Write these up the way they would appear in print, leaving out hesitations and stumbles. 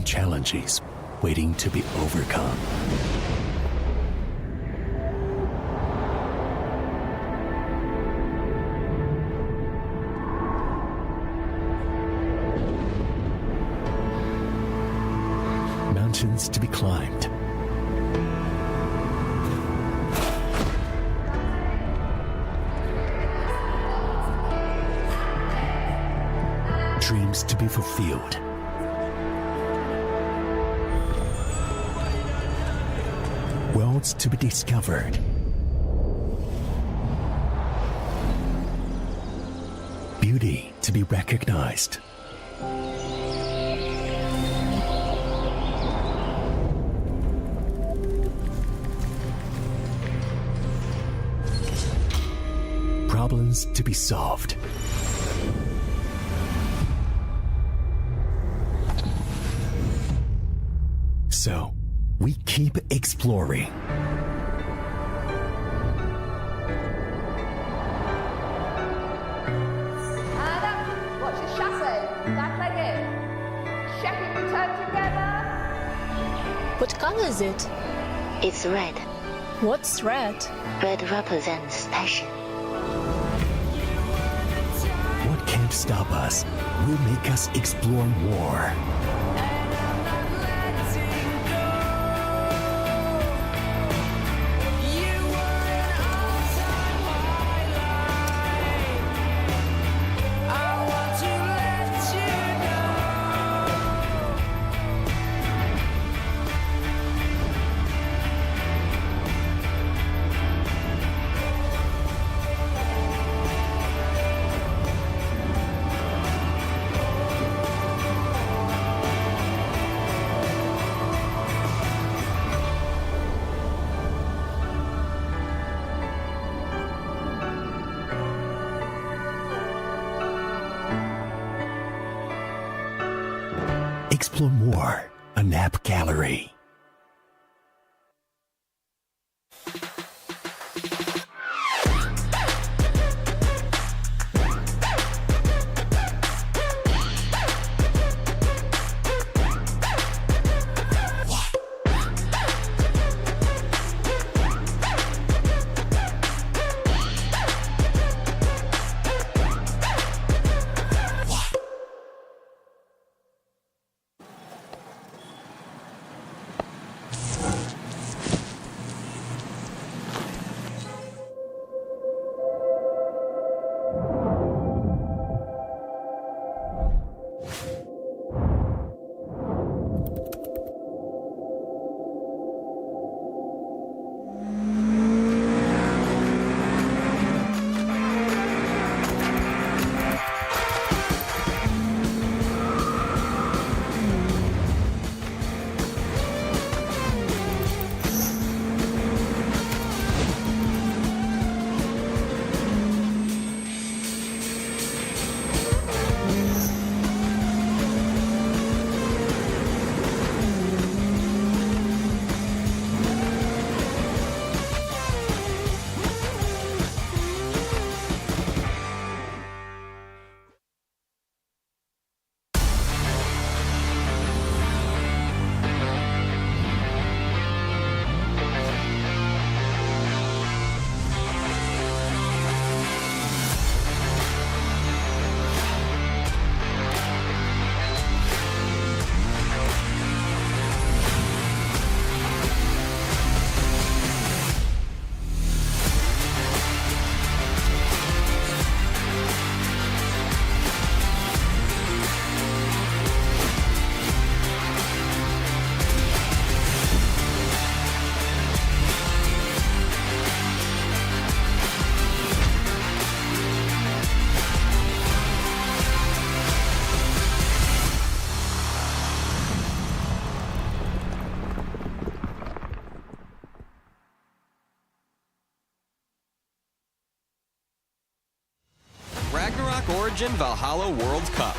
challenges waiting to be overcome. Mountains to be climbed. Dreams to be fulfilled. Worlds to be discovered. Beauty to be recognized. Problems to be solved. So, we keep exploring. Watch the chassis. Back leg in. Check it, return together. What color is it? It's red. What's red? Red represents passion. What can't stop us will make us explore more. Explore more, a nap gallery. Origin Valhalla World Cup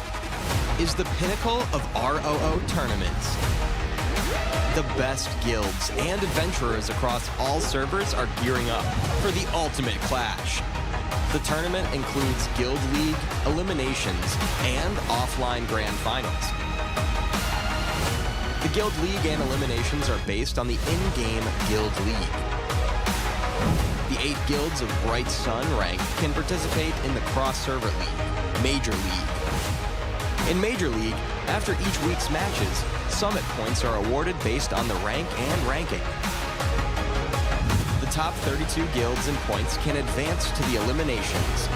is the pinnacle of ROO tournaments. The best guilds and adventurers across all servers are gearing up for the ultimate clash. The tournament includes Guild League, eliminations, and offline grand finals. The Guild League and eliminations are based on the in-game Guild League. The 8 guilds of Bright Sun rank can participate in the Cross-Server League, Major League. In Major League, after each week's matches, Summit points are awarded based on the rank and ranking. The top 32 guilds and points can advance to the eliminations.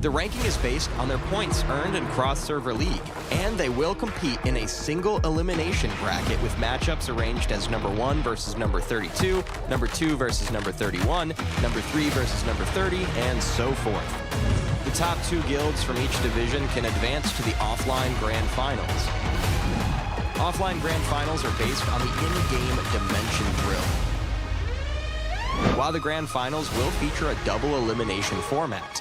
The ranking is based on their points earned in Cross-Server League, and they will compete in a single elimination bracket with matchups arranged as number 1 versus number 32, number 2 versus number 31, number 3 versus number 30, and so forth. The top 2 guilds from each division can advance to the offline Grand Finals. Offline Grand Finals are based on the in-game Dimension Drill, while the Grand Finals will feature a double elimination format.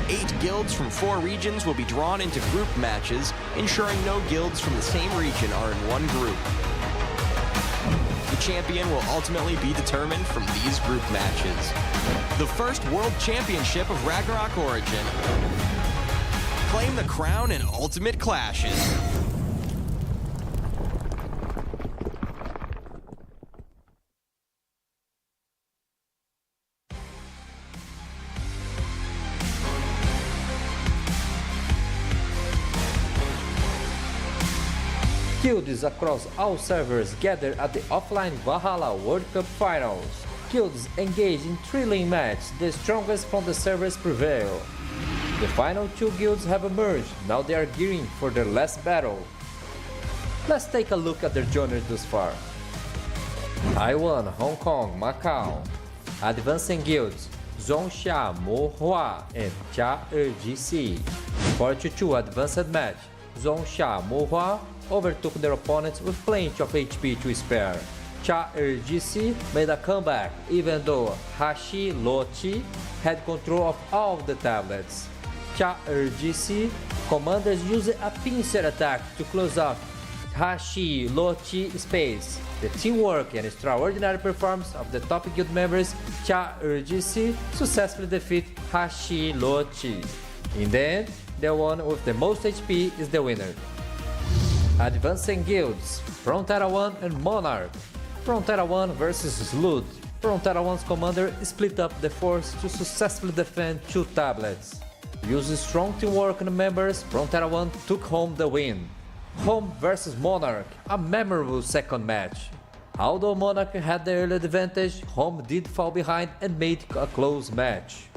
8 guilds from 4 regions will be drawn into group matches, ensuring no guilds from the same region are in one group. The champion will ultimately be determined from these group matches. The first World Championship of Ragnarok Origin. Claim the crown in Ultimate Clashes. Guilds across all servers gather at the offline Valhalla World Cup Finals. Guilds engage in thrilling matches, the strongest from the servers prevail. The final 2 guilds have emerged, now they are gearing for their last battle. Let's take a look at their journey thus far. Taiwan, Hong Kong, Macau. Advancing guilds,仲夏沫花and查尔济斯. 42 advanced match,仲夏沫花overtook their opponents with plenty of HP to spare.查尔济斯made a comeback even though Hashi-Lochi had control of all of the tablets.查尔济斯commanders used a pincer attack to close off Hashi-Lochi space. The teamwork and extraordinary performance of the top guild members,查尔济斯successfully defeat Hashi-Lochi. In the end, the one with the most HP is the winner. Advancing guilds, Frontera 1 and Monarch. Frontera 1 versus Slud. Frontera 1's commander split up the force to successfully defend 2 tablets. Using strong teamwork and members, Frontera 1 took home the win. Home versus Monarch, a memorable second match. Although Monarch had the early advantage, Home did fall behind and made a close match.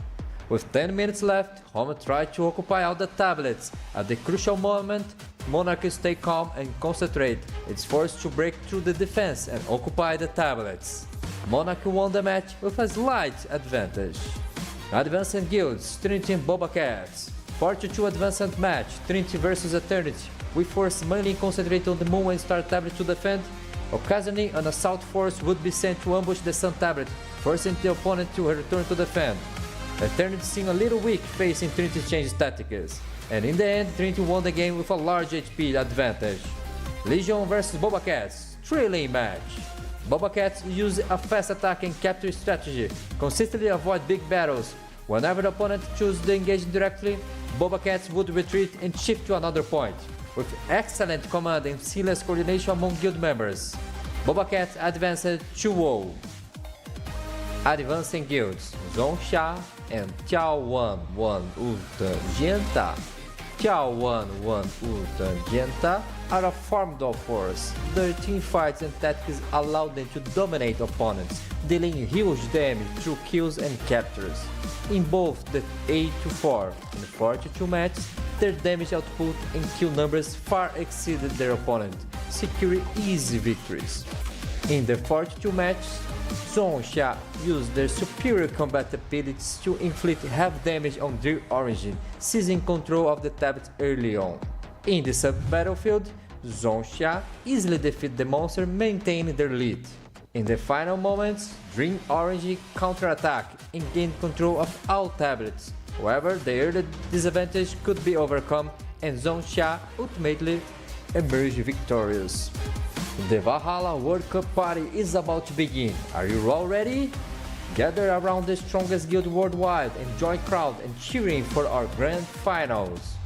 With 10 minutes left, Home tried to occupy all the tablets. At the crucial moment, Monarch stayed calm and concentrate. It's forced to break through the defense and occupy the tablets. Monarch won the match with a slight advantage. Advancing guilds, Trinity and BobaCats. 42 advanced match, Trinity versus Eternity. We force mainly concentrate on the Moon and Star tablet to defend. Occasionally, an assault force would be sent to ambush the Sun tablet, forcing the opponent to return to defend. Eternity seemed a little weak facing Trinity's changed tactics, and in the end, Trinity won the game with a large HP advantage. Legion vs BobaCats, thrilling match. BobaCats use a fast attack and capture strategy, consistently avoid big battles. Whenever the opponent chooses to engage directly, BobaCats would retreat and shift to another point. With excellent command and seamless coordination among guild members, BobaCats advanced 2-0. Advancing guilds, Zhongsha and眺望万物的尖塔.眺望万物的尖塔 are a formidable force. Their teamfights and tactics allow them to dominate opponents, dealing huge damage through kills and captures. In both the 8-4 and 42 matches, their damage output and kill numbers far exceeded their opponent, securing easy victories. In the 42 matches, Zhongsha used their superior combat abilities to inflict heavy damage on their origin, seizing control of the tablet early on. In the sub-battlefield, Zhongsha easily defeated the monster, maintaining their lead. In the final moments, Dream Orange counterattacked and gained control of all tablets. However, the early disadvantage could be overcome, and Zhongsha ultimately emerged victorious. The Valhalla World Cup party is about to begin. Are you all ready? Gather around the strongest guild worldwide and join crowd and cheering for our grand finals.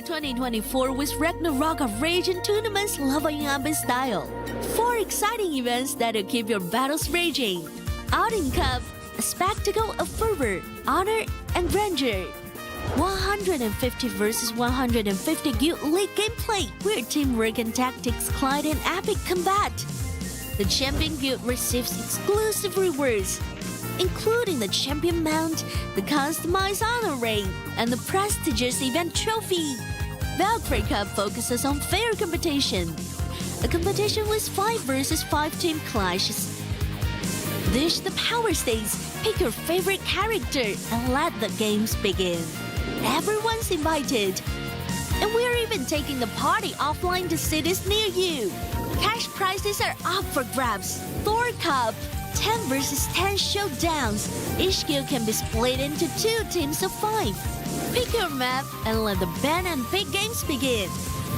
2024 with Ragnarok of Rage and tournaments leveling up in style. 4 exciting events that'll keep your battles raging. Outing Cup, a spectacle of fervor, honor, and grandeur. 150 versus 150 Guild League gameplay, where teamwork and tactics collide in epic combat. The Champion Guild receives exclusive rewards, including the Champion Mount, the customized honor ring, and the prestigious event trophy. Valkyrie Cup focuses on fair competition, a competition with 5 versus 5 team clashes. Dish the power stakes, pick your favorite character, and let the games begin. Everyone's invited. And we're even taking the party offline to cities near you. Cash prizes are up for grabs. Thor Cup, 10 versus 10 showdowns. Each guild can be split into 2 teams of 5. Pick your map and let the ban and pick games begin.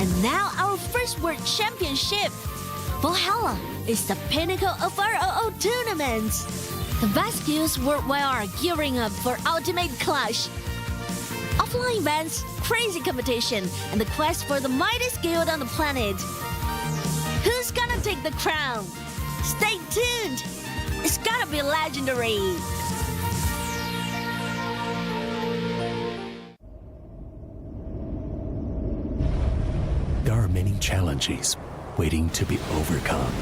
And now our first World Championship. Valhalla is the pinnacle of ROO tournaments. The best guilds worldwide are gearing up for ultimate clash. Offline events, crazy competition, and the quest for the mightiest guild on the planet. Who's gonna take the crown? Stay tuned! It's gonna be legendary! There are many challenges waiting to be overcome.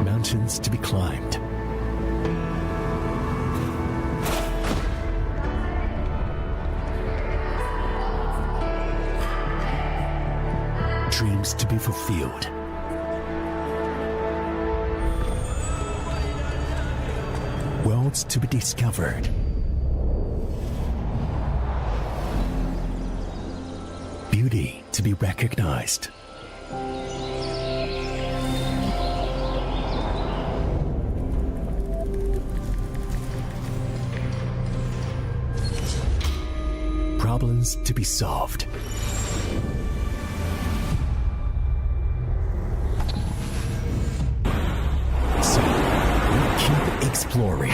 Mountains to be climbed. Dreams to be fulfilled. Worlds to be discovered. Beauty to be recognized. Problems to be solved. So, we'll keep exploring.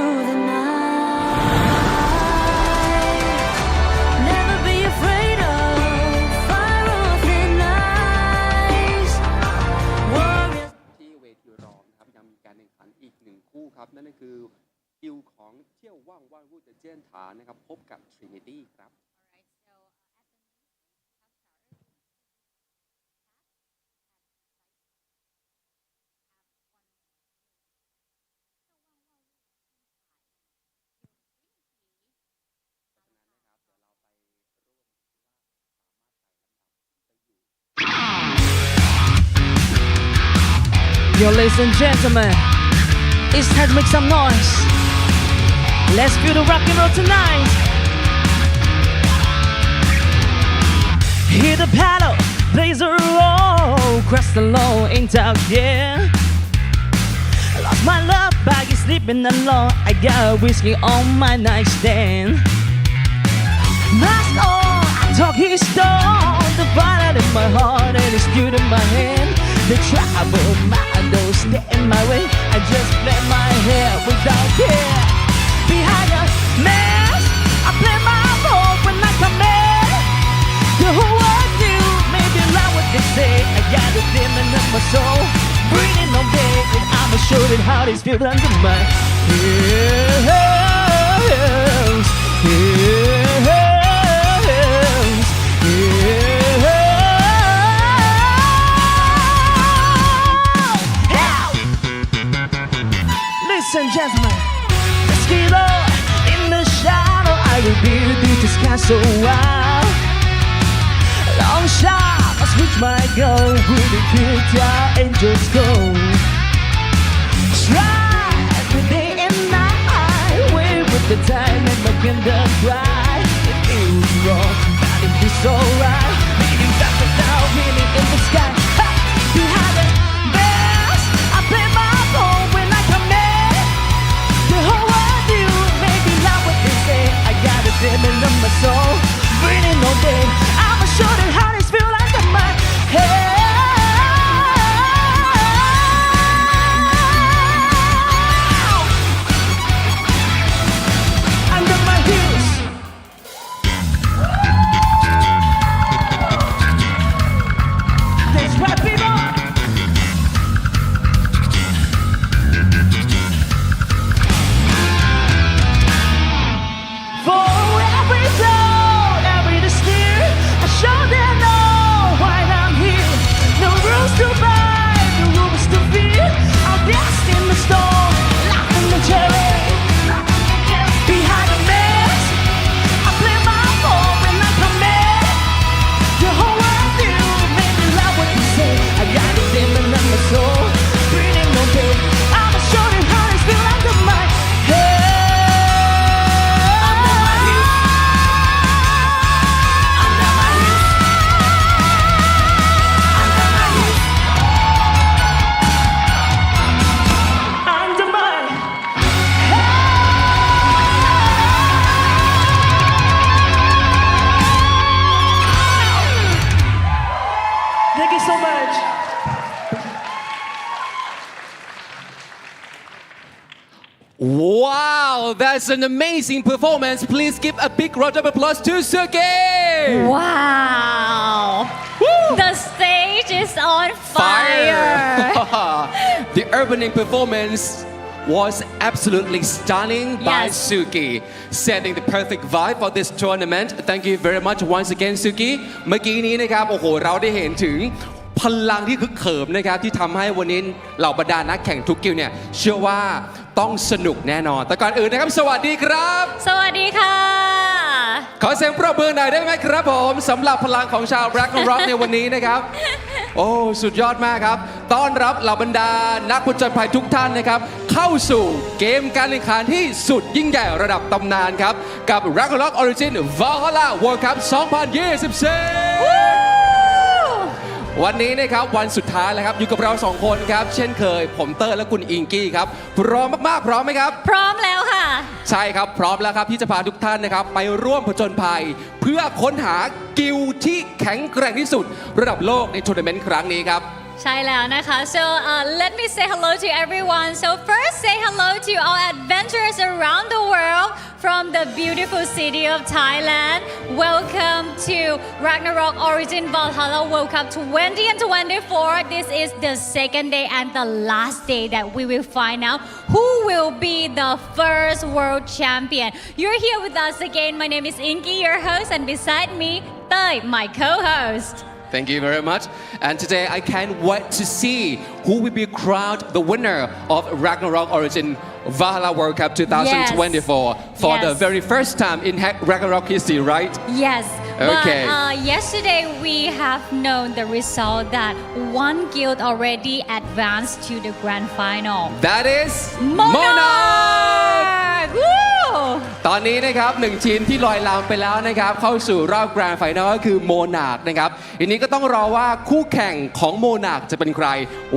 through the night. Never be afraid of fire or thin ice. Warriors. ที่เวทีรองนะครับยังมีการแข่งขันอีก1คู่ครับนั่นก็คือคิวของเที่ยวว่างว่านวูดเจนฐานนะครับพบกับ Trinity ครับ Yo, ladies and gentlemen, it's time to make some noise. Let's feel the rock and roll tonight. Hit the paddle, blaze a roll, cross the low, ain't out yet. I lost my love bag, is sleeping alone. I got whiskey on my nightstand. Mask on, I talk his stone. The fire in my heart and it's still in my hand. The trouble, my don't stay in my way. I just play my hair without care. Behind a mask, I play my role when I come in. The whole world knew, maybe like what they say. I got a demon in my soul, breathing all day, and I'ma show it how this feels under my hands. Ladies and gentlemen, let's get on in the shadow. I will be this castle wild. Long shot, I switch my goal. With the guitar, angels go. Try every day and night. Wait with the time and my kingdom cry. It feels wrong, but it feels alright. Beating back without meaning in the sky. Ha! Behind the mask, I play my role when I come in. The whole world knew, maybe like what they say. I got a demon in my soul, burning all day. I'ma show them how this feel under my head. Under my heels. That's right, people. For every zone, every steer, I show them all why I'm here. No rules to bind, no rules to fear. I'm lost in the storm, locked in the cherry. Behind the mask, I play my role when I come in. The whole world knew, made me love what you say. I got a demon in my soul, breathing all day. I'ma show them how this feel under my head. Thank you so much. Wow, that's an amazing performance. Please give a big round of applause to Suki. Wow! The stage is on fire! The opening performance was absolutely stunning by Yes. Suki, setting the perfect vibe for this tournament. Thank you very much once again, Suki. เมื่อกี้นี้นะครับโอ้โหเราได้เห็นถึงพลังที่คึกเขิมนะครับที่ทำให้วันนี้เหล่าบรรดานักแข่งทุกกิลด์เนี่ยเชื่อว่าต้องสนุกแน่นอนแต่ก่อนอื่นนะครับสวัสดีครับ สวัสดีค่ะ ขอเสียงปรบมือหน่อยได้ไหมครับผมสำหรับพลังของชาว Black Rock ในวันนี้นะครับ โอ้สุดยอดมากครับต้อนรับเหล่าบรรดานักผจญภัยทุกท่านนะครับเข้าสู่เกมการแข่งขันที่สุดยิ่งใหญ่ระดับตำนานครับกับ Ragnarok Origin Valhalla World Cup 2024 วันนี้นะครับวันสุดท้ายแล้วครับอยู่กับเรา2คนครับเช่นเคยผมเตอร์และคุณอิงกี้ครับพร้อมมากๆพร้อมไหมครับพร้อมแล้วค่ะใช่ครับพร้อมแล้วครับที่จะพาทุกท่านนะครับไปร่วมผจญภัยเพื่อค้นหากิลด์ที่แข็งแกร่งที่สุดระดับโลกในทัวร์นาเมนต์ครั้งนี้ครับ ใช่แล้วนะคะ so let me say hello to everyone so first say hello to all adventurers around the world from the beautiful city of Thailand welcome to Ragnarok Origin Valhalla World Cup 2024 this is the second day and the last day that we will find out who will be the first world champion you're here with us again my name is Inky your host and beside me Thai my co-host Thank you very much. And today I can't wait to see who will be crowned the winner of Ragnarok Origin Valhalla World Cup 2024 for the very first time in Ragnarok history, right? Yes. Okay. But yesterday we have known the result that one guild already advanced to the grand final. That is Monarch! Woo! ตอนนี้นะครับหนึ่งทีมที่ลอยลำไปแล้วนะครับเข้าสู่รอบแกรนด์ไฟนอลก็คือโมนาร์คนะครับทีนี้ก็ต้องรอว่าคู่แข่งของโมนาร์คจะเป็นใคร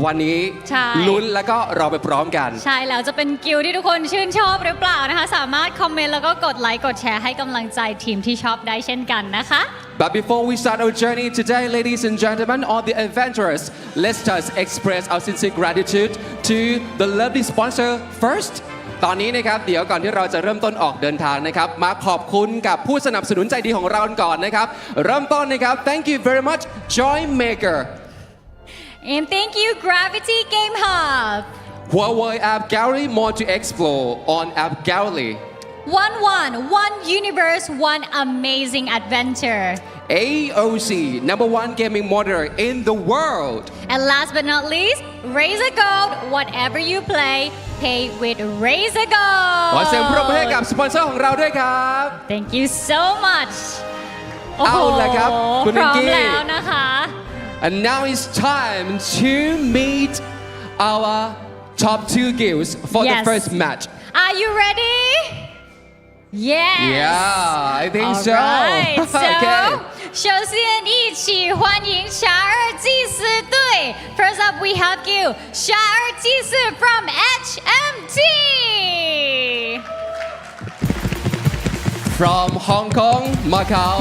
วันนี้ ใช่ ลุ้นแล้วก็รอไปพร้อมกัน ใช่แล้วจะเป็นกิลด์ที่ทุกคนชื่นชอบหรือเปล่านะคะสามารถคอมเมนต์แล้วก็กดไลค์กดแชร์ให้กำลังใจทีมที่ชอบได้เช่นกันนะคะ But before we start our journey today, ladies and gentlemen, all the adventurers, let's just express our sincere gratitude to the lovely sponsor first. ตอนนี้นะครับเดี๋ยวก่อนที่เราจะเริ่มต้นออกเดินทางนะครับมาขอบคุณกับผู้สนับสนุนใจดีของเราก่อนนะครับเริ่มต้นนะครับ Thank you very much Joy Maker and thank you Gravity Game Hub Huawei App Gallery more to explore on App Gallery one universe one amazing adventure AOC #1 gaming monitor in the world and last but not least Razer Gold whatever you play pay with Razer ขอ Gold เสียงปรบมือให้กับสปอนเซอร์ของเราด้วยครับ Thank you so much เอาล่ะครับคุณ พ นิก ร้อม กี้ แล้วนะคะ And now it's time to meet our top 2 guilds for the Yes. first match Are you ready Yes Yeah I think so Alright so Okay 首先一起欢迎查尔济斯队 First up we have you 查尔济斯 from HMT From Hong Kong Macau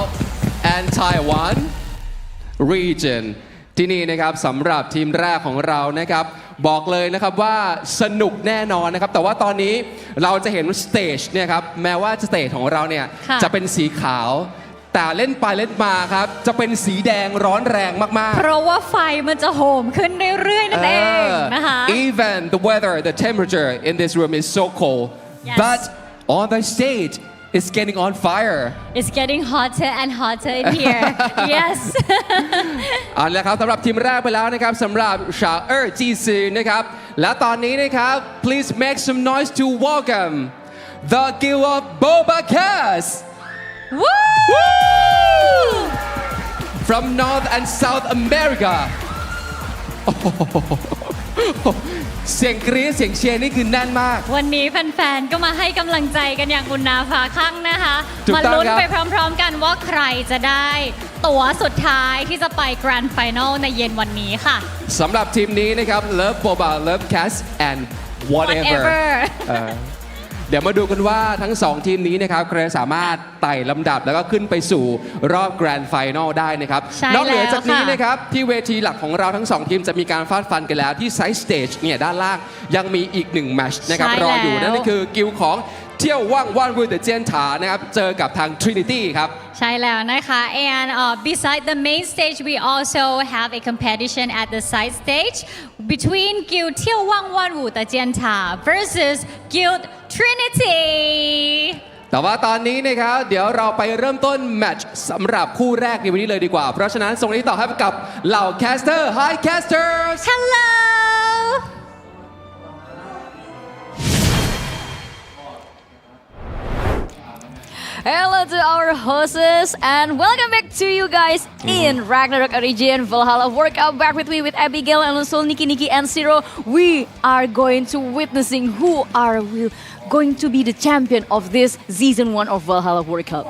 and Taiwan region ที่นี่นะครับสำหรับทีมแรกของเรานะครับบอกเลยนะครับว่าสนุกแน่นอนนะครับแต่ว่าตอนนี้เราจะเห็นสเตจเนี่ยครับแม้ว่าสเตจของเราเนี่ย ค่ะ จะเป็นสีขาวแต่เล่นไปเล่นมาครับจะเป็นสีแดงร้อนแรงมากๆ เพราะว่าไฟมันจะโหมขึ้นเรื่อยๆนั่นเองนะคะ Even the weather the temperature in this room is so cold Yes. but on the stage it's getting on fire It's getting hotter and hotter in here Yes เอาละครับสำหรับทีมแรกไปแล้วนะครับสำหรับชาเออร์จีซีนะครับและตอนนี้นะครับ please make some noise to welcome the guild of BobaCats Woo! from North and South America โอ้โหเสียงกรี๊ดเสียงเชียร์นี่คือแน่นมาก วันนี้แฟนๆ ก็มาให้กำลังใจกันอย่างอุ่นหนาฝาข้างนะคะ ถูก มา ต้อง ลุ้น ครับ ไปพร้อมๆ กันว่าใครจะได้ตั๋วสุดท้ายที่จะไปแกรนด์ไฟนอลในเย็นวันนี้ค่ะ สำหรับทีมนี้นะครับ Love Boba Love Cats and whatever Whatever เดี๋ยวมาดูกันว่าทั้ง 2 ทีมนี้นะครับใครสามารถไต่ลำดับแล้วก็ขึ้นไปสู่รอบแกรนด์ไฟนอลได้นะครับ ใช่ นอกเหนือจากนี้ แล้วค่ะ นะครับที่เวทีหลักของเราทั้ง 2 ทีมจะมีการฟาดฟันกันแล้วที่ไซส์สเตจเนี่ยด้านล่างยังมีอีก1แมตช์นะครับ ใช่ รออยู่ แล้ว นั่นก็คือกิลด์ของเที่ยวว่างวันวิวเดอะเจียนถานะครับเจอกับทาง Trinity ครับ ใช่แล้วนะคะ and beside the main stage we also have a competition at the side stage between Guild เที่ยวว่างวันวูตะเจียนถา versus Guild Trinity แต่ว่าตอนนี้นะครับเดี๋ยวเราไปเริ่มต้นแมตช์สำหรับคู่แรกในวันนี้เลยดีกว่า เพราะฉะนั้นส่งนี้ต่อให้กับเหล่าแคสเตอร์ Hi Casters Hello Hello to our hosts and welcome back to you guys in Ragnarok Origin Valhalla World Cup. Back with me with Abigail and also Nikki and Zero. We are going to witnessing who are going to be the champion of this season 1 of Valhalla World Cup.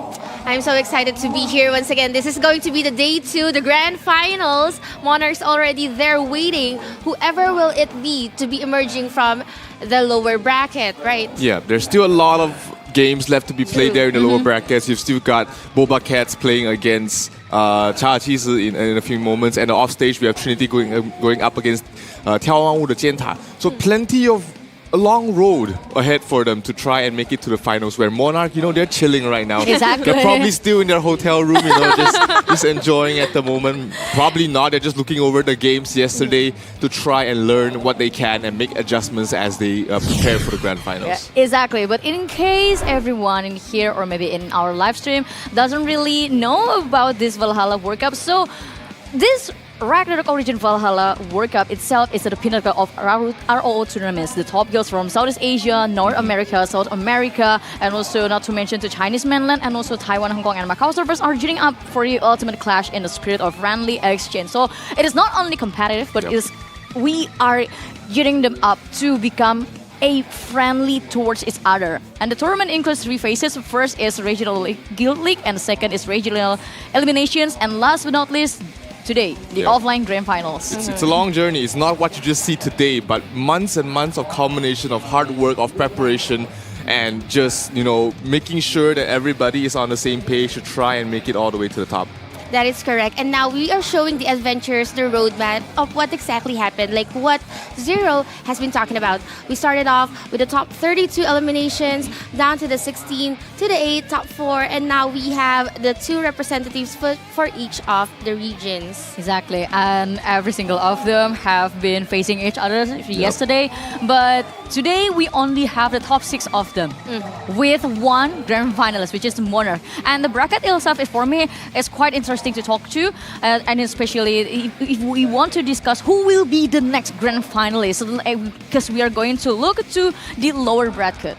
I'm so excited to be here once again. This is going to be the day 2, the grand finals. Monarchs already there waiting. Whoever will it be to be emerging from the lower bracket, right? Yeah, there's still a lot of games left to be played there in the lower brackets. You've still got BobaCats playing against 查尔济斯 in a few moments, and off stage we have Trinity going up against 眺望万物的尖塔. So plenty of a long road ahead for them to try and make it to the finals, where Monarch, they're chilling right now. Exactly. They're probably still in their hotel room, just enjoying at the moment. Probably not. They're just looking over the games yesterday to try and learn what they can and make adjustments as they prepare for the grand finals. Yeah, exactly. But in case everyone in here or maybe in our live stream doesn't really know about this Valhalla World Cup, so this Ragnarok Origin Valhalla World Cup itself is the pinnacle of ROO tournaments. The top girls from Southeast Asia, North America, South America, and also not to mention the Chinese mainland and also Taiwan, Hong Kong, and Macau servers are gearing up for the ultimate clash in the spirit of friendly exchange. So it is not only competitive, but we are gearing them up to become a friendly towards each other. And the tournament includes 3 phases. First is regional guild league, and second is regional eliminations, and last but not least, today, the offline grand finals. It's a long journey. It's not what you just see today, but months and months of culmination of hard work, of preparation, and just, making sure that everybody is on the same page to try and make it all the way to the top. That is correct. And now we are showing the adventures, the roadmap of what exactly happened, like what Zero has been talking about. We started off with the top 32 eliminations, down to the 16, to the 8, top 4, and now we have the 2 representatives for each of the regions. Exactly, and every single of them have been facing each other yesterday, but today we only have the top 6 of them with 1 grand finalist, which is Monarch. And the bracket itself, for me, is quite interesting to talk to, and especially if we want to discuss who will be the next grand finalist, because we are going to look to the lower bracket.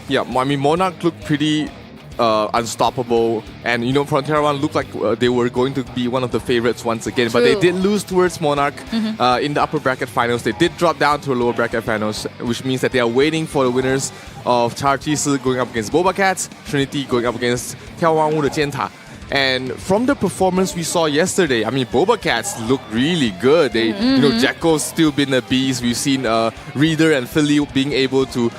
Yeah, Monarch looked pretty unstoppable, and Frontera One looked like they were going to be one of the favorites once again. But they did lose towards Monarch in the upper bracket finals. They did drop down to a lower bracket finals, which means that they are waiting for the winners of查尔济斯 going up against BobaCats, Trinity going up against 眺望万物的尖塔. And from the performance we saw yesterday, BobaCats looked really good. They, Jacko's still been a beast. We've seen Reader and Philly being able to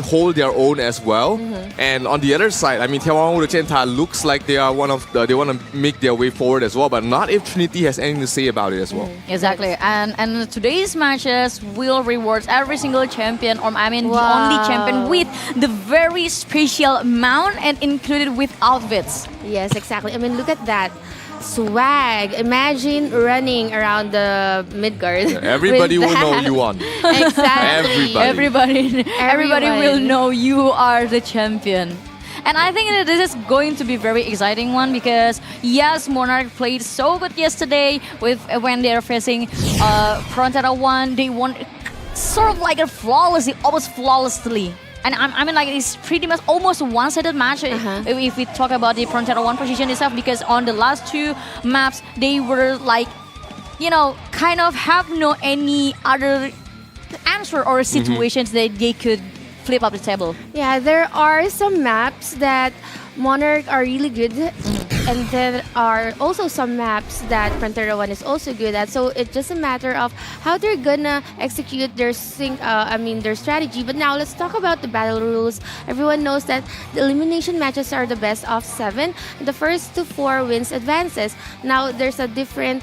hold their own as well. And on the other side, 眺望万物的尖塔 looks like they are they want to make their way forward as well, but not if Trinity has anything to say about it as well. Exactly, and today's matches will reward every single champion, or the only champion with the very special mount and included with outfits. Yes, exactly. Look at that. Swag. Imagine running around the Midgard. Yeah, everybody will know you won. Exactly. Everybody will know you are the champion. And I think that this is going to be a very exciting one, because yes, Monarch played so good yesterday when they're facing Frontera One. They won sort of like almost flawlessly. And it's pretty much almost a one-sided match if we talk about the Frontera One position itself, because on the last 2 maps, they were kind of have no any other answer or situations that they could flip up the table. Yeah, there are some maps that Monarch are really good, and there are also some maps that Frontera One is also good at. So it's just a matter of how they're gonna execute their strategy. But now let's talk about the battle rules. Everyone knows that the elimination matches are the best of 7. The first to 4 wins advances. Now there's a different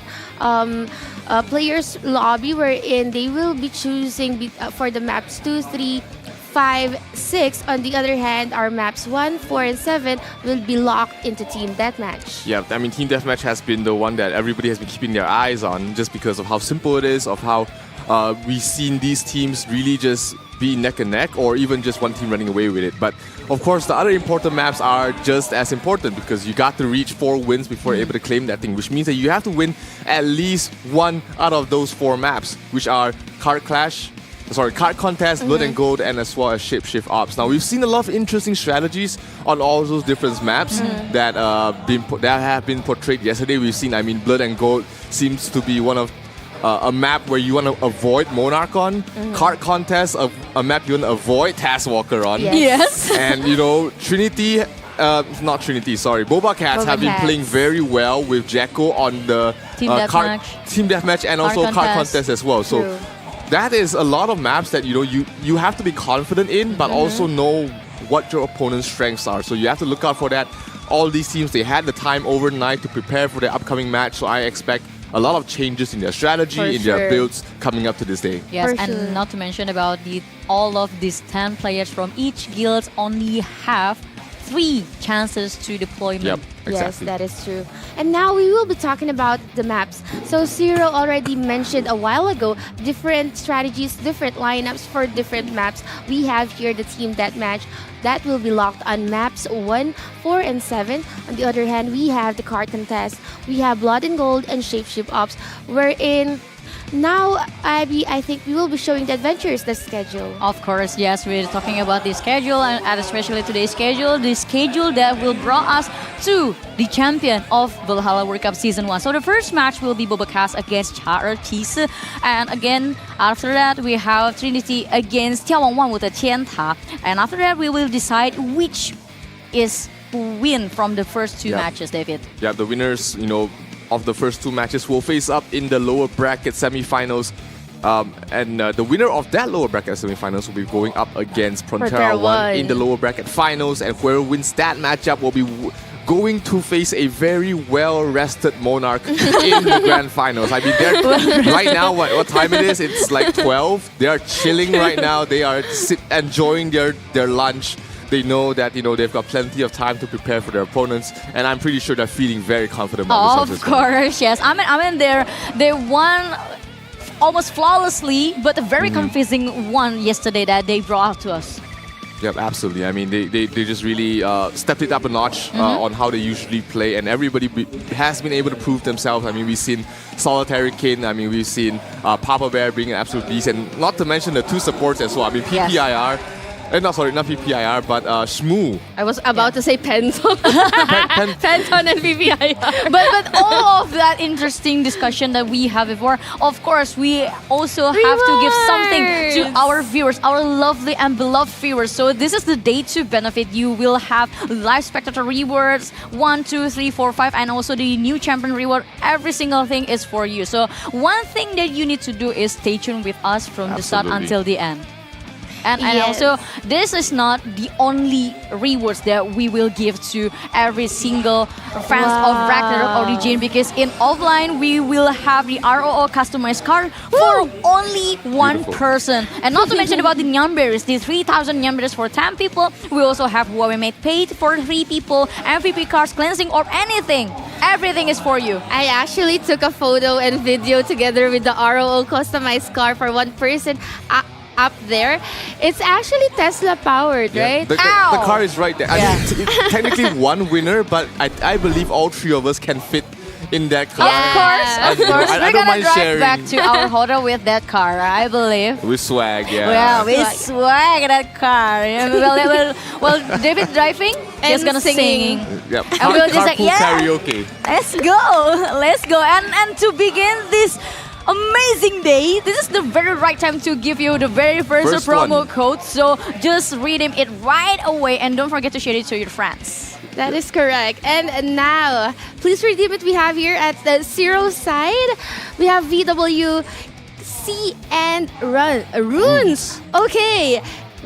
players lobby wherein they will be choosing for the maps 2, 3, 5, 6. On the other hand, our maps 1, 4, and 7 will be locked into Team Deathmatch. Yeah, Team Deathmatch has been the one that everybody has been keeping their eyes on, just because of how simple it is, of how we've seen these teams really just be neck and neck, or even just one team running away with it. But of course, the other important maps are just as important, because you got to reach 4 wins before you're able to claim that thing, which means that you have to win at least 1 out of those 4 maps, which are Card Contest, Blood and Gold, and as well as Shapeshift Ops. Now, we've seen a lot of interesting strategies on all those different maps that have been portrayed yesterday. We've seen, Blood and Gold seems to be one of a map where you want to avoid Monarch on. Card Contest, a map you want to avoid Taskwalker on. Yes. And, Trinity... BobaCats have been playing very well with Jacko on the Team Deathmatch and also Card Contest as well. So that is a lot of maps that you have to be confident in, but also know what your opponent's strengths are. So you have to look out for that. All these teams, they had the time overnight to prepare for the upcoming match, so I expect a lot of changes in their strategy, in their builds coming up to this day. Yes, and not to mention about all of these 10 players from each guild only have 3 chances to deployment. Yep, exactly. Yes, that is true. And now we will be talking about the maps. So Zero already mentioned a while ago different strategies, different lineups for different maps. We have here the team deathmatch that will be locked on maps 1, 4, and 7. On the other hand, we have the card contest. We have Blood and Gold and Shapeshift Ops, wherein now, Abby, I think we will be showing the adventures, the schedule. Of course, yes, we're talking about the schedule and especially today's schedule, the schedule that will bring us to the champion of Valhalla World Cup Season 1. So the first match will be BobaCats against查尔济斯. And again, after that, we have Trinity against 眺望万物的尖塔. And after that, we will decide which is who win from the first 2 matches, David. Yeah, the winners, of the first 2 matches will face up in the lower bracket semi-finals. And the winner of that lower bracket semi-finals will be going up against Frontera 1 in the lower bracket finals. And whoever wins that matchup will be going to face a very well-rested Monarch in the grand finals. I mean, right now, what time it is? It's like 12. They are chilling right now. They are enjoying their lunch. They know that they've got plenty of time to prepare for their opponents, and I'm pretty sure they're feeling very confident about themselves. Of course, yes. I mean, they won almost flawlessly, but a very confusing one yesterday that they brought to us. Yep, absolutely. I mean, they just really stepped it up a notch on how they usually play, and everybody has been able to prove themselves. I mean, we've seen Solitary Kin, I mean, we've seen Papa Bear being an absolute beast, and not to mention the 2 supports as well. I mean, PPIR. Not PPIR, but Shmoo. I was about to say Penton. Penton and PPIR. But all of that interesting discussion that we have before, of course, we also have to give something to our viewers, our lovely and beloved viewers. So this is the day to benefit. You will have live spectator rewards, 1, 2, 3, 4, 5, and also the new champion reward. Every single thing is for you. So one thing that you need to do is stay tuned with us from the start until the end. And also, this is not the only rewards that we will give to every single fans of Ragnarok Origin, because in offline we will have the ROO customized card for only 1 person. And not to mention about the Nyamberis, the 3,000 Nyamberis for 10 people. We also have Huawei Mate Paid for 3 people, MVP cards, cleansing, or anything. Everything is for you. I actually took a photo and video together with the ROO customized card for 1 person. Up there, it's actually Tesla powered, right? The car is right there. I mean, it's technically 1 winner, but I believe all 3 of us can fit in that car. Of course. We're gonna drive back to our hotel with that car, I believe. With swag, yeah. Well, with swag that car. Well, David driving, he's gonna sing. Yep. And we'll just like, karaoke. Let's go. And to begin this amazing day, this is the very right time to give you the very first promo code. So just redeem it right away and don't forget to share it to your friends. That is correct. And now, please redeem it. We have here at the Zero side, we have VWC and Runes. Okay.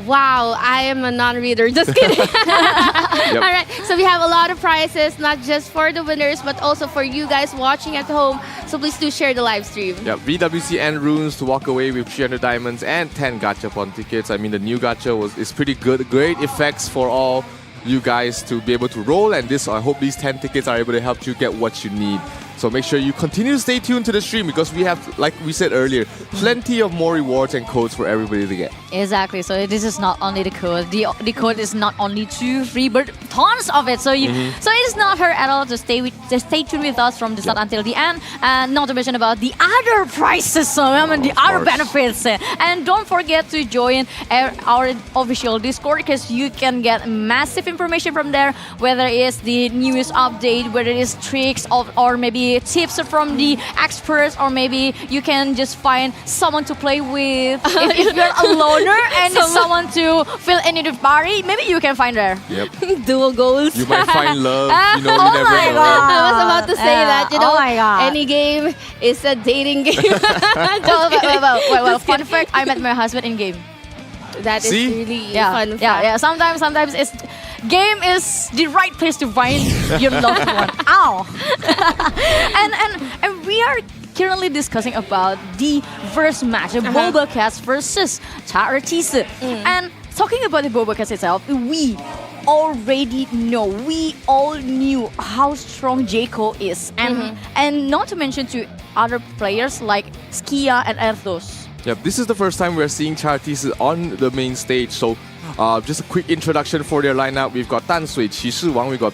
Wow, I am a non-reader. Just kidding. All right, so we have a lot of prizes, not just for the winners, but also for you guys watching at home. So please do share the live stream. Yeah, VWC and Runes to walk away with 300 diamonds and 10 gachapon tickets. I mean, the new gacha is pretty good. Great effects for all you guys to be able to roll. And I hope these 10 tickets are able to help you get what you need. So make sure you continue to stay tuned to the stream, because we have, like we said earlier, plenty of more rewards and codes for everybody to get. Exactly. So this is not only the code. The code is not only 2 free, but tons of it. So so it is not hard at all to stay tuned with us from the start until the end. And not to mention about the other prizes, so the other benefits. And don't forget to join our official Discord, because you can get massive information from there, whether it's the newest update, whether it is tricks or maybe tips from the experts, or maybe you can just find someone to play with. If you're a loner and someone to fill any of the party, maybe you can find her. Yep. Dual goals. You might find love. You never know. I was about to say that. Oh my God. Any game is a dating game. Well, fun fact, I met my husband in game. that is See? really Yeah, fun yeah, fact. yeah. Sometimes it's game is the right place to find your loved one. Ow! and we are currently discussing about the first match, the BobaCats versus查尔济斯. And talking about the BobaCats itself, we already know, we all knew how strong Jaco is, and not to mention to other players like Skia and Erdos. Yep, this is the first time we're seeing查尔济斯 on the main stage. So, just a quick introduction for their lineup. We've got 淡水骑士王, we've got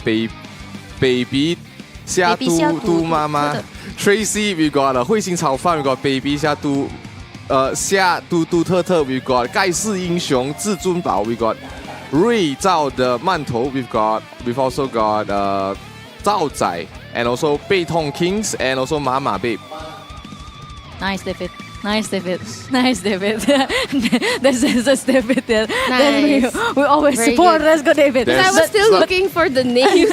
Baby 虾嘟妈妈 Tracy, we've got 彗星炒饭, we've got Baby 虾嘟特特, we've got 盖世英雄至尊宝, we've got 瑞兆的馒头, we've also got 赵仔, and also 背痛 Kings, and also 马马 Babe. Nice, David. Nice, David. Nice, David. This is David. Then we always Very support. good. Let's go, David. I was still looking for the names.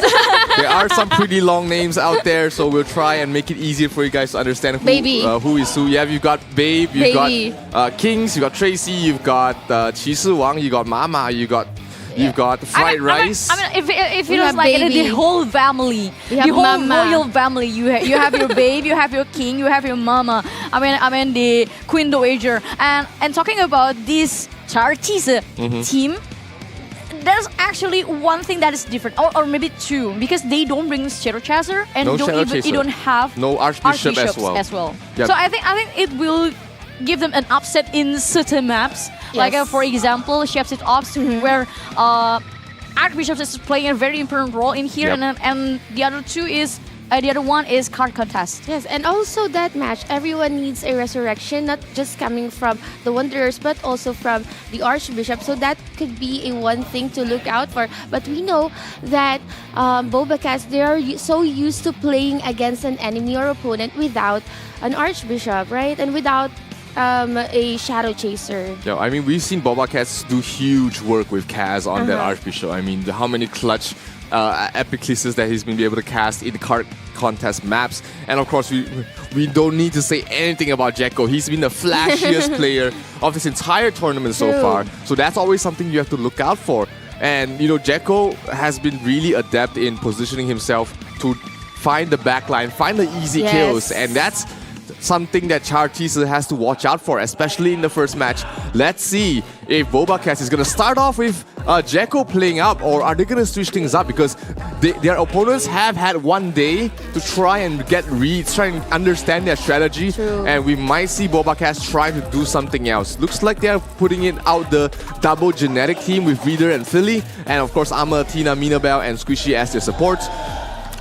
There are some pretty long names out there, so we'll try and make it easier for you guys to understand who is who. Yeah, you've got Babe, you've got Kings, you've got Tracy, you've got 骑士王, you got Mama, you've got fried rice. I mean, if it was like the whole family, the whole royal family, you have your babe, you have your king, you have your mama. I mean the Queen Dowager. And talking about this查尔济斯team, there's actually one thing that is different, or maybe two, because they don't bring Shadow Chaser and No Shadow you Chaser. don't have No Archbishop as well. Yep. So I think it will give them an upset in certain maps. Like for example, Chef's It Ops, where Archbishop is playing a very important role in here, and the other two is the other one is card contest. Yes, and also that match, everyone needs a resurrection, not just coming from the Wanderers, but also from the Archbishop. So that could be a one thing to look out for. But we know that BobaCats, they are so used to playing against an enemy or opponent without an Archbishop, right? And without a Shadow Chaser. Yeah, I mean, we've seen BobaCats do huge work with Kaz on that Archbishop. I mean, how many clutch epiclesis that he's been able to cast in card contest maps. And of course, we don't need to say anything about Jaco. He's been the flashiest player of this entire tournament so far. So that's always something you have to look out for. And, you know, Jaco has been really adept in positioning himself to find the backline, find the easy kills. And that's something that查尔济斯has to watch out for, especially in the first match. Let's see if BobaCats is going to start off with Jaco playing up, or are they going to switch things up, because their opponents have had one day to try and get reads, try and understand their strategy, and we might see BobaCats trying to do something else. Looks like they're putting it out the double genetic team with Reader and Philly, and of course Amma, Tina, Minabelle, and Squishy as their supports.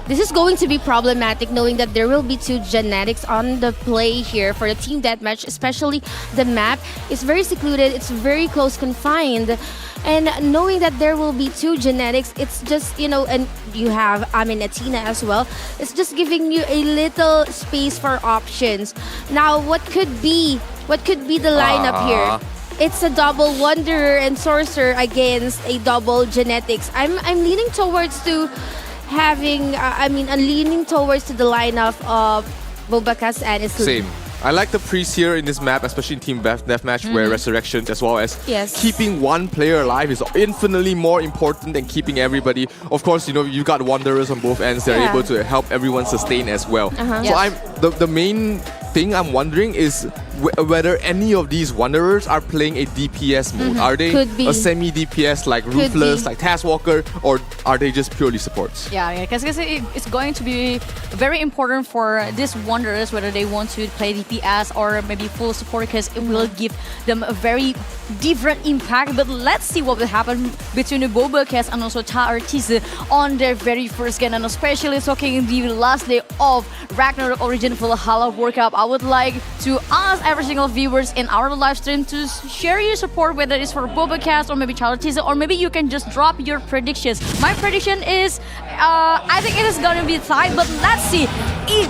This is going to be problematic, knowing that there will be two genetics on the play here for the team deathmatch, especially the map is very secluded, it's very close confined. And knowing that there will be two genetics, it's just, you know, and you have Tina as well, it's just giving you a little space for options. Now, what could be the lineup here? It's a double Wanderer and Sorcerer against a double genetics. I'm leaning towards to having, I'm leaning towards to the lineup of BobaCats and Islam. Same. I like the priest here in this map, especially in team deathmatch, where resurrection as well as keeping one player alive is infinitely more important than keeping everybody. Of course, you know, you've got Wanderers on both ends. They're able to help everyone sustain as well. So the main thing I'm wondering is whether any of these Wanderers are playing a DPS mode. Are they a semi-DPS like Ruthless, like Taskwalker, or are they just purely supports? Yeah, because it's going to be very important for these Wanderers whether they want to play DPS or maybe full support, because it will give them a very different impact. But let's see what will happen between the BobaCats and also查尔济斯on their very first game, and especially talking the last day of Ragnarok Origin Valhalla World Cup. I would like to ask every single viewers in our live stream to share your support, whether it's for BobaCats or maybe查尔济斯, or maybe you can just drop your predictions. My prediction is, I think it is going to be tight, but let's see,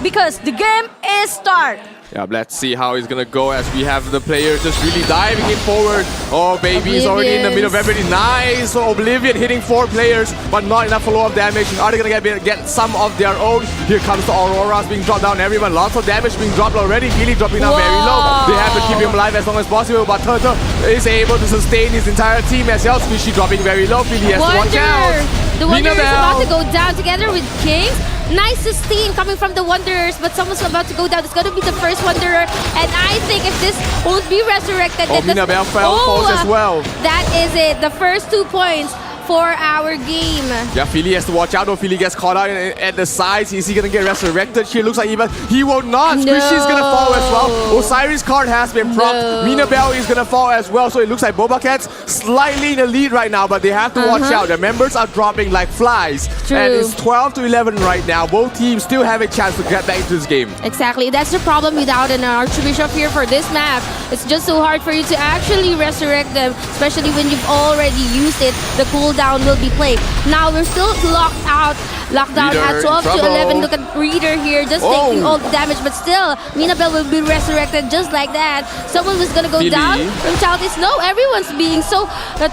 because the game is start. Yeah, let's see how it's gonna go as we have the players just really diving in forward. Oh, baby is already in the middle of everything. Nice. So Oblivion hitting 4 players, but not enough follow-up damage. Are they gonna get some of their own? Here comes the Auroras being dropped down. Everyone, lots of damage being dropped already. Really dropping down very low. They have to keep him alive as long as possible, but Turtle is able to sustain his entire team as well. Squishy dropping very low. Philly has to watch out. The Wanderers about to go down together with Kings. Nice sustain coming from the Wanderers, but someone's about to go down. It's going to be the first Wanderer, and I think if this won't be resurrected, then Minabel falls as well. That is it. The first 2 points for our game. Yeah, Philly has to watch out. Philly gets caught out at the sides. Is he gonna get resurrected? Here looks like even he will not. Squishy's gonna fall as well. Osiris card has been propped. Minabel is gonna fall as well. So it looks like BobaCats slightly in the lead right now, but they have to watch out. The members are dropping like flies. True. And it's 12 to 11 right now. Both teams still have a chance to get back into this game. Exactly. That's the problem without an Archbishop here for this map. It's just so hard for you to actually resurrect them, especially when you've already used it. The cooldown will be played. Now we're still locked out. Lockdown at 12 to 11. Look at Reader here just taking all the damage, but still Minabel will be resurrected just like that. Someone was gonna go down from Chaltis. No, everyone's being so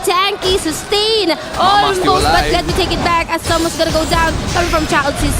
tanky, sustain almost, but let me take it back as someone's gonna go down coming from Chaltis.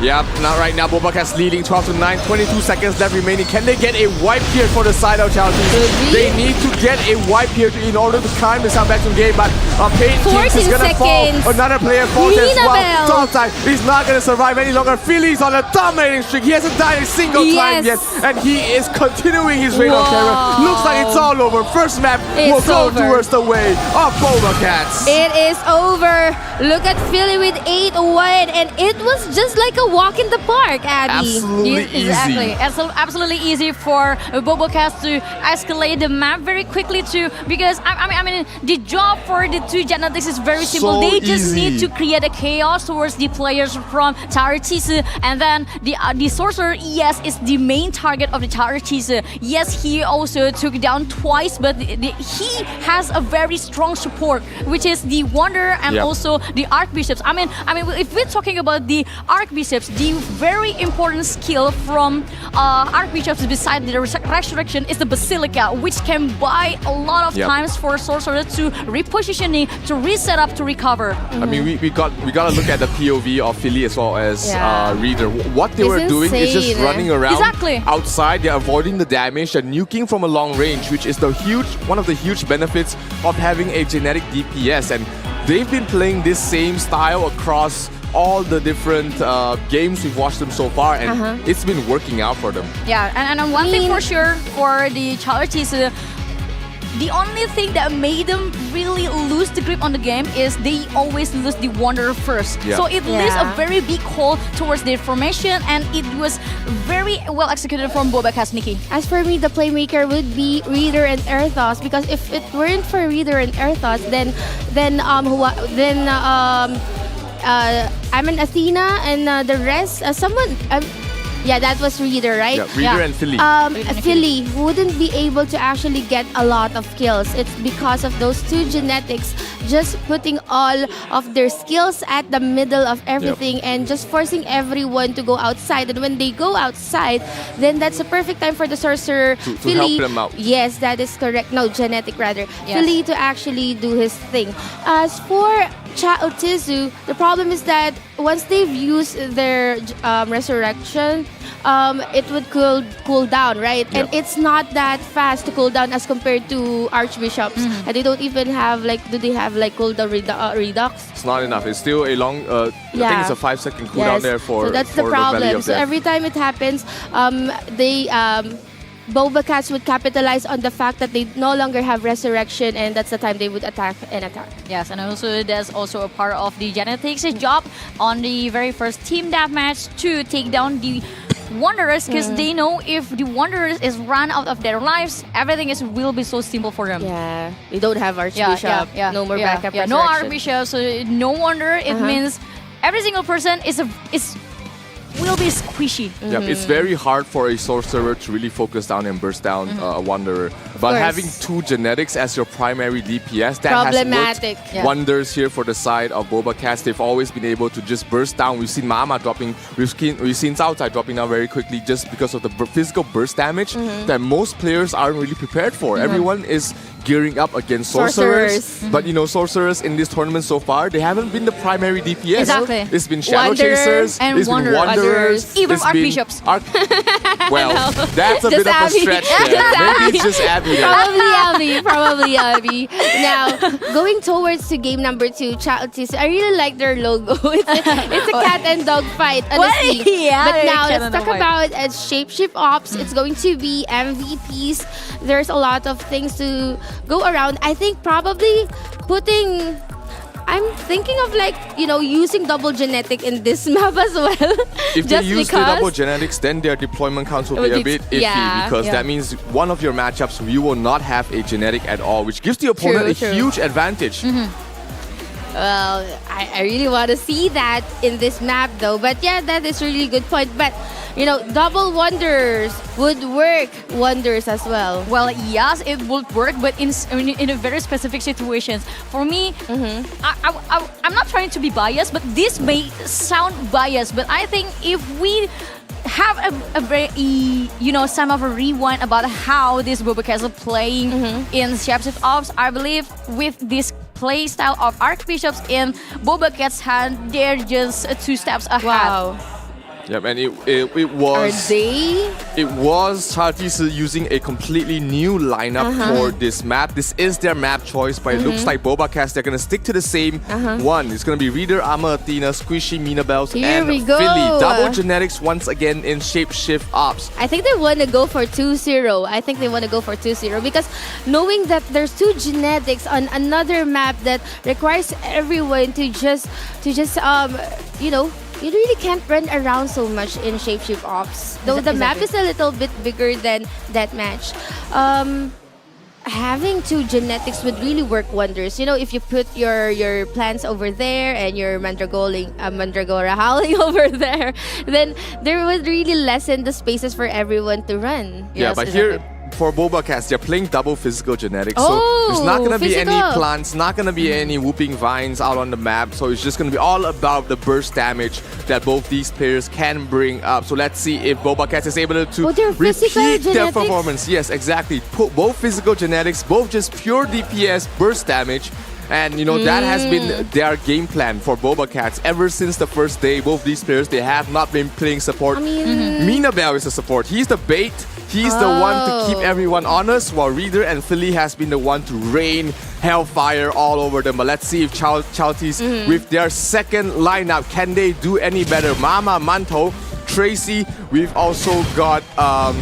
Yeah, not right now. BobaCats leading 12 to 9. 22 seconds left remaining. Can they get a wipe here for the side of Chaltis? They need to get a wipe here in order to climb this out back to the game. But Pain Kings is gonna fall. Another player falls as well. Topside is not gonna survive any longer. Philly's on a dominating streak. He hasn't died a single time yet, and he is continuing his reign of terror. Looks like it's all over. First map will go towards the way of BobaCats. It is over. Look at Philly with 8 wide, and it was just like a walk in the park, Abby. Absolutely easy. Exactly. Absolutely easy for BobaCats to escalate the map very quickly too, because I mean the job for the 2 genetics is very simple. They just need to create a chaos towards the players from查尔济斯, and then the sorcerer, yes, is the main target of the 查尔济斯. Yes, he also took down twice, but he has a very strong support, which is the Wanderer and also the Archbishops. I mean, if we're talking about the Archbishops, the very important skill from Archbishops beside the Resurrection is the Basilica, which can buy a lot of times for sorcerers to repositioning, to reset up, to recover. I mean, we gotta look at the POV of Philly as well as Reader. What they were doing is just running around outside. They're avoiding the damage. They're nuking from a long range, which is one of the huge benefits of having a genetic DPS. And they've been playing this same style across all the different games we've watched them so far, and it's been working out for them. Yeah, and one thing for sure for the Chaltis, the only thing that made them really lose the grip on the game is they always lose the Wanderer first. So it leaves a very big hole towards their formation, and it was very well executed from BobaCats, Nikki. As for me, the playmaker would be Reader and Erthos, because if it weren't for Reader and Erthos, then I'm an Athena and the rest, yeah, that was Reader, right? Yeah, Reader and Philly. Philly wouldn't be able to actually get a lot of kills. It's because of those 2 genetics just putting all of their skills at the middle of everything and just forcing everyone to go outside. And when they go outside, then that's a perfect time for the sorcerer to Philly. help them out. Yes, that is correct. No, genetic rather. Philly to actually do his thing. As for Chaotizu, the problem is that once they've used their resurrection, it would cool down, right? And it's not that fast to cool down as compared to Archbishops. And they don't even have do they have cooldown redux? It's not enough. It's still a long. I think it's a 5-second cooldown there for. So that's the problem. So every time it happens, BobaCats would capitalize on the fact that they no longer have resurrection, and that's the time they would attack. Yes, and also that's also a part of the genetics job on the very first team deathmatch to take down the Wanderers, because they know if the Wanderers is run out of their lives, everything will be so simple for them. Yeah, they don't have Archbishop. No more backup. No Archbishop, so no Wanderer. It means every single person will be squishy. It's very hard for a sorcerer to really focus down and burst down a Wanderer. But course. having two genetics as your primary DPS, that Problematic. has worked Yeah. wonders here for the side of BobaCats. They've always been able to just burst down. We've seen Mama dropping, we've seen Zhaozai dropping down very quickly just because of the physical burst damage that most players aren't really prepared for. Everyone is gearing up against sorcerers. But you know, sorcerers in this tournament so far, they haven't been the primary DPS. Exactly. It's been Shadow Wanderers Chasers, and it's been Wanderers. Wanderers, Even it's been Archbishops. Well, that's a Just bit of a Abby. stretch there. Maybe it's just Abby there. Probably Abby. Now, going towards to game number 2, Chaltis, I really like their logo. It's a cat and dog fight, honestly. Yeah, but now, cat let's and talk dog fight. about Shapeshift Ops. It's going to be MVPs. There's a lot of things to go around. I think probably I'm thinking of using double genetic in this map as well. If they use the double genetics, then their deployment counts will be a bit iffy because that means one of your matchups you will not have a genetic at all, which gives the opponent a huge advantage. Well, I really want to see that in this map though. But yeah, that is really good point. But double wonders would work wonders as well. Well, yes, it would work, but in a very specific situations. For me, I'm not trying to be biased, but this may sound biased, but I think if we have a very, some of a rewind about how these BobaCats are playing in Shapeshift Ops, I believe with this play style of Archbishops in BobaCats' hand, they're just 2 steps ahead. Wow. Yep, and it was. Are they? It was查尔济斯 using a completely new lineup for this map. This is their map choice, but it looks like BobaCats, they're gonna stick to the same one. It's gonna be Reader, Armor Athena, Squishy, Mina Bells, Here and we go. Philly. Double genetics once again in Shapeshift Ops. I think they want to go for 2-0. I think they want to go for 2-0 because knowing that there's 2 genetics on another map that requires everyone to just you really can't run around so much in Shapeshift Ops. Though the map is a little bit bigger than that match. Having 2 genetics would really work wonders. If you put your plants over there and your Mandragora howling over there, then there would really lessen the spaces for everyone to run. Yeah, Yes, but exactly. here for BobaCats, they're playing double physical genetics. So there's not going to be any plants, not going to be any whooping vines out on the map. So it's just going to be all about the burst damage that both these players can bring up. So let's see if BobaCats is able to repeat their performance. Yes, exactly. Both physical genetics, both just pure DPS burst damage. And that has been their game plan for BobaCats ever since the first day. Both these players, they have not been playing support. Mina Bell is a support. He's the bait. He's the one to keep everyone honest, while Reader and Philly has been the one to rain hellfire all over them. But let's see if Chaltis, with their second lineup, can they do any better? Mama, Manto, Tracy. We've also got Cao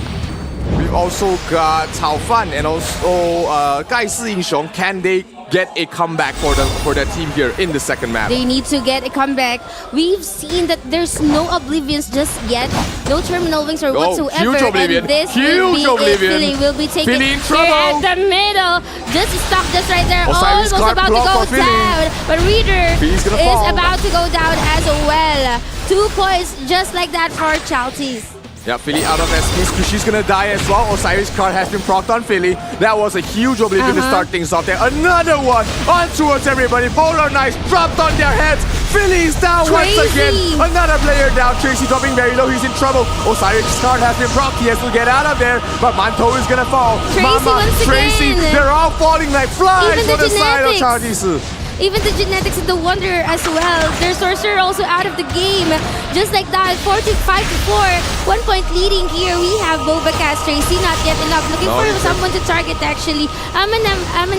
Fan and also Gai Si Yingxiong. Can they get a comeback for their team here in the second map? They need to get a comeback. We've seen that there's no Oblivions just yet, no Terminal Wings or whatsoever. Huge Oblivion. And this Huge will be Oblivion. Philly will be taken Philly in here trouble. at the middle. Just stuck just right there, Osiris almost Clark about to block go for Philly. down. But Reader Philly's gonna is fall. about to go down as well. 2 points just like that for Chaltis. Yeah, Philly out of SP. She's gonna die as well. Osiris card has been procced on Philly. That was a huge Oblivion to start things off there. Another one on towards everybody. Polar Knights dropped on their heads. Philly's down once again. Another player down. Tracy dropping very low. He's in trouble. Osiris card has been procced. He has to get out of there. But Manto is gonna fall. Mama, Tracy, they're all falling like flies on the side of查尔济斯. Even the genetics of the Wonder as well. Their Sorcerer also out of the game. Just like that, 45-4. 1 point leading here. We have BobaCats. Tracy not yet enough. Looking for someone to target actually.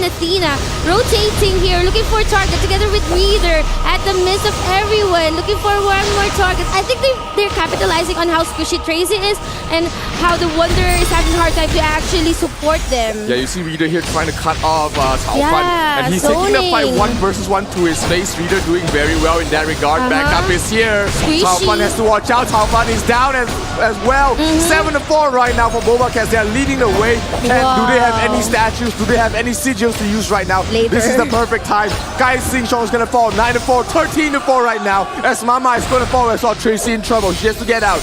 Athena rotating here. Looking for a target together with Reader at the midst of everyone. Looking for one more target. I think they're capitalizing on how squishy Tracy is and how the Wonder is having a hard time to actually support them. Yeah, you see Reader here trying to cut off Cao Fan. And he's taking the fight 1 versus 1 to his face. Reader doing very well in that regard. Backup is here. Cao Fan has to watch out. Cao Fan is down and as well. 7-4 right now for BobaCats. They are leading the way. Do they have any statues? Do they have any sigils to use right now? This is the perfect time. Guys, Sing Chong is going to fall. 9-4, 13-4 right now. As Mama is going to fall, I saw Tracy in trouble. She has to get out.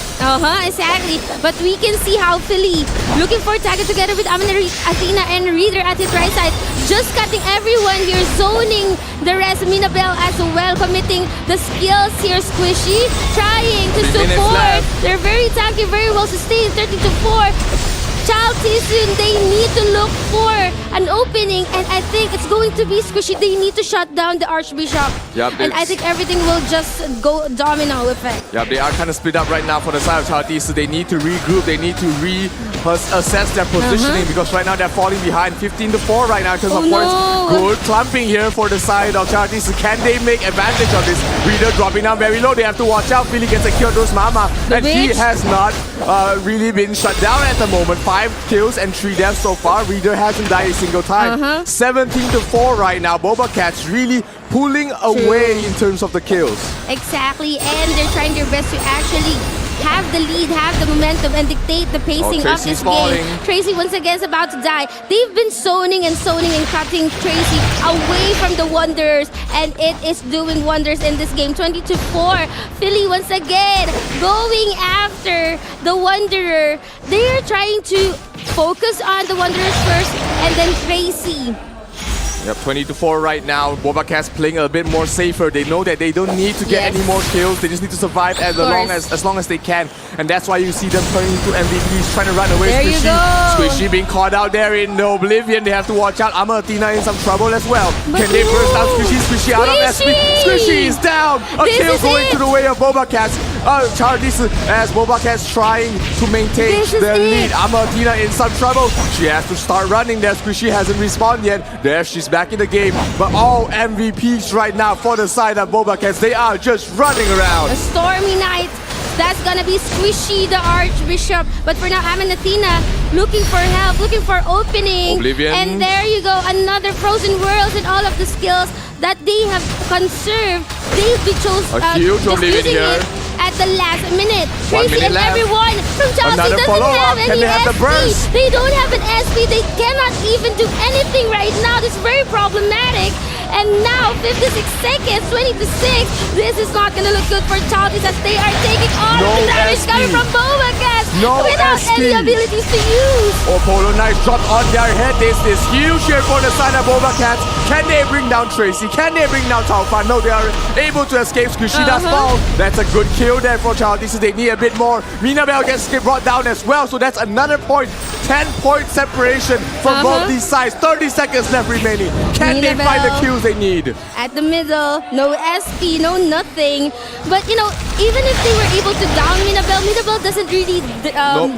Exactly. But we can see how Philly looking for target together with Athena and Reader at his right side. Just cutting everyone here, zoning the rest. Minabelle as well, committing the skills here. Squishy trying to support. They're very tanky, very well sustained. 13-4. Child Tisun, they need to look for an opening, and I think it's going to be Squishy. They need to shut down the Archbishop. And I think everything will just go domino effect. They are kind of split up right now for the side of Child Tisun. They need to regroup. They need to assess their positioning because right now they're falling behind 15-4 right now in terms of points. Good clumping here for the side of Child Tisun. Can they make advantage of this? Reader dropping down very low. They have to watch out. Philly gets a kill on those Mama. And he has not really been shut down at the moment. 5 kills and 3 deaths so far. Reader hasn't died a single time. 17-4 right now. BobaCats really pulling away in terms of the kills. Exactly, and they're trying their best to actually have the lead, have the momentum, and dictate the pacing of this game. Tracy once again is about to die. They've been zoning and cutting Tracy away from the Wanderers, and it is doing wonders in this game. 20-4. Philly once again going after the Wanderer. They're trying to focus on the Wanderers first, and then Tracy. 20-4 right now. BobaCats playing a bit more safer. They know that they don't need to get any more kills. They just need to survive as long as they can. And that's why you see them turning into MVPs, trying to run away. Squishy being caught out there in the Oblivion. They have to watch out. Athena in some trouble as well. Can they burst out Squishy out of SP? Squishy is down. A kill going to the way of BobaCats. Charles as BobaCats trying to maintain their lead. Athena in some trouble. She has to start running there. Squishy hasn't respawned yet. There she's back in the game. But all MVPs right now for the side of BobaCats. They are just running around. A stormy night. That's gonna be Squishy, the Archbishop. But for now, Athena looking for help, looking for opening. Oblivion. And there you go, another Frozen Worlds and all of the skills that they have conserved. They've been chosen. A huge Oblivion here. At the last minute. 1 Tracy minute and left. everyone from Chelsea doesn't have any SP. They don't have an SP. They cannot even do anything right now. This is very problematic. And now 56 seconds, 20-6. This is not gonna look good for Chelsea as they are taking all of the damage coming from BobaCats without any abilities to use. Polo Knights dropped on their head. This is huge here for the side of BobaCats. Can they bring down Tracy? Can they bring down Taofan? No, they are able to escape. Squishy does fall. That's a good kill there for Charlie. They need a bit more. Minabelle gets brought down as well, so that's another point. 10-point separation from both these sides. 30 seconds left remaining. Can they find the kills they need? At the middle, no SP, no nothing. But you know, even if they were able to down Minabelle doesn't really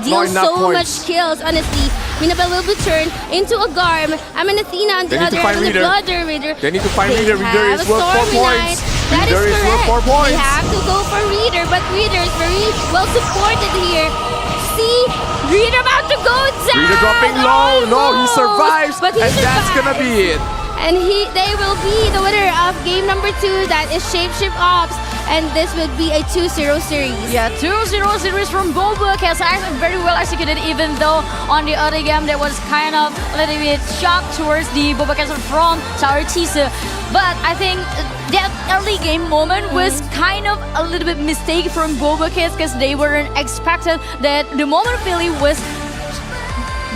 deal so much kills, honestly. Minabelle will be turned into a Garm. Athena on the other hand, on the Blood Reader. They need to find Reader. Reader is worth 4 points. That is correct. Worth 4 points. We have to go for Reader, but Reader is very well supported here. See, Reader about to go down. Reader dropping low. No, he survives, and that's gonna be it. And they will be the winner of game number 2. That is Shapeshift Ops. And this would be a 2-0 series. Yeah, 2-0 series from BobaCats. Very well executed, even though on the other game there was kind of a little bit shock towards the BobaCats from查尔济斯. But I think that early game moment was kind of a little bit mistake from BobaCats because they weren't expected that the moment Philly was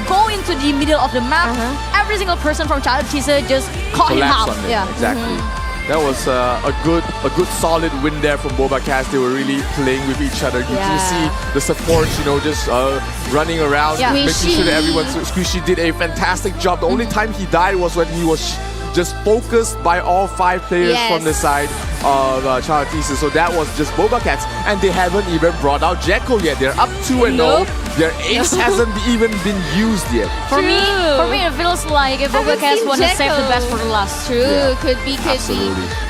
going to the middle of the map, every single person from查尔济斯just caught him out. Yeah, exactly. That was a good solid win there from BobaCats. They were really playing with each other. You can see the support, you know, just running around, making sure that everyone. Squishy did a fantastic job. The only time he died was when he was just focused by all 5 players from the side of Charles. So that was just BobaCats, and they haven't even brought out Jekko yet. They're up 2-0. Their ace hasn't even been used yet. For me, it feels like if BobaCats want to save the best for the last. Could be.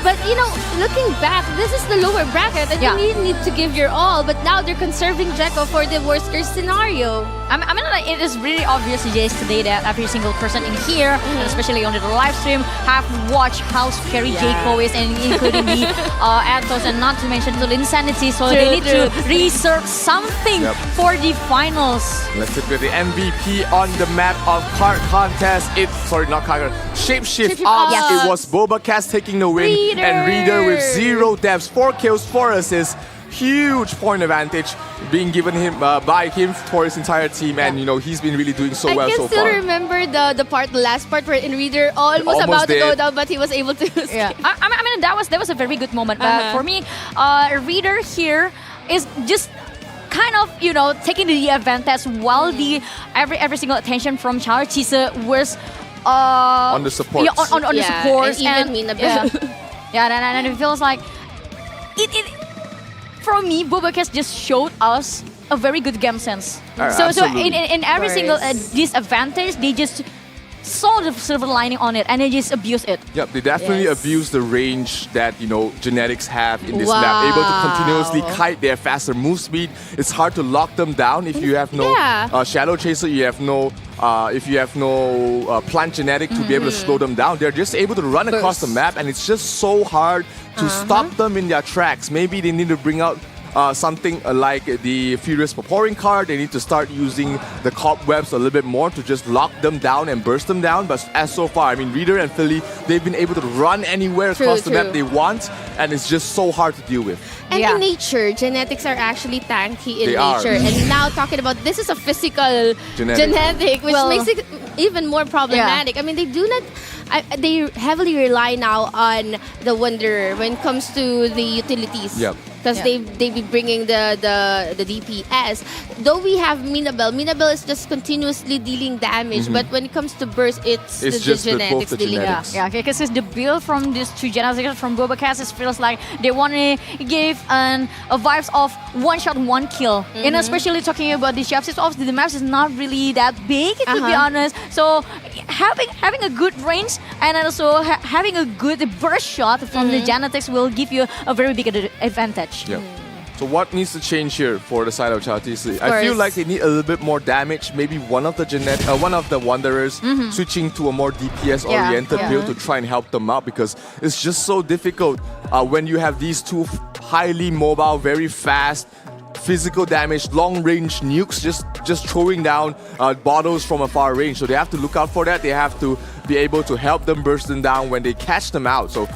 But you know, looking back, this is the lower bracket, and you need to give your all. But now they're conserving Jekko for the worst case scenario. I mean, like, it is really obvious yesterday that every single person in here, especially on the live stream, have watched how scary Jekko is, and including the the Athos, and not to mention the Insanity. So they need to research something for the finals. Let's look at the MVP on the map of card contest. Shapeshift Ops. Yes. It was BobaCats taking the win, and Reader with 0 deaths, 4 kills, 4 assists. Huge point advantage being given him by him for his entire team, and he's been really doing so well so far. I can still remember the last part where in Reader almost about to go down, but he was able to. Yeah, I mean that was a very good moment. But for me, Reader here is just kind of taking the advantage while the every single attention from Charles Cheese was on the support. Yeah, on the support, and even Minabel. And it feels like it for me, BobaCats just showed us a very good game sense. So in every single disadvantage, they just saw the silver lining on it and they just abused it. Yep, they definitely abuse the range that genetics have in this map. Able to continuously kite their faster move speed. It's hard to lock them down if you have no Shadow Chaser. You have no if you have no plant genetic to be able to slow them down. They're just able to run across the map, and it's just so hard to stop them in their tracks. Maybe they need to bring out something like the Furious Pouring card. They need to start using the cobwebs a little bit more to just lock them down and burst them down. But as so far, I mean, Reader and Philly, they've been able to run anywhere across the map they want, and it's just so hard to deal with. And in nature, genetics are actually tanky in nature. And now talking about this is a physical genetic, which makes it even more problematic. I mean, they do not. They heavily rely now on the Wanderer when it comes to the utilities. Because they be bringing the DPS. Though we have Minabel. Minabel is just continuously dealing damage. But when it comes to burst, it's the genetics dealing. Because it's the build from these two genetics from BobaCats. It feels like they want to give a vibes of one shot, one kill. And especially talking about the shops, it's obviously the maps is not really that big, to be honest. So having a good range and also having a good burst shot from the genetics will give you a very big advantage. So what needs to change here for the side of Chaotic? I feel like they need a little bit more damage. Maybe one of the Wanderers switching to a more DPS-oriented build to try and help them out, because it's just so difficult when you have these two highly mobile, very fast, physical damage, long-range nukes just throwing down bottles from a far range. So they have to look out for that. They have to be able to help them burst them down when they catch them out. So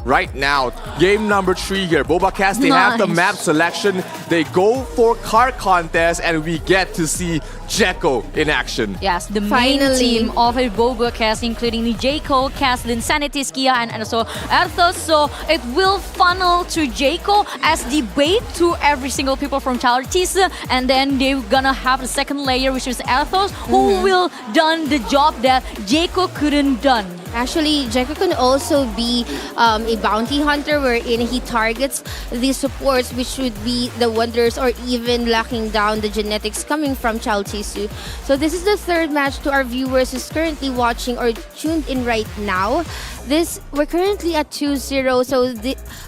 right now, game number 3 here. BobaCats, they have the map selection. They go for card contest, and we get to see Jekko in action. Yes, the main team of BobaCats, including Jayco, Castle, Insanity, Skia, and also Athos. So it will funnel to Jayco as the bait to every single people from Charles, and then they're gonna have the second layer, which is Athos, who will done the job that Jayco couldn't done. Actually, Jekko can also be a bounty hunter wherein he targets the supports, which would be the Wanderers or even locking down the genetics coming from Chao Chisu. So this is the third match to our viewers who's currently watching or tuned in right now. We're currently at 2-0, so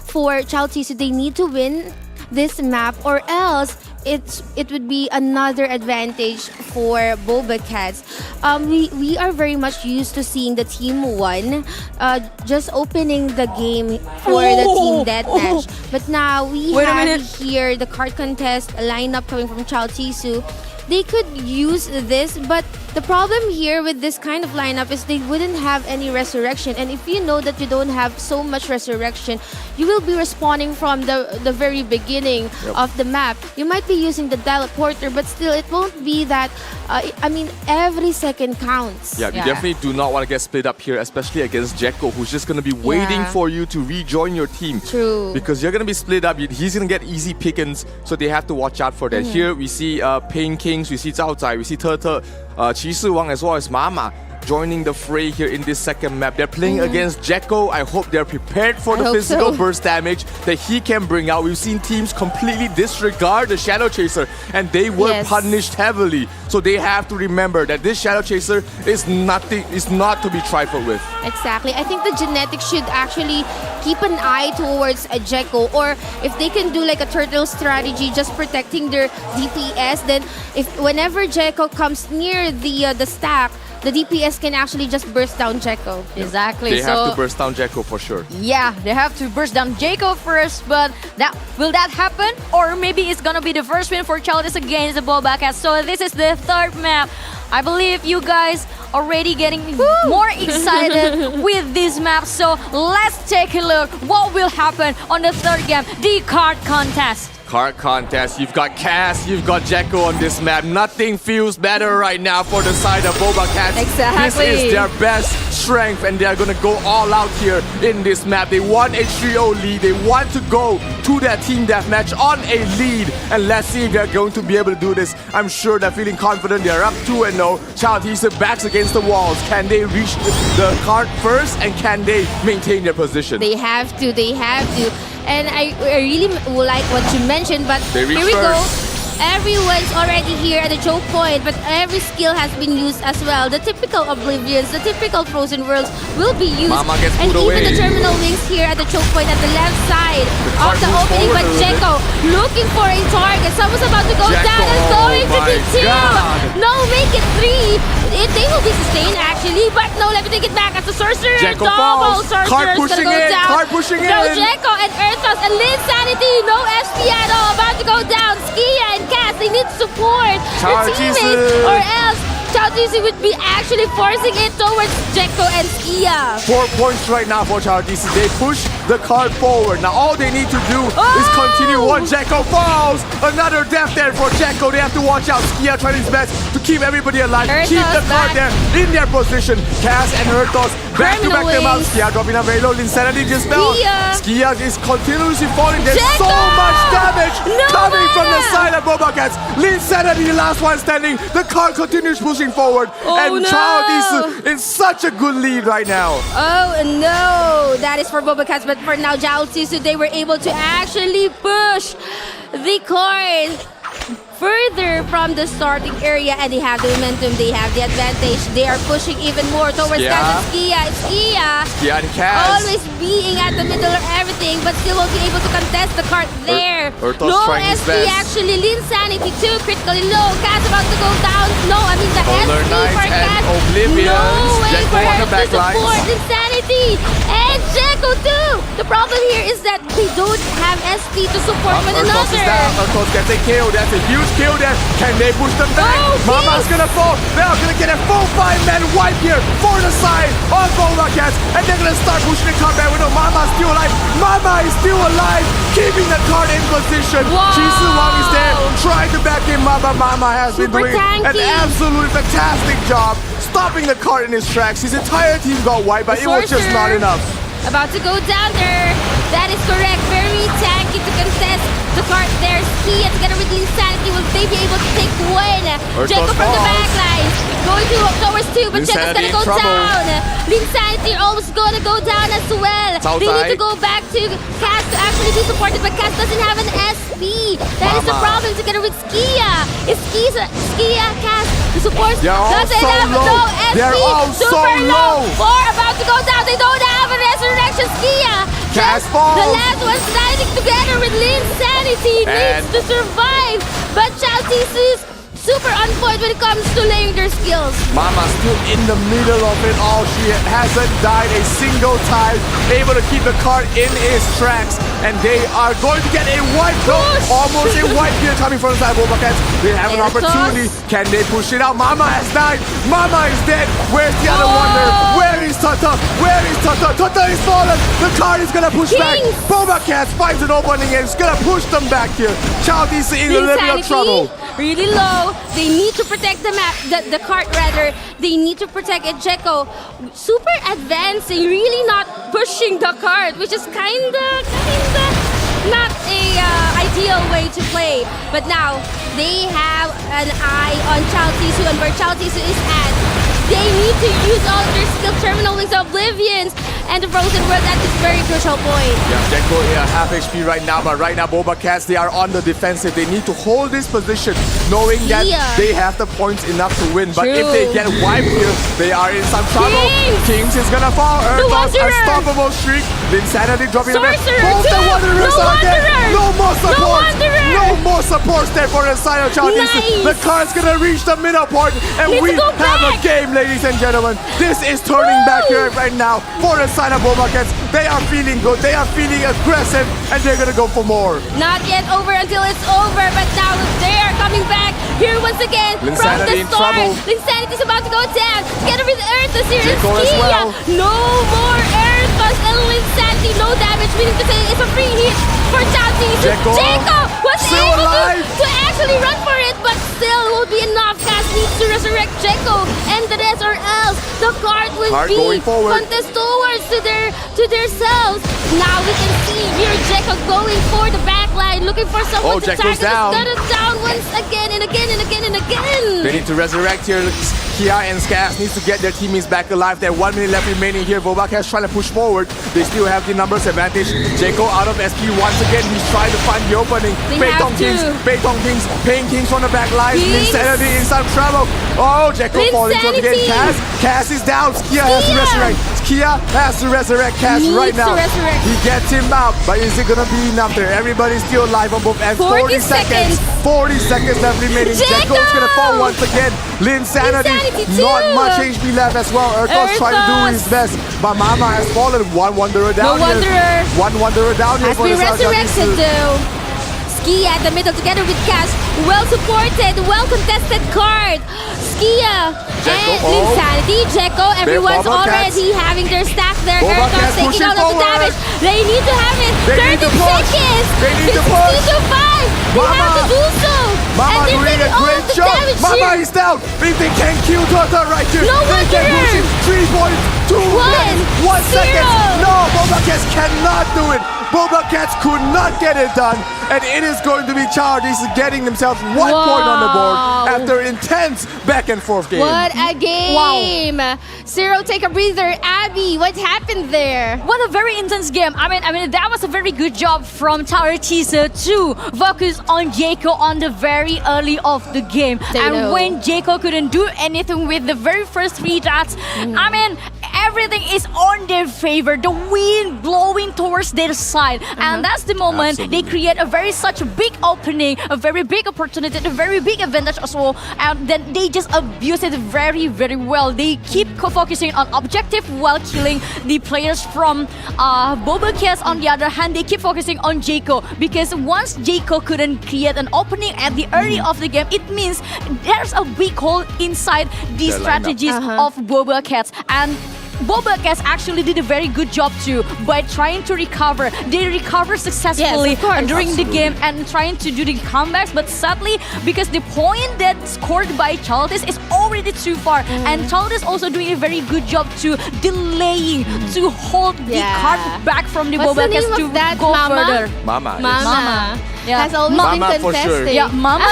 for Chao Chisu, they need to win this map or else it would be another advantage for BobaCats. We are very much used to seeing the team 1 just opening the game for the team deathmatch. But now we have here the card contest lineup coming from Chao Chisu. They could use this, but the problem here with this kind of lineup is they wouldn't have any resurrection. And if you know that you don't have so much resurrection, you will be respawning from the very beginning of the map. You might be using the teleporter, but still it won't be that. I mean, every second counts. You definitely do not want to get split up here, especially against Jekko, who's just going to be waiting for you to rejoin your team. True. Because you're going to be split up. He's going to get easy pickings, so they have to watch out for that. Here we see Pain Kings, we see Zhao Zai, we see Te, Qi Shi Wang as well as Mama joining the fray here in this second map. They're playing against Jekko. I hope they're prepared for the physical burst damage that he can bring out. We've seen teams completely disregard the Shadow Chaser, and they were punished heavily. So they have to remember that this Shadow Chaser is not to be trifled with. Exactly. I think the genetics should actually keep an eye towards a Jekko, or if they can do like a turtle strategy, just protecting their DPS, then whenever Jekko comes near the stack, the DPS can actually just burst down Jekko. Exactly. They so have to burst down Jekko for sure. yeah, they have to burst down Jekko first, but will that happen? Or maybe it's gonna be the first win for Chaldis against the BobaCats. So this is the third map. I believe you guys already getting more excited with this map. So let's take a look what will happen on the third game, the card contest. Card contest. You've got Cass, you've got Jekko on this map. Nothing feels better right now for the side of BobaCats. Exactly. This is their best strength, and they're gonna go all out here in this map. They want a 3-0 lead. They want to go to their team deathmatch on a lead, and let's see if they're going to be able to do this. I'm sure they're feeling confident. They're up 2-0. Child's backs against the walls. Can they reach the card first, and can they maintain their position? They have to. They have to. And I really like what you mentioned, but They reach here we go. first. Everyone's already here at the choke point, but every skill has been used as well. The typical Oblivions, the typical Frozen Worlds will be used. Mama gets and pulled even away. the Terminal Wings here at the choke point at the left side of the moves opening, forward but a little Jekko looking for a target. Someone's about to go Jekko, down. It's going to be my 2. God. No, make it 3. They will be sustained actually, but no, let me take it back as the Sorcerer. Jekko Double falls. Sorcerer's Card gonna pushing go in, down. card pushing No, in. Jekko and Earthos and Linsanity, no SP at all, about to go down. Skia and Cass, they need support. Their Charles teammates, Jesus. or else Chaldis would be actually forcing it towards Jekko and Skia. 4 points right now for Childis. They push the card forward. Now all they need to do is continue. One Jekko falls. Another death there for Jekko. They have to watch out. Skia trying his best to keep everybody alive. Earthos keep the card back. there in their position. Cass and Earthos back to back them out. Wings. Skia dropping down very low. Insanity just fell. Skia. Skia is continuously falling. There's Jekko! so much damage No coming from the mana! side of BobaCats. Linsanity, the last one standing. The card continues pushing forward. Oh, and no! Child is in such a good lead right now. Oh no, that is for BobaCats, but for now, Jalsisu, they were able to actually push the card further from the starting area, and they have the momentum, they have the advantage. They are pushing even more towards Skia. Cass and Skia. Skia and Cass. Always being at the middle of everything, but still won't be able to contest the card there. Earthos No trying his SP best. actually. Linsanity too, critically low. Cass about to go down. No, I mean the Polar SP Knights for and Cass. Oblivions. No way Jekko for on her the to back lines. support Linsanity. And Jekko too. The problem here is that they don't have SP to support one Earthos is down. another. Earthos gets a kill. That's a huge kill there. Can they push them back? Oh, Mama's please. gonna fall. They're gonna get a full 5-man wipe here for the side of BobaCats. And they're gonna start pushing the card back. We know Mama's still alive. Mama is still alive. Keeping the card in position. Wow. Jisoo Wang is there. Trying to back in Mama. Mama has been Super doing an tanky. absolutely fantastic job stopping the card in his tracks. His entire team got wiped, but it was just not Sorcerer. enough. About to go down there. That is correct. Very tanky to contest the card there. Skia together with Linsanity, will they be able to take one? Jekko from the falls. back lines. Going towards 2, but Jekko's Linsanity gonna go in trouble. down. Linsanity almost gonna go down as well. It's They need outside. to go back to Cass to actually be supported, but Cass doesn't have an SP. That is the Mama. problem together with Skia. Is Skia, Cass, the support They're all doesn't so have low. no SP. They're all so Super low. 4 about to go down. They don't have a resurrection. Skia. Cass Just falls. the last one standing together with Linsanity needs And- to survive. But Chaldis is super on point when it comes to laying their skills. Mama's still in the middle of it all. She hasn't died a single time. Able to keep the card in his tracks. And they are going to get a wipe though. Almost a wipe here coming from the side of BobaCats. They have an Earthos. opportunity. Can they push it out? Mama has died. Mama is dead. Where's the other wonder? Where is Tata? Where is Tata? Tata is fallen. The card is gonna push back. Kings. BobaCats finds an opening and it's gonna push them back here. Child is in a little bit of trouble. Really low. They need to protect the map, the cart rather. They need to protect it. Jekko, super advancing, really not pushing the cart, which is kinda not a ideal way to play. But now they have an eye on Chaldis and where Chaldis is at. They need to use all their skill terminal wings, Oblivions, and the Frozen World at this very crucial point. Yeah, Jekko half HP right now, but right now BobaCats, they are on the defensive. They need to hold this position, knowing that Yeah. they have the points enough to win. But if True. they get wiped here, they are in some trouble. Kings is gonna fall. Earthos, Wanderer. unstoppable streak. Linsanity dropping the back. Sorcerer Both the too. Wanderers No are dead. Wanderer. No more support. Wanderer. No more support teleports there for the side of Charles. Nice. The car's gonna reach the middle part, and we have a game, ladies and gentlemen. This is turning back here right now for the side of BobaCats. They are feeling good, they are feeling aggressive, and they're gonna go for more. Not yet over until it's over, but now they are coming back here once again from the Linsanity in start. trouble. Linsanity's about to go down together with Earthus here and Jeko as Skia. well. No more Earthus and Linsanity, no damage, meaning to say it's a free hit for Charles. Jeko was still able alive. to actually run for it, but still won't be enough. Cass needs to resurrect Jeko and the rest, or else the card will Card be going forward. contest towards to their selves. Now we can see here Jeko going for the backline, looking for someone to Jeko's target. down. Got it down once again and again and again and again. They need to resurrect here. Kia and Skaz needs to get their teammates back alive. They have 1 minute left remaining here. BobaCats trying to push forward. They still have the numbers advantage. Jeko out of SP once again. He's trying to find the opening. Beitong Kings, Pain Kings from the back lines. Linsanity in some trouble. Oh, Jeko falling once again. Cass is down. Skia has to resurrect. Skia has to resurrect Cass right now. He gets him out, but is it gonna be enough there? Everybody's still alive on both ends. 40 seconds. 40 seconds left remaining. Jeko's gonna fall once again. Linsanity, not much HP left as well. Earthos trying to do his best, but Mama has fallen. One Wanderer down here. One Wanderer down here Has for been the resurrected though. Skia at the middle together with Cass. Well supported, well contested card. Skia and Linsanity, Jeko, everyone's already having their stack there. Earthos taking all of the damage. They need to have it. 30 seconds. They need to push. 15 to 5. They have to do so. Mama and they're doing a taking all great of the job. damage Mama here. is down. If they can kill Tota right here, No they can wonder. push it. 3 points, 2 minutes, 1 second. No, BobaCats cannot do it. BobaCats could not get it done. And it is going to be Charles getting themselves 1 point on the board after intense back and forth game. What a game! Zero, take a breather. Abby, what happened there? What a very intense game. I mean, that was a very good job from查尔济斯to focus on Jeko on the very early of the game. And when Jeko couldn't do anything with the very first 3 dots, I mean, everything is on their favor. The wind blowing towards their side. And that's the moment they create a very such a big opening, a very big opportunity, a very big advantage as well. And then they just abuse it very, very well. They keep focusing on objective while killing the players from BobaCats. On the other hand, they keep focusing on Jeko, because once Jeko couldn't create an opening at the early of the game, it means there's a big hole inside the strategies of BobaCats. And BobaCats actually did a very good job too by trying to recover. They recovered successfully during the game and trying to do the comebacks, but sadly, because the point that scored by Charles is already too far, and Charles is also doing a very good job to delaying, to hold the card back from the BobaCats to go further. Mama. Yeah. Has always Mama been for contesting. sure. Yeah, Mama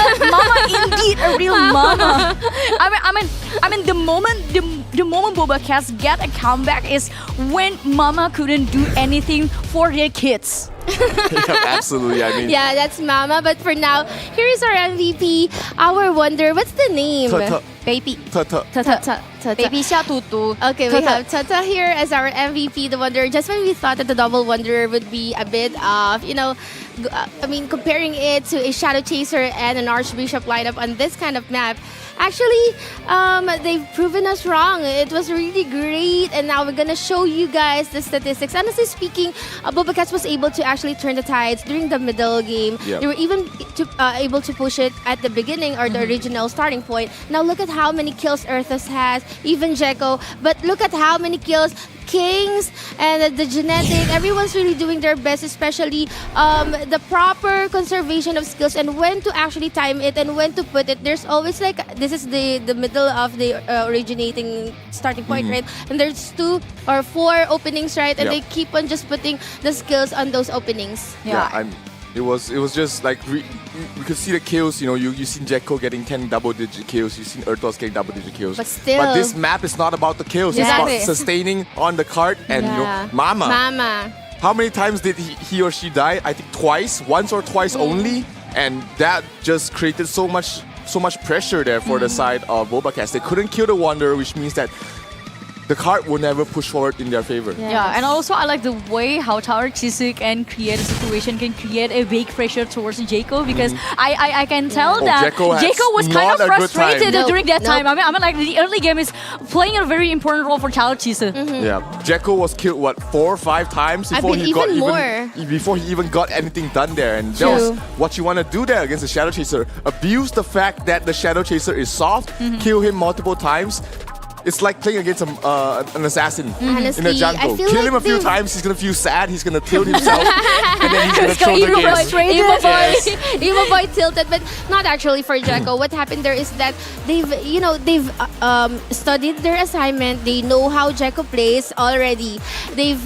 indeed a real Mama. I mean, the moment BobaCats get a comeback is when Mama couldn't do anything for their kids. Absolutely. I mean, Yeah, that's Mama. But for now, here is our MVP, our wonder. What's the name? Baby. Tata. Baby 小肚肚. Okay, we have Tata here as our MVP, the Wanderer. Just when we thought that the double Wanderer would be a bit of, I mean, comparing it to a Shadow Chaser and an Archbishop lineup on this kind of map, actually, they've proven us wrong. It was really great, and now we're gonna show you guys the statistics. Honestly speaking, BobaCats was able to actually turn the tides during the middle game. Yep. They were even able to push it at the beginning or the original starting point. Now look at how many kills Earthus has, even Jeko. But look at how many kills Kings and the genetic, everyone's really doing their best, especially the proper conservation of skills and when to actually time it and when to put it. There's always this is the middle of the originating starting point, right? And there's 2 or 4 openings, right? And they keep on just putting the skills on those openings. It was just like we could see the kills. You've seen Jeko getting 10 double-digit kills. You've seen Earthos getting double-digit kills. But still, but this map is not about the kills. It's about sustaining on the card and Mama. How many times did he or she die? I think twice, once or twice only, and that just created so much pressure there for the side of BobaCats. They couldn't kill the Wanderer, which means that the card will never push forward in their favor. Yeah, and also I like the way how查尔济斯can create a situation, can create a big pressure towards Jacob because I can tell that Jacob was kind of frustrated during that time. I mean like the early game is playing a very important role for查尔济斯. Yeah, Jekko was killed what 4 or 5 times before he even got anything done there, and that was what you want to do there against the Shadow Chaser. Abuse the fact that the Shadow Chaser is soft, kill him multiple times. It's like playing against an assassin in the jungle. Kill him a few times, he's gonna feel sad, he's gonna tilt himself, and then he's gonna throw the game. Emo Boy tilted, but not actually for Jekko. What happened there is that they've studied their assignment. They know how Jekko plays already. They've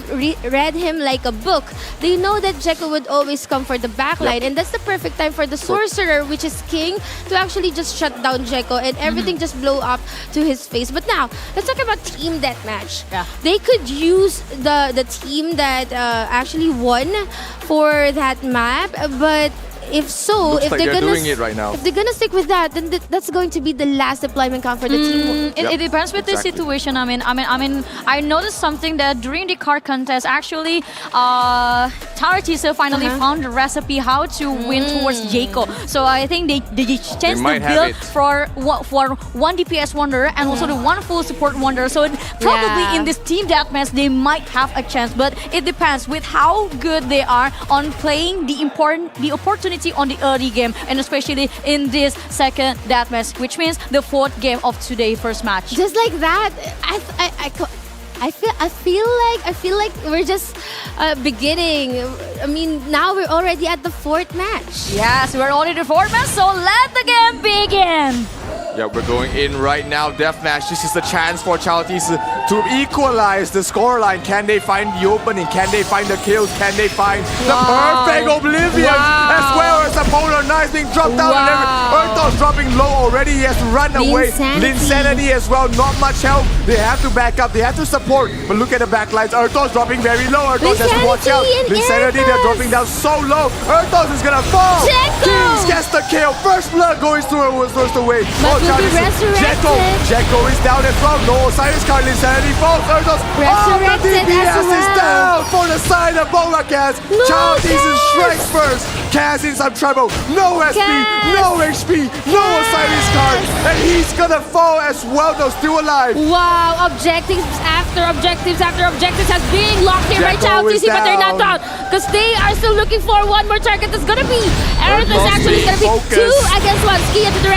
read him like a book. They know that Jekko would always come for the backline, and that's the perfect time for the sorcerer, which is King, to actually just shut down Jekko and everything just blow up to his face. But now, let's talk about team deathmatch. They could use the team that actually won for that map, but if so, if they're doing it right now, if they're gonna stick with that, then that's going to be the last deployment count for the team. It depends with the situation. I noticed something that during the card contest, actually,查尔济斯finally found the recipe how to win towards Jacob. So I think they changed the build for one DPS wonder and also the one full support wonder. So probably in this team deathmatch they might have a chance, but it depends with how good they are on playing the opportunity on the early game, and especially in this second deathmatch, which means the 4th game of today's first match. Just like that, I feel like we're just beginning. I mean, now we're already at the 4th match. Yes, we're already at the 4th match, so let the game begin. Yeah, we're going in right now. Deathmatch. This is the chance for查尔济斯to equalize the scoreline. Can they find the opening? Can they find the kills? Can they find the perfect Oblivion? As well as the Polar Knights being dropped down and everything. Ertos dropping low already. He has to run away. Linsanity as well. Not much help. They have to back up. They have to support. But look at the backlines. Ertos dropping very low. Ertos has to watch out. Linsanity, they're dropping down so low. Ertos is gonna fall. Kings gets the kill. First blood going through the way. Jekko is down as well. No Osiris card. Linsanity falls. Ertos. The DPS is down for the side of BobaCats.查尔济斯strikes first. Kaz in some trouble. No SP, no HP, no Osiris card. And he's gonna fall as well, though still alive. Wow, objectives after objectives after objectives has been locked in right now. TC, but they're not down. Because they are still looking for one more target. That's gonna be Erdos actually gonna be 2 against 1. Skia to the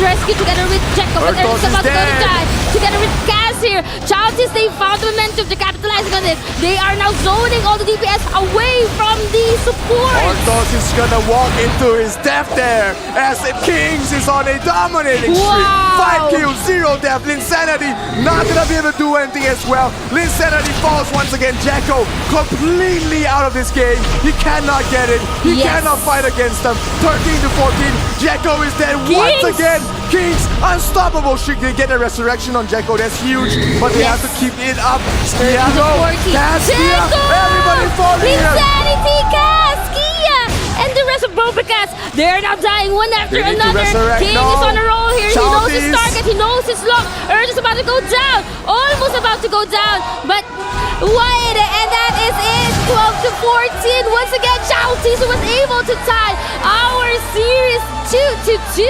rescue together with Jekko, but Erdos is about to go to die. Together with Kaz here.查尔济斯, they found the momentum to capitalizing on it. They are now zoning all the DPS away from the support. Erdos is gonna walk into his death there as Kings is on a dominating streak. 5 kills, 0 death. Linsanity not gonna be able to do anything as well. Linsanity falls once again. Jekko completely out of this game. He cannot get it. He cannot fight against them. 13 to 14. Jekko is dead once again. Kings unstoppable. Should they get a resurrection on Jekko? That's huge. But they have to keep it up. Everybody falling here. Linsanity, Skia, and the rest of BobaCats, they're now dying one after another. King is on a roll here. He knows his target. He knows his lock. Earth is about to go down. Almost about to go down. But wide, and that is it. 12 to 14. Once again,查尔济斯was able to tie our series 2-2.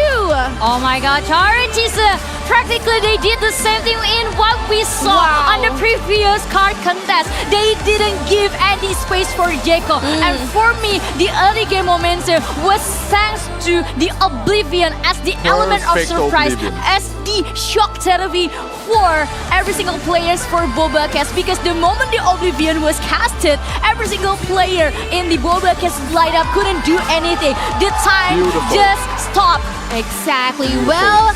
Oh my God,查尔济斯. Practically, they did the same thing in what we saw on the previous card contest. They didn't give any space for Jekko. And for me, the early game momentum was thanks to the Oblivion as the element of surprise, as the shock therapy for every single players for BobaCats. Because the moment the Oblivion was casted, every single player in the BobaCats lineup couldn't do anything. The time just stopped. Exactly. Well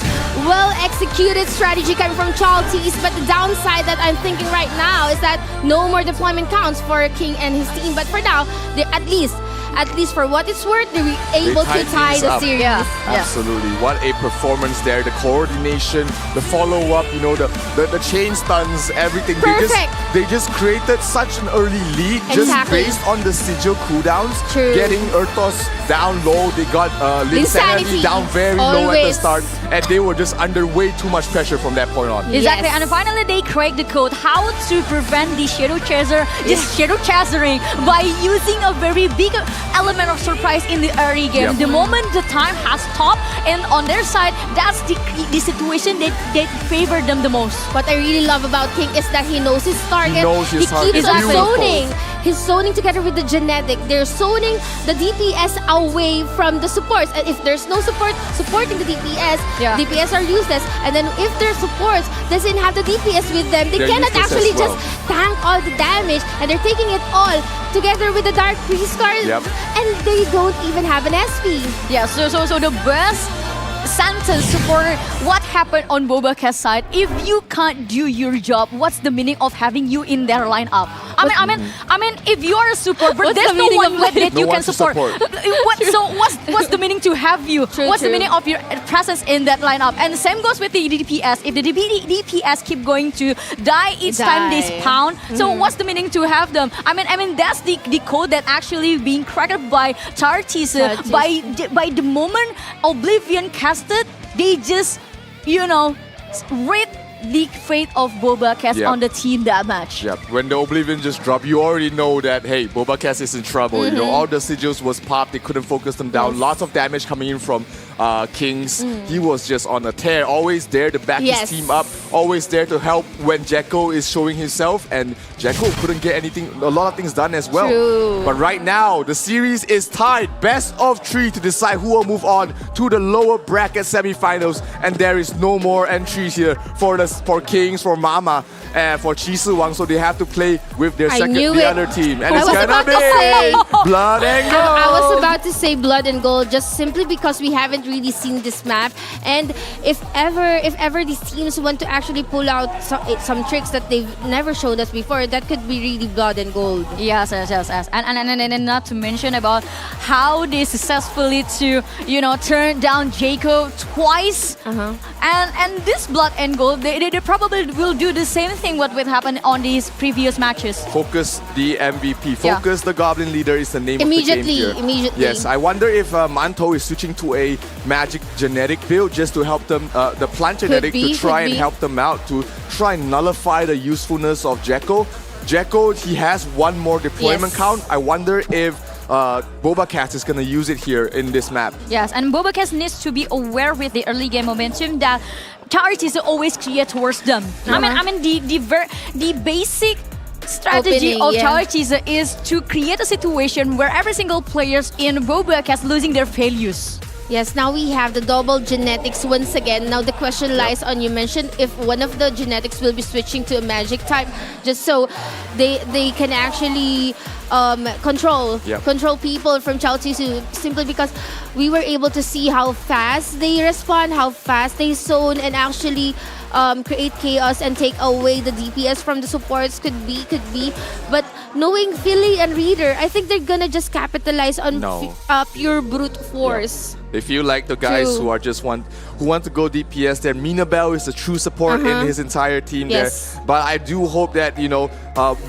executed strategy coming from查尔济斯, but the downside that I'm thinking right now is that no more deployment counts for King and his team. But for now, at least at least for what it's worth, they were able to tie things the up. series. Absolutely. What a performance there. The coordination, the follow-up, the chain stuns, everything. Perfect. They just created such an early lead just Exactly. based on the sigil cooldowns. True. Getting Ertos down low. They got Linsanity down very low at the Always. start. And they were just under way too much pressure from that point on. Exactly, Yes. and finally they cracked the code how to prevent the shadow chaser, just shadow chasing by using a very big element of surprise in the early game. Yep. The moment the time has stopped, and on their side, that's the situation that favored them the most. What I really love about King is that he knows his target. He knows his target. keeps on Beautiful. zoning. He's zoning together with the genetic. They're zoning the DPS away from the supports. And if there's no support supporting the DPS, DPS are useless. And then if their supports doesn't have the DPS with them, they They're cannot useless actually as well. just tank all the damage. And they're taking it all together with the Dark Priest card. Yep. And they don't even have an SP. Yeah, so the best sentence for what happened on BobaCats side. If you can't do your job, what's the meaning of having you in their lineup? I mean, if you are a support, but What's there's the no meaning one of that life? you No can one to support. support. What's the meaning to have you? True, what's the true. meaning of your presence in that lineup? And the same goes with the DPS. If the DPS keep going to die each time they Die. spawn, so what's the meaning to have them? I mean that's the code that actually being cracked by查尔济斯. By the moment Oblivion casted, they just read the fate of BobaCats Yeah. on the team that match. Yep. When the Oblivion just dropped, you already know that, hey, BobaCats is in trouble. All the sigils was popped. They couldn't focus them down. Lots of damage coming in from Kings. He was just on a tear. Always there to back Yes. his team up. Always there to help when Jekko is showing himself. And Jekko couldn't get a lot of things done as well. True. But right now, the series is tied. Best of 3 to decide who will move on to the lower bracket semifinals. And there is no more entries here for Kings, for Mama, and for Chi Si Wang. So they have to play with their other team. And I it's was gonna about to be say- blood and gold. I was about to say blood and gold just simply because we haven't really seen this map. And if ever these teams want to actually pull out some tricks that they've never showed us before, that could be really blood and gold. Yes. And not to mention about how they successfully turn down Jacob twice. And this blood and gold, they probably will do the same thing what would happen on these previous matches. Focus the MVP. Focus the Goblin Leader is the name of the game here. Immediately. Yes, I wonder if Manto is switching to a magic genetic build just to help them, the plant genetic, to try and help them out, to try and nullify the usefulness of Jekko. Jekko, he has one more deployment count. I wonder if BobaCats is going to use it here in this map. Yes, and BobaCats needs to be aware with the early game momentum that查尔济斯always create towards them. I mean the basic strategy Opening, of yeah.查尔济斯is to create a situation where every single players in BobaCats losing their failures. Yes, now we have the double genetics once again. Now the question lies on, you mentioned if one of the genetics will be switching to a magic type, just so they can actually control people from Chaotisu, simply because we were able to see how fast they respond, how fast they zone, and actually create chaos and take away the DPS from the supports. Could be. But knowing Philly and Reader, I think they're gonna just capitalize on pure brute force. They feel like the guys who are just want to go DPS. Then Minabel is the true support in his entire team there. But I do hope that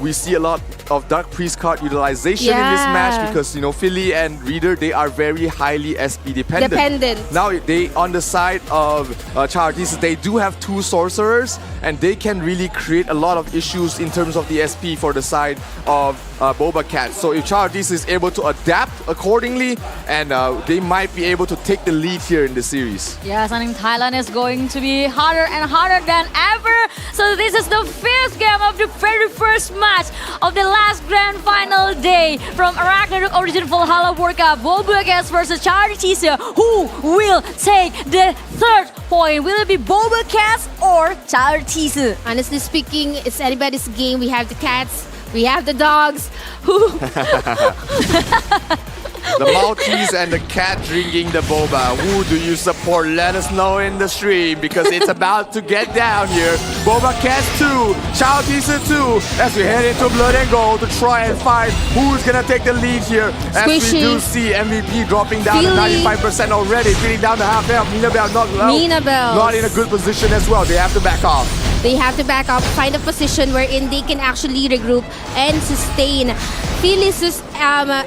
we see a lot of Dark Priest card utilization in this match, because Philly and Reader, they are very highly SP dependent. Now they on the side of查尔济斯, they do have 2 sorcerers, and they can really create a lot of issues in terms of the SP for the side of BobaCats. So if查尔济斯is able to adapt accordingly, and they might be able to take the lead here in the series. Yes, and in Thailand is going to be harder and harder than ever. So this is the 5th game of the very first match of the last grand final day from Ragnarok Origin Valhalla World Cup. BobaCats versus查尔济斯. Who will take the 3rd point? Will it be BobaCats or查尔济斯? Honestly speaking, it's anybody's game. We have the cats, we have the dogs. The Maltese and the cat drinking the boba. Who do you support? Let us know in the stream because it's about to get down here. BobaCats 2, Charles Teaser 2 as we head into Blood and Gold to try and find who's gonna take the lead here. As Squishy. we do see MVP dropping down Feely. to 95% already, feeling down to half health. Minabelle not in a good position as well. They have to back off. They have to back up, find a position wherein they can actually regroup and sustain. Phyllis's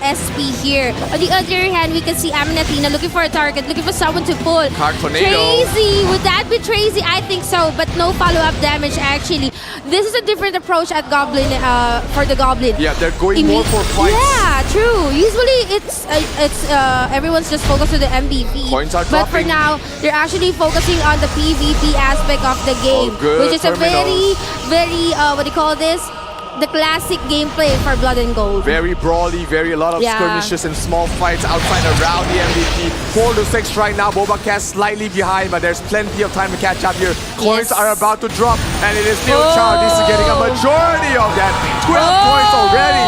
SP here. On the other hand, we can see Aminatina looking for a target, looking for someone to pull. Card tornado. Tracy, would that be Tracy? I think so, but no follow-up damage actually. This is a different approach at Goblin for the Goblin. Yeah, they're going more for fights. Yeah, true. Usually it's everyone's just focused on the MVP. Coins are but for dropping. now, they're actually focusing on the PvP aspect of the game, good which is a terminals. very what do you call this? The classic gameplay for Blood and Gold. Very brawly, a lot of Yeah. skirmishes and small fights outside around the MVP. 4-6 right now. BobaCats slightly behind, but there's plenty of time to catch up here. Coins are about to drop, and it is still Charles is getting a majority of that. 12 points already.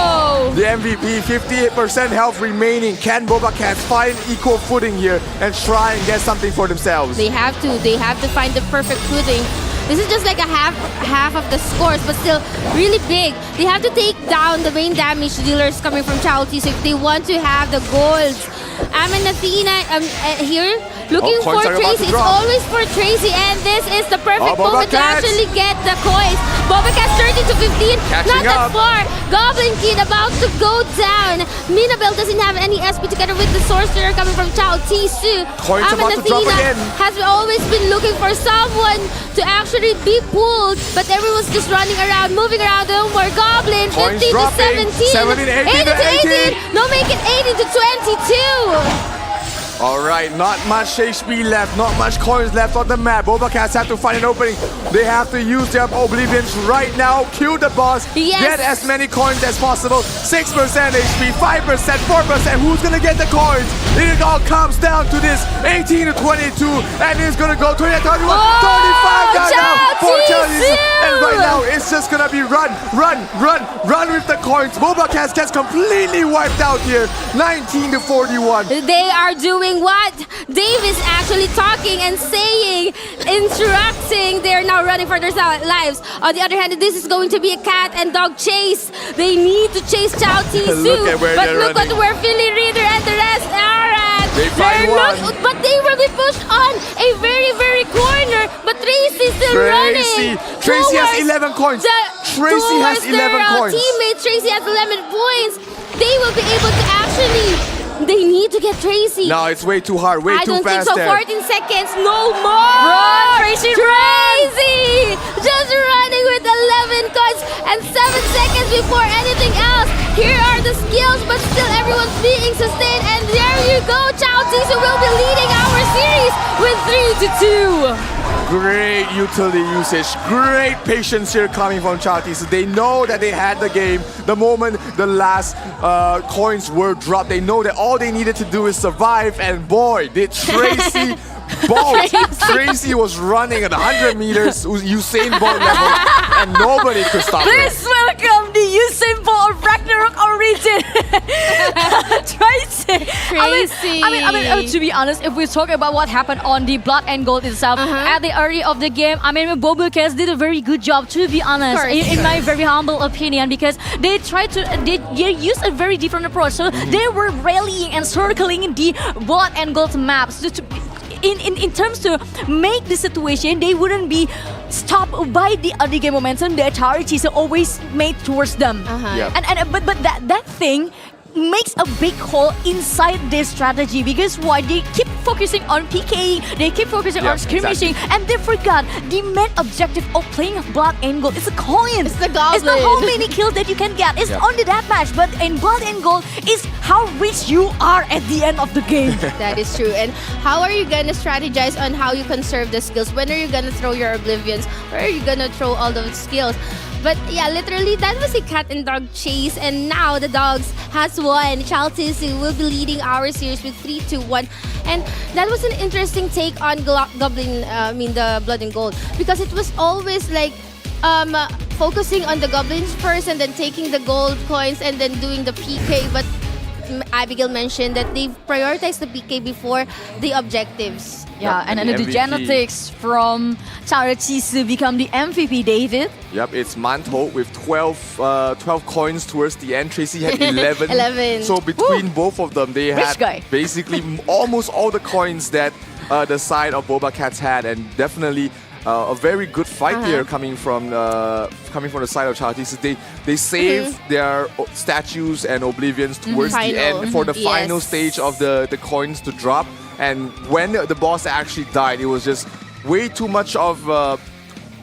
The MVP, 58% health remaining. Can BobaCats find equal footing here and try and get something for themselves? They have to find the perfect footing. This is just like a half of the scores, but still really big. They have to take down the main damage dealers coming from Chowty, so if they want to have the golds. Aminatina here looking for Tracy. It's always for Tracy, and this is the perfect moment to actually get the coins. BobaCats 30 to 15, not that far. Goblin Kid about to go down. Minabelle doesn't have any SP together with the sorcerer coming from Chao Tisu. Coins about to drop again. Has always been looking for someone to actually be pulled, but everyone's just running around, moving around. No more Goblin. 15 to 17. 17, 18 to 18. No, make it 18 to 22. All right, not much HP left, not much coins left on the map. BobaCats have to find an opening. They have to use their Oblivions right now, kill the boss, get as many coins as possible. 6% HP, 5%, 4%. Who's gonna get the coins? It all comes down to this 18 to 22, and it's gonna go 20 to 31, 35 down now for Chelsea. And right now, it's just gonna be run with the coins. BobaCats gets completely wiped out here, 19 to 41. They are doing what? Dave is actually talking and saying, instructing. They are now running for their lives. On the other hand, this is going to be a cat and dog chase. They need to chase Chao Tisu. But look at where Philly Reader and the rest are at. They find one. But they will be pushed on a very corner. But Tracy's still running. Tracy has 11 coins. Tracy has 11 coins. Teammate Tracy has 11 points. They will be able to actually... They need to get Tracy. No, it's way too hard, way too fast there. I don't think so. 14 seconds, no more. Run, Tracy, Tracy! Just running with 11 coins and 7 seconds before anything else. Here are the skills, but still everyone's being sustained. And there you go, Chao Tisu will be leading our series with 3 to 2. Great utility usage, great patience here coming from Chao Tisu. They know that they had the game the moment the last coins were dropped. They know that all they needed to do is survive, and boy, did Tracy bolt. Tracy was running at 100 meters, Usain Bolt level, and nobody could stop her. Please welcome the Usain Bolt of Ragnarok origin, Tracy. I mean, to be honest, if we talk about what happened on the Blood and Gold itself at the early of the game, I mean, BobaCats did a very good job, to be honest, in my very humble opinion, because they tried to they used a very different approach. So they were rallying and circling the Blood and Gold maps in terms to make the situation they wouldn't be stopped by the other game momentum that Charity always made towards them. But that thing makes a big hole inside this strategy, because why? They keep focusing on PKing, they keep focusing on skirmishing, and they forgot the main objective of playing Blood and Gold. It's the coin. It's the Goblin. It's not how many kills that you can get. It's only that match. But in Blood and Gold, is how rich you are at the end of the game. That is true. And how are you gonna strategize on how you conserve the skills? When are you gonna throw your Oblivions? Where are you gonna throw all those skills? But yeah, literally, that was a cat and dog chase, and now the dogs has won. Chaltis will be leading our series with 3 to 1, and that was an interesting take on the Blood and Gold, because it was always like focusing on the goblins first, and then taking the gold coins, and then doing the PK. But Abigail mentioned, that they've prioritized the PK before the objectives. Yeah, and then the genetics from查尔济斯become the MVP, David. Yep, it's Manto with 12 coins towards the end. Tracy had 11. 11. So between both of them, they Rich had guy. basically almost all the coins that the side of BobaCats had, and definitely a very good fight here coming from the side of Charity. So they saved their statues and Oblivions towards the end for the final stage of the coins to drop. And when the boss actually died, it was just way too much of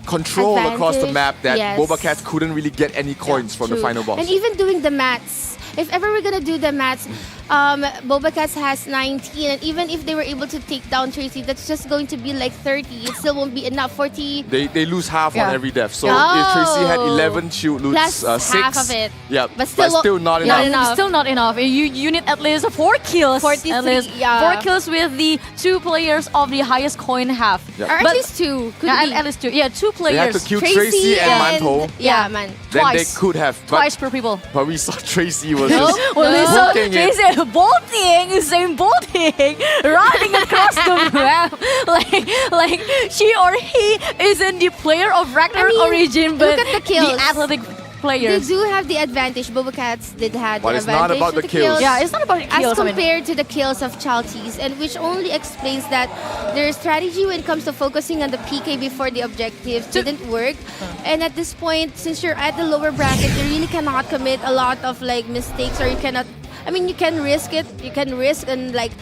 control across the map that BobaCats couldn't really get any coins from the final boss. And even doing the mats. If ever we're gonna do the mats, BobaCats has 19, and even if they were able to take down Tracy, that's just going to be like 30. It still won't be enough. 40. They lose half on every death. So if Tracy had 11, she would lose Plus 6. half of it. Yeah, but still not enough. Still not enough. You need at least 4 kills. 43, at least 4 kills with the 2 players of the highest coin half. Or at least 2. Could be. At least 2. Yeah, 2 players. They had to kill Tracy and Manto. Yeah, man. Then Twice. they could have. Twice per people. But we saw Tracy was just We saw looking it. Tracy bolting, running across the map like she or he isn't the player of Ragnarok origin, but look at the kills. the athletic players. They do have the advantage. BobaCats did have But the it's not advantage. about with the kills. Yeah, it's not about the kills. As compared to the kills of Chalties, and which only explains that their strategy when it comes to focusing on the PK before the objectives didn't work. And at this point, since you're at the lower bracket, you really cannot commit a lot of like mistakes, or you cannot. I mean, you can risk it. You can risk and like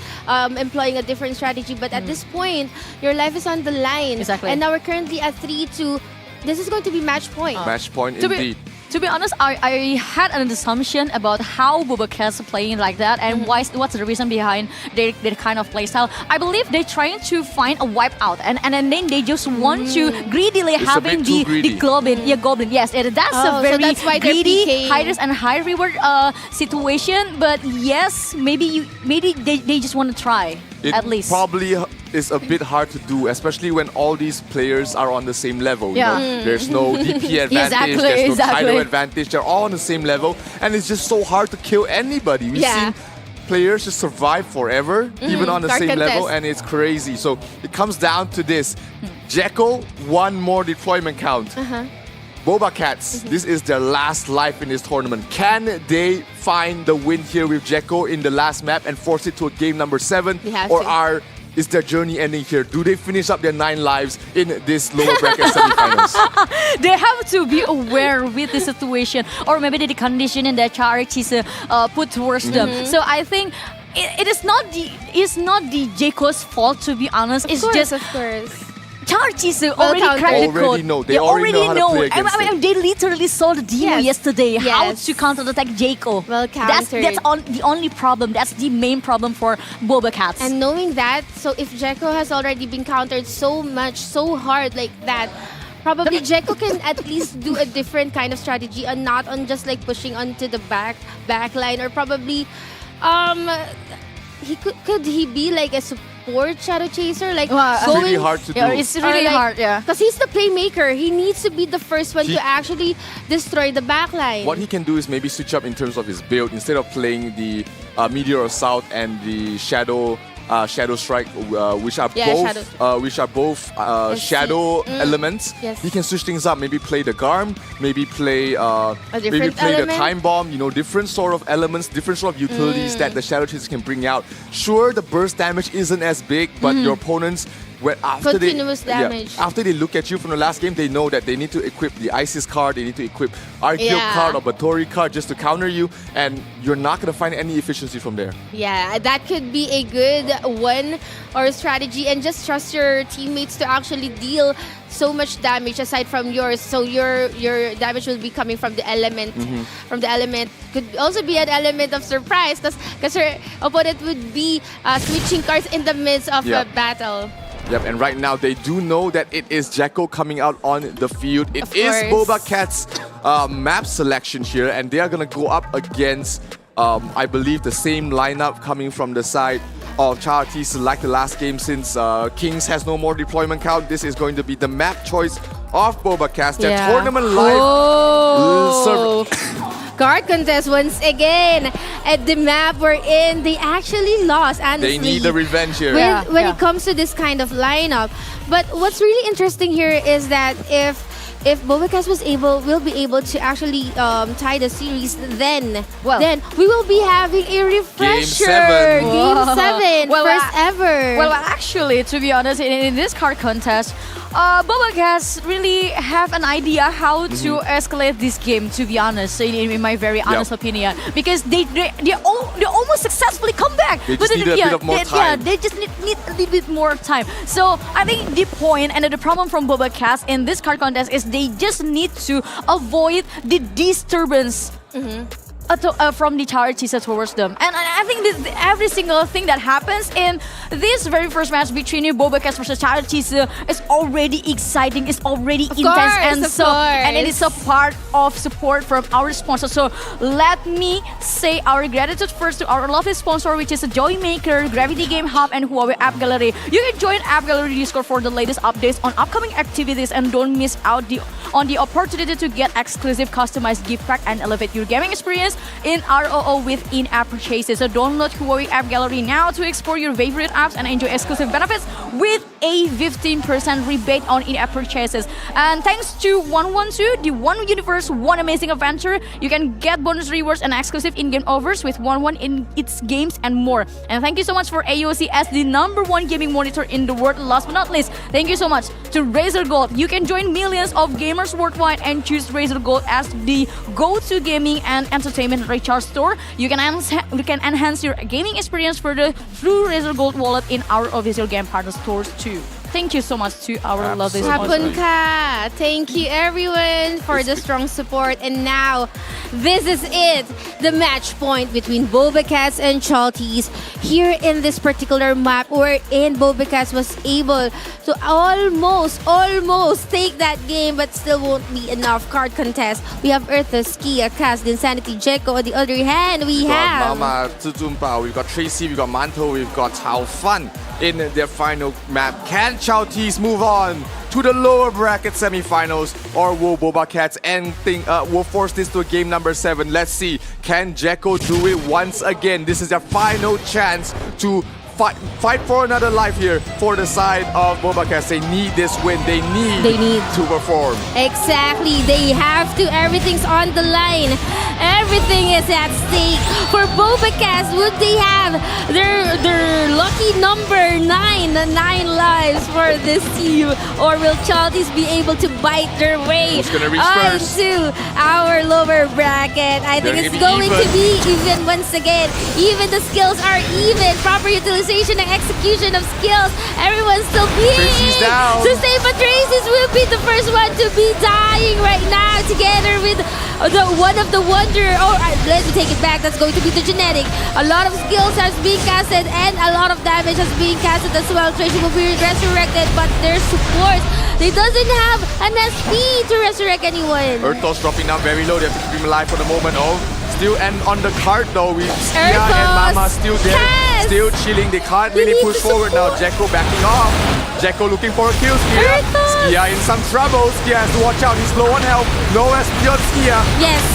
employing a different strategy. But at this point, your life is on the line. Exactly. And now we're currently at 3-2. This is going to be match point. Match point indeed. To be honest, I had an assumption about how BobaCats are playing like that and what's the reason behind their kind of playstyle. I believe they're trying to find a wipeout and then they just want to greedily having the goblin. Yeah, goblin. Yes, that's a very so that's why greedy, high risk and high reward situation. But yes, maybe they just want to try. It at least probably is a bit hard to do, especially when all these players are on the same level. Yeah. You know? There's no DP advantage, there's no title advantage. They're all on the same level, and it's just so hard to kill anybody. We've seen players just survive forever, even on the same level, and it's crazy. So it comes down to this. Jekyll, 1 more deployment count. BobaCats, this is their last life in this tournament. Can they find the win here with Jekyll in the last map and force it to a game number 7? Or is their journey ending here? Do they finish up their 9 lives in this lower bracket semifinals? They have to be aware with the situation, or maybe the conditioning that charities put towards them. So I think it's not the Jekyll's fault, to be honest. It's just of course. Charities already cracked the code. They already know how to play against I mean, they literally saw the demo yesterday how to counter-attack Jekyll. Well countered. That's the only problem. That's the main problem for BobaCats. And knowing that, so if Jekyll has already been countered so much, so hard like that, probably Jekyll can at least do a different kind of strategy and not on just like pushing onto the back line, or probably could he be like a support shadow chaser, like it's really hard to do. It's really hard, because he's the playmaker. He needs to be the first one to actually destroy the backline. What he can do is maybe switch up in terms of his build. Instead of playing the Meteor Assault and the Shadow Strike, which are both shadow elements. He can switch things up. Maybe play the Garm. Maybe play the Time Bomb. You know, different sort of elements, different sort of utilities that the Shadow Chasers can bring out. Sure, the burst damage isn't as big, but your opponents, after they look at you from the last game, they know that they need to equip the Isis card, they need to equip Archeope card or Batori card just to counter you, and you're not going to find any efficiency from there. Yeah, that could be a good one or strategy, and just trust your teammates to actually deal so much damage aside from yours. So your damage will be coming from the element. From the element could also be an element of surprise, because your opponent would be switching cards in the midst of a battle. Yep, and right now they do know that it is Jekyll coming out on the field. It is BobaCats' map selection here, and they are going to go up against, I believe, the same lineup coming from the side of Charities like the last game, since Kings has no more deployment count. This is going to be the map choice of BobaCats. Their tournament life card contest once again. At the map we're in, they actually lost, honestly. They need the revenge here. When it comes to this kind of lineup. But what's really interesting here is that if BobaCats will be able to actually tie the series, then we will be having a refresher. Game 7. First ever. Well, actually, to be honest, in this card contest, BobaCats really have an idea how to escalate this game, to be honest, in my very honest opinion. Because they almost successfully come back. They just need a bit of more time. Yeah, they just need a little bit more time. So I think the point and the problem from BobaCats in this card contest is they just need to avoid the disturbance. From the查尔济斯towards them. And I think every single thing that happens in this very first match between BobaCats versus查尔济斯is already exciting, it's already intense, and it is a part of support from our sponsor. So let me say our gratitude first to our lovely sponsor, which is Joymaker, Gravity Game Hub, and Huawei App Gallery. You can join App Gallery Discord for the latest updates on upcoming activities, and don't miss out on the opportunity to get exclusive customized gift pack and elevate your gaming experience in ROO with in-app purchases. So download Huawei App Gallery now to explore your favorite apps and enjoy exclusive benefits with a 15% rebate on in-app purchases. And thanks to 112, the One Universe, One Amazing Adventure, you can get bonus rewards and exclusive in-game offers with 1 in its games and more. And thank you so much for AOC as the #1 gaming monitor in the world. Last but not least, thank you so much to Razer Gold. You can join millions of gamers worldwide and choose Razer Gold as the go-to gaming and entertainment recharge store. You can enhance your gaming experience further through Razer Gold Wallet in our official game partner stores too. Thank you so much to our lovely sponsors. Thank you everyone for the strong support. And now, this is it. The match point between BobaCats and Chalties. Here in this particular map, wherein BobaCats was able to almost take that game, but still won't be enough. Card contest. We have Eartha, Skia, Cass, Insanity, Jeko. On the other hand, we have Mama, Zuzumba, we've got Tracy, we've got Manto, we've got Chao Fan in their final map. Can Chalties move on to the lower bracket semifinals, or will BobaCats will force this to a game number 7? Let's see. Can Jeko do it once again? This is their final chance to fight for another life here for the side of BobaCats. They need this win. They need to perform. Exactly. They have to. Everything's on the line. Everything is at stake. For BobaCats, would they have their lucky number 9, the 9 lives for this team? Or will Chalties be able to bite their way into our lower bracket? I think it's going to be even once again. Even the skills are even. Proper utilization and execution of skills. Everyone's still being sustained, but Tracy's will be the first one to be dying right now, together with the one of the wonder. Let me take it back. That's going to be the genetic. A lot of skills has been casted and a lot of damage has been casted as well. Tracy will be resurrected, but their support, they doesn't have an SP to resurrect anyone. Earthos dropping down very low. They have to keep him alive for the moment. Still and on the card though, we Skia and Mama still there, still chilling. They can't really push forward now. Jeko backing off. Jeko looking for a kill. Skia in some trouble. Skia has to watch out. He's low on health. No SP on Skia. Yes.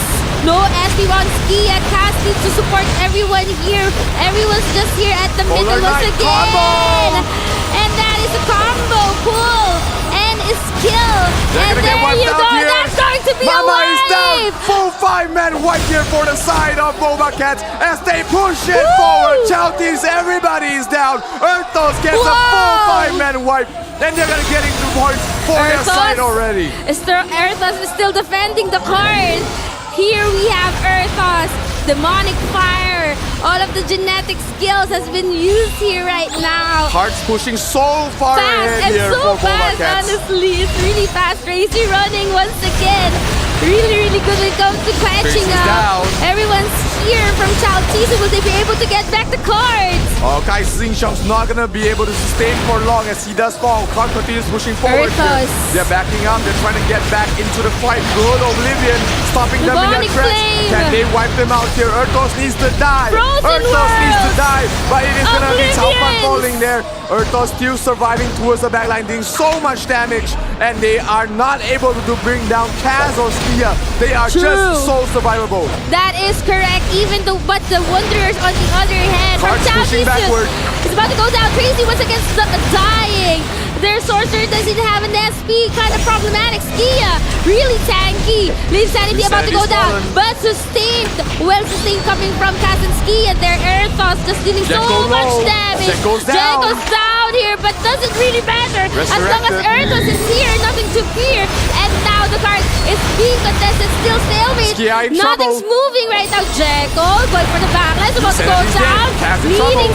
No SP on Skia. Cass needs to support everyone here. Everyone's just here at the middle once again. Combo. And that is a combo pull. And is kill. And there you go. That's going to be Mama is down. Full 5-man wipe here for the side of BobaCats as they push it forward. Chalties, everybody is down. Earthos gets a full 5-man wipe. And they're gonna get into points for their side already. Earthos is still defending the card. Here we have Earthos, Demonic Fire. All of the genetic skills has been used here right now. Hearts pushing so far ahead here so for fast, BobaCats. honestly. It's really fast. Tracy running once again. Really good when it comes to catching up. Down. Everyone's here from Child Tisu. Will they be able to get back the cards? Oh, guys, Xingshang's not gonna be able to sustain for long as he does fall. Card continues pushing forward here. They're backing up. They're trying to get back into the fight. Good Oblivion stopping them in their tracks. Can they wipe them out here? Ertos needs to die. Ertos needs to die, but it is gonna be Chaofan falling there. Ertos still surviving towards the backline, doing so much damage, and they are not able to bring down Kaz or Skia. They are just so survivable. That is correct. But the Wanderers on the other hand, from Chaofan is about to go down. Crazy once again dying. Their sorcerer doesn't have an SP, kind of problematic. Skia, really tanky. Linsanity about to go down, but sustained, well sustained coming from Kaz and Skia. Their Erthos just dealing so much damage. Jekko's down here, but doesn't really matter. As long as Erthos is here, nothing to fear. And now the card is being contested, still stalemate. Nothing's moving right now. Jekko going for the backline, about to go down. Needing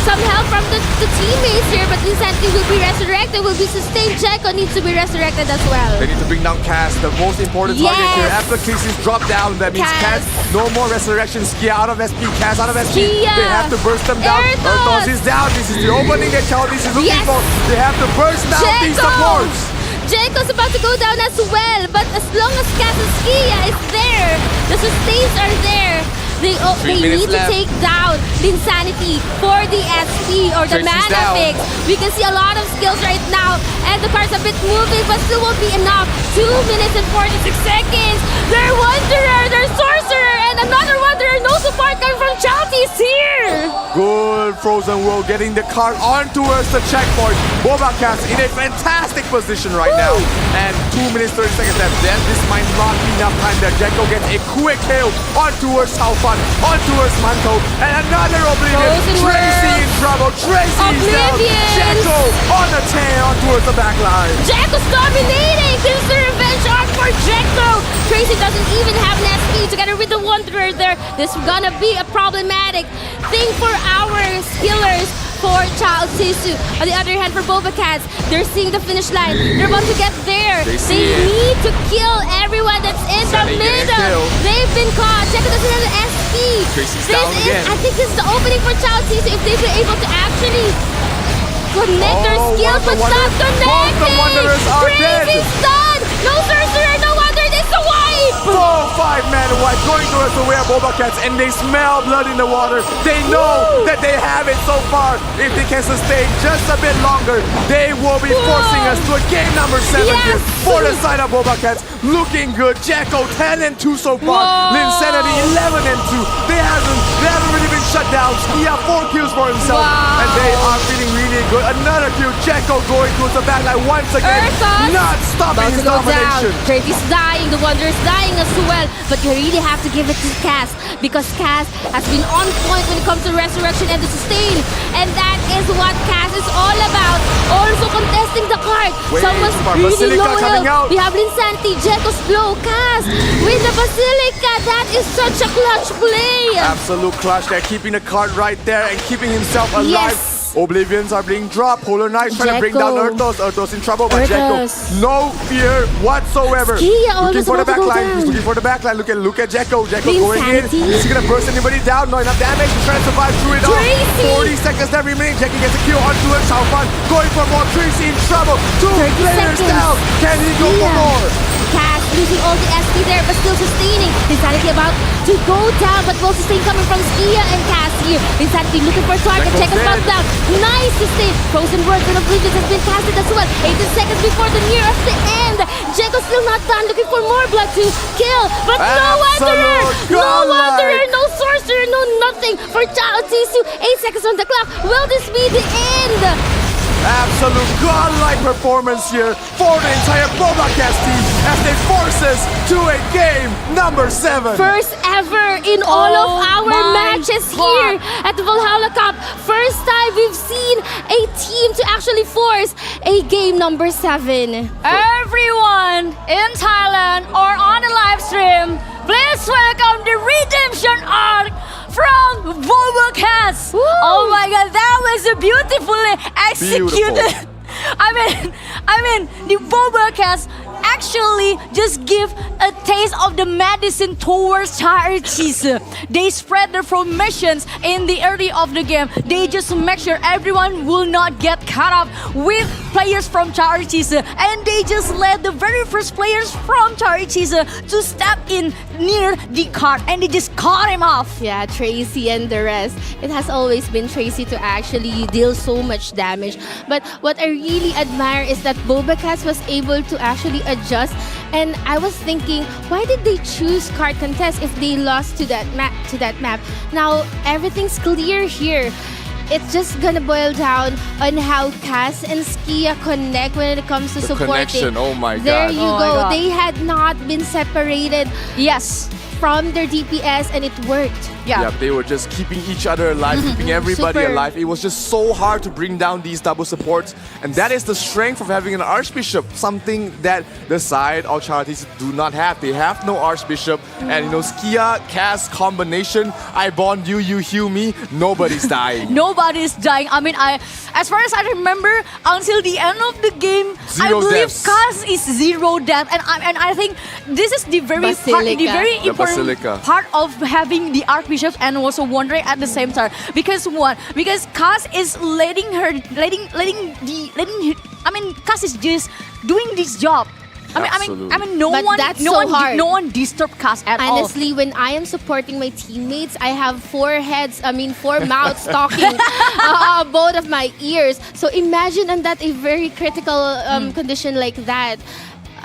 some help from the teammates here, but Linsanity will be resurrected, will be sustained. Jekko needs to be resurrected as well. They need to bring down Kaz, the most important target here. After Khaleesi's drop down, that means Kaz, no more resurrection. Skia out of SP, Kaz out of SP. They have to burst them down. Erthos is down. This is the opening that Chaldies is looking for. They have to burst down these supports. Jekko's about to go down as well, but as long as Kaz and Skia is there, the sustains are there. They need to take down Linsanity for the SP or the mana fix. We can see a lot of skills right now, and the cards a bit moving, but still won't be enough. 2 minutes and 46 seconds. Their Wanderer, their Sorcerer, and another Wanderer. No support coming from Chalties here. Good Frozen World getting the card on towards the checkpoint. BobaCats in a fantastic position right now. And 2 minutes 30 seconds left. Then this might not be enough time there. Jekko gets a quick kill on towards Chaofan, on towards Manto, and another Oblivion. Tracy in trouble. Tracy is down. Jekko on the tail on towards the back line. Jekko's dominating. This is the revenge arc for Jekko. Tracy doesn't even have an SP together with the Wanderer there. This is gonna be a problematic thing for our skillers for Child Tisu. On the other hand, for BobaCats, they're seeing the finish line. They're about to get there. They need to kill everyone that's in the middle. They've been caught. Jekko doesn't have an SP. I think this is the opening for Child Tisu if they've been able to actually connect their skills, but not connecting. Crazy's done. No Sorcerer, no Wanderer. It's a wipe. 4-5-man wipe going towards the way of BobaCats, and they smell blood in the water. They know that they have it so far. If they can sustain just a bit longer, they will be forcing us to a game number 7 here for the side of BobaCats. Looking good. Jekko 10-2 so far. Linsanity 11-2. They haven't really been shut down. He has 4 kills for himself, and they are feeling really good. Another kill. Jekko going towards the backline once again, not stopping his domination. Tracy's dying. The Wanderer's dying as well. But you really have to give it to Kaz, because Kaz has been on point when it comes to resurrection and the sustain, and that is what Kaz is all about. Also contesting the card. Someone's really low health. We have Linsanity. Jekko's low. Kaz with the Basilica. That is such a clutch play. Absolute clutch. They're keeping the card right there and keeping himself alive. Oblivions are being dropped. Polar Knight's trying to bring down Erthos. Erthos in trouble, but Jekko, no fear whatsoever. Looking for the backline. He's looking for the backline. Look at Jekko. Jekko going in. Is he gonna burst anybody down? No, enough damage. He's trying to survive through it all. 40 seconds left remaining. Jekko gets a kill onto it. Chaofan going for more. Tracy in trouble. 2 players down. Can he go for more? Kaz losing all the SP there, but still sustaining. Linsanity about to go down, but will sustain coming from Skia and Kaz here. Linsanity looking for target. Jekko's back down. Nice sustain. Frozen Words and Oblivions has been casted as well. 18 seconds before the near of the end. Jekko's still not done. Looking for more blood to kill, but no Wanderer. No Wanderer. No Sorcerer. No nothing for Child Tisu. 8 seconds on the clock. Will this be the end? Absolute godlike performance here for the entire BobaCats team as they force us to a game number 7. First ever in all of our matches here at the Valhalla Cup. First time we've seen a team to actually force a game number 7. Everyone in Thailand or on the live stream, please welcome the redemption arc from BobaCats. Oh my god, that was a beautifully executed. I mean, the BobaCats actually just give a taste of the medicine towards查尔济斯. They spread their formations in the early of the game. They just make sure everyone will not get caught up with players from查尔济斯, and they just let the very first players from查尔济斯to step in near the cart, and they just caught him off. Yeah, Tracy and the rest. It has always been Tracy to actually deal so much damage. But what I really admire is that BobaCats was able to actually adjust. And I was thinking, why did they choose card contest if they lost to that map? Now everything's clear here. It's just gonna boil down on how Cass and Skia connect when it comes to The supporting. connection, oh my god. There you Oh my go. God. They had not been separated. Yes. From their DPS, and it worked. Yeah, they were just keeping each other alive, keeping everybody Super. alive. It was just so hard to bring down these double supports, and that is the strength of having an Archbishop, something that the side of Charities do not have. They have no Archbishop, and Skia, Cass combination, I bond you, you heal me, nobody's dying. Nobody's dying. I mean, as far as I remember, until the end of the game, I Zero believe deaths. Cass is 0 death, and I think this is the very Basilica. important Basilica. part of having the Archbishop and also wondering at the same time. Because what? Because Cass is Cass is just doing this job. I mean, no But one, that's no so one, hard. no one disturbed Cass at all. Honestly, when I am supporting my teammates, I have 4 mouths talking both of my ears. So imagine on that a very critical condition like that.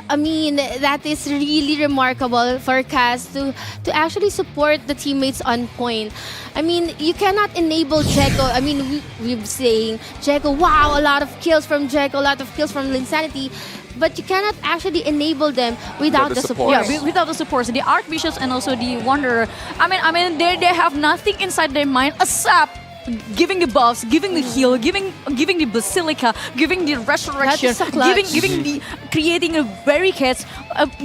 I mean, that is really remarkable for Cass to actually support the teammates on point. I mean, you cannot enable Jekko. I mean, we're saying, Jekko, wow, a lot of kills from Jekko, a lot of kills from Linsanity. But you cannot actually enable them without the support. Yeah, without the supports, the Archbishops and also the Wanderer. I mean, they have nothing inside their mind except giving the buffs, giving the heal, giving the Basilica, giving the resurrection, That's so clutch. giving the creating a barricades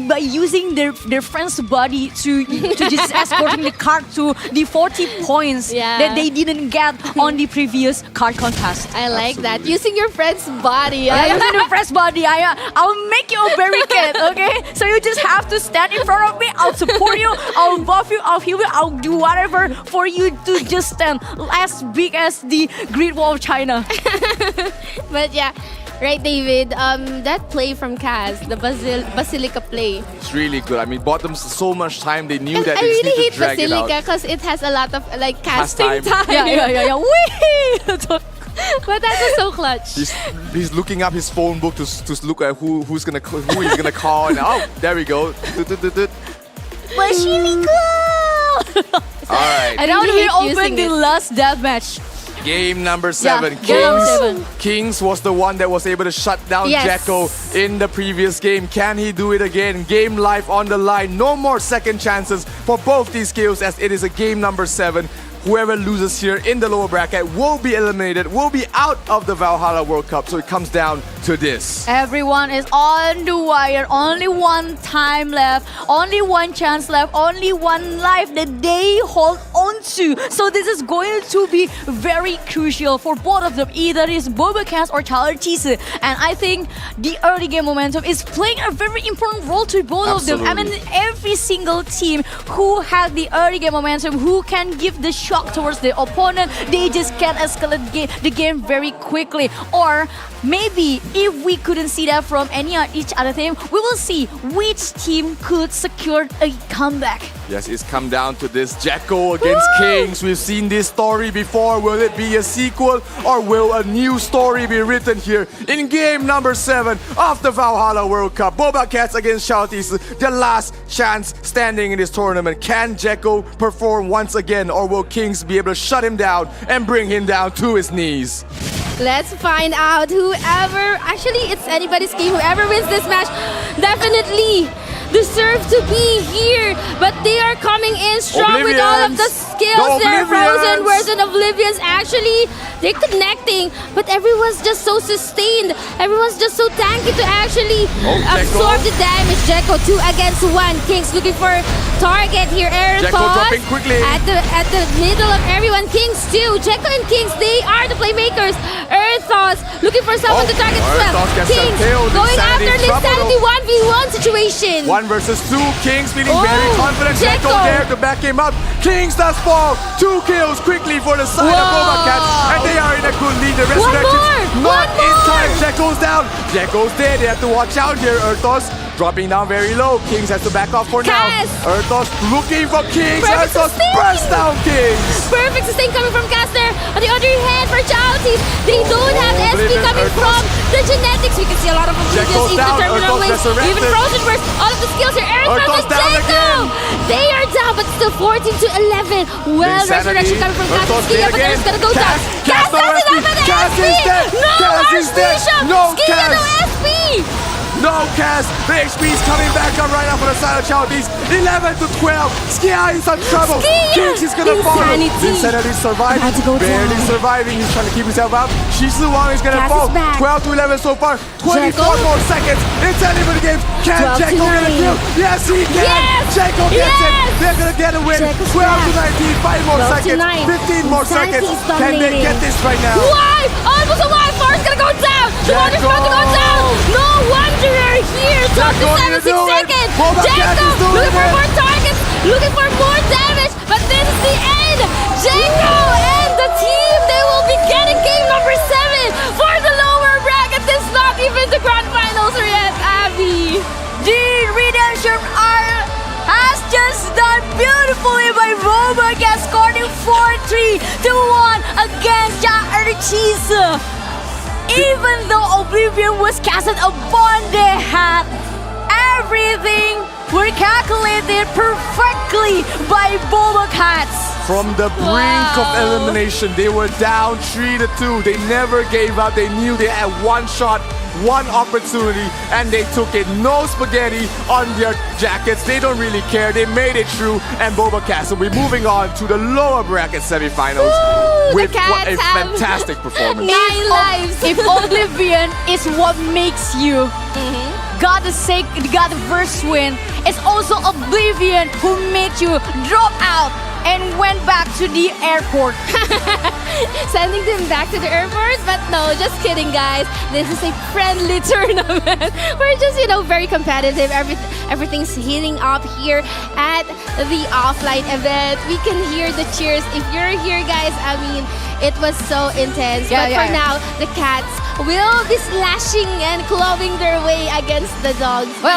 by using their friend's body to just escorting the card to the 40 points that they didn't get on the previous card contest. I like that. Using your friend's body. Using your friend's body. I'll make you a barricade, okay? So you just have to stand in front of me. I'll support you. I'll buff you. I'll heal you. I'll do whatever for you to just stand as big as the Great Wall of China. But yeah, right, David. That play from Cass, the Basilica play. It's really good. I mean, bought them so much time. They knew And that I they just really need hate to drag it Basilica out. because it has a lot of like casting time. time. Yeah. Whee! But that was so clutch. He's looking up his phone book to look at who he's gonna call, and oh, there we go. Basilica! All right. And now really we hate open using the it. last deathmatch. Game number 7. game number 7. Kings was the one that was able to shut down Yes. Jekko in the previous game. Can he do it again? Game life on the line. No more second chances for both these kills as it is a game number 7. Whoever loses here in the lower bracket will be eliminated, will be out of the Valhalla World Cup. So it comes down to this. Everyone is on the wire. Only one time left. Only one chance left. Only one life that they hold on to. So this is going to be very crucial for both of them. Either it's BobaCats or查尔济斯. And I think the early game momentum is playing a very important role to both of them. I mean, every single team who has the early game momentum, who can give the shock towards the opponent, they just can escalate the game very quickly. Or maybe if we couldn't see that from each other team, we will see which team could secure a comeback. Yes, it's come down to this. Jekko against Kings. We've seen this story before. Will it be a sequel or will a new story be written here in game number 7 of the Valhalla World Cup? BobaCats against Charities, the last chance standing in this tournament. Can Jekko perform once again or will Kings be able to shut him down and bring him down to his knees? Let's find out. Actually, it's anybody's game. Whoever wins this match definitely deserve to be here. But they are coming in strong with all of the skills. They're frozen version of Oblivions. Actually, they're connecting, but everyone's just so sustained. Everyone's just so tanky to actually absorb the damage. Jekko 2 against 1. Kings looking for target here. Air Jekko toss dropping quickly. at the middle of everyone. Kings 2. Jekko and Kings, they are the playmakers. Earth Earthos looking for someone to target as well. Earthos gets Kings killed. going after Insanity this trouble. Insanity 1v1 situation. 1 versus 2. Kings feeling very confident. Jekko there to back him up. Kings does fall. 2 kills quickly for the side of BobaCats. And they are in a good lead. The resurrection's not in time. Jekko's down. Jekko's dead. They have to watch out here. Earthos dropping down very low. Kings has to back off for now. Earthos looking for Kings. Perfect Earthos sustain. burst down Kings. Perfect sustain coming from Caster. On the other hand, for Chalices, they don't have SP coming from the genetics. We can see a lot of Oblivions, even the Terminal Wings, even Frozen Burst. All of the skills here. Earthos and Jekko. They are down, but still 14 to 11. Well, resurrection coming from Caster. Skia, but they're just gonna go down. Cass doesn't have an SP. No, Archbishop. Skia, no SP. No Cass, the HP is coming back up right now for the side of Chalices. 11 to 12. Skia is in trouble. Kings is gonna fall. Insanity survived. Barely surviving. He's trying to keep himself up. Shisu Wang is gonna fall. 12 to 11 so far. 24 more seconds. Insanity for the game. Can Jekko get a kill? Yes, he can. Jekko gets it. They're gonna get a win. 12 to 19. 5 more seconds. 15 more seconds. Can they get this right now? Why? Almost a wild force gonna go down. The water's about to go down. No wonder here. Top to 76 seconds. Jekko looking for more targets, looking for more damage, but this is the end. Jekko and the team, they will be getting game number 7 for the lower bracket. This is not even the grand finals yet, Abby. The redemption arc has just done beautifully by BobaCats, scoring 4-3 to 1 against查尔济斯. Even though Oblivion was casted upon their hat, everything were calculated perfectly by BobaCats. From the brink of elimination, they were down 3-2. They never gave up. They knew they had one shot, one opportunity, and they took it. No spaghetti on their jackets. They don't really care. They made it through, and BobaCats will be moving on to the lower bracket semifinals with what a fantastic performance. 9 lives. If Oblivion is what makes you got the first win, it's also Oblivion who made you drop out and went back to the airport. Sending them back to the airport? But no, just kidding, guys. This is a friendly tournament. We're just, very competitive. Everything's heating up here at the offline event. We can hear the cheers. If you're here, guys, it was so intense. But for now, the cats will be slashing and clawing their way against the dogs. Wait.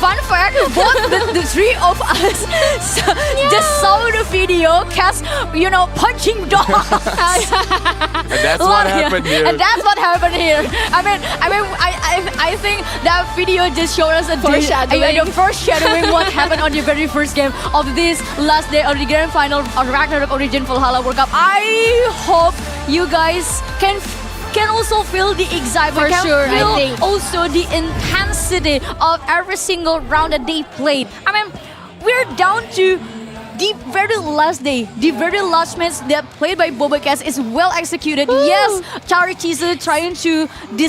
Fun fact, both the three of us just saw the video, cats, punching dogs. And that's what happened here. And that's what happened here. I think that video just showed us a foreshadowing what happened on the very first game of this last day of the grand final of Ragnarok Origin Valhalla World Cup. I hope you guys can also feel the excitement. For sure, I think. Also the intensity of every single round that they played. We're down to the very last day, the very last match that played by BobaCats is well executed. Ooh. Yes, Chalices trying to the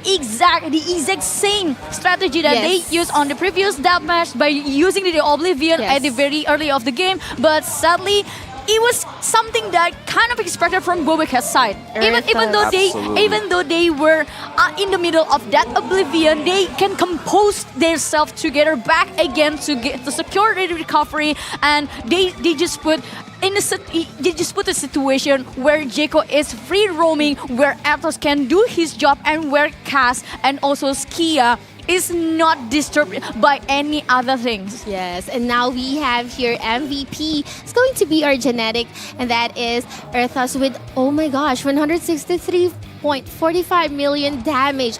exact same strategy that they used on the previous deathmatch by using the Oblivion at the very early of the game, but sadly, it was something that kind of expected from BobaCats' side. Even though they were in the middle of that Oblivion, they can compose themselves together back again to get the security recovery, and they just put a situation where Jekko is free roaming, where Athos can do his job, and where Cass and also Skia is not disturbed by any other things. Yes, and now we have here MVP. It's going to be our genetic, and that is Earthos with, oh my gosh, 163.45 million damage.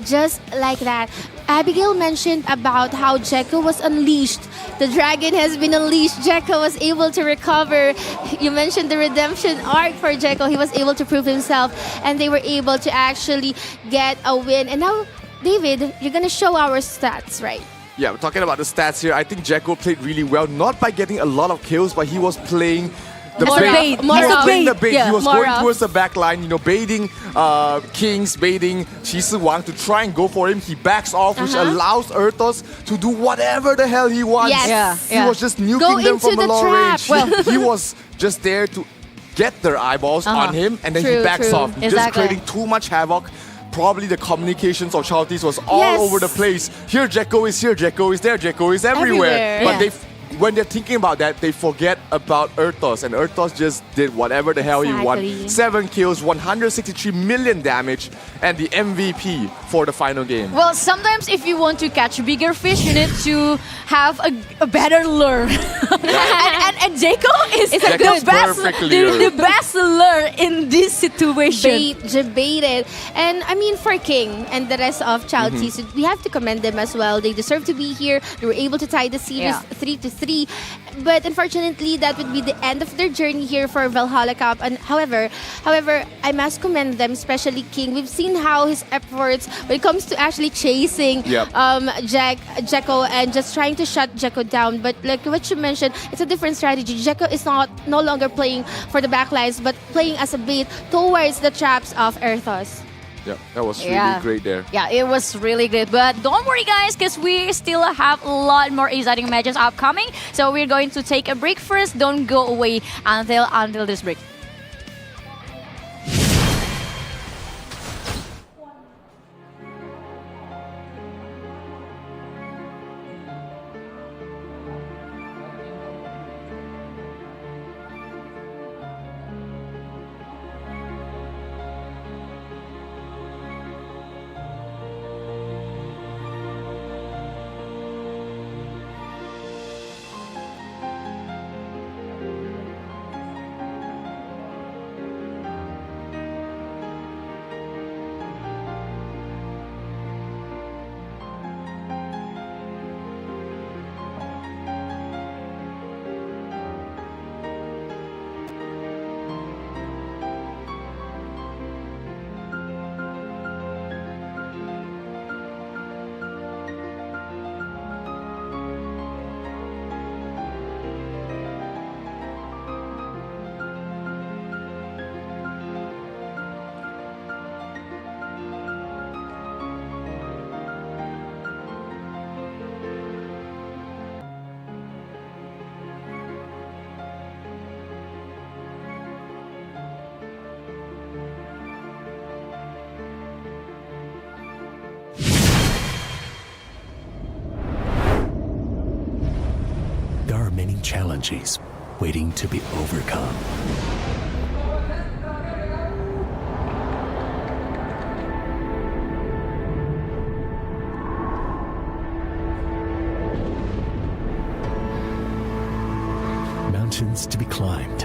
Just like that. Abigail mentioned about how Jekko was unleashed. The dragon has been unleashed. Jekko was able to recover. You mentioned the redemption arc for Jekko. He was able to prove himself, and they were able to actually get a win. And now, David, you're going to show our stats, right? Yeah, we're talking about the stats here. I think Jekko played really well, not by getting a lot of kills, but he was playing the bait. He was playing the bait. He was going towards the back line, baiting Kings, baiting Shisu Wang to try and go for him. He backs off, which allows Earthos to do whatever the hell he wants. Yes. He was just nuking them from a long range. Well, he was just there to get their eyeballs on him, and then he backs off, just creating too much havoc. Probably the communications of Charlties was all over the place. Here Jekko is here, Jekko is there, Jekko is everywhere. But when they're thinking about that, they forget about Erthos, and Erthos just did whatever the hell he wanted. 7 kills, 163 million damage, and the MVP for the final game. Well, sometimes if you want to catch bigger fish, you need to have a better lure. and Jekko is the best lure in this situation. Debated. And I mean, for King and the rest of Charlties, we have to commend them as well. They deserve to be here. They were able to tie the series 3-3. But unfortunately, that would be the end of their journey here for Valhalla Cup. And however, I must commend them, especially King. We've seen how his efforts when it comes to actually chasing Jekko and just trying to shut Jekko down. But like what you mentioned, it's a different strategy. Jekko is no longer playing for the backlines, but playing as a bait towards the traps of Erthos. Yeah, that was really great there. Yeah, it was really great. But don't worry, guys, because we still have a lot more exciting matches upcoming. So we're going to take a break first. Don't go away until this break. There are many challenges waiting to be overcome. Mountains to be climbed.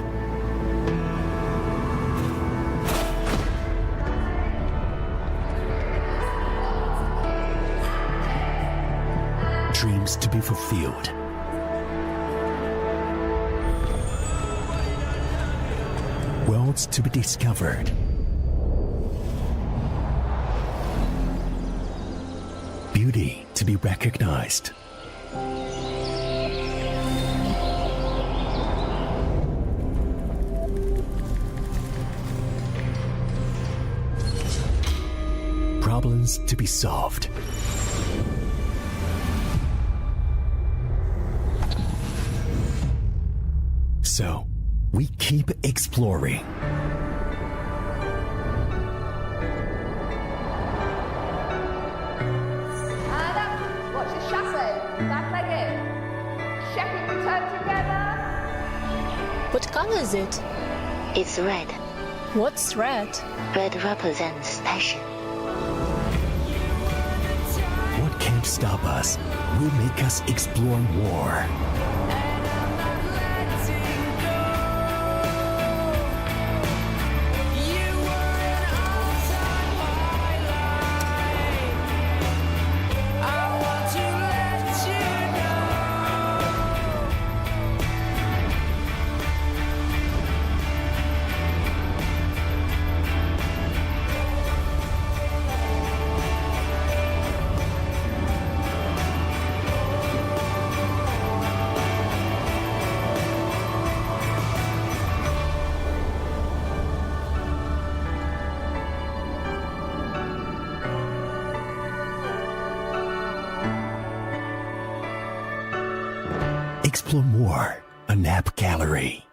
Dreams to be fulfilled. Worlds to be discovered. Beauty to be recognized. Problems to be solved. So, we keep exploring. Watch the chassis. Back-legged. Shepherd return together. What color is it? It's red. What's red? Red represents passion. What can't stop us will make us explore more. Explore more, a nap gallery.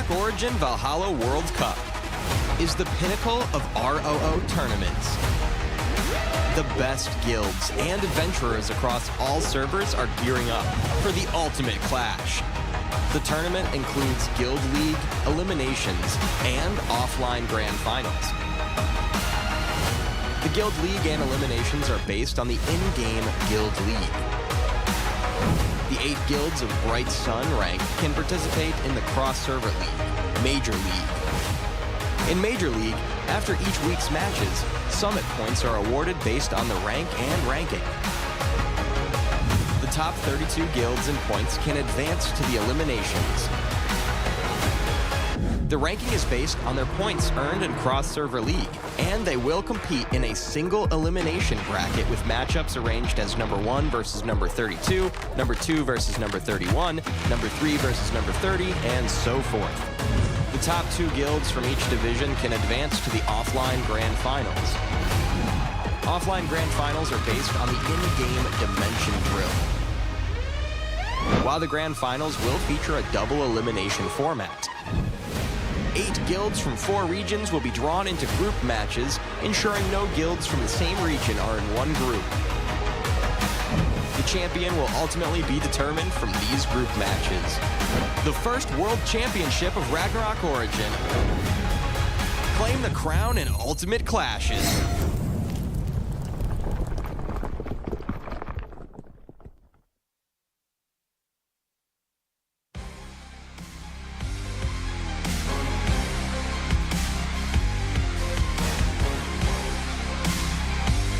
Ragnarok Origin Valhalla World Cup is the pinnacle of ROO tournaments. The best guilds and adventurers across all servers are gearing up for the ultimate clash. The tournament includes Guild League, eliminations, and offline grand finals. The Guild League and eliminations are based on the in-game Guild League. The 8 guilds of Bright Sun rank can participate in the cross-server league, Major League. In Major League, after each week's matches, summit points are awarded based on the rank and ranking. The top 32 guilds and points can advance to the eliminations. The ranking is based on their points earned in cross-server league, and they will compete in a single elimination bracket with matchups arranged as number 1 versus number 32, number 2 versus number 31, number 3 versus number 30, and so forth. The top 2 guilds from each division can advance to the offline grand finals. Offline grand finals are based on the in-game dimension drill, while the grand finals will feature a double elimination format. 8 guilds from 4 regions will be drawn into group matches, ensuring no guilds from the same region are in one group. The champion will ultimately be determined from these group matches. The first World Championship of Ragnarok Origin. Claim the crown in Ultimate Clashes.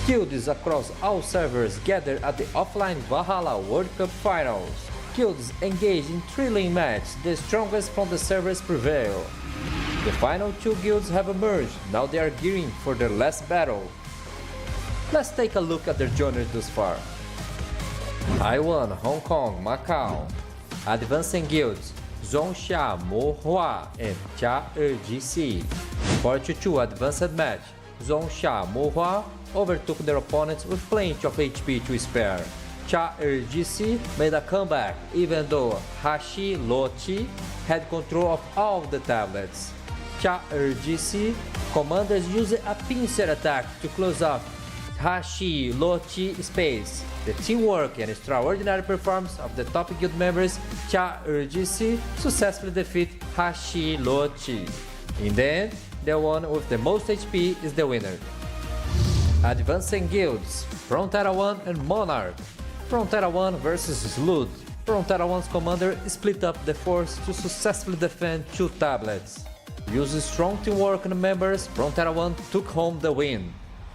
Guilds across all servers gather at the offline Valhalla World Cup Finals. Guilds engage in thrilling matches, the strongest from the servers prevail. The final 2 guilds have emerged, now they are gearing for their last battle. Let's take a look at their journey thus far. Taiwan, Hong Kong, Macau. Advancing guilds,仲夏沫花ぅand查尔济斯. 42 advanced match,仲夏沫花ぅovertook their opponents with plenty of HP to spare.查尔济斯made a comeback even though Hashi-Lochi had control of all of the tablets.查尔济斯commanders used a pincer attack to close off Hashi-Lochi space. The teamwork and extraordinary performance of the top guild members,查尔济斯successfully defeat Hashi-Lochi. In the end, the one with the most HP is the winner. Advancing guilds, Frontera 1 and Monarch. Frontera 1 versus Slud. Frontera 1's commander split up the force to successfully defend 2 tablets. Using strong teamwork and members, Frontera 1 took home the win.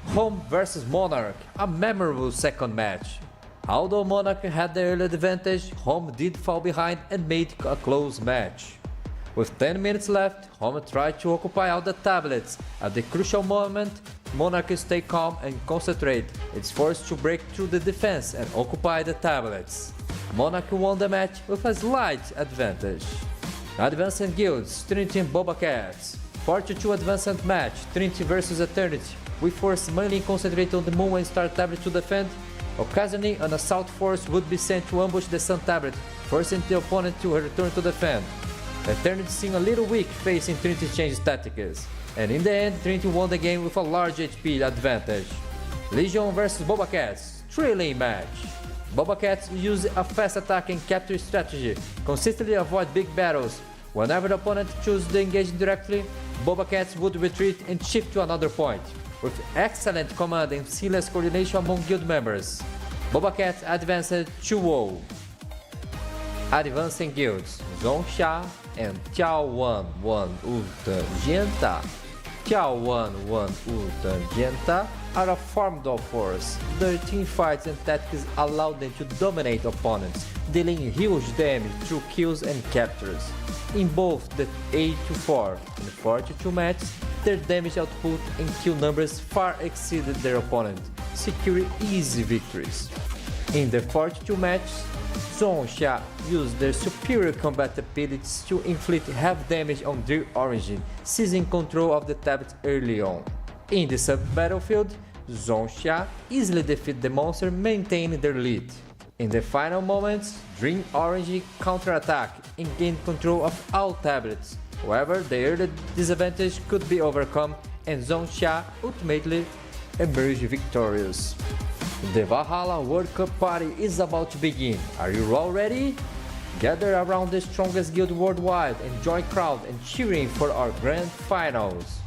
Home versus Monarch, a memorable second match. Although Monarch had the early advantage, Home did fall behind and made a close match. With 10 minutes left, Home tried to occupy all the tablets. At the crucial moment, Monarch stayed calm and concentrate. It's forced to break through the defense and occupy the tablets. Monarch won the match with a slight advantage. Advancing guilds, Trinity and BobaCats. 42 advanced match, Trinity versus Eternity. We force mainly concentrate on the Moon and Star tablet to defend. Occasionally, an assault force would be sent to ambush the Sun tablet, forcing the opponent to return to defend. Eternity seemed a little weak facing Trinity's changed tactics, and in the end, Trinity won the game with a large HP advantage. Legion vs BobaCats, thrilling match. BobaCats use a fast attack and capture strategy, consistently avoid big battles. Whenever the opponent chooses to engage directly, BobaCats would retreat and shift to another point. With excellent command and seamless coordination among guild members, BobaCats advanced 2-0. Advancing guilds,仲夏and眺望万物的尖塔.眺望万物的尖塔 are a formidable force. Their teamfights and tactics allow them to dominate opponents, dealing huge damage through kills and captures. In both the 8-4 and 42 matches, their damage output and kill numbers far exceeded their opponent, securing easy victories. In the 42 matches,仲夏used their superior combat abilities to inflict heavy damage on their origin, seizing control of the tablet early on. In the sub-battlefield,仲夏easily defeated the monster, maintaining their lead. In the final moments, Dream Orange counter-attacked and gained control of all tablets, However, the early disadvantage could be overcome and Zhongxia ultimately emerged victorious. The Valhalla World Cup party is about to begin. Are you all ready? Gather around the strongest guild worldwide and join crowd and cheering for our grand finals.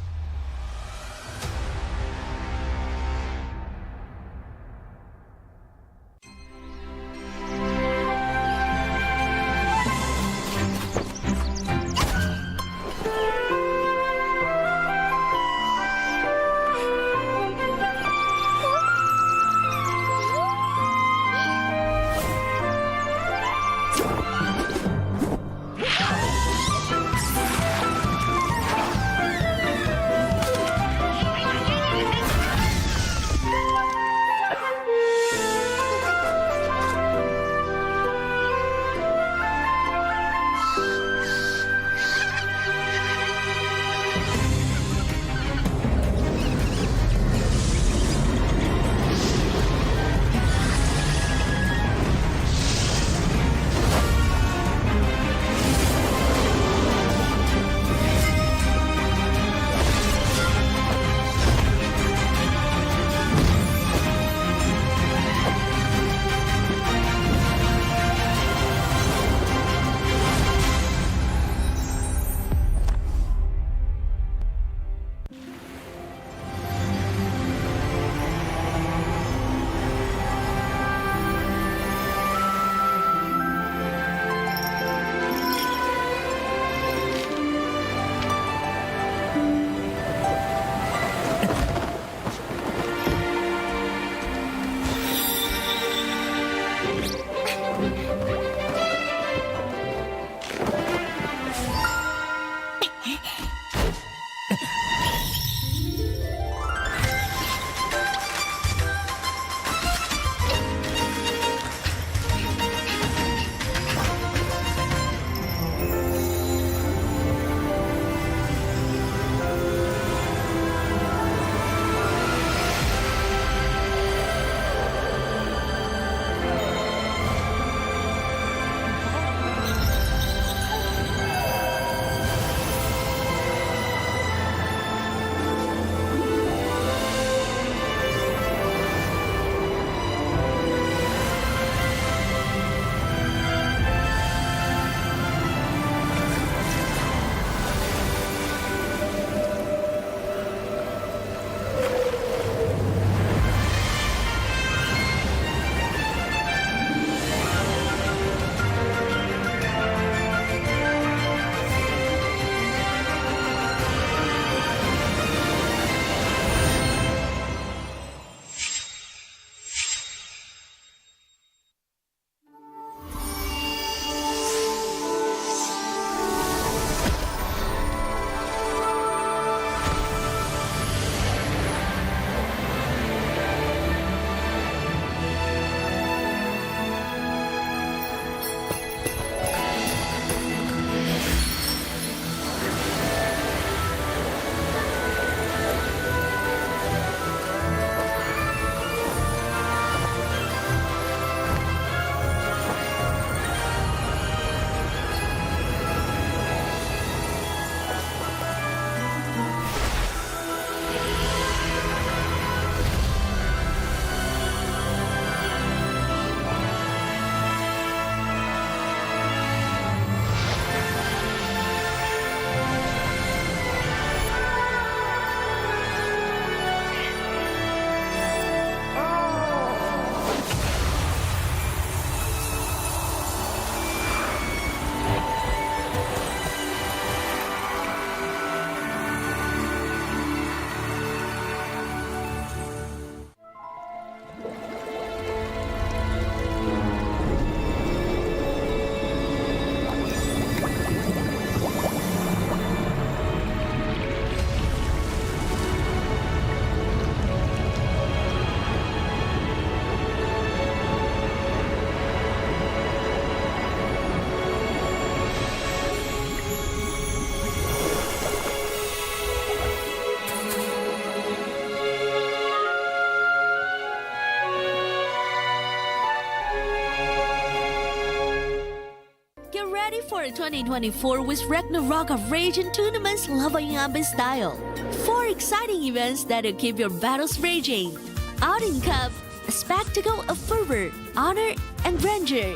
ready for 2024 with Ragnarok of Rage and Tournaments Leveling Up in Style. 4 exciting events that'll keep your battles raging. Outing Cup, a spectacle of fervor, honor, and grandeur.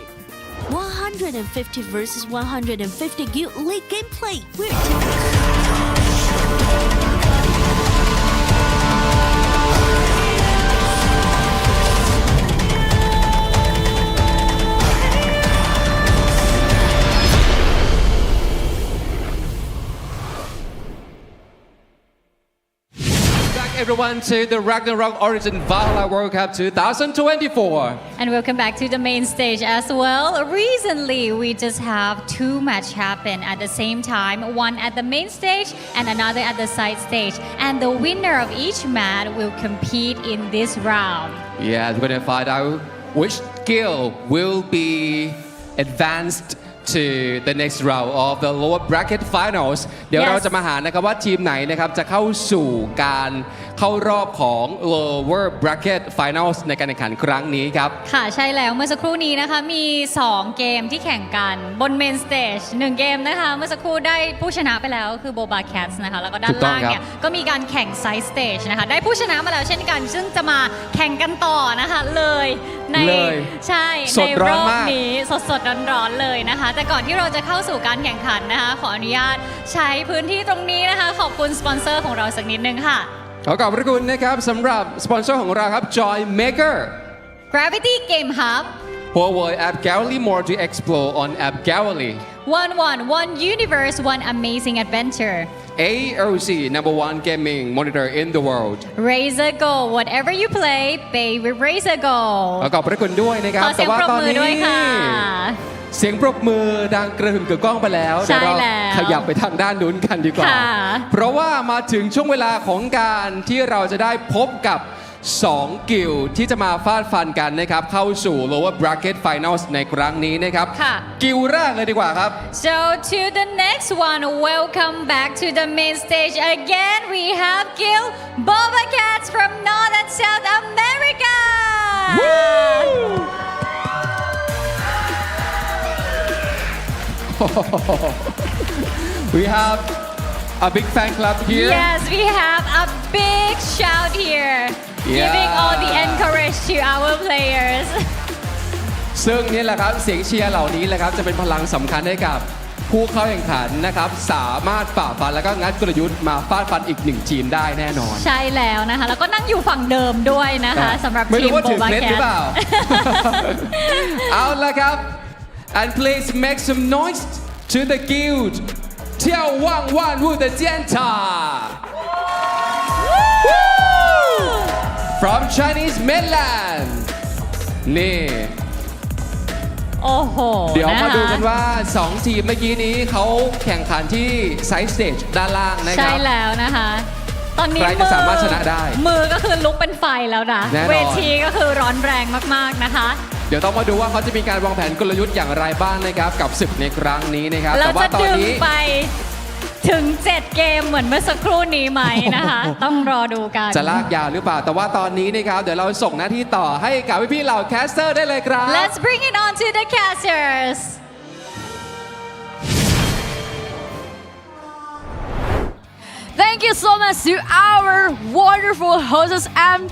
150 versus 150 Guild League gameplay. Everyone to the Ragnarok Origin Valhalla World Cup 2024. And welcome back to the main stage as well. Recently, we just have 2 matches happen at the same time, one at the main stage and another at the side stage. And the winner of each match will compete in this round. Yeah, we're going to find out which guild will be advanced to the next round of the lower bracket finals เดี๋ยวเราจะมาหานะครับว่าทีมไหนนะครับจะเข้าสู่การเข้ารอบของ lower bracket finals ในการแข่งขันครั้งนี้ครับค่ะใช่แล้วเมื่อสักครู่นี้นะคะมี2เกมที่แข่งกันบน main stage 1เกมนะคะเมื่อสักครู่ได้ผู้ชนะไปแล้วคือ BobaCats นะคะแล้วก็ด้านล่างเนี่ยก็มีการแข่ง side stage นะคะได้ผู้ชนะมาแล้วเช่นกันซึ่งจะมาแข่งกันต่อนะคะเลยในใช่ในรอบนี้สดๆร้อนๆเลยนะคะแต่ก่อนที่เราจะเข้าสู่การแข่งขันนะคะขออนุญาตใช้พื้นที่ตรงนี้นะคะขอบคุณสปอนเซอร์ของเราสักนิดนึงค่ะขอขอบพระคุณนะครับสำหรับสปอนเซอร์ของเราครับ Joy Maker Gravity Game Hub Huawei App Gallery more to explore on App Gallery one universe one amazing adventure AOC #1 gaming monitor in the world Razer Go whatever you play pay with Razer Go ขอขอบพระคุณด้วยนะครับแต่ว่าตอนนี้เสียงปรบมือดังกระหึ่มกระก้องไปแล้วเดี๋ยวเราขยับไปทางด้านนู้นกันดีกว่าเพราะว่ามาถึงช่วงเวลาของการที่เราจะได้พบกับ2กิลด์ที่จะมาฟาดฟันกันนะครับเข้าสู่ lower bracket finals ในครั้งนี้นะครับกิลด์แรกเลยดีกว่าครับ So to the next one welcome back to the main stage again we have guild BobaCats from North and South America We have a big fan club here. Yes, we have a big shout here, giving all the encourage to our players. ซึ่งนี่แหละครับเสียงเชียร์เหล่านี้แหละครับจะเป็นพลังสำคัญให้กับผู้เข้าแข่งขันนะครับสามารถฝ่าฟันแล้วก็งัดกลยุทธ์มาฟาดฟันอีก1ทีมได้แน่นอนใช่แล้วนะคะแล้วก็นั่งอยู่ฝั่งเดิมด้วยนะคะสำหรับทีม BobaCats หรือเปล่า เอาละครับ and please make some noise to the guild 眺望万物的尖塔 from Chinese Mainland นี่โอ้โหเดี๋ยวมาดูกันว่า2ทีมเมื่อกี้นี้เขาแข่งขันที่ side stage ด้านล่างนะครับใช่แล้วนะคะตอนนี้ใครจะสามารถชนะได้มือก็คือลุกเป็นไฟแล้วนะเวทีก็คือร้อนแรงมากๆนะคะเดี๋ยวต้องมาดูว่าเขาจะมีการวางแผนกลยุทธ์อย่างไรบ้างนะครับกับศึกในครั้งนี้นะครับแต่ว่าตอนนี้ไปถึง7เกมเหมือนเมื่อสักครู่นี้ไหมนะคะต้องรอดูกันจะลากยาวหรือเปล่าแต่ว่าตอนนี้นะครับเดี๋ยวเราส่งหน้าที่ต่อให้กับพี่ๆเหล่าแคสเตอร์ได้เลยครับ Let's bring it on to the casters Thank you so much to our wonderful hosts and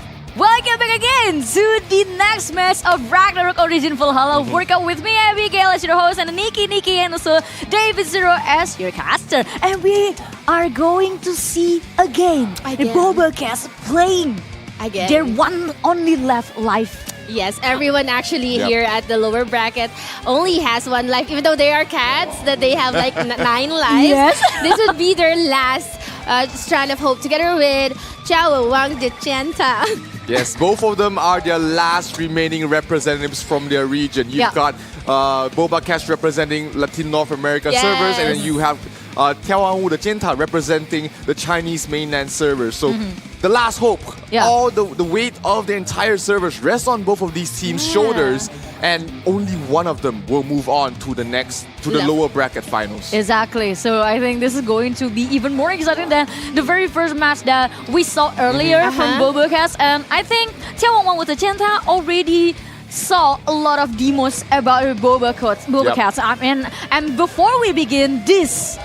welcome back again to the next match of Ragnarok Origin Valhalla World Cup with me, Abigail, as your host, and Nikki, and also David Zero as your caster. And we are going to see again the BobaCats playing their one only left life. Yes, everyone actually here at the lower bracket only has 1 life, even though they are cats, that they have like 9 lives. Yes. This would be their last strand of hope together with眺望的尖塔. Yes, both of them are their last remaining representatives from their region. You've got BobaCats representing Latin North America servers, and then you have 眺望万物的尖塔 representing the Chinese mainland servers. So the last hope, all the weight of the entire servers rests on both of these teams' shoulders, and only one of them will move on to the next, to the lower bracket finals. Exactly. So I think this is going to be even more exciting than the very first match that we saw earlier from BobaCats. And I think 眺望万物的尖塔 already saw a lot of demos about BobaCats. I mean, and before we begin this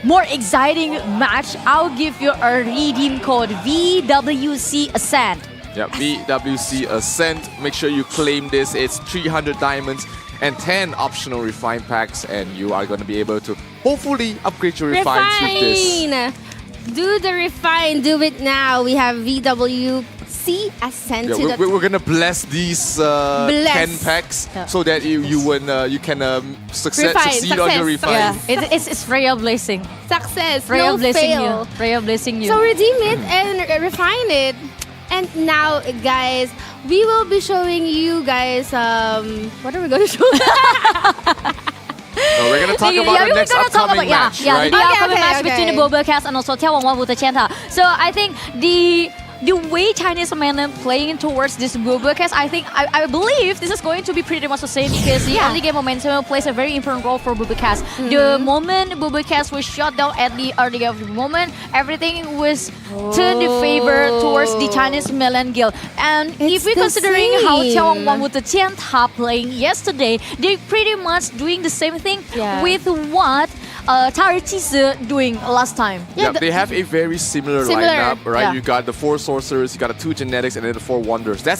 more exciting match, I'll give you a redeem code VWC Ascent. Yeah, VWC Ascent. Make sure you claim this. It's 300 diamonds and 10 optional refine packs, and you are going to be able to hopefully upgrade your refines with this. Do the refine. Do it now. We have VWC Ascent. Yeah, we're going to bless these 10 packs so that you can succeed on your refine. Yeah, it's Freya blessing. Success. Freya No blessing fail. you. Freya blessing you. So redeem it and refine it. And now, guys, we will be showing you guys. What are we going to show? We're going to talk about our next upcoming match, right? The upcoming match between the BobaCats and also眺望万物的尖塔. So I think the way Chinese mainland playing towards this BobaCats, I believe this is going to be pretty much the same because the early game momentum plays a very important role for BobaCats. The moment BobaCats was shut down at the early game of the moment, everything was turned in favor towards the Chinese mainland guild. And if we're considering how 眺望万物的尖塔 playing yesterday, they pretty much doing the same thing with what查尔济斯 doing last time. Yeah, they have a very similar lineup, right? You got the 4 sorcerers, you got the 2 genetics, and then the 4 wonders. That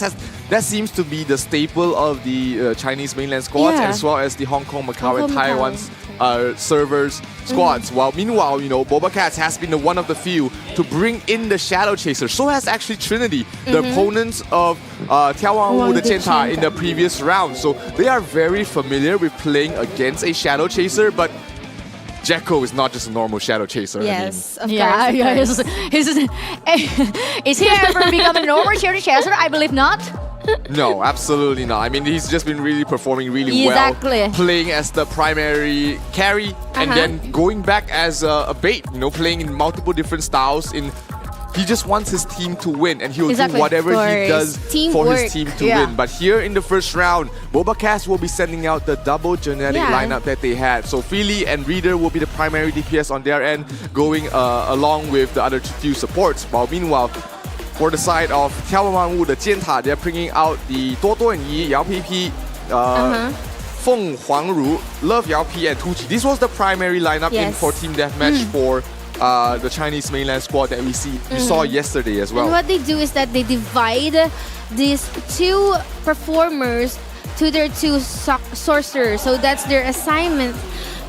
seems to be the staple of the Chinese mainland squads, as well as the Hong Kong, Macau, and Taiwan's servers squads. While meanwhile, BobaCats has been one of the few to bring in the Shadow Chaser. So has actually Trinity, the opponents of 眺望万物的尖塔 in the previous round. So they are very familiar with playing against a Shadow Chaser, but Jekko is not just a normal Shadow Chaser. Yes, of course. Is he ever become a normal Shadow Chaser? I believe not. No, absolutely not. I mean, he's just been really performing really well, playing as the primary carry, and then going back as a bait, playing in multiple different styles. He just wants his team to win, and he'll do whatever he does for his team to win. But here in the first round, BobaCats will be sending out the double genetic lineup that they had. So Philly and Reader will be the primary DPS on their end, going along with the other few supports. While meanwhile, for the side of 眺望万物的尖塔, they're bringing out the 多多影仪, Yao PP, 凤凰如, Love Yao P, and Tuchi. This was the primary lineup in for Team Deathmatch for the Chinese mainland squad that we saw yesterday as well. And what they do is that they divide these 2 performers to their 2 sorcerers. So that's their assignment.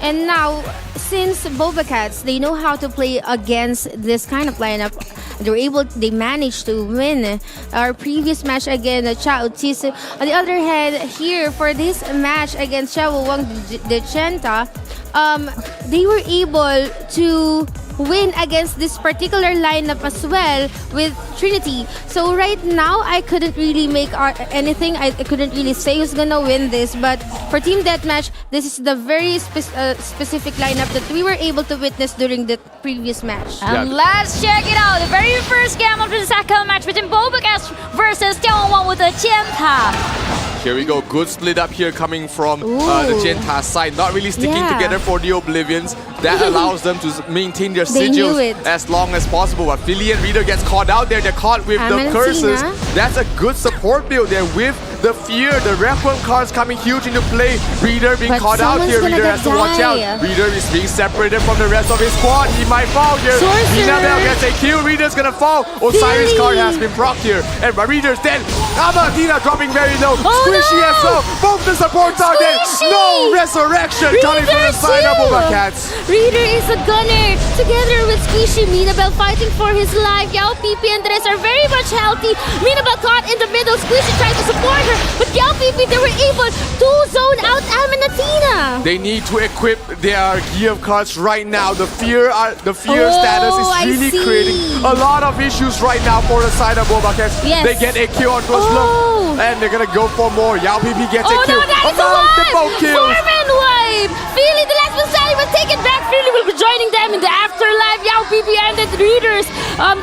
And now, since BobaCats, they know how to play against this kind of lineup. They managed to win our previous match against Chao Tisu. On the other hand, here for this match against Chao Wang de Chenta, they were able to win against this particular lineup as well with Trinity. So right now, I couldn't really make anything. I couldn't really say who's gonna win this. But for Team Deathmatch, this is the very specific lineup that we were able to witness during the previous match. And let's check it out. The very first game of the second match between BobaCats versus 眺望万物的尖塔. Here we go, good split up here coming from the Jenta side. Not really sticking together for the Oblivions. That allows them to maintain their sigils as long as possible. But Philly and Reader gets caught out there. They're caught with the curses. That's a good support build there with the fear. The Requiem cards coming huge into play. Reader being caught out here. Reader has to watch out. Reader is being separated from the rest of his squad. He might fall here. Minabel gets a kill. Reader's gonna fall. Osiris card has been procced here. And Reader's dead. Abatina dropping very low. Squishy as well. Both the supports are dead. No resurrection coming from the side of BobaCats. Reader is a gunner. Together with Squishy, Minabel fighting for his life. Yao, PP, and Dres are very much healthy. Minabel caught in the middle. Squishy tried to support her. But Yao, PP, they were able to zone out Aminatina. They need to equip their gear cards right now. The fear status is really creating a lot of issues right now for the side of BobaCats. They get a kill onto a slump, and they're gonna go for more. Yao PP gets a kill. Multiple kills. 4-man wipe. Philly, the last Messiah will take it back. Philly will be joining them in the afterlife. Yao, PP, and the Readers.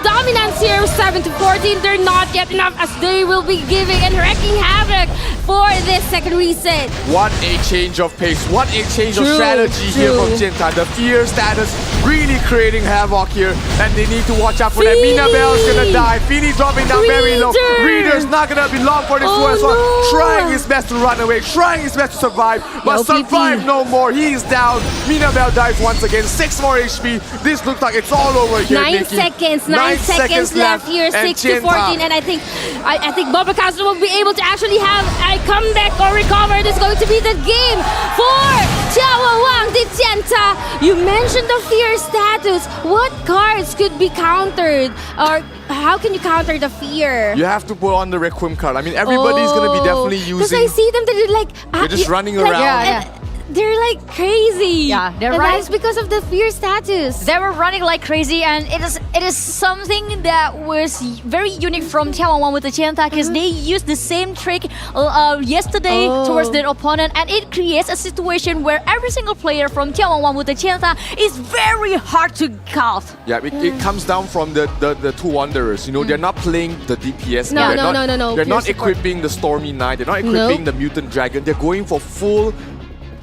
Dominance here, 7-14. They're not yet enough as they will be giving and wrecking havoc work for this second reset. What a change of pace. What a change of True, strategy here true. from Jinta. The fear status really creating havoc here. And they need to watch out for that. Mina Bell is gonna die. Feeny dropping down very low. Reader's not gonna be long for this one as well. Trying his best to run away. Trying his best to survive. But survive no more. He is down. Mina Bell dies once again. 6 more HP. This looks like it's all over here. 9 Nikki. seconds. 9 seconds left here. 6 to 14. And I think BobaCats will be able to actually have a comeback or recover. This is going to be the game for眺望的尖塔. You mentioned the fear status. What cards could be countered? Or how can you counter the fear? You have to put on the Requiem card. I mean, everybody's gonna be definitely using. Because I see them, they're like... They're just running like, around. They're like crazy. Yeah, they're and right. that's because of the fear status. They were running like crazy, and it is something that was very unique from眺望万物的尖塔, because they used the same trick yesterday towards their opponent, and it creates a situation where every single player from 眺望万物的尖塔 is very hard to count. Yeah, it comes down from the two wanderers. You know, they're not playing the DPS. No. They're not support. equipping the Stormy Knight. They're not equipping the Mutant Dragon. They're going for full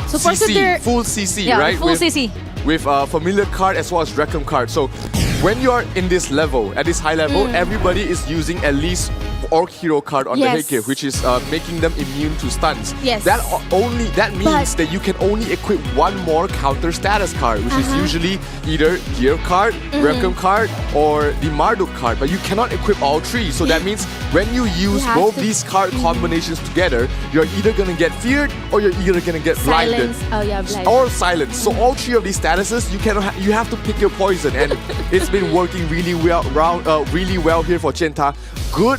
CC, full CC, right? Full CC. With familiar card as well as Requiem card. So when you're in this level, at this high level, everybody is using at least Orc Hero card on the headgear, which is making them immune to stuns. Yes. That means that you can only equip one more counter status card, which is usually either Gear card, Requiem card, or the Marduk card. But you cannot equip all three. So that means when you use both these card combinations together, you're either gonna get feared or you're either gonna get blinded. Blind. Or silence. So all three of these statuses, you have to pick your poison, and it's been working really well here for Jinta. Good.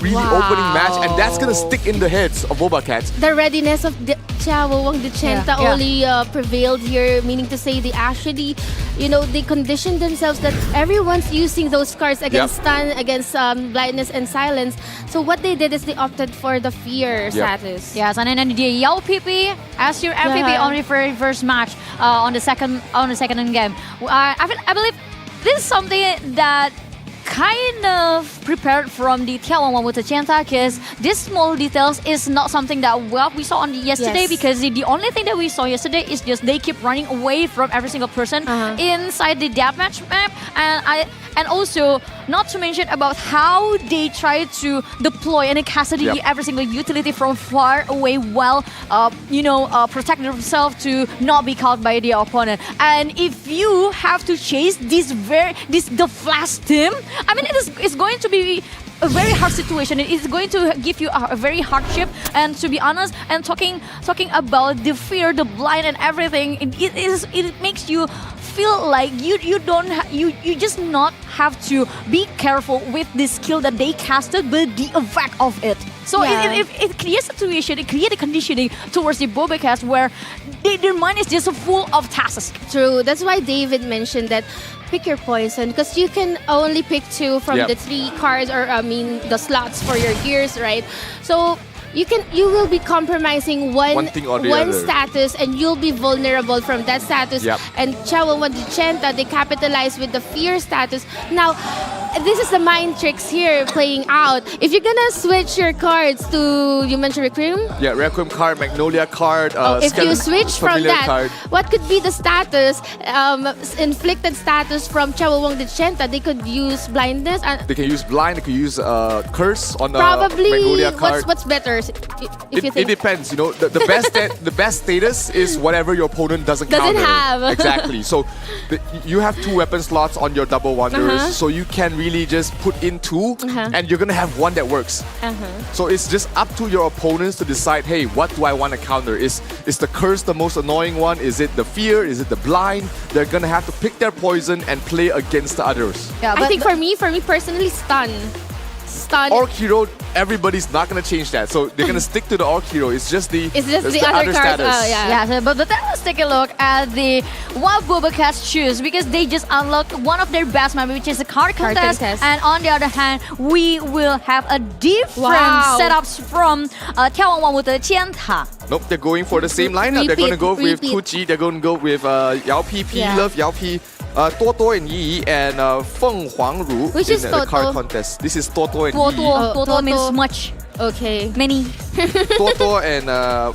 Really opening match, and that's gonna stick in the heads of BobaCats. The readiness of the眺望the Chenta only prevailed here, meaning to say they actually, they conditioned themselves that everyone's using those cards against stun, against blindness and silence. So what they did is they opted for the fear status. Yes, and then the Yao PP as your MVP on the very first match on the second game. I believe this is something that kind of prepared from the 眺望万物的尖塔, because these small details is not something that we saw on yesterday, because the only thing that we saw yesterday is just they keep running away from every single person inside the deathmatch map, and also not to mention about how they try to deploy and cast every single utility from far away while protect themselves to not be caught by the opponent. And if you have to chase the flash team, I mean, it's going to be a very hard situation. It is going to give you a very hardship. And to be honest, and talking about the fear, the blind, and everything, it makes you feel like you just not have to be careful with the skill that they casted, but the effect of it. So it creates a situation, it creates a conditioning towards the BobaCats where their mind is just full of tasks. True. That's why David mentioned that pick your poison, because you can only pick 2 from the 3 cards, or the slots for your gears, right? So you will be compromising one status, and you'll be vulnerable from that status. And眺望the Chenta, they capitalize with the fear status. Now, this is the mind tricks here playing out. If you're gonna switch your cards to, you mentioned Requiem? Yeah, Requiem card, Magnolia card, if you switch from that, card. what could be the status, inflicted status from眺望the Chenta? They could use blindness. They can use blind, they could use curse on the probably Magnolia card. What's better? If you think? It depends, the best status is whatever your opponent doesn't counter. Have. Exactly. So you have 2 weapon slots on your double wanderers, so you can really just put in 2, and you're gonna have 1 that works. So it's just up to your opponents to decide, hey, what do I want to counter? Is the curse the most annoying one? Is it the fear? Is it the blind? They're gonna have to pick their poison and play against the others. Yeah, I think for me personally, stun. Orc Hero, everybody's not going to change that. So they're going to stick to the Orc Hero. It's just the other cards. Status. But let's take a look at what BobaCats choose, because they just unlocked one of their best maps, which is a card contest. And on the other hand, we will have a different setups from 眺望万物的尖塔. Nope, they're going for the same lineup. They're going to go with Tuji. They're going to go with Yao PP, Love Yao P. Toto and Yi and Feng Huangru in the card contest. This is Toto and Yi. Toto means much. Okay. Many. Toto and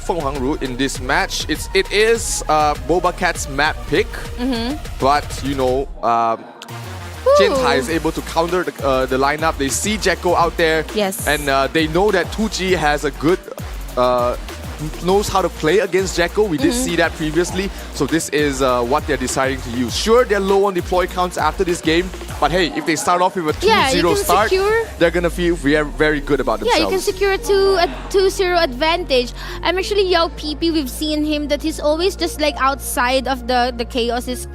Feng Hangru in this match. It is BobaCats' map pick, but you know, Jintai is able to counter the lineup. They see Jekko out there, yes, and they know that 2G has a good. Knows how to play against Jekko. We did see that previously. So this is what they're deciding to use. Sure, they're low on deploy counts after this game. But hey, if they start off with a 2-0 start, they're going to feel very good about themselves. Yeah, you can secure a 2-0 advantage. Actually, Yao PP, we've seen him that he's always just like outside of the chaos. Is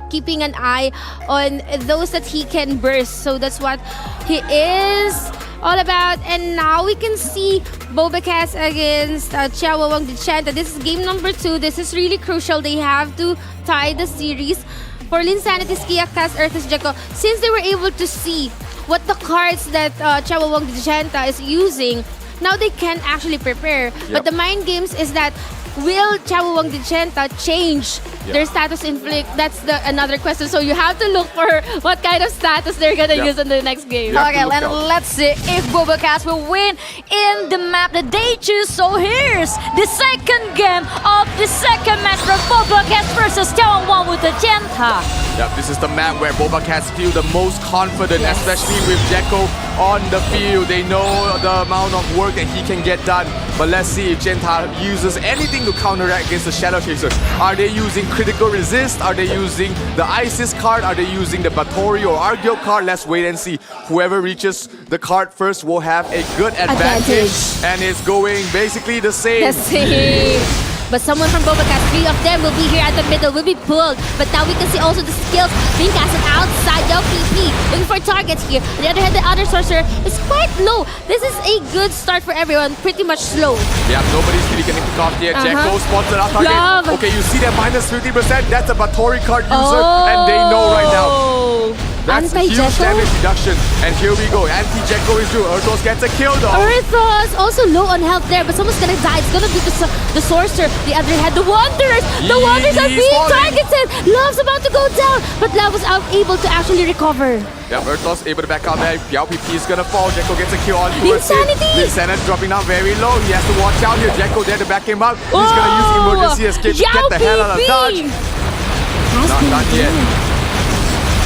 keeping an eye on those that he can burst. So that's what he is all about. And now we can see BobaCats against Chciałabym Dichenta. This is game number 2. This is really crucial. They have to tie the series. For Linsanity, Skia, Cass, Earth's Jekko, since they were able to see what the cards that Chciałabym Dichenta is using, now they can actually prepare. But the mind games is that will Chciałabym Dichenta change their status inflict? That's another question. So you have to look for what kind of status they're gonna use in the next game. Okay, and let's see if BobaCats will win in the map that they choose. So here's the second game of the second match from BobaCats versus眺望万物的尖塔. Yep, this is the map where BobaCats feel the most confident, especially with Jekko on the field. They know the amount of work that he can get done. But let's see if Genta uses anything to counteract against the Shadow Chaser. Are they using Critical Resist? Are they using the ISIS card? Are they using the Bathory or Argyo card? Let's wait and see. Whoever reaches the card first will have a good advantage. And it's going basically the same. The same. But someone from BobaCats, 3 of them will be here at the middle, will be pulled. But now we can see also the skills being casted outside. Yao PP looking for targets here. On the other hand, the other sorcerer is quite low. This is a good start for everyone, pretty much slow. Yeah, nobody's really getting picked off yet. Jekko spots another target. Love. Okay, you see that minus 50%? That's a Bathory card user, and they know right now. That's a huge damage reduction. And here we go. Anti-Jekko is through. Urthos gets a kill though. Urthos also low on health there, but someone's gonna die. It's gonna be the sorcerer. The other hand, the Wanderers. The Wanderers are being targeted. Love's about to go down, but Love was able to actually recover. Yeah, Urthos able to back out there. Yao PP is gonna fall. Jekko gets a kill on Linsanity! Linsanity dropping down very low. He has to watch out here. Jekko there to back him up. He's gonna use emergency escape to get the hell out of dodge. Not done yet.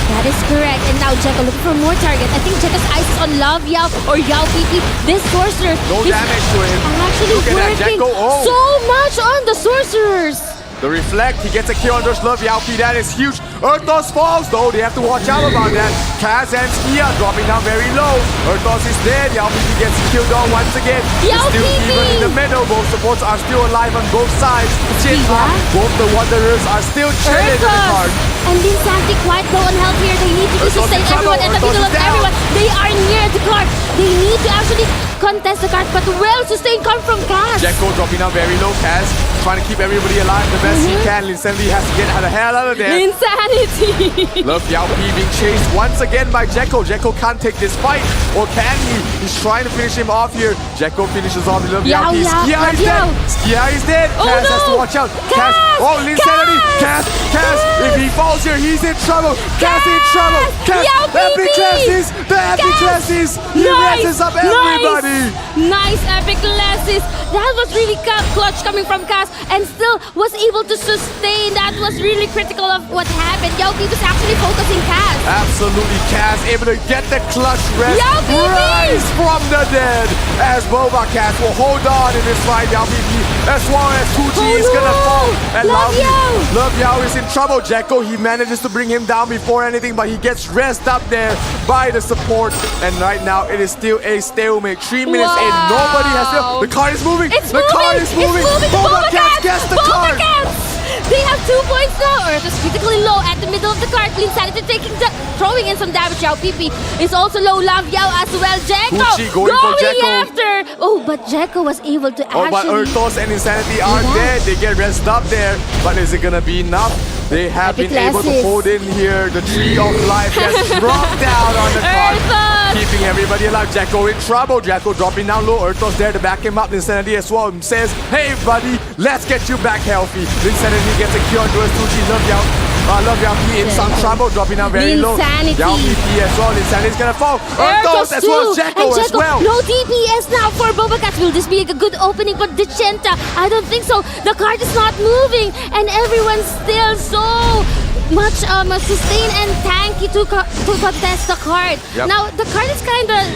That is correct. And now Jekko looking for more targets. I think Jekko's eyes is on Love Yao or Yao PP. This sorcerer no damage to him. Actually look at that, Jekko. so much on the sorcerers. The reflect, he gets a kill on Love Yao P. That is huge. Urthos falls though. They have to watch out about that. Kaz and Skia dropping down very low. Urthos is dead. Yao PP gets killed on once again. Yao still PP! even in the middle. Both supports are still alive on both sides. Both the Wanderers are still chilling in the card. And Linsanity quite low on health here. They need to sustain everyone at the middle of everyone. They are near the card. They need to actually contest the card, but well sustained come from Kaz. Jekko dropping down very low. Kaz trying to keep everybody alive the best he can. Linsanity has to get the hell out of there. Insanity. Love Yao P being chased once again by Jekko. Jekko can't take this fight, or can he? He's trying to finish him off here. Jekko finishes off Love Yao P. Skia is dead. Skia is dead. Kaz has to watch out. Kaz. Oh, Linsanity. Kaz. If he falls here, he's in trouble. Kaz in trouble. Kaz. Epic classes. The epic classes. He messes up everybody. Nice epic classes. That was really clutch coming from Kaz, and still was able to sustain. That was really critical of what happened. Yao PP was actually focusing Kaz. Absolutely, Kaz able to get the clutch rest. Yao PP! Rise from the dead as BobaCats will hold on in this fight. Yao PP, as long as 2G is gonna fall. And Love Yao is in trouble. Jekko, he manages to bring him down before anything, but he gets rest up there by the support. And right now, it is still a stalemate. 3 minutes in, nobody has still. The card is moving. The card is moving. BobaCats gets the card. They have 2 points now. Earth is critically low at the middle of the card. Linsanity throwing in some damage. Yao PP is also low. Love Yao as well. Jekko going for Jekko. after. Oh, but Jekko was able to actually. Oh, but Urthos and Insanity are dead. They get rest up there. But is it gonna be enough? They have been able to hold in here. The tree of life gets dropped down on the card, keeping everybody alive. Jekko in trouble. Jekko dropping down low. Urthos there to back him up. Linsanity as well says, hey buddy, let's get you back healthy. Linsanity gets a cure on 2G. Love Yao I love Yao P in some trouble, dropping down very low. Linsanity. Yao P as well. Linsanity's gonna fall. Erdos as well as Jacko as well. No DPS now for BobaCats. Will this be a good opening for Dichenta? I don't think so. The card is not moving, and everyone's still so much sustain and tanky to contest the card. Yep. Now the card is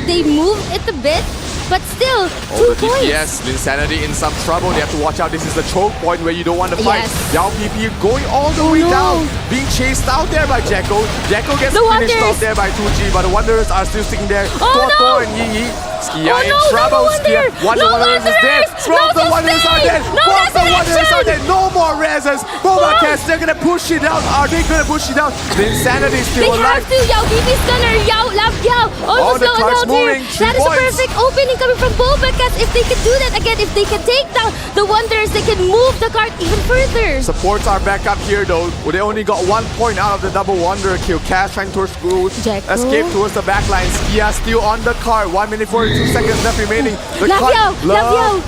they move it a bit, but still 2 the points. DPS, Linsanity in some trouble. They have to watch out. This is the choke point where you don't want to fight. Yes. Yao PP going all the way down, being chased out there by Jacko. Jacko gets finished off there by 2G, but the Wanderers are still sticking there. Toto and Yi Yi. Skia in trouble. Skia. Wanderers is dead. Both the Wanderers are dead. Both the Wanderers are dead. No more reses. BobaCats, they're gonna push it out. Are they gonna push it out? Linsanity is still alive. They have to. Yao PP's gonna love Yao. Almost the down cards here. moving. That is a points. perfect opening coming from BobaCats. If they can do that again, if they can take down the Wanderers, they can move the card even further. Supports are back up here though. They only got 1 point out of the double Wanderer kill. Cash trying towards escape towards the backline. Skia still on the card. 1 minute 42 seconds left remaining. The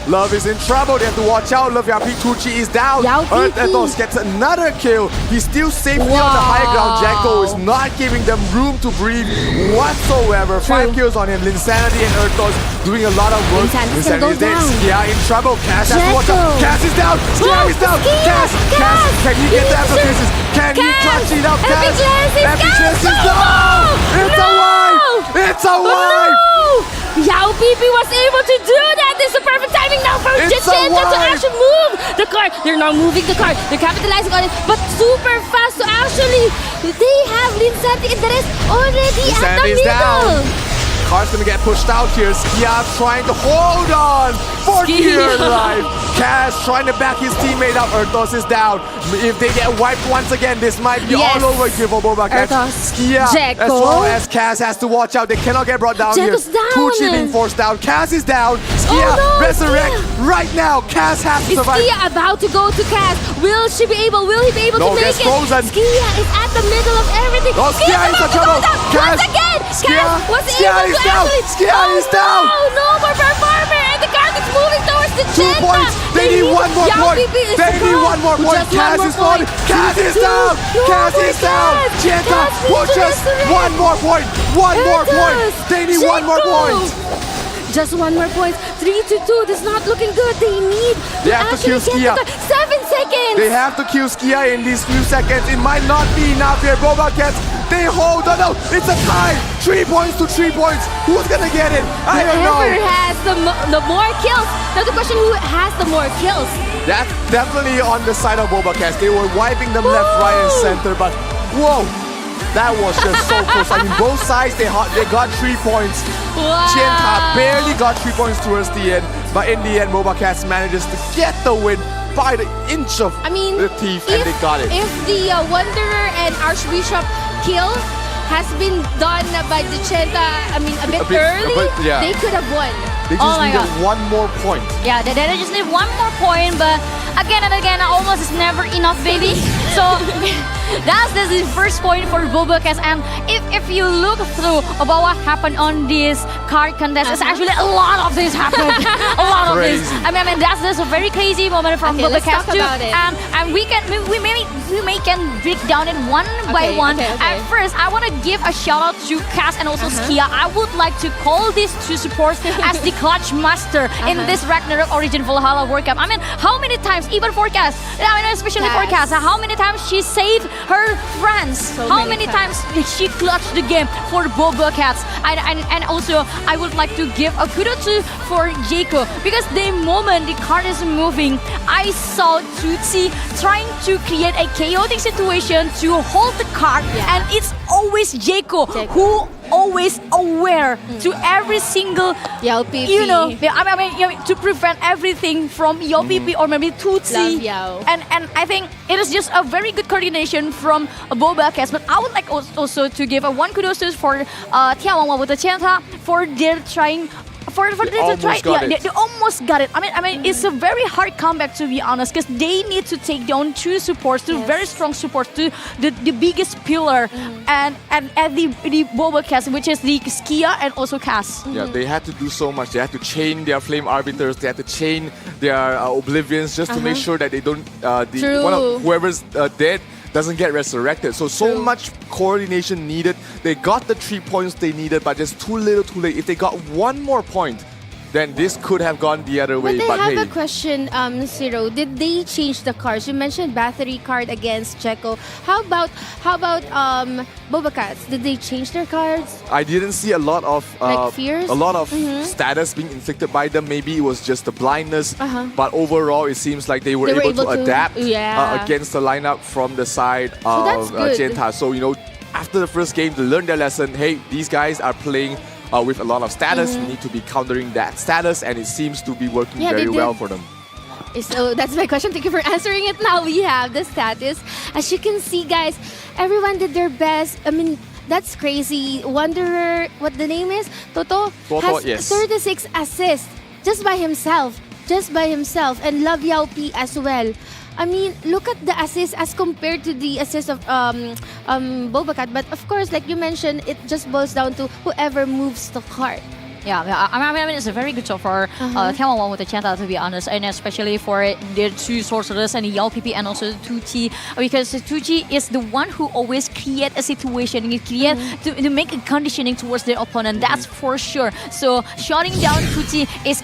Love is in trouble. They have to watch out. Love Yao P2G is down. Earth gets another kill. He's still safely on the high ground. Jacko is not giving them room to breathe whatsoever. 5 kills on him. Linsanity and Earthos doing a lot of work. Linsanity is dead. Skia in trouble. Cash has to watch out. Cash is down. Skia is down. Cash, can you get the applications? Can you touch it up? Cash, Epicless is down. It's a wipe. It's a wipe. Yao PP was able to do that. This is the perfect timing now for Dichenta to actually move the card. They're now moving the card. They're capitalizing on it, but super fast. So actually, they have Linsanity and the rest already at the middle. Card's gonna get pushed out here. Skia trying to hold on for dear life. Cass trying to back his teammate up. Earthos is down. If they get wiped once again, this might be all over here for BobaCats. Skia as well as Cass has to watch out. They cannot get brought down here. 2G being forced down. Cass is down. Skia resurrect right now. Cass has to survive. Is Skia about to go to Cass? Will he be able to make it? Frozen. Skia is at the middle of everything. Oh, Skia is in trouble. Once again, Cass was able to actually... Skia is down. No more performer, and the card is moving towards the 2 points. They need 1 more point. They need 1 more point. Cass is falling. Cass is down. Cass is down. Jenta pushes 1 more point. 1 more point. They need 1 more point. Just 1 more point. 3-2. This is not looking good. They have to kill Skia. 7 seconds. They have to kill Skia in these few seconds. It might not be enough here. BobaCats, they hold on. No, it's a tie. 3 points to 3 points. Who's gonna get it? I don't know. Whoever has the more kills. Now the question, who has the more kills? That's definitely on the side of BobaCats. They were wiping them left, right, and center, but whoa. That was just so close. I mean, both sides, they got 3 points. Jenta barely got 3 points towards the end, but in the end, BobaCats manages to get the win by the inch of the teeth, and they got it. If the Wanderer and Archbishop kill has been done by Dichenta, a bit early, they could have won. They just needed 1 more point. Yeah, they just need 1 more point, but again and again, almost is never enough, baby. So that's the first point for BobaCats. And if you look through about what happened on this card contest, it's actually a lot of things happened. A lot of things. I mean, that's just a very crazy moment from BobaCats too. And we may can break down it one by one. At first, I want to give a shout out to Cass and also Skia. I would like to call these two supports as the clutch master in this Ragnarok Origin Valhalla World Cup. I mean, how many times, even for Cass, especially for Cass, how many times she saved her friends? How many times she clutched the game for BobaCats? And also, I would like to give a kudos to for Jacko, because the moment the card is moving, I saw Tutsi trying to create a chaotic situation to hold the card, and it's always Jacko who always aware to every single Yao PP. To prevent everything from Yao PP or maybe Tutsi. And I think it is just a very good coordination from BobaCats. But I would like also to give a 1 kudos for眺望万物的尖塔 for their trying. They almost got it. I mean, it's a very hard comeback, to be honest, because they need to take down 2 supports, 2 very strong supports, to the biggest pillar, and the BobaCats, which is the Skia and also Cass. Yeah, they had to do so much. They had to chain their Flame Arbiters. They had to chain their Oblivions just to make sure that they don't. Whoever's dead, doesn't get resurrected. So much coordination needed. They got the 3 points they needed, but just too little, too late. If they got one more point, then this could have gone the other way. But I have hey. a question, Ciro. Did they change the cards? You mentioned battery card against Checo. How about BobaCats? Did they change their cards? I didn't see a lot of fears? a lot of status being inflicted by them. Maybe it was just the blindness, but overall it seems like they were able to adapt against the lineup from the side of Genta. So after the first game, they learned their lesson. Hey, these guys are playing with a lot of status. We need to be countering that status, and it seems to be working very well for them. So that's my question. Thank you for answering it. Now we have the status. As you can see, guys, everyone did their best. I mean, that's crazy. Wanderer, what the name is? Toto has yes. 36 assists just by himself. And Love Yao P as well. I mean, look at the assists as compared to the assists of BobaCat. But of course, like you mentioned, it just boils down to whoever moves the card. Yeah. I mean, it's a very good job for眺望万物的尖塔, to be honest, and especially for their two sorcerers and Yao PP and also Tucci, because Tucci is the one who always create a situation, to make a conditioning towards their opponent. That's for sure. So shutting down Tucci is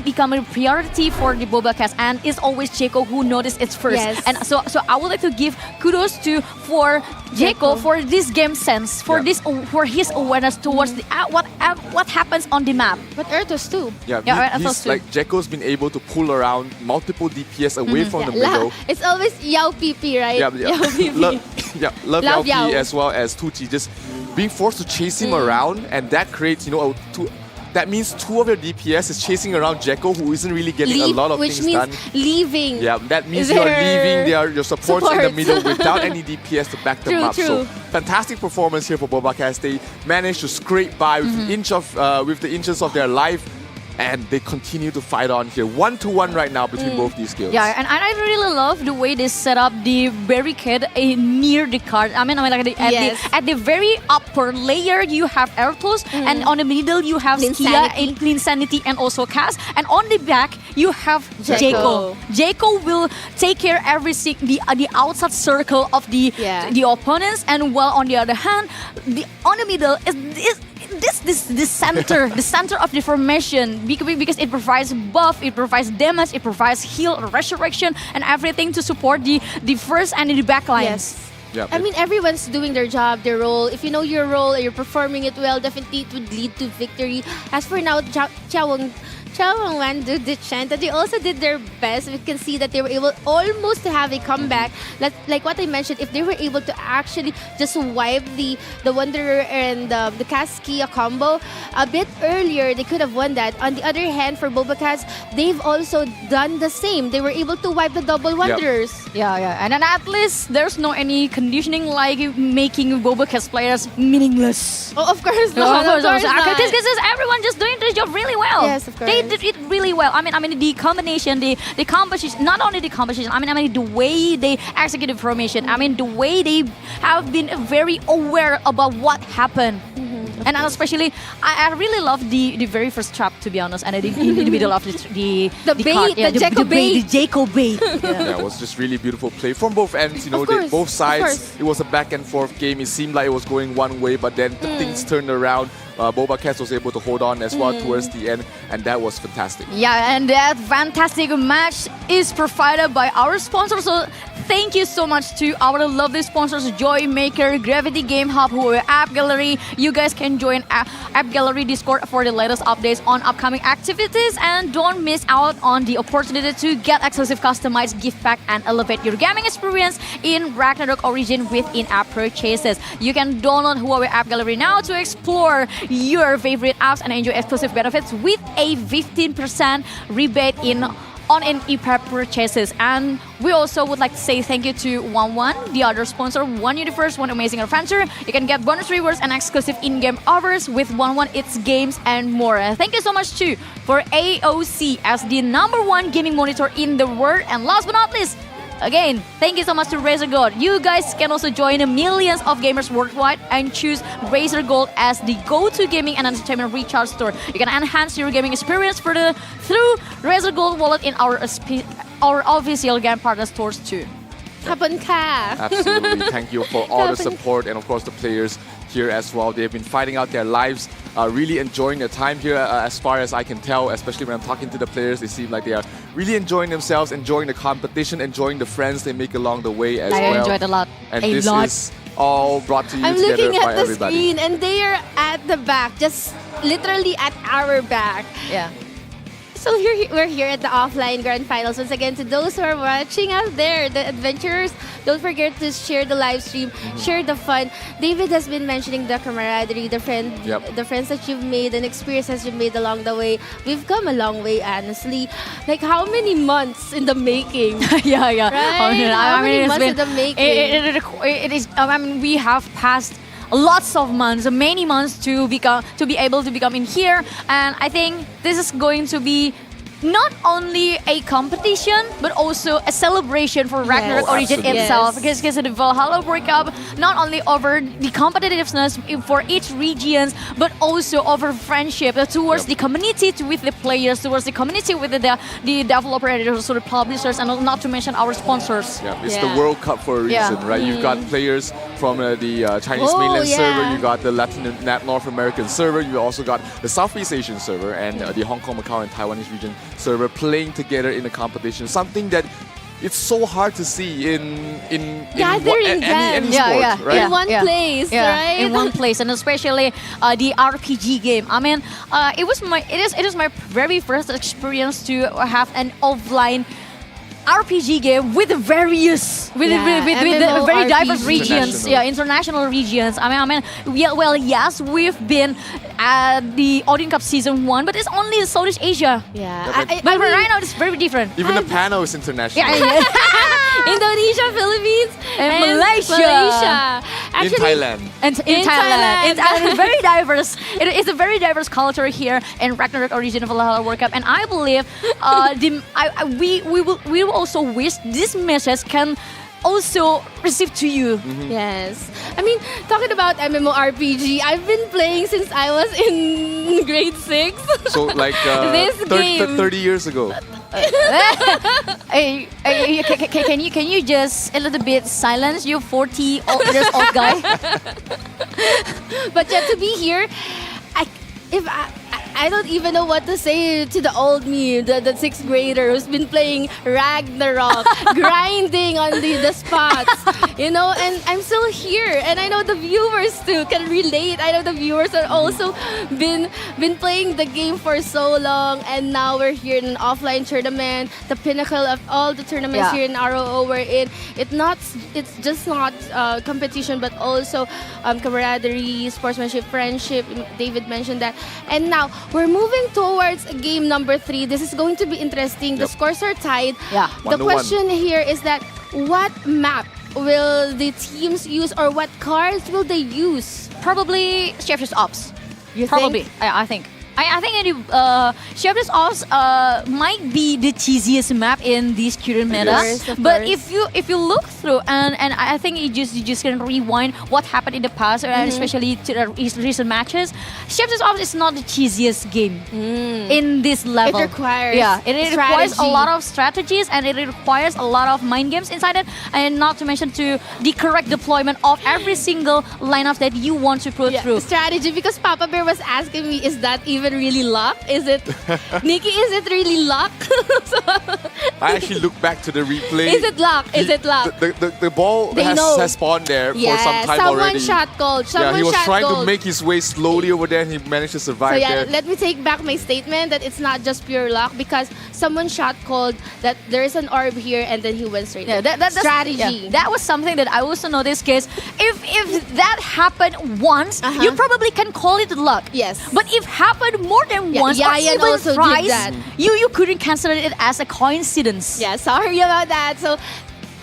becoming a priority for the BobaCats, and it's always Jaco who noticed it first. Yes. And so I would like to give kudos for Jaco for this game sense, for his awareness towards what happens on the map. But Ertos too. He's like Jaco's been able to pull around multiple DPS away from the middle. It's always Yao PP, right? Yao PP. Love Yao P as well as Tucci just being forced to chase him around, and that creates that means two of your DPS is chasing around Jaco, who isn't really getting a lot of things done. Which means leaving. Yeah, that means you are leaving your supports in the middle without any DPS to back them up. So fantastic performance here for BobaCats. They managed to scrape by with the inches of their life, and they continue to fight on here. 1-1 right now between both these skills. Yeah, and I really love the way they set up the barricade near the card. I mean, like at the very upper layer you have Ertos, and on the middle you have Skia and Insanity and also Cass, and on the back you have Jaco. Jaco will take care of the outside circle of the opponents, and while on the other hand, on the middle is this center, the center of the formation, because it provides buff, it provides damage, it provides heal, resurrection, and everything to support the first and the back lines. Yes. Yep. I mean, everyone's doing their job, their role. If you know your role and you're performing it well, definitely it would lead to victory. As for now, Chciawang Wan did the chant, and they also did their best. We can see that they were able almost to have a comeback. Like what I mentioned, if they were able to actually just wipe the Wanderer and the Caskia combo a bit earlier, they could have won that. On the other hand, for BobaCats, they've also done the same. They were able to wipe the double Wanderers. Yeah. And then at least there's no any conditioning like making BobaCats players meaningless. Oh, of course No, not. of course not. Because everyone just doing their job really well. Yes, of course. They did it really well. I mean the combination, the composition, not only the composition, I mean the way they executed formation, I mean the way they have been very aware about what happened. And especially, I really love the very first trap, to be honest, and in the middle of the bait, the Jaco bait. Yeah, it was just really beautiful play from both ends. Both sides. It was a back and forth game. It seemed like it was going one way, but then things turned around. BobaCats was able to hold on as well towards the end, and that was fantastic. Yeah, and that fantastic match is provided by our sponsors. So thank you so much to our lovely sponsors, Joy Maker, Gravity Game Hub, App Gallery. You guys can join App Gallery Discord for the latest updates on upcoming activities, and don't miss out on the opportunity to get exclusive customized gift pack and elevate your gaming experience in Ragnarok Origin with in-app purchases. You can download Huawei App Gallery now to explore your favorite apps and enjoy exclusive benefits with a 15% rebate on in-app purchases. And we also would like to say thank you to 1-1, the other sponsor, One Universe, One Amazing Adventure. You can get bonus rewards and exclusive in-game offers with 1-1, its games and more. Thank you so much too for AOC as the #1 gaming monitor in the world. And last but not least, again, thank you so much to Razer Gold. You guys can also join the millions of gamers worldwide and choose Razer Gold as the go-to gaming and entertainment recharge store. You can enhance your gaming experience further through Razer Gold wallet in our official game partner stores too. Absolutely. Thank you for all the support and of course the players here as well. They've been fighting out their lives, really enjoying their time here as far as I can tell, especially when I'm talking to the players. They seem like they are really enjoying themselves, enjoying the competition, enjoying the friends they make along the way as well. I enjoyed a lot. And this is all brought to you together by everybody. I'm looking at the screen and they are at the back, just literally at our back. Yeah. So we're here at the offline grand finals. Once again, to those who are watching out there, the adventurers, don't forget to share the live stream, share the fun. David has been mentioning the camaraderie, the friends that you've made and experiences you've made along the way. We've come a long way, honestly. Like how many months in the making? Yeah. Right? How many months in the making? It is. I mean, we have passed lots of months, many months to be able to become in here, and I think this is going to be not only a competition but also a celebration for Ragnarok Origin itself, because the Valhalla World Cup not only over the competitiveness for each regions but also over friendship towards the community, with the players, towards the community with the developer and also the publishers, and not to mention our sponsors. It's the World Cup for a reason, right? You've got players from the Chinese mainland server, you got the North American server, you also got the Southeast Asian server, and the Hong Kong, Macau, and Taiwanese region server playing together in a competition. Something that it's so hard to see in any sport, right? In one place, right? In one place, and especially the RPG game. I mean, it is my very first experience to have an offline RPG game with various, with very diverse regions, international regions. I mean, yes, we've been at the Odin Cup Season 1, but it's only Southeast Asia. But right now it's very different. Even the panel is international. Indonesia, Philippines, and Malaysia. Actually, in Thailand. In Thailand. It's very diverse. It's a very diverse culture here in Ragnarok Origin Valhalla World Cup, and I believe we will also wish this message can also receive to you. Yes. I mean, talking about MMORPG, I've been playing since I was in grade 6. So like 30 years ago. Can you just a little bit silence you 40 years old guy? But to be here, I don't even know what to say to the old me, the 6th grader who's been playing Ragnarok, grinding on the spots, and I'm still here, and I know the viewers too can relate. I know the viewers are also been playing the game for so long, and now we're here in an offline tournament, the pinnacle of all the tournaments here in ROO we're in. It's just not competition, but also camaraderie, sportsmanship, friendship. David mentioned that, and now we're moving towards game number 3. This is going to be interesting. The scores are tied. The question here is that what map will the teams use, or what cards will they use? Probably Shepherd's Ops. You Probably. think? I think. I think Shepherd's Ops might be the cheesiest map in this current meta. But if you look through and I think you just can rewind what happened in the past, and especially to the recent matches, Shepherd's Ops is not the cheesiest game in this level. It requires it requires a lot of strategies, and it requires a lot of mind games inside it, and not to mention to the correct deployment of every single lineup that you want to put through. Strategy, because Papa Bear was asking me, is that even really luck? Is it Nikki, is it really luck? I actually look back to the replay. Is it luck? The ball has spawned there for some time already. Someone shot gold. He was trying to make his way slowly over there, and he managed to survive there. Let me take back my statement that it's not just pure luck, because someone shot cold that there is an orb here, and then he went straight. That's strategy. That was something that I also noticed, because if that happened once, you probably can call it luck. Yes. But if happened more than once, or even twice, you couldn't consider it as a coincidence. Yeah, sorry about that. So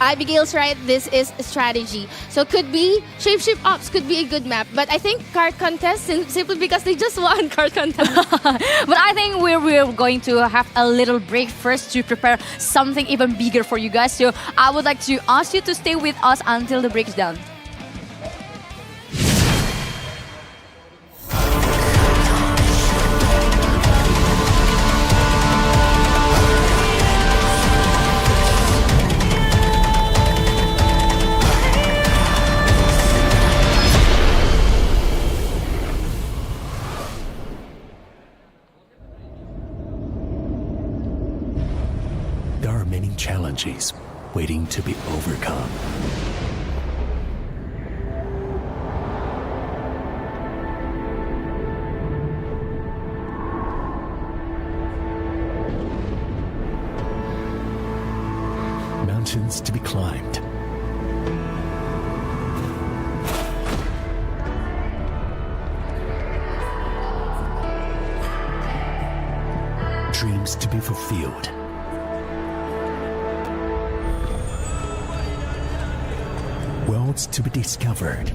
Abigail's right, this is strategy. So could be Shapeshift Ops could be a good map, but I think card contest, simply because they just won card contest. But I think we're going to have a little break first to prepare something even bigger for you guys. So I would like to ask you to stay with us until the break is done. challenges waiting to be overcome. Mountains to be climbed. Dreams to be fulfilled. Worlds to be discovered.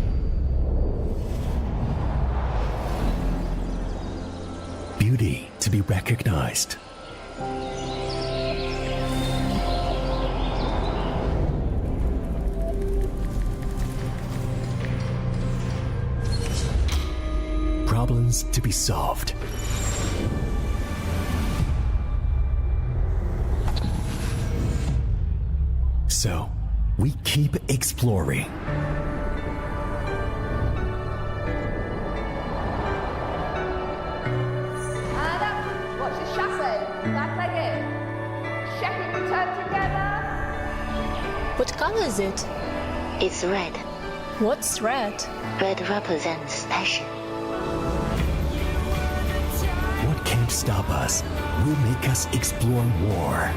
Beauty to be recognized. Problems to be solved. So, we keep exploring. And up. Watch the chassis. Back leg in. Check it, return together. What color is it? It's red. What's red? Red represents passion. What can't stop us will make us explore more.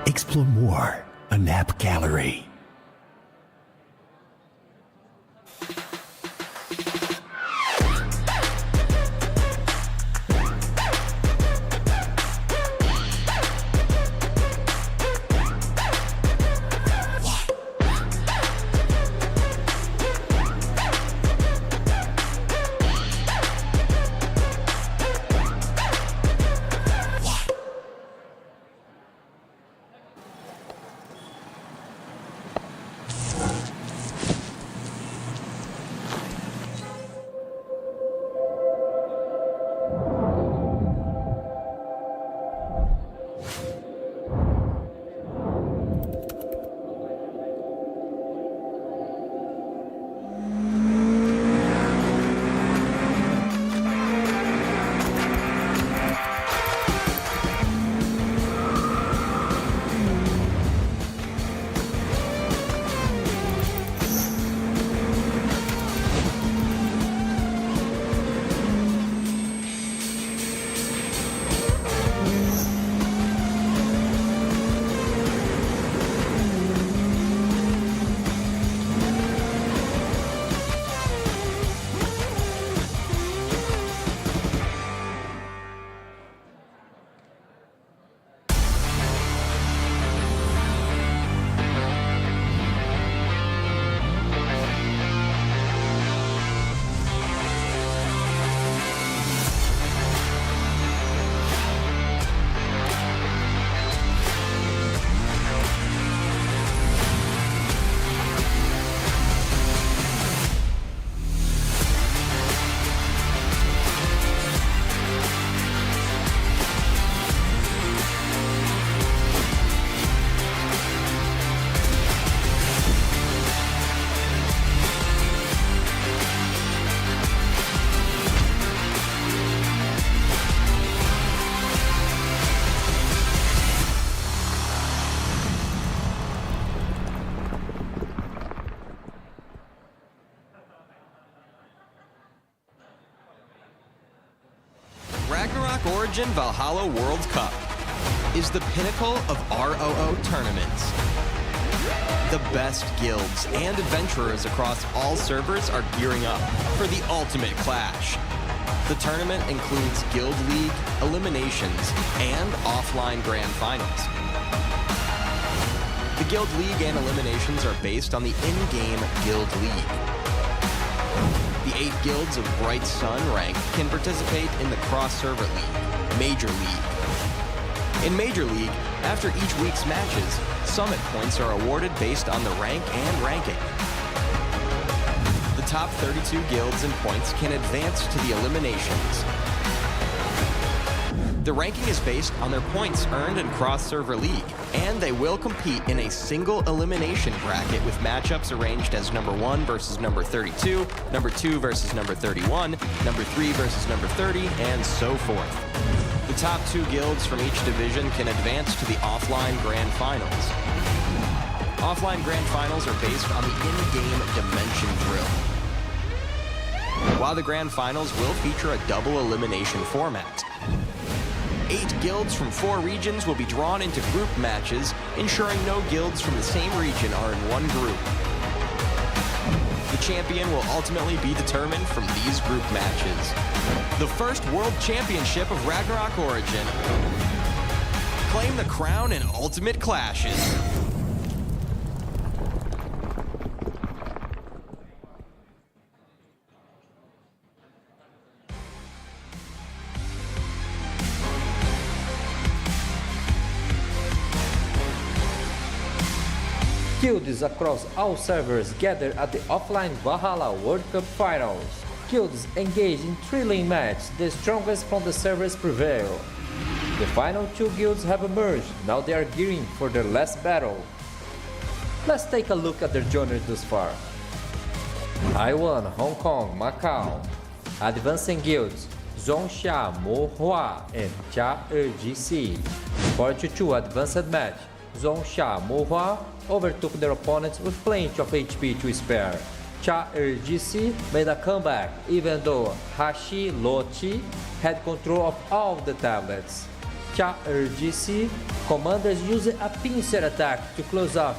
Explore more, a nap gallery. Origin Valhalla World Cup is the pinnacle of ROO tournaments. The best guilds and adventurers across all servers are gearing up for the ultimate clash. The tournament includes Guild League, eliminations, and offline grand finals. The Guild League and eliminations are based on the in-game Guild League. The 8 guilds of Bright Sun rank can participate in the Cross-Server League, Major League. In Major League, after each week's matches, Summit points are awarded based on the rank and ranking. The top 32 guilds and points can advance to the eliminations. The ranking is based on their points earned in Cross-Server League, and they will compete in a single elimination bracket with matchups arranged as number 1 versus number 32, number 2 versus number 31, number 3 versus number 30, and so forth. The top 2 guilds from each division can advance to the offline Grand Finals. Offline Grand Finals are based on the in-game Dimension Drill, while the Grand Finals will feature a double elimination format. 8 guilds from 4 regions will be drawn into group matches, ensuring no guilds from the same region are in one group. The champion will ultimately be determined from these group matches. The first World Championship of Ragnarok Origin. Claim the crown in Ultimate Clashes. Guilds across all servers gather at the offline Valhalla World Cup Finals. Guilds engage in thrilling matches, the strongest from the servers prevail. The final 2 guilds have emerged, now they are gearing for their last battle. Let's take a look at their journey thus far. Taiwan, Hong Kong, Macau. Advancing guilds,仲夏沫花ธ์ and Char'er.gc. 42 advanced match.仲夏沫花ธ์overtook their opponents with plenty of HP to spare. Char'er.gc made a comeback even though Hashi Lochi had control of all the tablets. Char'er.gc commanders used a pincer attack to close off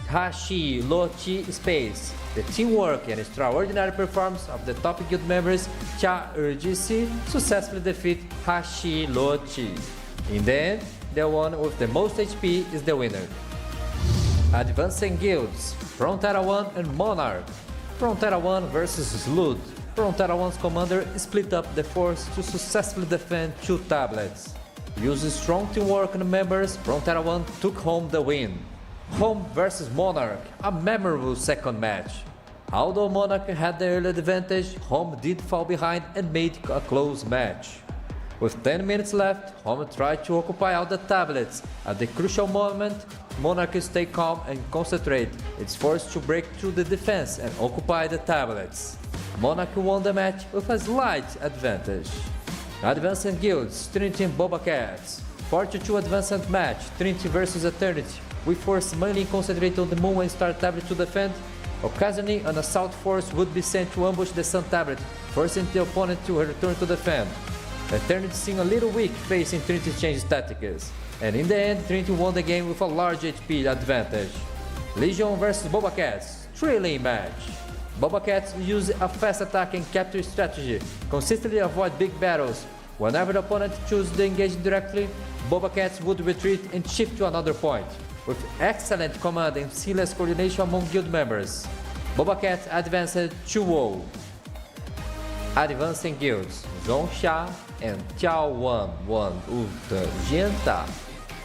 Hashi Lochi space. The teamwork and extraordinary performance of the top guild members, Char'er.gc successfully defeat Hashi Lochi. In the end, the one with the most HP is the winner. Advancing guilds, Frontera 1 and MONARCH. Frontera 1 versus Slud. Frontera 1's commander split up the force to successfully defend 2 tablets. Using strong teamwork and members, Frontera 1 took home the win. Home versus MONARCH, a memorable second match. Although MONARCH had the early advantage, Home did fall behind and made a close match. With 10 minutes left, Home tried to occupy all the tablets. At the crucial moment, MONARCH stayed calm and concentrate. It's forced to break through the defense and occupy the tablets. MONARCH won the match with a slight advantage. Advancing guilds, Trinity and BobaCats. 42 advanced match, Trinity versus Eternity. We force mainly concentrate on the Moon and Star tablet to defend. Occasionally, an assault force would be sent to ambush the Sun tablet, forcing the opponent to return to defend. Eternity seemed a little weak facing Trinity's change tactics, and in the end, Trinity won the game with a large HP advantage. Legion vs BobaCats, thrilling match. BobaCats use a fast attack and capture strategy, consistently avoid big battles. Whenever the opponent chooses to engage directly, BobaCats would retreat and shift to another point. With excellent command and seamless coordination among guild members, BobaCats advanced 2-0. Advancing guilds,仲夏and眺望万物的尖塔.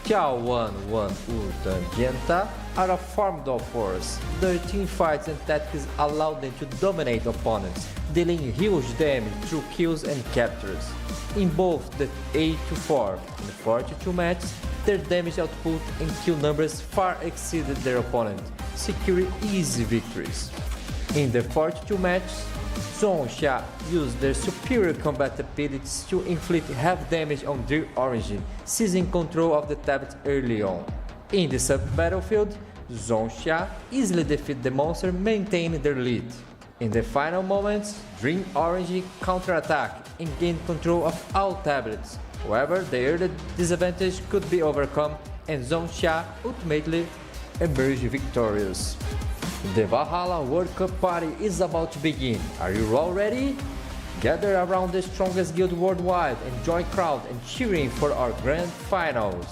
眺望万物的尖塔 are a formidable force. Their team fights and tactics allow them to dominate opponents, dealing huge damage through kills and captures. In both the 8-4 and 42 matches, their damage output and kill numbers far exceeded their opponent, securing easy victories. In the 42 matches,仲夏used their superior combat abilities to inflict heavy damage on their origin, seizing control of the tablet early on. In the sub-battlefield,仲夏easily defeated the monster, maintaining their lead. In the final moments, Dream Orange counterattacked and gained control of all tablets. However, the early disadvantage could be overcome, and仲夏ultimately emerged victorious. The Valhalla World Cup party is about to begin. Are you all ready? Gather around the strongest guild worldwide and join crowd and cheering for our grand finals.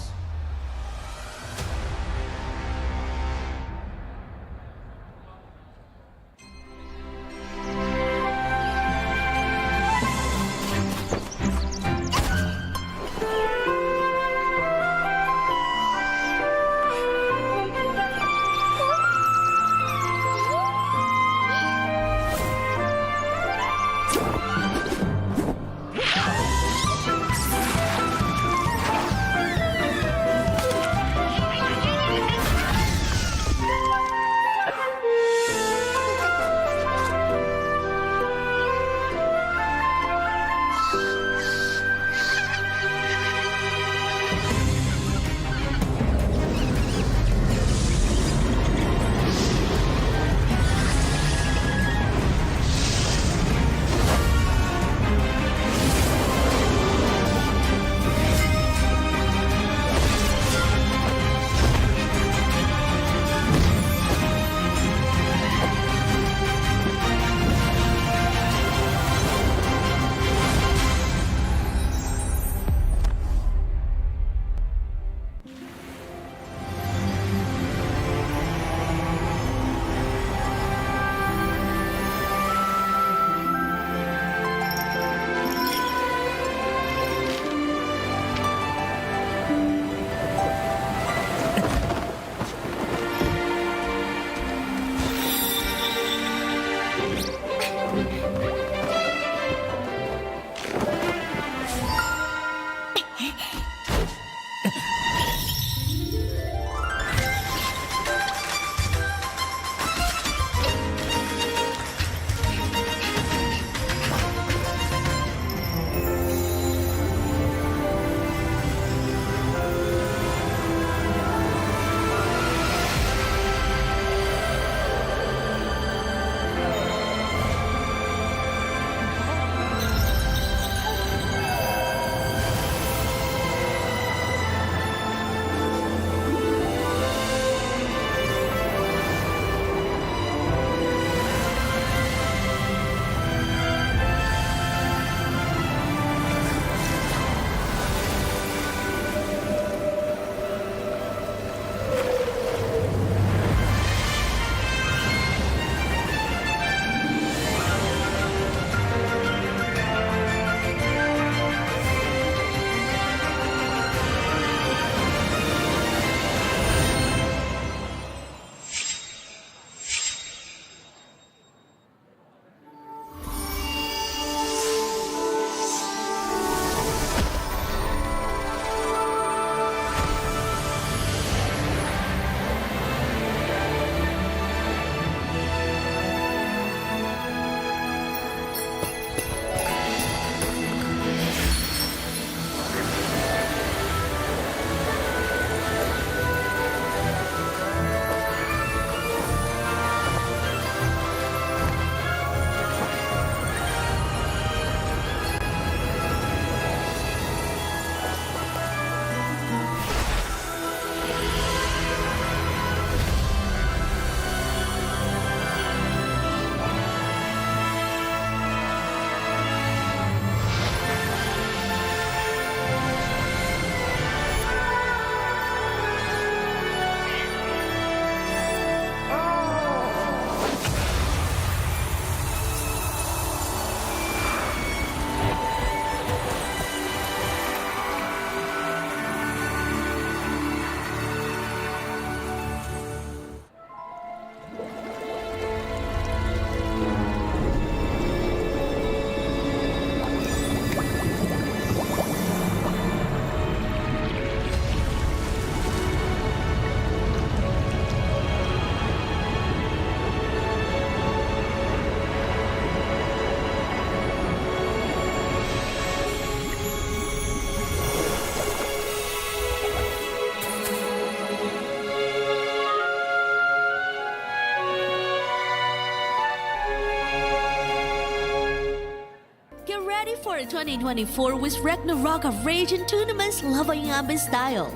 ready for 2024 with Ragnarok of Rage and tournaments leveling up in style.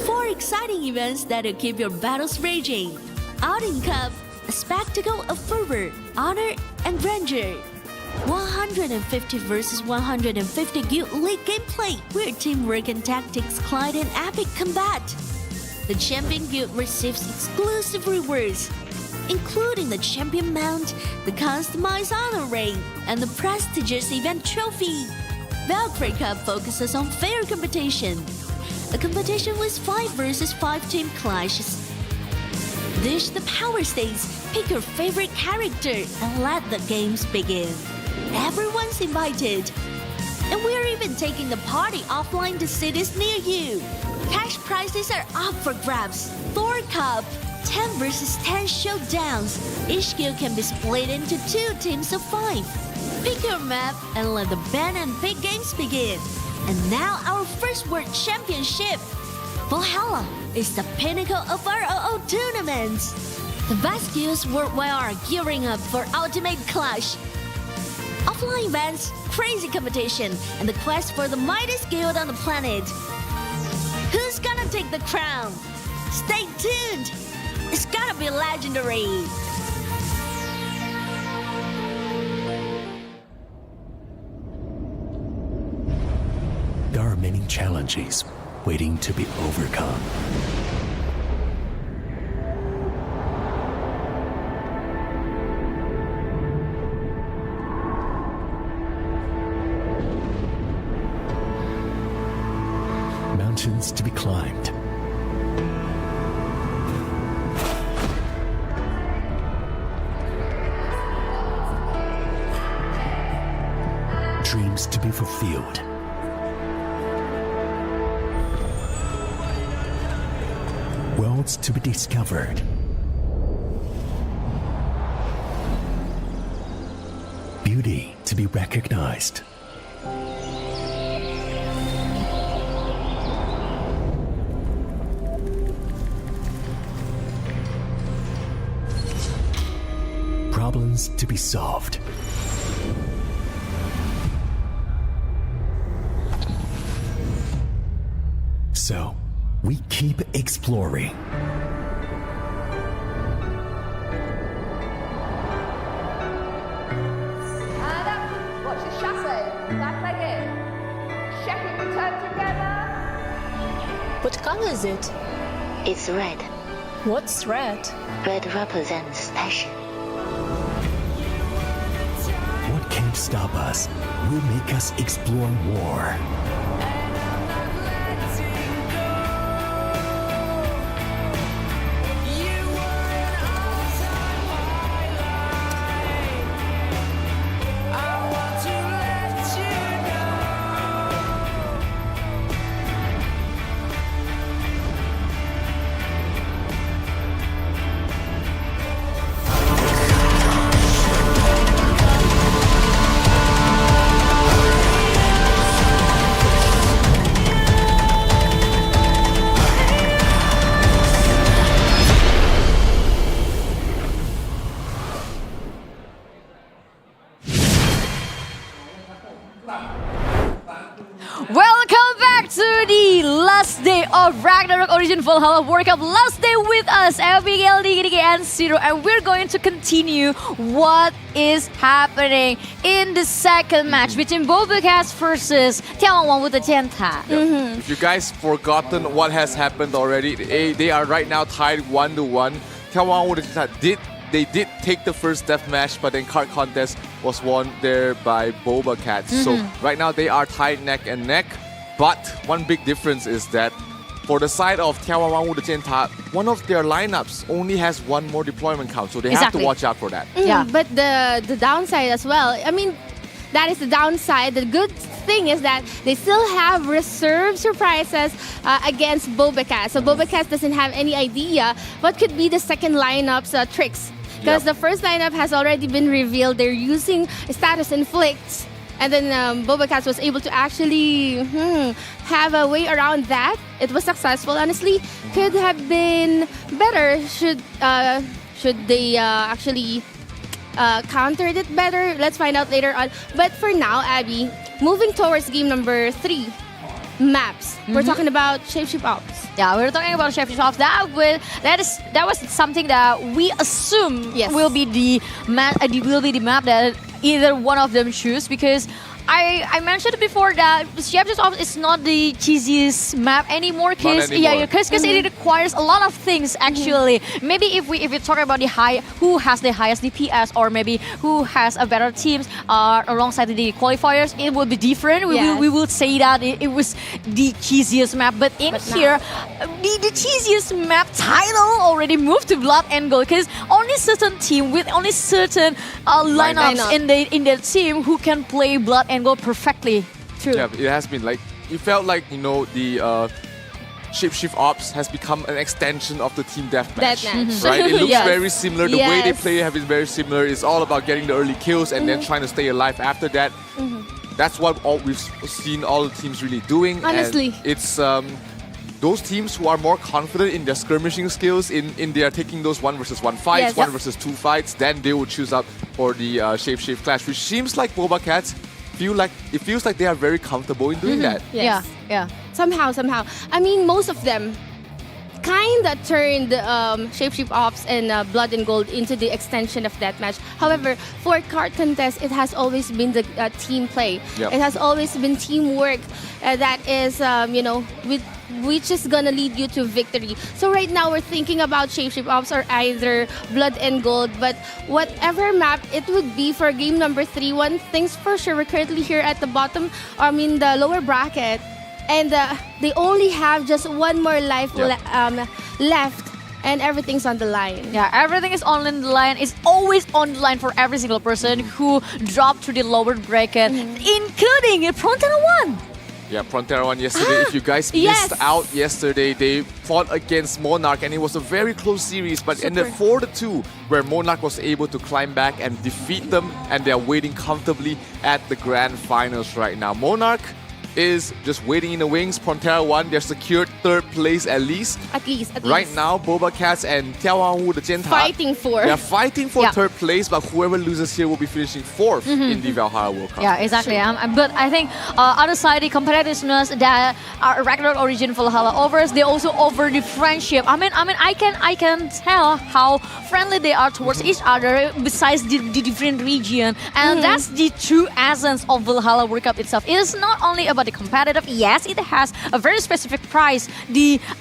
4 exciting events that'll keep your battles raging. Outing Cup, a spectacle of fervor, honor, and grandeur. 150 versus 150 Guild League gameplay, where teamwork and tactics collide in epic combat. The Champion Guild receives exclusive rewards, including the Champion Mount, the customized honor ring, and the prestigious event trophy. Valkyrie Cup focuses on fair competition, a competition with 5 versus 5 team clashes. Dish the power stage, pick your favorite character, and let the games begin. Everyone's invited. And we're even taking the party offline to cities near you. Cash prizes are up for grabs. Thor Cup, 10 versus 10 showdowns. Each guild can be split into 2 teams of 5. Pick your map and let the ban and pick games begin. And now our first World Championship. Valhalla is the pinnacle of ROO tournaments. The best guilds worldwide are gearing up for ultimate clash. Offline events, crazy competition, and the quest for the mightiest guild on the planet. Who's gonna take the crown? Stay tuned! It's gonna be legendary! There are many challenges waiting to be overcome. Mountains to be climbed. Dreams to be fulfilled. Worlds to be discovered. Beauty to be recognized. Problems to be solved. So, we keep exploring. And up. Watch the chassis. Back leg in. Check it, return together. What color is it? It's red. What's red? Red represents passion. What can't stop us will make us explore more. Welcome back to the last day of Ragnarok Origin Valhalla World Cup. Last day with us, Abigail, Niki, and Zero, and we're going to continue what is happening in the second match between BobaCats versus 眺望万物的尖塔. If you guys forgotten what has happened already, they are right now tied 1-1. 眺望万物的尖塔 they did take the first death match, but then card contest was won there by BobaCats. So right now they are tied neck and neck. But one big difference is that for the side of 眺望万物的尖塔, one of their lineups only has 1 more deployment count, so they have to watch out for that. Yeah. But the downside as well, I mean, that is the downside. The good thing is that they still have reserve surprises against BobaCats. So BobaCats doesn't have any idea what could be the second lineup's tricks. Because the first lineup has already been revealed. They're using status inflicts. And then BobaCats was able to actually have a way around that. It was successful, honestly. Could have been better should they actually countered it better. Let's find out later on. But for now, Abby, moving towards game number 3, maps. We're talking about Shapeshift Ops. Yeah, we're talking about Shapeshift Ops. That was something that we assume will be the map that either one of them choose, because I mentioned before that Shapeshift Ops is not the cheesiest map anymore, because it requires a lot of things actually. Maybe if we talk about who has the highest DPS, or maybe who has a better teams alongside the qualifiers, it will be different. We will say that it was the cheesiest map, but here the cheesiest map title already moved to Blood and Gold, because only certain team with only certain lineups in their team who can play Blood and Gold perfectly. True. Yeah, it has been like, it felt like, you know, the Shapeshift Ops has become an extension of the team deathmatch. Right? It looks very similar. The way they play have been very similar. It's all about getting the early kills and then trying to stay alive after that. That's what we've seen all the teams really doing. Honestly. And it's those teams who are more confident in their skirmishing skills, in their taking those 1 versus 1 fights, 1 versus 2 fights, then they will choose up for the Shapeshift Clash, which seems like BobaCats feels like they are very comfortable in doing that. Yes. Yeah. Somehow. I mean, most of them kind of turned Shapeshift Ops and Blood and Gold into the extension of that match. However, for card contest, it has always been the team play. Yep. It has always been teamwork that is, which is gonna lead you to victory. So right now we're thinking about Shapeshift Ops or either Blood and Gold, but whatever map it would be for game number 3, one thing's for sure, we're currently here at the bottom, the lower bracket, and they only have just one more life left, and everything's on the line. Yeah, everything is on the line. It's always on the line for every single person who dropped to the lower bracket, including Frontera 1. Yeah, Frontera 1 yesterday. If you guys missed out yesterday, they fought against MONARCH, and it was a very close series, but ended 4-2, where MONARCH was able to climb back and defeat them, and they're waiting comfortably at the grand finals right now. MONARCH is just waiting in the wings. Frontera 1, they're secured 3rd place at least. At least. Right now, BobaCats and眺望万物的尖塔 they're fighting for 3rd place, but whoever loses here will be finishing 4th in the Valhalla World Cup. Yeah, exactly. But I think other side, the competitiveness that Ragnarok Origin Valhalla offers, they also offer the friendship. I mean, I can tell how friendly they are towards each other besides the different region, and that's the true essence of Valhalla World Cup itself. It is not only about the competitive. Yes, it has a very specific prize.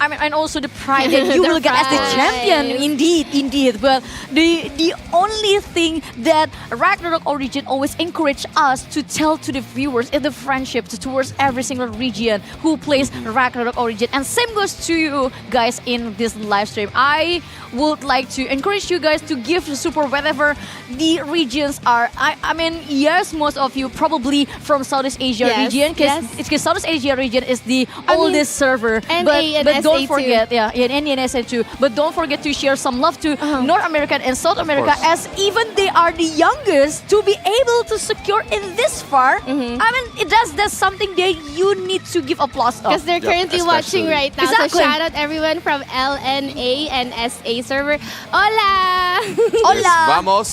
And also the prize that you will get as the champion. Indeed. But the only thing that Ragnarok Origin always encourage us to tell to the viewers is the friendship towards every single region who plays Ragnarok Origin. And same goes to you guys in this live stream. I would like to encourage you guys to give support wherever the regions are. I mean, yes, most of you probably from Southeast Asia region, because Southeast Asia region is the oldest server. But don't forget, and NSA too. But don't forget to share some love to North America and South America, as even they are the youngest to be able to secure in this far. I mean, that's something that you need to give applause of. Because they're currently watching right now. So shout out everyone from LNA and SA server. Hola! Yes, vamos!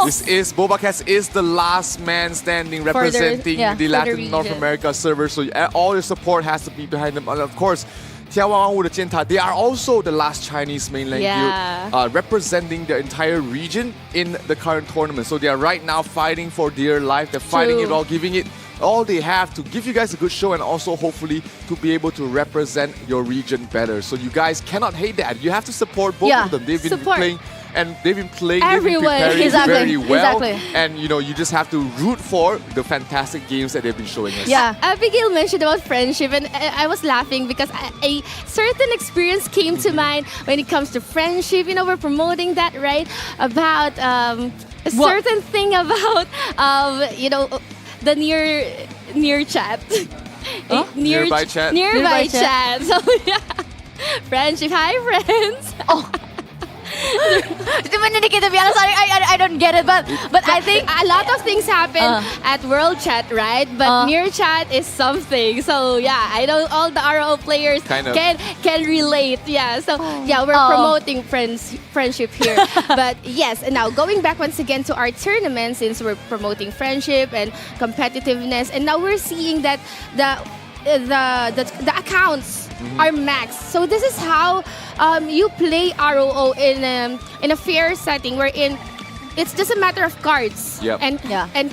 This is BobaCats is the last man standing representing the Latin North America server, so all your support has to be behind them. And of course, 眺望万物的尖塔, they are also the last Chinese mainland guild representing the entire region in the current tournament. So they are right now fighting for dear life. They're fighting it all, giving it all they have to give you guys a good show, and also hopefully to be able to represent your region better. So you guys cannot hate that. You have to support both of them. They've been playing. And they've been playing, preparing very well. And you just have to root for the fantastic games that they've been showing us. Yeah, Abigail mentioned about friendship, and I was laughing because a certain experience came to mind when it comes to friendship. We're promoting that, right? About a certain thing about the near chat. Nearby chat. Nearby chat. So yeah, friendship. Hi, friends. To be honest, I don't get it, but I think a lot of things happen at World Chat, right? But near chat is something. So yeah, I know all the RO players Kind of. can relate. Yeah. So yeah, we're promoting friendship here. But yes, and now going back once again to our tournament, since we're promoting friendship and competitiveness, and now we're seeing that the accounts are maxed. So this is how you play ROO in a fair setting, wherein it's just a matter of cards and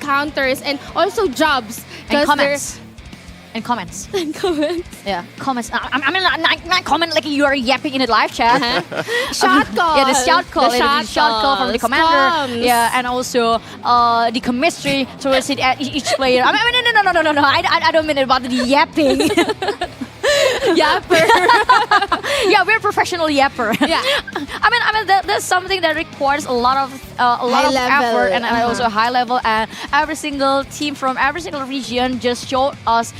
counters and also jobs and comments. And comments. And comments. Yeah, comments. I mean, not comment like you are yapping in a live chat. Shot call. Yeah, the shout call. The shot call from the commander. Comms. Yeah, and also the chemistry towards each player. I mean, no. I don't mean about the yapping. Yapper. Yeah, we're professional yapper. Yeah. I mean, that's something that requires a lot of effort and also high level. And every single team from every single region just showed us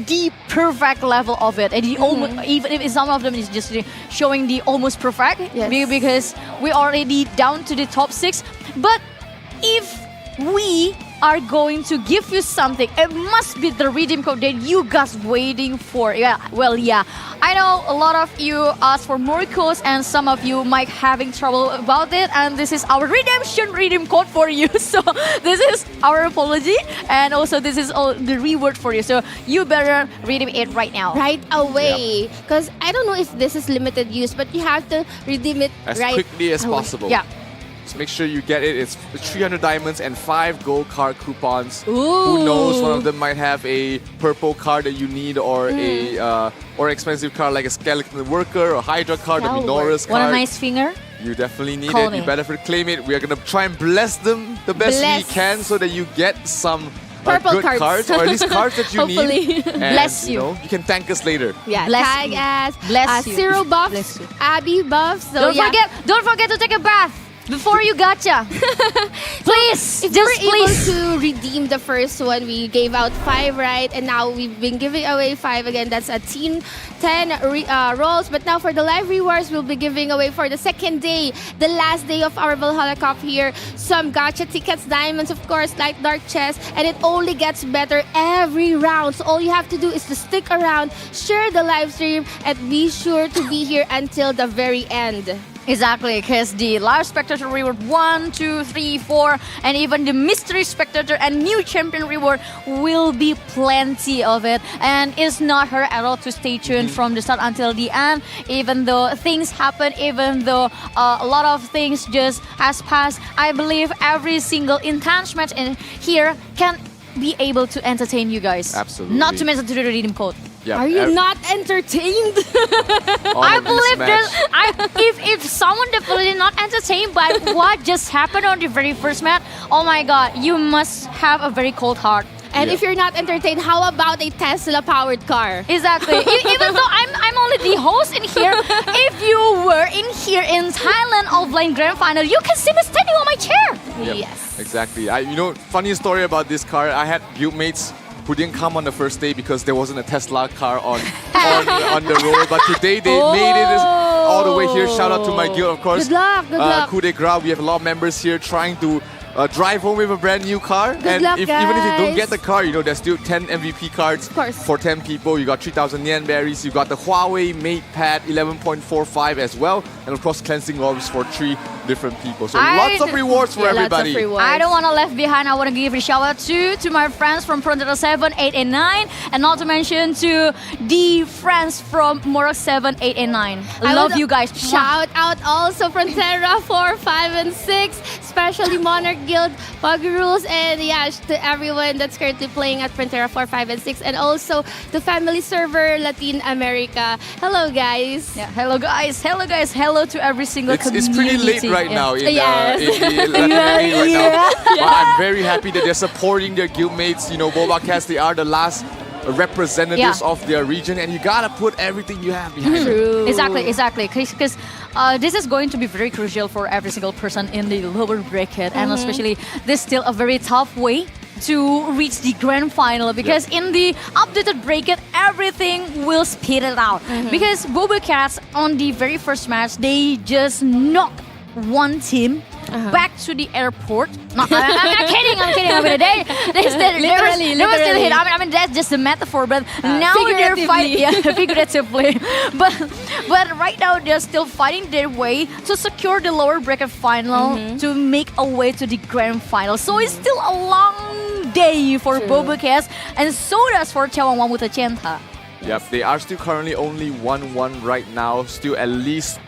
the perfect level of it. And the almost, even if some of them is just showing the almost perfect, because we're already down to the top 6. But if we are going to give you something, it must be the redeem code that you guys waiting for. Yeah, well, yeah, I know a lot of you asked for more codes and some of you might having trouble about it, and this is our redemption redeem code for you. So this is our apology, and also this is all the reward for you, so you better redeem it right now, right away, because I don't know if this is limited use, but you have to redeem it as right quickly as away. possible. Yeah. So make sure you get it. It's 300 diamonds and 5 gold card coupons. Ooh. Who knows? One of them might have a purple card that you need, or a or expensive card like a skeleton worker or Hydra card, or Minora's card. Want a nice finger? You definitely need Call it. me. You better claim it. We are gonna try and bless them the best we can, so that you get some purple good cards, or at least cards that you need. And, Bless you. You can thank us later. Yeah, Bless tag you. as Bless you. Zero buffs, Bless you. Abby buffs. So Don't forget to take a bath before you gacha. Please, if just we're please. able to redeem the first one, we gave out 5, right? And now we've been giving away 5 again. That's a 10 rolls. But now for the live rewards, we'll be giving away for the second day, the last day of our Valhalla Cup here, some gacha tickets, diamonds, of course, like dark chest, and it only gets better every round. So all you have to do is to stick around, share the live stream, and be sure to be here until the very end. Exactly, because the live spectator reward 1, 2, 3, 4, and even the mystery spectator and new champion reward will be plenty of it. And it's not hurt at all to stay tuned from the start until the end. Even though things happen, even though a lot of things just has passed, I believe every single intense match in here can be able to entertain you guys. Absolutely. Not to mention to the redeem code. Yeah, Are you not entertained? I believe if someone definitely not entertained by what just happened on the very first match, oh my god, you must have a very cold heart. And if you're not entertained, how about a Tesla-powered car? Exactly. Even though I'm only the host in here, if you were in here in Thailand offline grand final, you can see me standing on my chair. Yep, Yes. exactly. Funny story about this car. I had guildmates who didn't come on the first day because there wasn't a Tesla car on the road. But today they made it all the way here. Shout out to my guild, of course. Good luck, good luck. Coup de grace. We have a lot of members here trying to drive home with a brand new car. Good luck, even if you don't guys. get the car, there's still 10 MVP cards for 10 people. You got 3,000 yen berries. You got the Huawei Mate Pad 11.45 as well. And of course, cleansing orbs for 3 different people. So lots of rewards for everybody. Lots of rewards. I don't want to left behind. I want to give a shout out to my friends from Frontera 7, 8, and 9, and not to mention to the friends from Morok 7, 8, and 9. I love you guys. Shout out also Frontera 4, 5, and 6, especially Monarch Guild, Pug Rules, and to everyone that's currently playing at Frontera 4, 5, and 6, and also the family server Latin America. Hello, guys. Yeah, hello guys. Hello guys. Hello to every single community. It's pretty late right now in the Latin America right now. But I'm very happy that they're supporting their guildmates. BobaCats, they are the last representatives of their region, and you gotta put everything you have behind it. Exactly. Because this is going to be very crucial for every single person in the lower bracket, and especially this is still a very tough way to reach the grand final, because in the updated bracket everything will speed it out. Because BobaCats on the very first match, they just knocked one team back to the airport. No, I'm kidding. I mean, they were still hit. I mean, that's just a metaphor. But now they're fighting figuratively. But right now they're still fighting their way to secure the lower bracket final to make a way to the grand final. So it's still a long day for BobaCats, and so does for眺望万物的尖塔. Yep, they are still currently only 1-1 right now. Still at least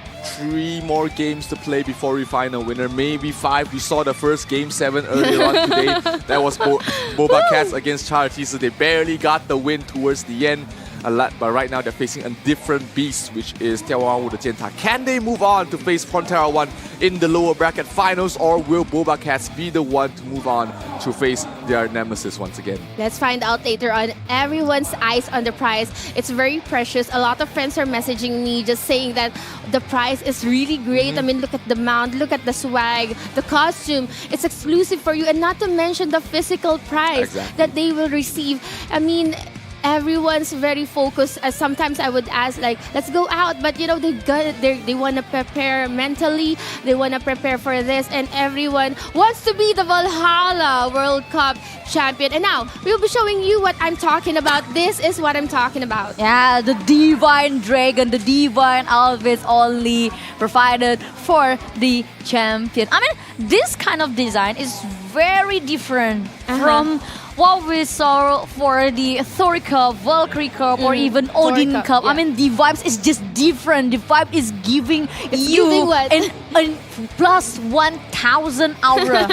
3 more games to play before we find a winner. Maybe 5. We saw the first game 7 earlier on today. That was BobaCats against查尔济斯. They barely got the win towards the end. But right now they're facing a different beast, which is 眺望万物的尖塔. Can they move on to face Frontera 1 in the lower bracket finals, or will BobaCats be the one to move on to face their nemesis once again? Let's find out later on. Everyone's eyes on the prize. It's very precious. A lot of friends are messaging me just saying that the prize is really great. I mean, look at the mount, look at the swag, the costume. It's exclusive for you, and not to mention the physical prize that they will receive. I mean, everyone's very focused. Sometimes I would ask, like, let's go out, but you know, they want to prepare mentally, they want to prepare for this, and everyone wants to be the Valhalla World Cup champion. And now we'll be showing you what I'm talking about. This is what I'm talking about. Yeah, the divine dragon, the divine outfits only provided for the champion. I mean, this kind of design is very different from what we saw for the Thor Cup, Valkyrie Cup, or even Odin Cup. I mean, the vibes is just different. The vibe is giving a plus 1,000 aura.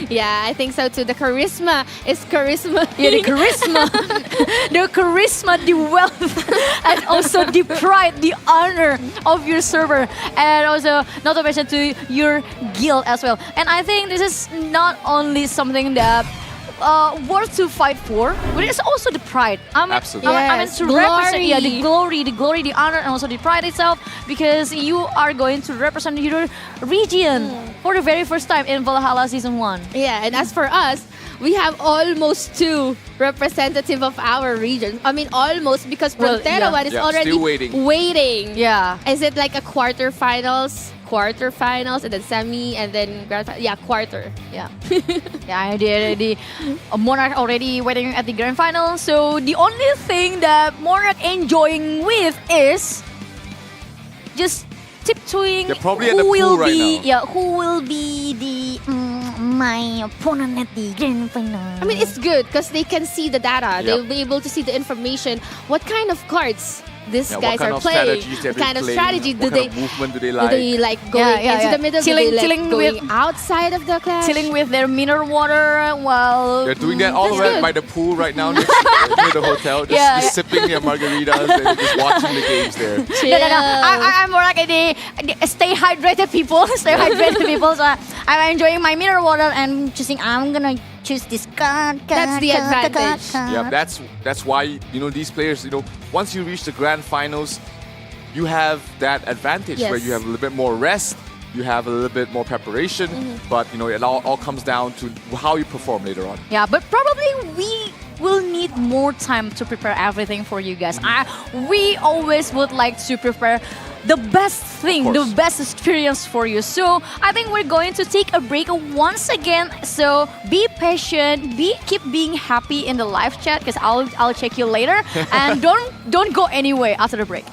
Yeah, I think so too. The charisma is charisma. Yeah, the charisma. The charisma, the wealth, and also the pride, the honor of your server. And also, not to mention to your guild as well. And I think this is not only something that worth to fight for, but it's also the pride. Absolutely. I mean, to represent the glory, the honor, and also the pride itself, because you are going to represent your region for the very first time in Valhalla Season 1. Yeah, and as for us, we have almost 2 representative of our region. I mean, almost, because Frontera 1 is already still waiting. Yeah. Is it like a quarterfinals, and then semi, and then grand final? Yeah, quarter. Yeah. Yeah, the Monarch already waiting at the grand final. So the only thing that Monarch enjoying with is just tiptoeing. They're probably at the pool right now. Yeah, who will be the my opponent at the grand final? I mean, it's good because they can see the data. Yep. They'll be able to see the information. What kind of cards these guys are playing? What kind of strategy do they? What kind of movement do they like? Do they like going into the middle? Chilling, do they like going with outside of the clash? Chilling with their mineral water while they're doing that all the way by the pool right now near the hotel, just sipping their margaritas and just watching the games there. No. I'm more like the stay hydrated people. Hydrated people. So I'm enjoying my mineral water and choosing. I'm gonna choose this card. That's the advantage. Yeah, that's why, you know, these players, you know, once you reach the grand finals, you have that advantage where you have a little bit more rest, you have a little bit more preparation, but you know, it all comes down to how you perform later on. Yeah, but probably we will need more time to prepare everything for you guys. We always would like to prepare the best thing, the best experience for you. So I think we're going to take a break once again. So be patient, keep being happy in the live chat, because I'll check you later. And don't go anywhere after the break.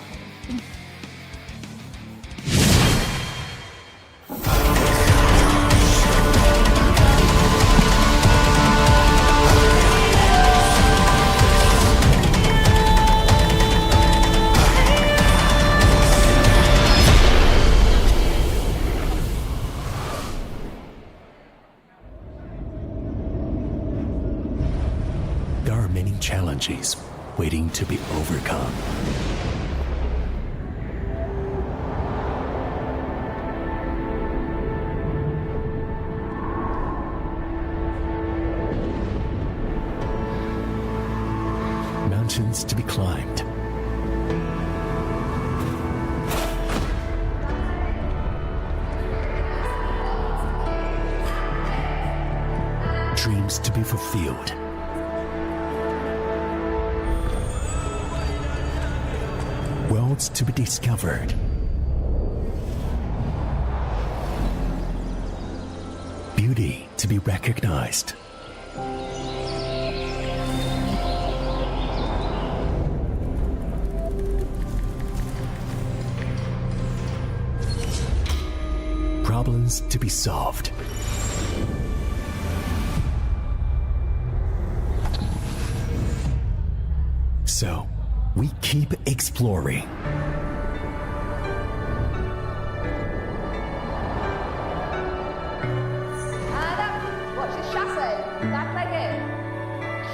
There are many challenges waiting to be overcome. Mountains to be climbed. Dreams to be fulfilled. Worlds to be discovered. beauty to be recognized. Problems to be solved. So, we keep exploring. And up. Watch your chassis. Back leg in.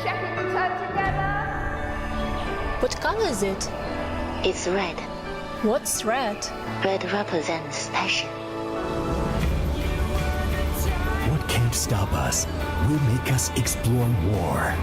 Check it, return together. What color is it? It's red. What's red? Red represents passion. What can't stop us will make us explore more.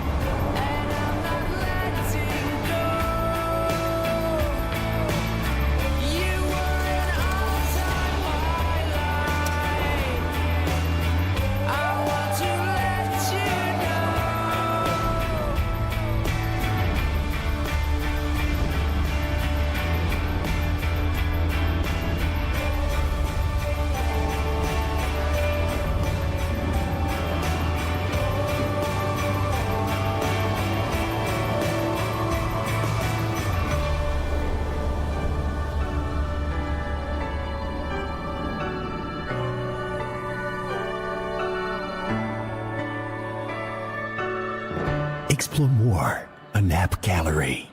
Explore more, a nap gallery.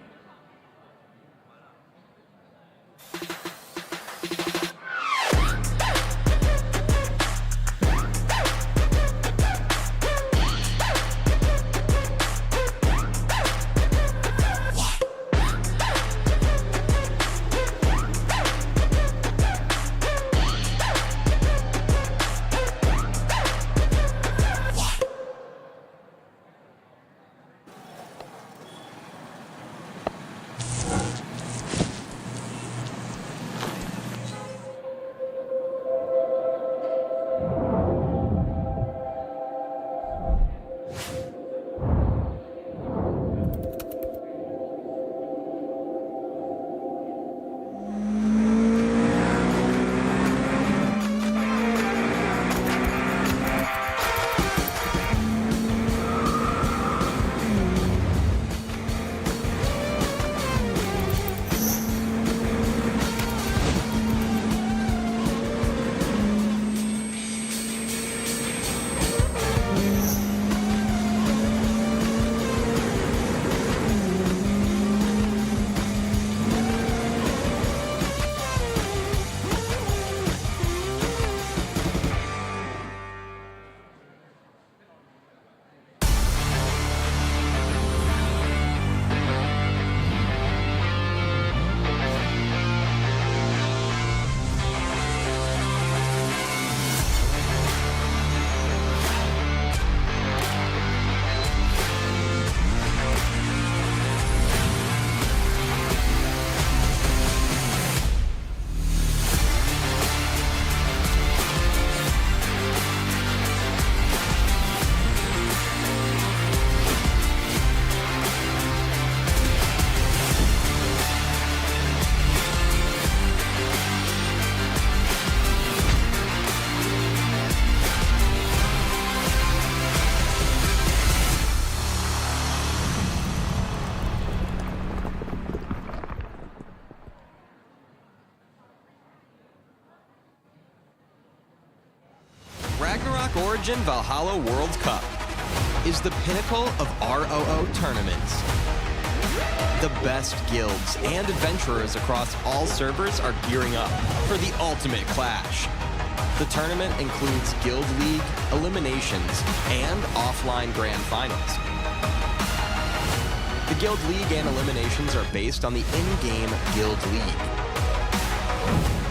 Origin Valhalla World Cup is the pinnacle of ROO tournaments. The best guilds and adventurers across all servers are gearing up for the ultimate clash. The tournament includes Guild League, eliminations, and offline grand finals. The Guild League and eliminations are based on the in-game Guild League.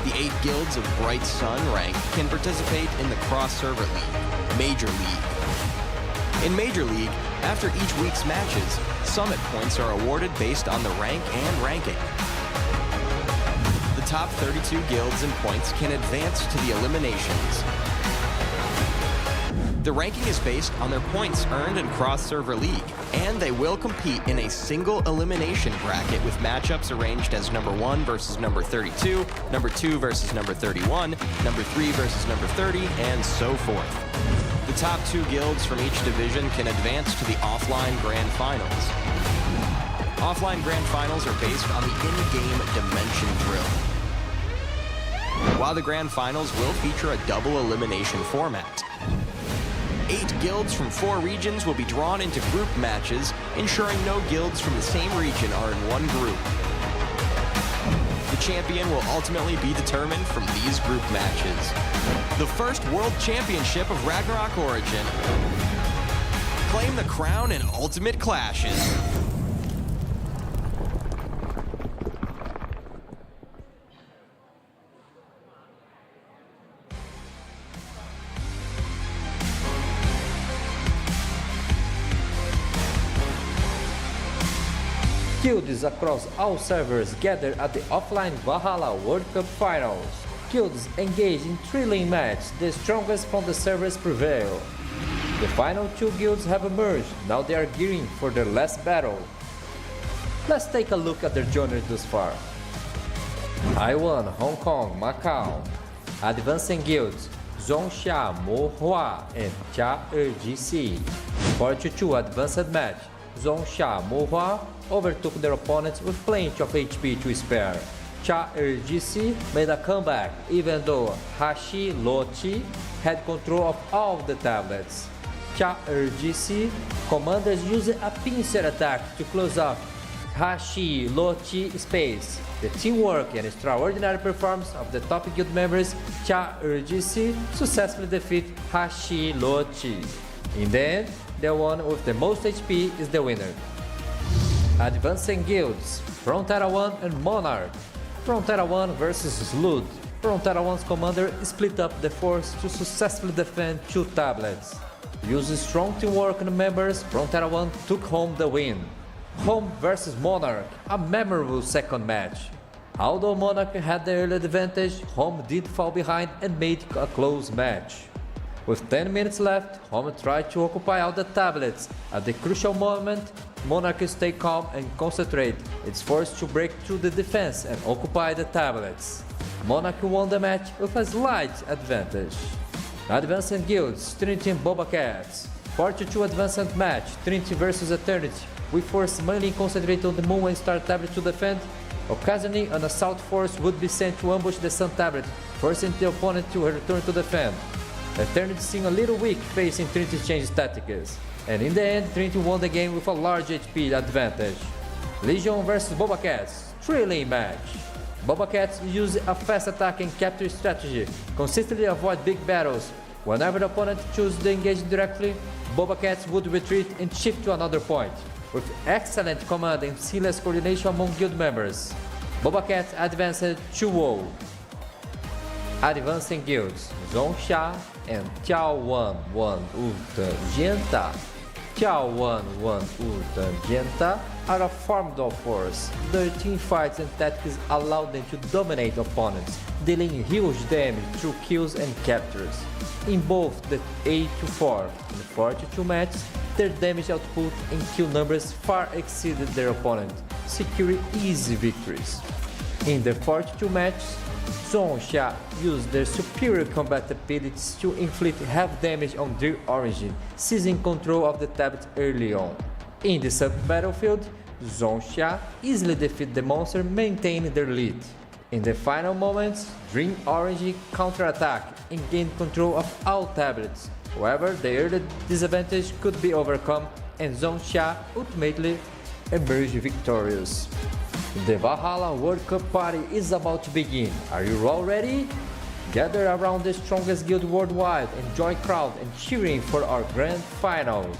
The 8 guilds of Bright Sun rank can participate in the cross-server league, Major League. In Major League, after each week's matches, summit points are awarded based on the rank and ranking. The top 32 guilds and points can advance to the eliminations. The ranking is based on their points earned in cross-server league, and they will compete in a single elimination bracket with matchups arranged as number 1 versus number 32, number 2 versus number 31, number 3 versus number 30, and so forth. The top 2 guilds from each division can advance to the offline Grand Finals. Offline Grand Finals are based on the in-game Dimension Drill, while the Grand Finals will feature a double elimination format. 8 guilds from 4 regions will be drawn into group matches, ensuring no guilds from the same region are in one group. The champion will ultimately be determined from these group matches. The first World Championship of Ragnarok Origin. Claim the crown in Ultimate Clashes. Guilds across all servers gather at the offline Valhalla World Cup Finals. Guilds engage in thrilling matches, the strongest from the servers prevail. The final 2 guilds have emerged, now they are gearing for their last battle. Let's take a look at their journey thus far. Taiwan, Hong Kong, Macau. Advancing guilds,仲夏沫花ぅand Char'er.GC. 4-2 advanced match,仲夏沫花ぅovertook their opponents with plenty of HP to spare. Char'er.GC made a comeback even though Hashi-Lochi had control of all the tablets. Char'er.GC commanders used a pincer attack to close off Hashi-Lochi space. The teamwork and extraordinary performance of the top guild members, Char'er.GC successfully defeat Hashi-Lochi. In the end, the one with the most HP is the winner. Advancing guilds, Frontera 1 and MONARCH. Frontera 1 versus Slud. Frontera 1's commander split up the force to successfully defend 2 tablets. Using strong teamwork and members, Frontera 1 took home the win. Home versus MONARCH, a memorable second match. Although MONARCH had the early advantage, Home did fall behind and made a close match. With 10 minutes left, Home tried to occupy all the tablets. At the crucial moment, MONARCH stayed calm and concentrate. It's forced to break through the defense and occupy the tablets. MONARCH won the match with a slight advantage. Advancing guilds, Trinity and BobaCats. 4-2 advanced match, Trinity versus Eternity. We force mainly concentrate on the Moon and Star tablet to defend. Occasionally, an assault force would be sent to ambush the Sun tablet, forcing the opponent to return to defend. Eternity seemed a little weak facing Trinity's changed tactics, and in the end, Trinity won the game with a large HP advantage. Legion vs BobaCats, thrilling match. BobaCats use a fast attack and capture strategy, consistently avoid big battles. Whenever the opponent chooses to engage directly, BobaCats would retreat and shift to another point. With excellent command and seamless coordination among guild members, BobaCats advanced 2-0. Advancing guilds, Zhongsha and眺望万物的尖塔.眺望万物的尖塔 are a formidable force. Their team fights and tactics allow them to dominate opponents, dealing huge damage through kills and captures. In both the 8-4 and 4-2 matches, their damage output and kill numbers far exceeded their opponent, securing easy victories. In the 4-2 match, Zhongsha used their superior combat abilities to inflict half damage on their origin, seizing control of the tablet early on. In the sub-battlefield, Zhongsha easily defeated the monster, maintaining their lead. In the final moments, Dream Orange counterattacked and gained control of all tablets. However, the early disadvantage could be overcome, and Zhongsha ultimately emerged victorious. The Valhalla World Cup party is about to begin. Are you all ready? Gather around the strongest guild worldwide and join crowd and cheering for our grand finals.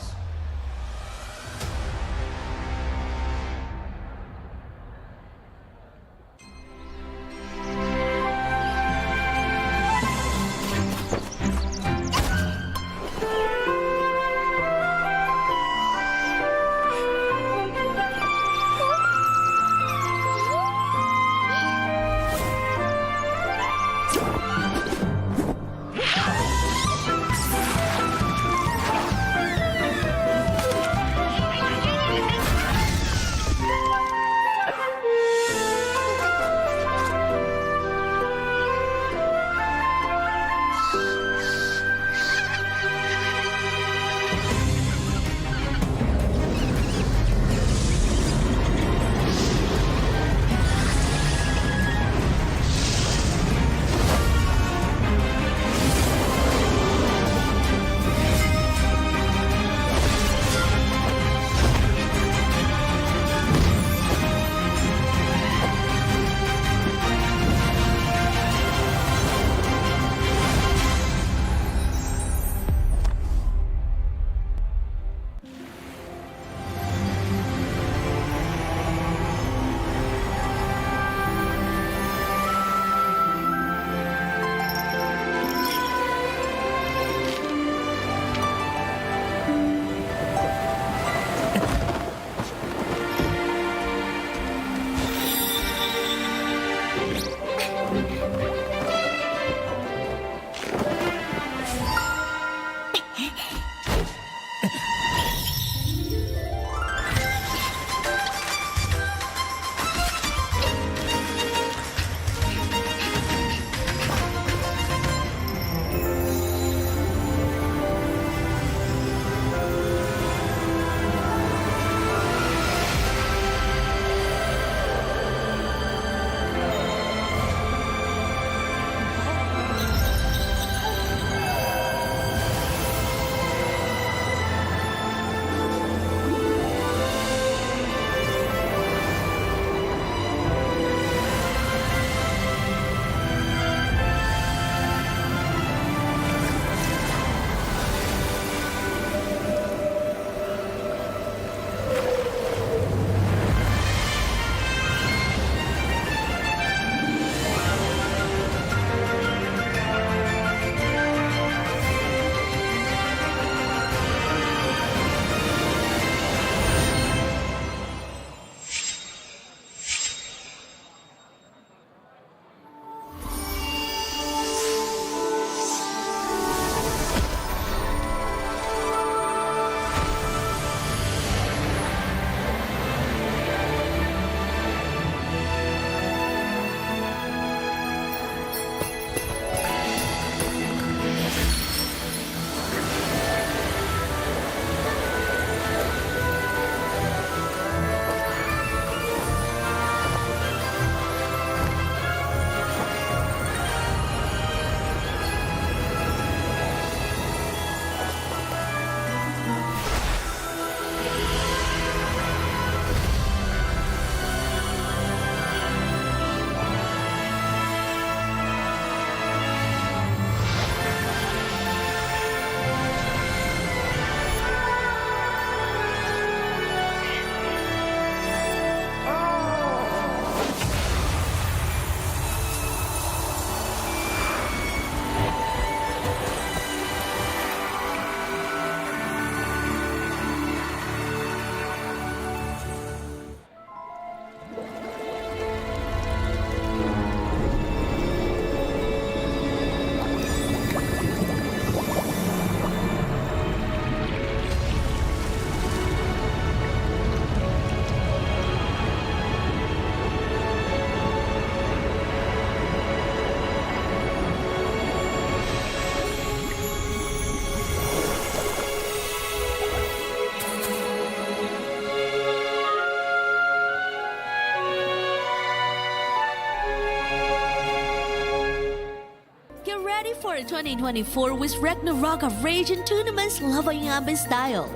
2024 with Ragnarok of Raging Tournaments leveling up in style.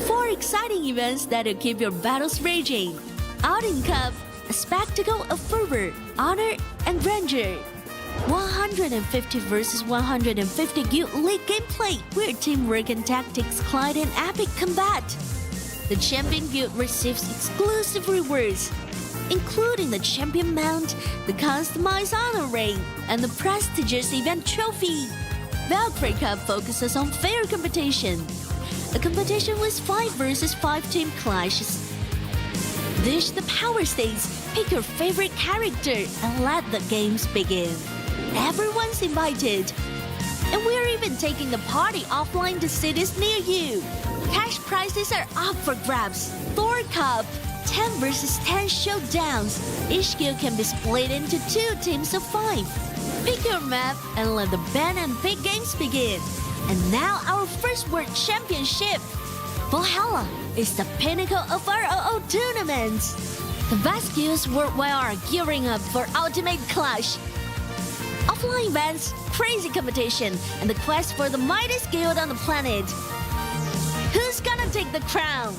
4 exciting events that'll keep your battles raging. Outing Cup, a spectacle of fervor, honor, and grandeur. 150 versus 150 Guild League gameplay, where teamwork and tactics collide in epic combat. The Champion Guild receives exclusive rewards, including the Champion Mount, the customized honor ring, and the prestigious event trophy. Valkyrie Cup focuses on fair competition, a competition with 5 versus 5 team clashes. Dish the power stakes, pick your favorite character, and let the games begin. Everyone's invited. And we're even taking the party offline to cities near you. Cash prizes are up for grabs. Thor Cup, 10 versus 10 showdowns. Each guild can be split into 2 teams of 5. Pick your map and let the ban and pick games begin. And now our first World Championship. Valhalla is the pinnacle of ROO tournaments. The best guilds worldwide are gearing up for ultimate clash. Offline events, crazy competition, and the quest for the mightiest guild on the planet. Who's gonna take the crown?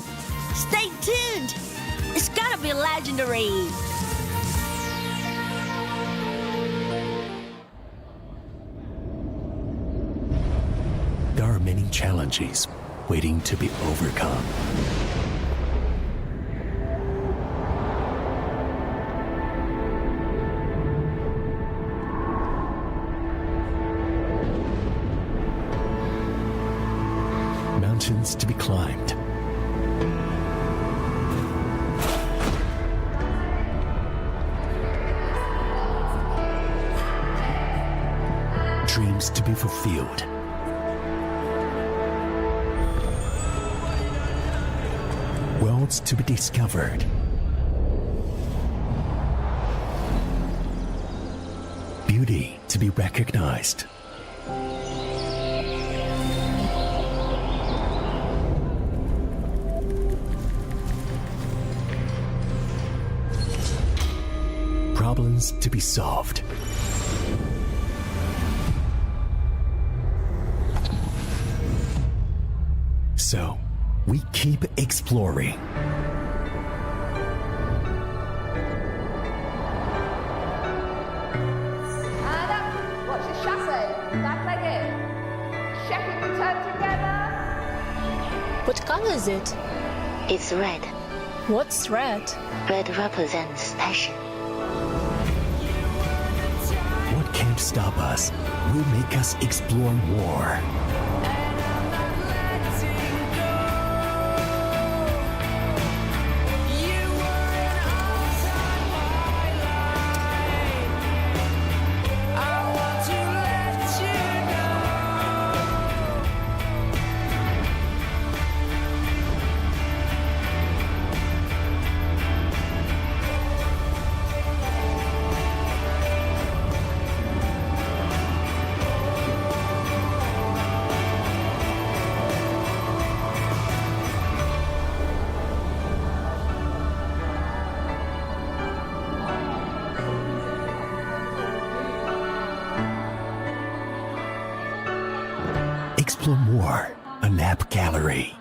Stay tuned! It's gonna be legendary! There are many challenges waiting to be overcome. Mountains to be climbed. Dreams to be fulfilled. Worlds to be discovered. Beauty to be recognized. Problems to be solved. So, we keep exploring. And up. Watch the chassis. Back leg in. Checking the turn together. What color is it? It's red. What's red? Red represents passion. What can't stop us will make us explore more. Explore more, a lab gallery.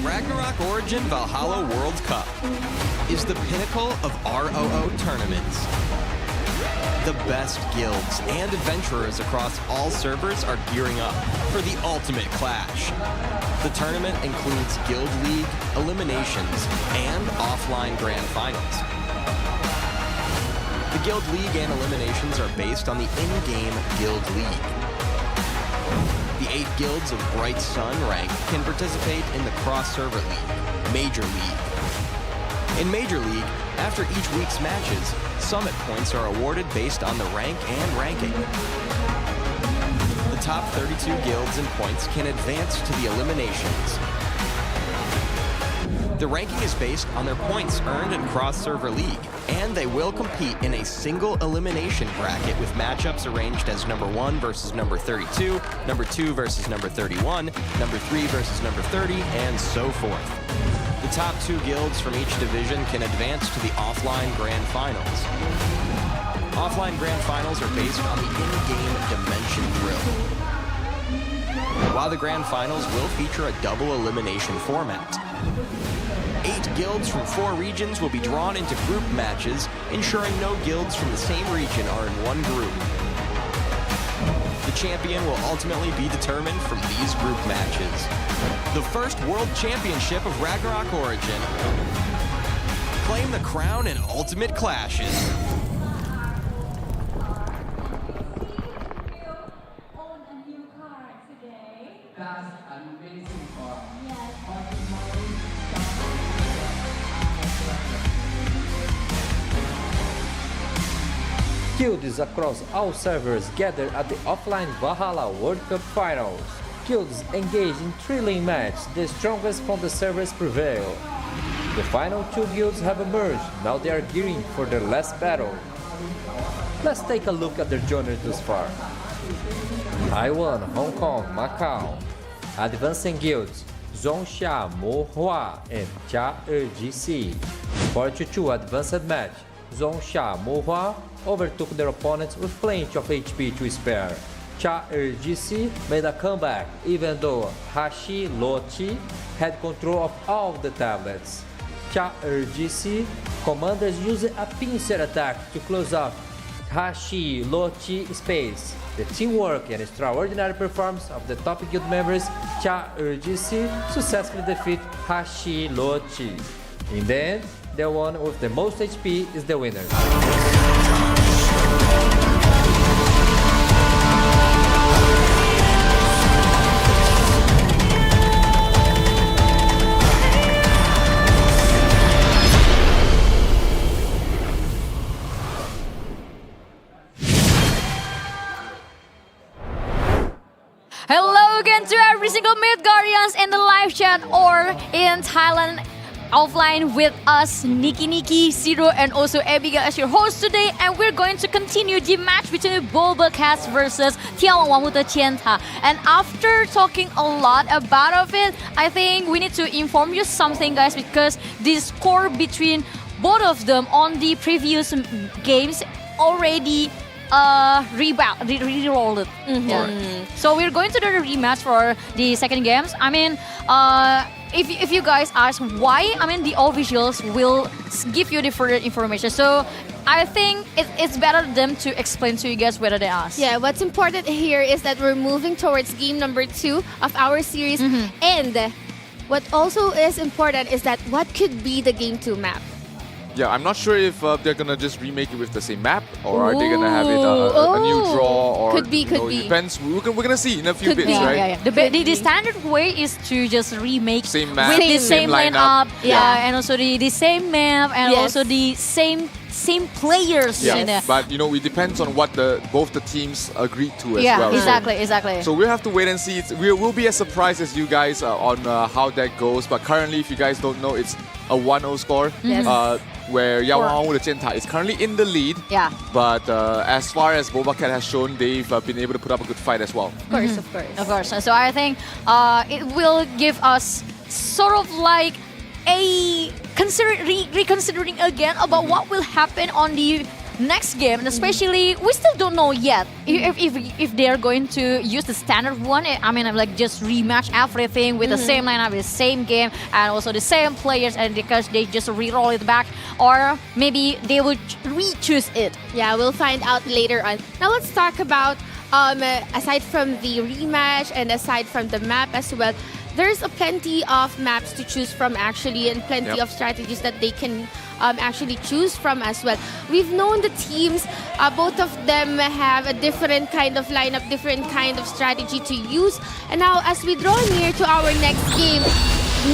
Ragnarok Origin Valhalla World Cup is the pinnacle of ROO tournaments. The best guilds and adventurers across all servers are gearing up for the ultimate clash. The tournament includes Guild League, eliminations, and offline grand finals. The Guild League and eliminations are based on the in-game Guild League. The 8 guilds of Bright Sun rank can participate in the cross-server league, Major League. In Major League, after each week's matches, summit points are awarded based on the rank and ranking. The top 32 guilds and points can advance to the eliminations. The ranking is based on their points earned in cross-server league, and they will compete in a single elimination bracket with matchups arranged as number 1 versus number 32, number 2 versus number 31, number 3 versus number 30, and so forth. The top 2 guilds from each division can advance to the offline grand finals. Offline grand finals are based on the in-game dimension drill, while the grand finals will feature a double elimination format. 8 guilds from 4 regions will be drawn into group matches, ensuring no guilds from the same region are in one group. The champion will ultimately be determined from these group matches. The first World Championship of Ragnarok Origin. Claim the crown in Ultimate Clashes. Guilds across all servers gather at the offline Valhalla World Cup Finals. Guilds engage in thrilling matches, the strongest from the servers prevail. The final 2 guilds have emerged, now they are gearing for their last battle. Let's take a look at their journey thus far. Taiwan, Hong Kong, Macau. Advancing guilds,仲夏沫花ぅand查尔济斯. 4-2 advanced match.仲夏沫花ぅovertook their opponents with plenty of HP to spare.查尔济斯made a comeback even though Hashi Lochi had control of all the tablets.查尔济斯commanders used a pincer attack to close off Hashi Lochi space. The teamwork and extraordinary performance of the top guild members,查尔济斯successfully defeat Hashi Lochi. In the end, the one with the most HP is the winner. Hello again to every single Midgardians in the live chat or in Thailand offline with us, Nikki, Zero, and also Abigail as your host today. And we're going to continue the match between BobaCats versus 眺望万物的尖塔. And after talking a lot about it, I think we need to inform you something, guys, because the score between both of them on the previous games already re-rolled it. Yeah. So we're going to do the rematch for the second games. I mean, if you guys ask why, I mean, the officials will give you the further information. So I think it's better them to explain to you guys whether they ask. Yeah, what's important here is that we're moving towards game number 2 of our series. And what also is important is that what could be the game 2 map. Yeah, I'm not sure if they're gonna just remake it with the same map, or are they gonna have it a new draw, or could be. It depends. We're gonna see in a few bits, right? The standard way is to just remake same map, with the same lineup, yeah, and also the same map, and also the same players. Yeah, but you know, it depends on what both the teams agreed to as well. Yeah, exactly. So we'll have to wait and see. We'll be as surprised as you guys on how that goes. But currently, if you guys don't know, it's a 1-0 score. Where 眺望万物的尖塔 is currently in the lead. Yeah. But as far as BobaCat has shown, they've been able to put up a good fight as well. Of course. So I think it will give us sort of like a reconsidering again about what will happen on the next game, and especially we still don't know yet if they're going to use the standard one. I mean, like just rematch everything with the same lineup, the same game, and also the same players, and because they just re-roll it back, or maybe they would re-choose it. Yeah, we'll find out later on. Now let's talk about aside from the rematch and aside from the map as well, there's a plenty of maps to choose from actually, and plenty of strategies that they can actually choose from as well. We've known the teams, both of them have a different kind of lineup, different kind of strategy to use. And now as we draw near to our next game,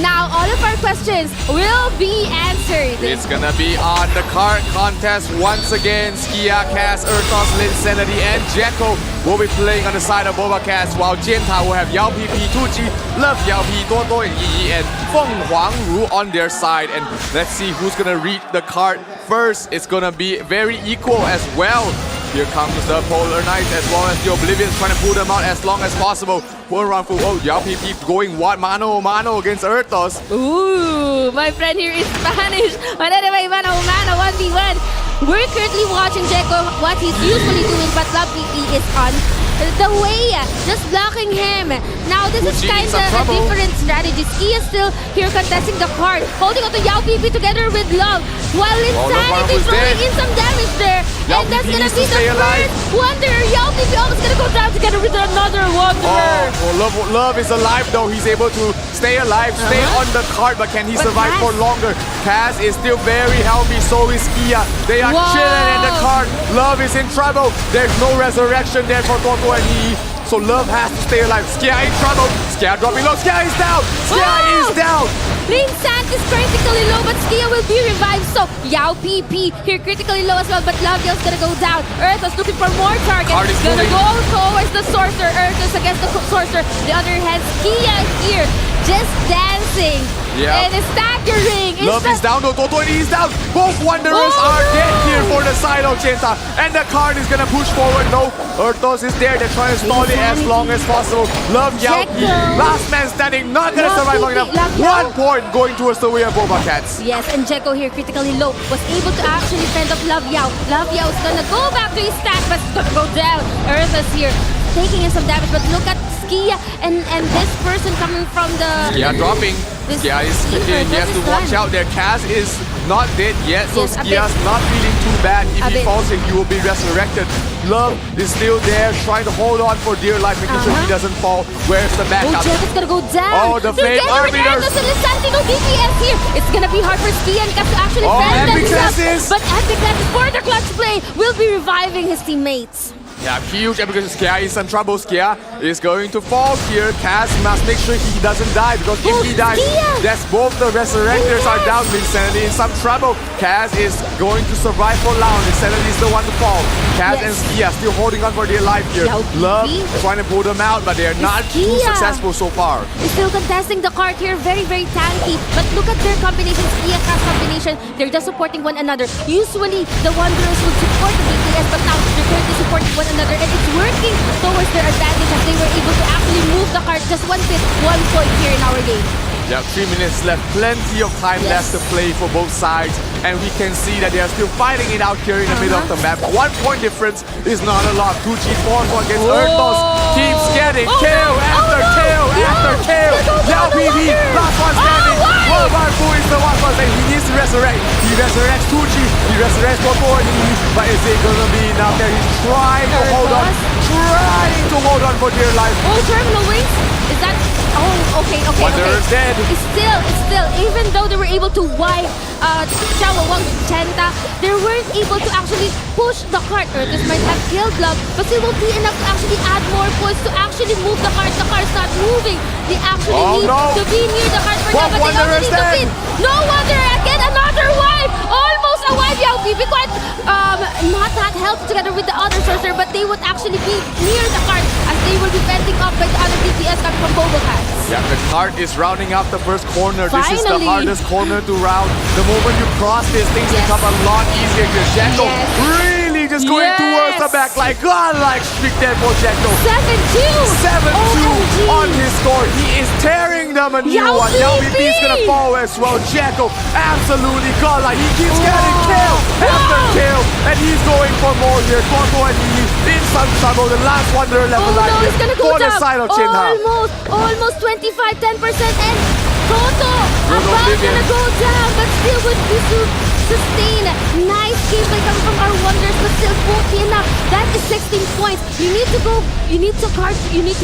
now all of our questions will be answered. It's gonna be on the card contest once again. Skia, Cass, Ertos, Linsanity, and Jekko will be playing on the side of BobaCats, while Jianta will have Yao PP, Tuji, Love Yao P, Toto, and Yi, and Feng Huangru on their side. And let's see who's gonna read the card first. It's gonna be very equal as well. Here comes the Polar Knights as well as the Oblivions, trying to pull them out as long as possible. One round for Yao PP going what? Mano against Ertos. Ooh, my friend here is Spanish. Mano 1v1. We're currently watching Jekko, what he's usually doing, but Love PP is on the way, just blocking him. Now this is kind of a different strategy. Ski is still here contesting the card, holding on to Yao PP together with Love, while Insanity throwing in some damage there. And that's gonna be the first Wanderer. Yao PP almost gonna go down together with another Wanderer. Love is alive though. He's able to stay alive, stay on the card, but can he survive for longer? Cass is still very healthy, so is Skia. They are chilling in the card. Love is in trouble. There's no resurrection there for Toto and Yi. So Love has to stay alive. Skia in trouble. Skia dropping low. Skia is down. Skia is down. Linsant is critically low, but Skia will be revived. So Yao PP here critically low as well, but Love Yao's gonna go down. Earthos looking for more targets. Gonna go towards the Sorcerer. Earthos against the Sorcerer. The other hand, Skia here just dancing. And it's staggering. Love is down though. Toto and Yi is down. Both Wanderers are dead here for the side of Jianta. And the card is gonna push forward. No, Erthos is there. They're trying to stall it as long as possible. Love Yao P, last man standing, not gonna survive long enough. 1 point going towards the way of BobaCats. Yes, and Jekko here critically low was able to actually fend off Love Yao. Love Yao is gonna go back to his stack, but it's gonna go down. Earthos here taking in some damage, but look at Skia and this person coming from the... Skia dropping. Skia is he has to watch out there. Cass is not dead yet, so Skia's not feeling too bad. If he falls in, he will be resurrected. Love is still there, trying to hold on for dear life, making sure he doesn't fall. Where's the backup? Jeff is gonna go down. Oh, the Flame Arbiters. No DPS here. It's gonna be hard for Skia and Cass to actually defend themselves. But Epic Classes for the clutch play will be reviving his teammates. Yeah, huge because Skia is in trouble. Skia is going to fall here. Cass must make sure he doesn't die, because if he dies, that's both the Resurrectors are down. Insanity in some trouble. Cass is going to survive for long. Insanity is the one to fall. Cass and Skia still holding on for their life here. Love trying to pull them out, but they're not too successful so far. Still contesting the card here, very, very tanky. But look at their combination, Skia Cass combination. They're just supporting one another. Usually, the Wanderers would support the BTS, but now they're currently supporting one another, and it's working towards their advantage as they were able to actually move the card just 1 point here in our game. Yeah, 3 minutes left, plenty of time left to play for both sides, and we can see that they are still fighting it out here in the middle of the map. 1 point difference is not a lot. Tucci force one against Erthos, keeps getting kill after kill after kill. Yao PP, last one standing. Fu is the one that he needs to resurrect. He resurrects Tucci, he resurrects Toto and Yi, but is it gonna be enough there? He's trying to hold on for dear life. Oh, Terminal Wings? Is that... Oh, okay. Wanderer's dead. It's still, even though they were able to wipe Chawawang Chenta, they weren't able to actually push the cart. This might have killed Love, but it will be enough to actually add more points to actually move the cart. The cart's not moving. They actually need to be near the cart for now, but they also need to win. No Wanderer again, another wipe! Almost a wipe, Yao PP. Quite not that helped together with the other sorcerer, but they would actually be near the cart as they will be fending off by the other DPS coming from BobaCats. Yeah, the cart is rounding out the first corner. This is the hardest corner to round. The moment you cross this, things become a lot easier here. Jekko really just going towards the back like godlike streak there for Jacko. 7-2. 7-2 on his score. He is tearing them a new one. Now VP is gonna fall as well. Jacko absolutely godlike. He keeps getting kill after kill, and he's going for more here. Toto and he in some trouble. The last Wanderer level no, he's gonna go for the down. side of Chinha. Almost 25, 10%, and Toto about gonna go down, but still would be sustain. Nice gameplay coming from our Wonders, but still won't be enough. That is 16 points. You need to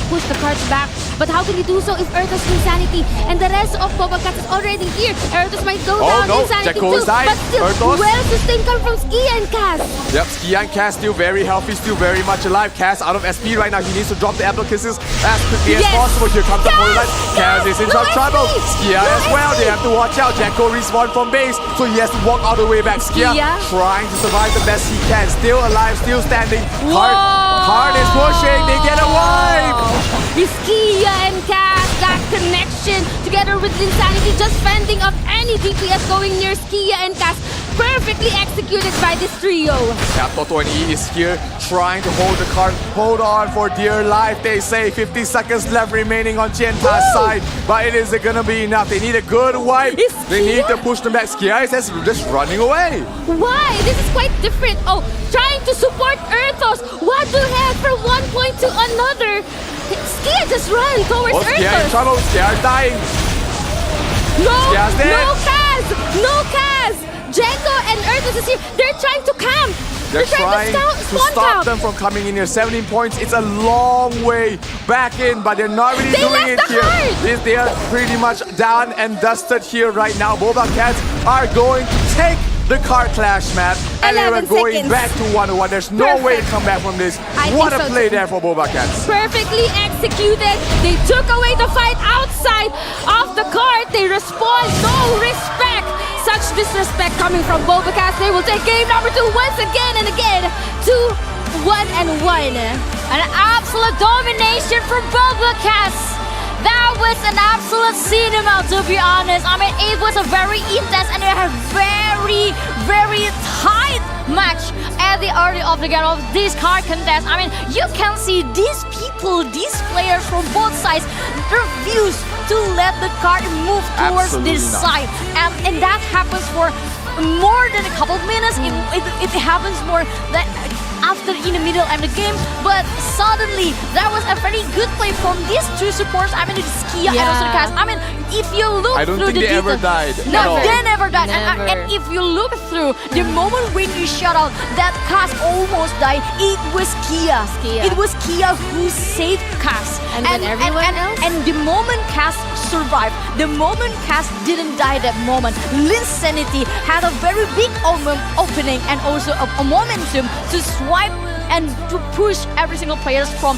push the cards back. But how can you do so if Earth's Insanity and the rest of BobaCats is already here? Earth's might go down, Insanity Jacko too, is dying. but still Earthos. well sustained come from Skia and Cass. Yep, Skia and Cass still very healthy, still very much alive. Cass out of SP right now. He needs to drop the Abacuses as quickly as possible. Here comes the Mainland. Cass is in some trouble. Skia as well. They have to watch out. Jacko respawned from base, so he has to walk all the way back. Skia trying to survive the best he can. Still alive, still standing. Heart is pushing. They get a wipe. Skia and Cass, that connection together with Insanity, just fending off any DPS going near Skia and Cass. Perfectly executed by this trio. Yeah, Toto and E is here trying to hold the card. Hold on for dear life, they say. 50 seconds left remaining on Chienta's side, but it isn't gonna be enough. They need a good wipe. They need to push them back. Skia is just running away. Why? This is quite different. Oh, trying to support Earthos. What the heck from one point to another? Skia just ran towards Earthos. Skia in trouble. Skia is dying. Skia's dead. No Kaz! No Kaz! Jacko and Earthos is here. They're trying to camp. They're trying to stop them from coming in here. 17 points. It's a long way back in, but they're not really doing it here. They are pretty much down and dusted here right now. BobaCats are going to take the card clash map, and they were going back to 1-1. There's no way to come back from this. What a play there for BobaCats. Perfectly executed. They took away the fight outside of the card. They respond. No respect. Such disrespect coming from BobaCats. They will take game number 2 once again and again. 2-1-1. An absolute domination from BobaCats. That was an absolute cinema, to be honest. I mean, it was a very intense and a very, very tight match at the early of the game of this card contest. I mean, you can see these people, these players from both sides refuse to let the card move towards this side. And that happens for more than a couple of minutes. It happens more than after in the middle of the game, but suddenly that was a very good play from these two supports. I mean, it's Skia and also the Cass. I mean, if you look through the details, ever died. No, they never died. And if you look through the moment when you shut out that Cass almost died, it was Skia. It was Skia who saved Cass. And the moment Cass survived, the moment Cass didn't die, that moment, Linsanity had a very big opening and also a momentum to swipe and to push every single player from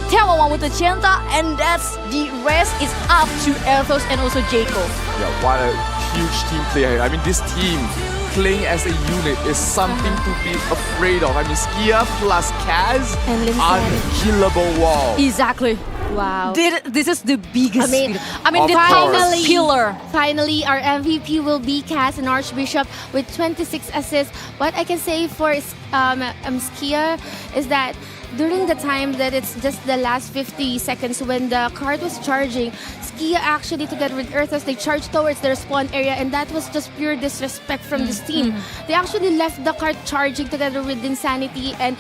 眺望万物的尖塔, and that's the rest is up to Earthos and also Jacko. Yeah, what a huge team player. I mean, this team playing as a unit is something to be afraid of. I mean, Skia plus Kaz, unkillable wall. Exactly. Wow. This is the biggest. I mean, the finally, pillar. Finally, our MVP will be Cass and Archbishop with 26 assists. What I can say for Skia is that during the time that it's just the last 50 seconds when the card was charging, Skia actually together with Earthos, they charged towards their spawn area, and that was just pure disrespect from this team. They actually left the card charging together with Insanity and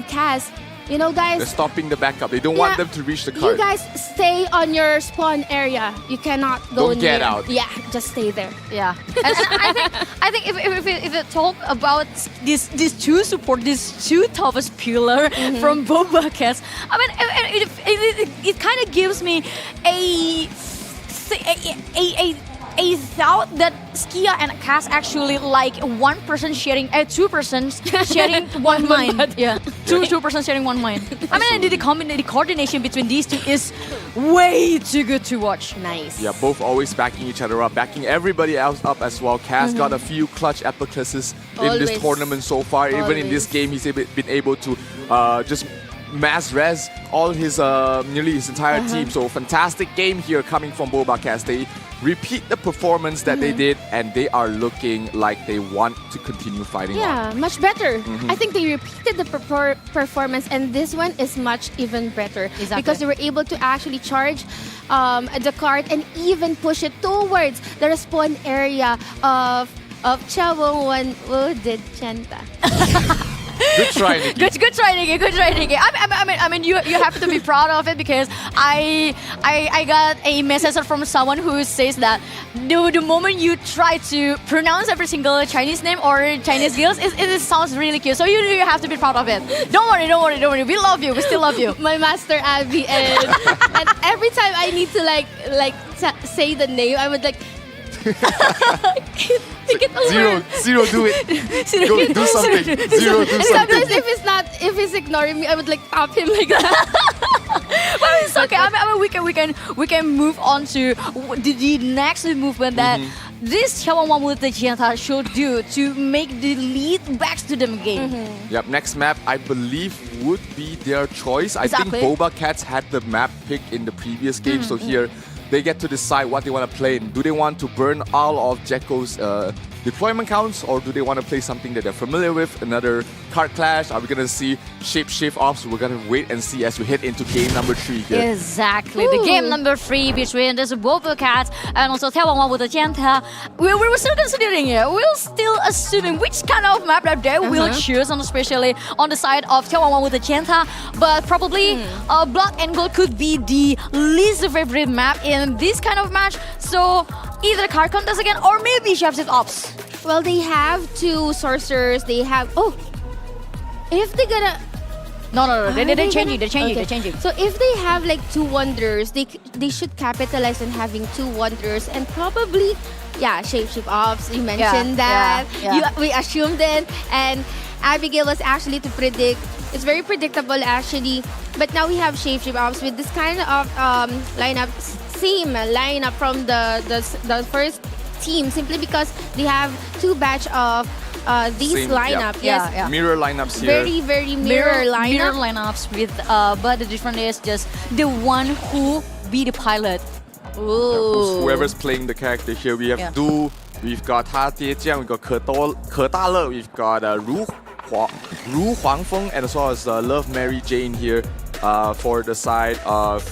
Cass. You know, guys, they're stopping the backup. They don't want them to reach the card. You guys stay on your spawn area. You cannot go Don't get out. Yeah, just stay there. Yeah, and I think if we talk about these two support, these two toughest pillar from BobaCats, I mean, it kind of gives me a thought that Skia and Cass actually like 1% sharing, 2% sharing one mind. Yeah, 2% sharing one mind. I mean, the coordination between these two is way too good to watch. Nice. Yeah, both always backing each other up, backing everybody else up as well. Cass got a few clutch Abacuses in this tournament so far. Even in this game, he's been able to just mass res all his nearly his entire team. So fantastic game here coming from BobaCats. They repeat the performance that they did, and they are looking like they want to continue fighting Yeah, on. much better. I think they repeated the performance, and this one is much even better. Exactly. Because they were able to actually charge the cart and even push it towards the respawn area of眺望万物的尖塔. Good try, Nikki. Good try, Nikki. Good try, Nikki. I mean, you have to be proud of it because I got a message from someone who says that the moment you try to pronounce every single Chinese name or Chinese girls, it sounds really cute. So you have to be proud of it. Don't worry. We love you. We still love you. My master Abby, and every time I need to say the name, I would like. Zero, do it. Go do something. Zero, do And something. sometimes if he's ignoring me, I would like tap him like that. But it's okay. I mean, we can move on to the next movement that this眺望万物的尖塔 should do to make the lead back to them again. Yep, next map I believe would be their choice. Exactly. I think BobaCats had the map picked in the previous game, so here they get to decide what they want to play in. Do they want to burn all of Jekko's deployment counts, or do they want to play something that they're familiar with? Another card clash? Are we going to see shapeshift ops? We're going to wait and see as we head into game number 3 here. Exactly. The game number 3 between this BobaCats and also 眺望万物的尖塔. We were still considering it. We're still assuming which kind of map that they will choose, and especially on the side of 眺望万物的尖塔. But probably Blood and Gold could be the least favorite map in this kind of match. So either card contest again or maybe shapeshift ops. Well, they have 2 sorcerers. They have if they're gonna. No. They're changing. Okay. So if they have like 2 wonders, they should capitalize on having 2 wonders, and probably shapeshift ops. You mentioned that. We assumed it, and Abigail was actually to predict. It's very predictable actually, but now we have shapeshift ops with this kind of lineup, same lineup from the first team, simply because they have 2 batch of these Same, lineup. yeah. Yes. Mirror lineups here. Very mirror lineup. Mirror lineups with but the difference is just the one who be the pilot. Ooh. Whoever's playing the character here. We have Du, we've got Ha Jiejiang, we've got Ke Da, we've got Ru Huangfeng, and as well as Love Mary Jane here for the side of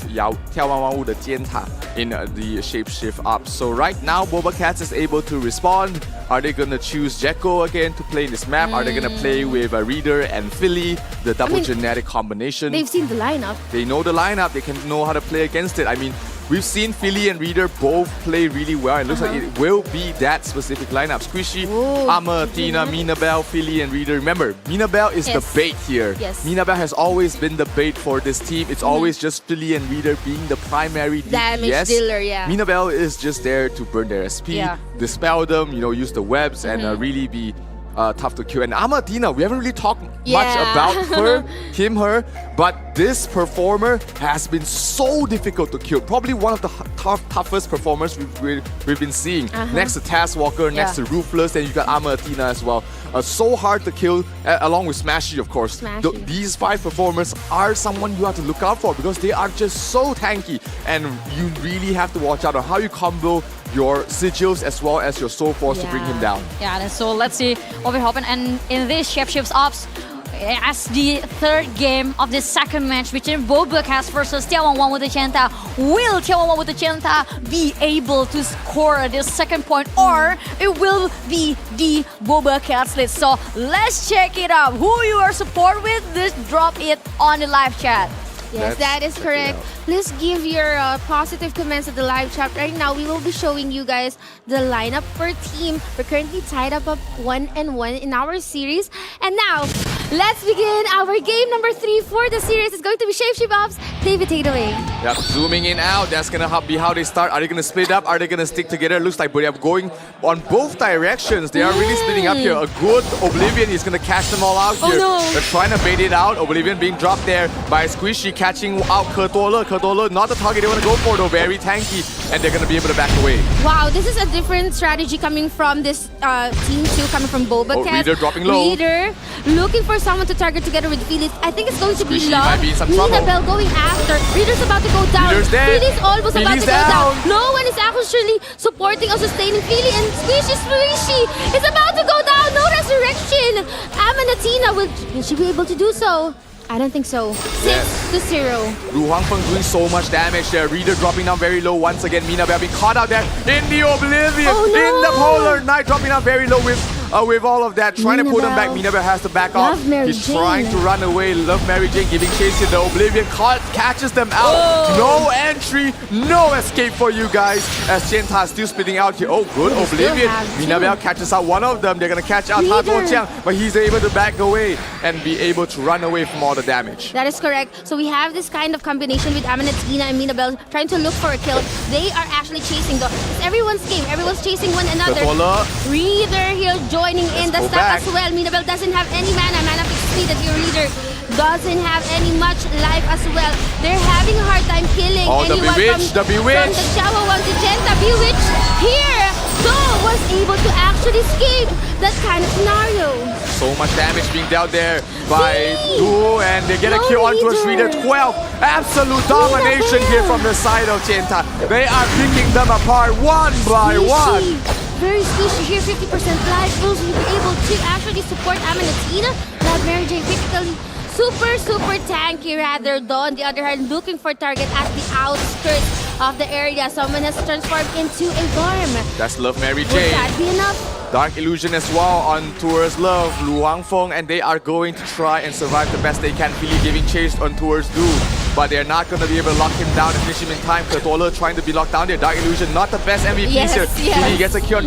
眺望万物的尖塔 in the shapeshift up. So right now, BobaCats is able to respond. Are they going to choose Jekko again to play in this map? Are they going to play with a Reader and Philly, the double genetic combination? They've seen the lineup. They know the lineup. They can know how to play against it. I mean, we've seen Philly and Reader both play really well. It looks like it will be that specific lineup. Squishy, Amma, Tina, Minabelle, Philly, and Reader. Remember, Minabelle is the bait here. Yes. Minabelle has always been the bait for this team. It's always just Philly and Reader being the primary damage dealer, Minabelle is just there to burn their SP, dispel them, use the webs, and really be tough to kill. And Amadina, we haven't really talked much about her, but this performer has been so difficult to kill. Probably one of the toughest performers we've been seeing. Next to Taskwalker, next to Ruthless, and you got Amadina as well. So hard to kill, along with Smashy, of course. These 5 performers are someone you have to look out for because they are just so tanky, and you really have to watch out on how you combo your sigils as well as your soul force to bring him down. Yeah, and so let's see what will happen. And in this shapeshifts ops, as the 3rd game of the 2nd match between BobaCats versus 眺望万物的尖塔, will 眺望万物的尖塔 be able to score the 2nd point, or it will be the BobaCats lead? So let's check it out. Who you are support with, just drop it on the live chat. Yes, that is correct. Please give your positive comments at the live chat. Right now, we will be showing you guys the lineup per team. We're currently tied up 1-1 in our series. And now, let's begin our game number 3 for the series. It's going to be Shapeshift Ops. David, take it away. Yep, zooming in out. That's going to be how they start. Are they going to split up? Are they going to stick together? Looks like they are going on both directions. They are really splitting up here. A good Oblivion is going to catch them all out here. They're trying to bait it out. Oblivion being dropped there by Squishy, catching out Ke Da, not the target they want to go for though. Very tanky, and they're going to be able to back away. Wow, this is a different strategy coming from this team too, coming from BobaCats. Reader dropping low. Reader looking for someone to target together with Felix. I think it's going to be Squishy Love. might be in some trouble. Bell going after. Reader's about to go down. Reader's dead. Felix almost about Felix to go down. down. No one is actually supporting or sustaining Philly, and Squishy is about to go down. No resurrection. Amanatina, will she be able to do so? I don't think so. 6-0. Lu Huangfeng doing so much damage there. Reader dropping down very low once again. Mina Bell being caught out there in the Oblivion. Oh, no. In the Polar Knight dropping down very low with all of that. Trying to pull them back. Mina Bell has to back off. He's trying to run away. Love Mary Jane giving chase to the Oblivion. Catches them out. No entry. No escape for you guys. As Jenta is still spitting out here. Oh, good Oblivion. Mina Bell catches out one of them. They're going to catch out Ha Tuo Chiang. But he's able to back away and be able to run away from all the damage. That is correct. So we have this kind of combination with Amanatina and Mina Bell trying to look for a kill. They are actually chasing though. It's everyone's game. Everyone's chasing one another. Reader here joining in the stack as well. Mina Bell doesn't have any mana. Mana fixed speed that your Reader doesn't have any much life as well. They're having a hard time killing anyone the Bewitch. from the Jawa one to Genta. Bewitch here though was able to actually escape that kind of scenario. So much damage being dealt there by Du, and they get a kill onto a Reader. 12. Absolute domination here from the side of Genta. They are picking them apart one by one. Very squishy here, 50% life. Will she be able to actually support Amanatina? Love Mary Jane critically. Super tanky rather though. On the other hand, looking for target at the outskirts of the area. Someone has transformed into a worm. That's Love Mary Jane. Would that be enough? Dark Illusion as well on towards Love, Lu Huangfeng, and they are going to try and survive the best they can. Really giving chase on towards Du, but they're not going to be able to lock him down and finish him in time. Kertola trying to be locked down there. Dark Illusion, not the best MVPs here. He gets a kill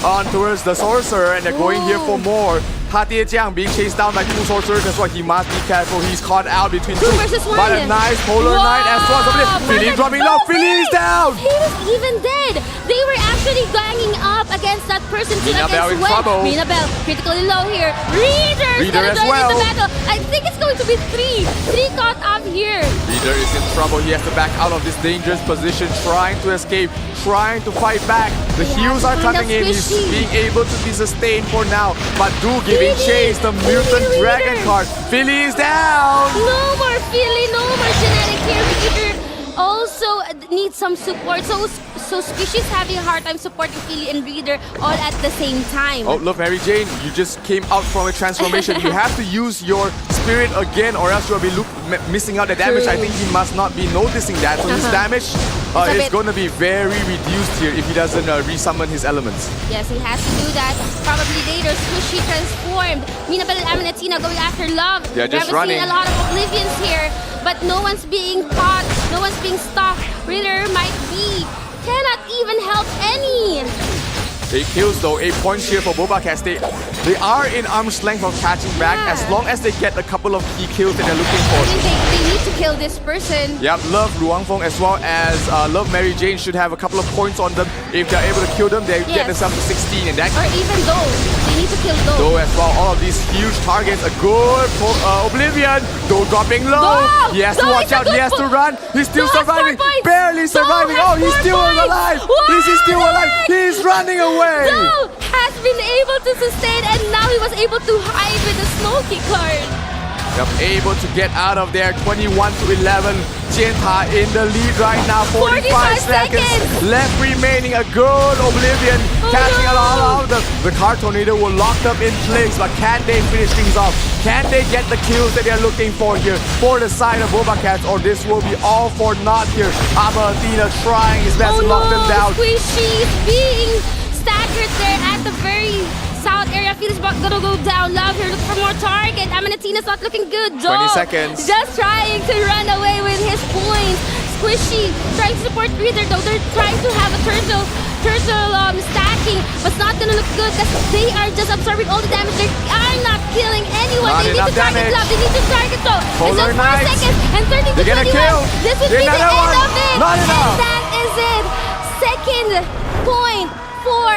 on towards the Sorcerer, and they're going here for more. Ha Tuo being chased down by two sorcerers as well. He must be careful. He's caught out between two. But a nice Polar Knight as well. Philly dropping low. Philly is down. He was even dead. They were actually ganging up against that person. Mina Bell in trouble. Mina Bell critically low here. Reader as well. The battle. I think it's going to be three caught up here. Reader is in trouble. He has to back out of this dangerous position, trying to escape, trying to fight back. The heals are coming in. He's being able to be sustained for now. But Du giving chase, the Mutant Dragon card. Philly is down. No more Philly, no more genetic here. Reader also needs some support. So Squishy's having a hard time supporting Philly and Reader all at the same time. Oh, look, Mary Jane, you just came out from a transformation. You have to use your spirit again, or else you'll be missing out the damage. I think he must not be noticing that. So his damage is going to be very reduced here if he doesn't resummon his elements. Yes, he has to do that. Probably later, Squishy transformed. Mina Bell and Amanatina going after Love. They're just running. Seen a lot of Oblivions here, but no one's being caught. No one's being stopped. Reader might be. Cannot even help any. 8 kills though, 8 points here for BobaCats. They are in arm's length of catching back as long as they get a couple of key kills that they're looking for. I think they need to kill this person. Yep, Love, Lu Huangfeng as well as Love Mary Jane should have a couple of points on them. If they're able to kill them, they get themselves to 16 and that. Or even though, they need to kill Though as well, all of these huge targets, a good Oblivion. Though dropping low. He has to watch out, he has to run. He's still surviving, barely surviving. Oh, he's still alive. He's still alive. He's running away. Has been able to sustain, and now he was able to hide with the Smoky card. Yep, able to get out of there. 21-11. Genta in the lead right now. 45 seconds left remaining. A good Oblivion catching a lot of them. The Card Tornado will lock them in place, but can they finish things off? Can they get the kills that they're looking for here for the side of BobaCats, or this will be all for naught here? Amanatina trying his best to lock them down. Squishy being staggered there at the very south area. Felix gonna go down. Love here, look for more target. Amanatina's not looking good though. 20 seconds. Just trying to run away with his points. Squishy trying to support Reader though. They're trying to have a turtle stacking, but it's not gonna look good because they are just absorbing all the damage. They are not killing anyone. They need to target Love. They need to target though. It's just 4 seconds and 30 to 21. This would be the end of it. Not enough. And that is it. Second point for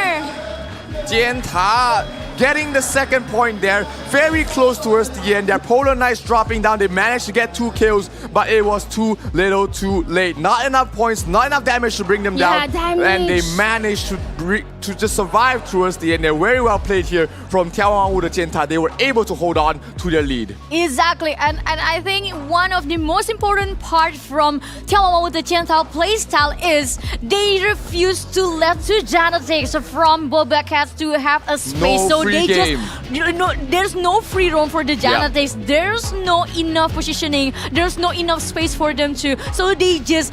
Genta getting the second point there. Very close towards the end. Their Polar Knights dropping down. They managed to get 2 kills, but it was too little too late. Not enough points, not enough damage to bring them down. And they managed to just survive towards the end. They're very well played here from眺望万物的尖塔. They were able to hold on to their lead. Exactly, and I think one of the most important part from 眺望万物的尖塔 playstyle is they refuse to let two genetics from BobaCats to have a space. No so free they game. there's no free roam for the genetics. There's no enough positioning. There's no enough space for them to. So they just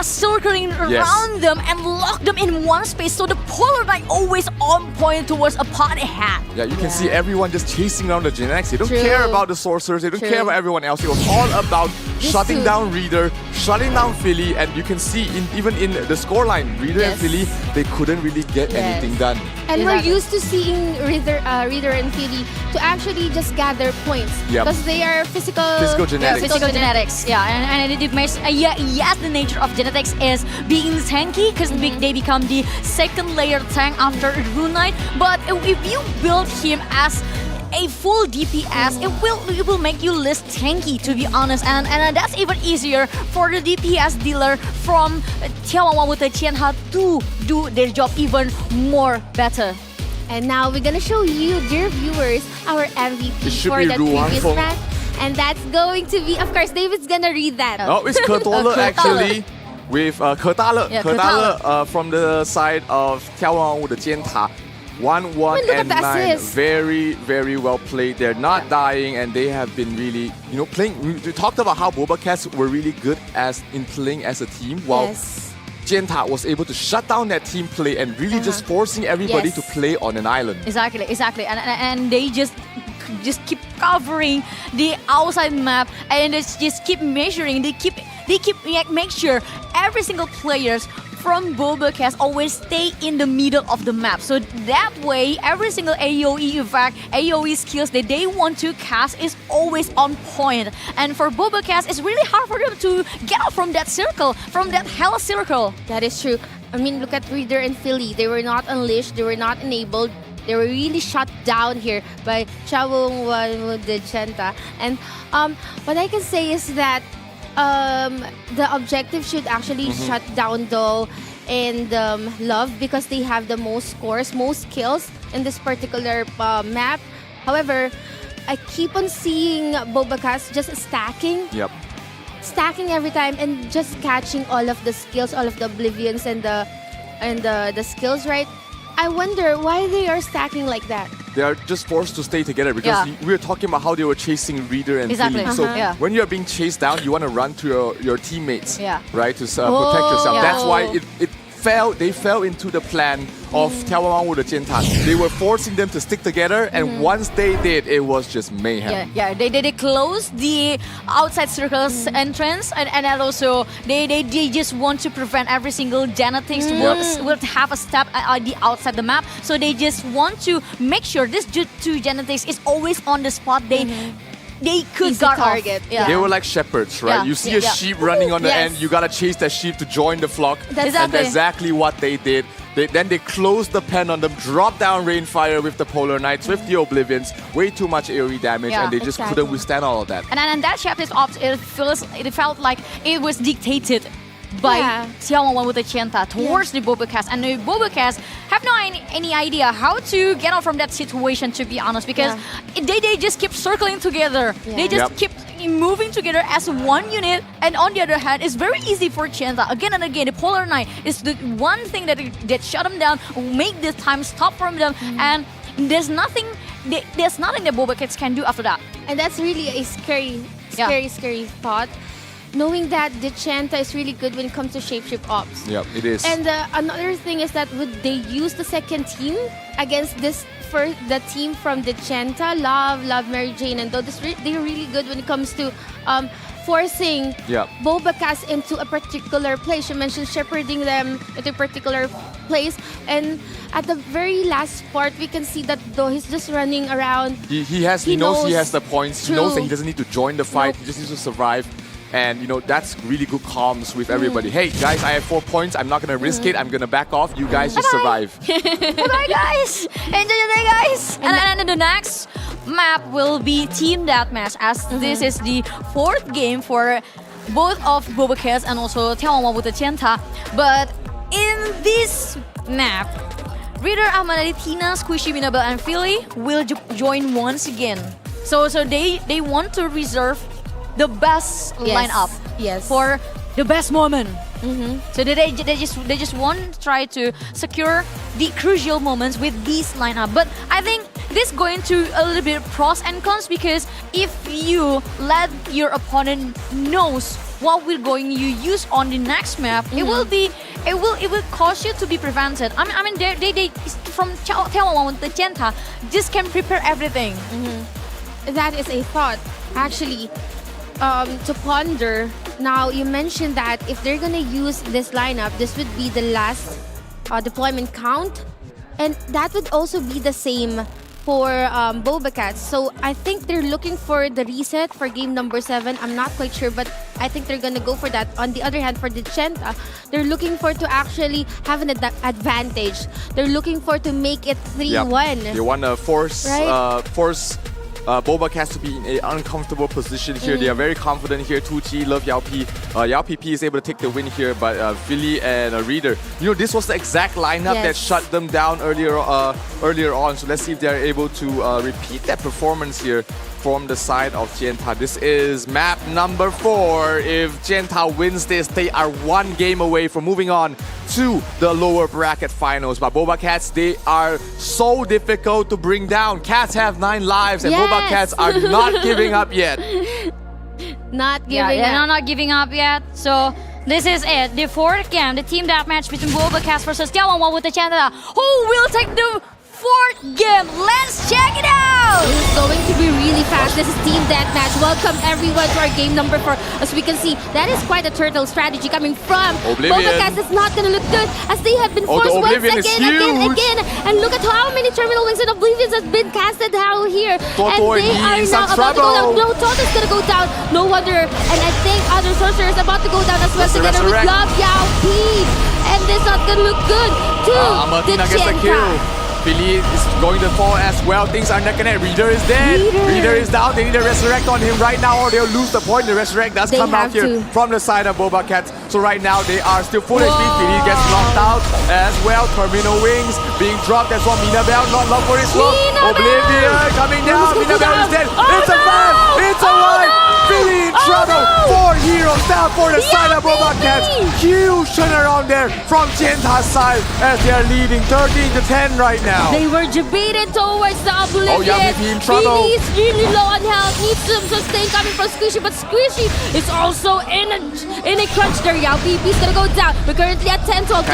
circling around them and lock them in one space. So the Polar Knight always on point towards a party hat. Yeah, you can see everyone just chasing around the genetics. They don't care about the sorcerers. They don't care about everyone else. It was all about shutting down Reader, shutting down Philly, and you can see even in the scoreline, Reader and Philly, they couldn't really get anything done. And we're used to seeing Reader and Philly to actually just gather points because they are physical genetics. Physical genetics, and it makes yes, the nature of genetics is being tanky because they become the second layer tank after Rune Knight. But if you build him as a full DPS, it will make you less tanky, to be honest, and that's even easier for the DPS dealer from 眺望万物的尖塔 to do their job even more better. And now we're gonna show you, dear viewers, our MVP for the previous match. And that's going to be, of course, David's gonna read that. Oh, it's Kertole actually. With Kertale from the side of 眺望万物的尖塔. 1-1 and 9. Very, very well played. They're not dying, and they have been really, playing. We talked about how BobaCats were really good in playing as a team, while Jenta was able to shut down that team play and really just forcing everybody to play on an island. Exactly, and they just keep covering the outside map, and they just keep measuring. They keep make sure every single players from BobaCats always stay in the middle of the map. So that way, every single AoE effect, AoE skills that they want to cast is always on point. And for BobaCats, it's really hard for them to get out from that circle, from that hell circle. That is true. I mean, look at Reader and Philly. They were not unleashed. They were not enabled. They were really shut down here by眺望万物的尖塔. And what I can say is that the objective should actually shut down though and Love, because they have the most scores, most kills in this particular map. However, I keep on seeing BobaCats just stacking. Stacking every time and just catching all of the skills, all of the oblivions and the skills, right? I wonder why they are stacking like that. They are just forced to stay together because we were talking about how they were chasing Reader and Philly. So when you're being chased down, you want to run to your teammates, right, to protect yourself. That's why they fell into the plan of 眺望万物的尖塔. They were forcing them to stick together, and once they did, it was just mayhem. They closed the outside circle's entrance, and also they just want to prevent every single genetics will have a step at the outside the map. So they just want to make sure this two genetics is always on the spot. They could guard target. They were like shepherds, right? You see a sheep running on the end, you gotta chase that sheep to join the flock. And that's exactly what they did. Then they closed the pen on them, dropped down Rainfire with the Polar Knights, with the Oblivions, way too much AoE damage, and they just couldn't withstand all of that. And that chapter's ops, it felt like it was dictated by 眺望万物的尖塔 towards the BobaCats, and the BobaCats have no any idea how to get out from that situation, to be honest, because they just keep circling together. They just keep moving together as one unit, and on the other hand, it's very easy for Jenta again and again. The Polar Knight is the one thing that shut them down, make the time stop from them, and there's nothing that BobaCats can do after that. And that's really a scary thought, knowing that the Jenta is really good when it comes to shapeshift ops. Yeah, it is. And another thing is that would they use the second team against the team from the Jenta, Love, Mary Jane, and they're really good when it comes to forcing BobaCats into a particular place. You mentioned shepherding them into a particular place, and at the very last part, we can see that though he's just running around. He knows he has the points. He knows that he doesn't need to join the fight. He just needs to survive. And that's really good comms with everybody. Hey guys, I have 4 points. I'm not gonna risk it. I'm gonna back off. You guys just survive. Bye guys. Enjoy your day, guys. And then the next map will be Team Deathmatch, as this is the 4th game for both of BobaCats and also眺望万物的尖塔. But in this map, Reader, Ahmad, Tina, Squishy, Minabel, and Philly will join once again. So they want to reserve the best lineup for the best moment. So they just want to try to secure the crucial moments with this lineup. But I think this going to a little bit pros and cons, because if you let your opponent knows what we're going to use on the next map, it will cause you to be prevented. I mean they from眺望万物的尖塔 just can prepare everything. That is a thought, actually, to ponder. Now, you mentioned that if they're gonna use this lineup, this would be the last deployment count, and that would also be the same for BobaCats. So I think they're looking for the reset for game number 7. I'm not quite sure, but I think they're gonna go for that. On the other hand, for the Chenta, they're looking for to actually have an advantage. They're looking for to make it 3-1. They want to force BobaCats to be in an uncomfortable position here. They are very confident here. 2G, love Yao P. Yao PP is able to take the win here, but Philly and Reader, this was the exact lineup that shut them down earlier on. So let's see if they are able to repeat that performance here from the side of Chenta. This is map number 4. If Chenta wins this, they are 1 game away from moving on to the lower bracket finals. But BobaCats, they are so difficult to bring down. Cats have 9 lives, and BobaCats are not giving up yet. Not giving up. They're not giving up yet. So this is it. The 4th game, the team deathmatch between BobaCats versus眺望万物的尖塔. Who will take the 4th game? Let's check it out! This is going to be really fast. This is Team Deathmatch. Welcome everyone to our game number 4. As we can see, that is quite a turtle strategy coming from BobaCats. It's not going to look good, as they have been forced once again. And look at how many Terminal Wings and Oblivions have been casted out here. And they are now about to go down. No, Toto's going to go down. No wonder. And I think other Sorcerer is about to go down as well, together with Love Yao P. And this is not going to look good to the Chenta. Philly is going to fall as well. Things are neck and neck. Reader is dead. Reader is down. They need to resurrect on him right now, or they'll lose the point. The resurrect does come out here from the side of BobaCats. So right now they are still full HP. Philly gets knocked out as well. Terminal Wings being dropped as well. Minabel not love for his look. Oblivion coming down. Minabel is dead. It's a 5. It's a 1. Philly in trouble. 4 heroes down for the side of BobaCats. Huge turnaround there from Chenta's side, as they are leading 13-10 right now. They were debated towards the Oblivion. Yao PP in trouble. Philly is really low on health. Needs some sustain coming from Squishy, but Squishy is also in a crunch there. Yao PP is gonna go down. We're currently at 10-12.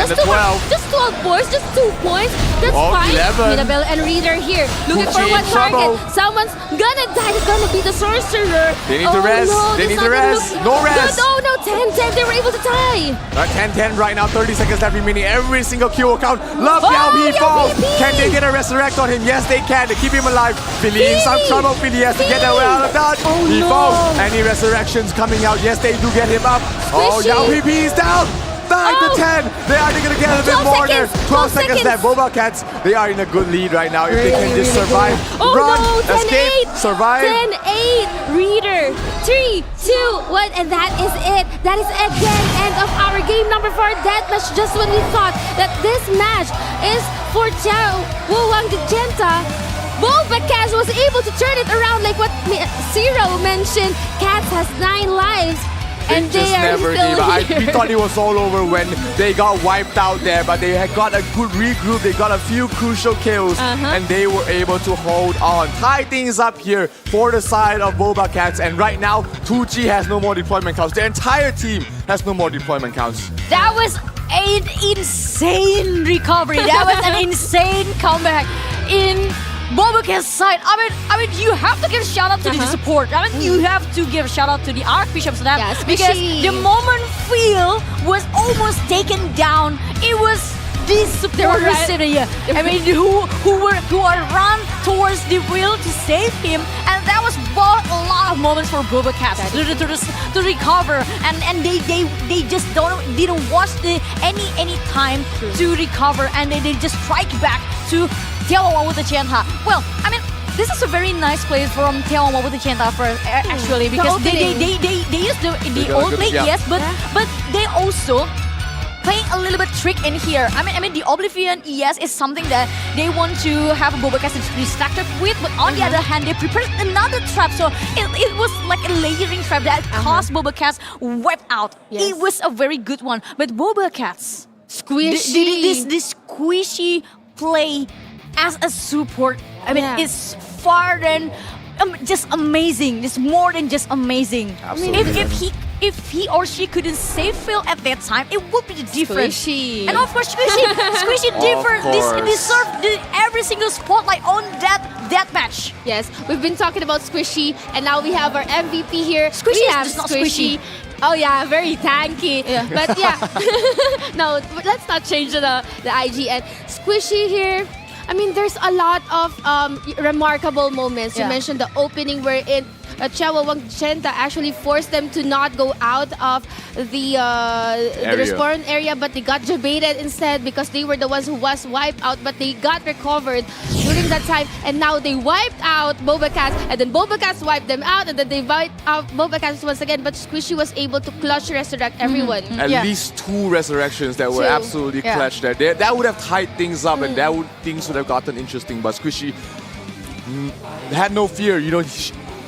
Just 12 points, just 2 points. That's fine. 11. Minabel and Reader here, looking for one target. Someone's gonna die. It's gonna be the Sorcerer. They need to rest. No, they need to rest. No rest. No, 10-10. They were able to tie. 10-10 right now. 30 seconds left remaining. Every single kill will count. Love Yao P falls. Can they get a resurrect on him? Yes, they can. They keep him alive. Philly in some trouble. Philly has to get away out of dodge. He falls. Any resurrections coming out? Yes, they do get him up. Yao PP is down. 9-10. They are going to get a bit more there. 12 seconds left. BobaCats, they are in a good lead right now. If they can just survive, run, escape, survive. 10-8. Reader. 3, 2, 1, and that is it. That is again end of our game number 4 deathmatch. Just when we thought that this match is for眺望的尖塔, BobaCats was able to turn it around, like what Zero mentioned. Cats has 9 lives. And they just never gave up. We thought it was all over when they got wiped out there, but they had got a good regroup. They got a few crucial kills, and they were able to hold on. Tie things up here for the side of BobaCats, and right now, 2G has no more deployment counts. Their entire team has no more deployment counts. That was an insane recovery. That was an insane comeback in BobaCats side. I mean, you have to give a shout out to the support. I mean, you have to give a shout out to the Archbishop staff, because the moment Phil was almost taken down, it was These supporters sitting here, I mean, who are run towards the wheel to save him, and that was both a lot of moments for BobaCats to recover, and they just didn't watch any time to recover, and they just strike back to眺望万物的尖塔. Well, I mean, this is a very nice play from 眺望万物的尖塔 actually, because they use the old play, yes, but they also playing a little bit trick in here. I mean the Oblivion, yes, is something that they want to have BobaCats distracted with, but on the other hand, they prepared another trap, so it was like a layering trap that caused BobaCats wiped out. It was a very good one, but BobaCats squishy. This squishy play as a support, I mean, it's far than just amazing. It's more than just amazing. Absolutely. If he or she couldn't save Phil at that time, it would be different. Squishy. And of course, Squishy different. Deserved every single spotlight on that match. Yes, we've been talking about Squishy, and now we have our MVP here. Squishy we is have just not squishy. Oh yeah, very tanky. Yeah. But yeah, no, let's not change the IGN. Squishy here. I mean, there's a lot of remarkable moments. You mentioned the opening wherein Chciałowang Chenta actually forced them to not go out of the respawn area, but they got debated instead because they were the ones who was wiped out, but they got recovered during that time, and now they wiped out BobaCats, and then BobaCats wiped them out, and then they wiped out BobaCats once again, but Squishy was able to clutch resurrect everyone. At least 2 resurrections that were absolutely clutch there. That would have tied things up, and things would have gotten interesting, but Squishy had no fear. You know,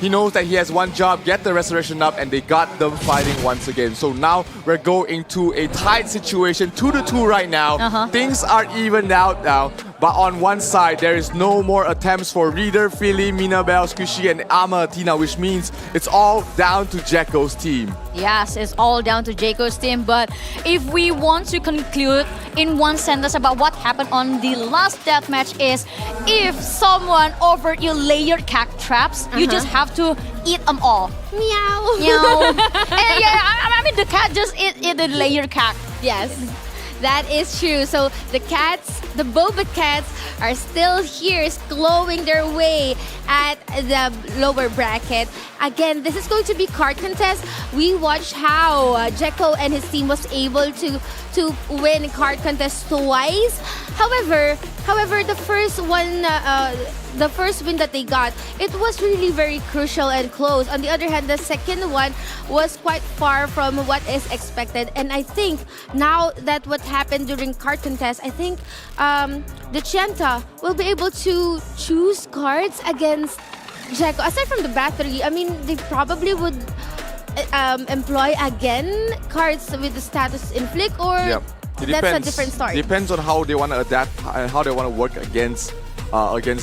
he knows that he has one job, get the resurrection up, and they got them fighting once again. So now we're going to a tight situation, 2-2 right now. Things are evened out now. But on one side, there is no more attempts for Reader, Philly, Minabelle, Squishy, and Ama Athena, which means it's all down to Jacko's team. Yes, it's all down to Jacko's team. But if we want to conclude in one sentence about what happened on the last deathmatch is, if someone offered you layered cake traps, you just have to eat them all. Meow. Meow. And I mean, the cat just ate the layered cake. Yes. That is true. So the cats, the BobaCats, are still here, glowing their way at the lower bracket. Again, this is going to be card contest. We watched how Jacko and his team was able to win card contest twice. However, the first one, the first win that they got, it was really very crucial and close. On the other hand, the second one was quite far from what is expected. And I think now that what happened during card contest, I think the Chenta will be able to choose cards against Jacko. Aside from the battery, I mean, they probably would employ again cards with the status inflict, or that's a different story. Depends on how they want to adapt and how they want to work against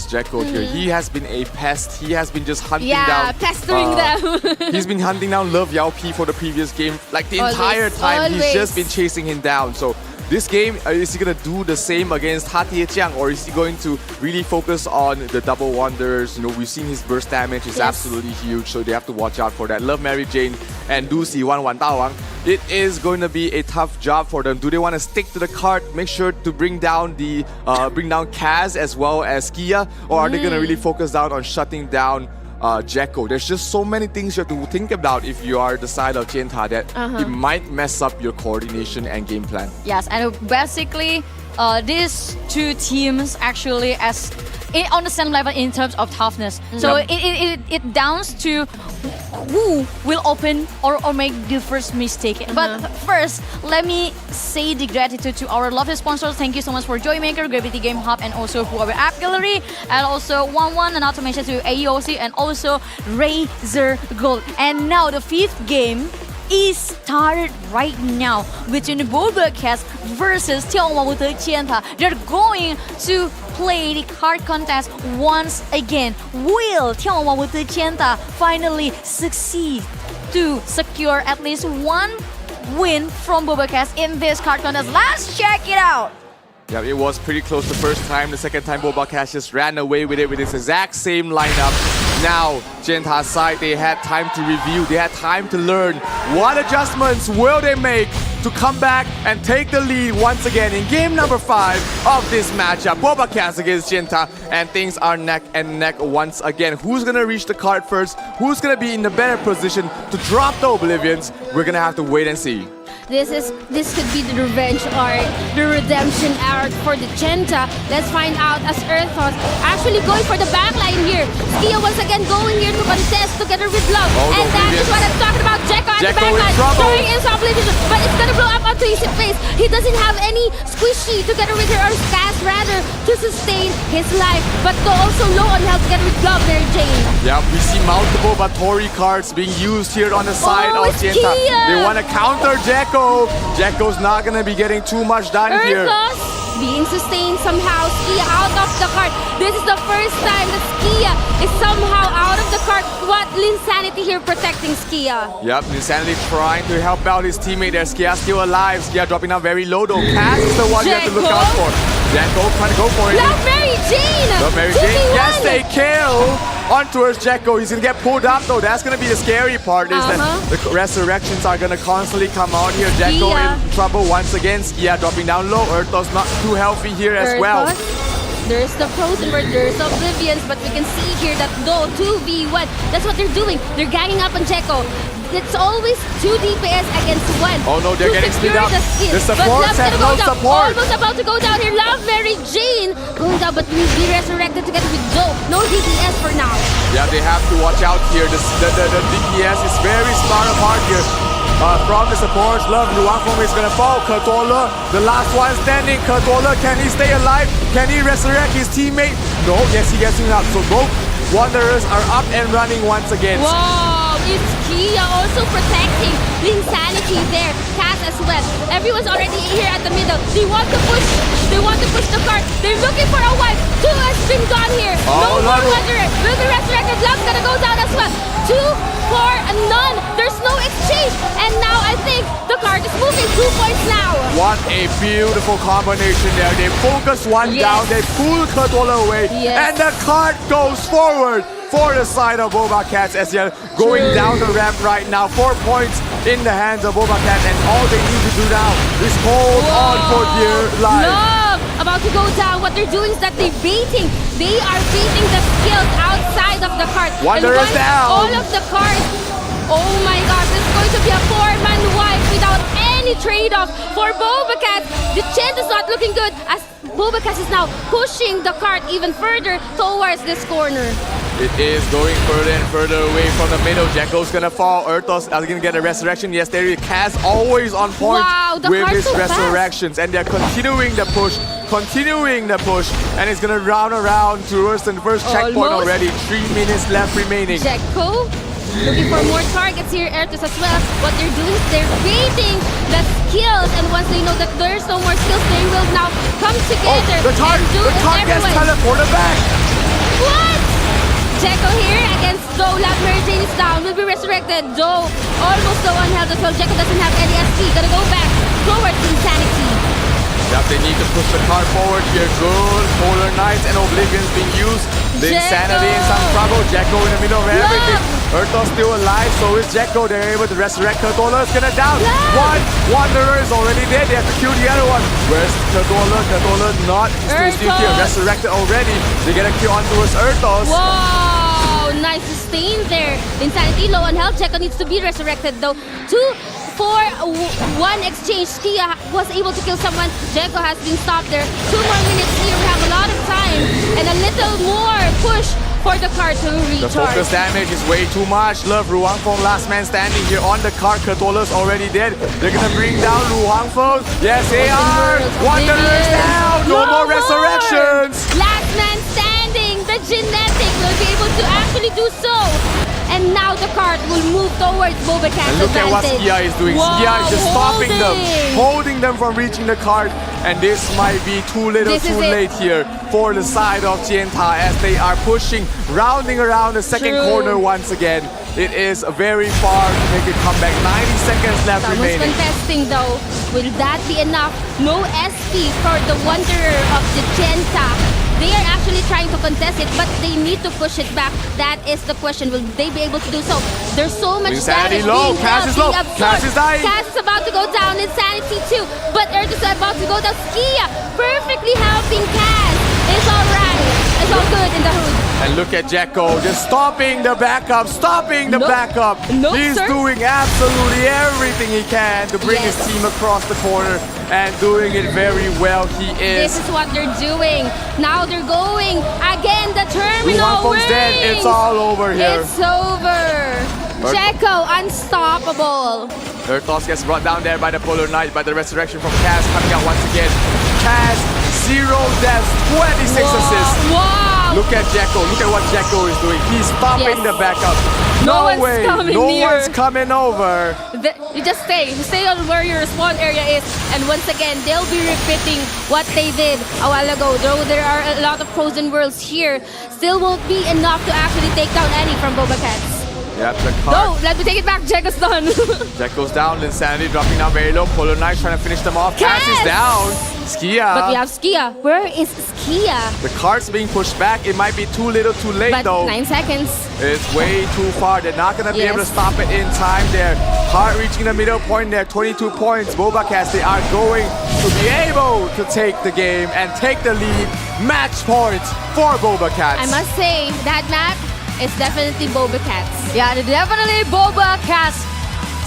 Jacko here. He has been a pest. He has been just hunting down. Pestering them. He's been hunting down Love Yao Pi for the previous game. Like the entire time, he's just been chasing him down. So this game, is he going to do the same against Hatie Jiang, or is he going to really focus on the double wonders? You know, we've seen his burst damage is absolutely huge, so they have to watch out for that. Love Mary Jane and Du Si Wan Wan Tawang. It is going to be a tough job for them. Do they want to stick to the card, make sure to bring down the Kaz as well as Kia, or are they going to really focus down on shutting down Jacko? There's just so many things you have to think about if you are the side of Chenta that it might mess up your coordination and game plan. Yes, and basically these two teams actually on the same level in terms of toughness. So it downs to who will open or make the first mistake. But first, let me say the gratitude to our lovely sponsors. Thank you so much for Joymaker, Gravity Game Hub, and also Huawei App Gallery, and also 1-1, and not to mention to AEOC, and also Razer Gold. And now the fifth game is started right now between the BobaCats versus 眺望万物的尖塔. They're going to play the card contest once again. Will 眺望万物的尖塔 finally succeed to secure at least one win from BobaCats in this card contest? Let's check it out. Yeah, it was pretty close the first time. The second time, BobaCats just ran away with it with its exact same lineup. Now, Chenta's side, they had time to review. They had time to learn. What adjustments will they make to come back and take the lead once again in game number 5 of this matchup. BobaCats against Genta, and things are neck and neck once again. Who's gonna reach the card first? Who's gonna be in the better position to drop the Oblivions? We're gonna have to wait and see. This could be the revenge arc, the redemption arc for the Genta. Let's find out as Earthos actually going for the backline here. Skia once again going here to contest together with Love. And that is what I'm talking about. Jekko at the backline, throwing in some Oblivion, but it's gonna blow up onto his face. He doesn't have any squishy together with her, or Stas rather, to sustain his life. But also low on health together with Love, Mary Jane. Yeah, we see multiple Batori cards being used here on the side of Genta. They want to counter Jekko. Jekko's not gonna be getting too much done here. Being sustained somehow. Skia out of the cart. This is the first time that Skia is somehow out of the cart. What Linsanity here protecting Skia. Yep, Linsanity trying to help out his teammate there. Skia still alive. Skia dropping down very low though. Cass is the one you have to look out for. Jekko trying to go for it. Love Mary Jane! Love Mary Jane. Yes, they kill! On towards Jekko. He's gonna get pulled up though. That's gonna be the scary part, is that the resurrections are gonna constantly come out here. Jekko in trouble once again. Skia dropping down low. Earthos not too healthy here as well. There's the Frozen Bird, there's Oblivions, but we can see here that though 2v1, that's what they're doing. They're ganging up on Jekko. It's always 2 DPS against 1. Oh no, they're getting split up. The supports have no support. Almost about to go down here. Love Mary Jane going down, but will be resurrected together with Joe. No DPS for now. Yeah, they have to watch out here. The DPS is very smart apart here. From the supports, Love Luangfong is gonna fall. Kertola, the last one standing. Kertola, can he stay alive? Can he resurrect his teammate? No, yes, he gets him up. So both Wanderers are up and running once again. Wow, it's Skia also protecting Linsanity there. Cass as well. Everyone's already here at the middle. They want to push the cart. They're looking for a wipe. 2 has been gone here. No more Wanderer. Will be resurrected. Love's gonna go down as well. 2 for none. There's no exchange. And now I think the card is moving 2 points now. What a beautiful combination there. They focus one down. They pull Kertola away. And the card goes forward for the side of BobaCats as they're going down the ramp right now. 4 points in the hands of BobaCats, and all they need to do now is hold on for dear life. Love about to go down. What they're doing is that they're baiting. They are baiting the skills outside of the cart. Wanderers down. All of the cards. Oh my gosh, this is going to be a 4-man wipe without any trade-off for BobaCats. The chant is not looking good as BobaCats is now pushing the cart even further towards this corner. It is going further and further away from the middle. Jekko's gonna fall. Earthos is gonna get a resurrection. Yes, there is Cass always on point with his resurrections. And they're continuing the push. And it's gonna round around towards the first checkpoint already. 3 minutes left remaining. Jekko looking for more targets here. Earthos as well. What they're doing is they're baiting the skills. And once they know that there's no more skills, they will now come together the card gets teleported back. What? Jekko here against Zoe. Love Mary Jane is down. Will be resurrected. Zoe almost low on health as well. Jekko doesn't have any SP. Gonna go back towards Insanity. Yep, they need to push the card forward here. Good. Polar Knights and Oblivions being used. The Insanity in some trouble. Jekko in the middle of everything. Earthos still alive, so is Jekko. They're able to resurrect Kertola. Is gonna down. One Wanderer is already dead. They have to kill the other one. Where's Kertola? Kertola not still here. Resurrected already. They get a kill on towards Earthos. Wow, nice sustain there. Insanity low on health. Jekko needs to be resurrected though. 2-4-1 exchange. Skia was able to kill someone. Jekko has been stopped there. 2 more minutes here. We have a lot of time and a little more push for the card to recharge. The focus damage is way too much. Love Ruangfong, last man standing here on the card. Kertola's already dead. They're gonna bring down Ruangfong. Yes, they are. Wanderers down. No more resurrections. Last man standing. The genetic will be able to actually do so. And now the cart will move towards BobaCats. And look at what Skia is doing. Skia is just stopping them, holding them from reaching the cart. And this might be too little too late here for the side of Genta as they are pushing, rounding around the second corner once again. It is very far to make a comeback. 90 seconds left remaining. Someone's contesting though. Will that be enough? No SP for the Wanderer of the Genta. they are actually trying to contest it, but they need to push it back. That is the question. Will they be able to do so? There's so much Insanity damage low. being Cass is low. being absorbed. Cass is dying. Cass is about to go down. Insanity too. But Earth is about to go down. Skia perfectly helping Cass. It's alright. It's all good in the hood. And look at Jekko just stopping the backup, stopping the backup. He's doing absolutely everything he can to bring his team across the corner and doing it very well. He is. This is what they're doing. Now they're going again. The terminal Wangfeng's dead. It's all over here. It's over. Jekko unstoppable. Earthos gets brought down there by the Polar Knight, but the resurrection from Cass coming out once again. Cass, 0 deaths, 26 assists. Wow. Look at Jekko. Look at what Jekko is doing. He's stopping the backup. No one's way. coming no near. one's coming over. You just stay on where your spawn area is, and once again they'll be repeating what they did a while ago. Though there are a lot of frozen worlds here, still won't be enough to actually take down any from BobaCats. Yep, the card. No, let me take it back. Jekko's done. Jekko's down. Insanity dropping down very low. Polar Knight trying to finish them off. Cass is down. Skia. But we have Skia. Where is Skia? The cart's being pushed back. It might be too little too late But though. 9 seconds. It's way too far. They're not going to be able to stop it in time there. Cart reaching the middle point there. 22 points. BobaCats, they are going to be able to take the game and take the lead. Match points for BobaCats. I must say, that map is definitely BobaCats. Yeah, definitely BobaCats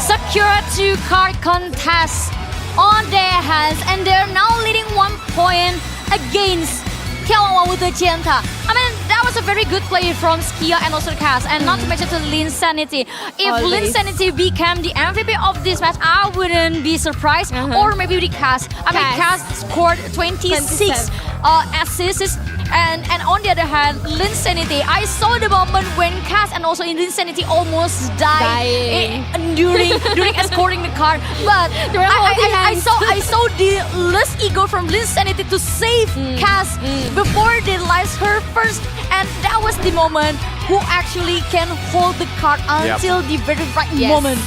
secure 2 card contests on their hands, and they're now leading 1 point against眺望万物的尖塔. I mean, that was a very good play from Skia and also Cass, and not to mention to Linsanity. If Linsanity became the MVP of this match, I wouldn't be surprised. Or maybe the Cass. I mean, Cass scored 26 assists. And on the other hand, Linsanity, I saw the moment when Cass and also Linsanity almost died during escorting the car. But I saw the less ego from Linsanity to save Cass before they lost her first, and that was the moment who actually can hold the card until the very right moment.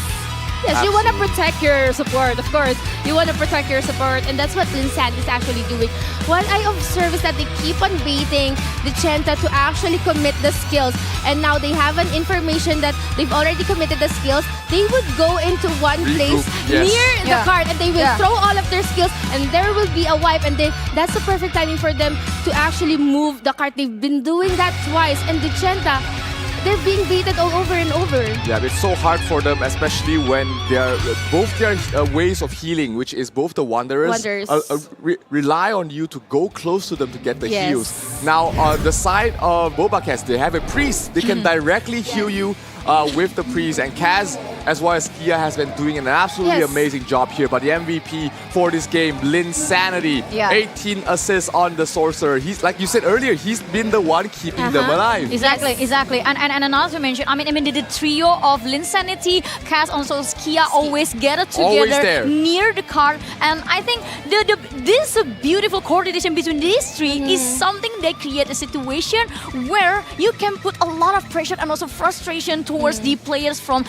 Yes, you want to protect your support, of course. You want to protect your support, and that's what Linsand is actually doing. What I observe is that they keep on baiting the Chenta to actually commit the skills. And now they have an information that they've already committed the skills. They would go into one place near the card, and they will throw all of their skills, and there will be a wipe. And then that's the perfect timing for them to actually move the card. They've been doing that twice, and the Chenta, they're being baited all over and over. Yeah, it's so hard for them, especially when they're both their ways of healing, which is both the Wanderers rely on you to go close to them to get the heals. Now, on the side of BobaCats, they have a priest. They can directly heal you with the priest, and Kaz as well as Skia has been doing an absolutely amazing job here. But the MVP for this game, Linsanity, 18 assists on the Sorcerer. He's, like you said earlier, he's been the one keeping them alive. Exactly. And not to mention, I mean the trio of Linsanity, Kaz, also Skia always gather together near the card. And I think this beautiful coordination between these three is something that create a situation where you can put a lot of pressure and also frustration towards the players from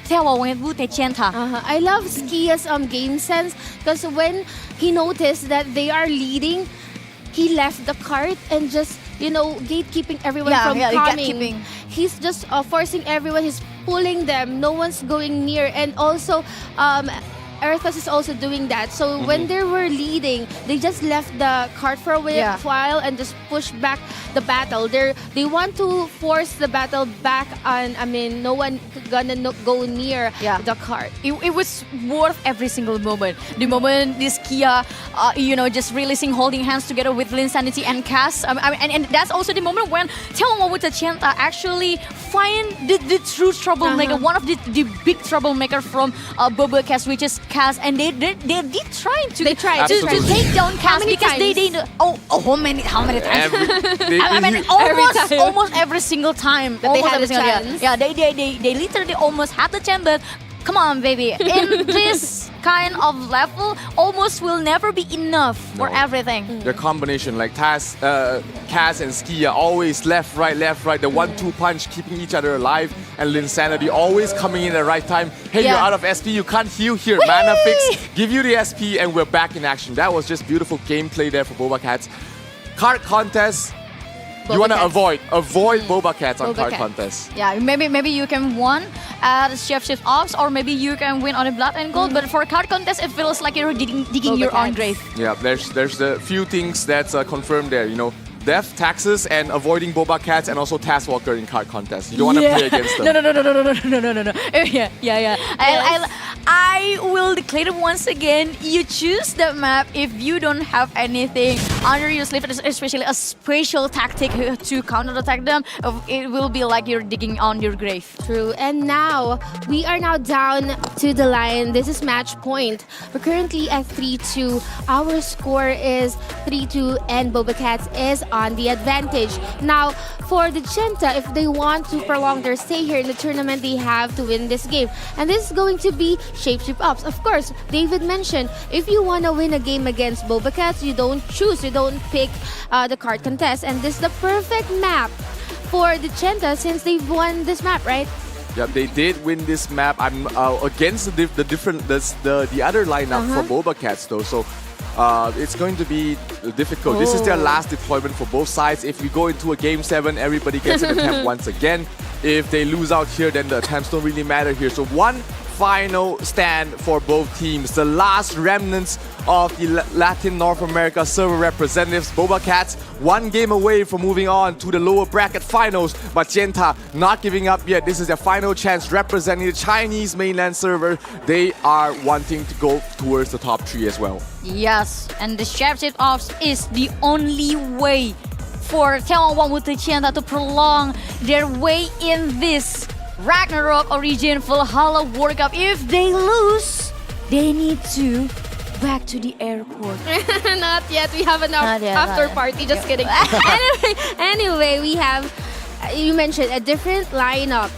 眺望万物的尖塔. I love Skia's game sense, because when he noticed that they are leading, he left the cart and just, gatekeeping everyone from coming. He's just forcing everyone, he's pulling them, no one's going near. And also, Earthos is also doing that. So when they were leading, they just left the cart for a while and just pushed back the battle. They want to force the battle back on. I mean, no one gonna go near the cart. It was worth every single moment. The moment this Skia, just releasing, holding hands together with Linsanity and Cass. And that's also the moment when眺望万物的尖塔 actually find the true troublemaker, one of the big troublemaker from BobaCats, which is Cass, and they did try to take down Cass because they how many times? Almost every single time that they had a chance. Yeah, they literally almost had the chance, but come on, baby. In this kind of level, almost will never be enough for everything. The combination, like Cass and Skia, always left, right, the 1-2 punch, keeping each other alive, and Linsanity always coming in at the right time. Hey, you're out of SP, you can't heal here. Whee! Mana fix, give you the SP, and we're back in action. That was just beautiful gameplay there for BobaCats. card contest, you want to avoid BobaCats on card contest. Yeah, maybe you can win at Shift Ops, or maybe you can win on a Blood and Gold. But for card contest, it feels like you're digging your own grave. Yeah, there's a few things that's confirmed there. You know, death, taxes, and avoiding BobaCats, and also Taskwalker in card contest. You don't want to play against them. No. Yeah. I will declare it once again. You choose the map if you don't have anything under your sleeve, especially a special tactic to counterattack them. It will be like you're digging on your grave. True. And now, we are now down to the line. This is match point. We're currently at 3-2. Our score is 3-2, and BobaCats is on the advantage. Now, for the Genta, if they want to prolong their stay here in the tournament, they have to win this game. And this is going to be Shapeshift Ops. Of course, David mentioned, if you want to win a game against BobaCats, you don't pick the card contest. And this is the perfect map for the Genta since they've won this map, right? Yeah, they did win this map. I'm against the other lineup for BobaCats though. So it's going to be difficult. This is their last deployment for both sides. If we go into a Game 7, everybody gets an attempt once again. If they lose out here, then the attempts don't really matter here. So one final stand for both teams. The last remnants of the Latin North America server representatives. BobaCats one game away from moving on to the lower bracket finals, but Genta not giving up yet. This is their final chance representing the Chinese mainland server. They are wanting to go towards the top 3 as well. Yes, and the Shapeshift Ops is the only way for眺望万物的尖塔 to prolong their way in this Ragnarok Origin Valhalla World Cup. If they lose, they need to back to the airport. Not yet. We have an after party. Just kidding. Anyway, we have, you mentioned, a different lineup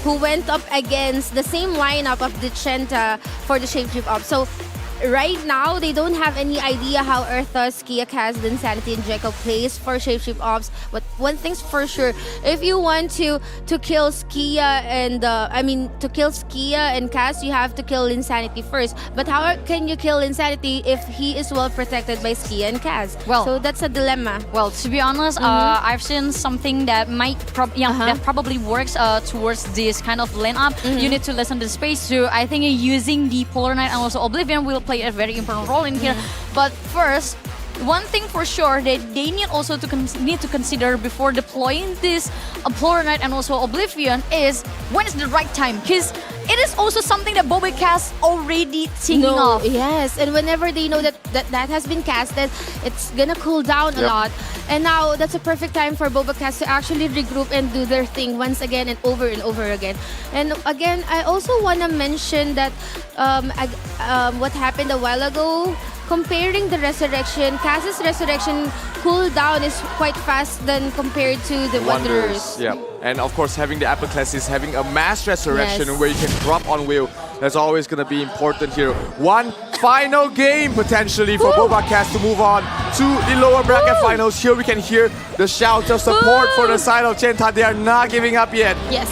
who went up against the same lineup of the Genta for the Shapeshift Ops. So right now, they don't have any idea how Earthos, Kia, Kaz, Insanity, and Jekyll plays for Shapeshift Ops. But one thing's for sure, if you want to kill Skia and Kaz, you have to kill Insanity first. But how can you kill Insanity if he is well protected by Skia and Kaz? Well, so that's a dilemma. Well, to be honest, I've seen something that that probably works towards this kind of lineup. You need to listen to the space. So I think using the Polar Knight and also Oblivion will play a very important role in here. But first, one thing for sure that they need also to consider before deploying this Polar Knight and also Oblivion is when is the right time, because it is also something that BobaCats already thinking of. Yes, and whenever they know that has been casted, it's gonna cool down a lot. And now that's a perfect time for BobaCats to actually regroup and do their thing once again and over again. And again, I also wanna mention that what happened a while ago, comparing the resurrection, Kaz's resurrection cooldown is quite fast than compared to the Wanderers. Yeah, and of course having the Apocalipsis, having a mass resurrection where you can drop on wheel, that's always going to be important here. One final game potentially for BobaCats to move on to the lower bracket finals. Here we can hear the shouts of support for the side of Genta. They are not giving up yet. Yes,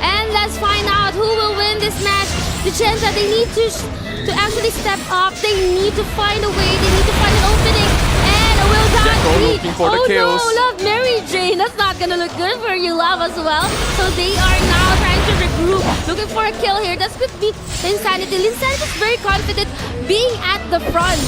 and let's find out who will win this match. The Genta, they need to actually step up. They need to find a way. They need to find an opening. And will that be? Looking for the kills. No, Love Mary Jane. That's not gonna look good for you, Love, as well. So they are now trying to regroup, looking for a kill here. That could be Insanity. Insanity is very confident being at the front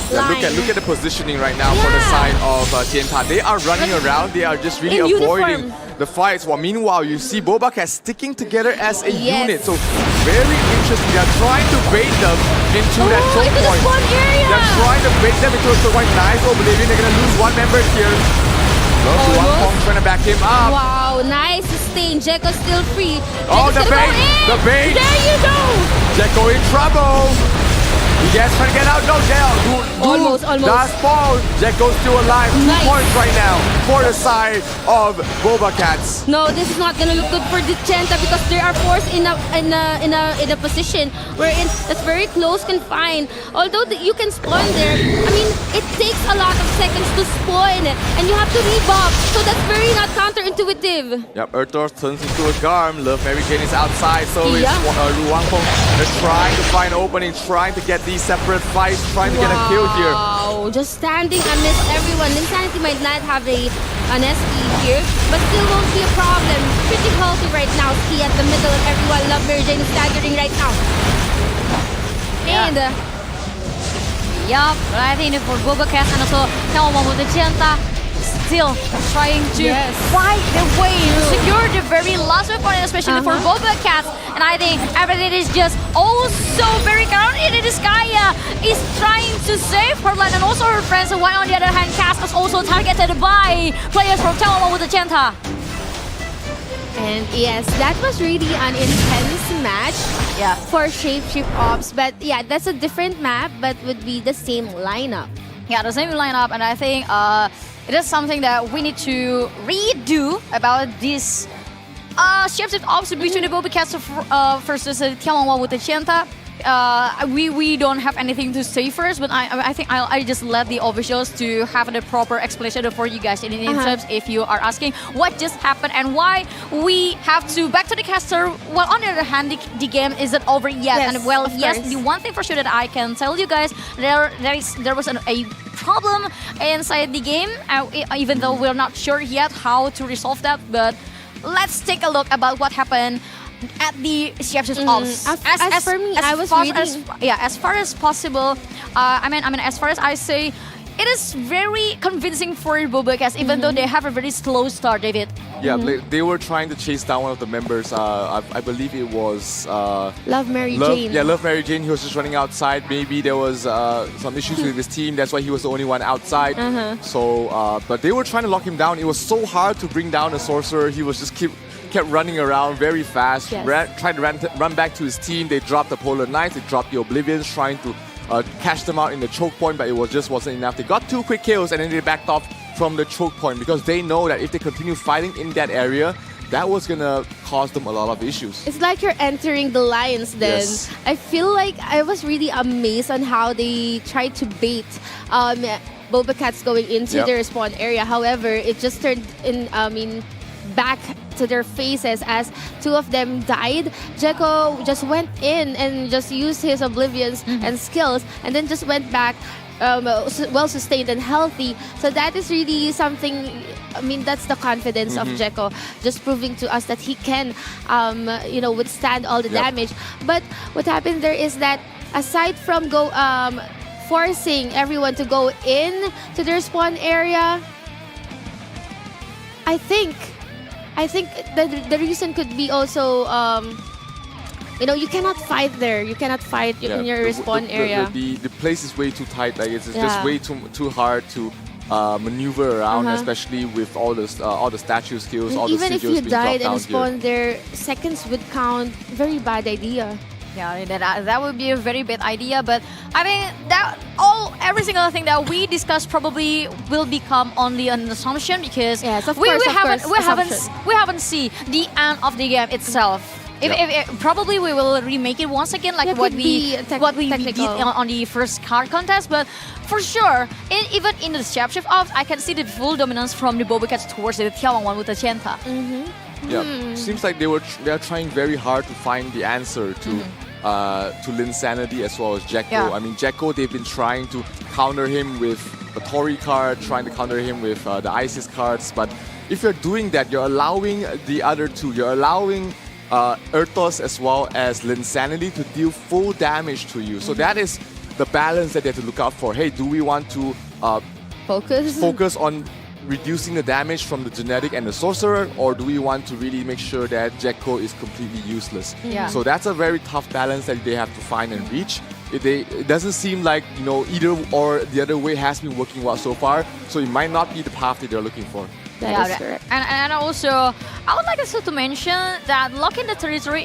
line. Look at the positioning right now for the side of Genta. They are running around. They are just really avoiding the fights. Well, meanwhile, you see BobaCats sticking together as a unit. So very interesting. They are trying to bait them into that choke point. They're trying to bait them into a choke point. Nice Oblivion. They're going to lose one member here. Trying to back him up. Wow, nice sustain. Jekko still free. Oh, the bait! The bait! There you go! Jekko in trouble! Yes, trying to get out. No, almost. Last fall. Jekko's still alive. 2 points right now for the side of BobaCats. No, this is not gonna look good for the Genta because they are forced in a position wherein it's very close confined. Although you can spawn there, I mean, it takes a lot of seconds to spawn and you have to rebuff. So that's very not counterintuitive. Yep, Earthos turns into a Garm. Love Mary Jane is outside, so is Ruangfeng. They're trying to find opening, trying to get these separate fights, trying to get a kill here. Jeko just standing amidst everyone. Linsanity might not have an SP here, but still won't be a problem. Pretty healthy right now. Ski at the middle of everyone. Love Mary Jane is staggering right now. And yup, but I think for BobaCats and also眺望万物的尖塔 still trying to fight the way to secure the very last weapon, especially for BobaCats. And I think everything is just also very grounded. Skya is trying to save her land and also her friends. While on the other hand, Cass is also targeted by players from眺望万物的尖塔. And yes, that was really an intense match for Shapeshift Ops. But yeah, that's a different map, but would be the same lineup. Yeah, the same lineup, and I think it is something that we need to redo about this Shapeshift Ops between the BobaCats versus眺望万物的尖塔. We don't have anything to say first, but I think I just let the officials to have the proper explanation for you guys in terms if you are asking what just happened and why we have to back to the caster. Well, on the other hand, the game isn't over yet. Yes, and well, yes, course. the one thing for sure that I can tell you guys, there was a problem inside the game, even though we're not sure yet how to resolve that. But let's take a look about what happened at the Shapeshift Ops. As for me, I was reading. As far as possible. I mean, as far as I say, it is very convincing for BobaCats, even though they have a very slow start, David. Yeah, they were trying to chase down one of the members. I believe it was Love Mary Jane. Yeah, Love Mary Jane. He was just running outside. Maybe there was some issues with his team. That's why he was the only one outside. So, but they were trying to lock him down. It was so hard to bring down a sorcerer. He was just kept running around very fast, trying to run back to his team. They dropped the Polar Knights, they dropped the Oblivions, trying to catch them out in the choke point, but it wasn't enough. They got 2 quick kills and then they backed off from the choke point because they know that if they continue fighting in that area, that was gonna cause them a lot of issues. It's like you're entering the Lions then. Yes. I feel like I was really amazed on how they tried to bait BobaCats going into their spawn area. However, it just turned back to their faces as 2 of them died. Jeko just went in and just used his oblivions and skills and then just went back well sustained and healthy. So that is really something. I mean, that's the confidence of Jeko, just proving to us that he can withstand all the damage. But what happened there is that aside from forcing everyone to go in to their spawn area, I think the reason could be also you cannot fight there. You cannot fight in your respawn area. The place is way too tight. Like it's just way too hard to maneuver around, especially with all the statue skills, all the even if sigils you being died dropped and down spawned there, seconds would count. Very bad idea. Yeah, that would be a very bad idea. But I mean, every single thing that we discussed probably will become only an assumption because we haven't seen the end of the game itself. If probably we will remake it once again, like what we did on the first card contest. But for sure, even in the Shapeshift Ops, I can see the full dominance from the BobaCats towards the眺望万物的尖塔. Seems like they are trying very hard to find the answer to Linsanity as well as Jeko. I mean, Jeko, they've been trying to counter him with a Tori card, trying to counter him with the Isis cards. But if you're doing that, you're allowing the other two. You're allowing Ertos as well as Linsanity to deal full damage to you. So that is the balance that they have to look out for. Hey, do we want to focus on reducing the damage from the genetic and the sorcerer, or do we want to really make sure that Jeko is completely useless? So that's a very tough balance that they have to find and reach. It doesn't seem like either or the other way has been working well so far, so it might not be the path that they're looking for. That is correct. And also, I would like also to mention that locking the territory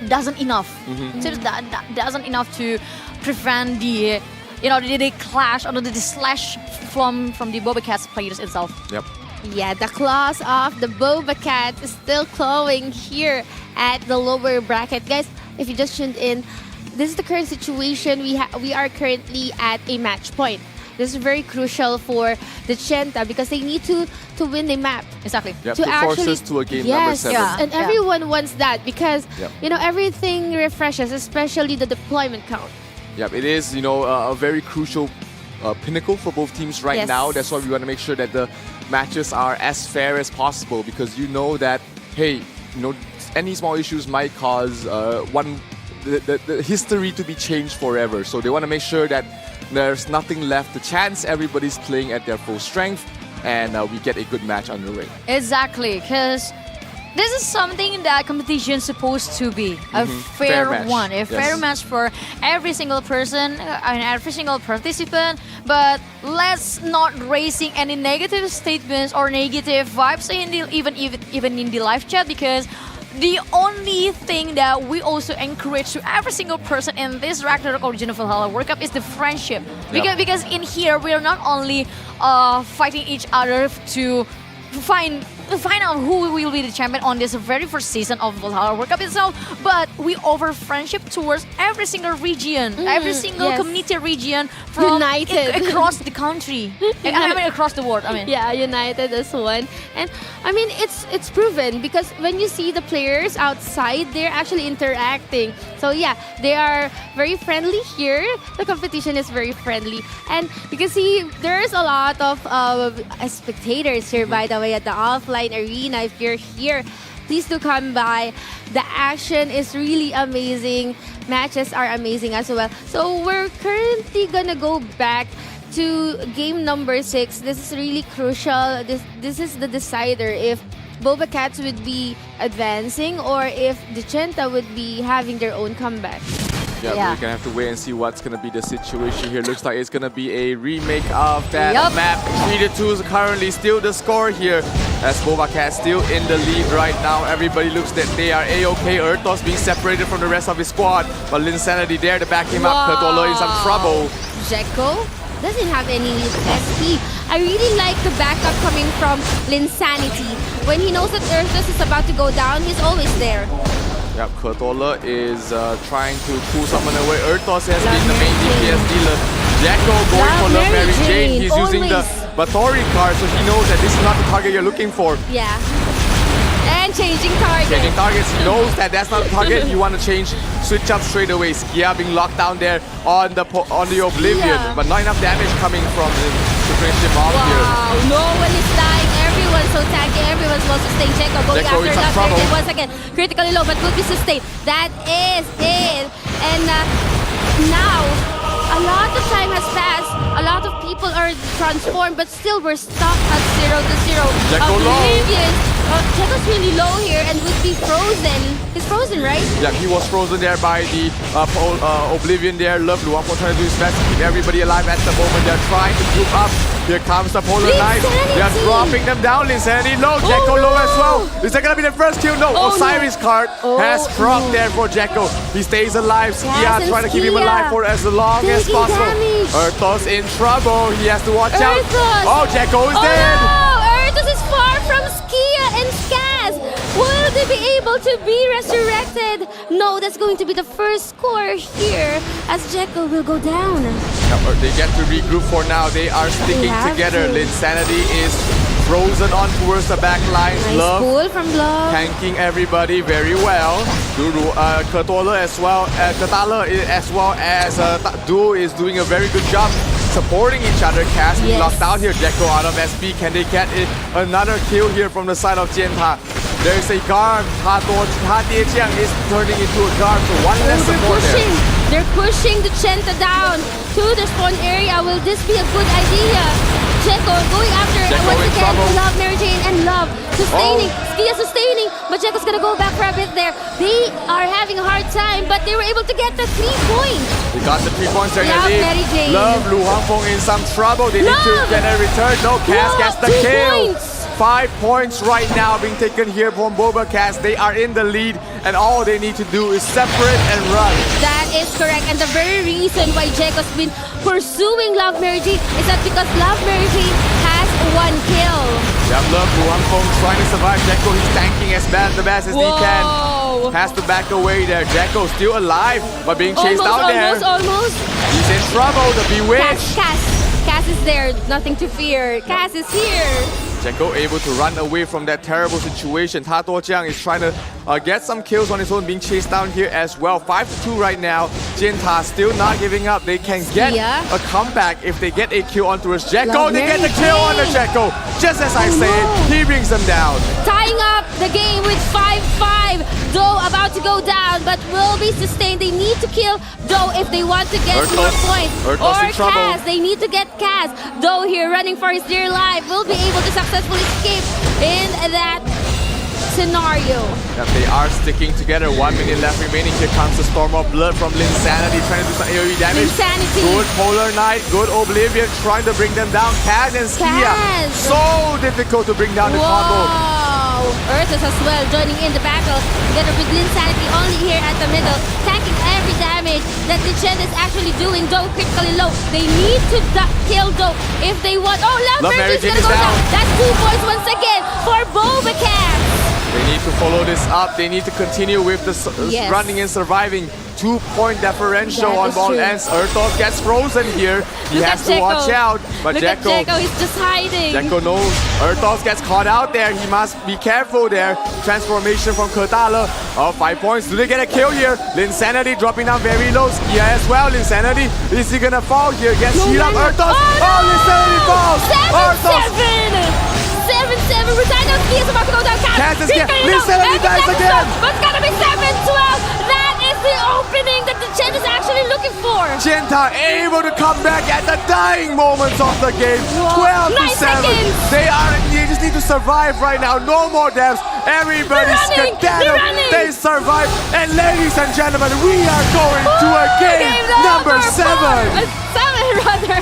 doesn't enough. That doesn't enough to prevent the clash or the slash from the BobaCats players itself. Yeah, the claws of the BobaCats is still clawing here at the lower bracket. Guys, if you just tuned in, this is the current situation. We are currently at a match point. This is very crucial for the Chenta because they need to win the map. Exactly. To force us to a game number 7. And everyone wants that because everything refreshes, especially the deployment count. It is a very crucial pinnacle for both teams right Yes. now. That's why we want to make sure that the matches are as fair as possible, because you know that, hey, any small issues might cause the history to be changed forever. So they want to make sure that there's nothing left to chance. Everybody's playing at their full strength, and we get a good match underway. Exactly, because this is something that competition is supposed to be a Fair fair match. one, a fair Yes. match for every single person and every single participant. But let's not raising any negative statements or negative vibes in the, even in the live chat, because the only thing that we also encourage to every single person in this Ragnarok Original Valhalla World Cup is the friendship. Because in here we are not only fighting each other to find out who will be the champion on this very first season of Valhalla World Cup itself, but we offer friendship towards every single region, every single community region from United. across the country. I mean across the world. I mean, yeah, united as one. And I mean, it's proven, because when you see the players outside, they're actually interacting. So yeah, they are very friendly here. The competition is very friendly, and you can see there's a lot of spectators here, by the way, at the offline arena. If you're here, please do come by. The action is really amazing. Matches are amazing as well. So we're currently gonna go back to game number 6. This is really crucial. This is the decider if BobaCats would be advancing or if Decenta would be having their own comeback. Yeah, we're gonna have to wait and see what's gonna be the situation here. Looks like it's gonna be a remake of that map. 3-2 is currently still the score here, as BobaCats still in the lead right now. Everybody looks that they are A-OK. Ertos being separated from the rest of his squad, but Linsanity there to back him up. Kurtolo in some trouble. Jekko doesn't have any SP. I really like the backup coming from Linsanity. When he knows that Ertos is about to go down, he's always there. Yep, Kurtola is trying to pull someone away. Ertos has been the main DPS dealer. Jekko going for Love Mary Jane. He's using the Bathory card, so he knows that this is not the target you're looking for. Yeah. And changing target. Changing targets, he knows that that's not the target. You want to change, switch up straight away. Skia being locked down there on the Oblivion, but not enough damage coming from him to finish him off here. Wow, no one is dying. Everyone's so tanky. Everyone's well sustained. Jekko going Jekko in some after trouble. Love once again. Critically low, but could be sustained. That is it. And now, a lot of time has passed. A lot of people are transformed, but still we're stuck at 0-0. Jekko low. Jekko's really low here and would be frozen. He's frozen, right? Yeah, he was frozen there by the Oblivion there. Love Luampo trying to do his best to keep everybody alive at the moment. They're trying to group up. Here comes the Polar Knight. They're dropping them down. Linsanity low. Jekko low as well. Is that going to be the first kill? No. Osiris card has proc there for Jekko. He stays alive. Skia trying to keep him alive for as long as possible. Ertos in trouble. He has to watch out. Oh, Jekko is dead. Ertos is far from Skia and Skaz. Will they be able to be resurrected? No, that's going to be the first score here as Jekko will go down. They get to regroup for now. They are sticking together. Linsanity is frozen on towards the back line. Nice Love pull from Love. tanking everybody very well. Kurtola as well, Katala as well as Duo is doing a very good job supporting each other. Cass being locked out here. Jekko out of SP. Can they get another kill here from the side of Jianta? There's a guard. Ha Tiejiang is turning into a guard, so one less support there. They're pushing the Chenta down to the spawn area. Will this be a good idea? Jekko going after it once again. Love Mary Jane and Love sustaining. Skia sustaining, but Jekko's gonna go back for a bit there. They are having a hard time, but they were able to get the 3 points. They got the 3 points there in the Love lead. Mary Jane. Love Lu Hangfeng in some trouble. They need to get a return. No, Cass gets the 2 kill. points. 5 points right now being taken here from BobaCats. They are in the lead, and all they need to do is separate and run. That is correct, and the very reason why Jekko's been pursuing Love Mary Jane is that because Love Mary Jane has 1 kill. Yeah, Love Lu Hangfeng trying to survive. Jekko, he's tanking the best as he can. Has to back away there. Jekko still alive, but being chased out there. Almost. He's in trouble. The Bewitched. Cass is there. Nothing to fear. Cass is here. Jekko able to run away from that terrible situation. Ta Tuojiang is trying to gets some kills on his own, being chased down here as well. 5-2 right now. Jinta still not giving up. They can get a comeback if they get a kill onto his Jekko. They get the kill on the Jekko. Just as I say, he brings them down. Tying up the game with 5-5. Doe about to go down, but will be sustained. They need to kill Doe if they want to get more points. Or Kaz, they need to get Kaz. Doe here running for his dear life will be able to successfully escape in that scenario. Yep, they are sticking together. 1 minute left remaining. Here comes the storm of blood from Linsanity, trying to do some AoE damage. Linsanity. Good Polar Knight, good Oblivion, trying to bring them down. Kaz and Skia. So difficult to bring down the combo. Ursus as well joining in the battle together with Linsanity only here at the middle, tanking every damage that the Chen is actually doing. Doe critically low. They need to kill Doe if they want. Oh, Love Mary Jane is gonna go down. That's 2 points once again for BobaCats. They need to follow this up. They need to continue with the running and surviving. 2-point differential on ball ends. Urtos gets frozen here. He has to watch out. But Jekko is just hiding. Jekko knows. Urtos gets caught out there. He must be careful there. Transformation from Kurtala. 5 points. Do they get a kill here? Linsanity dropping down very low. Skia as well. Linsanity. Is he gonna fall here? Gets healed up. Urtos. Oh, Linsanity falls. 7-7. Rutino Skia is about to go down. Kaz is Linsanity dies again. But it's gonna be 7-12. That is the opening that the Chen is actually looking for. Jinta able to come back at the dying moments of the game. 12-7. They just need to survive right now. No more deaths. Everybody's skedaddled. They survive. And ladies and gentlemen, we are going to a game number 7. 7 rather.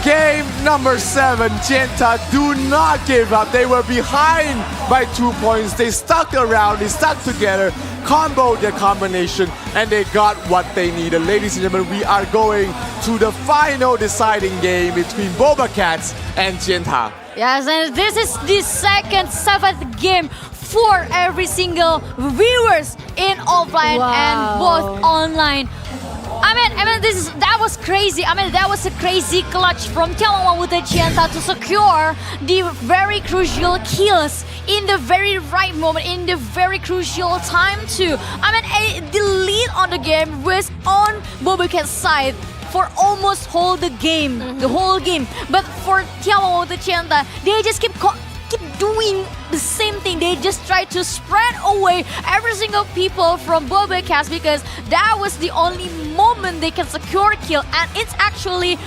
Game number 7, Jinta do not give up. They were behind by 2 points. They stuck around, they stuck together, comboed their combination, and they got what they needed. Ladies and gentlemen, we are going to the final deciding game between BobaCats and Jinta. Yes, and this is the second 7th game for every single viewers in offline and both online. I mean, that was crazy. I mean, that was a crazy clutch from眺望万物的尖塔 to secure the very crucial kills in the very right moment, in the very crucial time too. I mean, the lead on the game was on BobaCats' side for almost the whole game. But for 眺望万物的尖塔, they just keep doing the same thing. They just try to spread away every single people from BobaCats because that was the only moment they can secure a kill, and it's actually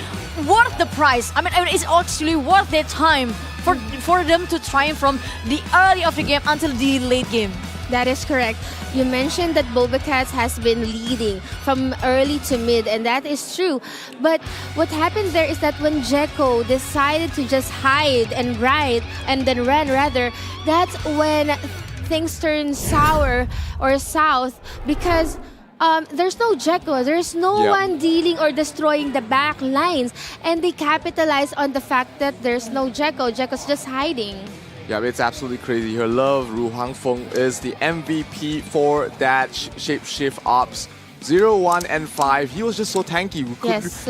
worth the price. I mean, it's actually worth their time for them to triumph from the early of the game until the late game. That is correct. You mentioned that BobaCats has been leading from early to mid, and that is true. But what happened there is that when Jekko decided to just hide and run rather, that's when things turn sour or south because there's no Jekko, there's no one dealing or destroying the back lines, and they capitalize on the fact that there's no Jekko. Jekko's just hiding. Yeah, it's absolutely crazy. Her love, Ru Hangfeng, is the MVP for that shapeshift ops. 0, 1, and 5. He was just so tanky.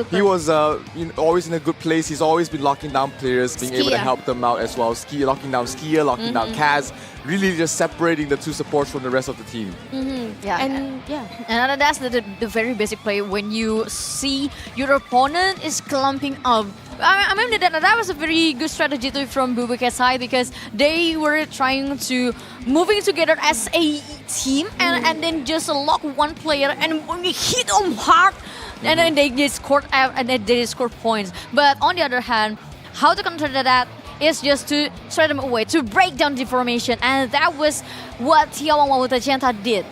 He was always in a good place. He's always been locking down players, being able to help them out as well. Locking down Skia, locking down Kaz. Really just separating the two supports from the rest of the team. And that's the very basic play. When you see your opponent is clumping up, I mean that was a very good strategy too from BobaCats' side because they were trying to moving together as a team and then just lock one player and when we hit them hard and then they just scored points. But on the other hand, how to counter that is just to throw them away, to break down the formation, and that was what眺望万物的尖塔 did.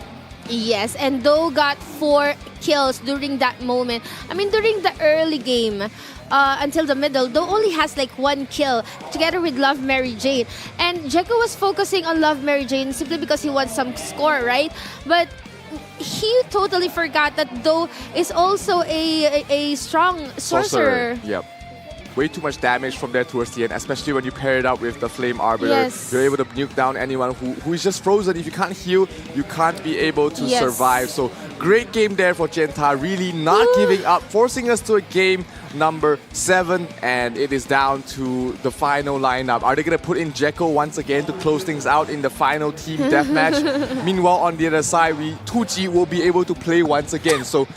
Yes, and Doe got 4 kills during that moment. I mean, during the early game, until the middle, Doe only has like 1 kill together with Love Mary Jane. And Jekko was focusing on Love Mary Jane simply because he wants some score, right? But he totally forgot that Doe is also a strong sorcerer. Yep. way too much damage from there towards the end, especially when you pair it up with the Flame Arbiter. Yes. You're able to nuke down anyone who is just frozen. If you can't heal, you can't be able to Yes. survive. So great game there for Genta, really not giving up, forcing us to a game number 7, and it is down to the final lineup. Are they going to put in Jekko once again to close things out in the final team deathmatch? Meanwhile, on the other side, 2G will be able to play once again. So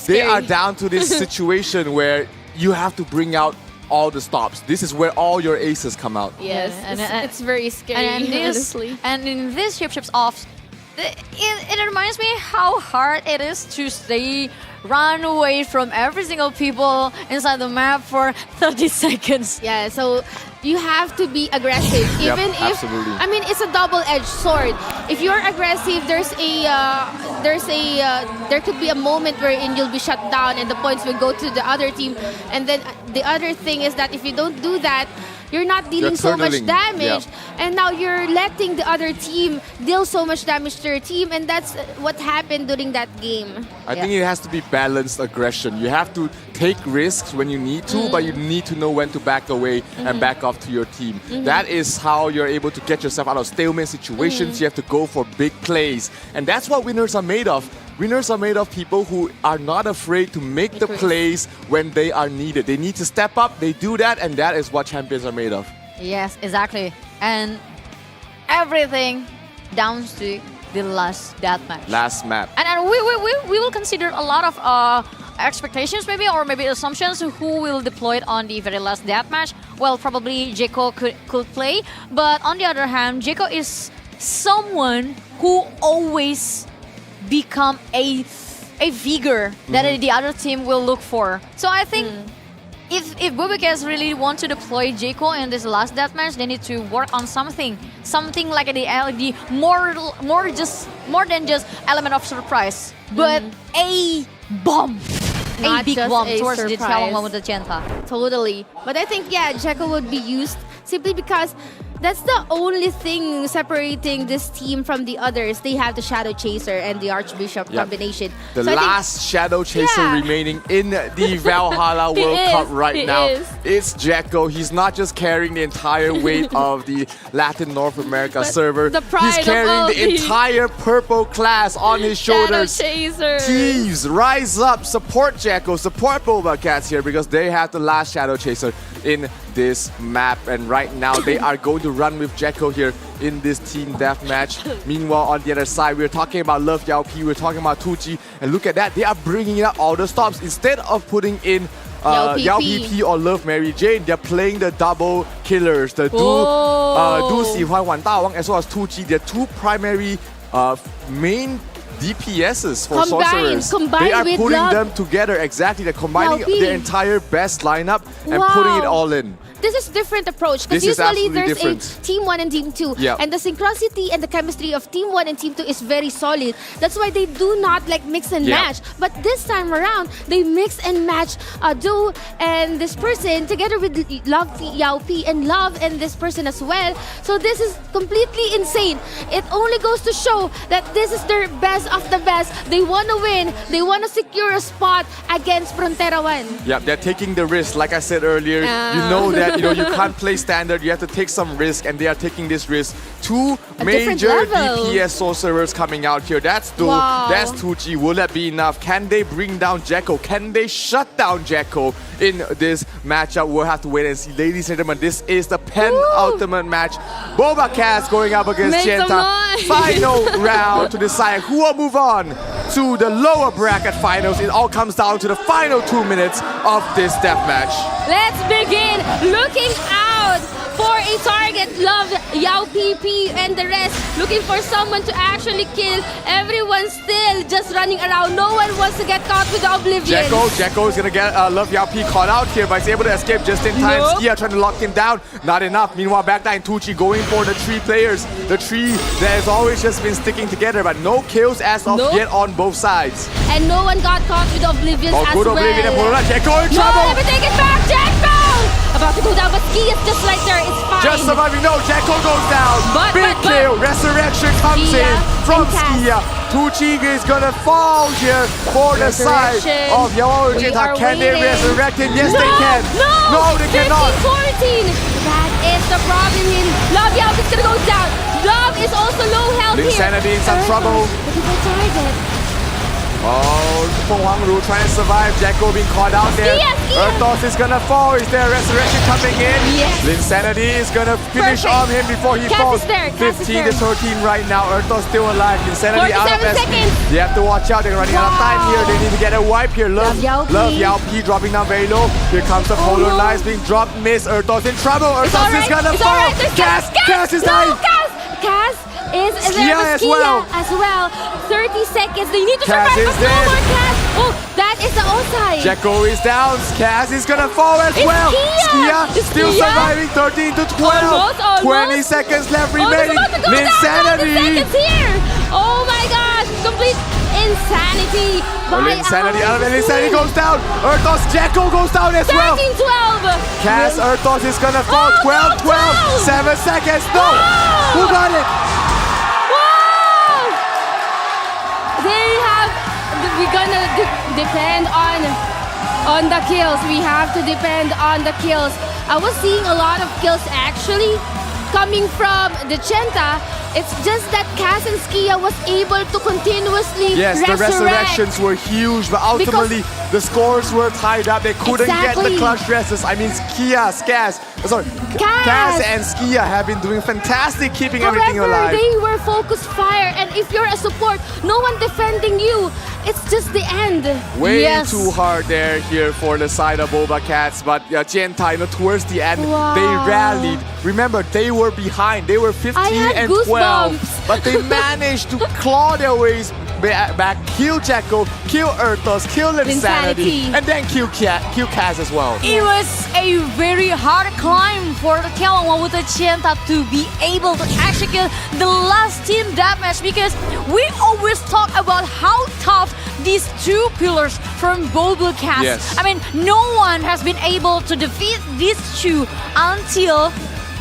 they are down to this situation where you have to bring out all the stops. This is where all your aces come out. Yes, it's very scary, honestly. And in this ships off, it reminds me how hard it is to stay run away from every single people inside the map for 30 seconds. Yeah, so you have to be aggressive. Yep, Even if, absolutely. I mean, it's a double-edged sword. If you're aggressive, there could be a moment wherein you'll be shut down and the points will go to the other team. And then the other thing is that if you don't do that, you're not dealing so much tunneling. damage, Yeah. and now you're letting the other team deal so much damage to your team, and that's what happened during that game. I think it has to be balanced aggression. You have to take risks when you need to, but you need to know when to back away and back off to your team. That is how you're able to get yourself out of stalemate situations. You have to go for big plays. And that's what winners are made of. Winners are made of people who are not afraid to make the plays when they are needed. They need to step up, they do that, and that is what champions are made of. Yes, exactly. And everything down to the last deathmatch. Last map. And we will consider a lot of expectations maybe, or maybe assumptions who will deploy it on the very last deathmatch. Well, probably Jekko could play, but on the other hand, Jekko is someone who always become a figure that the other team will look for. So I think if BobaCats really want to deploy Jekko in this last deathmatch, they need to work on something like the more than just element of surprise, but a bomb. Not A big just bomb a towards the surprise.眺望万物的尖塔. Totally. But I think, yeah, Jekko would be used simply because that's the only thing separating this team from the others. They have the Shadow Chaser and the Archbishop combination. The So I think- last Shadow Chaser Yeah. remaining in the Valhalla World Cup right he now. is. It's Jekko. He's not just carrying the entire weight of the Latin North America server. the pride He's of carrying all the the entire purple class on his shoulders. Shadow Chaser. Thieves, rise up, support Jekko, support BobaCats here because they have the last Shadow Chaser in this map, and right now they are going to run with Jekko here in this team deathmatch. Meanwhile, on the other side, we're talking about Love Yao P, we're talking about 2G, and look at that, they are bringing out all the stops. Instead of putting in Yao PP or Love Mary Jane, they're playing the double killers, the Do Si Huan Wan Da Wang as well as 2G. They're two primary main DPSs for sorcerers. They are with putting Love. them together, exactly. They're combining Yao P. their entire best lineup and putting it all in. This is different approach because This is usually absolutely there's different. a team 1 and team 2, Yeah. and the synchronicity and the chemistry of team 1 and team 2 is very solid. That's why they do not like mix and Yeah. match. But this time around, they mix and match Do and this person together with Love Yao P and Love and this person as well. So this is completely insane. It only goes to show that this is their best of the best. They want to win. They want to secure a spot against Frontera 1. Yeah, they're taking the risk. Like I said earlier, you know that you can't play standard. You have to take some risk, and they are taking this risk. Two different major level. DPS sorcerers coming out here. That's Do, Wow. that's 2G. Will that be enough? Can they bring down Jekko? Can they shut down Jekko in this matchup? We'll have to wait and see. Ladies and gentlemen, this is the penultimate match. BobaCats going up against Make some Genta. noise. Final round to decide who will move on to the lower bracket finals. It all comes down to the final 2 minutes of this deathmatch. Let's begin looking out for a target. Love Yao PP and the rest looking for someone to actually kill. Everyone's still just running around. No one wants to get caught with the Oblivion. Jekko is gonna get Love Yao P caught out here, but he's able to escape just in time. Nope. Skia trying to lock him down. Not enough. Meanwhile, backline 2G going for the three players. The tree that has always just been sticking together, but no kills as of yet on both sides. And no one got caught with the Oblivion as good well. Oblivion and Polola. Jekko in No, trouble. let me take it back, Jekko! About to go down, but Ski is just right there. It's fine. Just surviving. No, Jekko goes down. But- Big kill. Resurrection comes Skia in from and Cass. Skia. Tucci is gonna fall here for the side of Yawaru Jita. Can they resurrect him? Yes, they can. No, they cannot. 15-14. That is the problem in Love Yao is gonna go down. Love is also low health here. Insanity in some trouble. Oh, Feng Huangru trying to survive. Jacko being caught out there. Ertos is gonna fall. Is there a resurrection coming in? Yes. Linsanity is gonna finish on him before he falls. 15 to 13 right now. Ertos still alive. Linsanity out of SP. They have to watch out. They're running out of time here. They need to get a wipe here. Love Yao P dropping down very low. Here comes the Polar Knives being dropped. Miss. Ertos in trouble. Ertos is gonna fall. Cass is dying. Cass is Skia there as well. 30 seconds. They need to Cass survive. is dead. Cass. Oh, that is the outside. Jacko is down. Cass is gonna fall as well. Skia still surviving. 13 to 12. Almost. 20 seconds left remaining. Linsanity. Oh my gosh. Complete insanity. Linsanity out of it. Linsanity goes down. Ertos Jacko goes down as well. 13-12. Cass Ertos is gonna fall. 12. 7 seconds. No. Who got it? We're gonna depend on the kills. We have to depend on the kills. I was seeing a lot of kills actually coming from the Chenta. It's just that Cass and Skia was able to continuously the resurrections were huge, but ultimately the scores were tied up. They couldn't get the clutch dresses. I mean, Cass and Skia have been doing fantastic keeping everything alive. They were focused fire, and if you're a support, no one defending you, it's just the end. Way too hard there here for the side of BobaCats, but Jiantai, towards the end, they rallied. Remember, they were behind. They were 15 and 12, but they managed to claw their ways back, kill Jacko, kill Ertos, kill Linsanity, and then kill Cass as well. It was a very hard climb for the眺望万物的尖塔 to be able to execute the last team deathmatch, because we always talk about how tough these two pillars from BobaCats. Yes. I mean, no one has been able to defeat these two until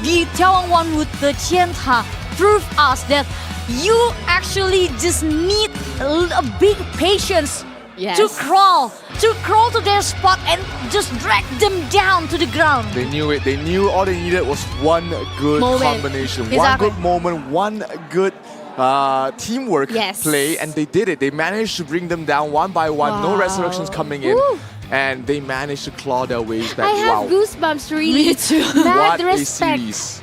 the 眺望万物的尖塔prove us that you actually just need a big patience to crawl to their spot and just drag them down to the ground. They knew it. They knew all they needed was one good combination, one good moment, one good teamwork play, and they did it. They managed to bring them down one by one. No resurrections coming in. And they managed to claw their ways back. I have goosebumps, really. Me too. Mad what respect. a series.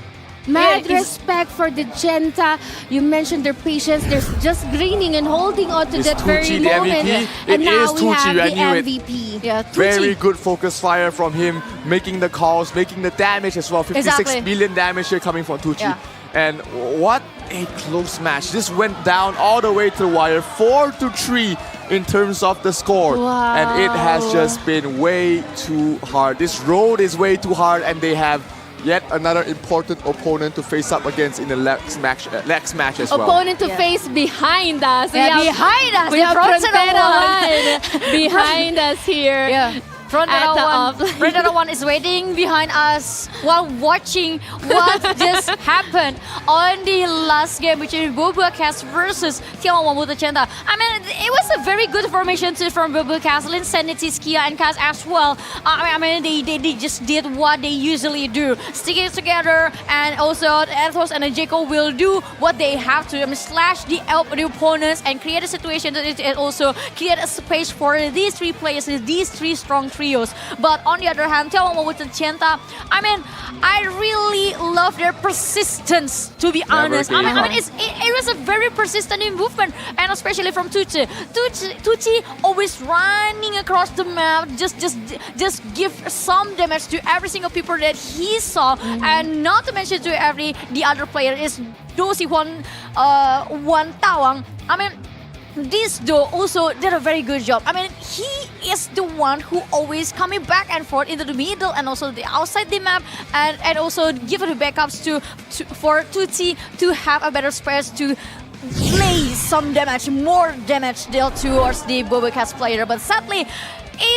Mad respect for the Chenta. You mentioned their patience. They're just grinning and holding on to that very the moment. MVP? And it now is we Tucci, have I the knew MVP. It. Yeah, Very good focus fire from him, making the calls, making the damage as well. 56 million damage here coming from Tucci. Yeah. And what a close match. This went down all the way to the wire, 4-3 in terms of the score. And it has just been way too hard. This road is way too hard, and they have yet another important opponent to face up against in the next match as well. Opponent to face behind us. Behind us. We have Frontera behind us here. Yeah. Frontera one is waiting behind us while watching what just happened on the last game between BobaCats versus 眺望万物的尖塔. I mean, it was a very good formation too from BobaCats, Linsanity, Skia, and Cass as well. I mean, they just did what they usually do, sticking it together, and also Ertos and Jacko will do what they have to. I mean, slash the opponents and create a situation that it also create a space for these three players, these three strong trios. But on the other hand, 眺望万物的尖塔, I mean, I really love their persistence, to be honest. I mean, it was a very persistent movement, and especially from Tucci. Tucci always running across the map, just give some damage to every single people that he saw, and not to mention to the other player is Dosi Wan Tawang. I mean, this though also did a very good job. I mean, he is the one who always coming back and forth into the middle and also the outside the map, and also give the backups for Tucci to have a better space to lay some damage, more damage dealt towards the BobaCats player. But sadly,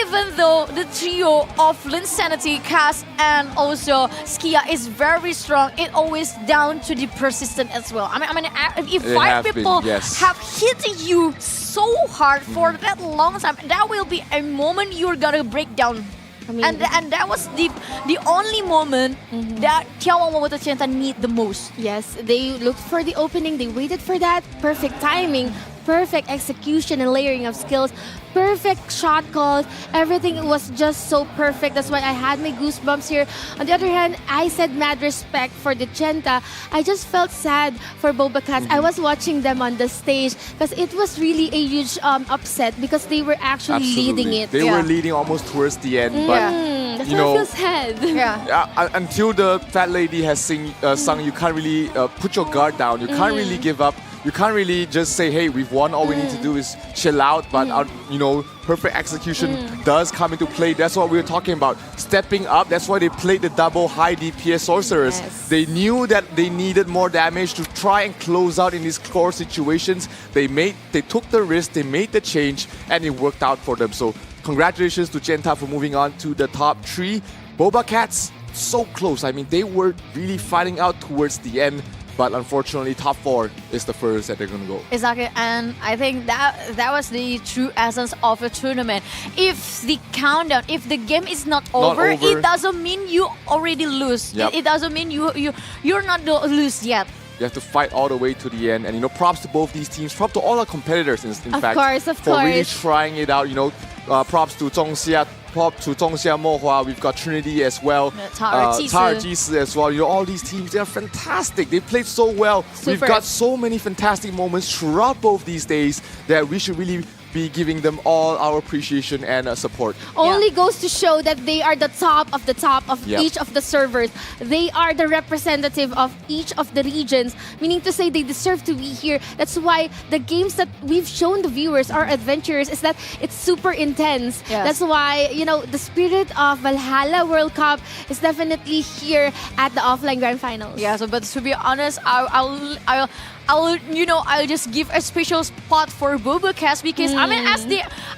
even though the trio of Linsanity, Cass, and also Skia is very strong, it always down to the persistence as well. I mean, if They 5 have people been, yes. have hit you so hard for that long time, that will be a moment you're gonna break down. And that was the only moment that眺望万物的尖塔 need the most. Yes, they looked for the opening, they waited for that. Perfect timing, perfect execution and layering of skills, perfect shot calls. Everything was just so perfect. That's why I had my goosebumps here. On the other hand, I said mad respect for the Genta. I just felt sad for BobaCats. I was watching them on the stage because it was really a huge upset because they were actually leading it. They were leading almost towards the end, but that's you why know, I feel sad. Until the fat lady has sung, you can't really put your guard down. You can't really give up. You can't really just say, hey, we've won. All we need to do is chill out. But, you know, perfect execution does come into play. That's what we were talking about. Stepping up. That's why they played the double high DPS sorcerers. Yes. They knew that they needed more damage to try and close out in these core situations. They took the risk. They made the change, and it worked out for them. So congratulations to Genta for moving on to the top 3. BobaCats, so close. I mean, they were really fighting out towards the end. But unfortunately, top 4 is the first that they're going to go. Exactly, and I think that was the true essence of a tournament. If the countdown, if the game is not over, it doesn't mean you already lose. Yep. It doesn't mean you're not lose yet. You have to fight all the way to the end. And, you know, props to both these teams. Props to all our competitors, in fact. For really trying it out. You know, props to仲夏沫花We've got Trinity as well.查尔济斯as well. You know, all these teams, they are fantastic. They played so well. We've got so many fantastic moments throughout both these days that we should really be giving them all our appreciation and support. Only goes to show that they are the top of each of the servers. They are the representative of each of the regions, meaning to say they deserve to be here. That's why the games that we've shown the viewers, our adventurers, is that it's super intense. Yes. That's why, you know, the spirit of Valhalla World Cup is definitely here at the offline grand finals. Yeah, so but to be honest, I'll just give a special spot for BobaCats because I mean, as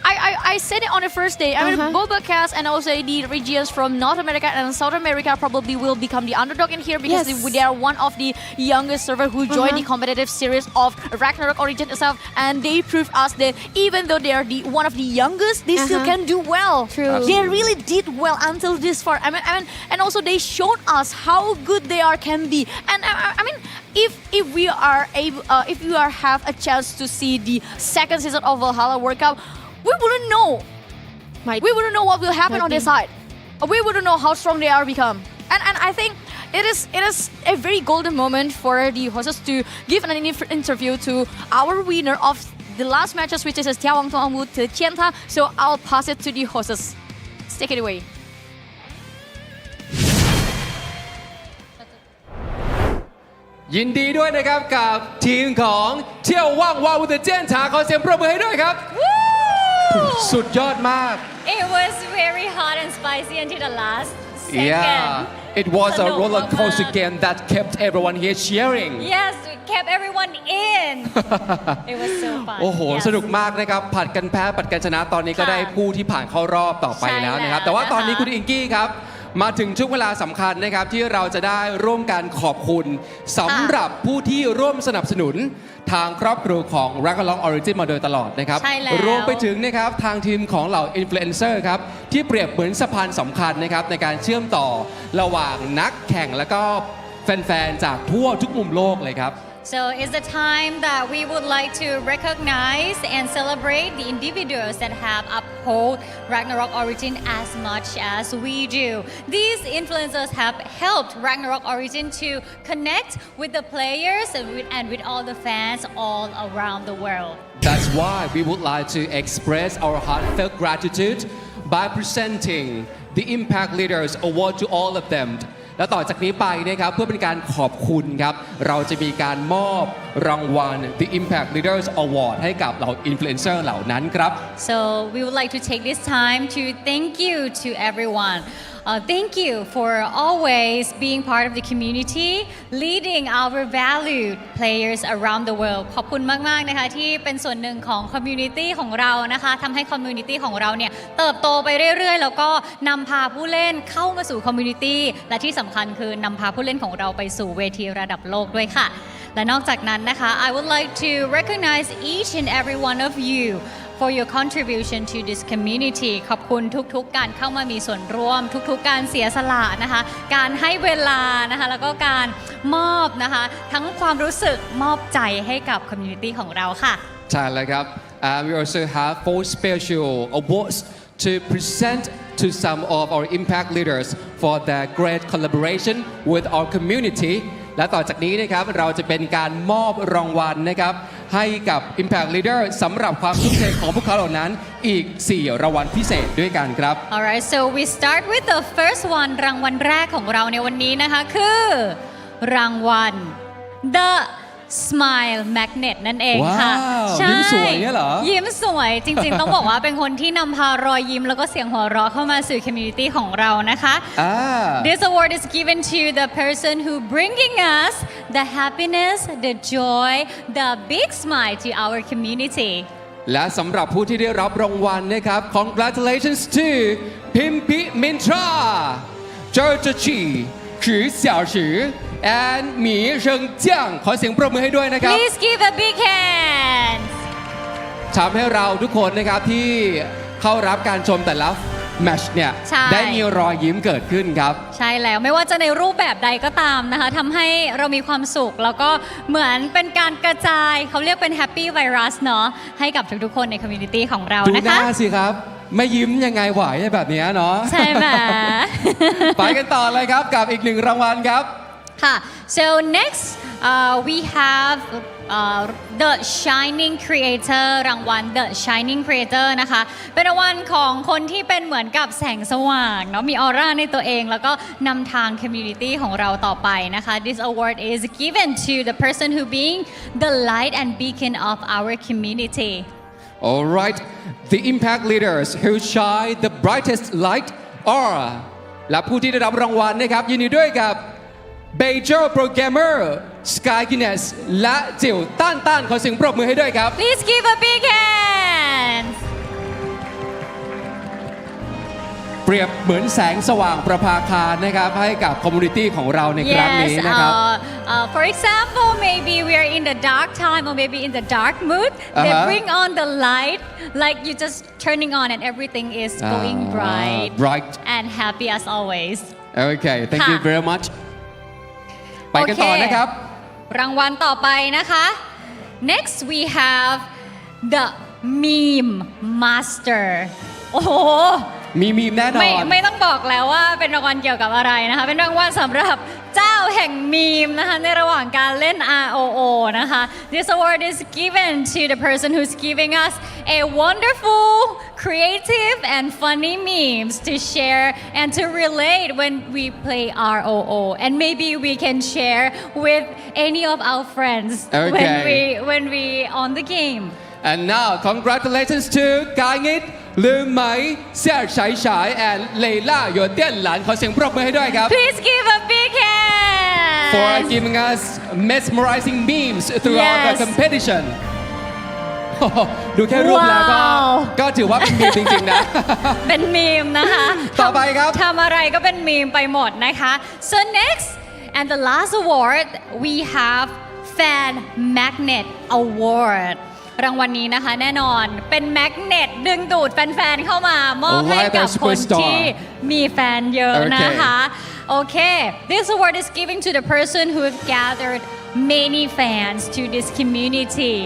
I said it on the first day. I mean, BobaCats and also the regions from North America and South America probably will become the underdog in here because they are one of the youngest servers who joined the competitive series of Ragnarok Origin itself, and they proved us that even though they are one of the youngest, they still can do well. True. They really did well until this far. I mean, and also they showed us how good they can be. And I mean, if we are able, if we have a chance to see the second season of Valhalla World Cup, we wouldn't know. We wouldn't know what will happen on their side. We wouldn't know how strong they are become. And I think it is a very golden moment for the hosts to give an interview to our winner of the last matches, which is 眺望万物的尖塔. So I'll pass it to the hosts. Take it away. ยินดีด้วยนะครับกับทีมของเที่ยวว่างวาวุฒเจนถาขอเสียงปรบมือให้ด้วยครับสุดยอดมาก It was very hot and spicy until the last second. Yeah, it was a roller coaster game that kept everyone here cheering. Yes, it kept everyone in. It was so fun. โอ้โหสนุกมากนะครับผัดกันแพ้ผัดกันชนะตอนนี้ก็ได้ผู้ที่ผ่านเข้ารอบต่อไปแล้วนะครับแต่ว่าตอนนี้คุณอิงกี้ครับมาถึงช่วงเวลาสำคัญนะครับที่เราจะได้ร่วมกันขอบคุณสำหรับผู้ที่ร่วมสนับสนุนทางครอบครัวของ Ragnarok Origin มาโดยตลอดนะครับรวมไปถึงนะครับทางทีมของเหล่าอินฟลูเอนเซอร์ครับที่เปรียบเหมือนสะพานสำคัญนะครับในการเชื่อมต่อระหว่างนักแข่งและก็แฟนๆจากทั่วทุกมุมโลกเลยครับ So it's the time that we would like to recognize and celebrate the individuals that have uphold Ragnarok Origin as much as we do. These influencers have helped Ragnarok Origin to connect with the players and with all the fans all around the world. That's why we would like to express our heartfelt gratitude by presenting the Impact Leaders Award to all of them. และต่อจากนี้ไปนะครับเพื่อเป็นการขอบคุณครับเราจะมีการมอบรางวัล The Impact Leaders Award ให้กับเหล่าอินฟลูเอนเซอร์เหล่านั้นครับ So we would like to take this time to thank you to everyone. thank you for always being part of the community, leading our valued players around the world ขอบคุณมากๆนะคะที่เป็นส่วนหนึ่งของ community ของเรานะคะทำให้ community ของเราเนี่ยเติบโตไปเรื่อยๆแล้วก็นำพาผู้เล่นเข้ามาสู่ community และที่สำคัญคือนำพาผู้เล่นของเราไปสู่เวทีระดับโลกด้วยค่ะและนอกจากนั้นนะคะ I would like to recognize each and every one of you for your contribution to this community ขอบคุณทุกๆการเข้ามามีส่วนร่วมทุกๆการเสียสละนะคะการให้เวลานะคะแล้วก็การมอบนะคะทั้งความรู้สึกมอบใจให้กับ community ของเราค่ะใช่แล้วครับ we also have 4 special awards to present to some of our impact leaders for their great collaboration with our community และต่อจากนี้นะครับเราจะเป็นการมอบรางวัลนะครับให้กับ Impact Leader สำหรับความทุ่มเทของพวกเขาเหล่านั้นอีก 4 รางวัลพิเศษด้วยกันครับ Alright so we start with the first one รางวัลแรกของเราในวันนี้นะคะคือรางวัล The Smile Magnet นั่นเองค่ะใช่ยิ้มสวยเนี่ยเหรอยิ้มสวยจริงๆต้องบอกว่าเป็นคนที่นำพารอยยิ้มแล้วก็เสียงหัวเราะเข้ามาสู่ community ของเรานะคะ This award is given to the person who bringing us the happiness the joy the big smile to our community และสำหรับผู้ที่ได้รับรางวัลนะครับ Congratulations to พิมพิมินทราเจอจชีคือเสี่ยวชือand หมีเริงเจียงขอเสียงปรบมือให้ด้วยนะครับ Please give a big hand ทำให้เราทุกคนนะครับที่เข้ารับการชมแต่ละแมตช์เนี่ยได้มีรอยยิ้มเกิดขึ้นครับใช่แล้วไม่ว่าจะในรูปแบบใดก็ตามนะคะทำให้เรามีความสุขแล้วก็เหมือนเป็นการกระจายเขาเรียกเป็น Happy Virus เนาะให้กับทุกๆคนใน community ของเรานะคะดูหน้าสิครับไม่ยิ้มยังไงไหวแบบนี้เนาะใช่ไหม ไปกันต่อเลยครับกับอีก1 รางวัลครับค่ะ so next we have the Shining Creator รางวัล The Shining Creator นะคะเป็นรางวัลของคนที่เป็นเหมือนกับแสงสว่างเนาะมีออร่าในตัวเองแล้วก็นำทาง community ของเราต่อไปนะคะ This award is given to the person who being the light and beacon of our community Alright the impact leaders who shine the brightest light are และผู้ที่ได้รับรางวัลนะครับยินดีด้วยกับเบเจอร์โปรแกรมเมอร์สกายกินเนสและจิ๋วต้านขอเสียงปรบมือให้ด้วยครับ Please give a big hand เปรียบเหมือนแสงสว่างประภาคารนะครับให้กับคอมมูนิตี้ของเราในครั้งนี้นะครับ For example maybe we are in the dark time or maybe in the dark mood they bring on the light like you just turning on and everything is going bright and happy as always Okay thank you very muchไปกันต่อนะครับรางวัลต่อไปนะคะ Next we have the Meme Master โอ้โหมีมีมแน่นอนไม่ต้องบอกแล้วว่าเป็นรางวัลเกี่ยวกับอะไรนะคะเป็นรางวัลสำหรับเจ้าแห่งมีมนะคะในระหว่างการเล่น ROO นะคะ This award is given to the person who's giving us a wonderful creative and funny memes to share and to relate when we play ROO and maybe we can share with any of our friends when we on the game And now congratulations to กายงิดลืมไหมเสี่ยฉายฉาย and เลล่าหยวนเตี้ยนหลานขอเสียงปรบมือให้ด้วยครับ Please give a big hand for giving us mesmerizing memes throughout the competition ดูแค่รูปแล้วก็ถือว่าเป็นมีมจริงๆนะเป็นมีมนะคะต่อไปครับทำอะไรก็เป็นมีมไปหมดนะคะ so next and the last award we have Fan Magnet Awardรางวัลนี้นะคะแน่นอนเป็นแมกเนตดึงดูดแฟนๆเข้ามามอบให้กับคนที่มีแฟนเยอะนะคะโอเค This award is given to the person who have gathered many fans to this community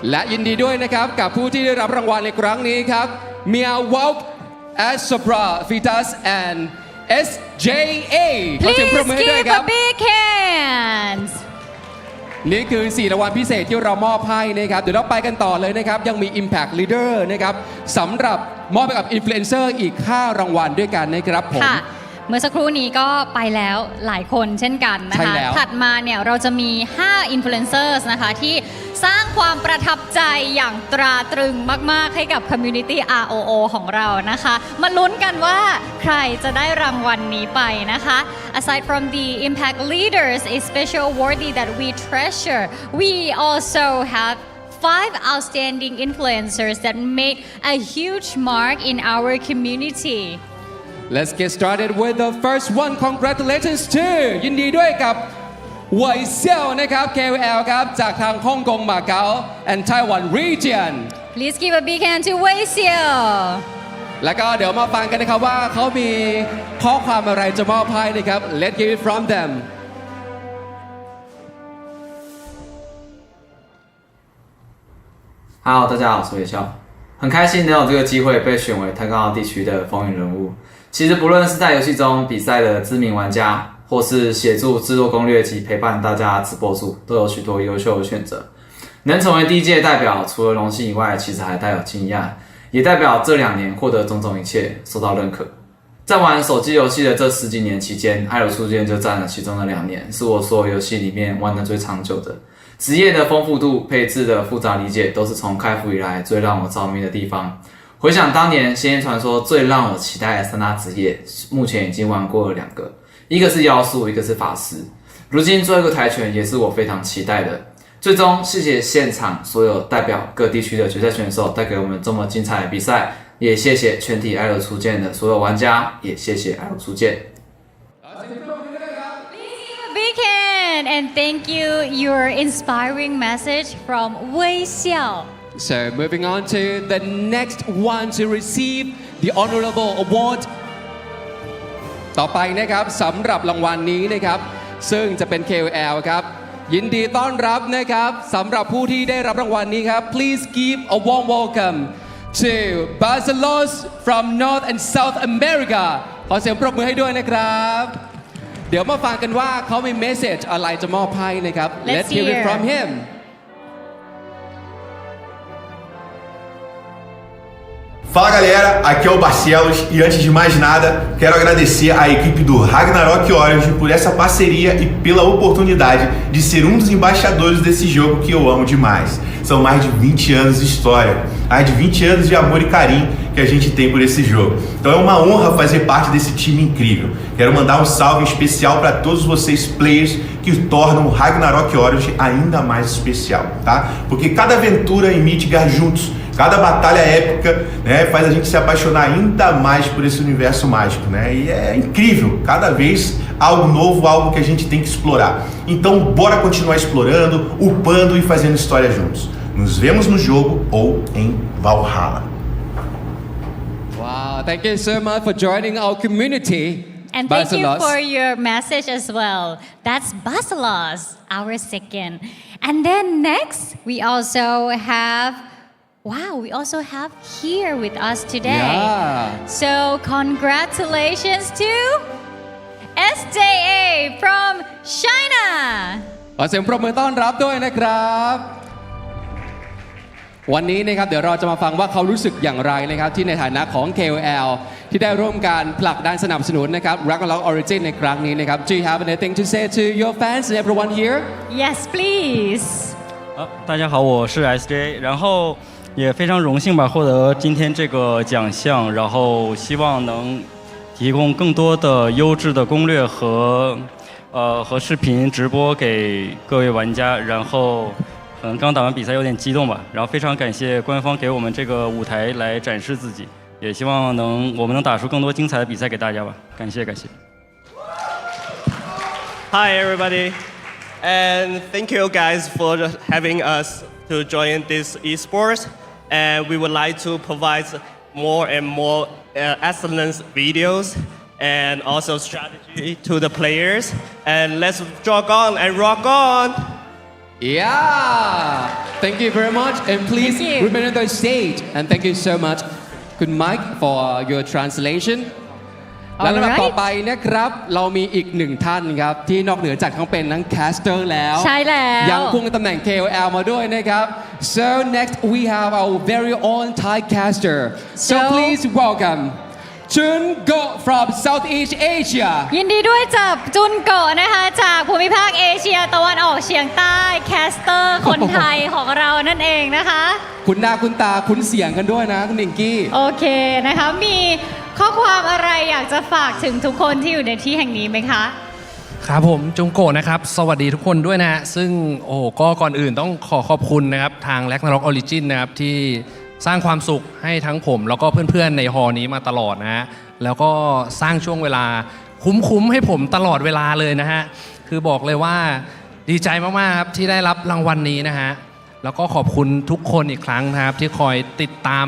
และยินดีด้วยนะครับกับผู้ที่ได้รับรางวัลในครั้งนี้ครับเมียวอลค์แอสโซปราฟิตัส and SJA ขอเสียงปรบมือให้ด้วยครับ Please give a big handsนี่คือ4 รางวัลพิเศษที่เรามอบให้นะครับเดี๋ยวเราไปกันต่อเลยนะครับยังมี Impact Leader นะครับสำหรับมอบให้กับ Influencer อีก5 รางวัลด้วยกันนะครับผมเมื่อสักครู่นี้ก็ไปแล้วหลายคนเช่นกันนะคะถัดมาเนี่ยเราจะมี5 Influencers นะคะที่ สร้างความประทับใจอย่างตราตรึงมากๆให้กับ Community ROO ของเรานะคะมาลุ้นกันว่าใครจะได้รางวัลนี้ไปนะคะ Aside from the impact leaders a special awardee that we treasure we also have 5 outstanding influencers that made a huge mark in our community. Let's get started with the first one. Congratulations to ยินดีด้วยกับไวเซี่ยวนะครับ KOL ครับจากทางฮ่องกงมาเก๊า and Taiwan region. Please give a big hand to ไวเซี่ยวแล้วก็เดี๋ยวมาฟังกันนะครับว่าเขามีข้อความอะไรจะมอบให้นะครับ Let's hear it from them. 哈喽，大家好，我是韦笑，很开心能有这个机会被选为太高地区的风云人物。其实不论是在游戏中比赛的知名玩家，或是协助制作攻略及陪伴大家直播主，都有许多优秀的选择。能成为第一届代表，除了荣幸以外，其实还带有惊讶，也代表这2年获得种种一切受到认可。在玩手机游戏的这10几年期间，艾尔初见就占了其中的2年，是我所有游戏里面玩的最长久的。职业的丰富度、配置的复杂理解，都是从开服以来最让我着迷的地方。回想当年《仙剑传说》最让我期待的3大职业，目前已经玩过了2个，一个是妖术，一个是法师。如今最后一个跆拳也是我非常期待的。最终，谢谢现场所有代表各地区的决赛选手带给我们这么精彩的比赛，也谢谢全体艾尔初见的所有玩家，也谢谢艾尔初见。Big hand and thank you your inspiring message from 微笑 So moving on to the next one to receive the honorable award ต่อไปนะครับสำหรับรางวัลนี้นะครับซึ่งจะเป็น KOL ครับยินดีต้อนรับนะครับสำหรับผู้ที่ได้รับรางวัลนี้ครับ Please give a warm welcome to Barcelos from North and South America ขอเสียงปรบมือให้ด้วยนะครับเดี๋ยวมาฟังกันว่าเขามีเมสเซจอะไรจะมอบให้นะครับ Let's hear it from him. Fala galera, aqui é o Barcelos e antes de mais nada quero agradecer à equipe do Ragnarok Origin por essa parceria e pela oportunidade de ser um dos embaixadores desse jogo que eu amo demais. São mais de 20 anos de história, mais de 20 anos de amor e carinho que a gente tem por esse jogo. Então é uma honra fazer parte desse time incrível. Quero mandar um salve especial para todos vocês players que tornam o Ragnarok Origin ainda mais especial, tá? Porque cada aventura em Midgard juntos, cada batalha épica, né, faz a gente se apaixonar ainda mais por esse universo mágico, né? E é incrível, cada vez algo novo, algo que a gente tem que explorar. Então bora continuar explorando, upando e fazendo história juntos. Nos vemos no jogo ou em Valhalla. Wow, thank you so much for joining our community. And thank you for your message as well. That's Barcelos, our second. And then next, we also have here with us today. Yeah. So congratulations to SJA from China. ขอเสียงปรบมือต้อนรับด้วยนะครับวันนี้นะครับเดี๋ยวเราจะมาฟังว่าเขารู้สึกอย่างไรนะครับที่ในฐานะของ KOL ที่ได้ร่วมการผลักดันสนับสนุนนะครับ Ragnarok Origin ในครั้งนี้นะครับ Do you have anything to say to your fans and everyone here? Yes, please. 大家好，我是 SJ， 然后也非常荣幸吧获得今天这个奖项，然后希望能提供更多的优质的攻略和视频直播给各位玩家，然后可能刚打完比赛有点激动吧，然后非常感谢官方给我们这个舞台来展示自己，也希望我们能打出更多精彩的比赛给大家吧，感谢感谢。Hi everybody, and thank you guys for having us to join this esports. And we would like to provide more and more excellent videos and also strategy to the players. And let's jog on and rock on. Yeah, thank you very much, and please remain on the stage. And thank you so much, good Mike, for your translation. และลำดับต่อไปนะครับเรามีอีกหนึ่งท่านครับที่นอกเหนือจากทั้งเป็นทั้งแคสเตอร์แล้ว ใช่แล้ว ยังควงตำแหน่ง KOL มาด้วยนะครับ So next we have our very own Thai caster. So please welcome จุนโก from Southeast Asia ยินดีด้วยจากจุนโกะนะคะจากภูมิภาคเอเชียตะวันออกเฉียงใต้แคสเตอร์คนไทยของเรานั่นเองนะคะ คุณหน้าคุณตาคุณเสียงกันด้วยนะคุณนิงกี้โอเคนะคะมีข้อความอะไรอยากจะฝากถึงทุกคนที่อยู่ในที่แห่งนี้ไหมคะครับผมจุงโกะนะครับสวัสดีทุกคนด้วยนะฮะซึ่งโอ้ก็ก่อนอื่นต้องขอบคุณนะครับทาง Ragnarok Origin นะครับที่สร้างความสุขให้ทั้งผมแล้วก็เพื่อนๆในฮอนี้มาตลอดนะฮะแล้วก็สร้างช่วงเวลาคุ้มให้ผมตลอดเวลาเลยนะฮะคือบอกเลยว่าดีใจมากๆครับที่ได้รับรางวัลนี้นะฮะแล้วก็ขอบคุณทุกคนอีกครั้งนะครับที่คอยติดตาม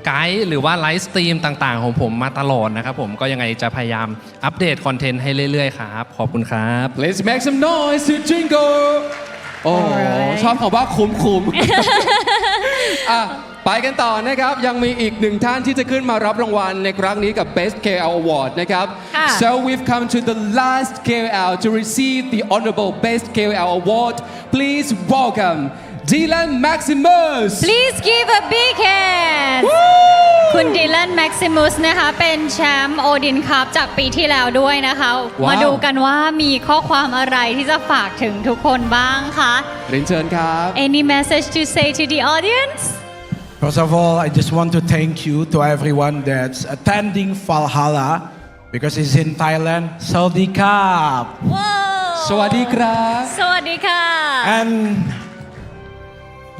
ไกด์หรือว่าไลฟ์สตรีมต่างๆของผมมาตลอดนะครับผมก็ยังไงจะพยายามอัปเดตคอนเทนต์ให้เรื่อยๆครับขอบคุณครับ Let's make some noise to Jingle โอ้ชอบคำว่าคุ้มอ่ะไปกันต่อนะครับยังมีอีกหนึ่งท่านที่จะขึ้นมารับรางวัลในครั้งนี้กับ Best KL Award นะครับ So we've come to the last KL to receive the honorable Best KL Award. Please welcome Dylan Maximus. Please give a big hand. คุณดิลันแม็กซิมุสนะคะเป็นแชมป์โอดินคัพจากปีที่แล้วด้วยนะคะ มาดูกันว่ามีข้อความอะไรที่จะฝากถึงทุกคนบ้างคะเรียนเชิญครับ Any message to say to the audience? First of all, I just want to thank you to everyone that's attending Valhalla because it's in Thailand. Sawadee krap. Sawadee krap. Sawadee krap. And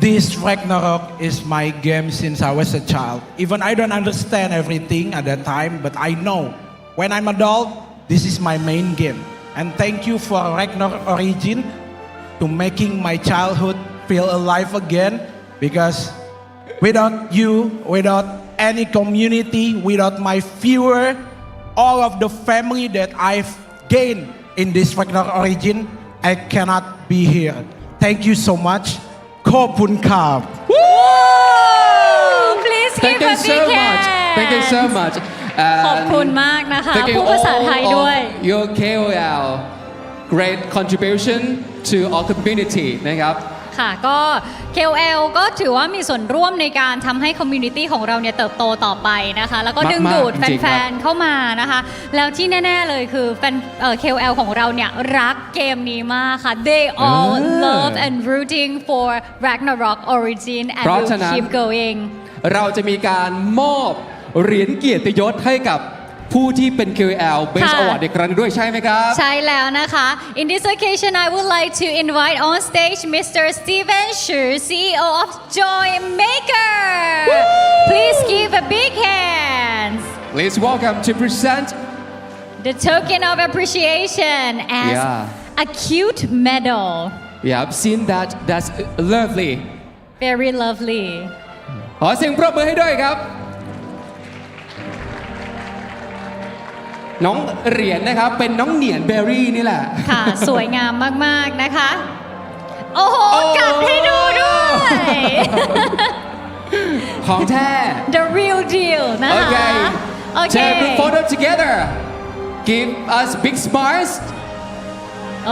this Ragnarok is my game since I was a child. Even I don't understand everything at that time, but I know when I'm adult, this is my main game. And thank you for Ragnarok Origin to making my childhood feel alive again because without you, without any community, without my viewer, all of the family that I've gained in this Ragnarok Origin, I cannot be here. Thank you so much. ขอบคุณครับ Please give a big hand. Thank you so much. ขอบคุณมากนะคะพูดภาษาไทยด้วย Your KOL great contribution to our community นะครับค่ะก็ KOL ก็ถือว่ามีส่วนร่วมในการทำให้คอมมูนิตี้ของเราเนี่ยเติบโตต่อไปนะคะแล้วก็ดึงดูดแฟนๆเข้ามานะคะแล้วที่แน่ๆเลยคือแฟนKOL ของเราเนี่ยรักเกมนี้มากค่ะ They all love and rooting for Ragnarok Origin and will keep going เราจะมีการมอบเหรียญเกียรติยศให้กับผู้ที่เป็น KOL Best Award ในครั้งนี้ด้วยใช่ไหมครับใช่แล้วนะคะ In this occasion I would like to invite on stage Mr. Steven Shu CEO of Joy Maker Please give a big hand Please welcome to present the token of appreciation as a cute medal Yeah I've seen that that's lovely Very lovely ขอเสียงปรบมือให้ด้วยครับน้องเหรียญนะครับเป็นน้องเหนียนเบอร์รี่นี่แหละค่ะสวยงามมากๆนะคะโอ้โหกัดให้ดูด้วยของแท้ The real deal นะคะโอเค Take a group photo together Give us big smiles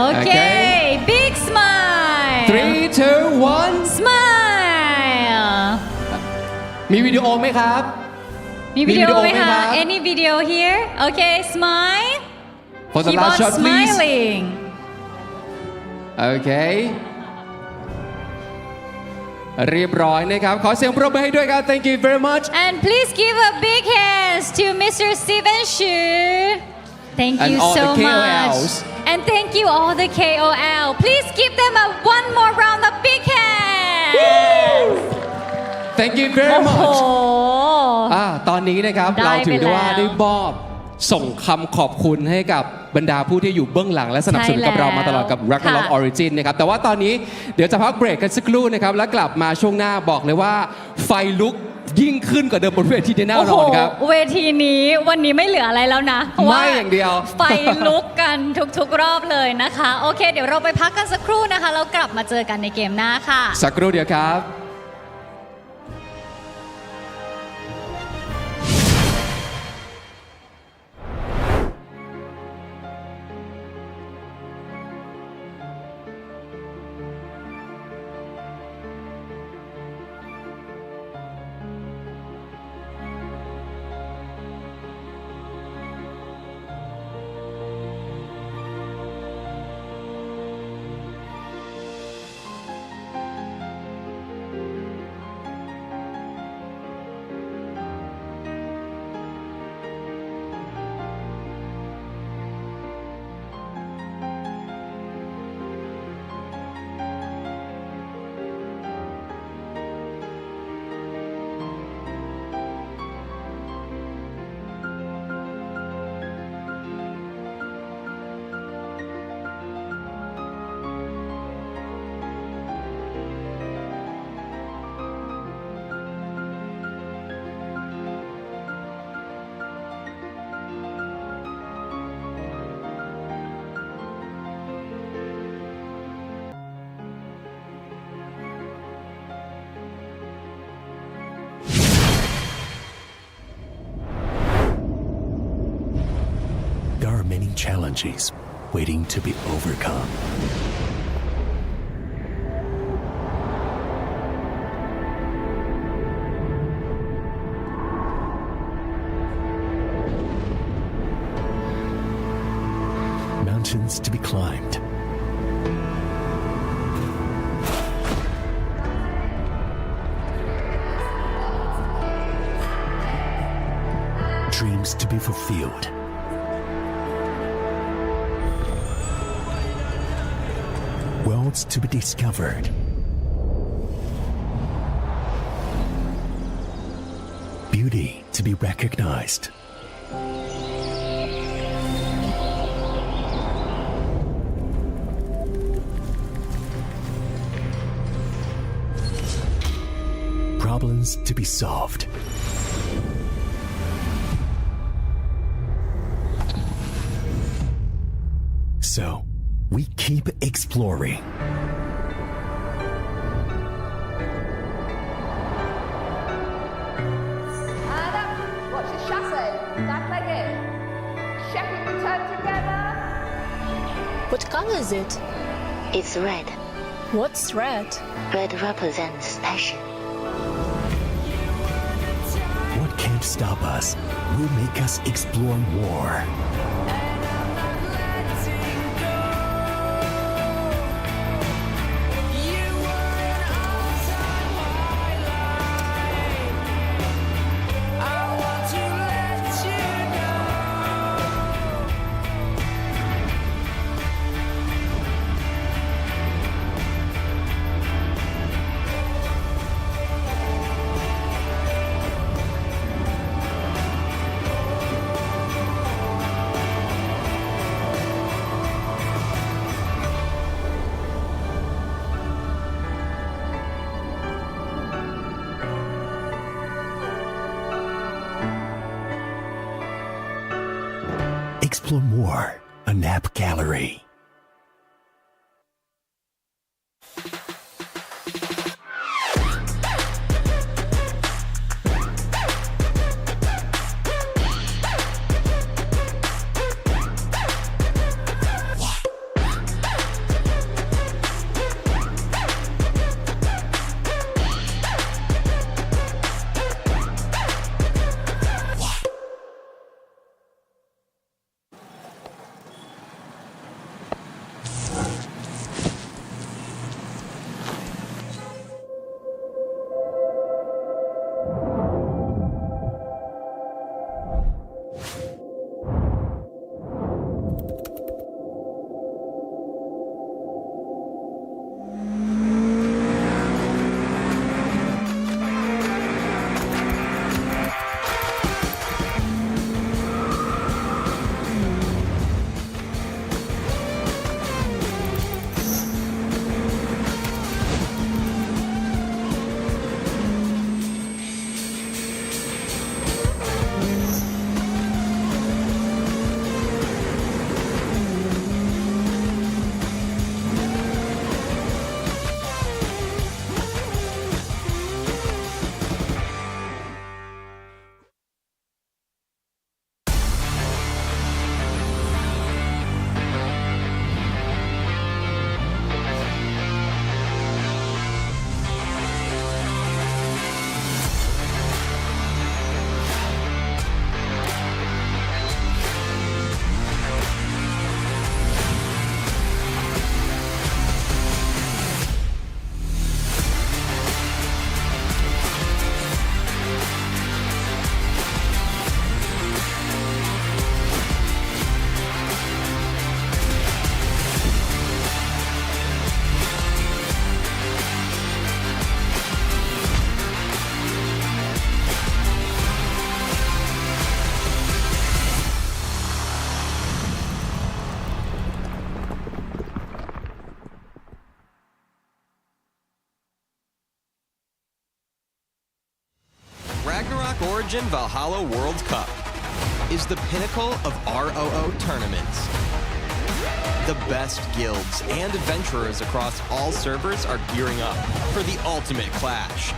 Okay big smile 3 2 1 Smile มีวิดีโอไหมครับมีวิดีโอไหมคะ Any video here Okay smile For the last shot please smiling Okay เรียบร้อยนะครับขอเสียงปรบมือให้ด้วยครับ Thank you very much And please give a big hands to Mr. Steven Shu Thank you so much And thank you all the KOL Please give them one more round of big hands Thank you very much ตอนนี้นะครับเราถือได้ว่าได้มอบส่งคำขอบคุณให้กับบรรดาผู้ที่อยู่เบื้องหลังและสนับสนุนกับเรามาตลอดกับ Ragnarok Origin นะครับแต่ว่าตอนนี้เดี๋ยวจะพักเบรกกันสักครู่นะครับแล้วกลับมาช่วงหน้าบอกเลยว่าไฟลุกยิ่งขึ้นกว่าเดิมบนเวทีแน่นอนครับเวทีนี้วันนี้ไม่เหลืออะไรแล้วนะไม่อย่างเดียวไฟลุกกันทุกๆรอบเลยนะคะโอเคเดี๋ยวเราไปพักกันสักครู่นะคะแล้วกลับมาเจอกันในเกมหน้าค่ะสักครู่เดียวครับ There are many challenges waiting to be overcome. Mountains to be climbed. Dreams to be fulfilled. Worlds to be discovered. Beauty to be recognized. Problems to be solved. So, we keep exploring. And up. Watch the chassis. Back leg in. Checking the turn together. What color is it? It's red. What's red? Red represents passion. What can't stop us will make us explore more. Explore more, a nap gallery. Origin Valhalla World Cup is the pinnacle of ROO tournaments. The best guilds and adventurers across all servers are gearing up for the ultimate clash.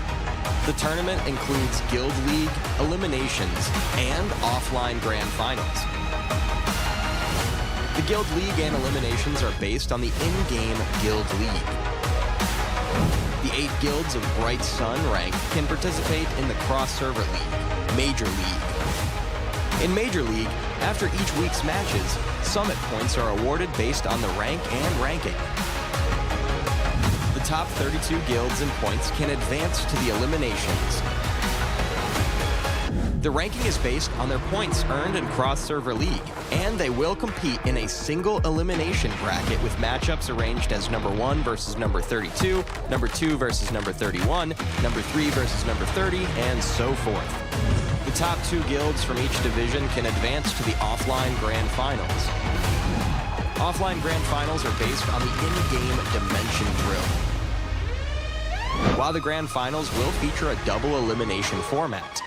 The tournament includes Guild League, eliminations, and offline grand finals. The Guild League and eliminations are based on the in-game Guild League. The 8 guilds of Bright Sun rank can participate in the Cross-Server League, Major League. In Major League, after each week's matches, Summit points are awarded based on the rank and ranking. The top 32 guilds and points can advance to the eliminations. The ranking is based on their points earned in Cross-Server League, and they will compete in a single elimination bracket with matchups arranged as number 1 versus number 32, number 2 versus number 31, number 3 versus number 30, and so forth. The top 2 guilds from each division can advance to the offline Grand Finals. Offline Grand Finals are based on the in-game Dimension Drill, while the Grand Finals will feature a double elimination format.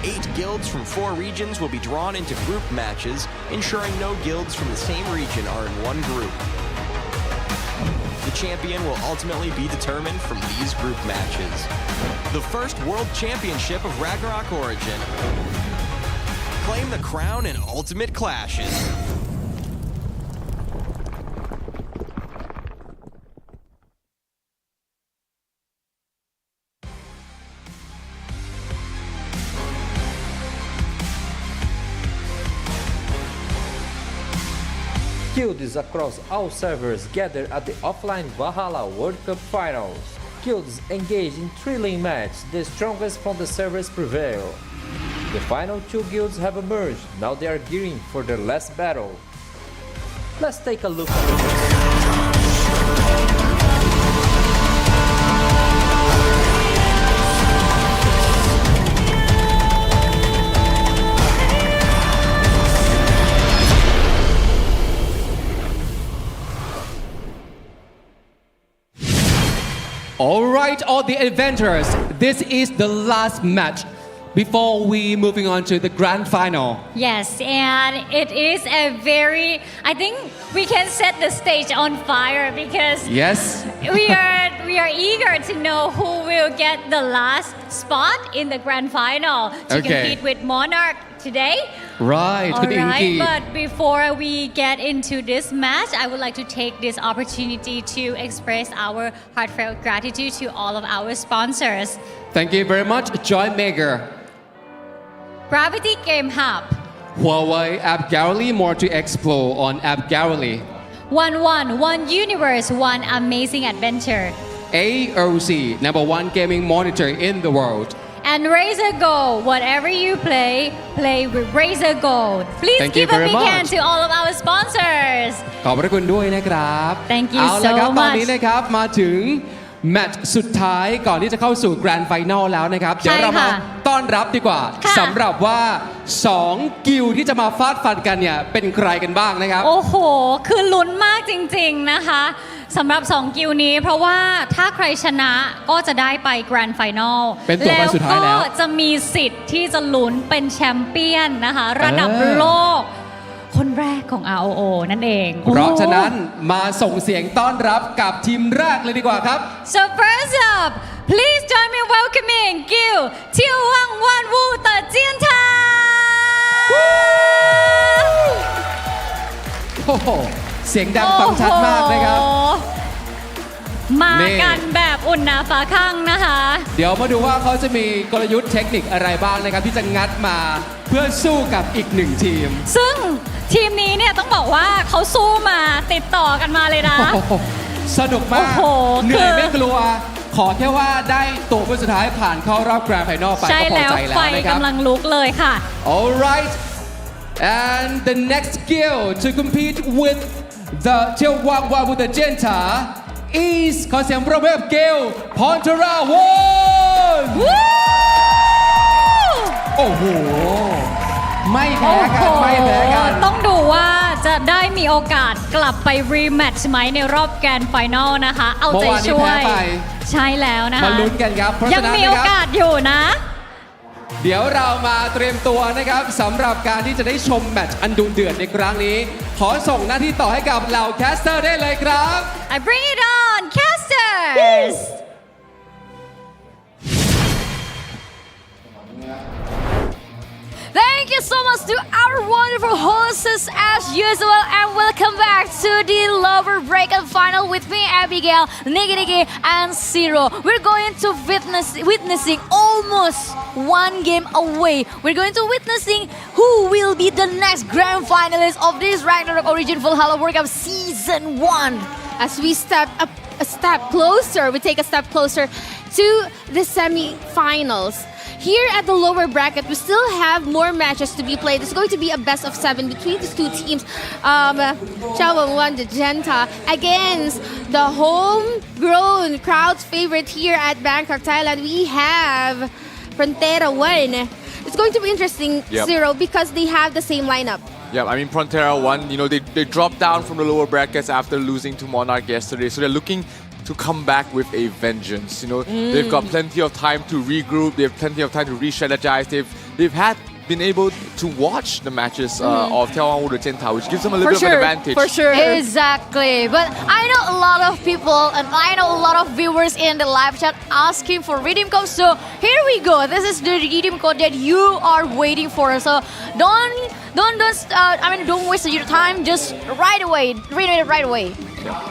8 guilds from 4 regions will be drawn into group matches, ensuring no guilds from the same region are in one group. The champion will ultimately be determined from these group matches. The first World Championship of Ragnarok Origin. Claim the crown in Ultimate Clashes. Guilds across all servers gather at the offline Valhalla World Cup Finals. Guilds engage in thrilling matches, the strongest from the servers prevail. The final 2 guilds have emerged, now they are gearing for their last battle. Let's take a look at the Alright, all the adventurers, this is the last match before we moving on to the grand final. Yes, and it is a very, I think we can set the stage on fire because yes, we are eager to know who will get the last spot in the grand final to compete with Monarch today. Right, All right, but before we get into this match, I would like to take this opportunity to express our heartfelt gratitude to all of our sponsors. Thank you very much, Joy Maker, Gravity Game Hub, Huawei App Gallery, more to explore on App Gallery. One Universe, one amazing adventure. AOC, #1 gaming monitor in the world. And Razer Gold, whatever you play with Razer Gold. Please Thank give you a very big hand much. to all of our sponsors. ขอบพระคุณด้วยนะครับ Thank you เอาละครับ so ตอนนี้ much นะครับมาถึงแมตช์สุดท้ายก่อนที่จะเข้าสู่แกรนด์ไฟนอลแล้วนะครับ เดี๋ยวเรามาต้อนรับดีกว่าสำหรับว่า 2 กิลด์ที่จะมาฟาดฟันกันเนี่ยเป็นใครกันบ้างนะครับ โอ้โห คือลุ้นมากจริงๆนะคะสำหรับ 2 กิลนี้เพราะว่าถ้าใครชนะก็จะได้ไปแกรนด์ไฟนอล เป็นตัวไปสุดท้ายแล้ว ก็จะมีสิทธิ์ที่จะลุ้นเป็นแชมเปี้ยนนะคะระดับโลก คนแรกของ ROO นั่นเอง เพราะฉะนั้นมาส่งเสียงต้อนรับกับทีมแรกเลยดีกว่าครับ So first up please join me welcoming กิล眺望万物的尖塔 โอ้โหเสียงดังฟังชัดมากนะครับ มากันแบบอุ่นหนาฝาข้างนะคะ เดี๋ยวมาดูว่าเขาจะมีกลยุทธ์เทคนิคอะไรบ้างนะครับที่จะงัดมาเพื่อสู้กับอีก1ทีม ซึ่งทีมนี้เนี่ยต้องบอกว่าเขาสู้มาติดต่อกันมาเลยนะ สนุกมาก เหนื่อยไม่กลัว ขอแค่ว่าได้ตัวผู้สุดท้ายผ่านเข้ารอบแกรนด์ไฟนอลไปก็พอใจแล้วนะครับ ไฟกำลังลุกเลยค่ะ Alright and the next skill to compete with the 眺望万物的尖塔 is ขอเสียงปรบมือกับเกลพรทราวนโอ้โหไม่แพ้กันไม่แพ้กัน ต้องดูว่าจะได้มีโอกาสกลับไปรีแมตช์ไหมในรอบแกรนด์ไฟนอลนะคะ เอาใจช่วยใช่แล้วนะคะ มาลุ้นกันครับยังมีโอกาสอยู่นะ เดี๋ยวเรามาเตรียมตัวนะครับสำหรับการที่จะได้ชมแมตช์อันดุเดือดในครั้งนี้ ขอส่งหน้าที่ต่อให้กับเหล่าแคสเตอร์ได้เลยครับ I bring it on casters Thank Thank you so much to our wonderful hosts as usual, and welcome back to the lower bracket final with me, Abigail, Niki, and Zero. We're going to witnessing almost one game away. We're going to witnessing who will be the next grand finalist of this Ragnarok Origin Valhalla World Cup Season 1. As we step up a step closer, we take a step closer to the semi-finals. Here at the lower bracket, we still have more matches to be played. It's going to be a best of 7 between these two teams.眺望万物的尖塔 against the homegrown crowd's favorite here at Bangkok, Thailand. We have Frontera 1. It's going to be interesting, Zero, because they have the same lineup. Yeah, I mean, Frontera 1, they dropped down from the lower brackets after losing to Monarch yesterday. So they're looking to come back with a vengeance. They've got plenty of time to regroup. They have plenty of time to re-strategize. They've been able to watch the matches of眺望万物的尖塔, which gives them a little bit of an advantage. For sure. Exactly. But I know a lot of people and I know a lot of viewers in the live chat asking for redeem codes. So here we go. This is the redeem code that you are waiting for. So don't waste your time. Just right away. Read it right away.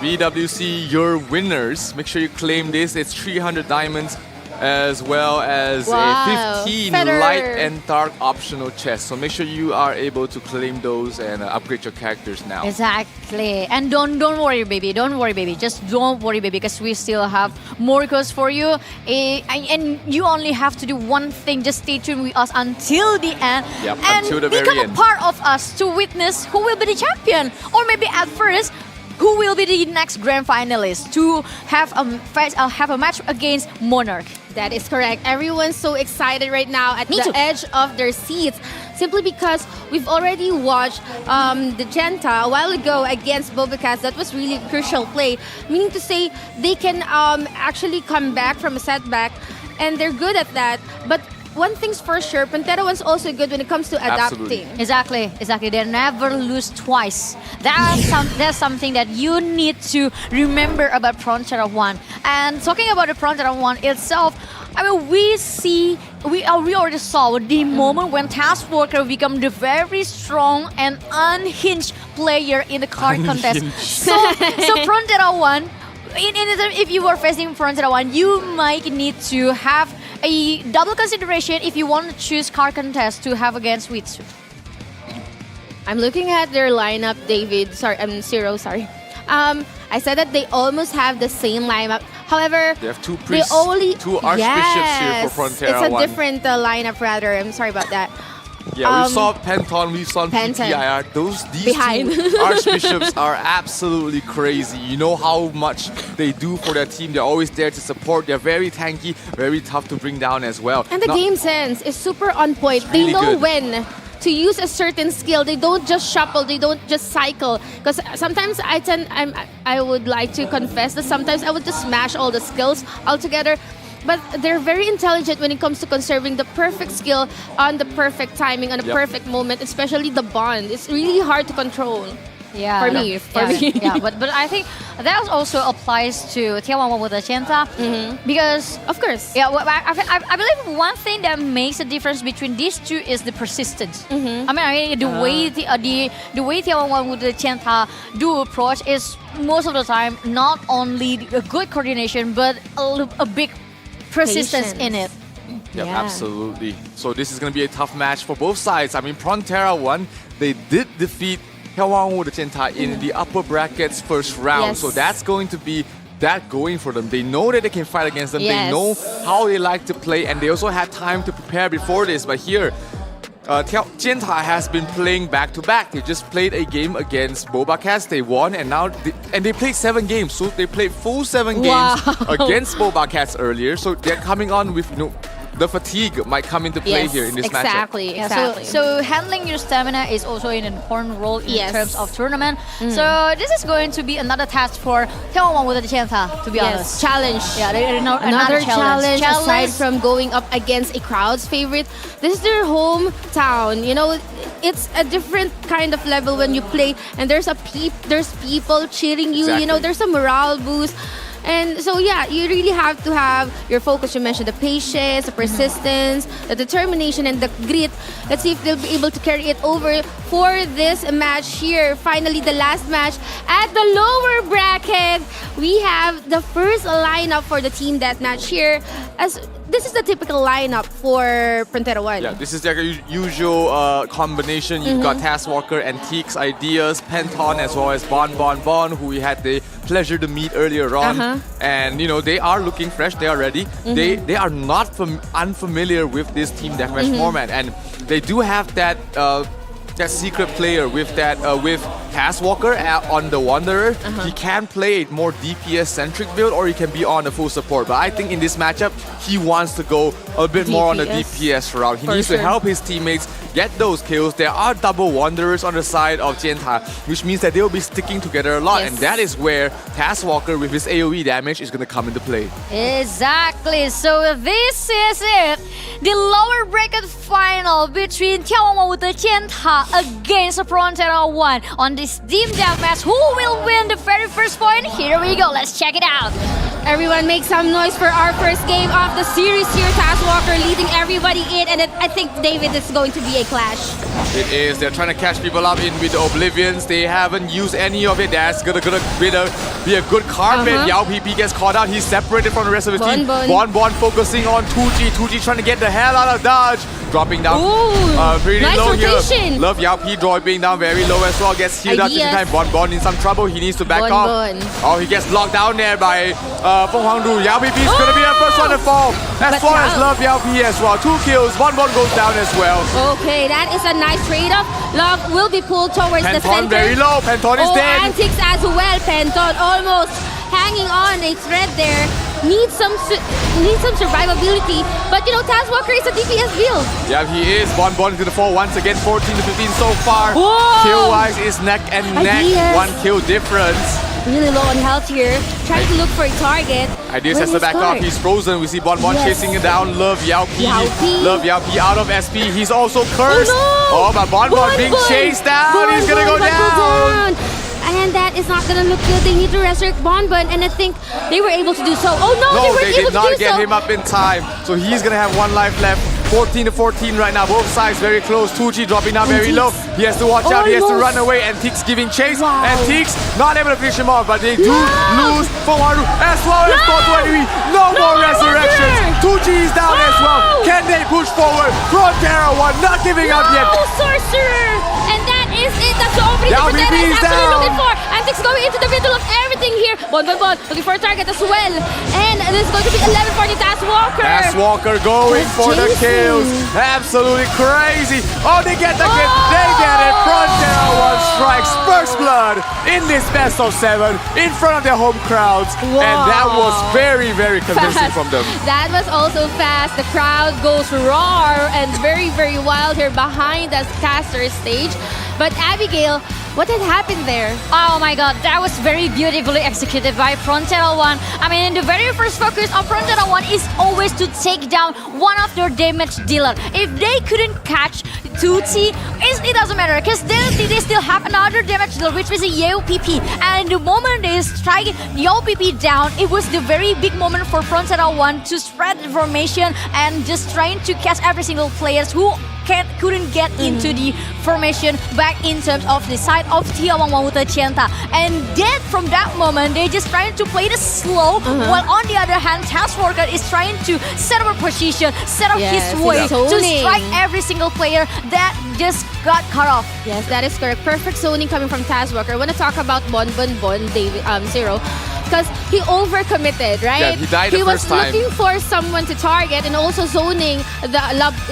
BWC, your winners. Make sure you claim this. It's 300 diamonds as well as a 15 light and dark optional chest. So make sure you are able to claim those and upgrade your characters now. Exactly. And don't worry, baby. Don't worry, baby. Just don't worry, baby, because we still have more codes for you. And you only have to do one thing. Just stay tuned with us until the end. Yep, and until the very become end. a part of us to witness who will be the champion. Or maybe at first, who will be the next grand finalist to have a match against Monarch. That is correct. Everyone's so excited right now at the edge of their seats, simply because we've already watched the Genta a while ago against BobaCats. That was really a crucial play, meaning to say they can actually come back from a setback, and they're good at that. But one thing's for sure, Pantera one's also good when it comes to adapting. Exactly. They never lose twice. That's something that you need to remember about Pantera 1. And talking about the Pantera 1 itself, I mean, we already saw the moment when Task Walker become the very strong and unhinged player in the card contest. So Pantera 1, if you were facing Pantera 1, you might need to have a double consideration if you want to choose card contest to have against Witsu. I'm looking at their lineup, David. Zero. I said that they almost have the same lineup. However, they have two priests, two archbishops here for Frontera 1. It's a different lineup, rather. I'm sorry about that. Yeah, we saw Penton, we saw PTIR. These two archbishops are absolutely crazy. You know how much they do for their team. They're always there to support. They're very tanky, very tough to bring down as well. And the game sense is super on point. They know when to use a certain skill. They don't just shuffle. They don't just cycle. Because sometimes I would like to confess that sometimes I would just smash all the skills altogether. But they're very intelligent when it comes to conserving the perfect skill on the perfect timing, on the perfect moment, especially the bond. It's really hard to control. Yeah, for me. But I think that also applies to眺望万物的尖塔, because of course, I believe one thing that makes a difference between these two is the persistence. I mean, the way眺望万物的尖塔do approach is most of the time not only a good coordination but a big persistence in it. Yep, absolutely. So this is going to be a tough match for both sides. I mean, Pantera 1, they did defeat 眺望万物的尖塔 in the upper brackets first round. So that's going to be that going for them. They know that they can fight against them. They know how they like to play, and they also had time to prepare before this. But here, Genta has been playing back-to-back. They just played a game against BobaCats. They won, and now they played 7 games. So they played full 7 games against BobaCats earlier. So they're coming on with the fatigue might come into play here in this matchup. Exactly. So handling your stamina is also an important role in terms of tournament. So this is going to be another task for 眺望万物的尖塔, to be honest. Challenge. Yeah, another challenge aside from going up against a crowd's favorite. This is their hometown. You know, it's a different kind of level when you play, and there's people cheering you. You know, there's a morale boost. And so yeah, you really have to have your focus. You mentioned the patience, the persistence, the determination, and the grit. Let's see if they'll be able to carry it over for this match here. Finally, the last match at the lower bracket. We have the first lineup for the team deathmatch here. As this is the typical lineup for Frontera 1. Yeah, this is their usual combination. You've got Taskwalker and Teeks, Ideas, Penton, as well as Bon, who we had the pleasure to meet earlier on. And you know, they are looking fresh, they are ready. They are not unfamiliar with this team deathmatch format, and they do have that that secret player with that with Taskwalker on the Wanderer. He can play a more DPS centric build, or he can be on a full support. But I think in this matchup, he wants to go a bit more on the DPS route. He needs to help his teammates get those kills. There are double Wanderers on the side of Jianta, which means that they will be sticking together a lot, and that is where Taskwalker with his AoE damage is going to come into play. Exactly. So this is it. The lower bracket final between 眺望万物的尖塔 against Frontera 1 on this team deathmatch. Who will win the very first point? Here we go. Let's check it out. Everyone make some noise for our first game of the series here. Taskwalker leading everybody in, and I think, David, it's going to be a clash. It is. They're trying to catch people up in with the Oblivions. They haven't used any of it. That's gonna be a good carpet. Yao PP gets caught out. He's separated from the rest of the team. Bon focusing on 2G. 2G trying to get the hell out of dodge. Dropping down pretty nice low rotation. Here. Love Yao P dropping down very low as well. Gets healed up in time. Bon in some trouble. He needs to back off. Oh, he gets locked down there by Feng Huangdu. Yao PP is going to be the first one to fall. As far as Love Yao P as well. 2 kills. Bon goes down as well. Okay, that is a nice trade-off. Love will be pulled towards the center. Very low. Penton is dead. Antics as well. Penton almost hanging on a thread there. Needs some survivability, but you know, Taskwalker is a DPS build. Yeah, he is. Bon is gonna fall once again. 14 to 15 so far. Kill-wise is neck and neck. 1 kill difference. Really low on health here. Trying to look for a target. Ideas has to back off. He's frozen. We see Bon chasing it down. Love Yao P. Love Yao P out of SP. He's also cursed. Oh, but Bon being chased down. He's gonna go down. And that is not gonna look good. They need to resurrect Bon, and I think they were able to do so. Oh no, they weren't able to do so. They did not get him up in time. So he's gonna have 1 life left. 14 to 14 right now. Both sides very close. 2G dropping down very low. He has to watch out. He has to run away. And Teeks giving chase. And Teeks not able to finish him off. But they do lose Feng Huangdu as well as Frontera. No more resurrections. 2G is down as well. Can they push forward? Frontera 1 not giving up yet. Sorcerer. And that is it. That's the opening that Frontera is actually looking for. And Teeks going into the middle of everything here. Bon looking for a target as well. And this is going to be 11 for the Taskwalker. Taskwalker going for the kill. Absolutely crazy. Oh, they get the kill. They get it. Frontera 1 strikes first blood in this best of 7 in front of their home crowds. And that was very, very convincing from them. That was also fast. The crowd goes roar and very, very wild here behind the caster stage. But Abigail, what had happened there? Oh my god, that was very beautifully executed by Frontera 1. I mean, the very first focus of Frontera 1 is always to take down one of their damage dealer. If they couldn't catch 2T, it doesn't matter, because they still have another damage dealer, which was a Yao PP. And the moment they strike Yao PP down, it was the very big moment for Frontera 1 to spread information and just trying to catch every single player who couldn't get into the formation back in terms of the side of眺望万物的尖塔. And then from that moment, they're just trying to play the slow, while on the other hand, Taskwalker is trying to set up a position, set up his way to strike every single player that just got cut off. Yes, that is correct. Perfect zoning coming from Taskwalker. I want to talk about Bon, David, Zero. Because he overcommitted, right? Yeah, he died the first time. He was looking for someone to target and also zoning the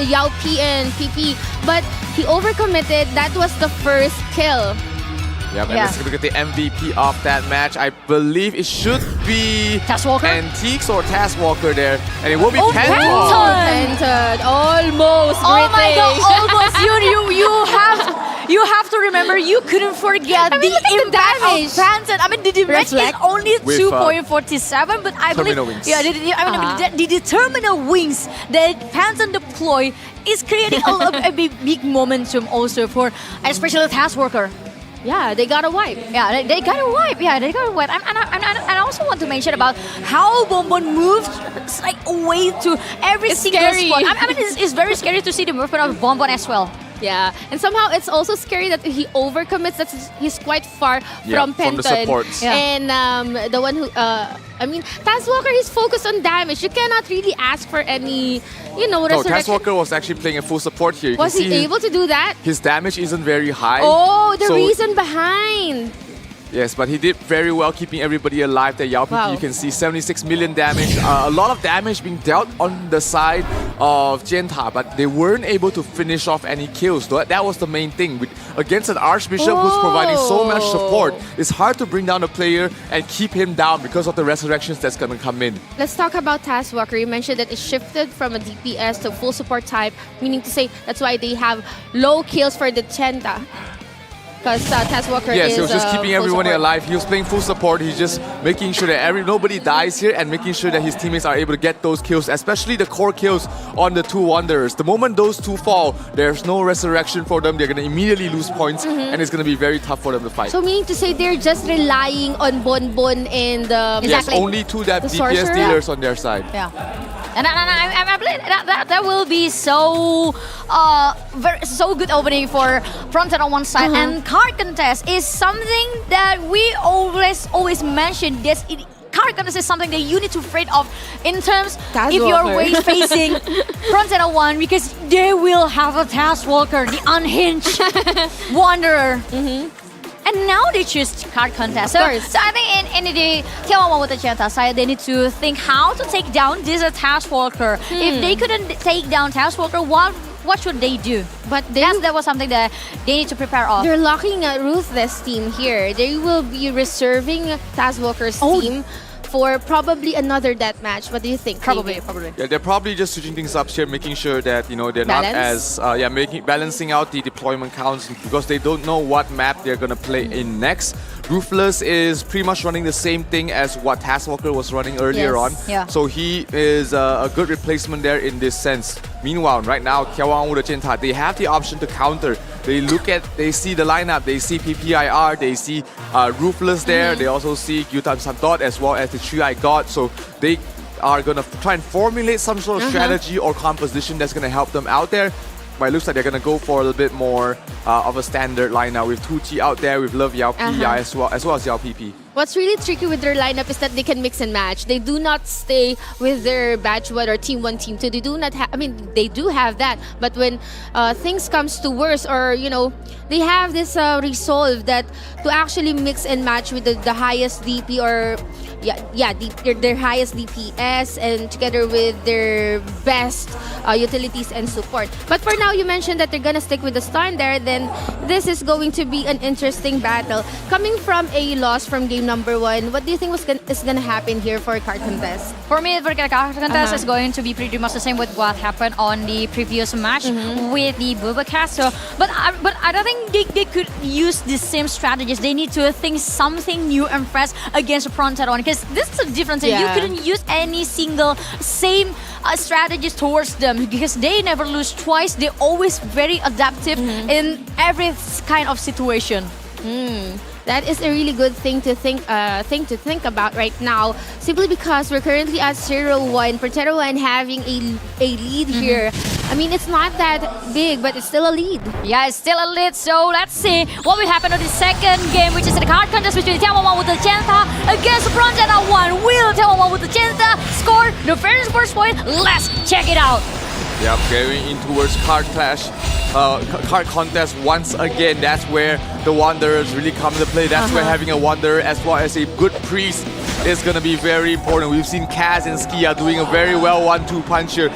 Yao P and PP. But he overcommitted. That was the first kill. Yep, and let's look at the MVP of that match. I believe it should be Taskwalker, Antiques or Taskwalker there. And it will be Penton. Almost. Oh my god, almost. You have to remember, you couldn't forget the impact of Penton. I mean, the damage is only 2.47, but I believe the determinal wings that Penton deploy is creating a big momentum also for especially Taskwalker. Yeah, they got a wipe. Yeah, they got a wipe. Yeah, they got a wipe. And I also want to mention about how Bonbon moved like away to every single scary. spot. I mean, it's very scary to see the movement of Bonbon as well. Yeah, and somehow it's also scary that he overcommits. That he's quite far from Penton. From the supports. Yeah. And the one who, Taz Walker is focused on damage. You cannot really ask for any, No, resurrection. Taz Walker was actually playing a full support here. You Was can he see able to do that? His damage isn't very high. Oh, the so- reason behind. Yes, but he did very well keeping everybody alive. That Yao PP, Wow. you can see 76 million damage. A lot of damage being dealt on the side of Jenta, but they weren't able to finish off any kills. That was the main thing. Against an Archbishop who's providing so much support, it's hard to bring down a player and keep him down because of the resurrections that's going to come in. Let's talk about Taz Walker. You mentioned that it shifted from a DPS to full support type, meaning to say that's why they have low kills for the Jenta. Because Taz Walker Yes, is he was just keeping full everyone support. alive. He was playing full support. He's just making sure that nobody dies here and making sure that his teammates are able to get those kills, especially the core kills on the two Wanderers. The moment those two fall, there's no resurrection for them. They're going to immediately lose points, and it's going to be very tough for them to fight. So meaning to say they're just relying on Bonbon and Yes, only two DPS sorcerer? dealers on their side. Yeah. And I believe that will be so so good opening for Fronted on one side. And card contest is something that we always mention. Card contest is something that you need to afraid of in terms Taz if you're Walker. way facing Fronted on one, because they will have a Taz Walker, the unhinged wanderer. And now they choose card contest. So I think in the眺望万物的尖塔 side, they need to think how to take down this Taz Walker. If they couldn't take down Taz Walker, what should they do? But that was something that they need to prepare of. They're locking a Ruthless team here. They will be reserving Taz Walker's team for probably another death match. What do you think? Probably. Yeah, they're probably just switching things up here, making sure that they're Balance? not as balancing out the deployment counts because they don't know what map they're gonna play in next. Ruthless is pretty much running the same thing as what Taz Walker was running earlier on. Yeah. So he is a good replacement there in this sense. Meanwhile, right now,眺望万物的尖塔, they have the option to counter. They see the lineup, they see PPIR, they see Ruthless there, they also see Yutan Santot as well as the Three-Eye God. So they are going to try and formulate some sort of strategy or composition that's going to help them out there. But it looks like they're going to go for a little bit more of a standard lineup with Tucci out there, with Love Yao Pi as well as Yao PP. What's really tricky with their lineup is that they can mix and match. They do not stay with their batch 1 or team 1, team 2. They do not have, they do have that. But when things comes to worse or, they have this resolve that to actually mix and match with the highest DP or, their highest DPS and together with their best utilities and support. But for now, you mentioned that they're going to stick with the stun there. Then this is going to be an interesting battle. Coming from a loss from game number 1, what do you think is going to happen here for card contest? For me, for card contest is going to be pretty much the same with what happened on the previous match with the BobaCats. So, but I don't think they could use the same strategies. They need to think something new and fresh against Fronted on, because this is a different thing. You couldn't use any single same strategies towards them because they never lose twice. They're always very adaptive in every kind of situation. That is a really good thing to think about right now, simply because we're currently at 0-1. Frontera One having a lead here. It's not that big, but it's still a lead. Yeah, it's still a lead. So let's see what will happen on the second game, which is the card contest between 眺望万物的尖塔 against Frontera One. Will 眺望万物的尖塔score the very first point? Let's check it out. Yep, going in towards card contest once again. That's where the Wanderers really come into play. That's where having a Wanderer as well as a good priest is going to be very important. We've seen Kaz and Skia doing a very well 1-2 punch here,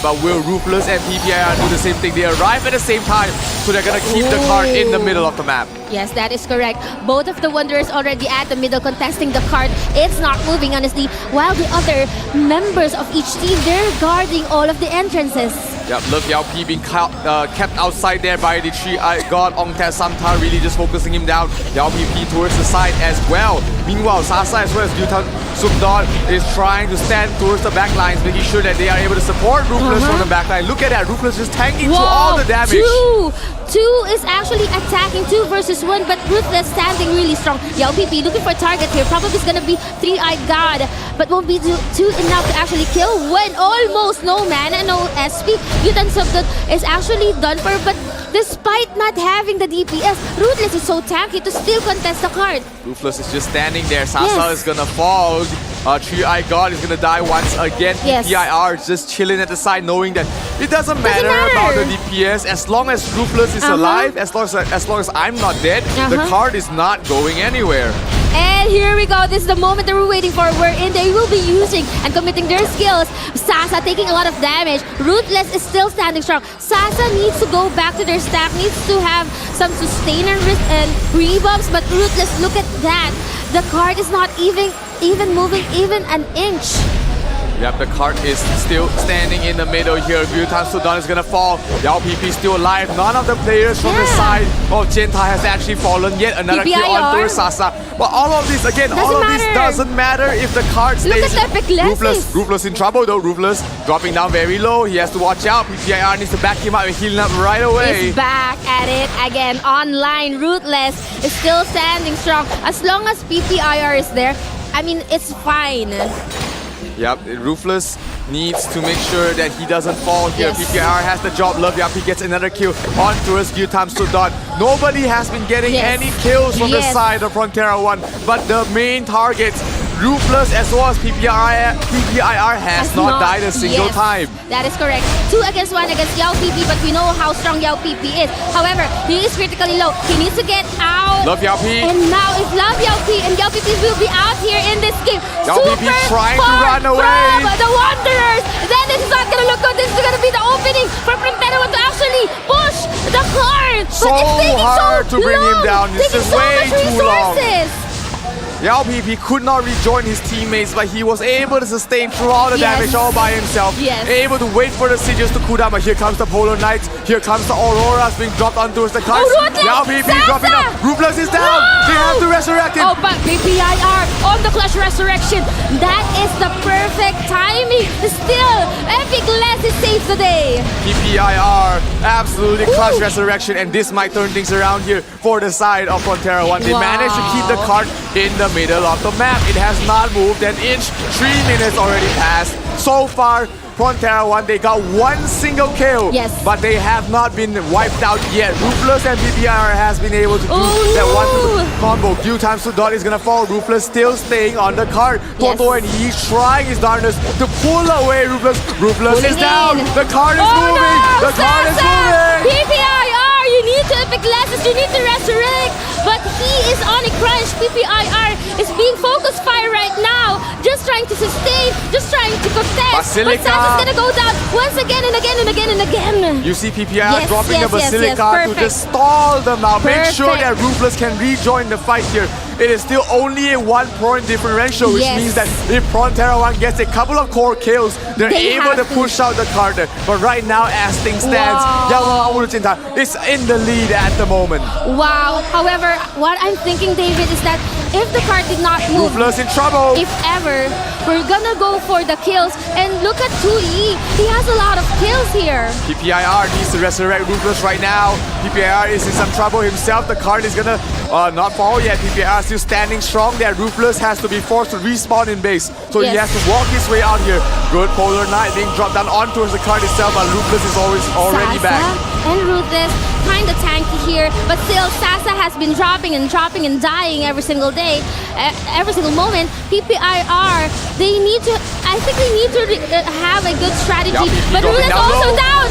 but will Ruthless and PPIR do the same thing? They arrive at the same time, so they're going to keep the card in the middle of the map. Yes, that is correct. Both of the Wanderers already at the middle contesting the card. It's not moving, honestly, while the other members of each team, they're guarding all of the entrances. Yep, Love Yao Pi being kept outside there by the Three-Eye God. Ongta Samta really just focusing him down. Yao Pi towards the side as well. Meanwhile, Sasa as well as Yutan Sumdon is trying to stand towards the backlines, making sure that they are able to support Ruthless from the backline. Look at that, Ruthless just tanking to all the damage. Two is actually attacking 2 versus 1, but Ruthless standing really strong. Yao PP looking for a target here. Probably is gonna be 3-eyed God, but won't be too enough to actually kill when almost no mana, no SP. Yutan Subdot is actually done for, but despite not having the DPS, Ruthless is so tanky to still contest the card. Ruthless is just standing there. Sasa is gonna fall. 3-eyed God is gonna die once again. PPIR is just chilling at the side, knowing that it doesn't matter about the DPS. As long as Ruthless is alive, as long as I'm not dead, the card is not going anywhere. And here we go. This is the moment that we're waiting for, wherein they will be using and committing their skills. Sasa taking a lot of damage. Ruthless is still standing strong. Sasa needs to go back to their stack, needs to have some sustainer and rebuffs, but Ruthless, look at that. The card is not even moving even an inch. Yep, the cart is still standing in the middle here. Gyutan Sudan is gonna fall. Yao PP still alive. None of the players from the side of Genta has actually fallen yet. Another kill onto Sasa. But all of this, again, this doesn't matter if the card stays. Ruthless in trouble though. Ruthless dropping down very low. He has to watch out. PPIR needs to back him up and healing up right away. He's back at it again. Online, Ruthless is still standing strong. As long as PPIR is there, I mean, it's fine. Yep, Ruthless needs to make sure that he doesn't fall here. PPR has the job. Love Yapi gets another kill on towards Gyutam Sudan. Nobody has been getting any kills from the side of Frontera 1, but the main targets, Ruthless as well as PPIR has not died a single time. That is correct. 2 against 1 against Yao PP, but we know how strong Yao PP is. However, he is critically low. He needs to get out. Love Yao P. And now it's Love Yao P, and Yao PP will be out here in this game. Yao PP trying to run away. From the Wanderers. Then this is not gonna look good. This is gonna be the opening for Frontera to actually push the card. So hard to bring him down. This is way too long. Yao PP could not rejoin his teammates, but he was able to sustain through all the damage all by himself. Able to wait for the Sigils to cool down, but here comes the Polar Knights. Here comes the Auroras being dropped onto the cards. Yao PP dropping down. Ruthless is down. They have to resurrect him. Oh, but PPIR on the Clash Resurrection. That is the perfect timing. Still, Epic Leslie saves the day. PPIR, absolutely Clash Resurrection, and this might turn things around here for the side of Frontera 1. They managed to keep the card in the middle of the map. It has not moved an inch. 3 minutes already passed. So far, Frontera 1, they got 1 single kill, but they have not been wiped out yet. Ruthless and PPIR has been able to do that 1-2 combo. Gyutam Sudan is gonna fall. Ruthless still staying on the card. Toto and he's trying his darndest to pull away Ruthless. Ruthless is down. The card is moving. The card is moving. PPIR, you need to Epic Glasses, you need to resurrect, but he is on a crunch. PPIR is being focused fire right now, just trying to sustain, just trying to contest. But Sansa's gonna go down once again and again and again and again. You see PPIR dropping the Basilica to just stall them out. Make sure that Ruthless can rejoin the fight here. It is still only a 1-point differential, which means that if Frontera 1 gets a couple of core kills, they're able to push out the card. But right now, as things stands,眺望万物的尖塔 is in the lead at the moment. Wow. However, what I'm thinking, David, is that if the card did not move, Ruthless in trouble. If ever, we're gonna go for the kills. And look at 2E. He has a lot of kills here. PPIR needs to resurrect Ruthless right now. PPIR is in some trouble himself. The card is gonna not fall yet. PPIR still standing strong there. Ruthless has to be forced to respawn in base. So he has to walk his way out here. Good Polar Knight being dropped down onto the card itself, but Ruthless is already back. And Ruthless kind of tanky here, but still Sasa has been dropping and dying every single day, every single moment. PPIR, I think they need to have a good strategy. But Ruthless also down.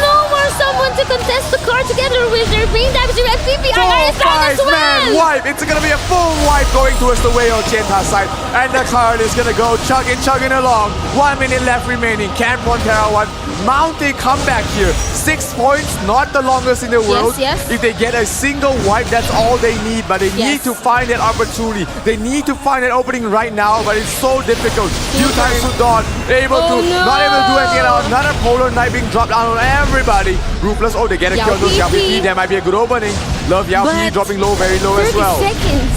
No more someone to contest the card together with their main damage. And PPIR is down as well. 5-man wipe. It's gonna be a full wipe going towards the way of Genta side, and the card is gonna go chugging along. 1 minute left remaining. Can Frontera 1 mount a comeback here? 6 points, not the longest in the world. If they get a single wipe, that's all they need. But they need to find that opportunity. They need to find that opening right now. But it's so difficult. Gyutam Sudan not able to do anything else. Another Polar Knight being dropped down on everybody. Ruthless. Oh, they get a kill on those Yao PP. There might be a good opening. Love Yao PP dropping low, very low as well. 30 seconds.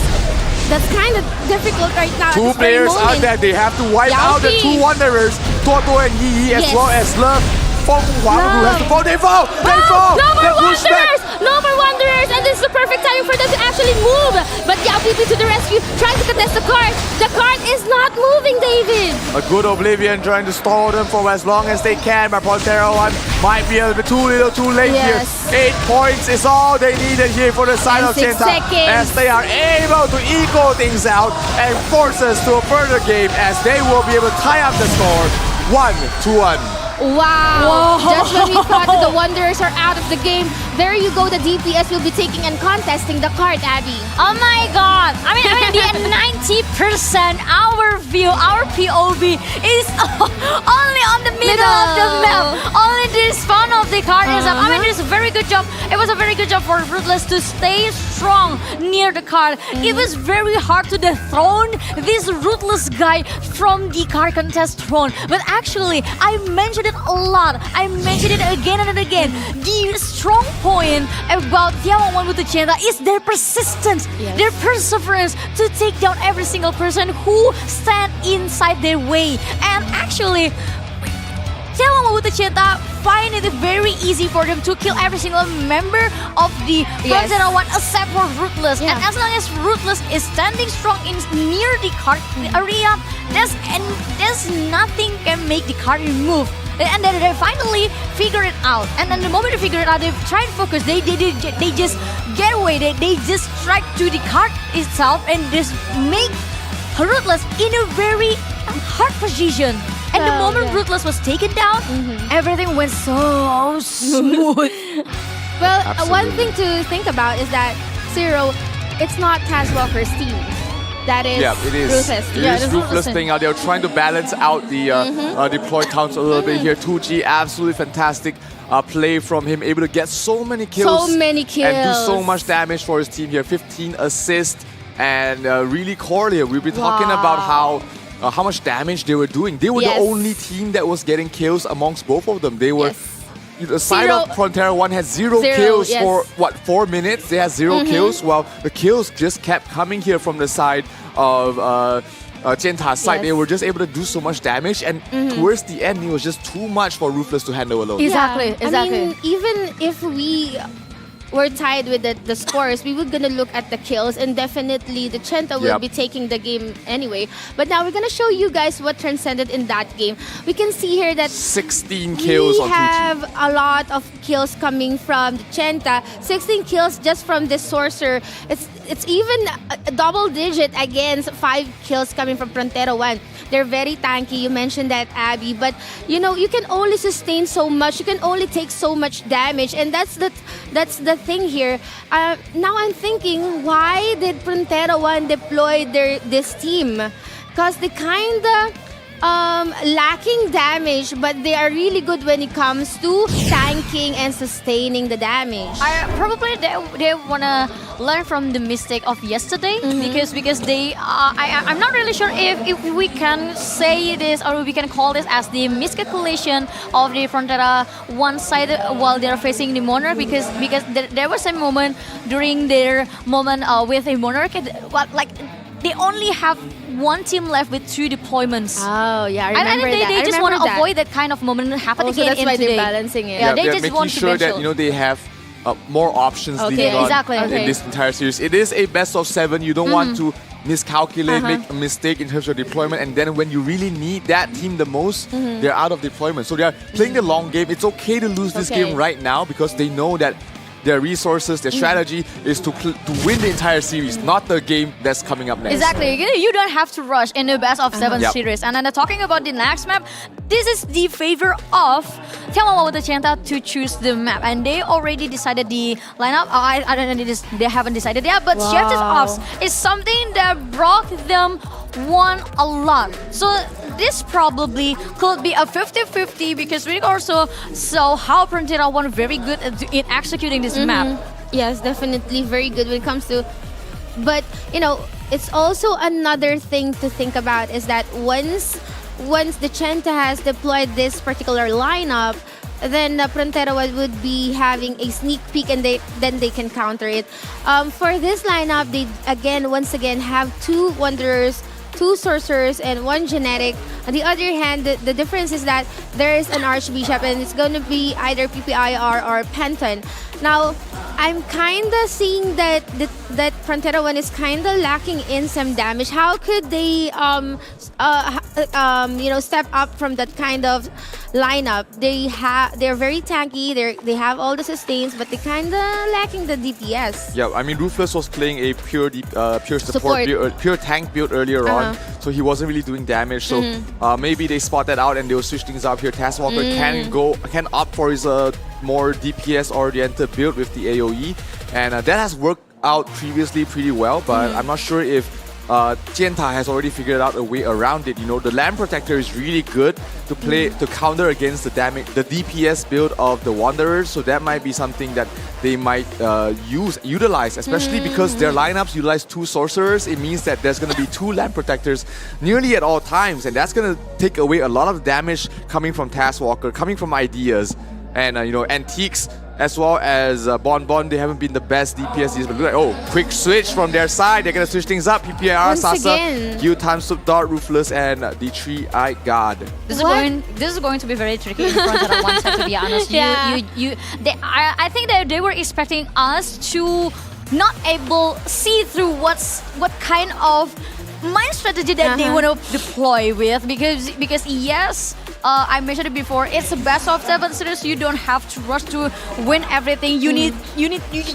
That's kind of difficult right now. 2 players out there. They have to wipe out the 2 Wanderers, Toto and Yi, as well as Love. Feng Huang, who has to fall. They fall! They fall! Number 1! SQ trying to contest the card. The card is not moving, David. A good Oblivion trying to stall them for as long as they can, but Prontera 1 might be a bit too little too late here. 8 points is all they needed here for the side of 6 Chenta, seconds. as they are able to equal things out and force us to a further game, as they will be able to tie up the score 1-1. Wow. Just when we thought that the Wanderers are out of the game, there you go, the DPS will be taking and contesting the card, Abby. Oh my god! I mean the 90% our view, our POV is only on the middle of the map. Only this front of the card is up. I mean, it's a very good job. It was a very good job for Ruthless to stay strong near the card. It was very hard to dethrone this Ruthless guy from the card contest throne. But actually, I mentioned it a lot. I mentioned it again and again. The strong point about眺望万物的尖塔 is their persistence, their perseverance to take down every single person who stand inside their way. And actually, 眺望万物的尖塔 find it very easy for them to kill every single member of the Frontera 1 except for Ruthless. And as long as Ruthless is standing strong near the card area, there's nothing can make the card move. And then they finally figure it out. And then the moment they figure it out, they try to focus. They just get away. They just strike to the card itself and just make Ruthless in a very hard position. And the moment Ruthless was taken down, everything went so smooth. Well, one thing to think about is that Zero, it's not Tazwalker's team. That is it is. Ruthless. It is Ruthless thing out there, trying to balance out the deploy counts a little bit here. 2G, absolutely fantastic play from him, able to get so many kills. So many kills. And do so much damage for his team here. 15 assists, and really core here. We've been talking about how much damage they were doing. They were the only team that was getting kills amongst both of them. They were... The side of Frontera 1 has zero kills for, 4 minutes? They had 0 kills. Well, the kills just kept coming here from the side of Chenta's side. They were just able to do so much damage, and towards the end, it was just too much for Ruthless to handle alone. Exactly. I mean, even if we were tied with the scores, we were gonna look at the kills, and definitely the Chenta will be taking the game anyway. But now we're gonna show you guys what transcended in that game. We can see here that 16 kills on 2G. We have a lot of kills coming from the Chenta. 16 kills just from the Sorcerer. It's even a double digit against 5 kills coming from Frontera 1. They're very tanky. You mentioned that, Abby. But, you know, you can only sustain so much. You can only take so much damage. And that's the thing here. Now I'm thinking, why did Frontera 1 deploy this team? Because they kind of lacking damage, but they are really good when it comes to tanking and sustaining the damage. Probably they wanna learn from the mistake of yesterday, because they I'm not really sure if we can say this or we can call this as the miscalculation of the Frontera 1 side while they're facing the Monarch, because there was a moment during their moment with a Monarch, like they only have one team left with 2 deployments. Oh, yeah, I remember that. They just want to avoid that kind of moment happening again. That's why today. they're balancing it. Yeah, they they're just making want to sure that they have more options leading on in this entire series. It is a best of 7. You don't want to miscalculate, make a mistake in terms of deployment, and then when you really need that team the most, they're out of deployment. So they are playing the long game. It's okay to lose this game right now, because they know that their resources, their strategy is to win the entire series, not the game that's coming up next. Exactly. You don't have to rush in the best of 7 series. And then talking about the next map, this is the favor of 眺望万物的尖塔 to choose the map. And they already decided the lineup. I don't know, they haven't decided yet. But Shifted Ops is something that brought them won a lot. So this probably could be a 50-50, because we also saw how Frontera 1 very good in executing this map. Yes, definitely very good when it comes to... But, you know, it's also another thing to think about is that once the Chenta has deployed this particular lineup, then Frontera 1 would be having a sneak peek, and then they can counter it. For this lineup, they once again have 2 Wanderers, 2 Sorcerers, and 1 Genetic. On the other hand, the difference is that there is an Archbishop and it's going to be either PPIR or Penton. Now, I'm kind of seeing that Frontera 1 is kind of lacking in some damage. How could they, step up from that kind of lineup? They're very tanky. They have all the sustains, but they kind of lacking the DPS. Yeah, I mean, Ruthless was playing a pure support build, pure tank build earlier on, so he wasn't really doing damage. So maybe they spot that out and they'll switch things up here. Taskwalker can opt for his more DPS oriented build with the AoE, and that has worked out previously pretty well. But I'm not sure if Dzienta has already figured out a way around it. You know, the Land Protector is really good to play to counter against the DPS build of the Wanderers. So that might be something that they might utilize, especially because their lineups utilize 2 sorcerers. It means that there's going to be 2 Land Protectors nearly at all times, and that's going to take away a lot of damage coming from Taskwalker, coming from Ideas, and Antiques. As well as Bon, they haven't been the best DPS. But look like, quick switch from their side. They're going to switch things up. PPIR, Sasa, Gyutan, Subdart, Ruthless, and the Three-Eyed God. This is going to be very tricky in front of the one side, to be honest. I think that they were expecting us to not see through what kind of mind strategy that they want to deploy with, because yes, I mentioned it before, it's a best of 7 series. You don't have to rush to win everything. You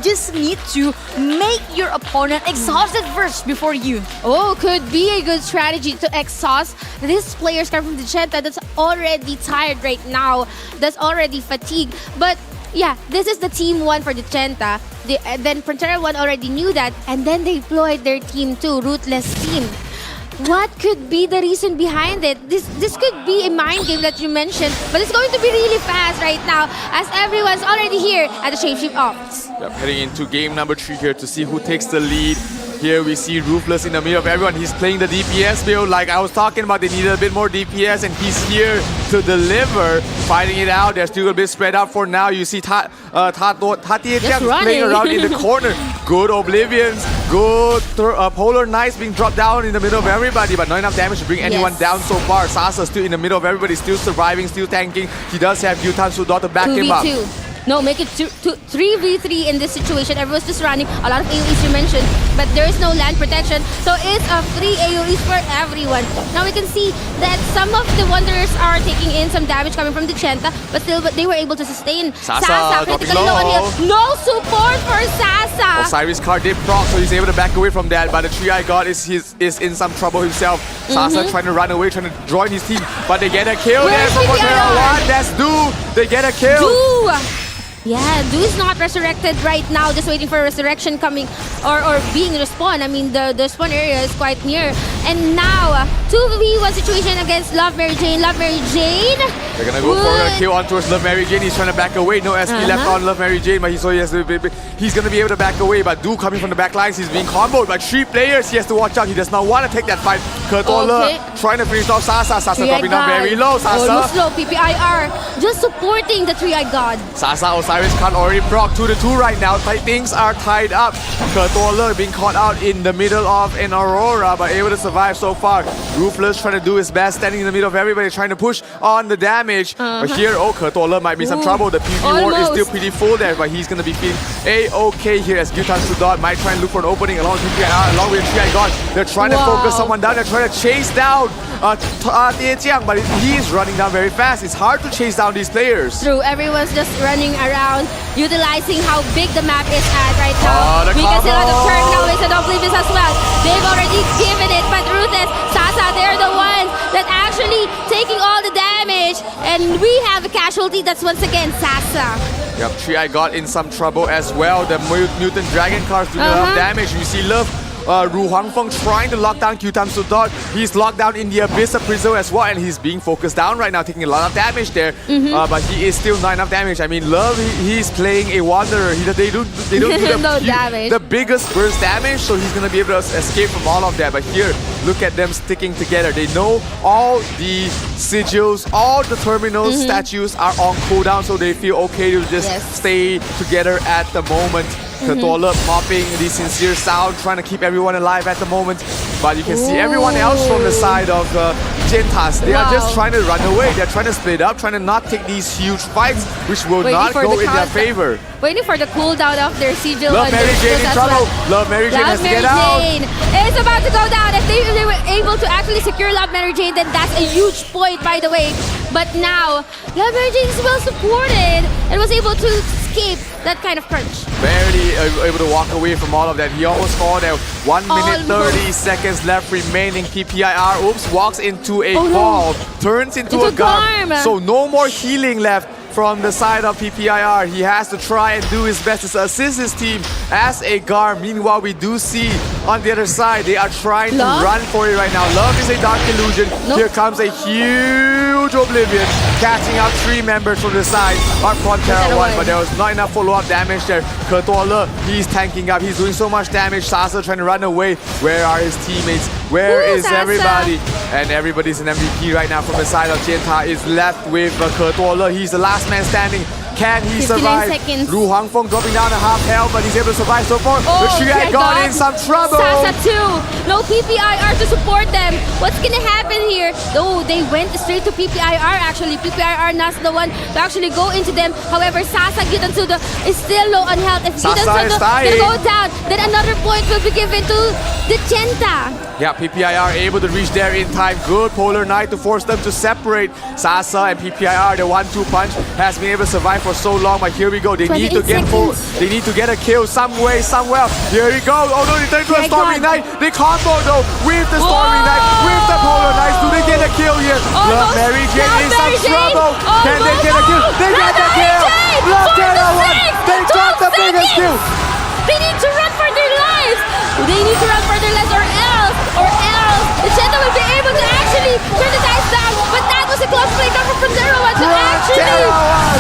just need to make your opponent exhausted first before you. Oh, could be a good strategy to exhaust these players coming from the Dzienta that's already tired right now, that's already fatigued. But yeah, this is the team 1 for the Dzienta. Then Frontera 1 already knew that, and then they deployed their team 2, Ruthless team. What could be the reason behind it? This could be a mind game that you mentioned, but it's going to be really fast right now as everyone's already here at the Shapeshift Ops. Yep, heading into game number 3 here to see who takes the lead. Here we see Ruthless in the middle of everyone. He's playing the DPS build like I was talking about. They needed a bit more DPS, and he's here to deliver, fighting it out. They're still a bit spread out for now. You see Tatietiang playing around in the corner. Good Oblivions, good Polar Knights being dropped down in the middle of everybody, but not enough damage to bring anyone down so far. Sasa still in the middle of everybody, still surviving, still tanking. He does have Gyutan Sudot to back him up. No, make it 3v3 in this situation. Everyone's just running. A lot of AoEs you mentioned, but there is no land protection. So it's a free AoEs for everyone. Now we can see that some of the Wanderers are taking in some damage coming from the Dzienta, but still they were able to sustain. Sasa critically low on here. No support for Sasa. Osiris card did proc, so he's able to back away from that, but the Three-Eyed God is in some trouble himself. Sasa trying to run away, trying to join his team, but they get a kill there from Frontera 1. That's Du. They get a kill. Yeah, Du is not resurrected right now, just waiting for a resurrection coming or being respawned. I mean, the spawn area is quite near. And now, 2v1 situation against Love Mary Jane. Love Mary Jane. They're gonna go for a kill on towards Love Mary Jane. He's trying to back away. No SP left on Love Mary Jane, but he's gonna be able to back away. But Du coming from the back lines, he's being comboed by 3 players. He has to watch out. He does not want to take that fight. Kertola trying to finish off Sasa. Sasa dropping down very low. Sasa. Slow PPIR. Just supporting the Three-Eyed God. Sasa, Osiris can't already proc 2-2 right now. Things are tied up. Kertola being caught out in the middle of an Aurora, but able to survive so far. Ruthless trying to do his best, standing in the middle of everybody, trying to push on the damage. But here, Kertola might be some trouble. The PV ward is still pretty full there, but he's going to be feeling A-okay here as Gyutan Sudot might try and look for an opening along with PPIR, along with Three-Eyed God. They're trying to focus someone down. They're trying to chase down Tatietiang, but he's running down very fast. It's hard to chase down these players. True, everyone's just running around, utilizing how big the map is at right now. We can see a lot of terminals and Oblivious as well. They've already given it, but Ruthless, Sasa, they're the ones that actually taking all the damage. And we have a casualty, that's once again Sasa. Yep, Three-Eyed got in some trouble as well. The Mutant Dragon cards do a lot of damage. You see Love Ru Huangfeng trying to lock down Gyutan Sudot. He's locked down in the Abyss of Prison as well, and he's being focused down right now, taking a lot of damage there. But he is still not enough damage. I mean, Love, he's playing a Wanderer. They don't do the biggest burst damage, so he's going to be able to escape from all of that. But here, look at them sticking together. They know all the sigils, all the terminal statues are on cooldown, so they feel okay to just stay together at the moment. Kertola popping the sincere sound, trying to keep everyone alive at the moment. But you can see everyone else from the side of Gentas. They are just trying to run away. They're trying to split up, trying to not take these huge fights, which will not go in their favor. Waiting for the cooldown of their sigil. Love Mary Jane in trouble. Love Mary Jane has to get out. It's about to go down. If they were able to actually secure Love Mary Jane, then that's a huge point, by the way. But now, Love Mary Jane is well supported and was able to escape that kind of crunch. Barely able to walk away from all of that. He almost fought out. 1 minute 30 seconds left remaining. PPIR, walks into a ball, turns into a Garm. So no more healing left from the side of PPIR. He has to try and do his best to assist his team as a Garm. Meanwhile, we do see on the other side, they are trying to run for it right now. Love is a Dark Illusion. Here comes a huge Oblivion, catching out 3 members from the side of Frontera 1, but there was not enough follow-up damage there. Kertuala, he's tanking up. He's doing so much damage. Sasa trying to run away. Where are his teammates? Where is everybody? And everybody's an MVP right now from the side of Jenta is left with Kertuala. He's the last man standing. Can he survive? Ru Hangfeng dropping down to half health, but he's able to survive so far. But she had gone in some trouble. Sasa too. No PPIR to support them. What's gonna happen here? Oh, they went straight to PPIR actually. PPIR not the one to actually go into them. However, Sasa Gyutansudo is still low on health. If Gyutansudo can go down, then another point will be given to the Genta. Yeah, PPIR able to reach there in time. Good Polar Knight to force them to separate. Sasa and PPIR, the 1-2 punch has been able to survive for so long, but here we go. They need to get they need to get a kill some way, somewhere. Here we go. Oh no, they turn to a Stormy Knight. They combo though with the Stormy Knight, with the Polar Knights. Do they get a kill here? Love Mary Jane in some trouble. Can they get a kill? They got the kill. Love Terra 1. They got the biggest kill. They need to run for their lives. They need to run for their lives, or else the Genta will be able to actually turn the dice down. But that was a close play coming from Terra 1 to actually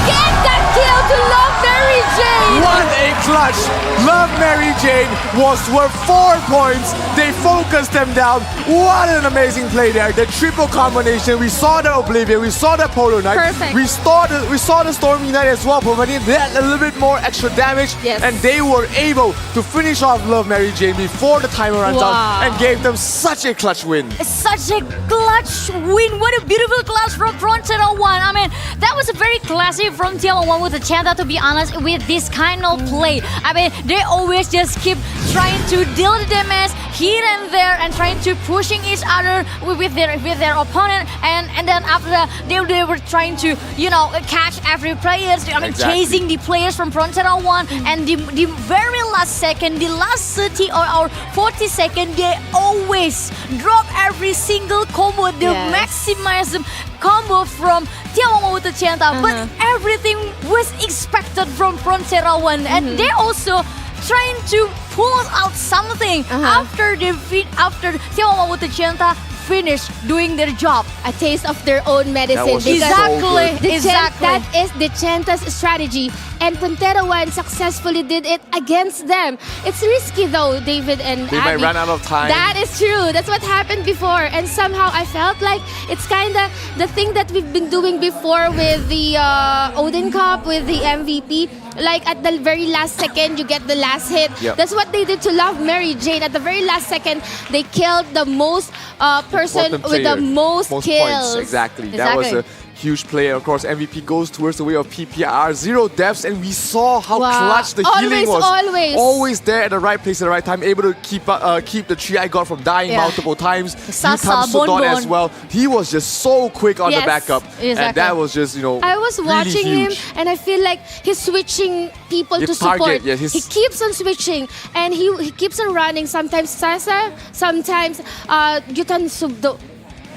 get that kill to Love Mary Jane. What a clutch! Love Mary Jane was worth 4 points. They focused them down. What an amazing play there. The triple combination. We saw the Oblivion. We saw the Polar Knight. Perfect. We saw the Stormy Knight as well, providing that a little bit more extra damage. Yes. And they were able to finish off Love Mary Jane before the timer runs out and gave them such a clutch win. Such a clutch win. What a beautiful clutch from Frontera 1. I mean, that was a very classic Frontera 1 with the Genta, to be honest, with this kind of play. I mean, they always just keep trying to deal the damage here and there and trying to pushing each other with their opponent, and then after that they were trying to, you know, catch every player. I mean, chasing the players from Frontera 1, and the very last second, the last 30 or 40 seconds, they always drop every single combo. They maximize the combo from眺望万物的尖塔, but everything was expected from Frontera 1, and they also trying to pull out something after眺望万物的尖塔finish doing their job. A taste of their own medicine. Exactly. That is the Genta's strategy. And Frontera 1 successfully did it against them. It's risky though, David and They might run out of time. That is true. That's what happened before. And somehow I felt like it's kind of the thing that we've been doing before with the Odin Cup, with the MVP. Like at the very last second, you get the last hit. Yep. That's what they did to Love Mary Jane. At the very last second, they killed the most person with the most kills. Points. Exactly. That was a huge play. Of course, MVP goes towards the way of PPR. 0 deaths, and we saw how clutch the healing was. Always there at the right place at the right time, able to keep the Tri God from dying multiple times. Sasa, Bon as well. He was just so quick on the backup, and that was just, you know, I was watching him, and I feel like he's switching people to support. He keeps on switching, and he keeps on running. Sometimes Sasa, sometimes Gyutansudo.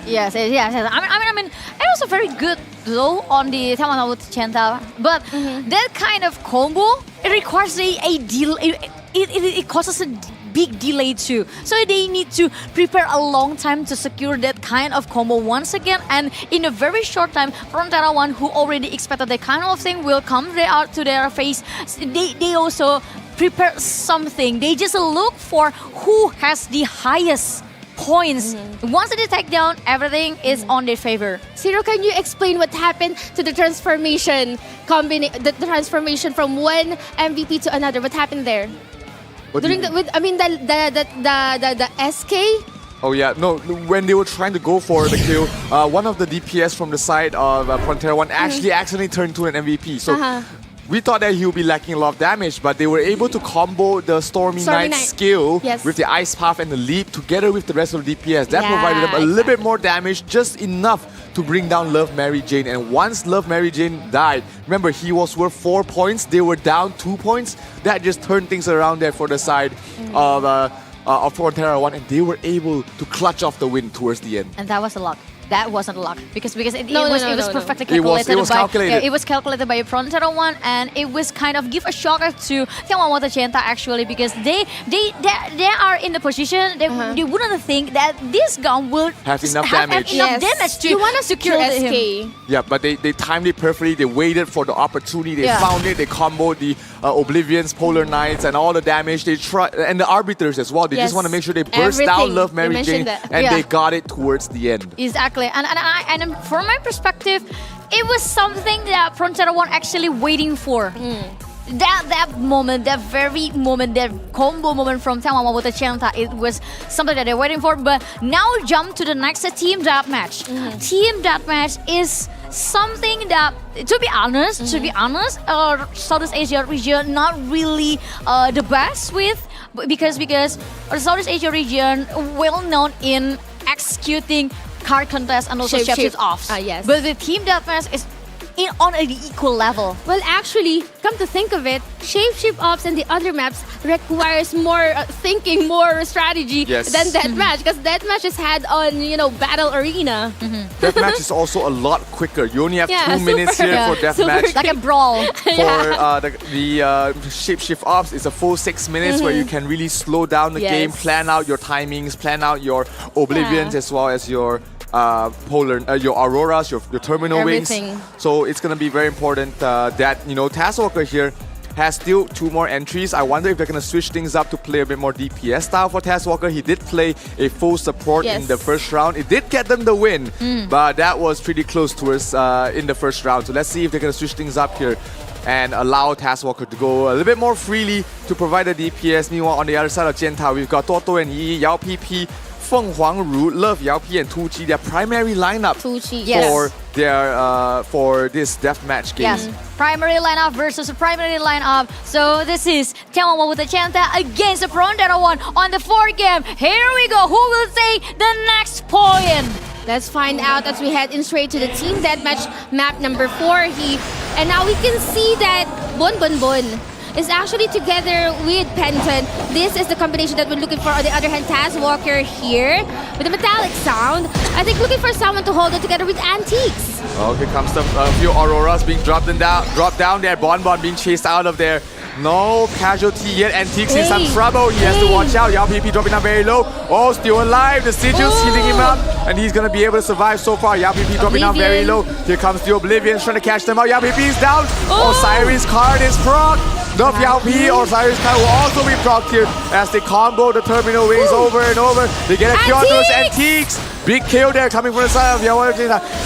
Yes. I mean, it was a very good though on the眺望万物的尖塔, but that kind of combo, it requires a delay. It causes a big delay too. So they need to prepare a long time to secure that kind of combo once again, and in a very short time, Frontera 1, who already expected that kind of thing will come out to their face, they also prepare something. They just look for who has the highest points. Once they take down, everything is on their favor. Ciro, can you explain what happened to the transformation the transformation from one MVP to another? What happened there? What During the SK Oh yeah, no, when they were trying to go for the kill, one of the DPS from the side of Frontera 1 actually accidentally turned to an MVP. So we thought that he would be lacking a lot of damage, but they were able to combo the Stormy Knight skill with the Ice Path and the Leap together with the rest of the DPS. That provided them a little bit more damage, just enough to bring down Love Mary Jane. And once Love Mary Jane died, remember he was worth 4 points, they were down 2 points. That just turned things around there for the side of Frontera 1, and they were able to clutch off the win towards the end. And that was a luck. That wasn't luck because it was perfectly calculated. It was calculated by Frontera 1, and it was kind of give a shock to眺望万物的尖塔actually, because they are in the position they wouldn't think that this gun will have enough damage to you want to secure SK. him. Yeah, but they timed it perfectly. They waited for the opportunity. They found it. They comboed the Oblivions, Polar Knights, and all the damage. They tried, and the Arbiters as well. They just want to make sure they burst down Love Mary Jane, and they got it towards the end. Exactly. And from my perspective, it was something that Frontera 1 actually waiting for. That moment, that very moment, that combo moment from眺望万物的尖塔, it was something that they're waiting for. But now jump to the next team deathmatch. Team deathmatch is something that, to be honest, Southeast Asia region not really the best with, because Southeast Asia region well known in executing card contest and also shapeshift offs. But the team deathmatch is on an equal level. Well, actually, come to think of it, shapeshift ops and the other maps requires more thinking, more strategy than deathmatch, because deathmatch is had on battle arena. Deathmatch is also a lot quicker. You only have 2 minutes here for deathmatch. Like a brawl. For the shapeshift ops, it's a full 6 minutes where you can really slow down the game, plan out your timings, plan out your Oblivions as well as your your Auroras, your terminal wings. So it's gonna be very important that Taskwalker here has still 2 more entries. I wonder if they're gonna switch things up to play a bit more DPS style for Taskwalker. He did play a full support in the first round. It did get them the win, but that was pretty close towards in the first round. So let's see if they're gonna switch things up here and allow Taskwalker to go a little bit more freely to provide the DPS. Meanwhile, on the other side of Jianta, we've got Toto and Yi, Yao PP, Feng Huangru, Love Yao P, and Tu Chi, their primary lineup for this deathmatch game. Yes, primary lineup versus primary lineup. So this is眺望万物的尖塔 against the Frontera 1 on the 4th game. Here we go. Who will take the next point? Let's find out as we head in straight to the team deathmatch map number 4. And now we can see that Bon Bon Bon is actually together with Penton. This is the combination that we're looking for. On the other hand, Taskwalker here with a metallic sound. I think looking for someone to hold it together with Antiques. Oh, here comes a few Auroras being dropped down there. Bon Bon being chased out of there. No casualty yet. Antiques in some trouble. He has to watch out. Yao PP dropping down very low. Oh, still alive. The sigils healing him up, and he's gonna be able to survive so far. Yao PP dropping down very low. Here comes the Oblivions trying to catch them out. Yao PP is down. Osiris card is proc. Love Yao P, Osiris card will also be procced here as they combo the terminal wings over and over. They get a kill on those Antiques. Big kill there coming from the side of Yao.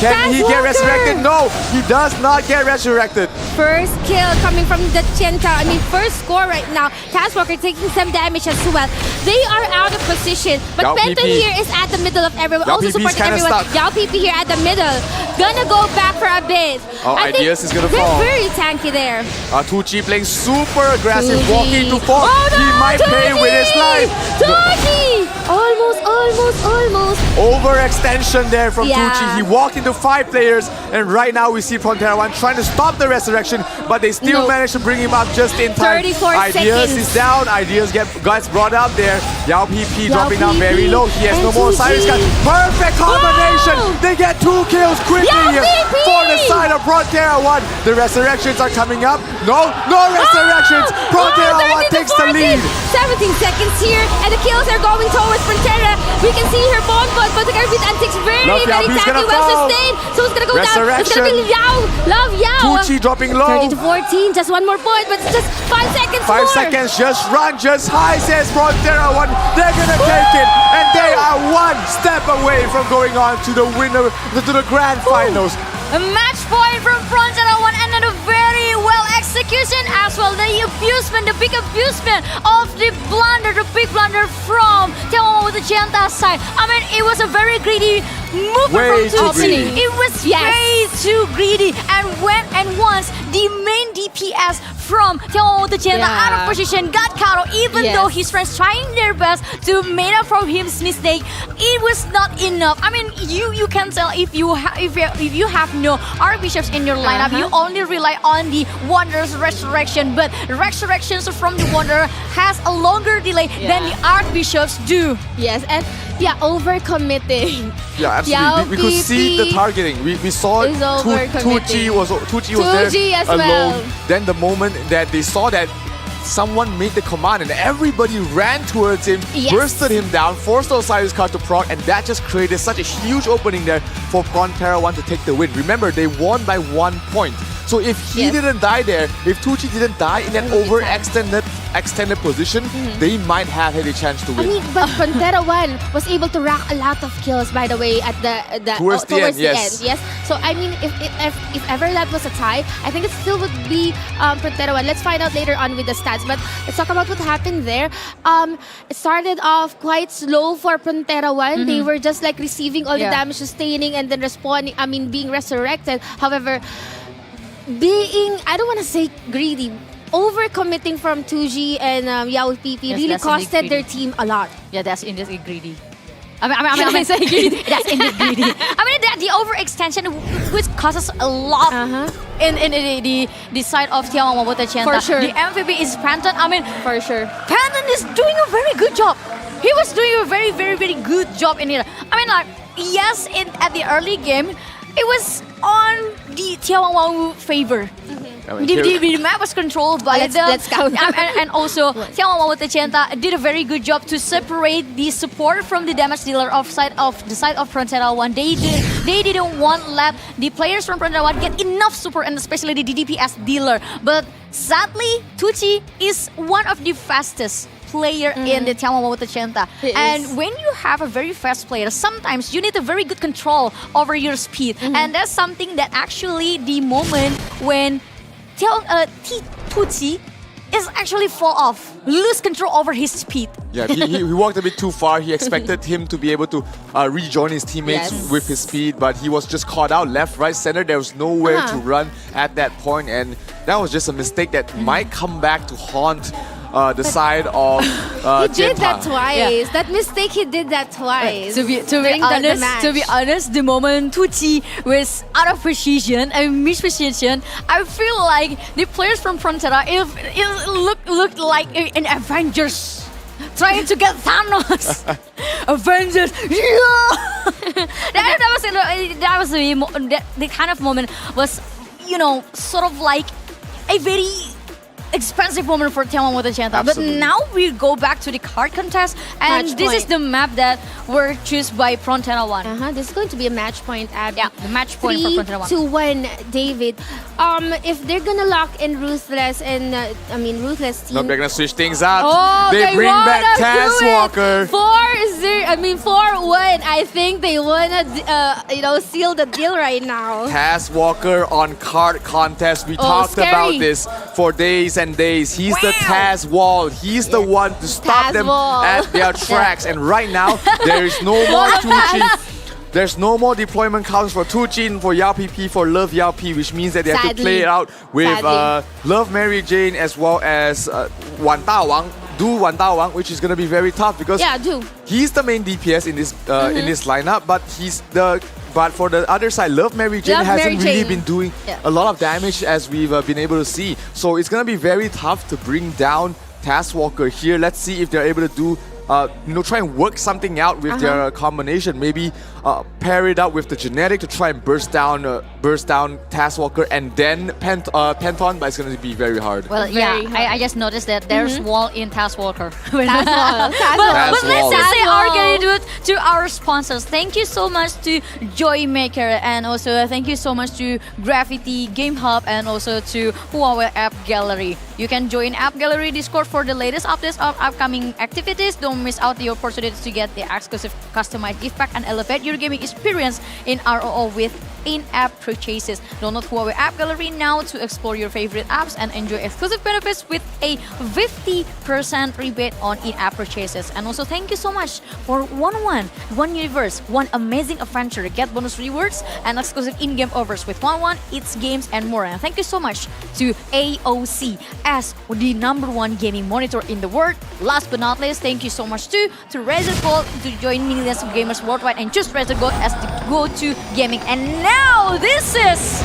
Can he get resurrected? No, he does not get resurrected. First kill coming from the Jianta. First score right now. Taskwalker taking some damage as well. They are out of position, but Yao Penton PP here is at the middle of everyone, Yao also PP is supporting everyone. stuck. Yao PP here at the middle. Gonna go back for a bit. I think Ideas is gonna they're fall. very tanky there. Tu Chi playing super aggressive, Tuji. walking to fall. He might pay with his life. Tuji! Almost. Overextension there from Yeah. Tucci. He walked into 5 players, and right now we see Frontera 1 trying to stop the resurrection, but they still managed to bring him up just in time. 34 Ideas seconds. is down. Ideas gets brought out there. Yao PP dropping down very PP low. He has no and more Tuji. Cyrus gun. Perfect combination. They get 2 kills quickly Yao here PP. for the side of Frontera 1. The resurrections are coming up. No resurrections. Frontera 1 takes the lead. 17 seconds here, and the kills are going towards Frontera. We can see here Bon Bon, but the Garbage Antics very Love Yao P's tanky, gonna well fall. sustained. So it's gonna go down. It's gonna be Resurrection. Yao. Love Yao. Tucci dropping low. 30 to 14, just one more point, but just 5 seconds 5 more. seconds, just run, just high, says Frontera 1. They're gonna take it, and they are 1 step away from going on to the winner, to the grand finals. A match point from Frontera 1 and a very well executed execution as well. The abusement, the big abusement of the blunder, the big blunder from眺望万物的尖塔 side. I mean, it was a very greedy move Way from too 2G. greedy. It was way too greedy. And once the main DPS from 眺望万物的尖塔 out of position got caught out, even though his friends trying their best to make up for his mistake, it was not enough. I mean, you can tell if you have no Archbishops in your lineup, you only rely on the Wanderer's Resurrection, but resurrections from the Wanderer has a longer delay than the Archbishops do. Yes, and overcommitting. Yeah, absolutely. We could see the targeting. We saw 2G was there as alone. well. Then the moment that they saw that someone made the command and everybody ran towards him, bursted him down, forced Osiris card to proc, and that just created such a huge opening there for Frontera 1 to take the win. Remember, they won by 1 point. So if he didn't die there, if 2G didn't die in an extended position, they might have had a chance to win. I mean, but Frontera 1 was able to rack a lot of kills, by the way, at the towards the end. Yes. So I mean, if ever that was a tie, I think it still would be Frontera 1. Let's find out later on with the stats. But let's talk about what happened there. It started off quite slow for Frontera 1. They were just like receiving all the damage, sustaining, and then responding. I mean, being resurrected. However, I don't want to say greedy, overcommitting from 2G and Yao PP really costed their team a lot. Yeah, that's indeed greedy. I mean, say greedy. That's indeed greedy. I mean, the overextension which causes a lot in the side of 眺望万物的尖塔. For sure. The MVP is Panton. I mean, for sure. Panton is doing a very good job. He was doing a very, very, very good job in here. I mean, like, yes, at the early game, it was on the 眺望万物favor. The map was controlled by them. Let's count. And also, 眺望万物的尖塔 did a very good job to separate the support from the damage dealer the side of Frontera 1. They didn't want to let the players from Frontera 1 get enough support, and especially the DPS dealer. But sadly, 2G is one of the fastest player in the 眺望万物的尖塔. And when you have a very fast player, sometimes you need a very good control over your speed. And that's something that actually the moment when 2G is actually fall off, lose control over his speed. Yeah, he walked a bit too far. He expected him to be able to rejoin his teammates with his speed, but he was just caught out left, right, center. There was nowhere to run at that point, and that was just a mistake that might come back to haunt the side of He did that twice. That mistake, he did that twice. To be honest, the moment 2G was out of position and misposition, I feel like the players from Frontera looked like an Avengers trying to get Thanos. Avengers, that was the kind of moment was, sort of like a very expensive moment for 眺望万物的尖塔. But now we go back to the card contest, and this is the map that were chosen by Frontera 1. This is going to be a match point, Abby. Yeah, the match point for Frontera 1. 3-1, David. If they're gonna lock in Ruthless and Ruthless team. No, they're gonna switch things up. Oh, they bring back Taz Walker. 4-1. I think they wanna seal the deal right now. Taz Walker on card contest. We talked about this for days and days. He's the Taz Wall. He's the one to stop them at their tracks. And right now, there is no more 2G. There's no more deployment counts for 2G and for Yao PP, for Love Yao P, which means that they have to play it out with Love Mary Jane as well as Wan Da Wang, which is going to be very tough because he's the main DPS in this lineup, but for the other side, Love Mary Jane hasn't really been doing a lot of damage as we've been able to see. So it's going to be very tough to bring down Taz Walker here. Let's see if they're able to do try and work something out with their combination. Maybe pair it up with the genetic to try and burst down Taz Walker and then Penton, but it's going to be very hard. Well, I just noticed that there's wall in Taz Walker. But let's just say our gratitude to our sponsors. Thank you so much to Joymaker, and also thank you so much to Graffiti, Game Hub, and also to Huawei App Gallery. You can join App Gallery Discord for the latest updates of upcoming activities. Don't miss out the opportunity to get the exclusive customized gift pack and elevate your gaming experience in ROO with in-app purchases. Download Huawei App Gallery now to explore your favorite apps and enjoy exclusive benefits with a 50% rebate on in-app purchases. And also thank you so much for One Universe, one amazing adventure. Get bonus rewards and exclusive in-game offers with its games and more. And thank you so much to AOC as the #1 gaming monitor in the world. Last but not least, thank you so much to Razer Gold to join millions of gamers worldwide and choose Razer Gold as the go-to gaming. And now this is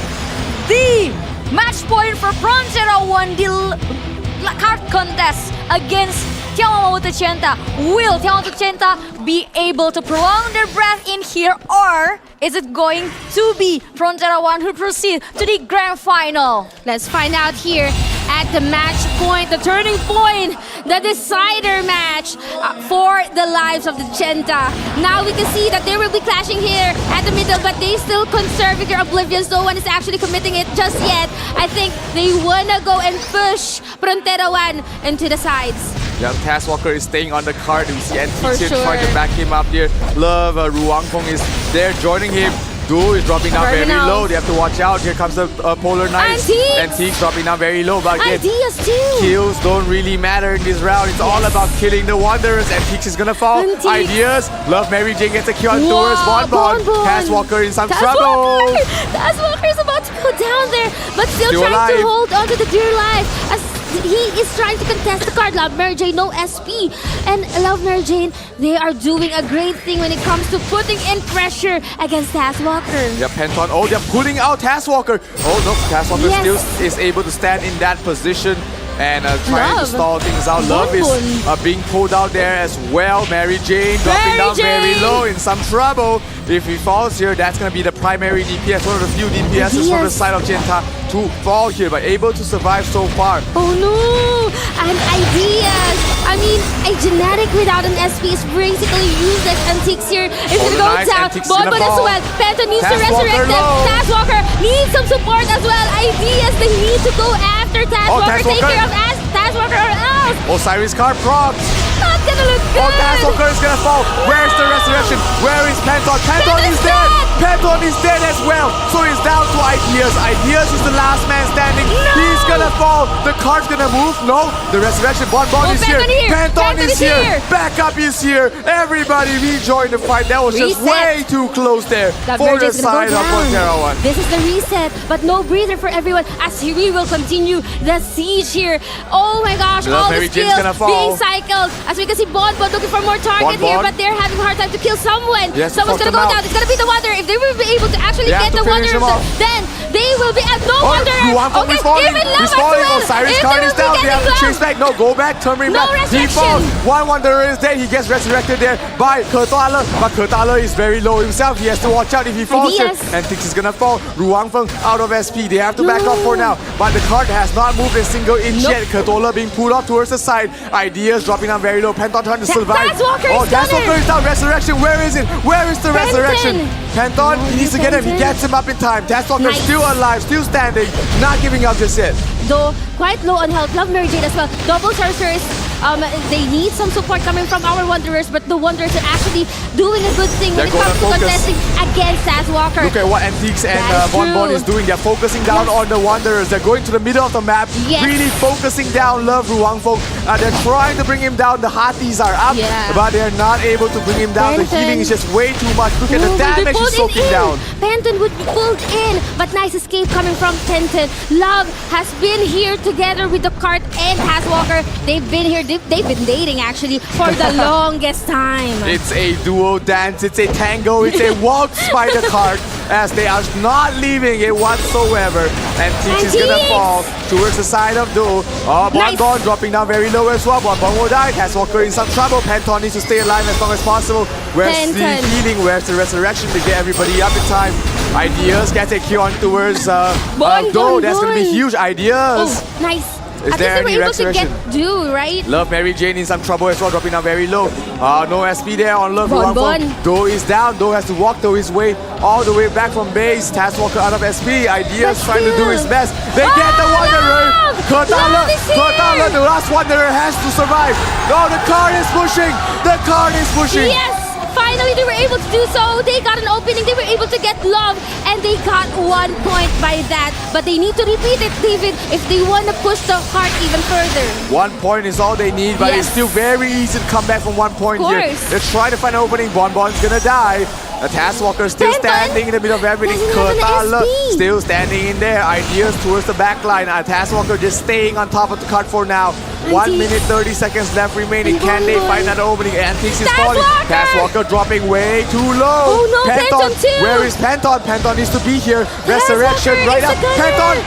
the match point for Frontera 1, the card contest against眺望万物的尖塔. Will 眺望万物的尖塔 be able to prolong their breath in here, or is it going to be Frontera 1 who proceed to the grand final? Let's find out here at the match point, the turning point, the decider match for the lives of the Genta. Now we can see that they will be clashing here at the middle, but they still conserve their oblivions. No one is actually committing it just yet. I think they wanna go and push Frontera 1 into the sides. Yeah, Taskwalker is staying on the card. We see For NTX sure. trying to back him up here. Love, Ruang Feng is there joining him. Duo is dropping down very low. They have to watch out. Here comes the Polar Knights. Antiques dropping down very low. But again, Ideas too. kills don't really matter in this round. It's all about killing the Wanderers. Antiques is gonna fall. Antiques. Ideas. Love Mary Jane gets a kill on towards Bonbon. Taskwalker in some trouble. Taskwalker is about to go down there, but still Still trying alive. to hold on to the dear life as he is trying to contest the card. Love Mary Jane, no SP. And Love Mary Jane, they are doing a great thing when it comes to putting in pressure against Taskwalker. Yeah, Penton. Oh, they're pulling out Taskwalker. Oh, no. Taskwalker Yes. still is able to stand in that position and trying to Love. stall things out. Love Bun is Bun. being pulled out there as well. Mary Jane dropping Mary down very Jane. low in some trouble. If he falls here, that's going to be the primary DPS, one of the few DPSs from the side of Genta to fall here, but able to survive so far. Oh no! And Ideas! I mean, a genetic without an SP is basically useless. Antiques here is gonna go nice. down. Antiques is gonna Bonbon as fall. well. Penta needs to Taskwalker resurrect them. low. Taskwalker needs some support as well. Ideas, they need to go after Taskwalker. Take Taskwalker. care of Taskwalker or else. Osiris card procs. Not gonna look good. Oh, Taskwalker is gonna fall. Where's the resurrection? Where is Penton? Penton is dead. Penton is dead as well. So he's down to Ideas. Ideas is the last man standing. He's gonna fall. The card's gonna move. No, the resurrection. Bonbon is here. Penton is here. Backup is here. Everybody rejoin the fight. That was just Reset. way too close there That for the Virgil's gonna side go of down. Frontera 1. This is the reset, but no breather for everyone as we will continue the siege here. Oh my gosh, Love all Mary the Jane's skills gonna fall. being cycled. As we can see, Bonbon looking for more target here, Bonbon. but they're having a hard time to kill someone. Yes, Someone's fuck gonna go them out. down. It's gonna be the Wanderer. If they will be able to actually They have get to the finish him Wanderer, off. then they will be at no Oh, Wanderer. Ruang Feng Okay, is falling. even Love He's as falling. well. Osiris If card they is will be down. They have to getting chase back. No, go back. Turn him No back. He resurrection. falls. One Wanderer is dead. He gets resurrected there by Kertala. But Kertala is very low himself. He has to watch out if he falls here. Ideas. And thinks he's gonna fall. Ruang Feng out of SP. They have to back off for now. But the card has not moved a single inch yet. Kertala being pulled off towards the side. Ideas dropping down very low. Penton trying to survive. Taskwalker is Taskwalker is down. Resurrection. Where is it? Where is the resurrection? Penton, he needs to get him. He gets him up in time. Taskwalker Nice. still alive, still standing, not giving up just yet. Though quite low on health. Love Mary Jane as well. Double sorcerers. They need some support coming from our Wanderers, but the Wanderers are actually doing a good thing when They're it comes to gonna focus. contesting against Taskwalker. Look at what Antiques and That is Bonbon true. is doing. They're focusing down on the Wanderers. They're going to the middle of the map, Yes. really focusing down Love Ruang Feng. They're trying to bring him down. The Hatis are up, but they're not able to bring him down. The Benton. healing is just way too much. Look at the Will be damage pulled he's soaking in. down. Penton would be pulled in, but nice escape coming from Penton. Love has been here together with the cart and Taskwalker. They've been here, they've been dating actually for the longest time. It's a duo dance, it's a tango, it's a waltz by the cart as they are not leaving it whatsoever. Antiques is gonna Antiques! fall towards the side of duo. Bonbon dropping down very low as well. Bonbon will die. Taskwalker in some trouble. Penton needs to stay alive as long as possible. Where's the Penton. healing? Where's the resurrection to get everybody up in time? Ideas gets a kill on towards Bon, Duo. That's gonna be Bon. huge. Ideas. Oh, nice. Is At there least they any were able to resurrection? get Do, right? Love Mary Jane in some trouble as well, dropping down very low. No SP there on Love. Bon Bon. Do is down. Do has to walk though his way all the way back from base. Taskwalker out of SP. Ideas But trying to do still. his best. They get the Wanderer. Love is here. Kertala, the last Wanderer has to survive. No, the card is pushing. The card is pushing. Yes! Finally, they were able to do so. They got an opening. They were able to get love, and they got 1 point by that. But they need to repeat it, David, if they want to push the cart even further. 1 point is all they need, but it's still very easy to come back from 1 point here. They're trying to find an opening. Bonbon's gonna die. The Taskwalker still standing in the middle of everything. Kurtala still standing in there. Ideas towards the back line. Taskwalker just staying on top of the cart for now. 1 minute 30 seconds left remaining. Can they find that opening? Antiques is falling. Taskwalker dropping way too low. Oh no, Penton too. Where is Penton? Penton needs to be here. Resurrection right up.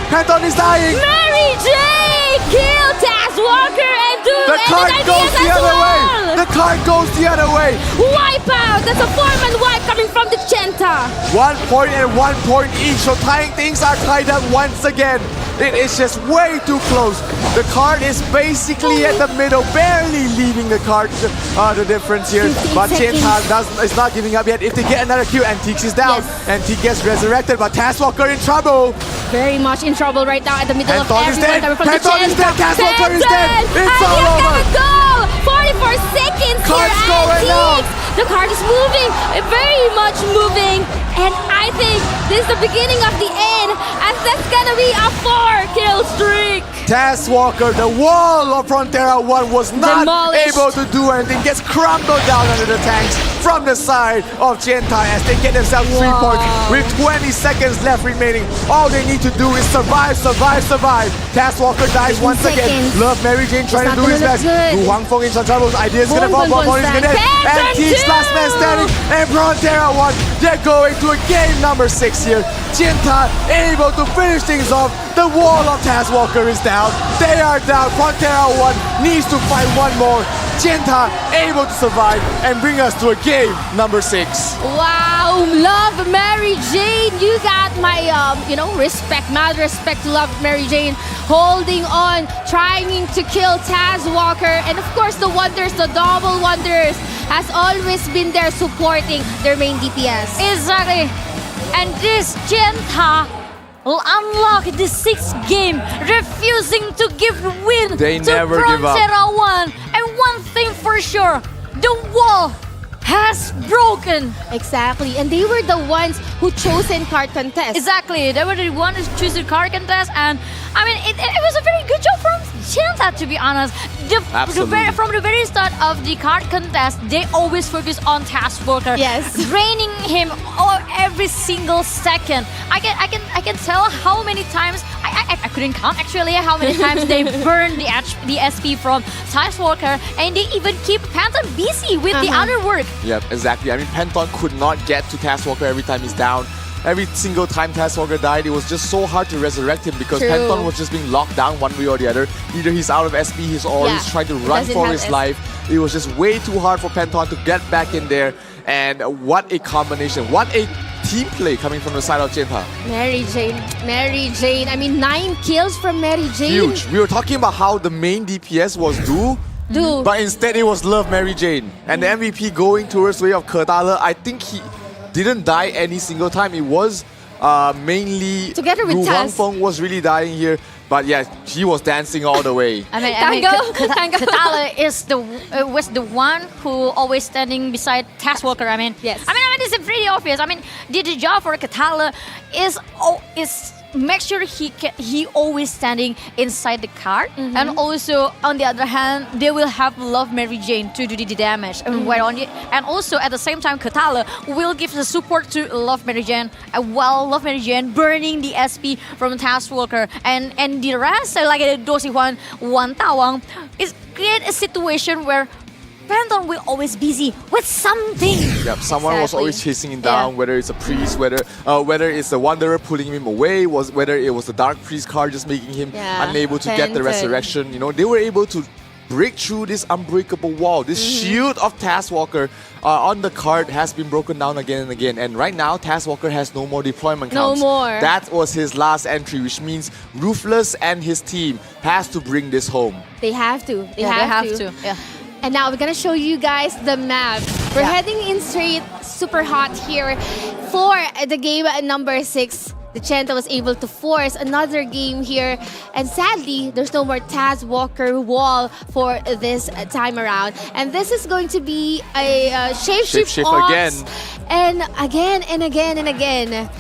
Penton is dying. Mary Jane kill Taskwalker and do the cart goes the other way. The cart goes the other way. Wipe out. That's a 4-man wipe coming from the Genta. 1 point and 1 point each. So tying things are tied up once again. It is just way too close. The card is basically at the middle, barely leaving the card, the difference here. But Genta is not giving up yet. If they get another kill, Antiques is down. Antique gets resurrected, but Taskwalker in trouble. Very much in trouble right now at the middle of everyone coming from the Penton is dead. Taskwalker is dead. It's all over. Goal. 44 seconds Cards here. going out. The card is moving, very much moving. And I think this is the beginning of the end, as that's gonna be a 4-kill streak. Taskwalker, the wall of Frontera 1 was not able to do anything. Gets crumbled down under the tanks from the side of Genta as they get themselves 3 points with 20 seconds left remaining. All they need to do is survive. Taskwalker dies once again. Love Mary Jane trying to do his best. Wu Huangfeng in some trouble. Idea's gonna fall. Bonbon is gonna dead. Antiques last man standing. And Frontera 1, they're going to a game number 6 here. Genta able to finish things off. The wall of Taskwalker is down. They are down. Frontera 1 needs to fight one more. Genta able to survive and bring us to a game number 6. Wow, Love Mary Jane. You got my, respect, mad respect to Love Mary Jane. Holding on, trying to kill Taskwalker. And of course, the Wonders, the double Wonders, has always been there supporting their main DPS. Exactly. And this Genta will unlock the 6th game, refusing to give win They to never give up. Frontera 1. And one thing for sure, the wall has broken. Exactly, and they were the ones who chose in card contest. Exactly, they were the ones who chose the card contest, and I mean, it was a very good job from Genta, to be honest. From the very start of the card contest, they always focus on Taskwalker. Yes, draining him every single second. I can tell how many times I couldn't count actually how many times they burned the SP from Taskwalker, and they even keep Penton busy with the other work. Yep, exactly. I mean, Penton could not get to Taskwalker every time he's down. Every single time Taskwalker died, it was just so hard to resurrect him because Penton was just being locked down one way or the other. Either he's out of SP, he's trying to run for his life. It was just way too hard for Penton to get back in there. And what a combination. What a team play coming from the side of Genta. Mary Jane. I mean, 9 kills from Mary Jane. Huge. We were talking about how the main DPS was Do. But instead it was Love Mary Jane. And the MVP going towards the way of Kurtala, I think he didn't die any single time. It was mainly together with Wu Huangfeng was really dying here. But yeah, he was dancing all the way. I mean, Kurtala was the one who always standing beside Taskwalker. I mean, yes. I mean, it's pretty obvious. I mean, the job for Kurtala is make sure he always standing inside the cart, and also on the other hand, they will have Love Mary Jane to do the damage, and also at the same time, Kurtala will give the support to Love Mary Jane, while Love Mary Jane burning the SP from Taskwalker, and the rest like Dosi Wan Tawang is create a situation where Penton will always busy with something. Yep, someone was always chasing him down, whether it's a priest, whether it's the Wanderer pulling him away, whether it was the Dark Priest card just making him unable to get the resurrection. You know, they were able to break through this unbreakable wall. This shield of Taskwalker on the card has been broken down again and again. And right now, Taskwalker has no more deployment counts. No more. That was his last entry, which means Ruthless and his team has to bring this home. They have to. They have to. Yeah. And now we're gonna show you guys the map. We're heading in straight, super hot here for the game number 6. the Chenta was able to force another game here. And sadly, there's no more Taz Walker wall for this time around. And this is going to be a shapeshift again. And again and again and again.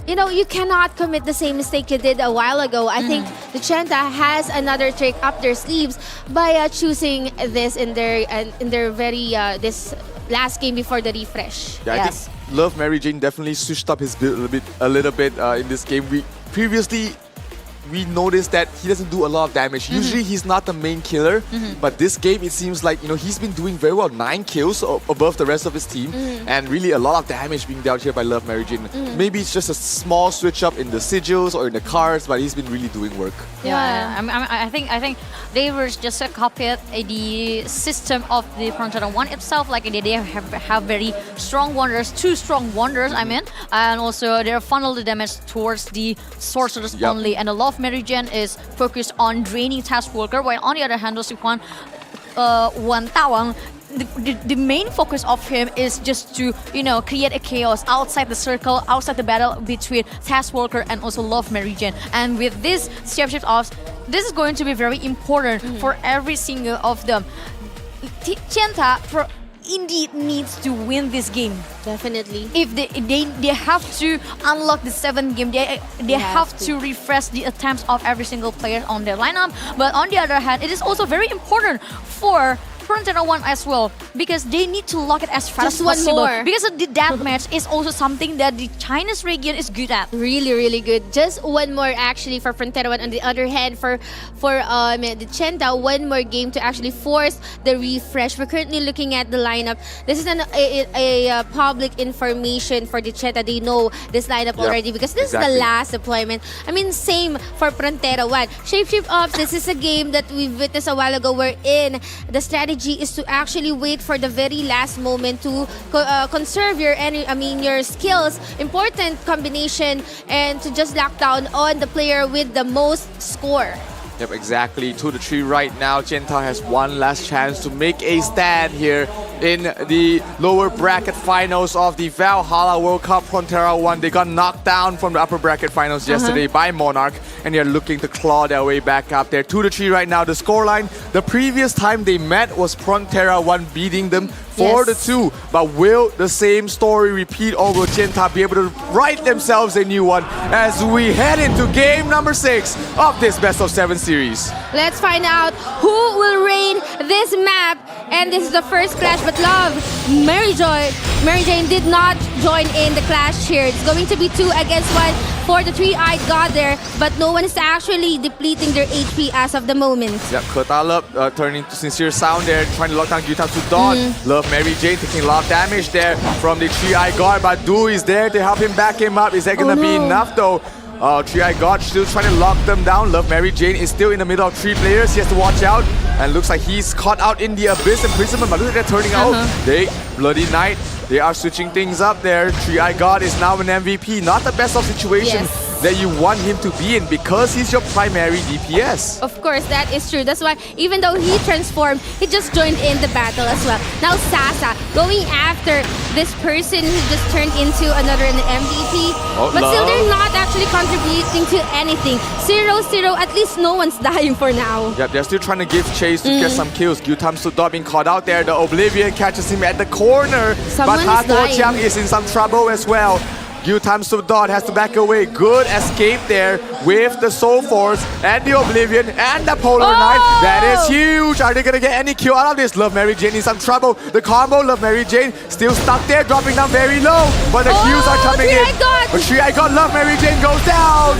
You know, you cannot commit the same mistake you did a while ago. I think the Chenta has another trick up their sleeves by choosing this in their very this last game before the refresh. Yeah, I think Love Mary Jane definitely switched up his build a little bit in this game. We noticed that he doesn't do a lot of damage. Usually he's not the main killer, but this game it seems like he's been doing very well. 9 kills above the rest of his team, and really a lot of damage being dealt here by Love Mary Jane. Maybe it's just a small switch up in the sigils or in the cards, but he's been really doing work. Yeah, I think they were just copied the system of the Frontera 1 itself. Like they have very strong wonders, 2 strong wonders. I mean, and also they funnel the damage towards the sorcerers only, and the Love Mary Jane is focused on draining Task Walker, while on the other hand, Wan Tawang, the main focus of him is just to create a chaos outside the circle, outside the battle between Task Walker and also Love Mary Jane. And with this shapeshift offs, this is going to be very important for every single of them. Chenta indeed needs to win this game. Definitely. If they have to unlock the 7th game, they have to refresh the attempts of every single player on their lineup. But on the other hand, it is also very important for Frontera 1 as well, because they need to lock it as fast as possible. More. Because the deathmatch is also something that the Chinese region is good at. Really, really good. Just one more actually for Frontera 1. On the other hand, for the Chenta, one more game to actually force the refresh. We're currently looking at the lineup. This is a public information for the Chenta. They know this lineup already because this is the last deployment. I mean, same for Frontera 1. Shapeshift Ops, this is a game that we witnessed a while ago wherein the strategy is to actually wait for the very last moment to conserve your your skills, important combination, and to just lock down on the player with the most score. Yep, exactly. 2-3 right now. Chenta has one last chance to make a stand here in the lower bracket finals of the Valhalla World Cup. Frontera 1, they got knocked down from the upper bracket finals yesterday by Monarch, and they're looking to claw their way back up there. 2-3 right now. The scoreline, the previous time they met was Frontera 1 beating them 4-2. But will the same story repeat, or will Chenta be able to write themselves a new one as we head into game number 6 of this best of 7 series? Let's find out who will reign this map. And this is the first clash, but Mary Jane did not join in the clash here. It's going to be 2 against 1 for the 3-eyed god there, but no one is actually depleting their HP as of the moment. Yep, Kurtalab turning to Sincere Sound there, trying to lock down Gyutam Sudon. Love Mary Jane taking a lot of damage there from the 3-eyed god, but Du is there to help him back him up. Is that gonna be enough though? 3-eyed god still trying to lock them down. Love Mary Jane is still in the middle of 3 players. He has to watch out. And looks like he's caught out in the Abyss imprisonment. But look at that turning out. Bloody Knight. They are switching things up there. 3-eyed god is now an MVP. Not the best of situation that you want him to be in, because he's your primary DPS. Of course, that is true. That's why even though he transformed, he just joined in the battle as well. Now Sasa going after this person who just turned into another MVP. But still they're not actually contributing to anything. 0-0, at least no one's dying for now. Yep, they're still trying to give chase to get some kills. Gyutam Sudon being caught out there. The Oblivion catches him at the corner. But Hato Chiang is in some trouble as well. Gyutam Sudon has to back away. Good escape there with the Soul Force and the Oblivion and the Polar Knight. That is huge. Are they going to get any kill out of this? Love Mary Jane in some trouble. The combo, Love Mary Jane still stuck there, dropping down very low. But the kills are coming in. But 3-eyed god, Love Mary Jane goes down.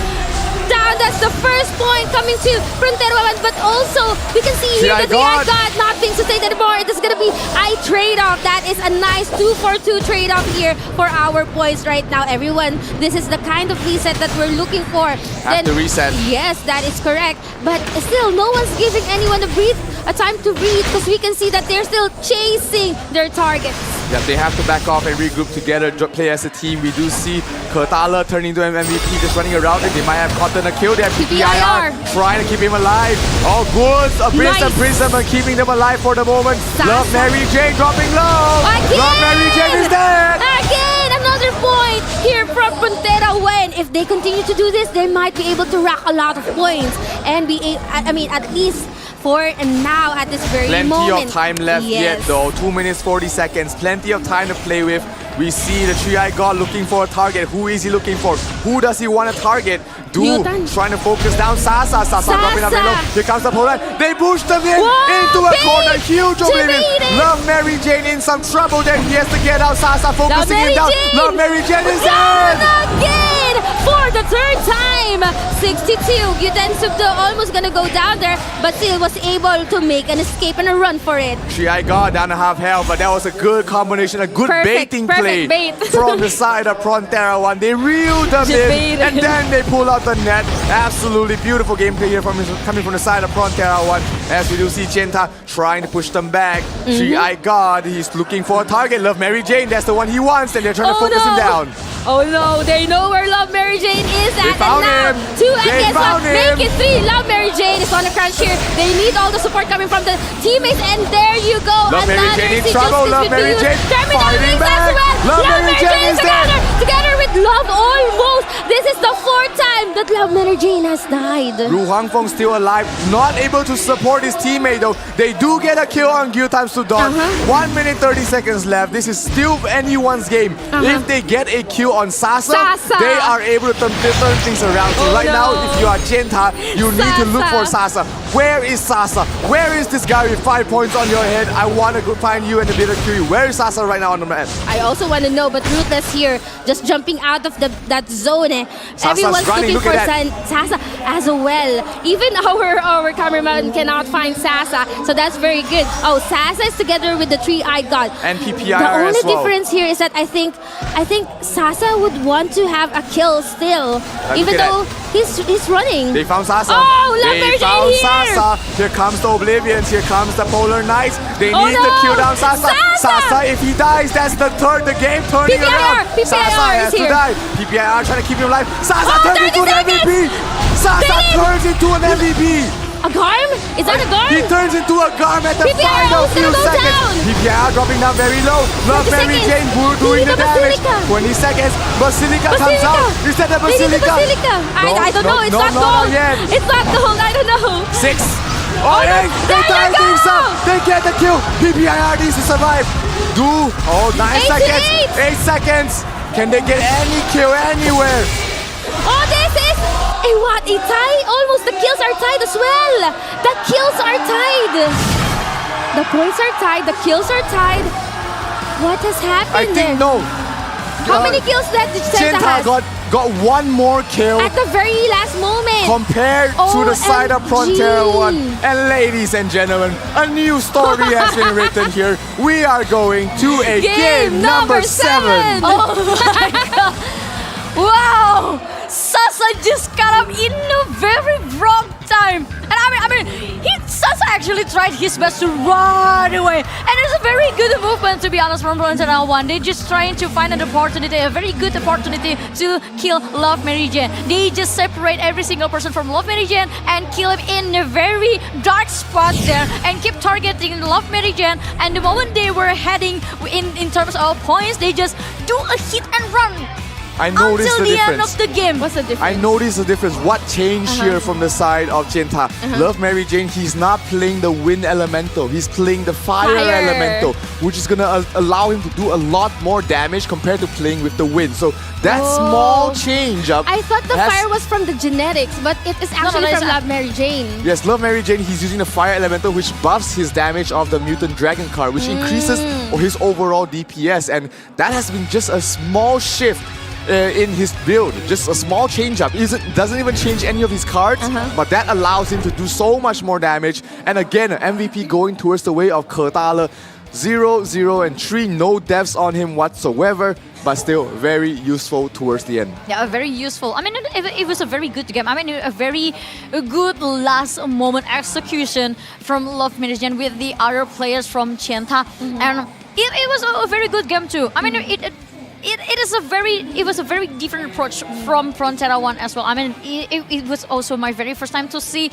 That's the first point coming to Frontera 1, but also we can see here the 3-eyed god not being sustained anymore. It is going to be a trade-off. That is a nice 2-for-2 trade-off here for our points right now. Everyone, this is the kind of reset that we're looking for. Have to reset. Yes, that is correct. But still, no one's giving anyone a time to breathe, because we can see that they're still chasing their targets. Yeah, they have to back off and regroup together, play as a team. We do see Kurtala turning into an MVP, just running around it. They might have gotten a kill there. PPIR trying to keep him alive. Oh, good. Abyss and Prism are keeping them alive for the moment. Love Mary Jane dropping low. Love Mary Jane is dead. Again, another point here from Frontera when if they continue to do this, they might be able to rack a lot of points and at least for and now at this very moment. Plenty of time left yet though. 2 minutes 40 seconds. Plenty of time to play with. We see the Three-Eyed God looking for a target. Who is he looking for? Who does he want to target? Trying to focus down Sasa. Sasa dropping down very low. Here comes the Poland. They push them into a corner. Huge oblivion. Love Mary Jane in some trouble. Then he has to get out. Sasa focusing him down. Love Mary Jane is dead. Again for the third time. 62. Gyutensuk almost gonna go down there, but still was able to make an escape and a run for it. Three-Eyed God down to half health, but that was a good combination, a good baiting play from the side of Frontera One. They reeled them in, and then they pull out the net. Absolutely beautiful gameplay here coming from the side of Frontera One. As we do see Genta trying to push them back. Three-Eyed God, he's looking for a target. Love Mary Jane, that's the one he wants, and they're trying to focus him down. Oh no, they know where Love Mary Jane is at, and now 2 against 1, make it 3. Love Mary Jane is on the crunch here. They need all the support coming from the teammates, and there you go. Love Mary Jane in trouble. Love Mary Jane fighting back. Love Mary Jane is together with Love almost. This is the 4th time that Love Mary Jane has died. Ru Hangfeng still alive, not able to support his teammate though. They do get a kill on Gyutam Sudon. 1 minute 30 seconds left. This is still anyone's game. If they get a kill on Sasa, they are able to turn things around. So right now, if you are Genta, you need to look for Sasa. Where is Sasa? Where is this guy with 5 points on your head? I want to go find you and a bit of Curie. Where is Sasa right now on the map? I also want to know, but Ruthless here, just jumping out of that zone. Everyone's looking for Sasa as well. Even our cameraman cannot find Sasa, so that's very good. Oh, Sasa is together with the Three-Eyed God. And PPIR The only as well. difference here is that I think Sasa would want to have a kill still, even though he's running. They found Sasa. Oh, Love They Mary found Jane here. Sasa. Here comes the Oblivions. Here comes the Polar Knights. They need to kill down Sasa. Sasa, if he dies, that's the game turning around. PPIR Sasa has to die. PPIR trying to keep him alive. Sasa turns into an MVP. Sasa turns into an MVP. A Garm? Is that a Garm? He turns into a Garm at the final few seconds. PPIR dropping down very low. Love Mary Jane doing the damage. 20 seconds. Basilica comes out. Is that the Basilica? I don't know. It's not gold. It's not gold. I don't know. 6. Oh, they tie things up. They get the kill. PPIR needs to survive. 9 seconds. 8 seconds. Can they get any kill anywhere? Oh, this is a tie? Almost the kills are tied as well. The kills are tied. The points are tied. The kills are tied. What has happened? I think no. How many kills did Genta Genta got one more kill at the very last moment compared to the side of Frontera One. And ladies and gentlemen, a new story has been written here. We are going to a game number 7. Oh my god! Wow! Sasa just got up in a very wrong time. And Sasa actually tried his best to run away. And it's a very good movement, to be honest, from Frontera One. They're just trying to find an opportunity, a very good opportunity to kill Love Mary Jane. They just separate every single person from Love Mary Jane and kill him in a very dark spot there and keep targeting Love Mary Jane. And the moment they were heading in terms of points, they just do a hit and run. I noticed until the the difference. end of the game. What's the difference? I noticed the difference. What changed here from the side of Genta? Love Mary Jane, he's not playing the wind elemental. He's playing the fire elemental, which is going to allow him to do a lot more damage compared to playing with the wind. So that small change up. I thought the fire was from the genetics, but it is actually from Love Mary Jane. Yes, Love Mary Jane, he's using the fire elemental, which buffs his damage of the mutant dragon card, which increases his overall DPS. And that has been just a small shift in his build, just a small change up. Doesn't even change any of his cards, but that allows him to do so much more damage. And again, MVP going towards the way of Kertala. 0, 0, and 3, no deaths on him whatsoever, but still very useful towards the end. Yeah, very useful. I mean, it was a very good game. I mean, a very good last moment execution from Love Mary Jane with the other players from Genta, and it was a very good game too. I mean, it was a very different approach from Frontera One as well. I mean, it was also my very first time to see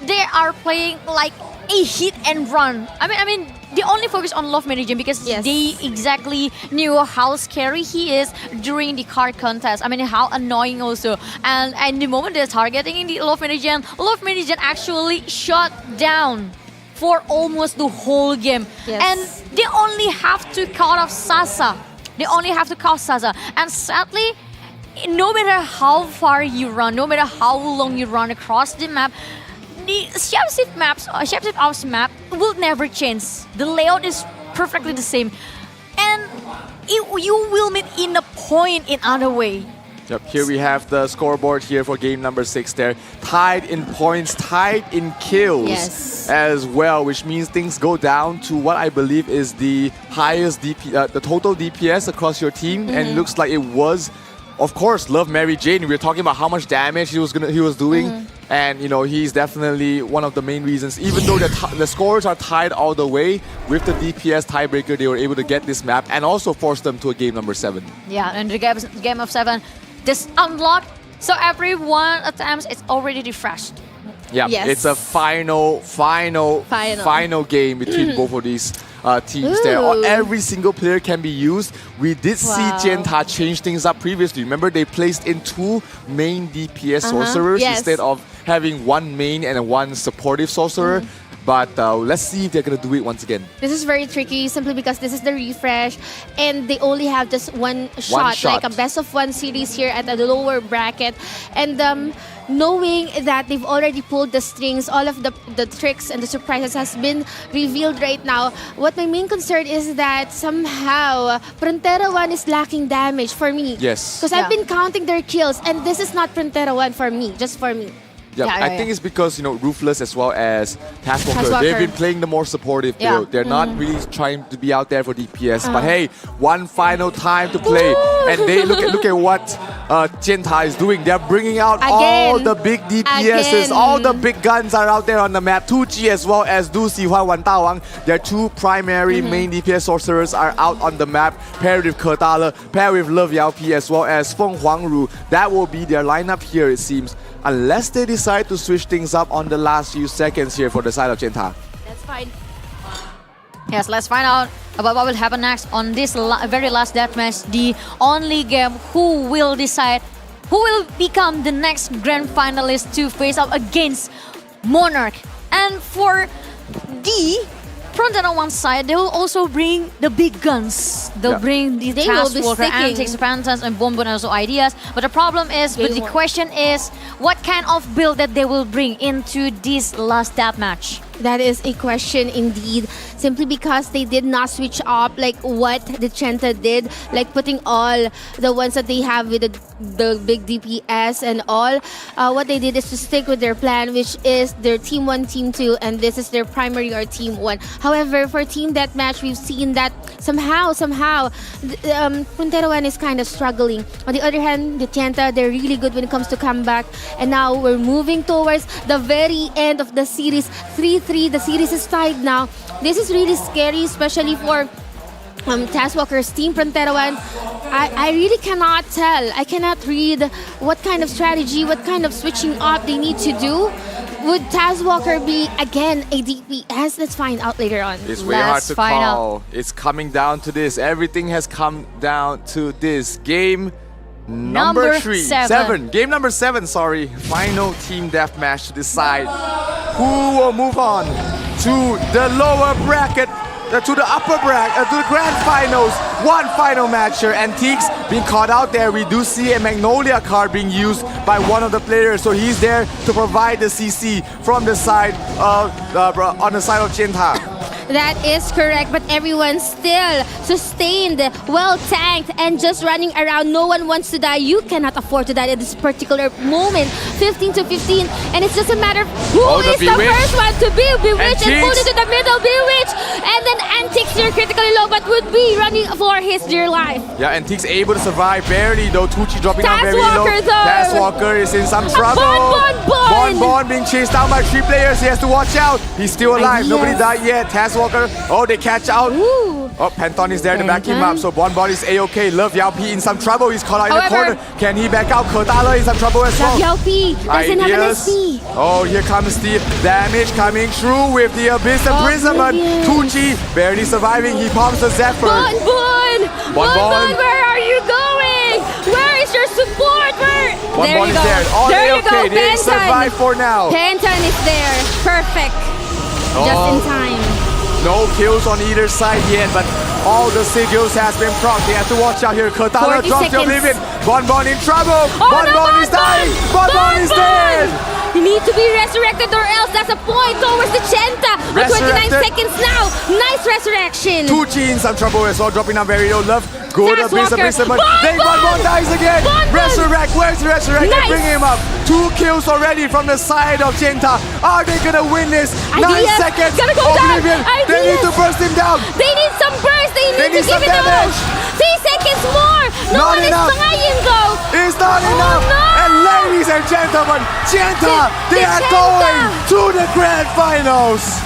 they are playing like a hit and run. I mean, they only focus on Love Meridian because they exactly knew how scary he is during the card contest. I mean, how annoying also. And the moment they're targeting the Love Meridian actually shut down for almost the whole game. And they only have to cut off Sasa. And sadly, no matter how far you run, no matter how long you run across the map, the Shapeshift Ops map will never change. The layout is perfectly the same. And you will meet in a point in other way. Yep, here we have the scoreboard here for game number 6 there. Tied in points, tied in kills as well, which means things go down to what I believe is the highest the total DPS across your team. And it looks like it was, of course, Love Mary Jane. We were talking about how much damage he was doing. And, you know, he's definitely one of the main reasons. Even though the scores are tied all the way, with the DPS tiebreaker, they were able to get this map and also force them to a game number 7. Yeah, and the game of 7 just unlocked. So every one attempts, it's already refreshed. Yeah, it's a final game between both of these teams there. Every single player can be used. We did see Jianta change things up previously. Remember, they placed in 2 main DPS sorcerers instead of having 1 main and 1 supportive sorcerer. But let's see if they're going to do it once again. This is very tricky simply because this is the refresh and they only have just one shot, like a best of 1 series here at the lower bracket. And knowing that they've already pulled the strings, all of the tricks and the surprises has been revealed right now. What my main concern is that somehow Frontera 1 is lacking damage for me. Yes. Because I've been counting their kills and this is not Frontera 1 for me, just for me. Yeah, I think it's because, you know, Ruthless as well as Taskmaster, they've been playing the more supportive build. They're not really trying to be out there for DPS. But hey, one final time to play. And they look at what Jianta is doing. They're bringing out all the big DPSs. All the big guns are out there on the map. 2G as well as Du Xihua Wan Dawang. Their 2 primary main DPS sorcerers are out on the map. Paired with Ketala, paired with Love Yao Pi as well as Feng Huangru. That will be their lineup here, it seems. Unless they decide to switch things up on the last few seconds here for the side of Jianta. That's fine. Yes, let's find out about what will happen next on this very last deathmatch. The only game who will decide who will become the next grand finalist to face up against Monarch. And for the Frontera 1 side, they will also bring the big guns. They'll bring the Taskmaster, Antics, Phantoms, and Bomb and also ideas. But the problem is, the question is, what kind of build that they will bring into this last deathmatch? That is a question indeed. Simply because they did not switch up like what the Jianta did, like putting all the ones that they have with the big DPS and all. What they did is to stick with their plan, which is their Team 1, Team 2, and this is their primary or Team 1. However, for Team Deathmatch, we've seen that somehow, Frontera 1 is kind of struggling. On the other hand, the Jianta, they're really good when it comes to comeback. And now we're moving towards the very end of the series. 3-3, the series is tied now. This is really scary, especially for Taskmaster's team, Frontera 1. I really cannot tell. I cannot read what kind of strategy, what kind of switching up they need to do. Would Taskmaster be, again, a DPS? Let's find out later on. It's very hard to call. It's coming down to this. Everything has come down to this. Game number 7. Game number 7, sorry. Final team deathmatch to decide who will move on to the lower bracket, to the upper bracket, to the grand finals. One final match here. Antiques being caught out there. We do see a Magnolia card being used by one of the players, so he's there to provide the CC from the side of on the side of Jianta. That is correct, but everyone's still sustained, well tanked, and just running around. No one wants to die. You cannot afford to die at this particular moment. 15-15, and it's just a matter of who is the first one to be bewitched and pulled into the middle, bewitched, and then Antics here critically low, but would be running for his dear life. Yeah, and Teek's able to survive barely though. Tucci dropping down very low. Walker, though. Taz Walker is in some trouble. Bon being chased down by 3 players. He has to watch out. He's still alive. Nobody died yet. Taz Walker. Oh, they catch out. Oh, Panton is there to back him up. So Bon is A-OK. Love Yao P in some trouble. He's caught out in the corner. Can he back out? Kertala in some trouble as well. Yao P doesn't have an SP. Oh, here comes the damage coming through with the Abyss Imprisonment. Tucci barely surviving. He palms the Zephyr. Bon, where are you going? Where is your support? Where? Bon is there. All there you A-OK. go. They survive for now. Panton is there. Perfect. Just in time. No kills on either side yet, but all the sigils has been procced. They have to watch out here. Kertala drops the Oblivion. Bon in trouble. Bon is dying. Bon is dead. You need to be resurrected or else that's a point towards the Chenta. But 29 seconds now. Nice resurrection. Tucci in some trouble as well, dropping down very low. Love. Good Abyss Imprisonment. Then Bon dies again. Resurrect. Where's the resurrect? Nice. They bring him up. 2 kills already from the side of Chenta. Are they gonna win this? 9 seconds. Gotta go Oblivion. down. They need to burst him down. They need some burst. They need to give it a push. 3 seconds more. No one is dying though. It's not enough. No. And ladies and gentlemen, Chenta, they are going to the grand finals.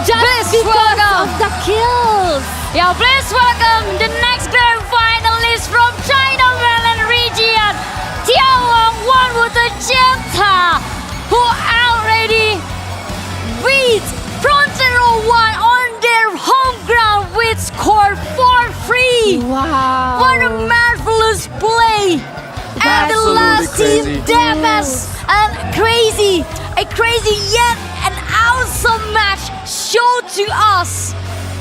Just because of the kills. Yeah, please welcome the next grand finalist from China Mainland region,眺望万物的尖塔, who already beat Frontero 1 on their home ground with score 4-3. Wow. What a marvelous play. And the last team damage and a crazy yet an awesome match showed to us.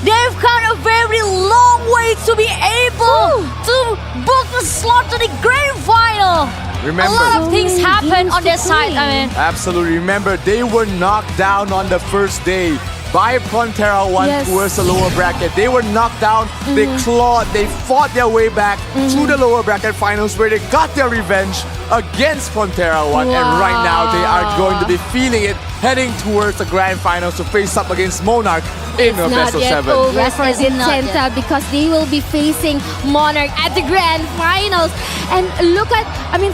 They've come a very long way to be able to book a slot to the grand final. Remember, a lot of things happened on their side. Absolutely. Remember, they were knocked down on the first day by Frontera 1 towards the lower bracket. They were knocked down, they clawed, they fought their way back to the lower bracket finals where they got their revenge against Frontera 1. And right now they are going to be feeling it, heading towards the grand finals to face up against Monarch in a best of 7. Over for the Chenta because they will be facing Monarch at the grand finals. And look at,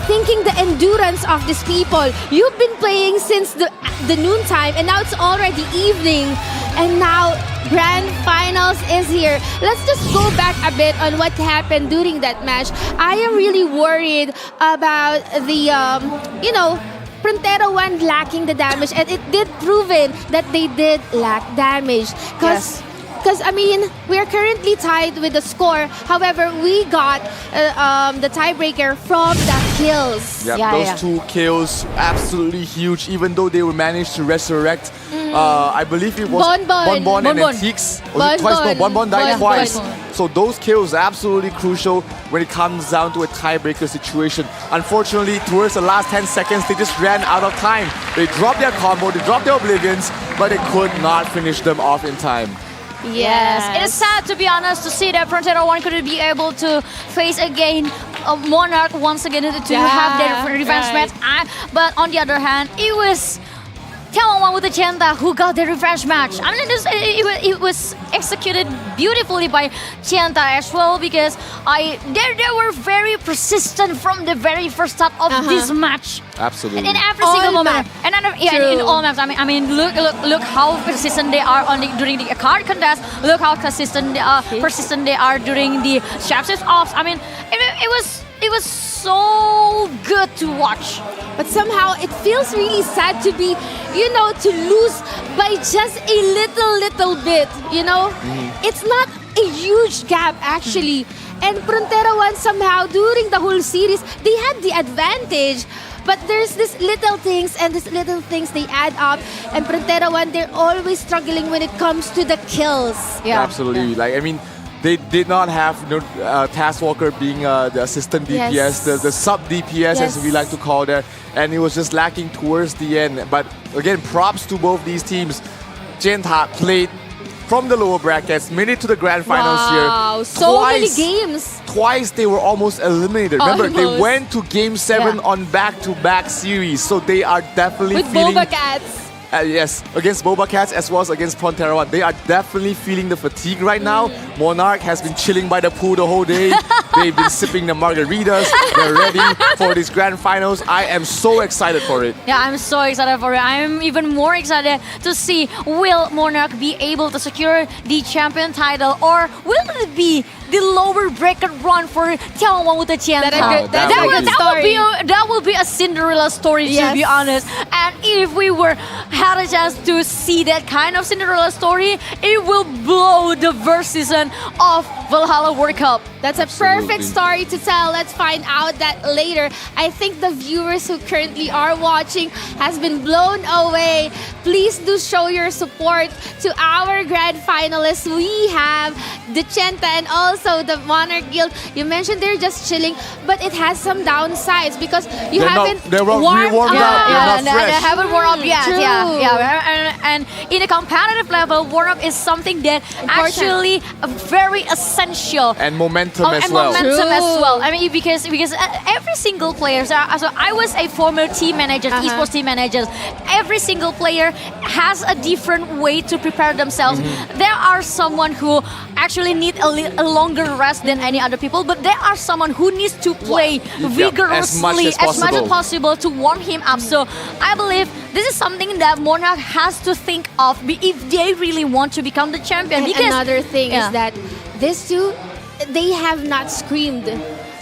thinking the endurance of these people. You've been playing since the noontime and now it's already evening. And now grand finals is here. Let's just go back a bit on what happened during that match. I am really worried about the, Frontera 1 lacking the damage, and it did proven that they did lack damage. Because we are currently tied with the score. However, we got the tiebreaker from the kills. Those 2 kills, absolutely huge. Even though they were managed to resurrect, I believe it was Bon and then Teeks. Bon died twice. So those kills absolutely crucial when it comes down to a tiebreaker situation. Unfortunately, towards the last 10 seconds, they just ran out of time. They dropped their combo, they dropped their Oblivions, but they could not finish them off in time. Yes, it is sad to be honest to see that Frontera 1 couldn't be able to face again Monarch once again to have their revenge match. But on the other hand, it was眺望万物的尖塔 who got the revenge match. It was executed beautifully by Chenta as well because they were very persistent from the very first start of this match. Absolutely. In every single moment. And in all maps. Look how persistent they are during the card contest. Look how persistent they are during the chapters off. It was so good to watch. But somehow it feels really sad to be, to lose by just a little bit, It's not a huge gap actually. And Frontera 1 somehow during the whole series, they had the advantage. But there's these little things and these little things they add up. And Frontera 1, they're always struggling when it comes to the kills. Absolutely. They did not have Taz Walker being the assistant DPS, the sub DPS as we like to call that, and it was just lacking towards the end. But again, props to both these teams. Chenta played from the lower brackets, made it to the grand finals here. Wow, so many games. Twice they were almost eliminated. Remember, they went to Game 7 on back-to-back series, so they are definitely with feeling... BobaCats. Yes, against BobaCats as well as against Prontera. They are definitely feeling the fatigue right now. Monarch has been chilling by the pool the whole day. They've been sipping the margaritas. They're ready for these grand finals. I am so excited for it. Yeah, I'm so excited for it. I'm even more excited to see will Monarch be able to secure the champion title, or will it be the lower bracket run for 眺望万物的尖塔? That will be a Cinderella story, to be honest. And if we had a chance to see that kind of Cinderella story, it will blow the first season of Valhalla World Cup. That's a perfect story to tell. Let's find out that later. I think the viewers who currently are watching has been blown away. Please do show your support to our grand finalists. We have Dechenta and also the Monarch Guild. You mentioned they're just chilling, but it has some downsides because you haven't warmed up. They haven't warmed up yet. And in a competitive level, warm up is something that actually very essential. And momentum as well. I mean, because every single player. So I was a former team manager, esports team manager. Every single player has a different way to prepare themselves. There are someone who actually need a longer rest than any other people, but there are someone who needs to play vigorously as much as possible to warm him up. So I believe this is something that Monarch has to think of if they really want to become the champion. And another thing is that these two, they have not screamed.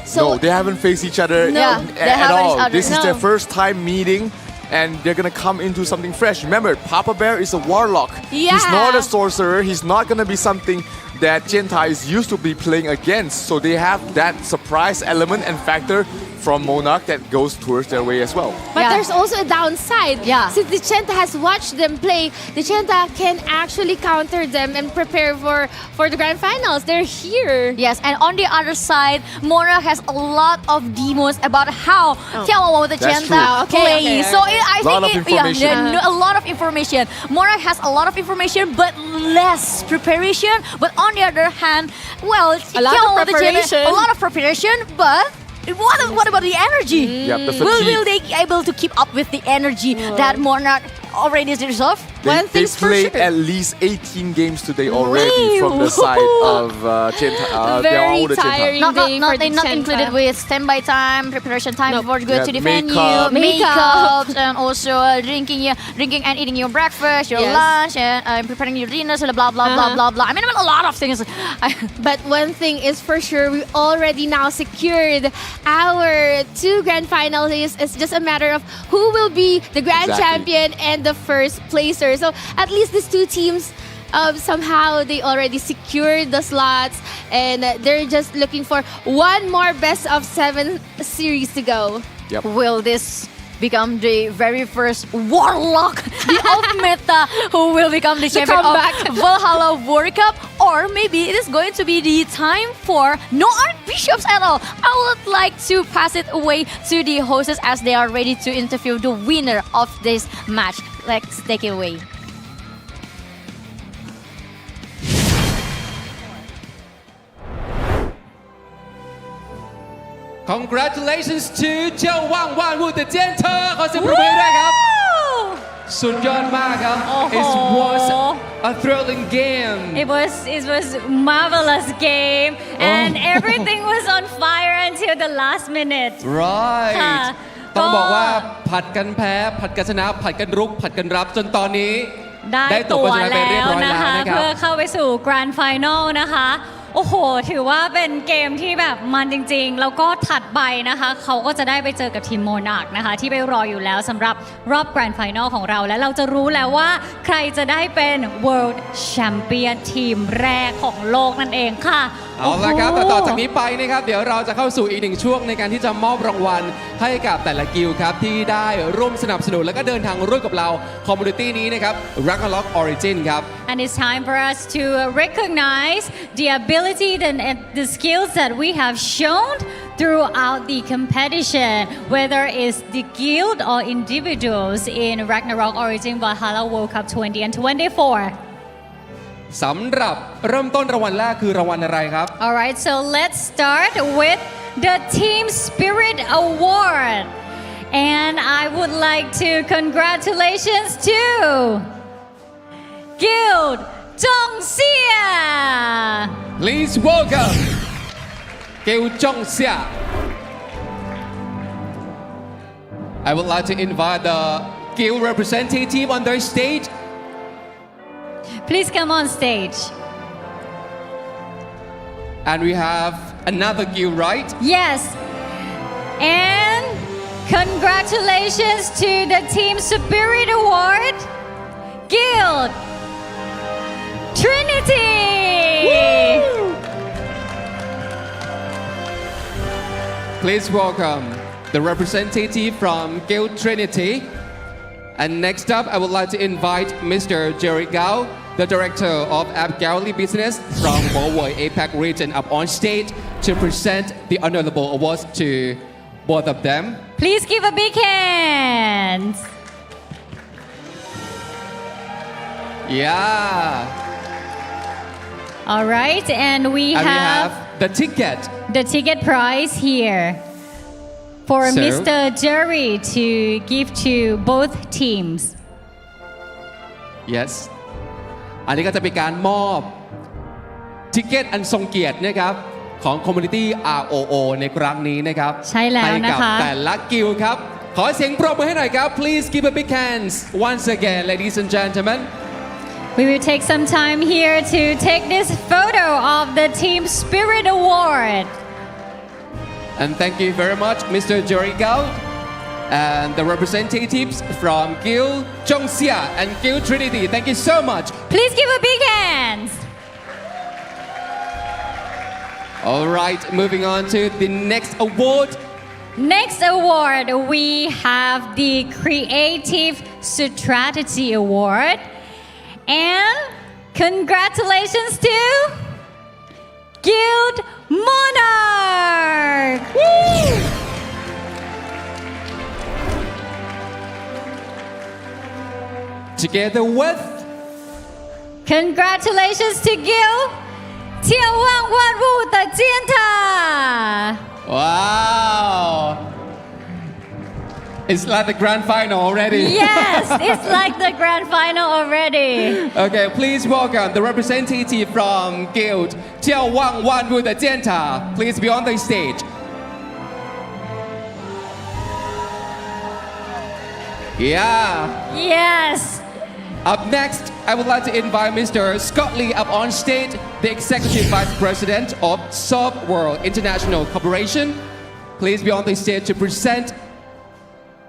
So no, they haven't faced each other at all. This is their first time meeting, and they're gonna come into something fresh. Remember, Papa Bear is a warlock. Yeah. He's not a sorcerer. He's not gonna be something that Genta is used to be playing against. So they have that surprise element and factor from Monarch that goes towards their way as well. But there's also a downside. Since Dechenta has watched them play, Dechenta can actually counter them and prepare for the grand finals. They're here. Yes, and on the other side, Monarch has a lot of demos about how 眺望万物的尖塔 playing. So I think a lot of information. Monarch has a lot of information, but less preparation. But on the other hand, well, a lot of preparation, but what about the energy? The Will they be able to keep up with the energy that Monarch already deserve? They played at least 18 games today already from the side of Genta. Very tiring day for They're not included with standby time, preparation time before you go to the venue, makeup, and also drinking and eating your breakfast, your lunch, and preparing your dinner, so blah blah blah blah blah. I mean, a lot of things. But one thing is for sure, we already now secured our 2 grand finalists. It's just a matter of who will be the grand champion and the first placer. So at least these 2 teams, somehow they already secured the slots, and they're just looking for one more best of 7 series to go. Will this become the very first warlock, the off-meta, who will become the champion of Valhalla World Cup? Or maybe it is going to be the time for no archbishops at all. I would like to pass it away to the hosts as they are ready to interview the winner of this match. Let's take it away. Congratulations to 眺望万物的尖塔 ขอเสียงปรบมือด้วยครับ สุดยอดมากครับ It was a thrilling game. It was marvelous game, and everything was on fire until the last minute. Right. ต้องบอกว่าผัดกันแพ้ผัดกันชนะผัดกันรุกผัดกันรับจนตอนนี้ได้ตั๋วแล้วนะคะเพื่อเข้าไปสู่ Grand Final นะคะโอ้โหถือว่าเป็นเกมที่แบบมันจริงๆแล้วก็ถัดไปนะคะเขาก็จะได้ไปเจอกับทีม Monarch นะคะที่ไปรออยู่แล้วสำหรับรอบ Grand Final ของเราและเราจะรู้แล้วว่าใครจะได้เป็น World Champion ทีมแรกของโลกนั่นเองค่ะเอาละครับแต่ต่อจากนี้ไปนะครับเดี๋ยวเราจะเข้าสู่อีกหนึ่งช่วงในการที่จะมอบรางวัลให้กับแต่ละกิลด์ครับที่ได้ร่วมสนับสนุนและก็เดินทางร่วมกับเราคอมมูนิตี้นี้นะครับ Ragnarok Origin ครับ And it's time for us to recognize the ability and the skills that we have shown throughout the competition, whether it's the guild or individuals in Ragnarok Origin Valhalla World Cup 20 and 24. สำหรับเริ่มต้นรางวัลแรกคือรางวัลอะไรครับ Alright, so let's start with the Team Spirit Award. And I would like to congratulations to Guild Zhongxia. Please welcome Guild Zhongxia. I would like to invite the Guild representative on their stage. Please come on stage. And we have another guild, right? Yes. And congratulations to the Team Spirit Award, Guild Trinity. Woo! Please welcome the representative from Guild Trinity. And next up, I would like to invite Mr. Jerry Gao, the Director of App Gallery Business from Huawei APAC region, up on stage to present the honorable awards to both of them. Please give a big hand. Yeah. All right, and we have the ticket. The ticket prize here for So- Mr. Jerry to give to both teams. Yes อันนี้ก็จะเป็นการมอบทิเก็ตอันทรงเกียรตินะครับของ Community ROO ในครั้งนี้นะครับ ใช่แล้วนะคะ ให้กับแต่ละกิลด์ครับ ขอเสียงปรบมือให้หน่อยครับ Please give a big hands once again ladies and gentlemen. We will take some time here to take this photo of the Team Spirit Award. And thank you very much Mr. Jerry Gao and the representatives from Guild Zhongxia and Guild Trinity. Thank you so much. Please give a big hand. All right, moving on to the next award. Next award, we have the Creative Strategy Award. And congratulations to Guild Monarch. Woo! Together with Congratulations to Guild 眺望万物的尖塔. Wow! It's like the grand final already. Yes, it's like the grand final already. Okay, please welcome the representative from Guild 眺望万物的尖塔. Please be on the stage. Yeah. Yes. Up next, I would like to invite Mr. Scott Lee up on stage, the Executive Vice President of Soft World International Corporation. Please be on the stage to present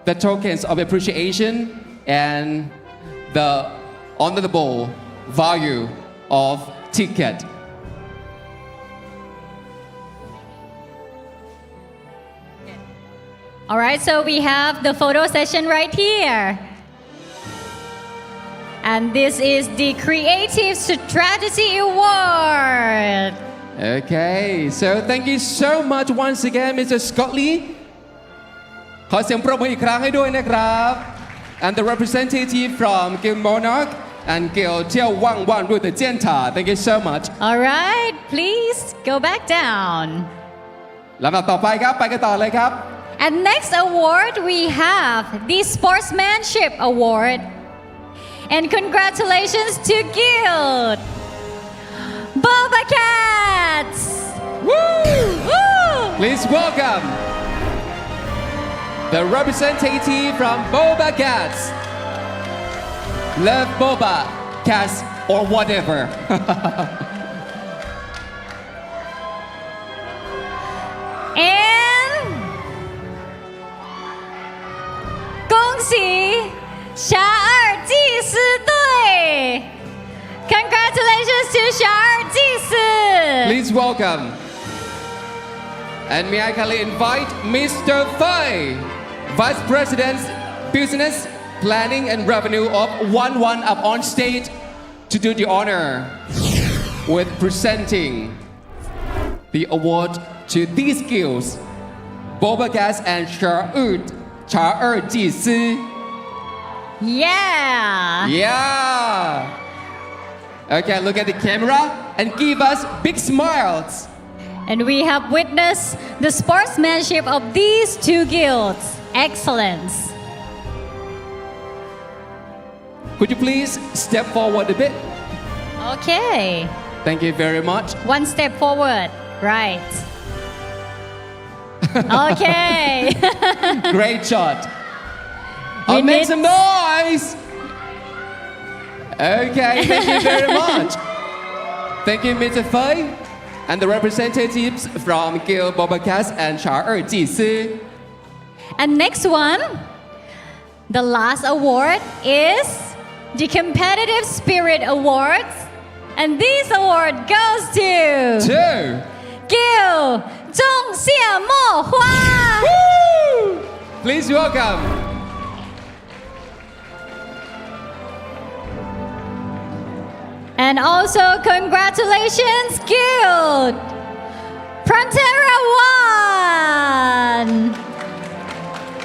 the tokens of appreciation and the honorable value of ticket. All right, so we have the photo session right here. And this is the Creative Strategy Award. Okay, so thank you so much once again, Mr. Scott Lee. ขอเสียงปรบมืออีกครั้งให้ด้วยนะครับ And the representative from Guild Monarch and Guild 眺望万物的尖塔. Thank you so much. All right, please go back down. ลำดับต่อไปครับ ไปกันต่อเลยครับ And next award, we have the Sportsmanship Award. And congratulations to Guild BobaCats. Woo! Woo! Please welcome the representative from BobaCats. Love Boba, Cats, or whatever. And 恭喜查尔济斯队 Congratulations to 查尔济斯 Please welcome. And may I kindly invite Mr. Fai, Vice President, Business, Planning and Revenue of 11 up on stage to do the honor with presenting the award to these skills, BobaCats and 查尔济斯. Yeah. Yeah. Okay, look at the camera and give us big smiles. And we have witnessed the sportsmanship of these two guilds. excellence. Could you please step forward a bit? Okay. Thank you very much. One step forward. Right. Okay. Great shot. We Make need- some noise. Okay, thank you very much. Thank you, Mr. Fei, and the representatives from Guild BobaCats and 查尔济斯. And next one, the last award is the Competitive Spirit Awards. And this award goes to Gil 仲夏沫花. Please welcome. And also congratulations, Guild Frontera 1.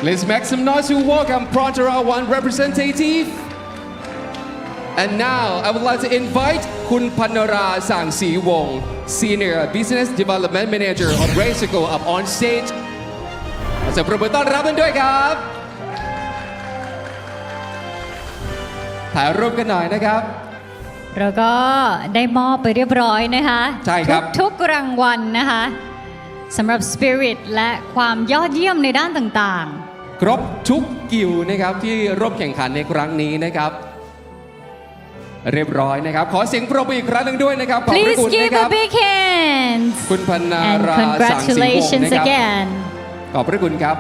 Let's make some noise to welcome Prontera 1 representative. And now I would like to invite คุณพันราสังสีวงศ์ Senior Business Development Manager of Racico up on stage ขอเสียงปรบมือต้อนรับกันด้วยครับถ่ายรูปกันหน่อยนะครับ แล้วก็ได้มอบไปเรียบร้อยนะคะ ใช่ครับ ทุกรางวัลนะคะสำหรับ Spirit และความยอดเยี่ยมในด้านต่างๆ ครบทุกกิลด์นะครับที่ร่วมแข่งขันในครั้งนี้นะครับเรียบร้อยนะครับขอเสียงปรบมืออีกครั้งหนึ่งด้วยนะครับขอบพระ Please คุณ give นะครั a บ big hand คุณพันนา and ราสังสีวงศ์ congratulations นะครับ again ขอบพระคุณครับ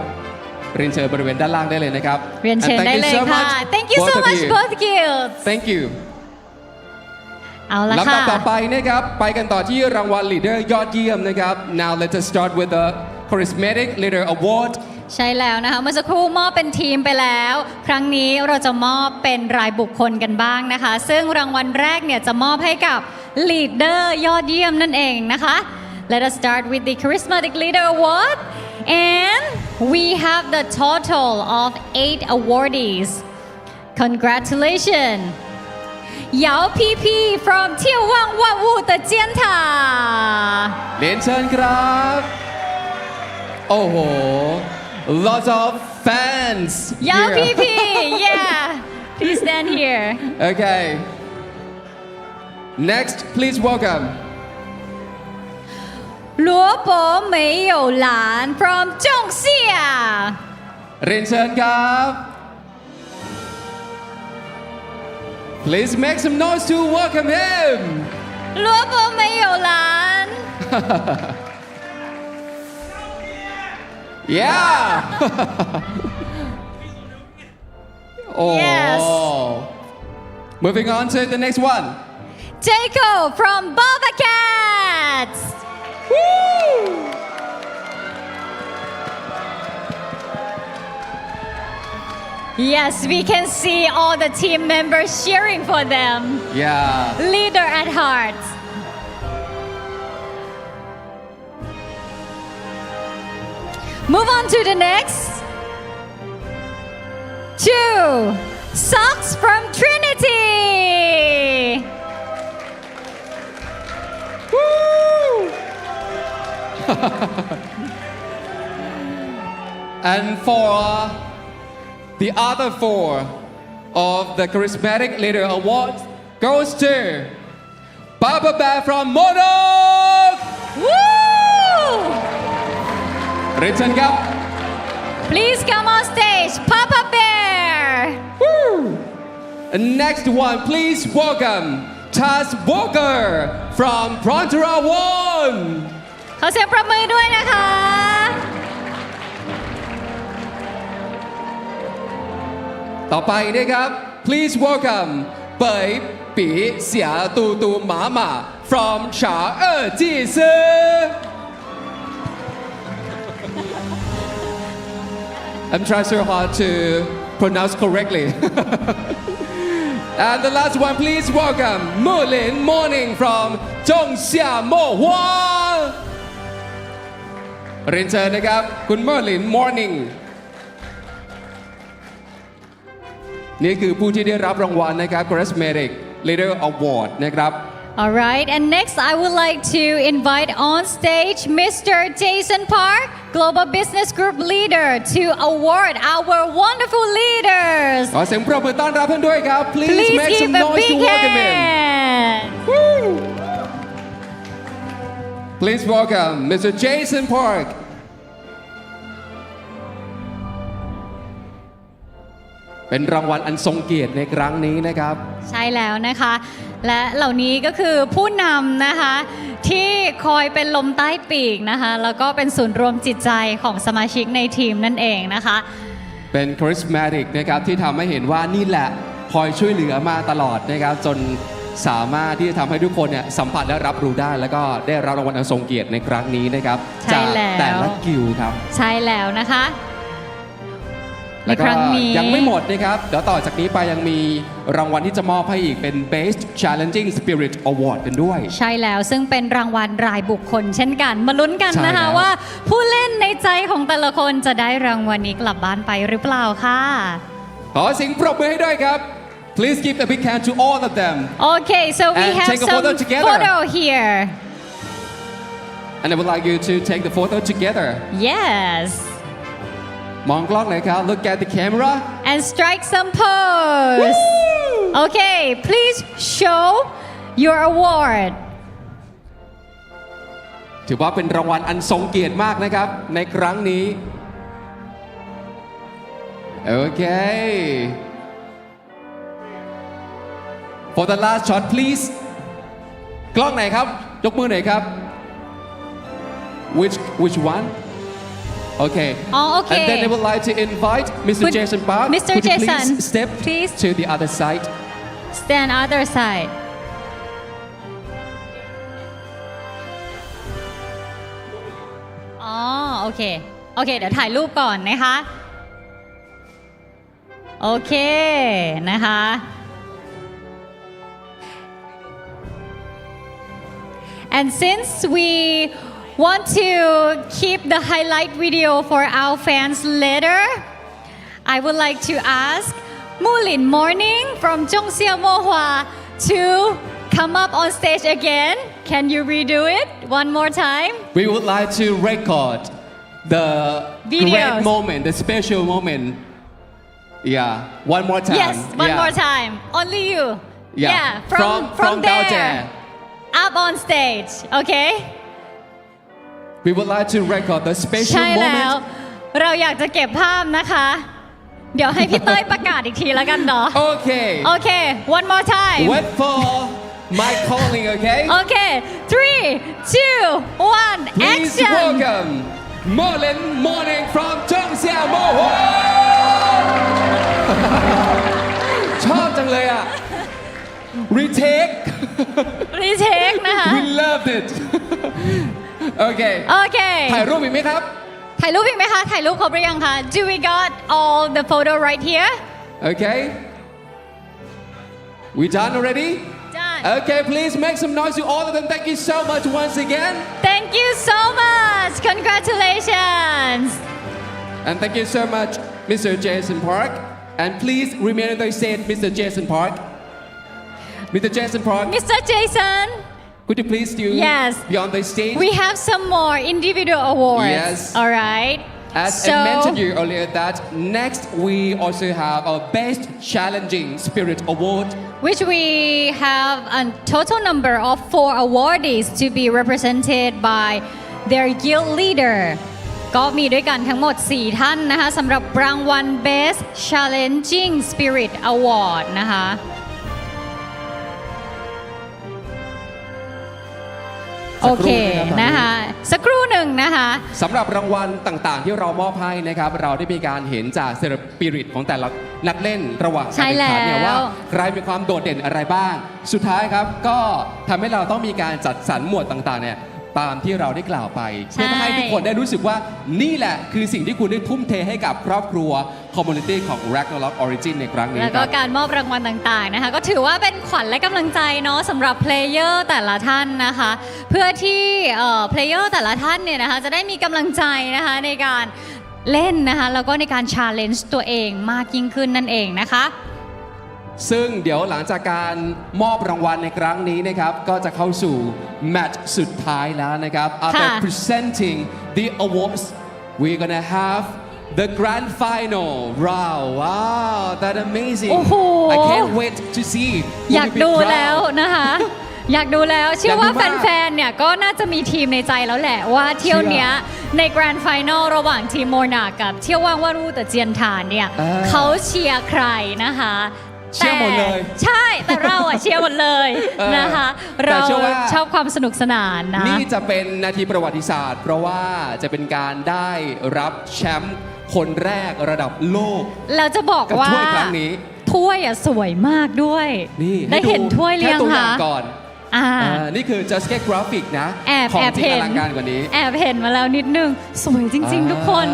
เรียนเชิญบริเวณด้านล่างได้เลยนะครับ เรียนเชิญ And thank ได้ you เลย so ค่ะ much, Thank you so both of much you. both guilds Thank you เอาละ ลำดั ค่ะ บต่อไปนะครับไปกันต่อที่รางวัล Leader ยอดเยี่ยมนะครับ Now let us start with the Charismatic Leader Award ใช่แล้วนะคะเมื่อสักครู่มอบเป็นทีมไปแล้ว ครั้งนี้เราจะมอบเป็นรายบุคคลกันบ้างนะคะ ซึ่งรางวัลแรกเนี่ยจะมอบให้กับ Leader ยอดเยี่ยมนั่นเองนะคะ Let us start with the Charismatic Leader Award and we have the total of 8 awardees Congratulations 姚 PP from 眺望万物的尖塔 เรียนเชิญครับโอ้โห lots of fans 姚 here. PP yeah please stand here Okay next please welcome 罗伯没有蓝 from 仲夏 เรียนเชิญครับ Please make some noise to welcome him 罗伯没有蓝 Yeah Oh Yes. Moving on to the next one Jacob from BobaCats Yes, we can see all the team members cheering for them. Yeah Leader at heart. Move on to the next. 2 socks from Trinity. And for the other 4 of the Charismatic Leader Award goes to Papa Bear from MONARCH Woo! เรียนเชิญครับ Please come on stage, Papa Bear. And next one please welcome Taz Walker from Prontera 1 ขอเสียงปรบมือด้วยนะคะ ต่อไปนะครับ please welcome เปยปีเสียตูตูหมาหมา from 查尔济斯 I'm trying so hard to pronounce correctly and the last one please welcome Mainland Morning from 仲夏沫花ห์เรียนเชิญนะครับคุณ Mainland Morningนี่คือผู้ที่ได้รับรางวัลนะครับ Charismatic Leader Award นะครับ All right, and next I would like to invite on stage Mr. Jason Park, Global Business Group Leader, to award our wonderful leaders. ขอเสียงปรบมือต้อนรับท่านด้วยครับ Please make give some a noise to big welcome him. hand. Please welcome Mr. Jason Park. เป็นรางวัลอันทรงเกียรติในครั้งนี้นะครับ ใช่แล้วนะคะ และเหล่านี้ก็คือผู้นำนะคะที่คอยเป็นลมใต้ปีกนะคะแล้วก็เป็นศูนย์รวมจิตใจของสมาชิกในทีมนั่นเองนะคะ เป็น charismatic นะครับที่ทำให้เห็นว่านี่แหละคอยช่วยเหลือมาตลอดนะครับจนสามารถที่จะทำให้ทุกคนเนี่ยสัมผัสและรับรู้ได้แล้วก็ได้รับรางวัลอันทรงเกียรติในครั้งนี้นะครับจากแต่ละกิลด์ครับใช่แล้วนะคะและก็ยังไม่หมดนะครับเดี๋ยวต่อจากนี้ไปยังมีรางวัลที่จะมอบให้อีกเป็น Best Challenging Spirit Award กันด้วยใช่แล้วซึ่งเป็นรางวัลรายบุคคลเช่นกันมาลุ้นกันนะคะว่าผู้เล่นในใจของแต่ละคนจะได้รางวัลนี้กลับบ้านไปหรือเปล่าค่ะขอเสียงปรบมือให้ด้วยครับ Please give a big hand to all of them. Okay, so we have some photo here. And I would like you to take the photo together. Yes. มองกล้องเลยครับ Look at the camera. And strike some pose. Okay, please show your award. ถือว่าเป็นรางวัลอันทรงเกียรติมากนะครับในครั้งนี้โอเค For the last shot please กล้องไหนครับยกมือหน่อยครับ Which one Okay. Okay. And then I would like to invite Mr. Jason Park. Mr. Could Jason, you please step to the other side? Stand other side. อ๋อโอเคเดี๋ยวถ่ายรูปก่อนนะคะโอเคนะคะ And since we want to keep the highlight video for our fans later, I would like to ask Mulin Morning from仲夏沫花ぅ to come up on stage again. Can you redo it one more time? We would like to record the great moment, the special moment. Yeah, one more time. Yes, one more time. Only you. Yeah, from there. Up on stage, okay? We would like to record the special ใช่แล้ว moment. เราอยากจะเก็บภาพนะคะเดี๋ยวให้พี่เต้ยประกาศอีกทีแล้วกันเนาะ Okay. Okay, one more time. Wait for my calling, okay? Okay, 3, 2, 1, Please action. welcome Mainland Morning from 仲夏沫花ぅ ชอบจังเลยอ่ะ Retake นะคะ We loved it โอเคถ่ายรูปอีกไหมครับถ่ายรูปอีกไหมคะถ่ายรูปครบหรือยังคะ Do we got all the photo right here? Okay We done already? Done. Okay, please make some noise to all of them. Thank you so much once again. Thank you so much. Congratulations. And thank you so much, Mr. Jason Park. And please remain on the stage, Mr. Jason Park. Mr. Jason Park. Mr. Jason. Could you please do be on the stage? We have some more individual awards. Yes. All right. As I mentioned you earlier that next we also have our Best Challenging Spirit Award. Which we have a total number of 4 awardees to be represented by their guild leader. ก็มีด้วยกันทั้งหมด 4 ท่านนะคะสำหรับรางวัล Best Challenging Spirit Award นะคะโอเคนะคะสักครู่หนึ่งนะคะสำหรับรางวัลต่างๆที่เรามอบให้นะครับเราได้มีการเห็นจากสปิริตของแต่ละนักเล่นระหว่างการแข่งขันเนี่ยว่าใครมีความโดดเด่นอะไรบ้างสุดท้ายครับก็ทำให้เราต้องมีการจัดสรรหมวดต่างๆเนี่ยตามที่เราได้กล่าวไปเพื่อให้ทุกคนได้รู้สึกว่านี่แหละคือสิ่งที่คุณได้ทุ่มเทให้กับครอบครัวคอมมูนิตี้ของ Ragnarok Origin ในครั้งนี้แล้วก็การมอบรางวัลต่างๆนะคะก็ถือว่าเป็นขวัญและกำลังใจเนาะสำหรับเพลเยอร์แต่ละท่านนะคะเพื่อที่เพลเยอร์แต่ละท่านเนี่ยนะคะจะได้มีกำลังใจนะคะในการเล่นนะคะแล้วก็ในการ challenge ตัวเองมากยิ่งขึ้นนั่นเองนะคะ ซึ่งเดี๋ยวหลังจากการมอบรางวัลในครั้งนี้นะครับก็จะเข้าสู่แมตช์สุดท้ายแล้วนะครับ After presenting the awards we're gonna have the grand final round wow that amazing โอ้โห I can't wait to see อยากดูแล้วนะคะ อยากดูแล้วเชื่อว่าแฟนๆ เนี่ยก็น่าจะมีทีมในใจแล้วแหละว่าเที่ยวเนี้ยในแกรนด์ไฟนอลระหว่างทีมโมนากับเที่ยวว่างว่ารูแต่เจียนฐานเนี่ยเขาเชียร์ใครนะคะเชียร์หมดเลยใช่แต่เราอะเชียร์หมดเลยนะคะเราชอบความสนุกสนานนะนี่จะเป็นนาทีประวัติศาสตร์เพราะว่าจะเป็นการได้รับแชมป์คนแรกระดับโลกเราจะบอกว่าถ้วยครั้งนี้ถ้วยอะสวยมากด้วยได้เห็นถ้วยเรียงค่ะก่อนนี่คือ just get graphic นะของจริงอลังการกว่านี้แอบเห็นมาแล้วนิดนึงสวยจริงๆทุกคน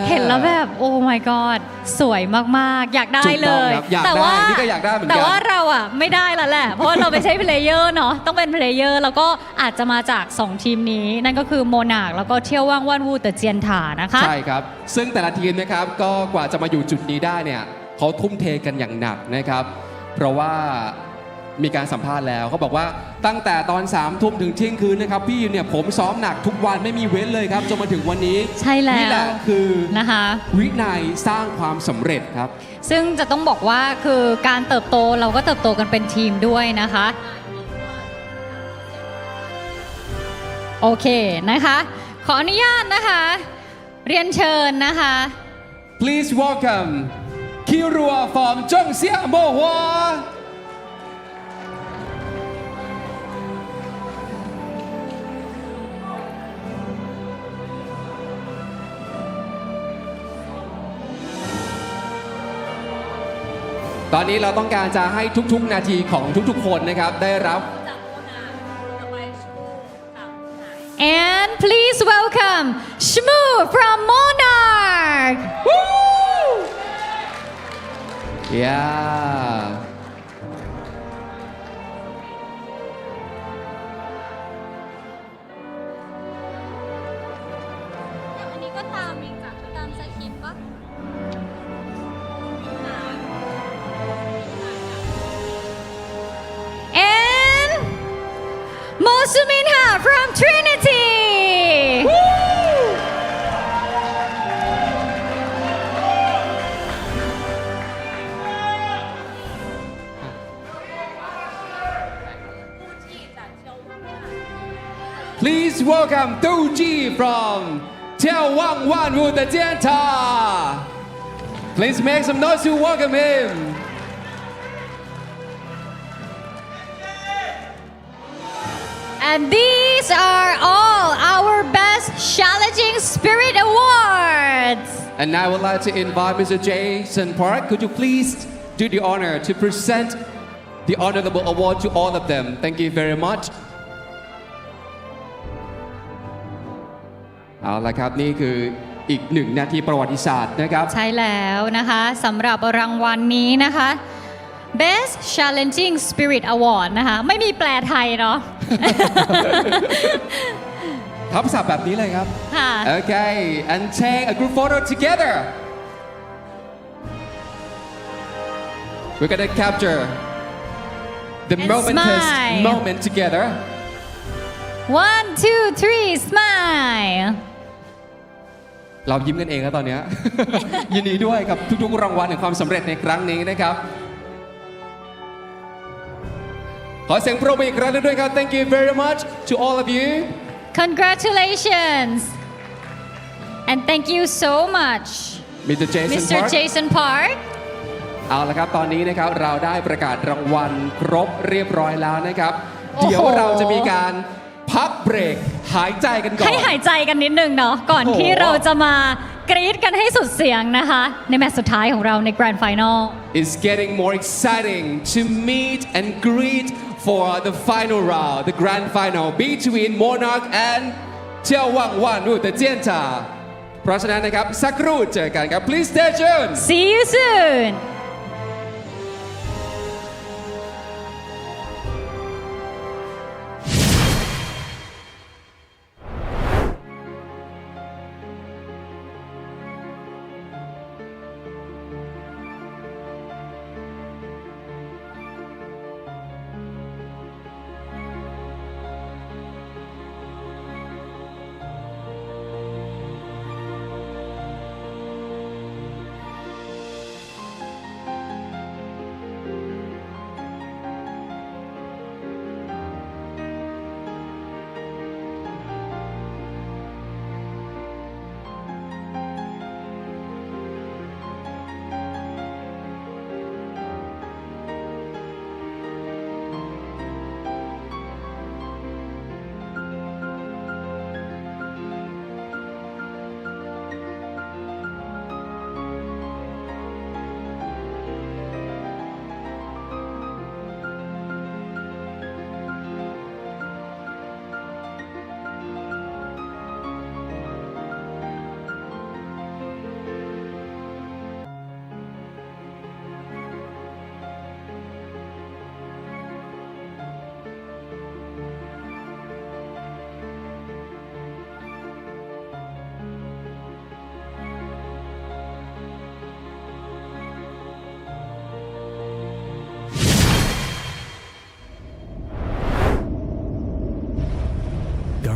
เห็นแล้วแบบโอ้ my god สวยมากๆอยากได้เลยแต่ว่านี่ก็อยากได้เหมือนกันแต่ว่าเราอ่ะไม่ได้แล้วแหละเพราะเราไม่ใช่เพลเยอร์เนาะต้องเป็นเพลเยอร์แล้วก็อาจจะมาจาก2ทีมนี้นั่นก็คือโมนาร์คแล้วก็เที่ยวว่างว่านวูแต่เจียนถานะคะใช่ครับซึ่งแต่ละทีมนะครับก็กว่าจะมาอยู่จุดนี้ได้เนี่ยเขาทุ่มเทกันอย่างหนักนะครับเพราะว่ามีการสัมภาษณ์แล้วเขาบอกว่าตั้งแต่ตอน3 ทุ่มถึงเที่ยงคืนนะครับพี่เนี่ยผมซ้อมหนักทุกวันไม่มีเว้นเลยครับจนมาถึงวันนี้ใช่แล้วนี่แหละคือนะคะวินัยสร้างความสำเร็จครับซึ่งจะต้องบอกว่าคือการเติบโตเราก็เติบโตกันเป็นทีมด้วยนะคะโอเคนะคะขออนุญาตนะคะเรียนเชิญนะคะ Please welcome คิรัว from จงเซี่ยโมฮัวตอนนี้เราต้องการจะให้ทุกๆนาทีของทุกๆคนนะครับได้รับ And please welcome Shmoo from Monarch. Yeah. อันนี้ก็ตามอีกจากตามสคริปต์ปะAnd Mosuminha from Trinity. Please welcome 杜จี from 眺望万物的尖塔 Please make some noise to welcome him. And these are all our best challenging spirit awards. And now I would like to invite Mr. Jason Park. Could you please do the honor to present the honorable award to all of them? Thank you very much. เอาละครับนี่คืออีก1 นาทีประวัติศาสตร์นะครับใช่แล้วนะคะสำหรับรางวัลนี้นะคะ Best Challenging Spirit Award นะคะไม่มีแปลไทยเนาะ ทับศัพท์แบบนี้เลยครับค่ะ Okay and take a group photo together We're gonna capture the momentous moment together 1 2 3 smile เรายิ้มกันเองแล้วตอนนี้ ยินดีด้วยกับทุกๆรางวัลแห่งความสำเร็จในครั้งนี้นะครับขอเสียงปรบมืออีกครั้งหนึ่งด้วยครับ Thank you very much to all of you Congratulations and thank you so much Mr. Jason Park เอาละครับตอนนี้นะครับเราได้ประกาศรางวัลครบเรียบร้อยแล้วนะครับเดี๋ยวเราจะมีการพักเบรกหายใจกันก่อนให้หายใจกันนิดนึงเนาะก่อนที่เราจะมากรี๊ดกันให้สุดเสียงนะคะในแมตช์สุดท้ายของเราใน Grand Final It's getting more exciting to meet and greet for the final round the Grand Final between Monarch and เที่ยวว่างว่านรูแต่เจียนจ่าเพราะฉะนั้นนะครับสักครู่เจอกันครับ Please stay tuned See you soon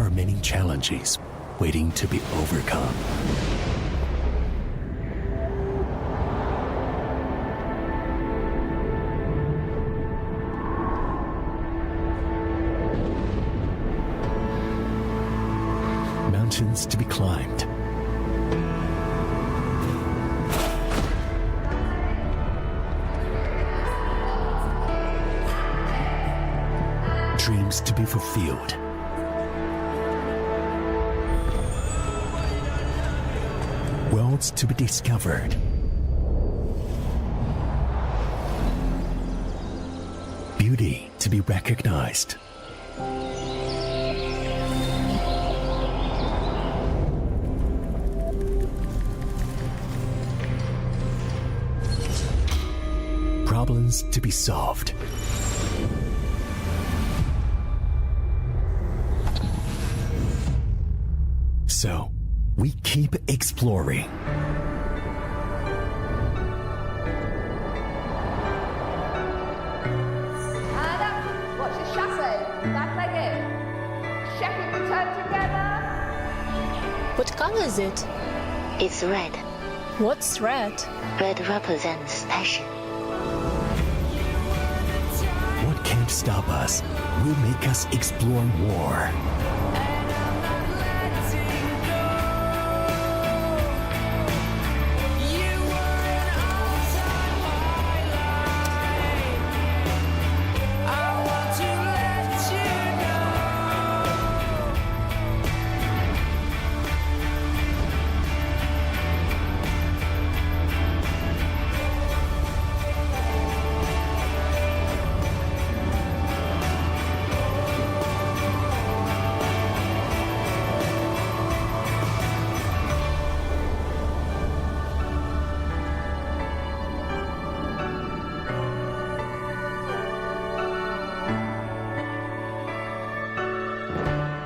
are many challenges waiting to be overcome. Mountains to be climbed. Dreams to be fulfilled. Worlds to be discovered. Beauty to be recognized. Problems to be solved. So, we keep exploring. And up. Watch the chassis. Back leg in. Check it, return together. What color is it? It's red. What's red? Red represents passion. What can't stop us will make us explore more.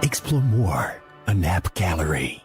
Explore more, a nap gallery.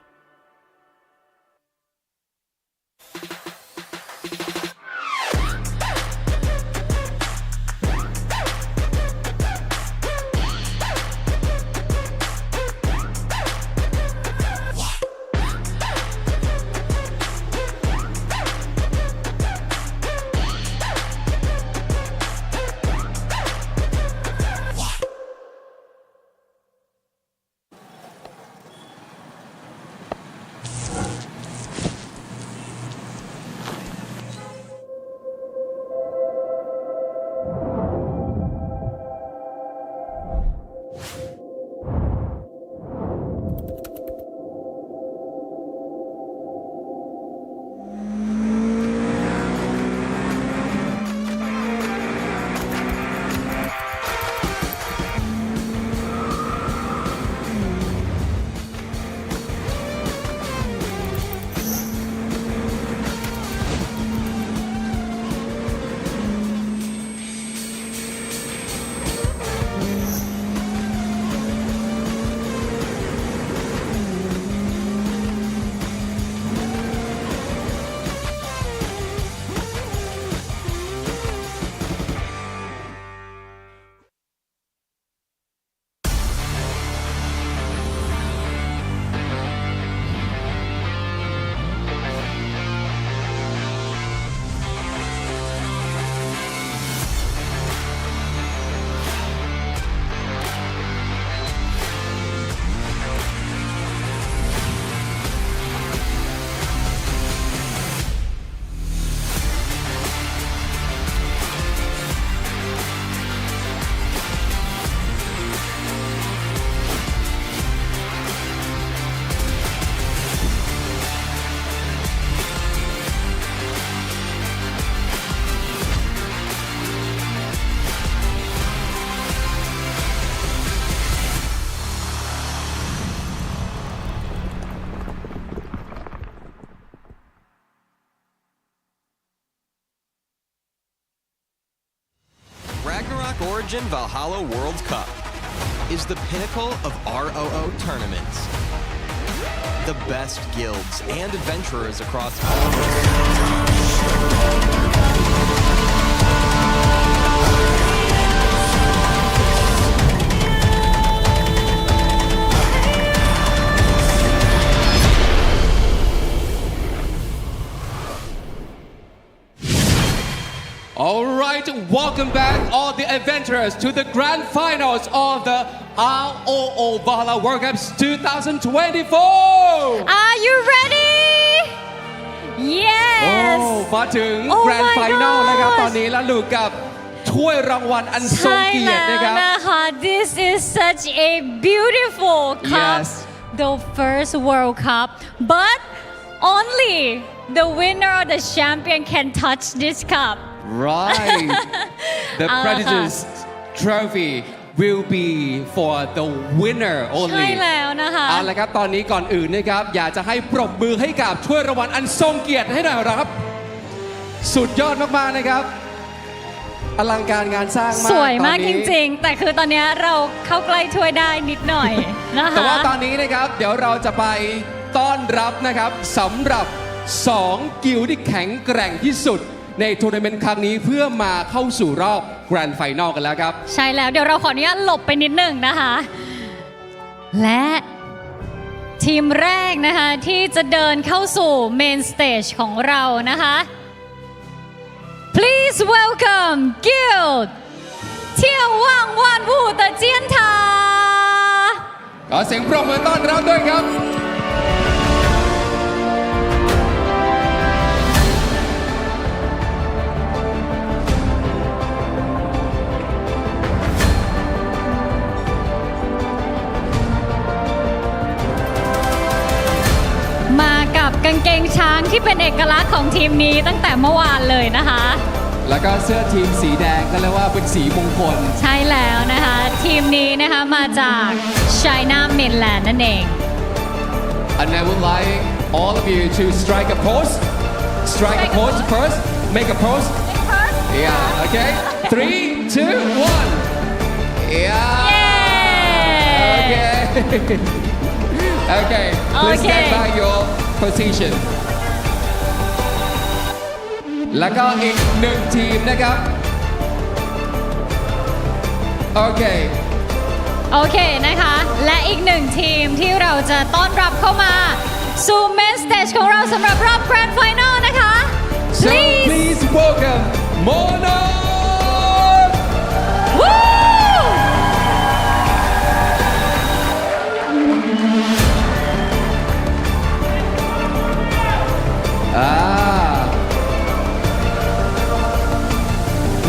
Origin Valhalla World Cup is the pinnacle of ROO tournaments. The best guilds and adventurers across all to welcome back all the adventurers to the grand finals of the ROO Valhalla World Cup 2024. Are you ready? Yes มาถึง Oh grand my final นะครับ gosh ตอนนี้แล้วลูกกับถ้วยรางวัลอันทรงเกียรตินะครับ ใช่แล้วนะคะ This is such a beautiful cup Yes. the first World Cup but only the winner or the champion can touch this cup Right. The เอาละค่ะ Predators trophy will be for the winner ใช่ only แล้วนะคะ เอาละครับตอนนี้ก่อนอื่นนะครับอยากจะให้ปรบมือให้กับถ้วยรางวัลอันทรงเกียรติให้หน่อยครับ สุดยอดมากๆนะครับอลังการงานสร้างมาก สวยมาก ตอน จ นี้ ริงๆ แต่คือตอนนี้เราเข้าใกล้ถ้วยได้นิดหน่อยนะคะ แต่ว่าตอนนี้นะครับเดี๋ยวเราจะไปต้อนรับนะครับสำหรับ 2 กิลด์ที่แข็งแกร่งที่สุดในทัวร์นาเมนต์ครั้งนี้เพื่อมาเข้าสู่รอบแกรนด์ไฟนอลกันแล้วครับ ใช่แล้วเดี๋ยวเราขออนุญาตหลบไปนิดหนึ่งนะคะ และทีมแรกนะคะที่จะเดินเข้าสู่เมนสเตจของเรานะคะ Please welcome Guild 眺望万物的尖塔 ขอเสียงปรบมือต้อนรับด้วยครับ มากับกางเกงช้างที่เป็นเอกลักษณ์ของทีมนี้ตั้งแต่เมื่อวานเลยนะคะ แล้วก็เสื้อทีมสีแดงก็เรียกว่าเป็นสีมงคล ใช่แล้วนะคะ ทีมนี้นะคะมาจาก China Mainland นั่นเอง And I would like all of you to strike a pose. Strike a pose first. Make a pose. Yeah. Okay. 3, 2, 1. Yeah. Okay. Okay. Please stand by your position. แล้วก็อีก1ทีมนะครับ โอเค โอเคนะคะ และอีกหนึ่งทีมที่เราจะต้อนรับเข้ามาสู่เมนสเตจของเราสำหรับรอบแกรนด์ไฟนอลนะคะ So please welcome MONARCH. Woo!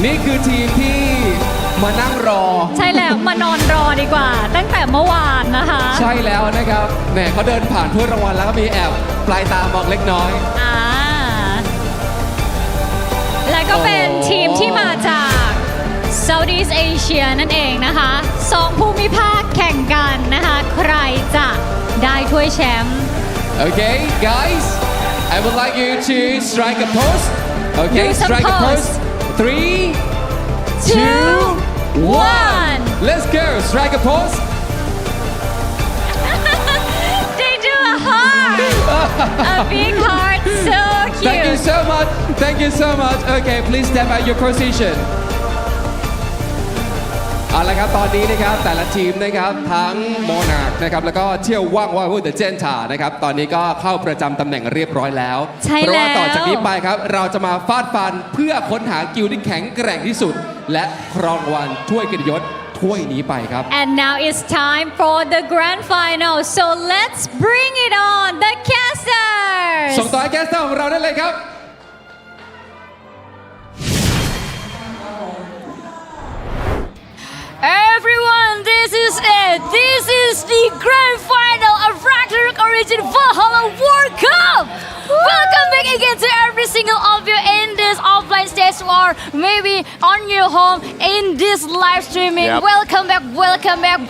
นี่คือทีมที่มานั่งรอ ใช่แล้วมานอนรอดีกว่า ตั้งแต่เมื่อวานนะคะ ใช่แล้วนะครับแหมเขาเดินผ่านถ้วยรางวัลแล้วก็มีแอบปลายตามองเล็กน้อย และก็เป็นทีมที่มาจาก Southeast Asia นั่นเองนะคะสองภูมิภาคแข่งกันนะคะ ใครจะได้ถ้วยแชมป์ Okay guys I would like you to strike a pose Okay Do some strike a pose. pose 3, 2, 1 Let's go strike a pose They do a heart a big heart so cute Thank you so much Thank you so much Okay please stand by your position เอาละครับตอนนี้นะครับแต่ละทีมนะครับทั้ง MONARCH นะครับแล้วก็เที่ยวว่างเดอะเจนทานะครับตอนนี้ก็เข้าประจำตำแหน่งเรียบร้อยแล้ว ใช่ เพราะว่า แล้ว ต่อจากนี้ไปครับเราจะมาฟาดฟันเพื่อค้นหากิลด์ที่แข็งแกร่งที่สุด และครองรางวัลถ้วยเกียรติยศถ้วยนี้ไปครับ And now it's time for the grand final so let's bring it on the casters ส่งต่อให้แคสเตอร์ของเราได้เลยครับ Everyone, this is it. This is the grand final of Ragnarok Origin Valhalla World Cup. Welcome back again to every single of you in this offline stage or maybe on your home in this live streaming. Yep. Welcome back.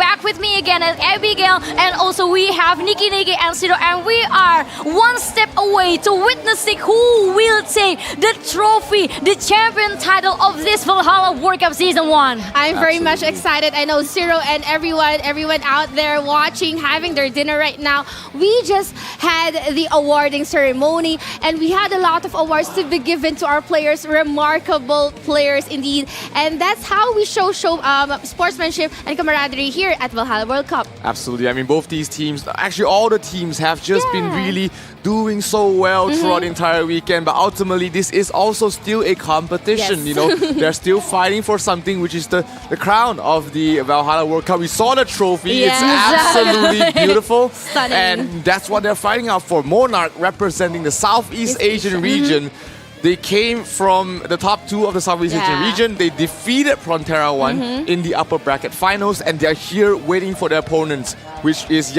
Back with me again as Abigail, and also we have Nikki and Ciro, and we are one step away to witnessing who will take the trophy, the champion title of this Valhalla World Cup Season 1. I'm very much excited. I know Ciro and everyone out there watching, having their dinner right now. We just had the awarding ceremony and we had a lot of awards to be given to our players. Remarkable players indeed. And that's how we show sportsmanship and camaraderie here at Valhalla World Cup. Absolutely. I mean, both these teams, actually all the teams have just been really doing so well throughout the entire weekend. But ultimately, this is also still a competition. Yes. You know, they're still fighting for something, which is the crown of the Valhalla World Cup. We saw the trophy. It's absolutely beautiful. Stunning. And that's what they're fighting out for. Monarch representing the Southeast Asian region. They came from the top 2 of the Southeast Asian region. They defeated Frontera 1 in the upper bracket finals, and they're here waiting for their opponents, which is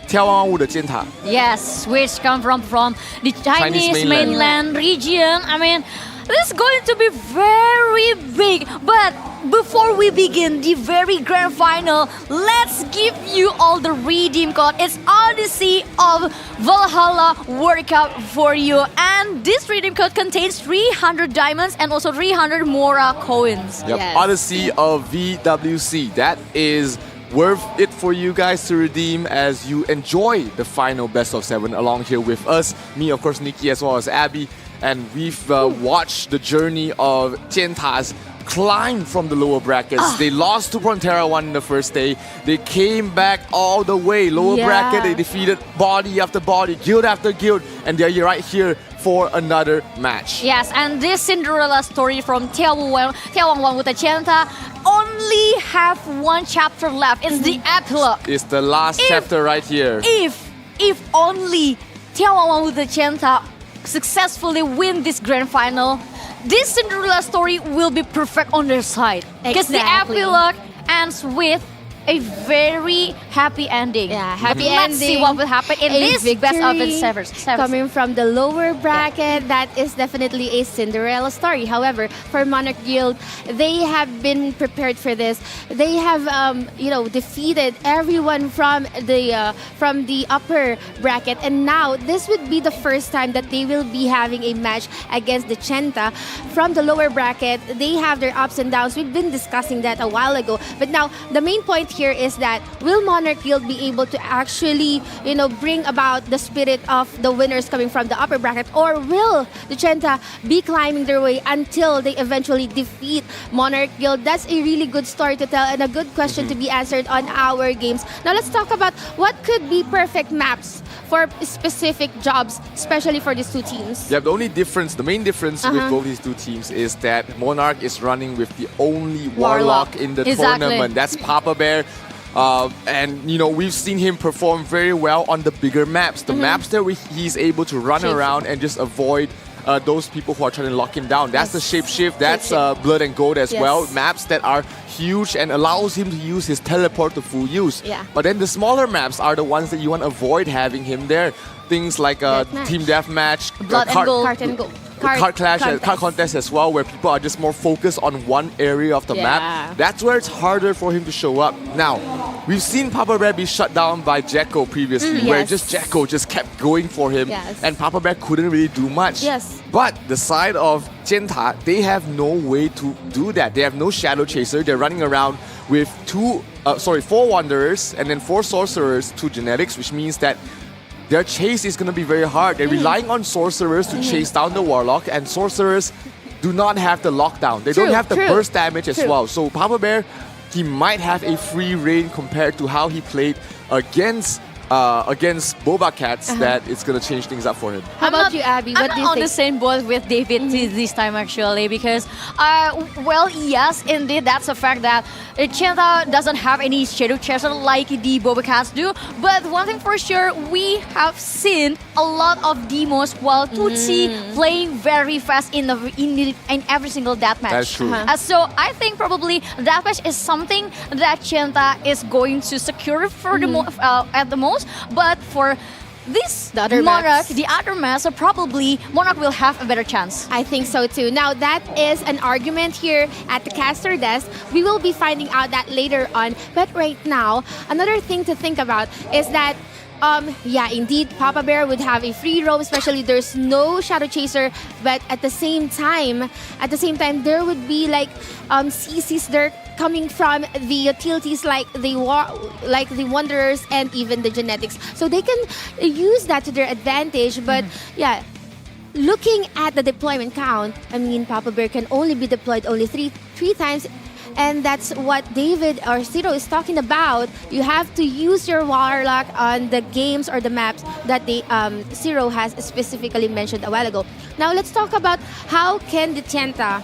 眺望万物的尖塔. Yes, which come from the Chinese mainland region. I mean, this is going to be very big. But before we begin the very grand final, let's give you all the redeem code. It's Odyssey of Valhalla World Cup for you. And this redeem code contains 300 diamonds and also 300 Mora coins. Yep. Odyssey of VWC. That is worth it for you guys to redeem as you enjoy the final best of 7 along here with us. Me, of course, Nikki, as well as Abby. And we've watched the journey of Tienta's climb from the lower brackets. They lost to Frontera 1 in the first day. They came back all the way. Lower bracket, they defeated body after body, guild after guild. And they're right here for another match. Yes, and this Cinderella story from眺望万物的尖塔 only have one chapter left. It's the epilogue. It's the last chapter right here. If only 眺望万物的尖塔 successfully win this grand final, this Cinderella story will be perfect on their side. Because the epilogue ends with a very happy ending. Yeah, happy Let's ending. see what will happen in this best of the seven. Coming from the lower bracket, that is definitely a Cinderella story. However, for Monarch Guild, they have been prepared for this. They have, defeated everyone from the upper bracket, and now this would be the first time that they will be having a match against the Chenta from the lower bracket. They have their ups and downs. We've been discussing that a while ago, but now the main point here is that will Monarch Guild be able to actually, bring about the spirit of the winners coming from the upper bracket, or will the Chenta be climbing their way until they eventually defeat Monarch Guild? That's a really good story to tell and a good question to be answered on our games. Now let's talk about what could be perfect maps for specific jobs, especially for these two teams. Yeah, the main difference with both these two teams is that Monarch is running with the only Warlock in the tournament. That's Papa Bear. And we've seen him perform very well on the bigger maps. The maps that he's able to run around and just avoid those people who are trying to lock him down. That's the Shapeshift. That's Blood and Gold as well. Maps that are huge and allows him to use his teleport to full use. Yeah. But then the smaller maps are the ones that you want to avoid having him there. Things like Team Deathmatch, Blood and Gold, Card and Gold. Card contest as well, where people are just more focused on one area of the map. That's where it's harder for him to show up. Now, we've seen Papa Bear be shut down by Jekko previously, where Jekko just kept going for him, and Papa Bear couldn't really do much. But the side of Chenta, they have no way to do that. They have no Shadow Chaser. They're running around with 4 Wanderers and then 4 Sorcerers, 2 Genetics, which means that their chase is going to be very hard. They're relying on Sorcerers to chase down the Warlock, and Sorcerers do not have the lockdown. They don't have the burst damage as well. So Papa Bear, he might have a free reign compared to how he played against BobaCats, that it's going to change things up for him. How about you, Abby? What do you think? I'm on the same boat with David this time, actually, because, yes, indeed, that's a fact that Chenta doesn't have any Shadow Chaser like the BobaCats do. But one thing for sure, we have seen a lot of demos while Tutsi playing very fast in every single deathmatch. That's true. So I think probably deathmatch is something that Chenta is going to secure for at the most. But for the other maps, probably Monarch will have a better chance. I think so too. Now that is an argument here at the caster desk. We will be finding out that later on. But right now, another thing to think about is that indeed, Papa Bear would have a free roam, especially there's no Shadow Chaser, but at the same time, there would be like CCs there coming from the utilities like the Wanderers and even the Genetics. So they can use that to their advantage, but looking at the deployment count, I mean, Papa Bear can only be deployed only three times. And that's what David or Zero is talking about. You have to use your Warlock on the games or the maps that the Zero has specifically mentioned a while ago. Now let's talk about how can the Tienta,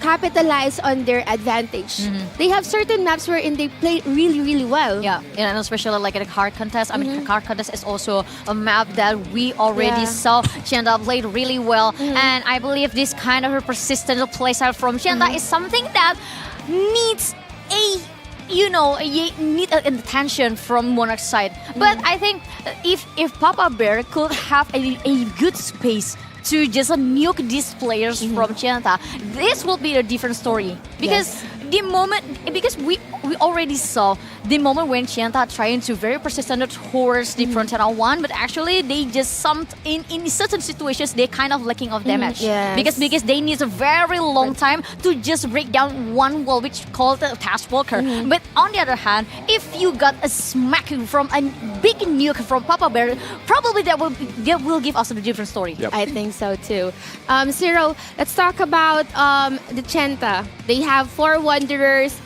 capitalize on their advantage. They have certain maps wherein they play really, really well. Yeah, and especially like in a card contest. I mean, the card contest is also a map that we already saw Tienta played really well. And I believe this kind of a persistent play style from Tienta is something that needs need an attention from Monarch's side. But I think if Papa Bear could have a good space to just nuke these players from Tienta, this will be a different story. Because we already saw the moment when Tienta trying to very persistent towards the Frontera 1, but actually they just in certain situations they kind of lacking of damage. Because they need a very long time to just break down one wall, which called a Task Walker. But on the other hand, if you got a smacking from a big nuke from Papa Bear, probably that will give us a different story. I think so too. Zero, let's talk about the Tienta. They have 4 Wanderers.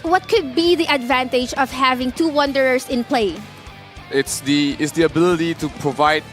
What could be the advantage of having 2 Wanderers in play? It's the ability to provide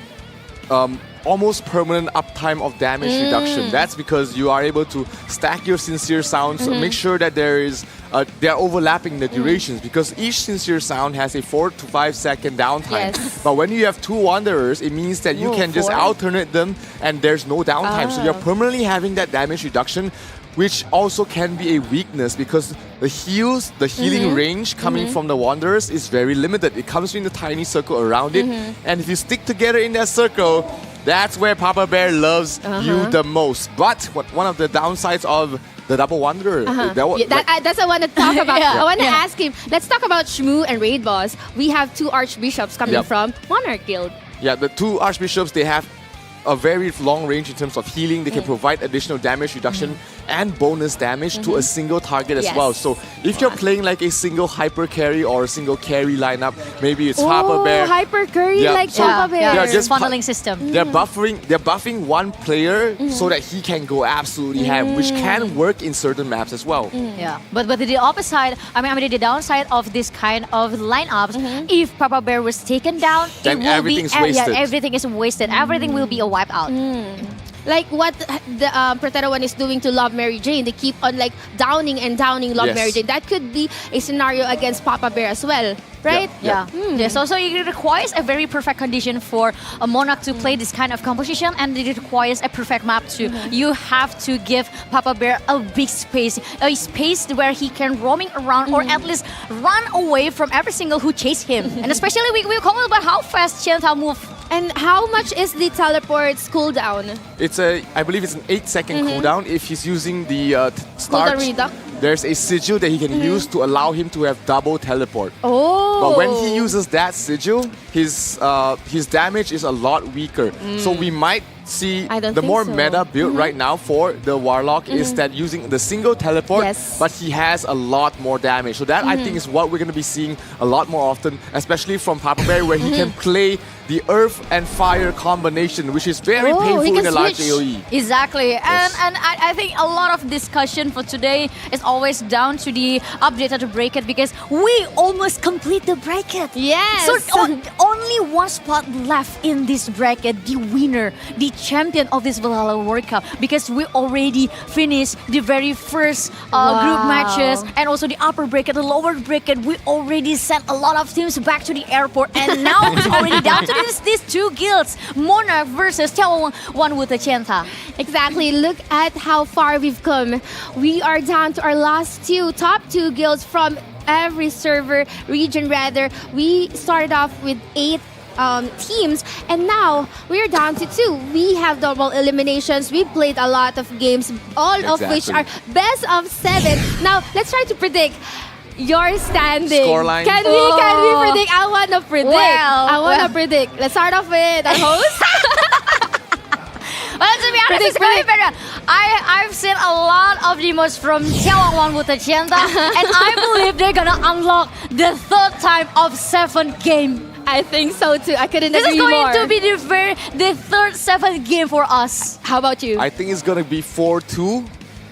almost permanent uptime of damage reduction. That's because you are able to stack your Sincere Sounds, make sure that they're overlapping the durations, because each Sincere Sound has a 4 to 5 second downtime. But when you have 2 Wanderers, it means that you can just alternate them and there's no downtime. So you're permanently having that damage reduction, which also can be a weakness because the healing range coming from the Wanderers is very limited. It comes in a tiny circle around it, and if you stick together in that circle, that's where Papa Bear loves you the most. But one of the downsides of the double Wanderer, that's what I want to talk about. I want to ask him. Let's talk about Shmoo and Raid Boss. We have 2 Archbishops coming from Monarch Guild. Yeah, the 2 Archbishops, they have a very long range in terms of healing. They can provide additional damage reduction and bonus damage to a single target as well. So if you're playing like a single hyper carry or a single carry lineup, maybe it's Papa Bear. Hyper carry like Papa Bear. Yeah, just funneling system. They're buffing one player so that he can go absolutely ham, which can work in certain maps as well. Yeah, but the opposite, the downside of this kind of lineups, if Papa Bear was taken down, then everything's wasted. Everything is wasted. Everything will be a wipe out. Like what the Protera 1 is doing to Love Mary Jane. They keep on like downing and downing Love Mary Jane. That could be a scenario against Papa Bear as well, right? So it requires a very perfect condition for a Monarch to play this kind of composition, and it requires a perfect map too. You have to give Papa Bear a big space, a space where he can roaming around or at least run away from every single who chase him. And especially we comment about how fast Tienta move. And how much is the teleport's cooldown? I believe it's an 8-second cooldown. If he's using the start, there's a sigil that he can use to allow him to have double teleport. But when he uses that sigil, his damage is a lot weaker. So we might see the more meta build right now for the Warlock is that using the single teleport, but he has a lot more damage. So that I think is what we're going to be seeing a lot more often, especially from Papa Bear, where he can play the earth and fire combination, which is very painful in a large AoE. Exactly. And I think a lot of discussion for today is always down to the updated bracket, because we almost complete the bracket. Yes. So only one spot left in this bracket, the winner, the champion of this Valhalla World Cup, because we already finished the very first group matches, and also the upper bracket, the lower bracket. We already sent a lot of teams back to the airport, and now it's already down to these 2 guilds, Monarch versus眺望万物的尖塔. Exactly. Look at how far we've come. We are down to our last top 2 guilds from every server region. Rather, we started off with 8 teams, and now we're down to 2. We have double eliminations. We played a lot of games, all of which are best of 7. Now let's try to predict your standing. Scoreline. Can we predict? I want to predict. I want to predict. Let's start off with our host. Well, to be honest, it's very better. I've seen a lot of demos from眺望万物的尖塔, and I believe they're gonna unlock the 3rd time of 7 game I think so too. I couldn't This agree is going more. to be the third 7th game for us. How about you? I think it's gonna be 4-2.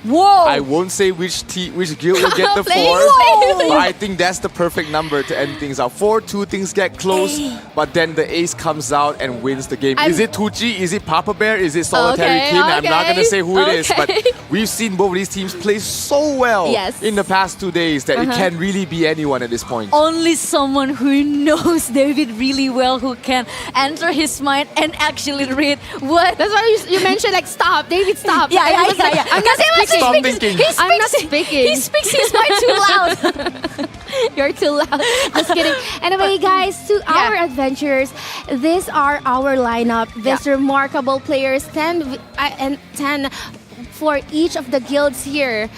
Whoa! I won't say which guild will get the Play 4, safe. but I think that's the perfect number to end things out. 4-2, things get close, but then the ace comes out and wins the game. Is it Tucci? Is it Papa Bear? Is it Solitary Okay, King? I'm not gonna say who it is, but okay. we've seen both of these teams play so well Yes. in the past 2 days that it can really be anyone at this point. Only someone who knows David really well, who can enter his mind and actually read what. That's why you mentioned like stop, David, stop. Yeah. I'm not speaking. Stop thinking. I'm not speaking. He speaks his mind too loud. You're too loud. Just kidding. Anyway, guys, to our adventurers, these are our lineup. These remarkable players, 10 and 10 for each of the guilds here.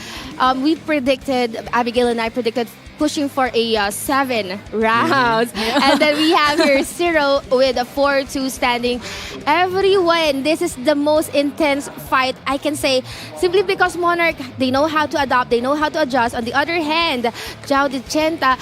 We predicted, Abigail and I predicted pushing for a 7 rounds. And then we have here 0 with a 4-2 standing. Everyone, this is the most intense fight, I can say, simply because Monarch, they know how to adapt, they know how to adjust. On the other hand, Chao de Chenta,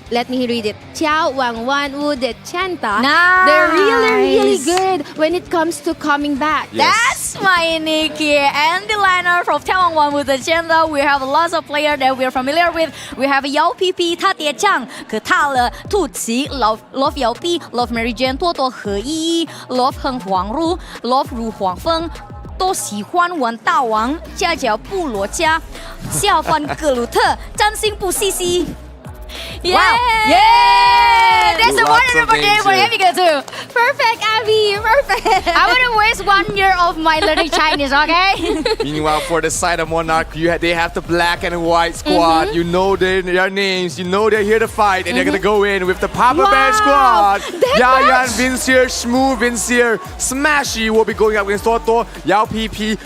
let me read it.眺望万物的尖塔. Nice. They're really good when it comes to coming back. That's my Nikki. And the lineup from 眺望万物的尖塔, we have lots of players that we are familiar with. We have Yao PP, 他叠将可踏了兔奇 Love Yao P, Love Mary Jane, 多多何依依 Love 恒黄如 Love 如黄蜂都喜欢玩大王，家脚布罗加，下凡格鲁特，占星不西西。Yeah! Wow. Yeah! That's a wonderful game for Abigail too. Perfect, Abby. Perfect. I wouldn't waste 1 year of my learning Chinese, okay? Meanwhile, for the side of Monarch, they have the black and white squad. You know their names. You know they're here to fight, and they're gonna go in with the Papa Bear squad. Yayan, Vincier, Shmoo, Vincier, Smashy will be going up against Toto, Yao PP,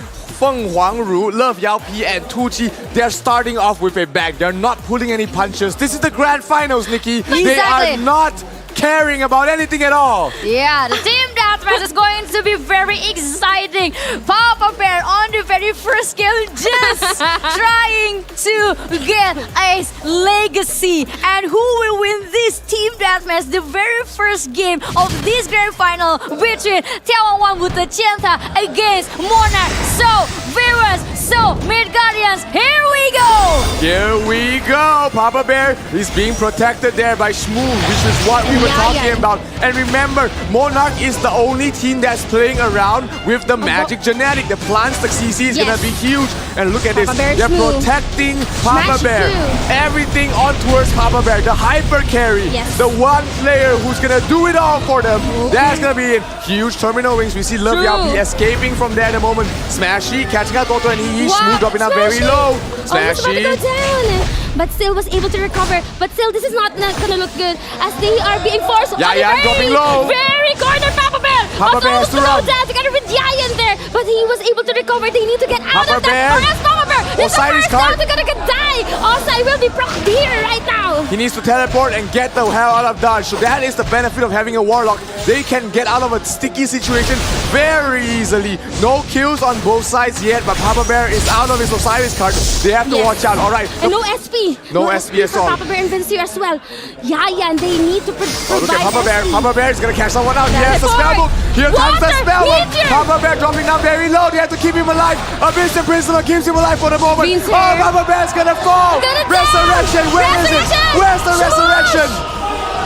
Feng Huangru, Love Yao P, and Tucci. They're starting off with a bang. They're not pulling any punches. This is the grand finals, Nikki. Exactly. They are not caring about anything at all. Yeah, the team deathmatch is going to be very exciting. Papa Bear on the very first game just trying to get a legacy. And who will win this team deathmatch? The very first game of this grand final between 眺望万物的尖塔 against Monarch. So, viewers, so, Midgardians, here we go! Here we go! Papa Bear is being protected there by Shmoo, which is what we were talking about. And remember, Monarch is the only team that's playing around with the magic genetic. The plants, the CC is gonna be huge. And look at this, they're protecting Papa Bear. Everything on towards Papa Bear. The hyper carry, the one player who's gonna do it all for them. That's gonna be in huge terminal wings. We see Love Yao P escaping from there at the moment. Smashy catching out Toto and Yi. Shmoo dropping out very low. Smashy. Almost about to go down. But still was able to recover. But still, this is not gonna look good as they are being forced. Yayan dropping low. Very corner, Papa Bear. Papa Bear has to run. Down together with Yayan there, but he was able to recover. They need to get out Papa of that. Bear. Or else Papa Bear is the Osiris first card. down. They're gonna die. Osai will be procced here right now. He needs to teleport and get the hell out of dodge. So that is the benefit of having a Warlock. They can get out of a sticky situation very easily. No kills on both sides yet, but Papa Bear is out of his Osiris card. They have to watch out. All right. And no SP. No SP at for all. Papa Bear and Vincier as well. Yeah, and they need to provide. Look at Papa Bear. SP. Papa Bear is gonna catch someone out. He has the spell book. Here comes the spell book. Papa Bear dropping down very low. They have to keep him alive. A Vincent Principal keeps him alive for the moment. Vincent. Oh, Papa Bear's gonna fall. Resurrection. Where is it? Where's the resurrection?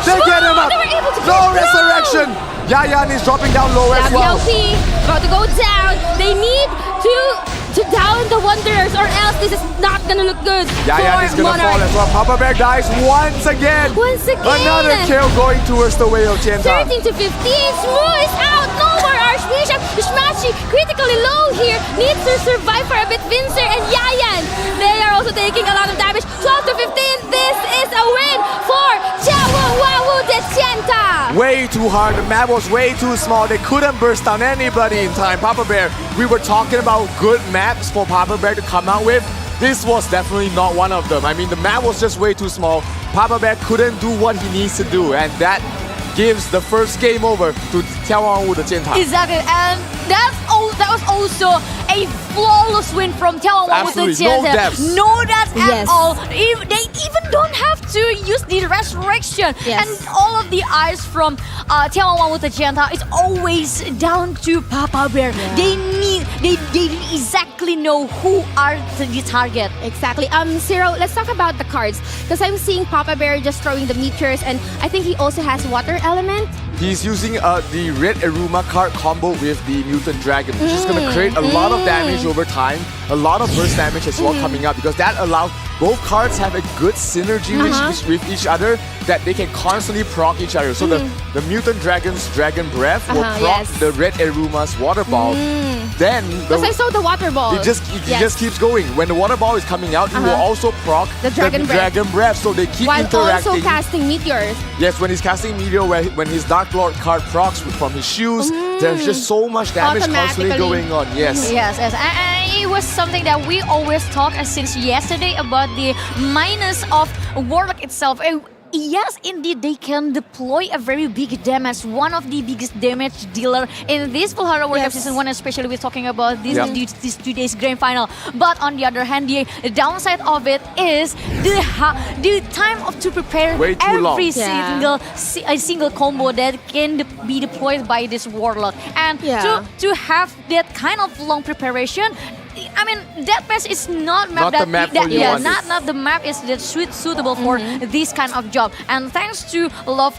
They get him up. No resurrection. Yayan is dropping down low as well. LP about to go down. They need to down the Wanderers, or else this is not gonna look good Yayan is for gonna fall Monarch. as well. Papa Bear dies once again. Another kill going towards the way of Tienta. 13 to 15. Shmoo is out. No more Archbishop. Smashy critically low here. Needs to survive for a bit. Vincier and Yayan. They are also taking a lot of damage. 12 to 15. This is a win for眺望的尖塔. Way too hard. The map was way too small. They couldn't burst down anybody in time. Papa Bear, we were talking about good maps for Papa Bear to come out with. This was definitely not one of them. I mean, the map was just way too small. Papa Bear couldn't do what he needs to do, and that gives the first game over to 眺望万物的尖塔. Exactly, and that was also a flawless win from眺望万物的尖塔. No deaths at all. They even don't have to use the resurrection. And all of the eyes from 眺望万物的尖塔 is always down to Papa Bear. They didn't exactly know who are the target. Exactly. Ciro, let's talk about the cards. Because I'm seeing Papa Bear just throwing the meteors, and I think he also has water element. He's using the red Aruma card combo with the Mutant Dragon, which is going to create a lot of damage over time, a lot of burst damage as well coming up, because that allows both cards have a good synergy with each other, that they can constantly proc each other. So the Mutant Dragon's Dragon Breath will proc the red Aruma's Water Ball. Then Because I saw the water ball. It just keeps going. When the water ball is coming out, it will also proc the Dragon Breath. So they keep while interacting. also casting meteors. Yes, when he's casting meteor, when his Dark Lord card procs from his shoes, there's just so much damage constantly going on. Yes. And it was something that we always talk since yesterday about the minus of Warlock itself. Yes, indeed, they can deploy a very big damage. One of the biggest damage dealer in this Valhalla World Cup Season 1, especially we're talking about this today's grand final. But on the other hand, the downside of it is the time to prepare every single combo that can be deployed by this Warlock. And to have that kind of long preparation, I mean, that match is not map the map not the map is that suitable for this kind of job. And thanks to Love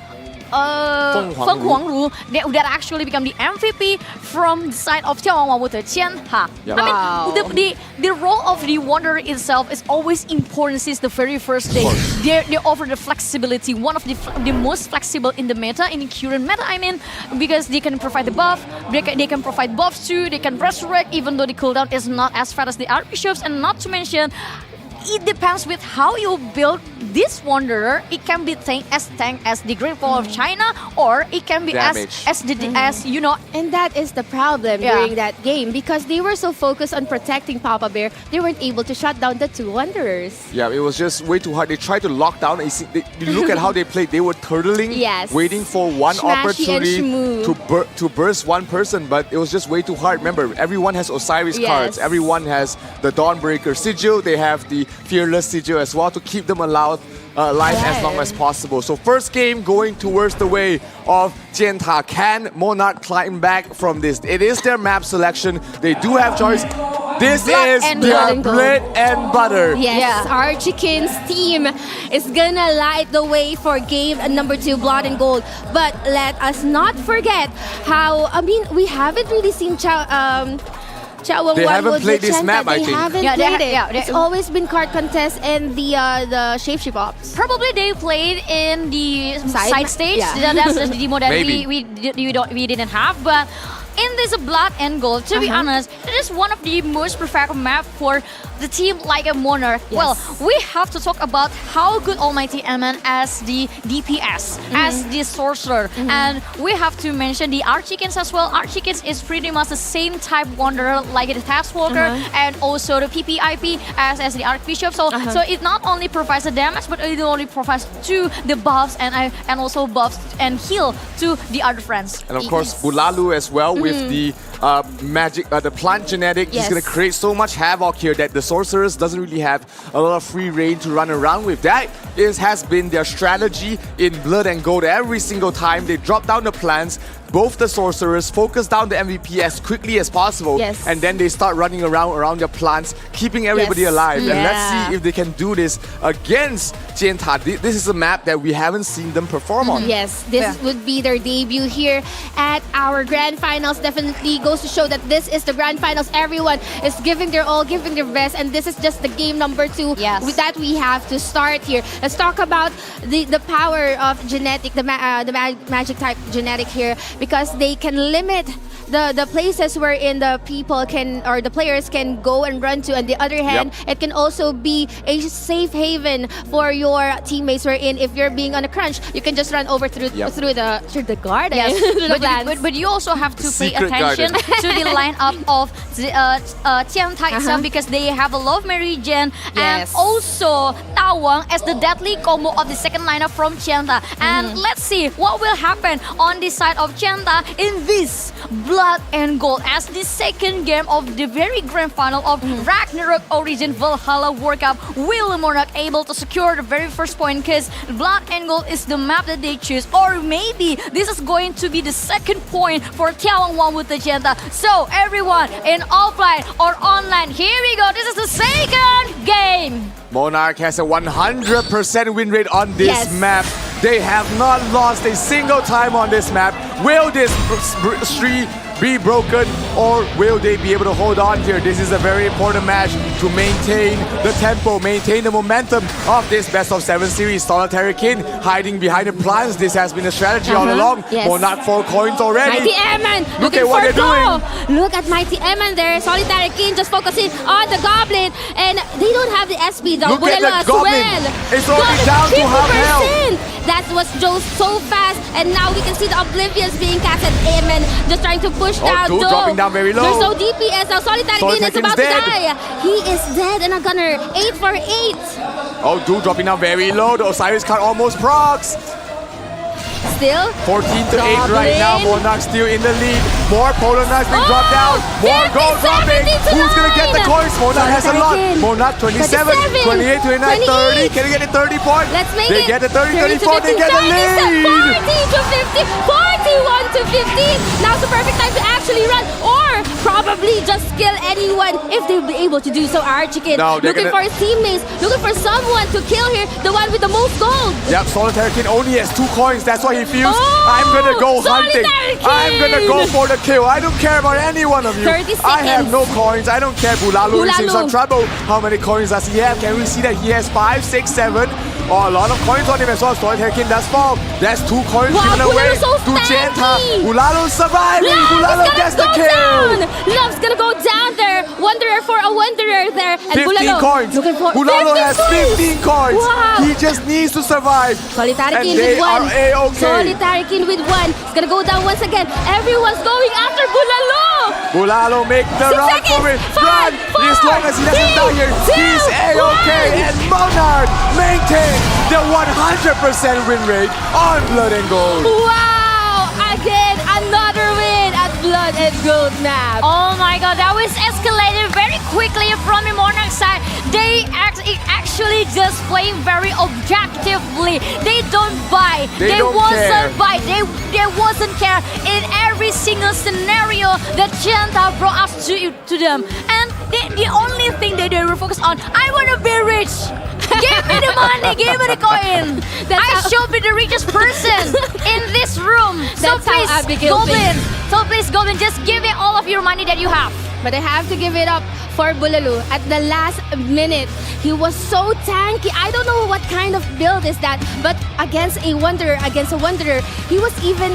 Feng Huangru, that actually become the MVP from the side of 眺望万物的尖塔. I mean, the role of the Wanderer itself is always important since the very first day. They offer the flexibility, one of the most flexible in the meta, in the current meta, I mean, because they can provide the buff, they can provide buffs too, they can resurrect even though the cooldown is not as fast as the Archbishops, and not to mention, it depends with how you build this Wanderer. It can be tank as the Great Wall of China, or it can be as you know. And that is the problem during that game, because they were so focused on protecting Papa Bear, they weren't able to shut down the two Wanderers. Yeah, it was just way too hard. They tried to lock down. You look at how they played. They were turtling, waiting for one opportunity to burst one person, but it was just way too hard. Remember, everyone has Osiris cards. Everyone has the Dawnbreaker Sigil. They have the Fearless Sigil as well to keep them alive as long as possible. So first game going towards the way of Jianta. Can Monarch climb back from this? It is their map selection. They do have choice. This is their bread and butter. Yes, our Chicken's team is gonna light the way for game number 2, Blood and Gold. But let us not forget how, I mean, we haven't really seen they haven't played this map, I think. They haven't played it. It's always been card contest and the Shapeshift Ops. Probably they played in the side stage. That's the demo that we didn't have. But in this Blood and Gold, to be honest, it is one of the most perfect map for the team like a Monarch. Well, we have to talk about how good Almighty Aman as the DPS, as the Sorcerer. And we have to mention the Archchickens as well. Archchickens is pretty much the same type Wanderer like the Taskwalker and also the PPIP as the Archbishop. So it not only provides the damage, but it only provides to the buffs and also buffs and heal to the other friends. And of course, Bulalu as well with the magic, the plant genetic is going to create so much havoc here that the Sorcerers doesn't really have a lot of free reign to run around with. That has been their strategy in Blood and Gold. Every single time they drop down the plants, both the Sorcerers focus down the MVP as quickly as possible, and then they start running around their plants, keeping everybody alive. And let's see if they can do this against Jianta. This is a map that we haven't seen them perform on. Yes, this would be their debut here at our Grand Finals. Definitely goes to show that this is the Grand Finals. Everyone is giving their all, giving their best, and this is just the game number 2 that we have to start here. Let's talk about the power of genetic, the magic type genetic here, because they can limit the places wherein the people can, or the players can go and run to. On the other hand, it can also be a safe haven for your teammates, wherein if you're being on a crunch, you can just run over through the garden. But you also have to pay attention to the lineup of Tianta itself because they have a Love Mary Jane and also Tawang as the deadly combo of the second lineup from Tianta. And let's see what will happen on the side of Tianta in this Blood and Gold as the second game of the very grand final of Ragnarok Origin Valhalla World Cup. Will Monarch able to secure the very first point because Blood and Gold is the map that they choose, or maybe this is going to be the second point for眺望万物的尖塔. So everyone in offline or online, here we go. This is the second game. Monarch has a 100% win rate on this map. They have not lost a single time on this map. Will this streak be broken, or will they be able to hold on here? This is a very important match to maintain the tempo, maintain the momentum of this best of 7 series. Solitary King hiding behind the plants. This has been a strategy all along. Monarch 4 coins already. Mighty Airman Look at what they're doing. Look at Mighty Airman there. Solitary King just focusing on the Goblin, and they don't have the SP though. Look at the Goblin. It's already down to half health. That was so fast, and now we can see the Oblivions being cast at Airman, just trying to push down. Dude dropping down very low. There's no DPS now. Solitary King is about to die. He is dead, and a gunner 8 for 8. Oh, Dude dropping down very low. The Osiris card almost procs. Still 14 to 8 right now. Monarch still in the lead. More Polar Knights being dropped down. More gold dropping. Who's gonna get the coins? Monarch has a lot. Monarch 27, 28, 29, 30. Can they get the 30 point? Let's make they it. get the 30, 34. They get the lead. 40 to 50, 41 to 50. Now's the perfect time to actually run, or probably just kill anyone if they'll be able to do so. Our Chicken looking for his teammates, looking for someone to kill here, the one with the most gold. Yep, Solitary King only has 2 coins. That's why he feels I'm gonna go hunting. I'm gonna go for the kill. I don't care about any one of you. 30 I have seconds. no coins. I don't care. Bulalu is in some trouble. How many coins does he have? Can we see that he has 5, 6, 7? Oh, a lot of coins on him as well. Solitary King does fall. That's 2 coins given away to Jenta. Bulalu's surviving. Bulalu gets the kill. Love's gonna go down there. Wanderer for a Wanderer there. And 15 coins. Bulalu has 15 coins. Wow. He just needs to survive. Solitary and King they with 1. are A-okay. Solitary King with 1. It's gonna go down once again. Everyone's going after Bulalu. Bulalu make the 6 run seconds. for it. 5, Run! 4, As long as he doesn't 3, die here, 2, he's A-okay. 1. And Monarch maintains the 100% win rate on Blood and Gold. Wow! Again, another win at Blood and Gold map. Oh my god, that was escalated very quickly from the Monarch side. They actually just playing very objectively. They don't buy. They don't wasn't care. buy. They wasn't care in every single scenario that Jenta brought us to them. And the only thing that they were focused on, I want to be rich. Give me the money, give me the coin. I should be the richest person in this room. So That's how please, Abigail Goblin. thinks. So please, Goblin, just give me all of your money that you have. But I have to give it up for Bulalu. At the last minute, he was so tanky. I don't know what kind of build is that, but against a Wanderer, he was even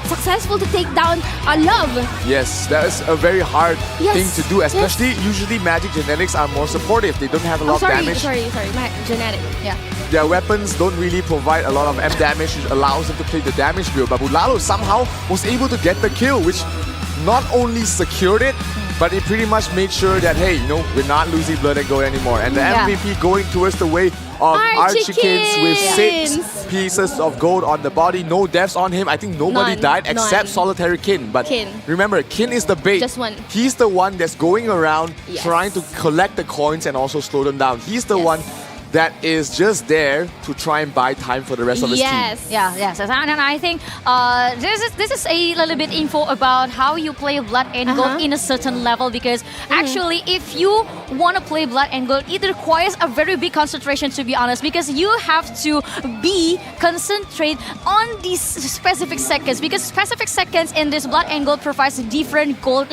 successful to take down Love. Yes, that is a very hard thing to do, especially usually Magic Genetics are more supportive. They don't have a lot of damage. Sorry, my genetic. Yeah. Their weapons don't really provide a lot of M damage, which allows them to play the damage build. But Bulalu somehow was able to get the kill, which not only secured it, but it pretty much made sure that, hey, you know, we're not losing Blood and Gold anymore. And the MVP going towards the way of Archikins with 6 pieces of gold on the body. No deaths on him. I think nobody died except Solitary Kin. But remember, Kin is the bait. Just one. He's the one that's going around trying to collect the coins and also slow them down. He's the one that is just there to try and buy time for the rest of his team. Yes. And I think this is a little bit info about how you play Blood and Gold in a certain level, because actually if you want to play Blood and Gold, it requires a very big concentration, to be honest, because you have to be concentrate on these specific seconds, because specific seconds in this Blood and Gold provides different gold,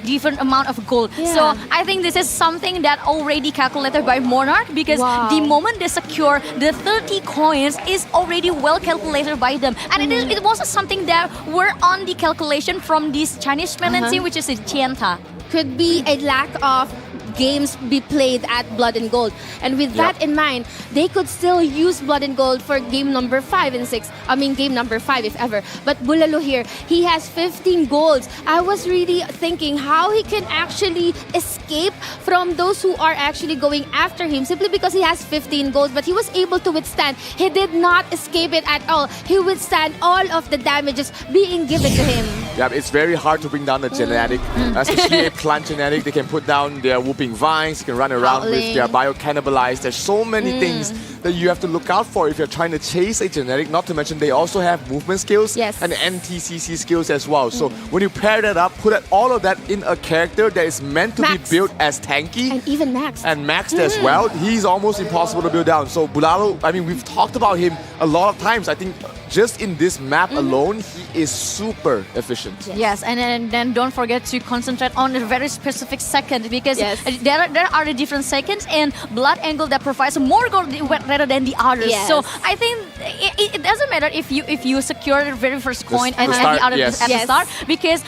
different amount of gold. So I think this is something that already calculated by Monarch, because the moment they secure the 30 coins is already well calculated by them. And it was something that were on the calculation from this Chinese mainland team, which is Tianta. Could be a lack of games be played at Blood and Gold. And with that in mind, they could still use Blood and Gold for game number 5 and 6. I mean, game number 5 if ever. But Bulalo here, he has 15 golds. I was really thinking how he can actually escape from those who are actually going after him simply because he has 15 golds. But he was able to withstand. He did not escape it at all. He withstand all of the damages being given to him. Yeah, it's very hard to bring down the genetic, especially a plant genetic. They can put down their whooping vines, they can run around with their bio-cannibalize. There's so many things that you have to look out for if you're trying to chase a genetic. Not to mention they also have movement skills and NTCC skills as well. So when you pair that up, put all of that in a character that is meant to be built as tanky. And even maxed. And maxed as well. He's almost impossible to build down. So Bulalo, I mean, we've talked about him a lot of times. I think just in this map alone, he is super efficient. Yes, and then don't forget to concentrate on a very specific second because there are the different seconds in Blood and Gold that provides more gold rather than the others. So I think it doesn't matter if you secure the very first coin and the other at the start, because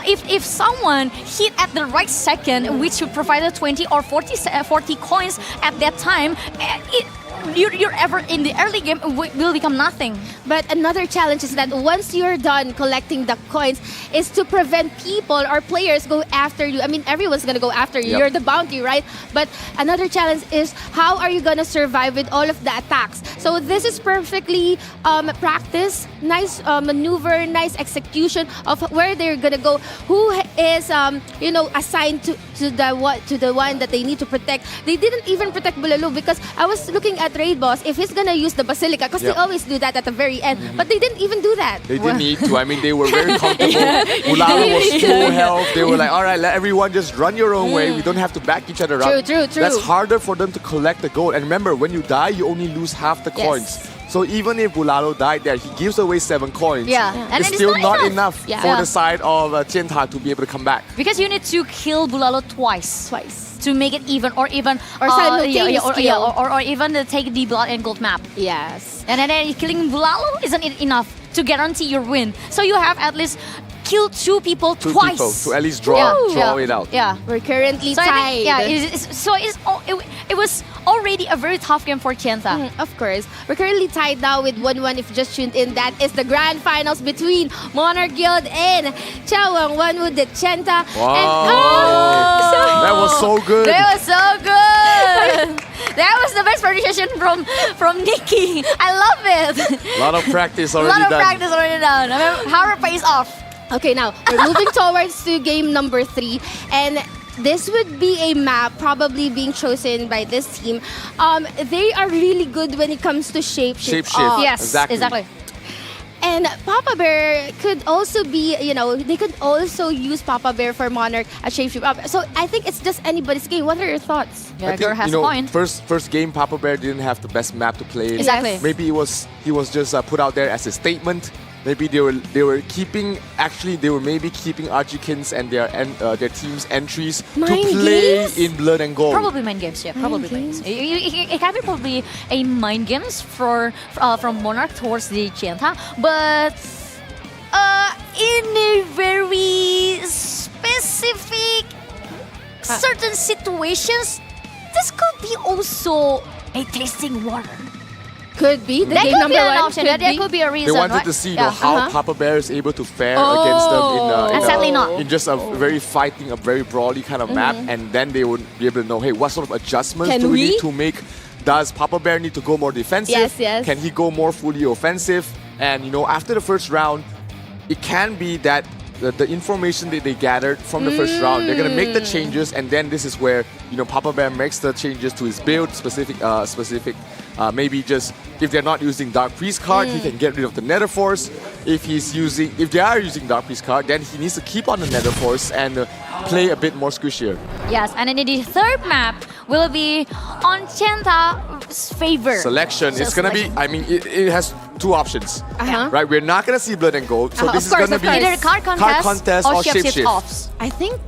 if someone hit at the right second, which would provide 20 or 40 coins at that time, you're ever in the early game will become nothing. But another challenge is that once you're done collecting the coins is to prevent people or players go after you. I mean, everyone's gonna go after you. You're the bounty, right? But another challenge is how are you gonna survive with all of the attacks? So this is perfectly practice, nice maneuver, nice execution of where they're gonna go. Who is assigned to the one that they need to protect. They didn't even protect Bulalo because I was looking at Raid Boss if he's gonna use the Basilica, because they always do that at the very end. But they didn't even do that. They didn't need to. I mean, they were very comfortable. Bulalo was full health. They were like, all right, let everyone just run your own way. We don't have to back each other up. True. That's harder for them to collect the gold. And remember, when you die, you only lose half the coins. So even if Bulalo died there, he gives away 7 coins. And it's still not enough for the side of Jianta to be able to come back. Because you need to kill Bulalo twice to make it even, or even or even take the Blood and Gold map. Yes. And then killing Bulalo isn't enough to guarantee your win. So you have at least kill 2 people twice. 2 people to at least draw it out. Yeah, we're currently tied. It was already a very tough game for Jianta. Of course. We're currently tied now with 1-1 if you just tuned in. That is the grand finals between Monarch Guild and眺望万物的尖塔. Wow. That was so good. That was so good. That was the best pronunciation from Nikki. I love it. A lot of practice already done. I mean, hard pays off. Okay, now we're moving towards to game number 3, and this would be a map probably being chosen by this team. They are really good when it comes to shapeshift. Yes, exactly. And Papa Bear could also be, they could also use Papa Bear for Monarch as shapeshift. So I think it's just anybody's game. What are your thoughts? Yeah, girl has a point. First game, Papa Bear didn't have the best map to play. Exactly. Maybe he was just put out there as a statement. Maybe they were keeping Archikins and their team's entries to play in Blood and Gold. Probably mind games, probably mind games. It can be probably a mind games from Monarch towards the Jianta, but in a very specific certain situations, this could be also a tasting water. Could be. That could be an option. That could be a reason. They wanted to see how Papa Bear is able to fare against them in just a very fighting, a very brawly kind of map, and then they would be able to know, hey, what sort of adjustments do we need to make? Does Papa Bear need to go more defensive? Yes. Can he go more fully offensive? And after the first round, it can be that the information that they gathered from the first round, they're gonna make the changes, and then this is where Papa Bear makes the changes to his build, specific. Maybe just if they're not using Dark Priest card, he can get rid of the Nether Force. If they are using Dark Priest card, then he needs to keep on the Nether Force and play a bit more squishier. Yes, and then the third map will be on Jianta's favor. Selection. It's gonna be. I mean, it has 2 options. Right? We're not gonna see Blood and Gold, so this is gonna be either card contest or shapeshift offs. I think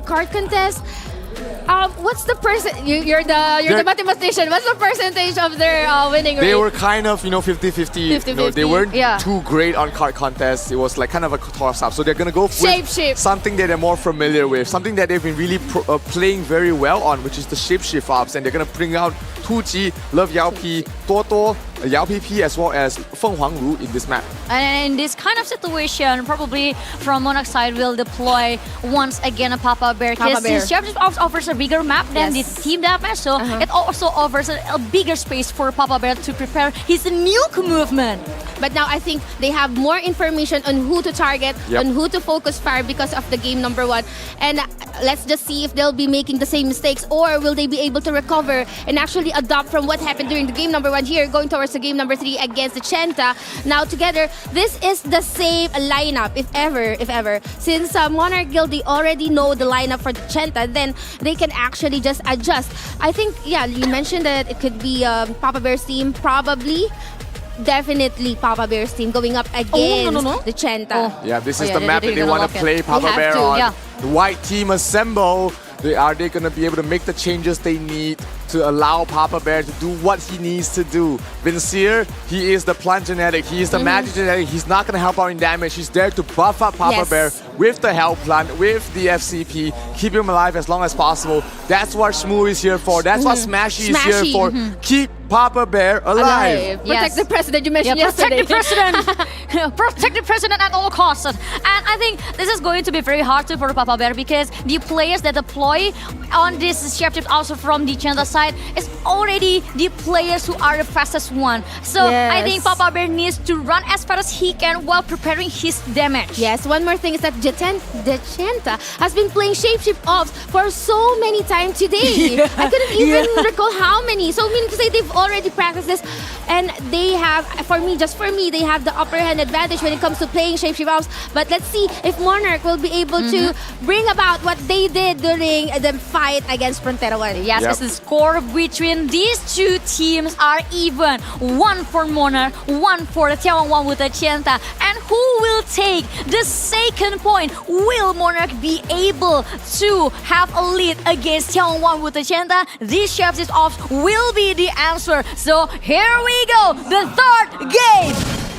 card contest. What's the you're the mathematician. What's the percentage of their winning rate? They were kind of 50-50. They weren't too great on card contests. It was like kind of a toss-up. So they're gonna go with something that they're more familiar with, something that they've been really playing very well on, which is the shapeshift ops, and they're gonna bring out Tuji, Love Yaopi, Tuotuo, Yao PP, as well as Feng Huangru in this map. And in this kind of situation, probably from MONARCH side will deploy once again a Papa Bear. Because this Shapeshift offers a bigger map than the team deathmatch, so it also offers a bigger space for Papa Bear to prepare his nuke movement. But now I think they have more information on who to target, on who to focus fire because of the game number 1. And let's just see if they'll be making the same mistakes, or will they be able to recover and actually adopt from what happened during the game number 1 here, going towards the game number 3 against the Chenta. Now together, this is the same lineup, if ever. Since Monarch Guild, they already know the lineup for the Chenta, then they can actually just adjust. I think, you mentioned that it could be Papa Bear's team, probably. Definitely Papa Bear's team going up against the Chenta. Yeah, this is the map that they want to play Papa Bear on. The white team assemble. Are they going to be able to make the changes they need to allow Papa Bear to do what he needs to do? Vincier, he is the plant genetic, he is the magic genetic, he's not going to help out in damage, he's there to buff up Papa Bear with the health plant, with the FCP, keep him alive as long as possible. That's what Shmoo is here for, that's what Smashy is here for. Keep Papa Bear alive. Protect the president you mentioned yesterday. Protect the president. Protect the president at all costs. And I think this is going to be very hard for Papa Bear, because the players that deploy on this shapeshift also from the Chenta side is already the players who are the fastest one. So I think Papa Bear needs to run as fast as he can while preparing his damage. Yes, one more thing is that the Chenta has been playing shapeshift ops for so many times today. I couldn't even recall how many. So meaning to say they've already practiced this, and they have, for me, they have the upper hand advantage when it comes to playing shapeshift ops. But let's see if Monarch will be able to bring about what they did during the fight against Frontera 1. Yes, because the score between these two teams are even. One for Monarch, one for the眺望万物的尖塔. And who will take the second point? Will Monarch be able to have a lead against 眺望万物的尖塔? These shapeshift ops will be the answer. So here we go, the third game.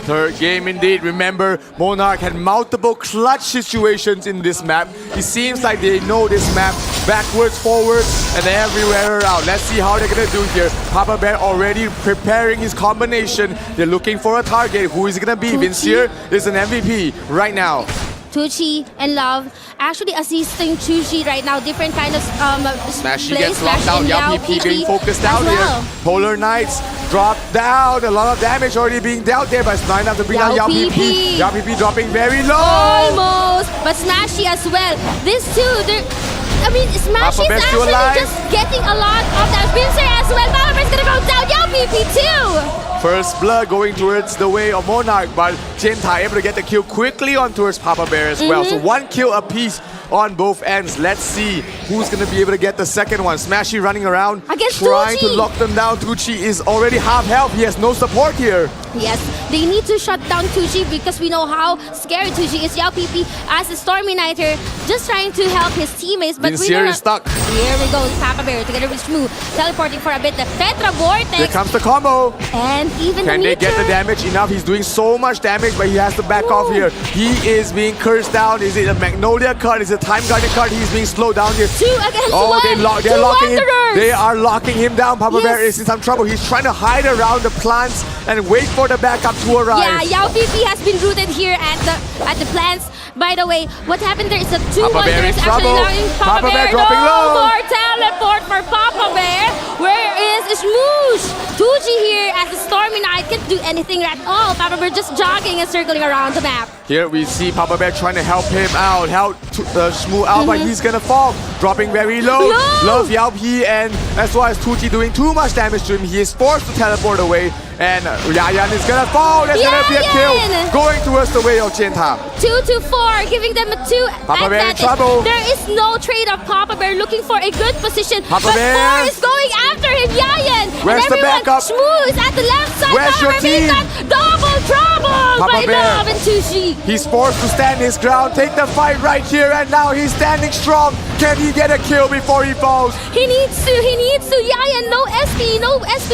Third game indeed. Remember, Monarch had multiple clutch situations in this map. It seems like they know this map backwards, forwards, and everywhere around. Let's see how they're gonna do here. Papa Bear already preparing his combination. They're looking for a target. Who is it gonna be? Vincier is an MVP right now. Tucci and Love actually assisting Tucci right now. Different kind of Smashy gets locked out. Yao PP getting focused out here. Polar Knights drop down. A lot of damage already being dealt there, but it's not enough to bring out Yao PP. Yao PP dropping very low. Almost, but Smashy as well. These two, I mean, Smashy is actually just getting a lot of that. Vincier as well. Papa Bear's gonna go down. Yao PP too. First blood going towards the way of Monarch, but Chenta able to get the kill quickly on towards Papa Bear as well. So one kill apiece on both ends. Let's see who's going to be able to get the second one. Smashy running around, trying to lock them down. Tucci is already half health. He has no support here. Yes, they need to shut down Tucci because we know how scary Tucci is. Yao PP as a Stormy Knighter, just trying to help his teammates. But Vincier is stuck. Here we go, Papa Bear together with Shmoo, teleporting for a bit. The Tetra Vortex. Here comes the combo. And even can they get the damage enough? He's doing so much damage, but he has to back off here. He is being cursed down. Is it a Magnolia card? Is it a Time Guardian card? He's being slowed down here. 2 against 1. They're locking him. They are locking him down. Papa Bear is in some trouble. He's trying to hide around the plants and wait for the backup to arrive. Yeah, Yao PP has been rooted here at the plants. By the way, what happened there is that 2 Wanderers actually allowing Papa Bear dropping low. More teleport for Papa Bear. Where is Smoosh? Tucci here as the Stormy Knight can't do anything at all. Papa Bear just jogging and circling around the map. Here we see Papa Bear trying to help him out, help Shmoo out, but he's gonna fall, dropping very low. Love Yao P, and as well as Tucci doing too much damage to him. He is forced to teleport away, and Yayan is gonna fall. There's gonna be a kill going towards the way of Chenta. 2-4, giving them a 2 Papa Bear advantage. in trouble. There is no trade of Papa Bear looking for a good position. Papa but Bear 4 is going after him, Yayan. Where's and the backup? Shmoo is at the left side. Where's your team? Double trouble Papa by Bear. Love and Tucci. He's forced to stand his ground, take the fight right here and now. He's standing strong. Can he get a kill before he falls? He needs to. Yayan, no SP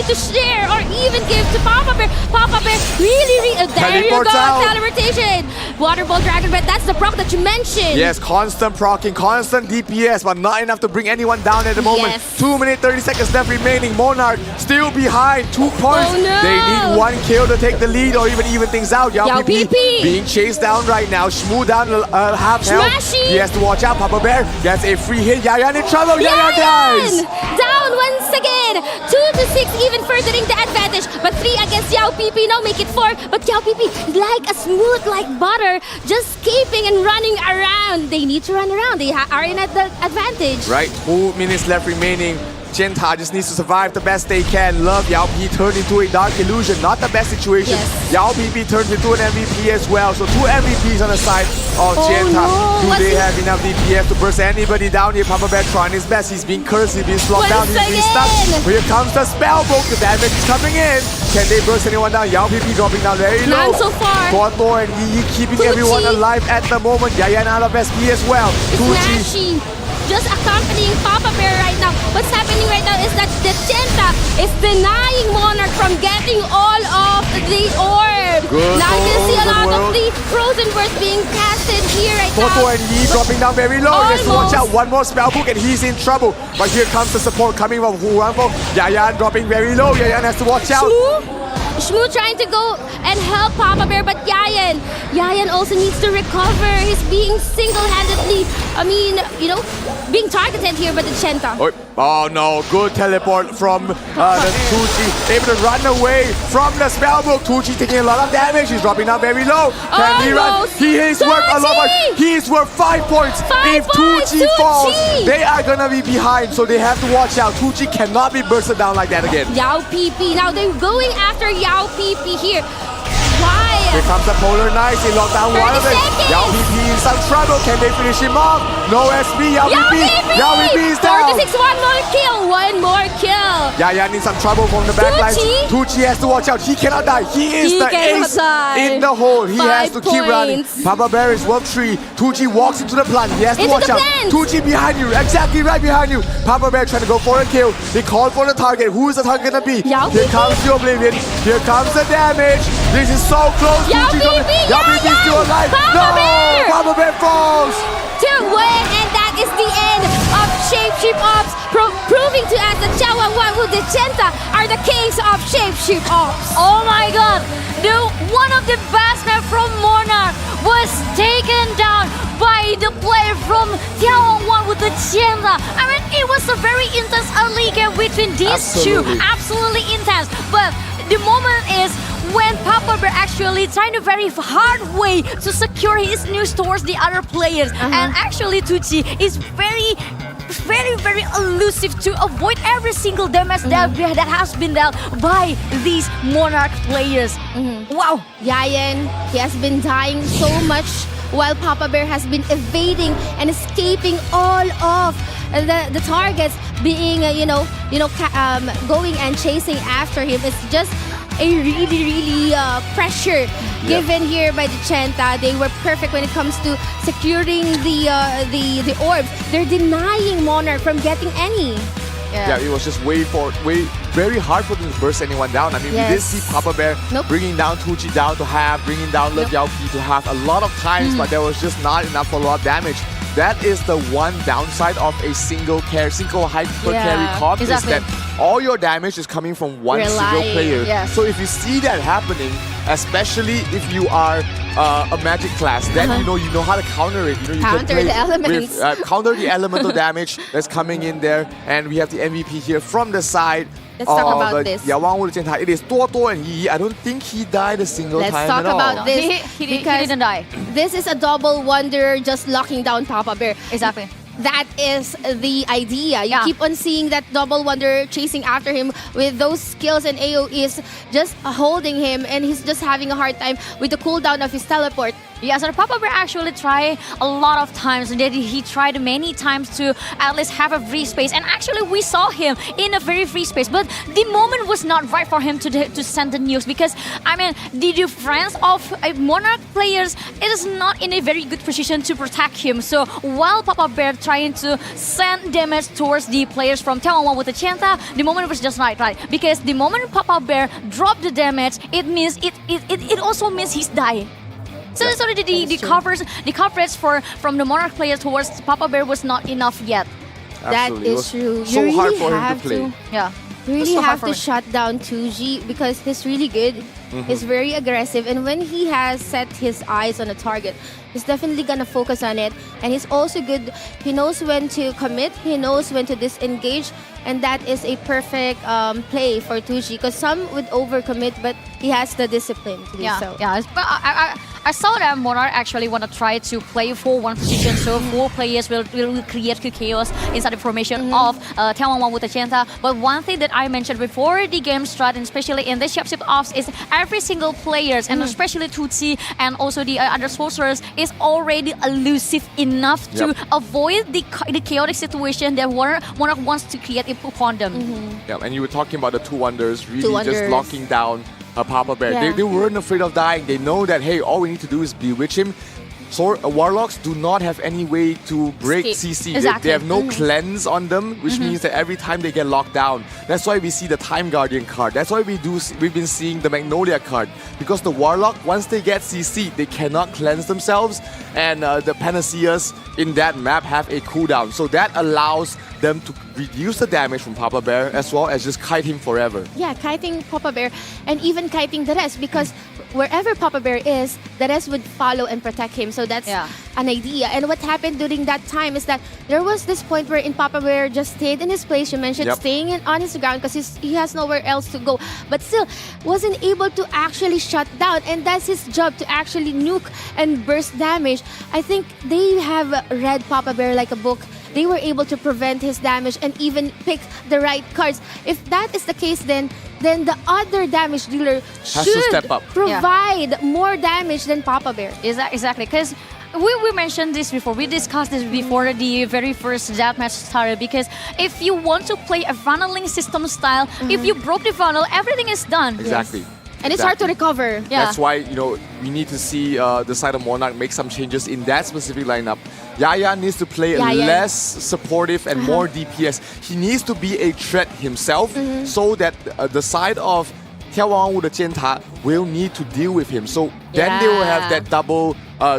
to share or even give to Papa Bear. Papa Bear, really, there you go, teleportation. Water Ball Dragon Breath, that's the proc that you mentioned. Yes, constant procking, constant DPS, but not enough to bring anyone down at the moment. Yes. 2 minutes, 30 seconds left remaining. Monarch still behind, 2 points. Oh, no. They need 1 kill to take the lead or even things out. Yao PP being chased down right now. Shmoo down half health. He has to watch out. Papa Bear gets a free hit. Yayan in trouble. Yayan dies. Down once again. 2 to 6, even furthering the advantage. But 3 against Yao PP. Now make it 4. But Yao PP, like a smooth like butter, just escaping and running around. They need to run around. They are in at the advantage. Right, 2 minutes left remaining. Genta just needs to survive the best they can. Love Yao P turned into a dark illusion, not the best situation. Yes. Yao PP turns into an MVP as well. So 2 MVPs on the side of Genta. No. Do they have enough DPS to burst anybody down here? Papa Bear trying his best. He's being cursed, he's being slogged down, he's being stuck. Here comes the spell book. The damage is coming in. Can they burst anyone down? Yao PP dropping down very low. None so far. Toto and Yi keeping everyone alive at the moment. Yayan out of SP as well. Smashy. Just accompanying Papa Bear right now. What's happening right now is that the Genta is denying Monarch from getting all of the orb. Now you can see a lot of the frozen bursts being casted here right now. Toto and Yi dropping down very low. Just watch out, one more spell book and he's in trouble. But here comes the support coming from Huanfo. Yayan dropping very low. Yayan has to watch out. Shmoo trying to go and help Papa Bear, but Yayan also needs to recover. He's being single-handedly, being targeted here by the Genta. Oh no, good teleport from the Tucci. Able to run away from the spellbook. Tucci taking a lot of damage. He's dropping down very low. Can he run? He is worth a lot. He is worth 5 points. If Tucci falls, they are gonna be behind. So they have to watch out. Tucci cannot be bursted down like that again. Yao PP. Now they're going after Yao PP here. Why? Here comes the Polar Knights. They lock down one of them. Yao PP in some trouble. Can they finish him off? No SP. Yao PP. Yao PP is down. 46, one more kill. Yayan in some trouble from the backline. Tucci has to watch out. He cannot die. He is the ace in the hole. He has to keep running. Papa Bear is worth 3. Tucci walks into the plant. He has to watch out. Tucci behind you. Exactly right behind you. Papa Bear trying to go for a kill. They call for the target. Who is the target gonna be? Here comes the Oblivion. Here comes the damage. This is so close. Yao PP is still alive. Papa Bear falls. To win, and that is the end of Shapeshift Ops, proving to us that Nawang Wanwu the Genta are the kings of Shapeshift Ops. Oh my god, one of the best men from Monarch was taken down by the player from Nawang Wanwu the Genta. I mean, it was a very intense early game between these two. Absolutely intense. But the moment is when Papa Bear actually trying a very hard way to secure his news towards the other players. And actually Tucci is very elusive to avoid every single damage that has been dealt by these Monarch players. Wow. Yayan, he has been dying so much while Papa Bear has been evading and escaping all of the targets being, going and chasing after him. It's just a really pressure given here by the Genta. They were perfect when it comes to securing the orbs. They're denying Monarch from getting any. Yeah, it was just very hard for them to burst anyone down. I mean, we did see Papa Bear bringing down Tucci down to half, bringing down Love Yao P to half a lot of times, but there was just not enough for a lot of damage. That is the one downside of a single hyper carry comp is that all your damage is coming from one single player. So if you see that happening, especially if you are a magic class, then you know how to counter it. You counter can the elements. Counter the elemental damage that's coming in there, and we have the MVP here from the side. Let's talk about this. It is Toto and Yi. I don't think he died a single time Let's talk about this. He didn't die. This is a double Wanderer just locking down Papa Bear. Exactly. That is the idea. You keep on seeing that double Wanderer chasing after him with those skills and AoEs just holding him, and he's just having a hard time with the cooldown of his teleport. Yeah, so Papa Bear actually tried a lot of times. He tried many times to at least have a free space. And actually, we saw him in a very free space. But the moment was not right for him to send the nukes. Because, I mean, the defense of Monarch players is not in a very good position to protect him. So while Papa Bear trying to send damage towards the players from眺望万物的尖塔, the moment was just not right. Because the moment Papa Bear dropped the damage, it means it also means he's dying. So the coverage from the Monarch players towards Papa Bear was not enough yet. That is true. So you hard really for him to have play. Yeah. You really so have to shut down 2G because he's really good. He's very aggressive, and when he has set his eyes on a target, he's definitely gonna focus on it. And he's also good. He knows when to commit. He knows when to disengage, and that is a perfect play for 2G. Because some would overcommit, but he has the discipline to do so. Yeah. But I saw that Monarch actually want to try to play for one position, so 4 players will create chaos inside the formation of 眺望万物的尖塔. But one thing that I mentioned before the game started, and especially in the championship offs, is every single players, and especially 2T and also the other sorcerers, is already elusive enough to avoid the chaotic situation that Monarch wants to create upon them. Yeah, and you were talking about the 2 Wonders really just locking down Papa Bear. They weren't afraid of dying. They know that, hey, all we need to do is bewitch him. So Warlocks do not have any way to break CC. They have no cleanse on them, which means that every time they get locked down. That's why we see the Time Guardian card. That's why we've been seeing the Magnolia card. Because the Warlock, once they get CC, they cannot cleanse themselves. And the Panaceas in that map have a cooldown. So that allows them to reduce the damage from Papa Bear as well as just kite him forever. Yeah, kiting Papa Bear and even kiting the rest, because wherever Papa Bear is, the rest would follow and protect him. So that's an idea. And what happened during that time is that there was this point where Papa Bear just stayed in his place. You mentioned staying on his ground because he has nowhere else to go. But still, wasn't able to actually shut down. And that's his job, to actually nuke and burst damage. I think they have read Papa Bear like a book. They were able to prevent his damage and even pick the right cards. If that is the case, then the other damage dealer has to step up. Provide more damage than Papa Bear. Exactly, because we mentioned this before. We discussed this before the very first deathmatch started. Because if you want to play a funneling system style, if you broke the funnel, everything is done. Exactly. And it's hard to recover. That's why, we need to see the side of Monarch make some changes in that specific lineup. Yaya needs to play less supportive and more DPS. He needs to be a threat himself so that the side of 眺望万物的尖塔 will need to deal with him. So then they will have that double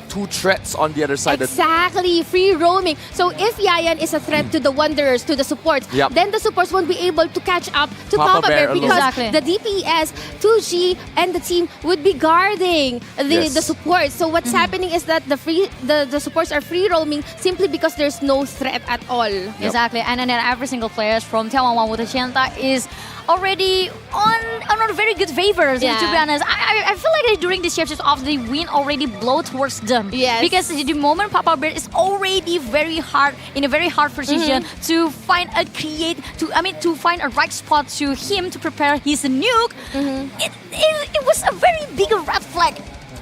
2 threats on the other side. Exactly, free roaming. So if Yayan is a threat to the Wanderers, to the supports, then the supports won't be able to catch up to Papa Bear because the DPS, 2G, and the team would be guarding the supports. So what's happening is that the supports are free roaming simply because there's no threat at all. Exactly, and then every single player from 眺望万物的尖塔 is already on very good favors. To be honest, I feel like during the championship off, the win already blow towards them. Because the moment Papa Bear is already in a very hard position to find a right spot to him to prepare his nuke. It was a very big red flag.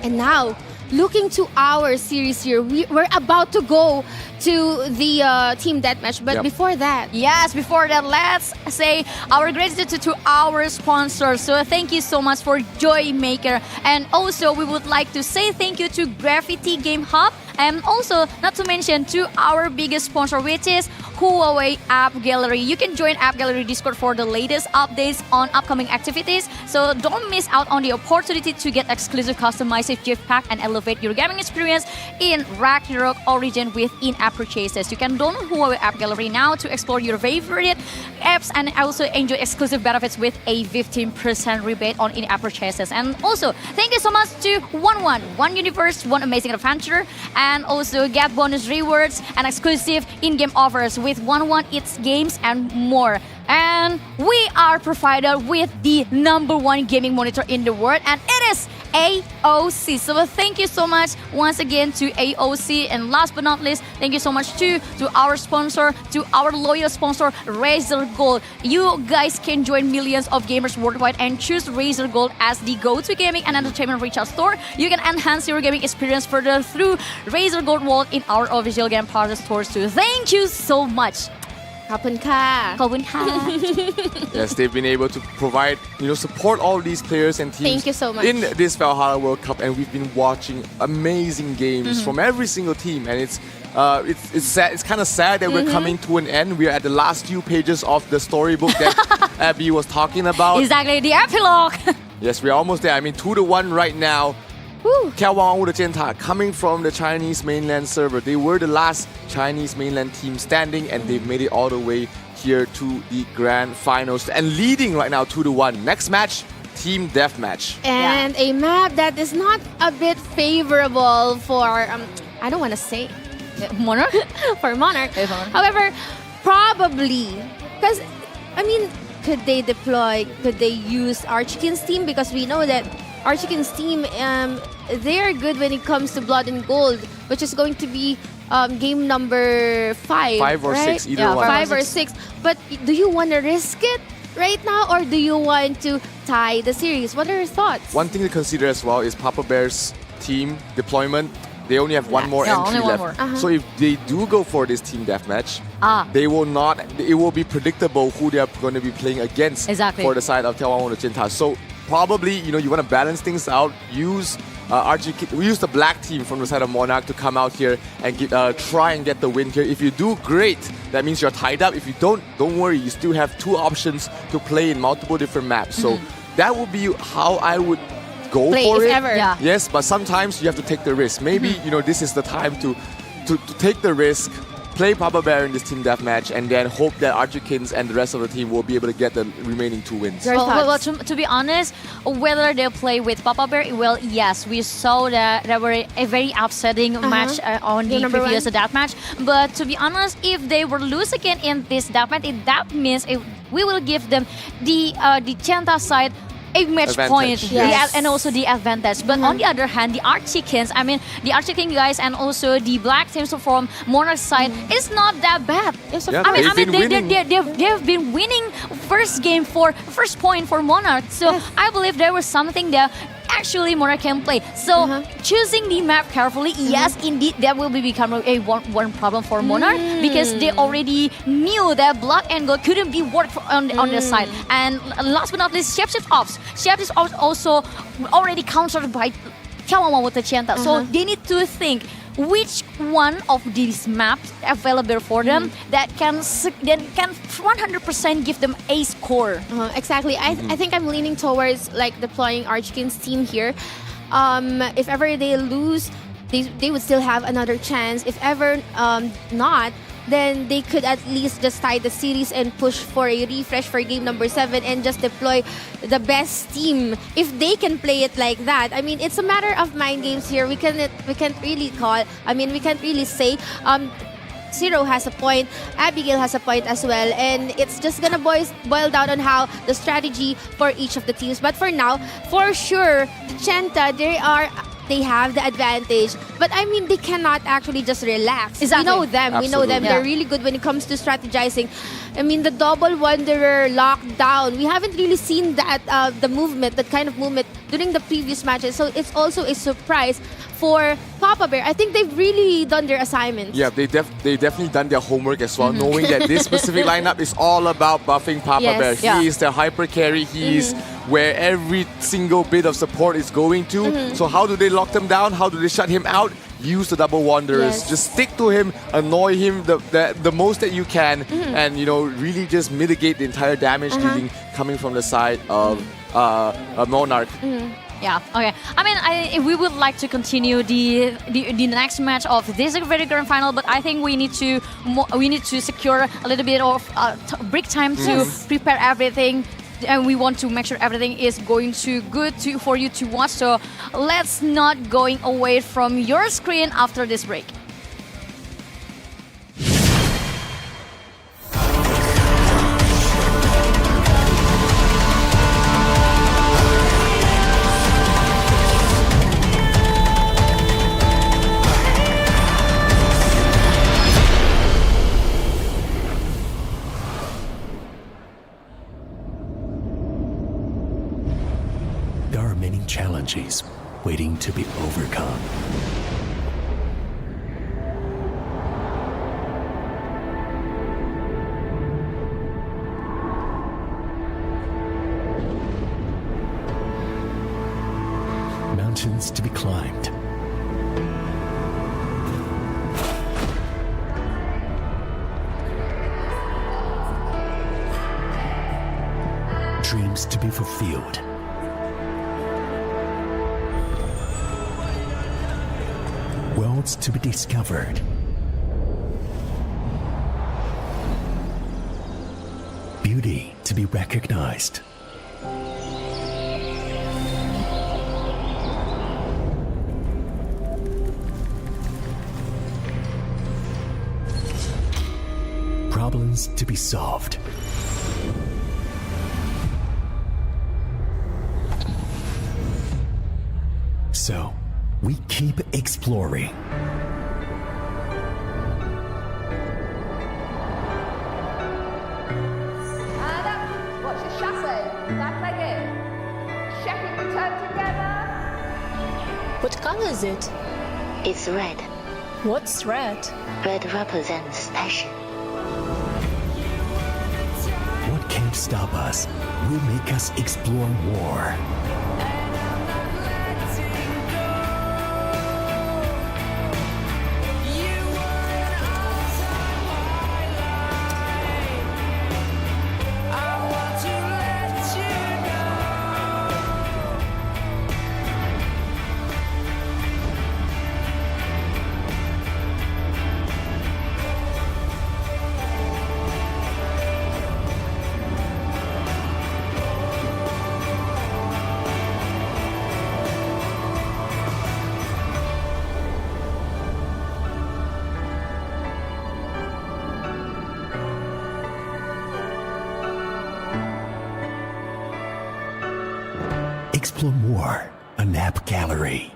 And now, looking to our series here, we're about to go to the team deathmatch. But before that, let's say our gratitude to our sponsors. So thank you so much for Joy Maker, and also we would like to say thank you to Graffiti Game Hub, and also not to mention to our biggest sponsor, which is Huawei App Gallery. You can join App Gallery Discord for the latest updates on upcoming activities. So don't miss out on the opportunity to get exclusive customized gift pack and elevate your gaming experience in Ragnarok Origin with in-app purchases. You can download Huawei App Gallery now to explore your favorite apps and also enjoy exclusive benefits with a 15% rebate on in-app purchases. And also, thank you so much to One Universe, One Amazing Adventure, and also get bonus rewards and exclusive in-game offers with 1 Eats Games and more. And we are provided with the #1 gaming monitor in the world, and it is AOC. So thank you so much once again to AOC. And last but not least, thank you so much to our sponsor, to our loyal sponsor, Razer Gold. You guys can join millions of gamers worldwide and choose Razer Gold as the go-to gaming and entertainment retail store. You can enhance your gaming experience further through Razer Gold Wallet in our official game partner stores too. Thank you so much. ขอบคุณค่ะ ขอบคุณค่ะ Yes, they've been able to provide, support all these players and teams. Thank you so much. In this Valhalla World Cup, and we've been watching amazing games from every single team, and it's sad. It's kind of sad that we're coming to an end. We're at the last few pages of the storybook that Abby was talking about. Exactly, the epilogue. Yes, we're almost there. I mean, 2-1 right now.眺望万物的尖塔 coming from the Chinese mainland server. They were the last Chinese mainland team standing, and they've made it all the way here to the grand finals and leading right now 2-1. Next match, team deathmatch. And a map that is not a bit favorable for I don't want to say Monarch. For Monarch. However, probably because could they deploy? Could they use Archkin's team? Because we know that Archkin's team, they're good when it comes to Blood and Gold, which is going to be game number 5. 5 or 6, either one. 5 or 6. But do you want to risk it right now, or do you want to tie the series? What are your thoughts? One thing to consider as well is Papa Bear's team deployment. They only have one more entry left. So if they do go for this team deathmatch, they will not. It will be predictable who they are going to be playing against for the side of眺望万物的尖塔. So probably, you want to balance things out. Use use the black team from the side of Monarch to come out here and try and get the win here. If you do, great. That means you're tied up. If you don't worry. You still have 2 options to play in multiple different maps. So that would be how I would go for it. Ever. Yeah. Yes, but sometimes you have to take the risk. Maybe this is the time to take the risk. Play Papa Bear in this team deathmatch, and then hope that Archikins and the rest of the team will be able to get the remaining 2 wins. Well, to be honest, whether they play with Papa Bear, well, yes, we saw that there were a very upsetting match on the previous deathmatch. But to be honest, if they were lose again in this deathmatch, that means we will give them the Chanta side a match point, and also the advantage. But on the other hand, the Archikins, the Archikin guys and also the black teams from Monarch side is not that bad. They've been winning first point for Monarch. So I believe there was something there. Actually, Monarch can play. So choosing the map carefully, yes, indeed, that will become a one problem for Monarch because they already knew that Blood and Gold couldn't be worked on their side. And last but not least, Shapeshift Ops. Shapeshift Ops also already countered by眺望万物的尖塔. So they need to think which one of these maps available for them that can 100% give them a score. Exactly. I think I'm leaning towards deploying Archkin's team here. If ever they lose, they would still have another chance. If ever not, then they could at least just tie the series and push for a refresh for game number 7 and just deploy the best team if they can play it like that. It's a matter of mind games here. We can't really call. We can't really say. Zero has a point, Abigail has a point as well, and it's just gonna boil down on how the strategy for each of the teams. But for now, for sure, Chanta, they have the advantage. But they cannot actually just relax. Exactly. We know them. Absolutely. We know them. Yeah. They're really good when it comes to strategizing. The double Wanderer lockdown. We haven't really seen that the kind of movement during the previous matches. So it's also a surprise for Papa Bear. I think they've really done their assignments. Yeah, they definitely done their homework as well, knowing that this specific lineup is all about buffing Papa Bear. He is the hyper carry. He is where every single bit of support is going to. So how do they lock them down? How do they shut him out? Use the double Wanderers. Just stick to him, annoy him the most that you can, and really just mitigate the entire damage dealing coming from the side of Monarch. Yeah. Okay. We would like to continue the next match of this very grand final, but I think we need to secure a little bit of break time to prepare everything. And we want to make sure everything is going good for you to watch. So let's not going away from your screen after this break. challenges waiting to be overcome. Mountains to be climbed. Dreams to be fulfilled. Worlds to be discovered. Beauty to be recognized. Problems to be solved. So, we keep exploring. And up. Watch the chassis. Back leg in. Checking the turn together. What color is it? It's red. What's red? Red represents passion. What can't stop us will make us explore more. Explore more, a nap gallery.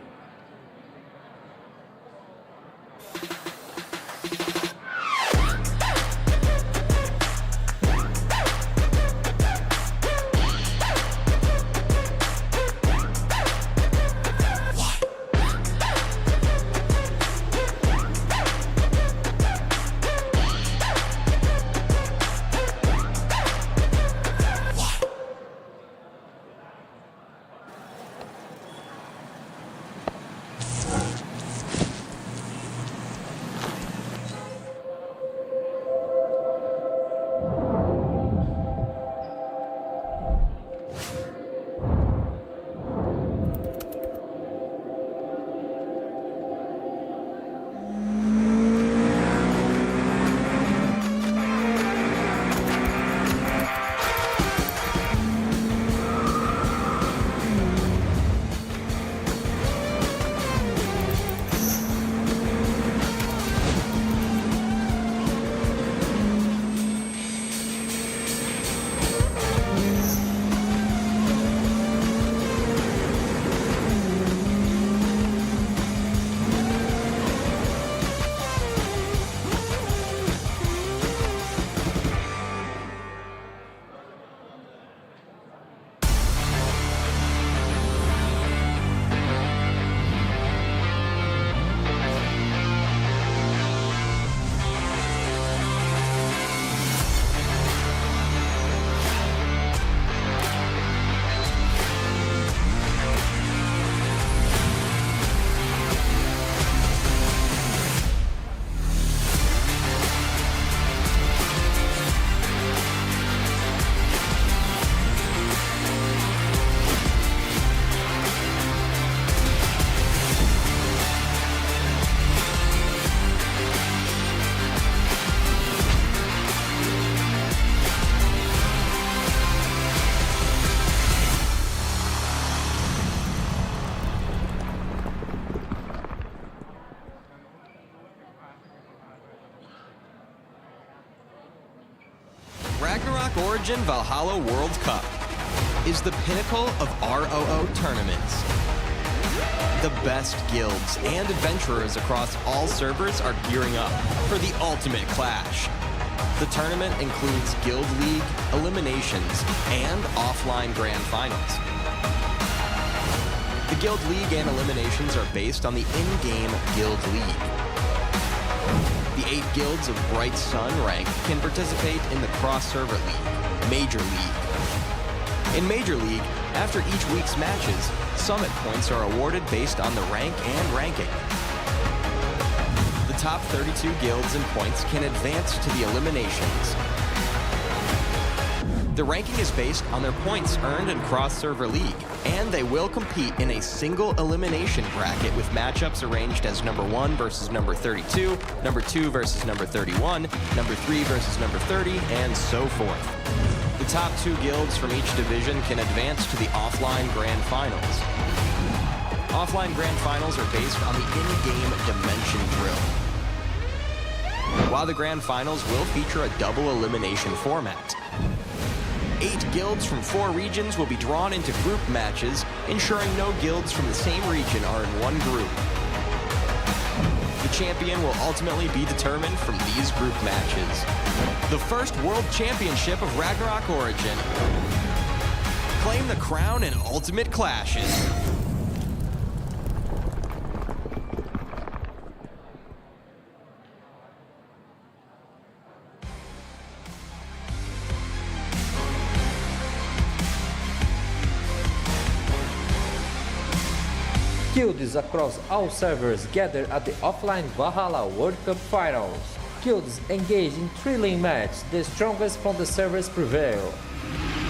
Ragnarok Origin Valhalla World Cup is the pinnacle of ROO tournaments. The best guilds and adventurers across all servers are gearing up for the ultimate clash. The tournament includes Guild League, eliminations, and offline grand finals. The Guild League and eliminations are based on the in-game Guild League. The 8 guilds of Bright Sun rank can participate in the Cross-Server League, Major League. In Major League, after each week's matches, Summit points are awarded based on the rank and ranking. The top 32 guilds and points can advance to the eliminations. The ranking is based on their points earned in Cross-Server League, and they will compete in a single elimination bracket with matchups arranged as number 1 versus number 32, number 2 versus number 31, number 3 versus number 30, and so forth. The top 2 guilds from each division can advance to the offline Grand Finals. Offline Grand Finals are based on the in-game Dimension Drill, while the Grand Finals will feature a double elimination format. 8 guilds from 4 regions will be drawn into group matches, ensuring no guilds from the same region are in one group. The champion will ultimately be determined from these group matches. The first World Championship of Ragnarok Origin. Claim the crown in Ultimate Clashes. Guilds across all servers gather at the offline Valhalla World Cup Finals. Guilds engage in thrilling matches, the strongest from the servers prevail.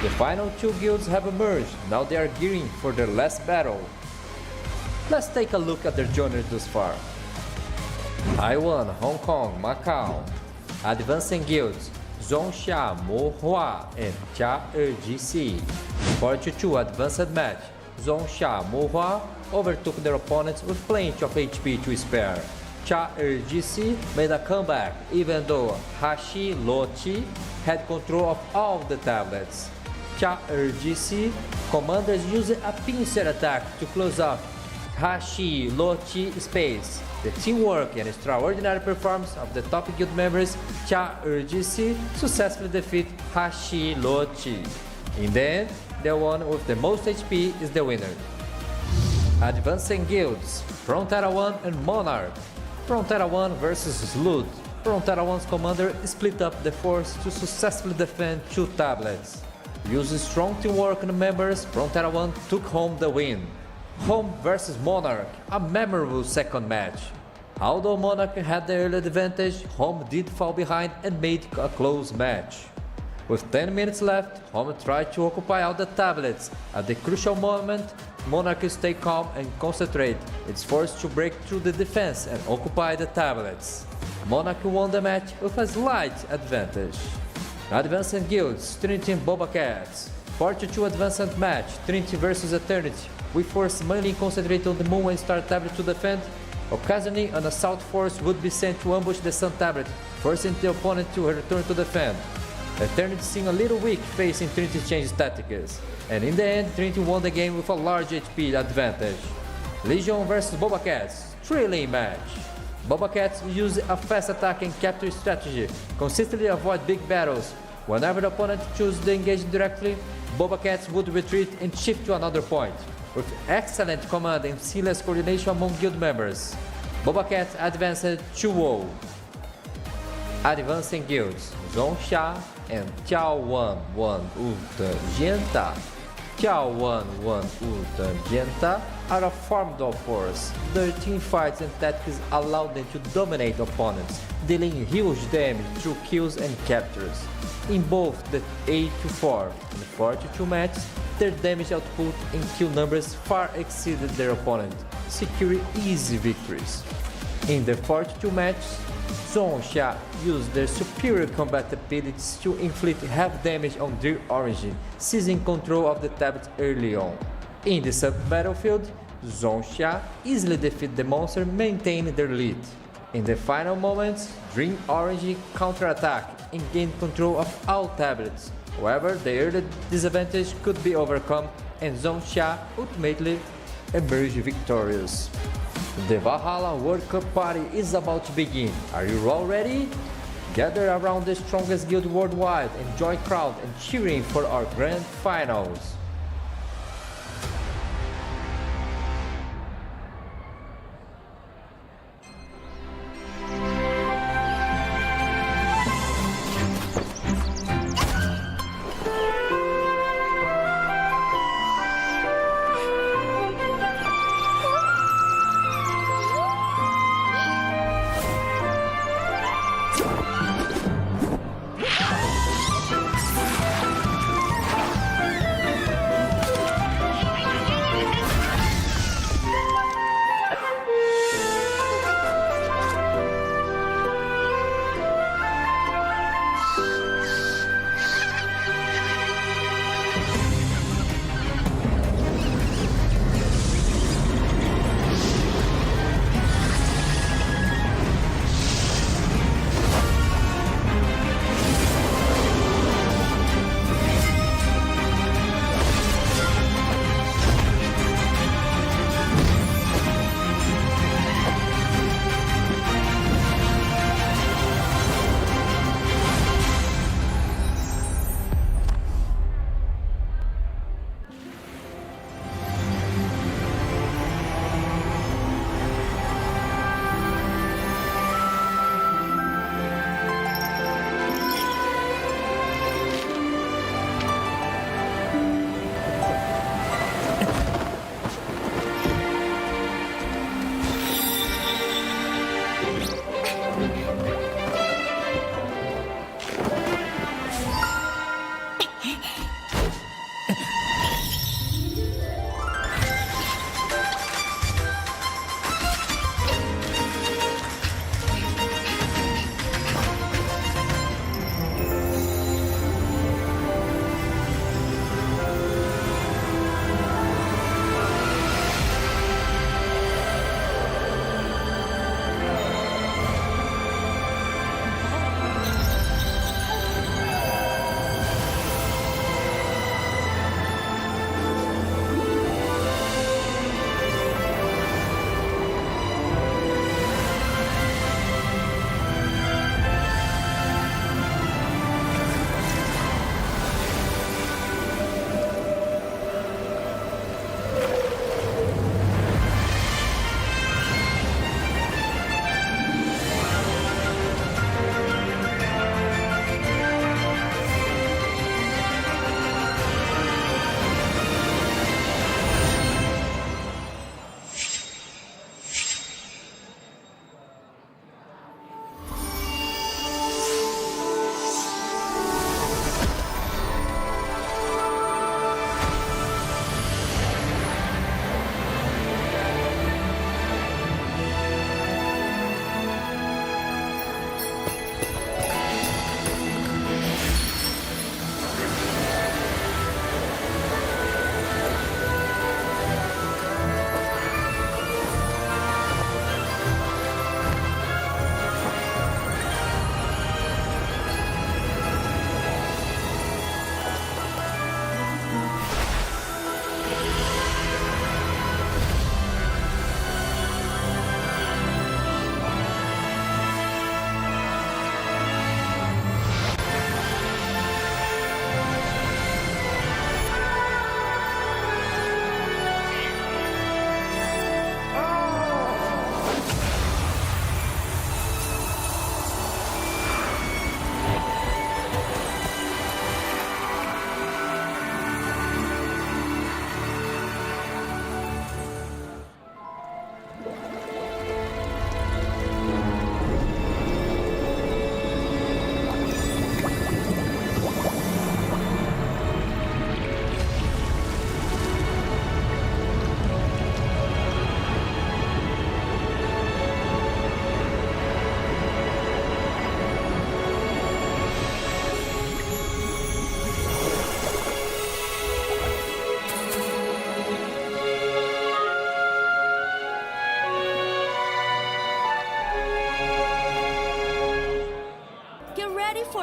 The final 2 guilds have emerged, now they are gearing for their last battle. Let's take a look at their journey thus far. Taiwan, Hong Kong, Macau. Advancing guilds,仲夏沫花and Char'erjc. 42 advanced match,仲夏沫花overtook their opponents with plenty of HP to spare. Char'erjc made a comeback even though Hashi-Lochi had control of all the tablets. Char'erjc commanders used a pincer attack to close off Hashi-Lochi space. The teamwork and extraordinary performance of the top guild members, Char'erjc successfully defeat Hashi-Lochi. In the end, the one with the most HP is the winner. Advancing guilds, Frontera 1 and MONARCH. Frontera 1 versus Slud. Frontera 1's commander split up the force to successfully defend 2 tablets. Using strong teamwork and members, Frontera 1 took home the win. Home versus MONARCH, a memorable second match. Although MONARCH had the early advantage, Home did fall behind and made a close match. With 10 minutes left, Home tried to occupy all the tablets. At the crucial moment, MONARCH stayed calm and concentrated. It's forced to break through the defense and occupy the tablets. MONARCH won the match with a slight advantage. Advancing guilds, Trinity and BobaCats. 42 advanced match, Trinity versus Eternity. We force mainly concentrate on the Moon and Star tablet to defend. Occasionally, an assault force would be sent to ambush the Sun tablet, forcing the opponent to return to defend. Eternity seemed a little weak facing Trinity's changed tactics, and in the end, Trinity won the game with a large HP advantage. Legion vs BobaCats, thrilling match. BobaCats used a fast attack and capture strategy, consistently avoid big battles. Whenever the opponent chose to engage directly, BobaCats would retreat and shift to another point. With excellent command and seamless coordination among guild members, BobaCats advanced 2-0. Advancing guilds, Zhongsha and眺望万物的尖塔.眺望万物的尖塔 are a formidable force. Their team fights and tactics allow them to dominate opponents, dealing huge damage through kills and captures. In both the 8-4 and 42 matches, their damage output and kill numbers far exceeded their opponent, securing easy victories. In the 42 matches, Zhongsha used their superior combat abilities to inflict half damage on their origin, seizing control of the tablet early on. In the sub-battlefield, Zhongsha easily defeated the monster, maintaining their lead. In the final moments, Dream Origin counterattacked and gained control of all tablets. However, the early disadvantage could be overcome and Zhongsha ultimately emerged victorious. The Valhalla World Cup party is about to begin. Are you all ready? Gather around the strongest guild worldwide and join crowd and cheering for our grand finals.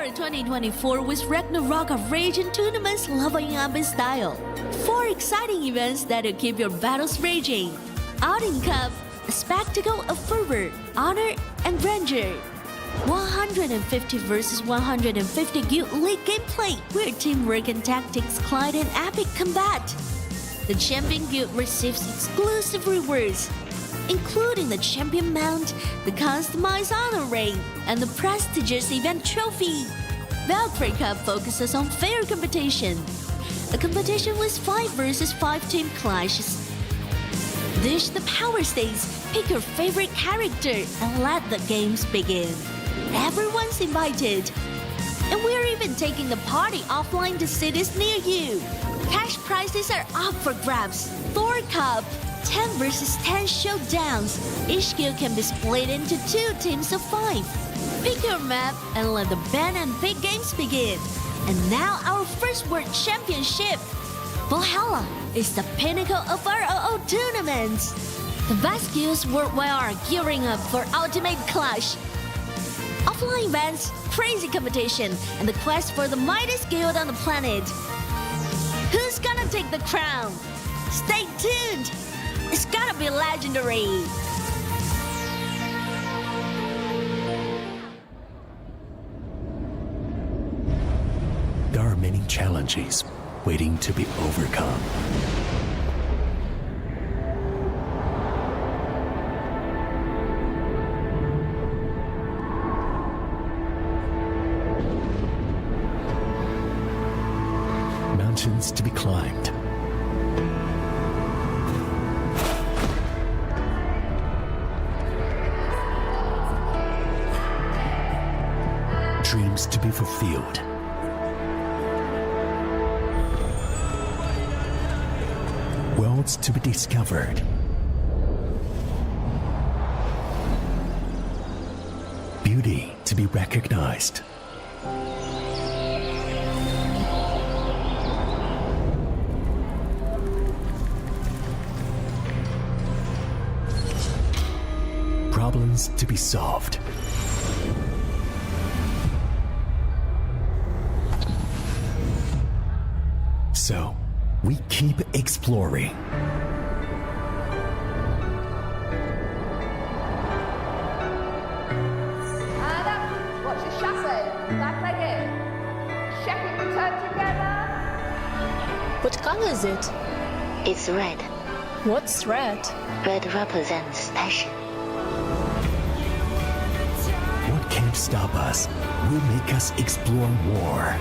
for 2024 with Ragnarok of Rage and Tournaments leveling up in style. 4 exciting events that'll keep your battles raging. Outing Cup, a spectacle of fervor, honor, and grandeur. 150 versus 150 Guild League gameplay, where teamwork and tactics collide in epic combat. The Champion Guild receives exclusive rewards, including the Champion Mount, the customized honor ring, and the prestigious event trophy. Valkyrie Cup focuses on fair competition, a competition with 5 versus 5 team clashes. Dish the power stakes, pick your favorite character, and let the games begin. Everyone's invited. And we're even taking the party offline to cities near you. Cash prizes are up for grabs. Thor Cup, 10 versus 10 showdowns. Each guild can be split into 2 teams of 5. Pick your map and let the ban and pick games begin. And now our first World Championship. Valhalla is the pinnacle of ROO tournaments. The best guilds worldwide are gearing up for ultimate clash. Offline events, crazy competition, and the quest for the mightiest guild on the planet. Who's gonna take the crown? Stay tuned! It's gonna be legendary! There are many challenges waiting to be overcome. Mountains to be climbed. Dreams to be fulfilled. Worlds to be discovered. Beauty to be recognized. Problems to be solved. So, we keep exploring. And up, watch your chassis, back leg in. Check it, return together. What color is it? It's red. What's red? Red represents passion. What can't stop us will make us explore more.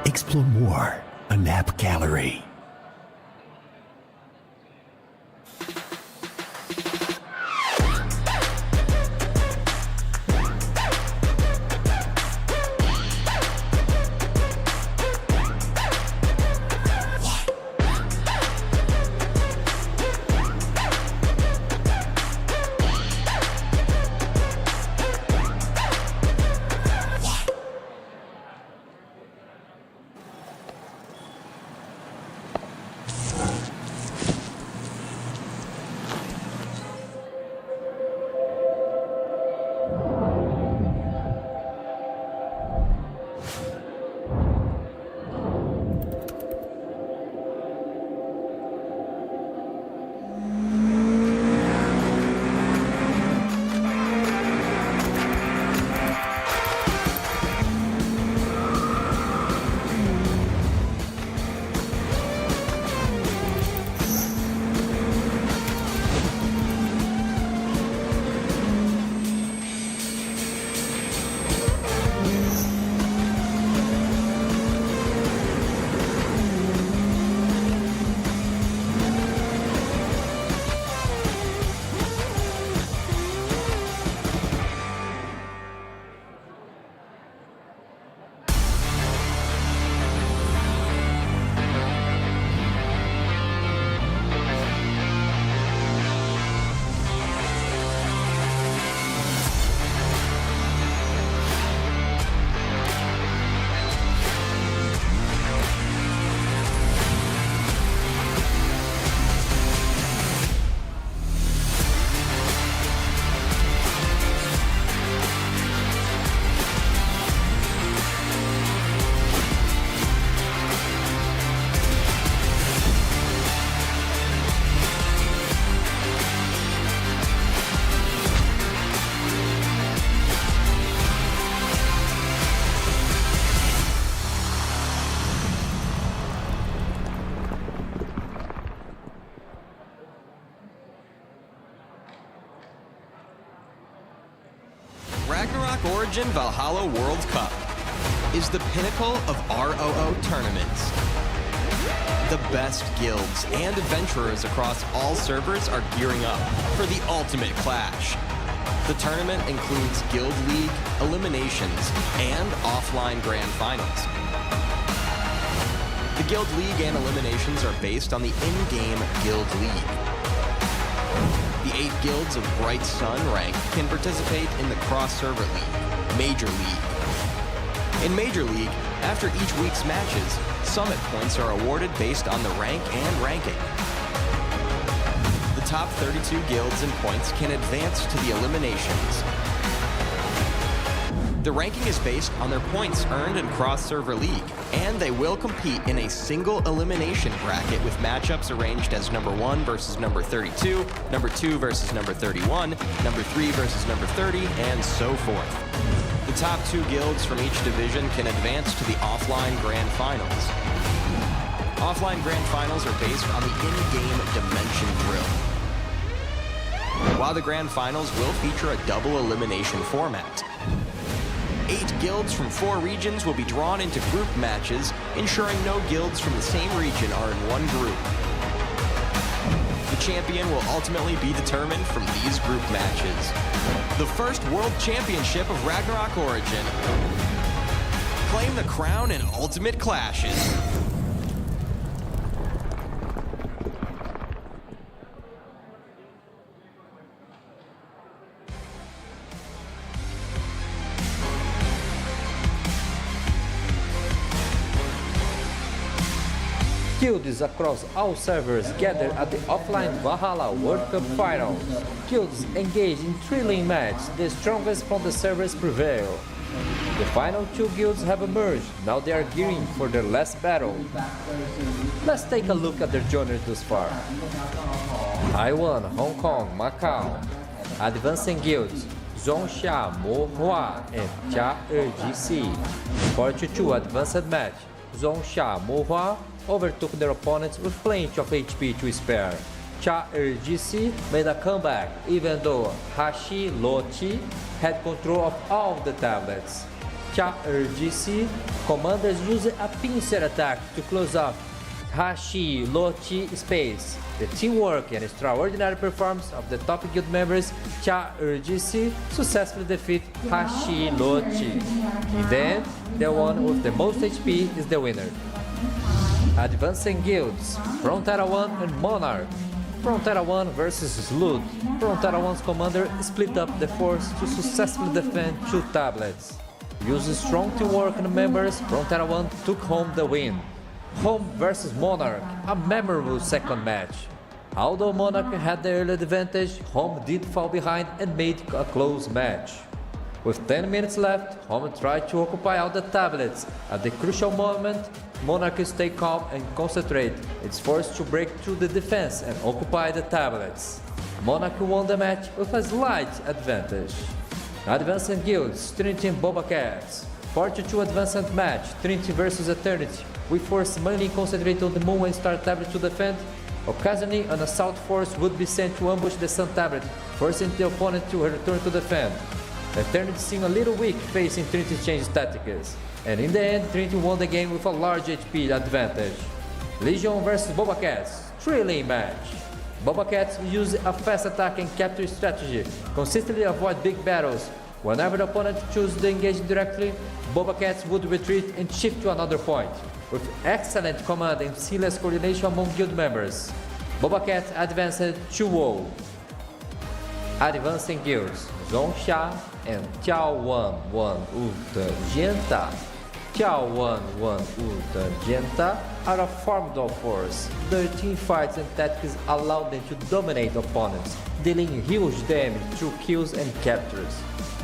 Explore more, a map gallery. Ragnarok Origin Valhalla World Cup is the pinnacle of ROO tournaments. The best guilds and adventurers across all servers are gearing up for the ultimate clash. The tournament includes Guild League, eliminations, and offline grand finals. The Guild League and eliminations are based on the in-game Guild League. The 8 guilds of Bright Sun rank can participate in the cross-server league, Major League. In Major League, after each week's matches, summit points are awarded based on the rank and ranking. The top 32 guilds and points can advance to the eliminations. The ranking is based on their points earned in cross-server league, and they will compete in a single elimination bracket with matchups arranged as number 1 versus number 32, number 2 versus number 31, number 3 versus number 30, and so forth. The top 2 guilds from each division can advance to the offline grand finals. Offline grand finals are based on the in-game dimension drill, while the grand finals will feature a double elimination format. 8 guilds from 4 regions will be drawn into group matches, ensuring no guilds from the same region are in one group. The champion will ultimately be determined from these group matches. The first World Championship of Ragnarok Origin. Claim the crown in Ultimate Clashes. Guilds across all servers gather at the offline Valhalla World Cup Finals. Guilds engage in thrilling matches, the strongest from the servers prevail. The final 2 guilds have emerged, now they are gearing for their last battle. Let's take a look at their journey thus far. Taiwan, Hong Kong, Macau. Advancing guilds,仲夏沫花ธ์ and查尔济斯. 4-2 advanced match.仲夏沫花ธ์overtook their opponents with plenty of HP to spare.查尔济斯made a comeback even though Hashi Lochi had control of all of the tablets.查尔济斯commanders used a pincer attack to close off Hashi Lochi space. The teamwork and extraordinary performance of the top guild members,查尔济斯successfully defeat Hashi Lochi. In the end, the one with the most HP is the winner. Advancing guilds, Frontera 1 and MONARCH. Frontera 1 versus Slud. Frontera 1's commander split up the force to successfully defend 2 tablets. Using strong teamwork and members, Frontera 1 took home the win. Home versus MONARCH, a memorable second match. Although MONARCH had the early advantage, Home did fall behind and made a close match. With 10 minutes left, Home tried to occupy all the tablets. At the crucial moment, MONARCH stayed calm and concentrate. It's forced to break through the defense and occupy the tablets. MONARCH won the match with a slight advantage. Advancing guilds, Trinity and BobaCats. 4-2 advanced match, Trinity versus Eternity. We force mainly concentrate on the Moon and Star tablet to defend. Occasionally, an assault force would be sent to ambush the Sun tablet, forcing the opponent to return to defend. Eternity seemed a little weak facing Trinity's change tactics, and in the end, Trinity won the game with a large HP advantage. Legion versus BobaCats, thrilling match. BobaCats used a fast attack and capture strategy, consistently avoid big battles. Whenever the opponent chose to engage directly, BobaCats would retreat and shift to another point. With excellent command and seamless coordination among guild members, BobaCats advanced 2-0. Advancing guilds,仲夏and眺望万物的尖塔.眺望万物的尖塔 are a formidable force. Their team fights and tactics allow them to dominate opponents, dealing huge damage through kills and captures.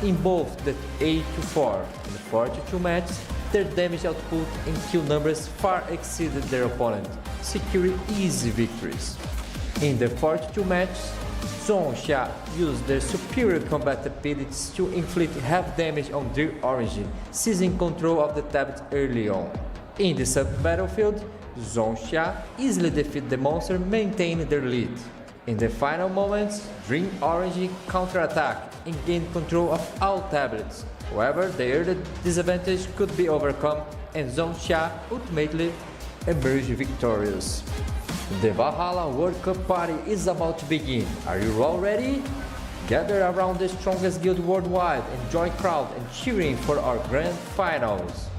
In both the 8-4 and 4-2 matches, their damage output and kill numbers far exceeded their opponent, securing easy victories. In the 4-2 match,仲夏used their superior combat abilities to inflict half damage on their origin, seizing control of the tablet early on. In the sub-battlefield,仲夏easily defeated the monster, maintaining their lead. In the final moments, Dream Orange counter-attack and gain control of all tablets. However, the early disadvantage could be overcome and Zhongxia ultimately emerged victorious. The Valhalla World Cup party is about to begin. Are you all ready? Gather around the strongest guild worldwide and join crowd and cheering for our grand finals.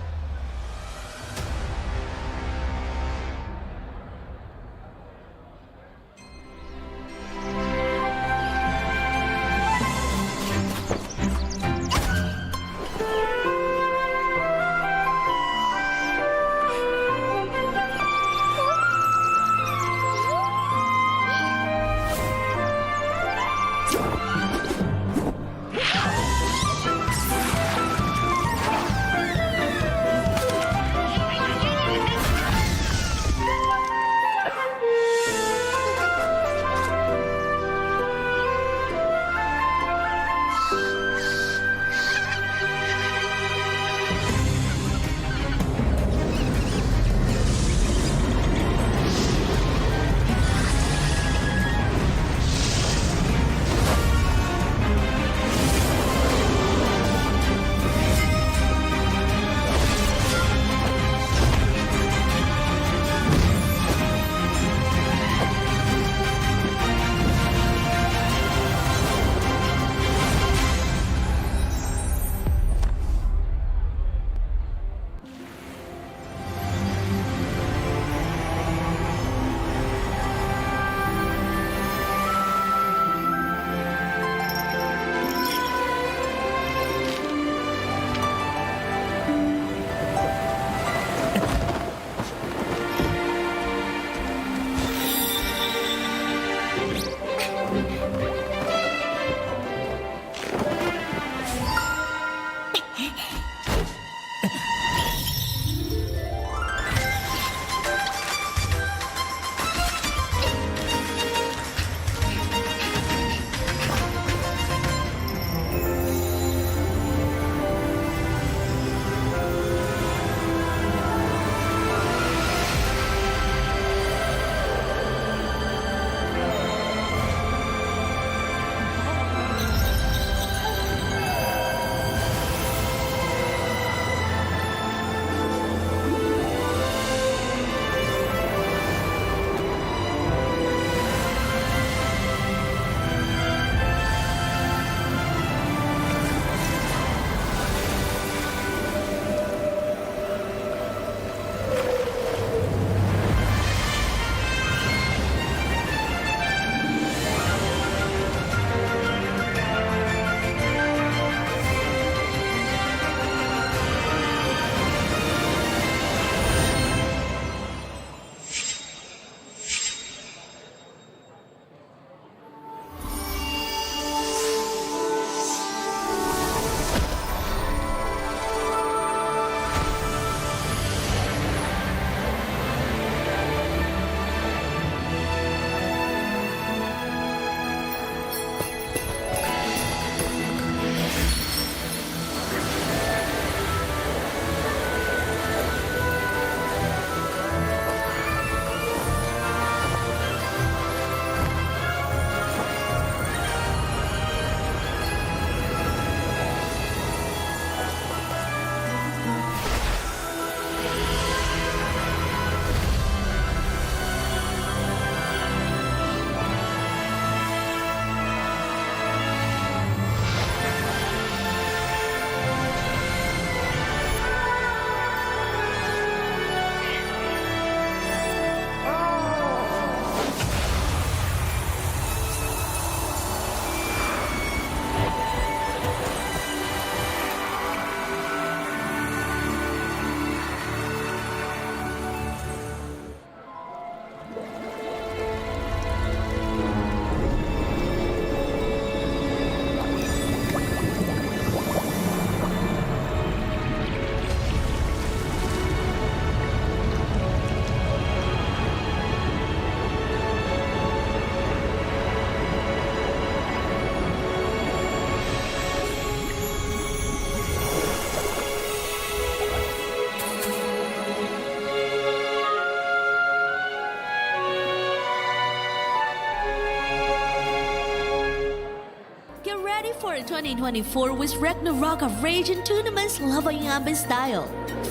2024 with Ragnarok of Raging Tournaments leveling up in style.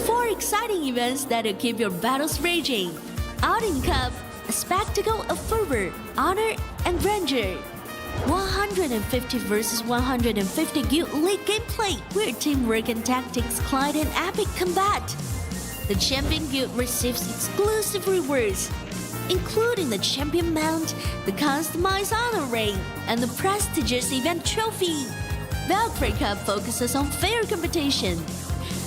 4 exciting events that'll keep your battles raging. Outing Cup, a spectacle of fervor, honor, and grandeur. 150 versus 150 Guild League gameplay, where teamwork and tactics collide in epic combat. The Champion Guild receives exclusive rewards, including the Champion Mount, the customized honor ring, and the prestigious event trophy. Valkyrie Cup focuses on fair competition,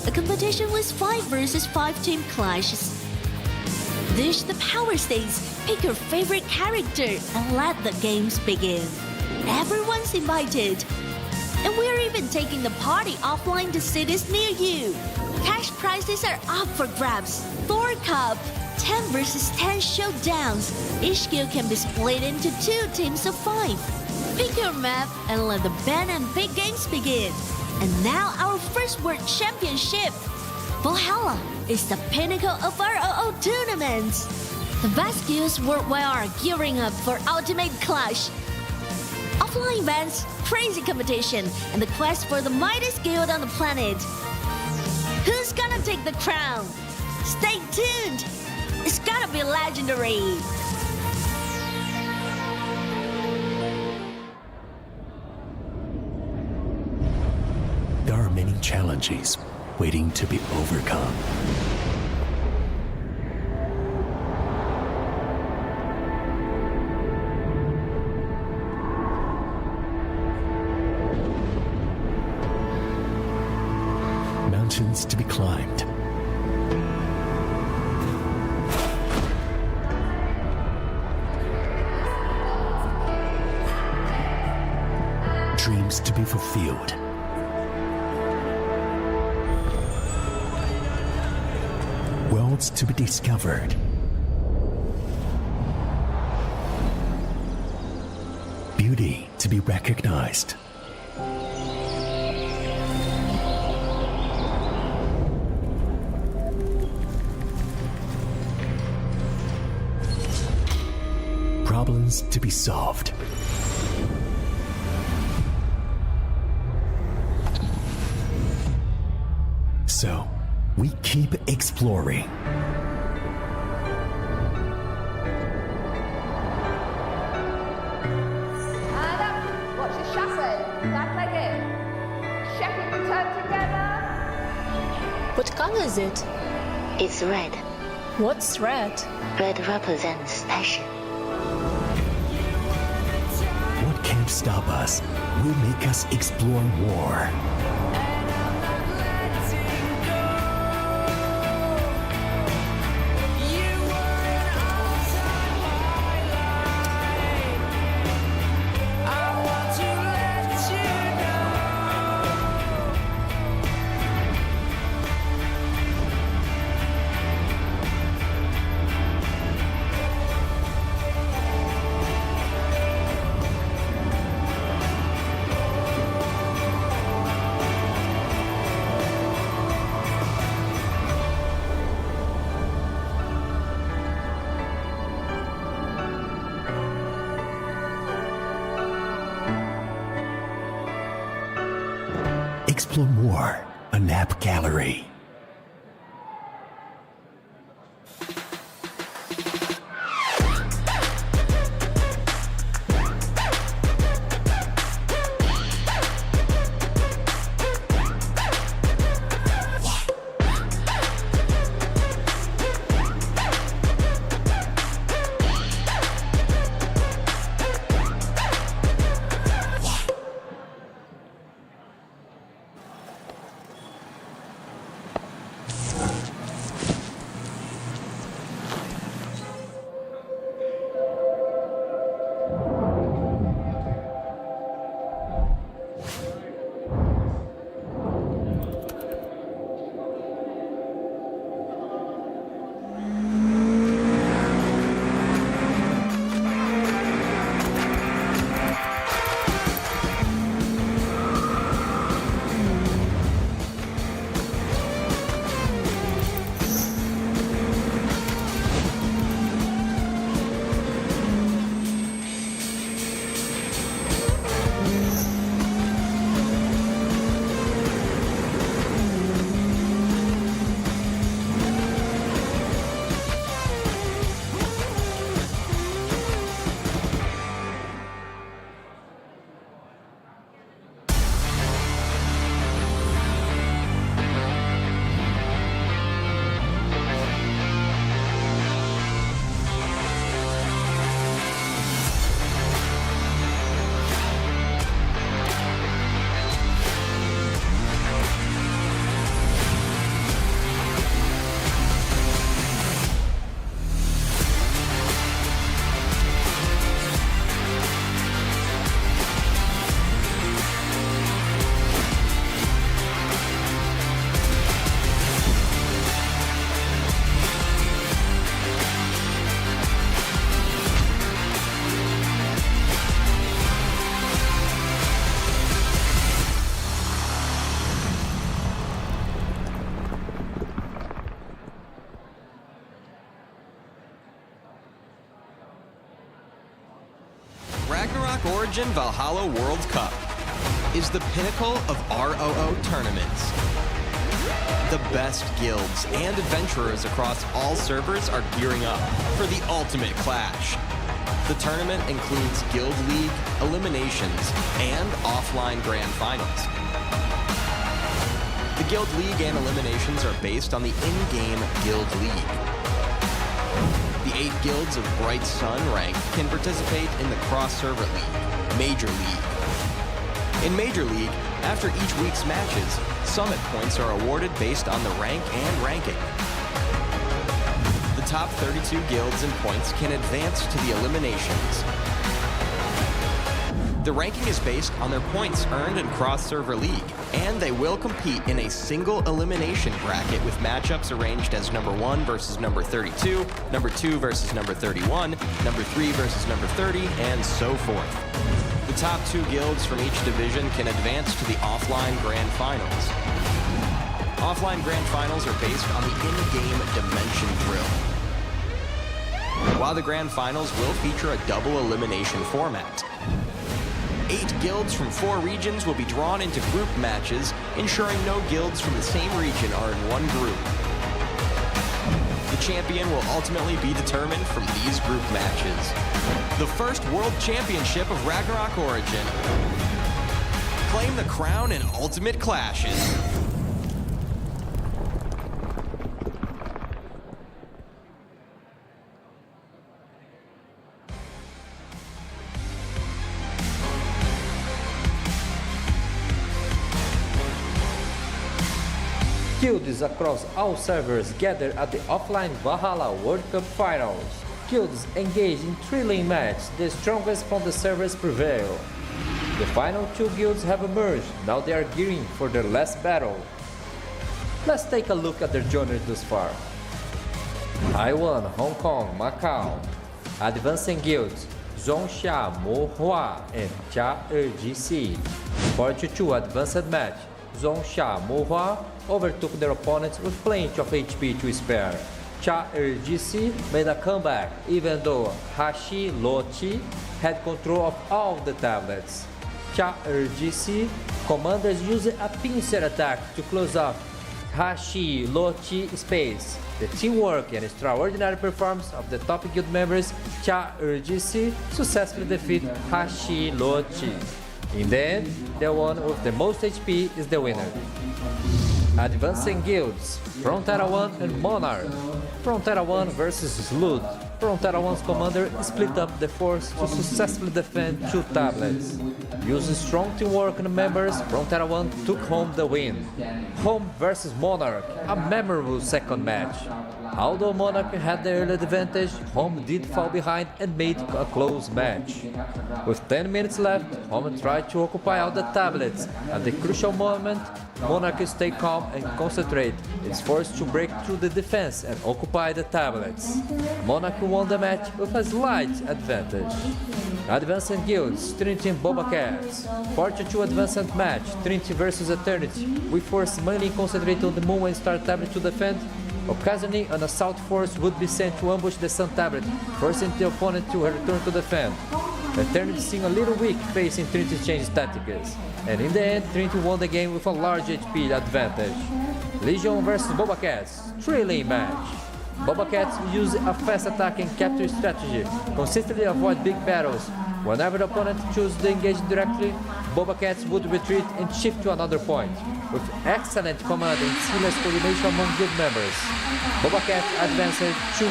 a competition with 5 versus 5 team clashes. Dish the power stage, pick your favorite character, and let the games begin. Everyone's invited. And we're even taking the party offline to cities near you. Cash prizes are up for grabs. Thor Cup, 10 versus 10 showdowns. Each guild can be split into 2 teams of 5. Pick your map and let the band and big games begin. And now our first World Championship. Valhalla is the pinnacle of ROO tournaments. The best guilds worldwide are gearing up for ultimate clash. Offline events, crazy competition, and the quest for the mightiest guild on the planet. Who's gonna take the crown? Stay tuned! It's gonna be legendary! There are many challenges waiting to be overcome. Mountains to be climbed. Dreams to be fulfilled. Worlds to be discovered. Beauty to be recognized. Problems to be solved. So, we keep exploring. And up, watch the chassis, back leg in. Checking the turn together. What color is it? It's red. What's red? Red represents passion. What can't stop us will make us explore more. Explore more, a nap gallery. Origin Valhalla World Cup is the pinnacle of ROO tournaments. The best guilds and adventurers across all servers are gearing up for the ultimate clash. The tournament includes Guild League, eliminations, and offline grand finals. The Guild League and eliminations are based on the in-game Guild League. The 8 guilds of Bright Sun rank can participate in the cross-server league, Major League. In Major League, after each week's matches, summit points are awarded based on the rank and ranking. The top 32 guilds and points can advance to the eliminations. The ranking is based on their points earned in cross-server league, and they will compete in a single elimination bracket with matchups arranged as number 1 versus number 32, number 2 versus number 31, number 3 versus number 30, and so forth. The top 2 guilds from each division can advance to the offline grand finals. Offline grand finals are based on the in-game dimension drill, while the grand finals will feature a double elimination format. 8 guilds from 4 regions will be drawn into group matches, ensuring no guilds from the same region are in one group. The champion will ultimately be determined from these group matches. The first World Championship of Ragnarok Origin. Claim the crown in Ultimate Clashes. Guilds across all servers gather at the offline Valhalla World Cup Finals. Guilds engage in thrilling match, the strongest from the servers prevail. The final 2 guilds have emerged, now they are gearing for their last battle. Let's take a look at their journey thus far. Taiwan, Hong Kong, Macau. Advancing guilds,仲夏沫花ธ์ and Char'er.gc. 42 advanced match,仲夏沫花ธ์overtook their opponents with plenty of HP to spare. Char'er.gc made a comeback even though Hashi-Lochi had control of all the tablets. Char'er.gc commanders used a pincer attack to close off Hashi-Lochi space. The teamwork and extraordinary performance of the top guild members, Char'er.gc successfully defeat Hashi-Lochi. In the end, the one with the most HP is the winner. Advancing guilds, Frontera 1 and Monarch. Frontera 1 versus Slud. Frontera 1's commander split up the force to successfully defend 2 tablets. Using strong teamwork and members, Frontera 1 took home the win. Home versus Monarch, a memorable second match. Although Monarch had the early advantage, Home did fall behind and made a close match. With 10 minutes left, Home tried to occupy all the tablets. At the crucial moment, Monarch stayed calm and concentrated. It's forced to break through the defense and occupy the tablets. Monarch won the match with a slight advantage. Advancing guilds, Trinity and BobaCats. 42 advanced match, Trinity versus Eternity. We force mainly concentrate on the Moon and Star tablet to defend. Occasionally, an assault force would be sent to ambush the Sun tablet, forcing the opponent to return to defend. Eternity seemed a little weak facing Trinity's changed tactics, and in the end, Trinity won the game with a large HP advantage. Legion vs BobaCats, thrilling match. BobaCats use a fast attack and capture strategy, consistently avoid big battles. Whenever the opponent chose to engage directly, BobaCats would retreat and shift to another point. With excellent command and seamless coordination among guild members, BobaCats advanced 2-0.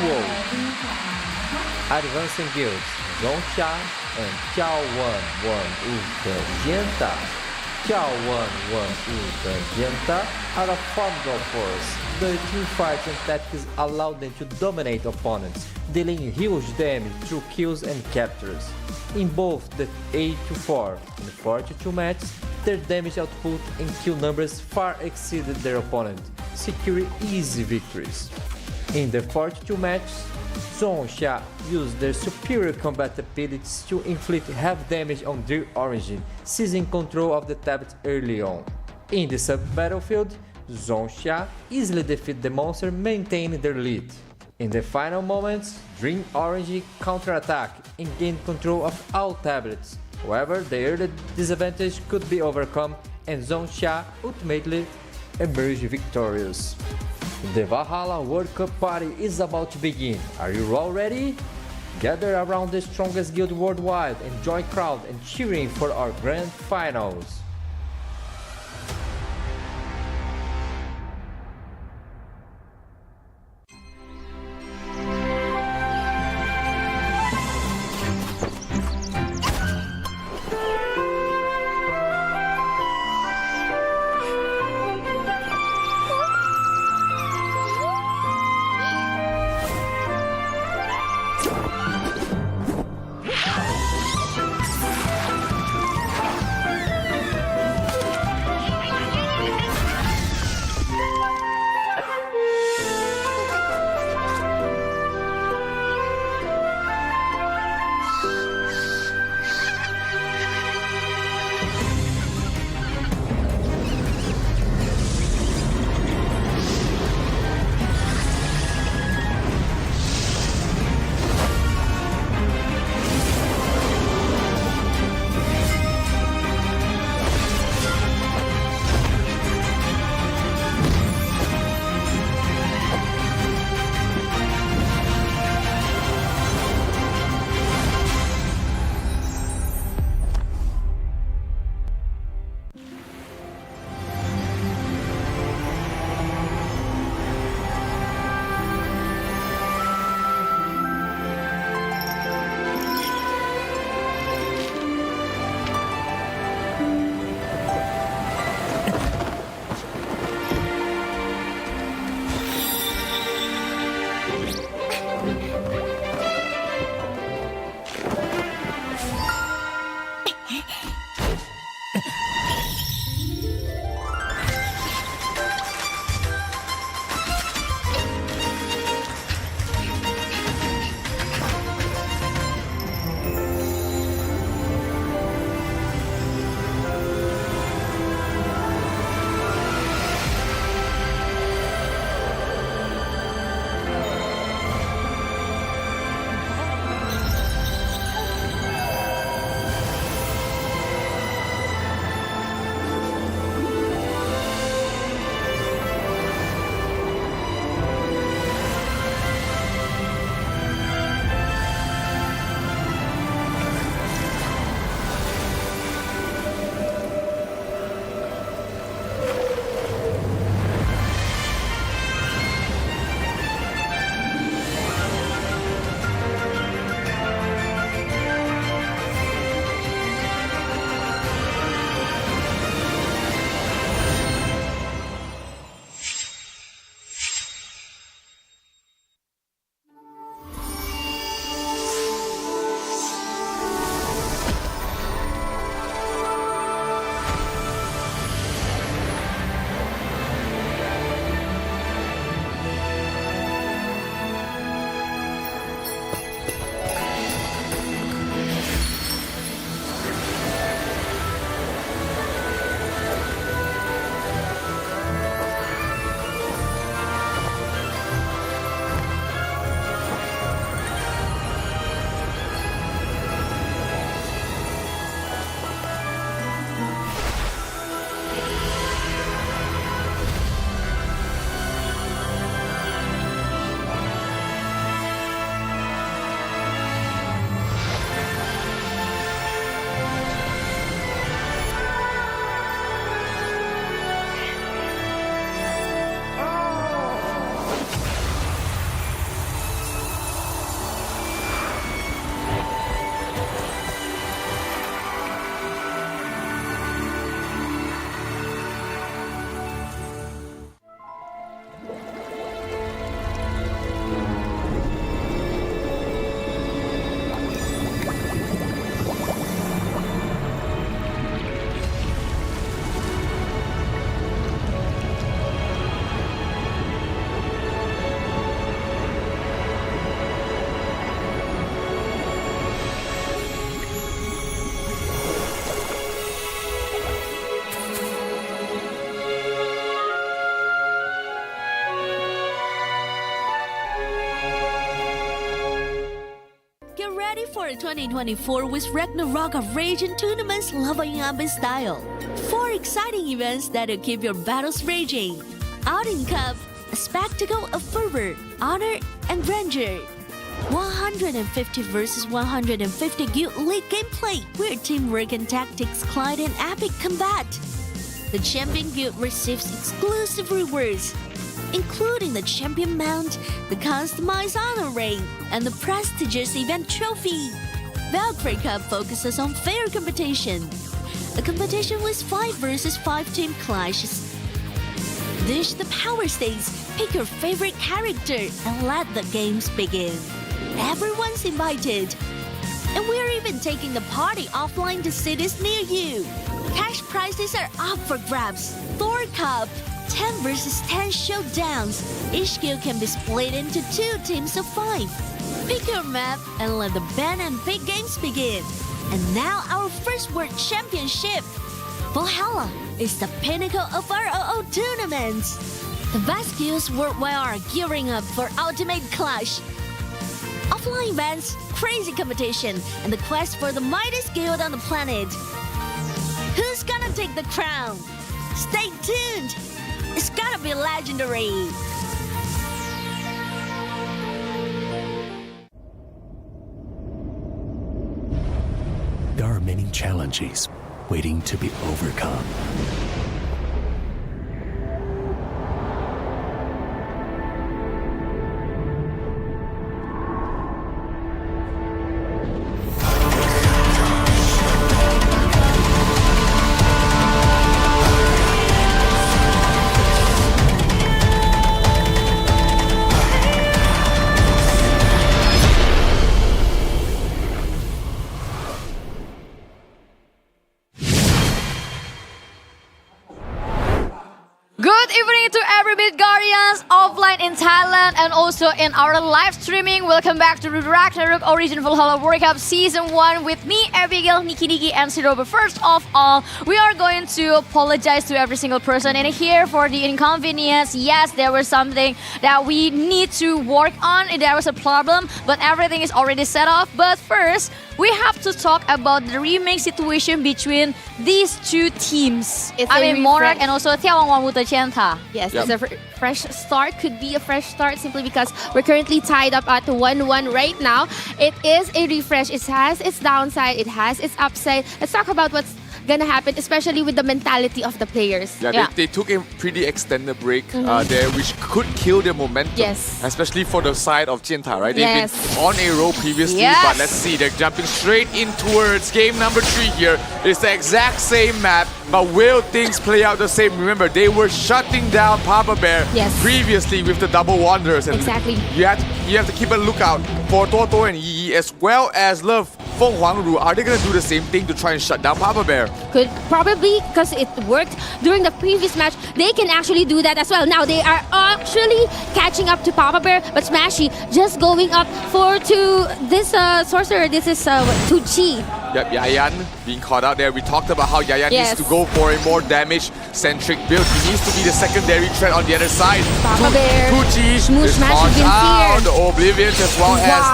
Advancing guilds, Zhongsha and眺望万物的尖塔.眺望万物的尖塔 are a formidable force. Their teamfights and tactics allow them to dominate opponents, dealing huge damage through kills and captures. In both the 8-4 and 4-2 matches, their damage output and kill numbers far exceeded their opponent, securing easy victories. In the 4-2 matches, Zhongsha used their superior combat abilities to inflict heavy damage on their origin, seizing control of the tablet early on. In the sub-battlefield, Zhongsha easily defeated the monster, maintaining their lead. In the final moments, Dream Orange counter-attacked and gained control of all tablets, However, the early disadvantage could be overcome and Zhongsha ultimately emerged victorious. The Valhalla World Cup party is about to begin. Are you all ready? Gather around the strongest guild worldwide and join crowd and cheering for our grand finals. for 2024 with Ragnarok of Raging Tournaments leveling up in style. 4 exciting events that'll keep your battles raging. Outing Cup, a spectacle of fervor, honor, and grandeur. 150 versus 150 Guild League gameplay, where teamwork and tactics collide in epic combat. The Champion Guild receives exclusive rewards, including the Champion Mount, the customized honor ring, and the prestigious event trophy. Valkyrie Cup focuses on fair competition, a competition with 5 versus 5 team clashes. Dish the power stakes, pick your favorite character, and let the games begin. Everyone's invited. And we're even taking the party offline to cities near you. Cash prizes are up for grabs. Thor Cup, 10 versus 10 showdowns. Each guild can be split into 2 teams of 5. Pick your map and let the band and big games begin. And now our first World Championship. Valhalla is the pinnacle of ROO tournaments. The best guilds worldwide are gearing up for ultimate clash. Offline events, crazy competition, and the quest for the mightiest guild on the planet. Who's gonna take the crown? Stay tuned! It's gotta be legendary! There are many challenges waiting to be overcome. Offline in Thailand and also in our live streaming. Welcome back to Ragnarok Origin Valhalla World Cup Season 1 with me, Abigail, Niki, and Siro. But first of all, we are going to apologize to every single person in here for the inconvenience. Yes, there was something that we need to work on. There was a problem, but everything is already set off. But first, we have to talk about the remake situation between these 2 teams. MONARCH and also眺望万物的尖塔. Yes, it's a fresh start. Could be a fresh start simply because we're currently tied up at 1-1 right now. It is a refresh. It has its downside. It has its upside. Let's talk about what's gonna happen, especially with the mentality of the players. They took a pretty extended break there, which could kill their momentum. Yes. Especially for the side of Jinta, right? They've been on a roll previously, but let's see, they're jumping straight in towards game number 3 here. It's the exact same map, but will things play out the same? Remember, they were shutting down Papa Bear previously with the double wanderers. And you have to keep a lookout for Toto and Yi as well as Love Feng Huangru. Are they going to do the same thing to try and shut down Papa Bear? Could probably, because it worked during the previous match, they can actually do that as well. Now they are actually catching up to Papa Bear, but Smashy just going up to this sorcerer. This is Tucci. Yep, Yayan being caught out there. We talked about how Yayan needs to go for a more damage-centric build. He needs to be the secondary threat on the other side. Papa Bear, Tucci is caught out. The Oblivions as well as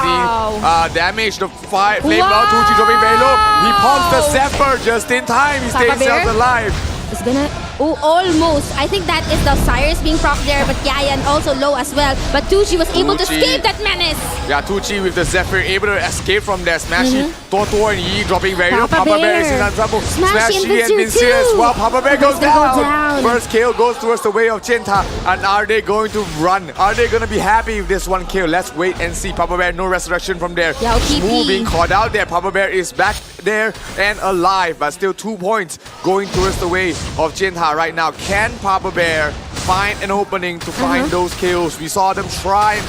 the damage. The flame out. Tucci dropping very low. He pumps the Zephyr just in time. He stays alive. It's gonna... Oh, almost. I think that is the Cyrus being proc there, but Yayan also low as well. But Tucci was able to escape that menace. Yeah, Tucci with the Zephyr able to escape from there. Smashy, Toto and Yi dropping very low. Papa Bear is in trouble. Smashy and Vincere as well. Papa Bear goes down. First kill goes towards the way of Jinta. And are they going to run? Are they going to be happy with this one kill? Let's wait and see. Papa Bear, no resurrection from there. Shmoo being caught out there. Papa Bear is back there and alive, but still 2 points going towards the way of Jinta right now. Can Papa Bear find an opening to find those kills? We saw them try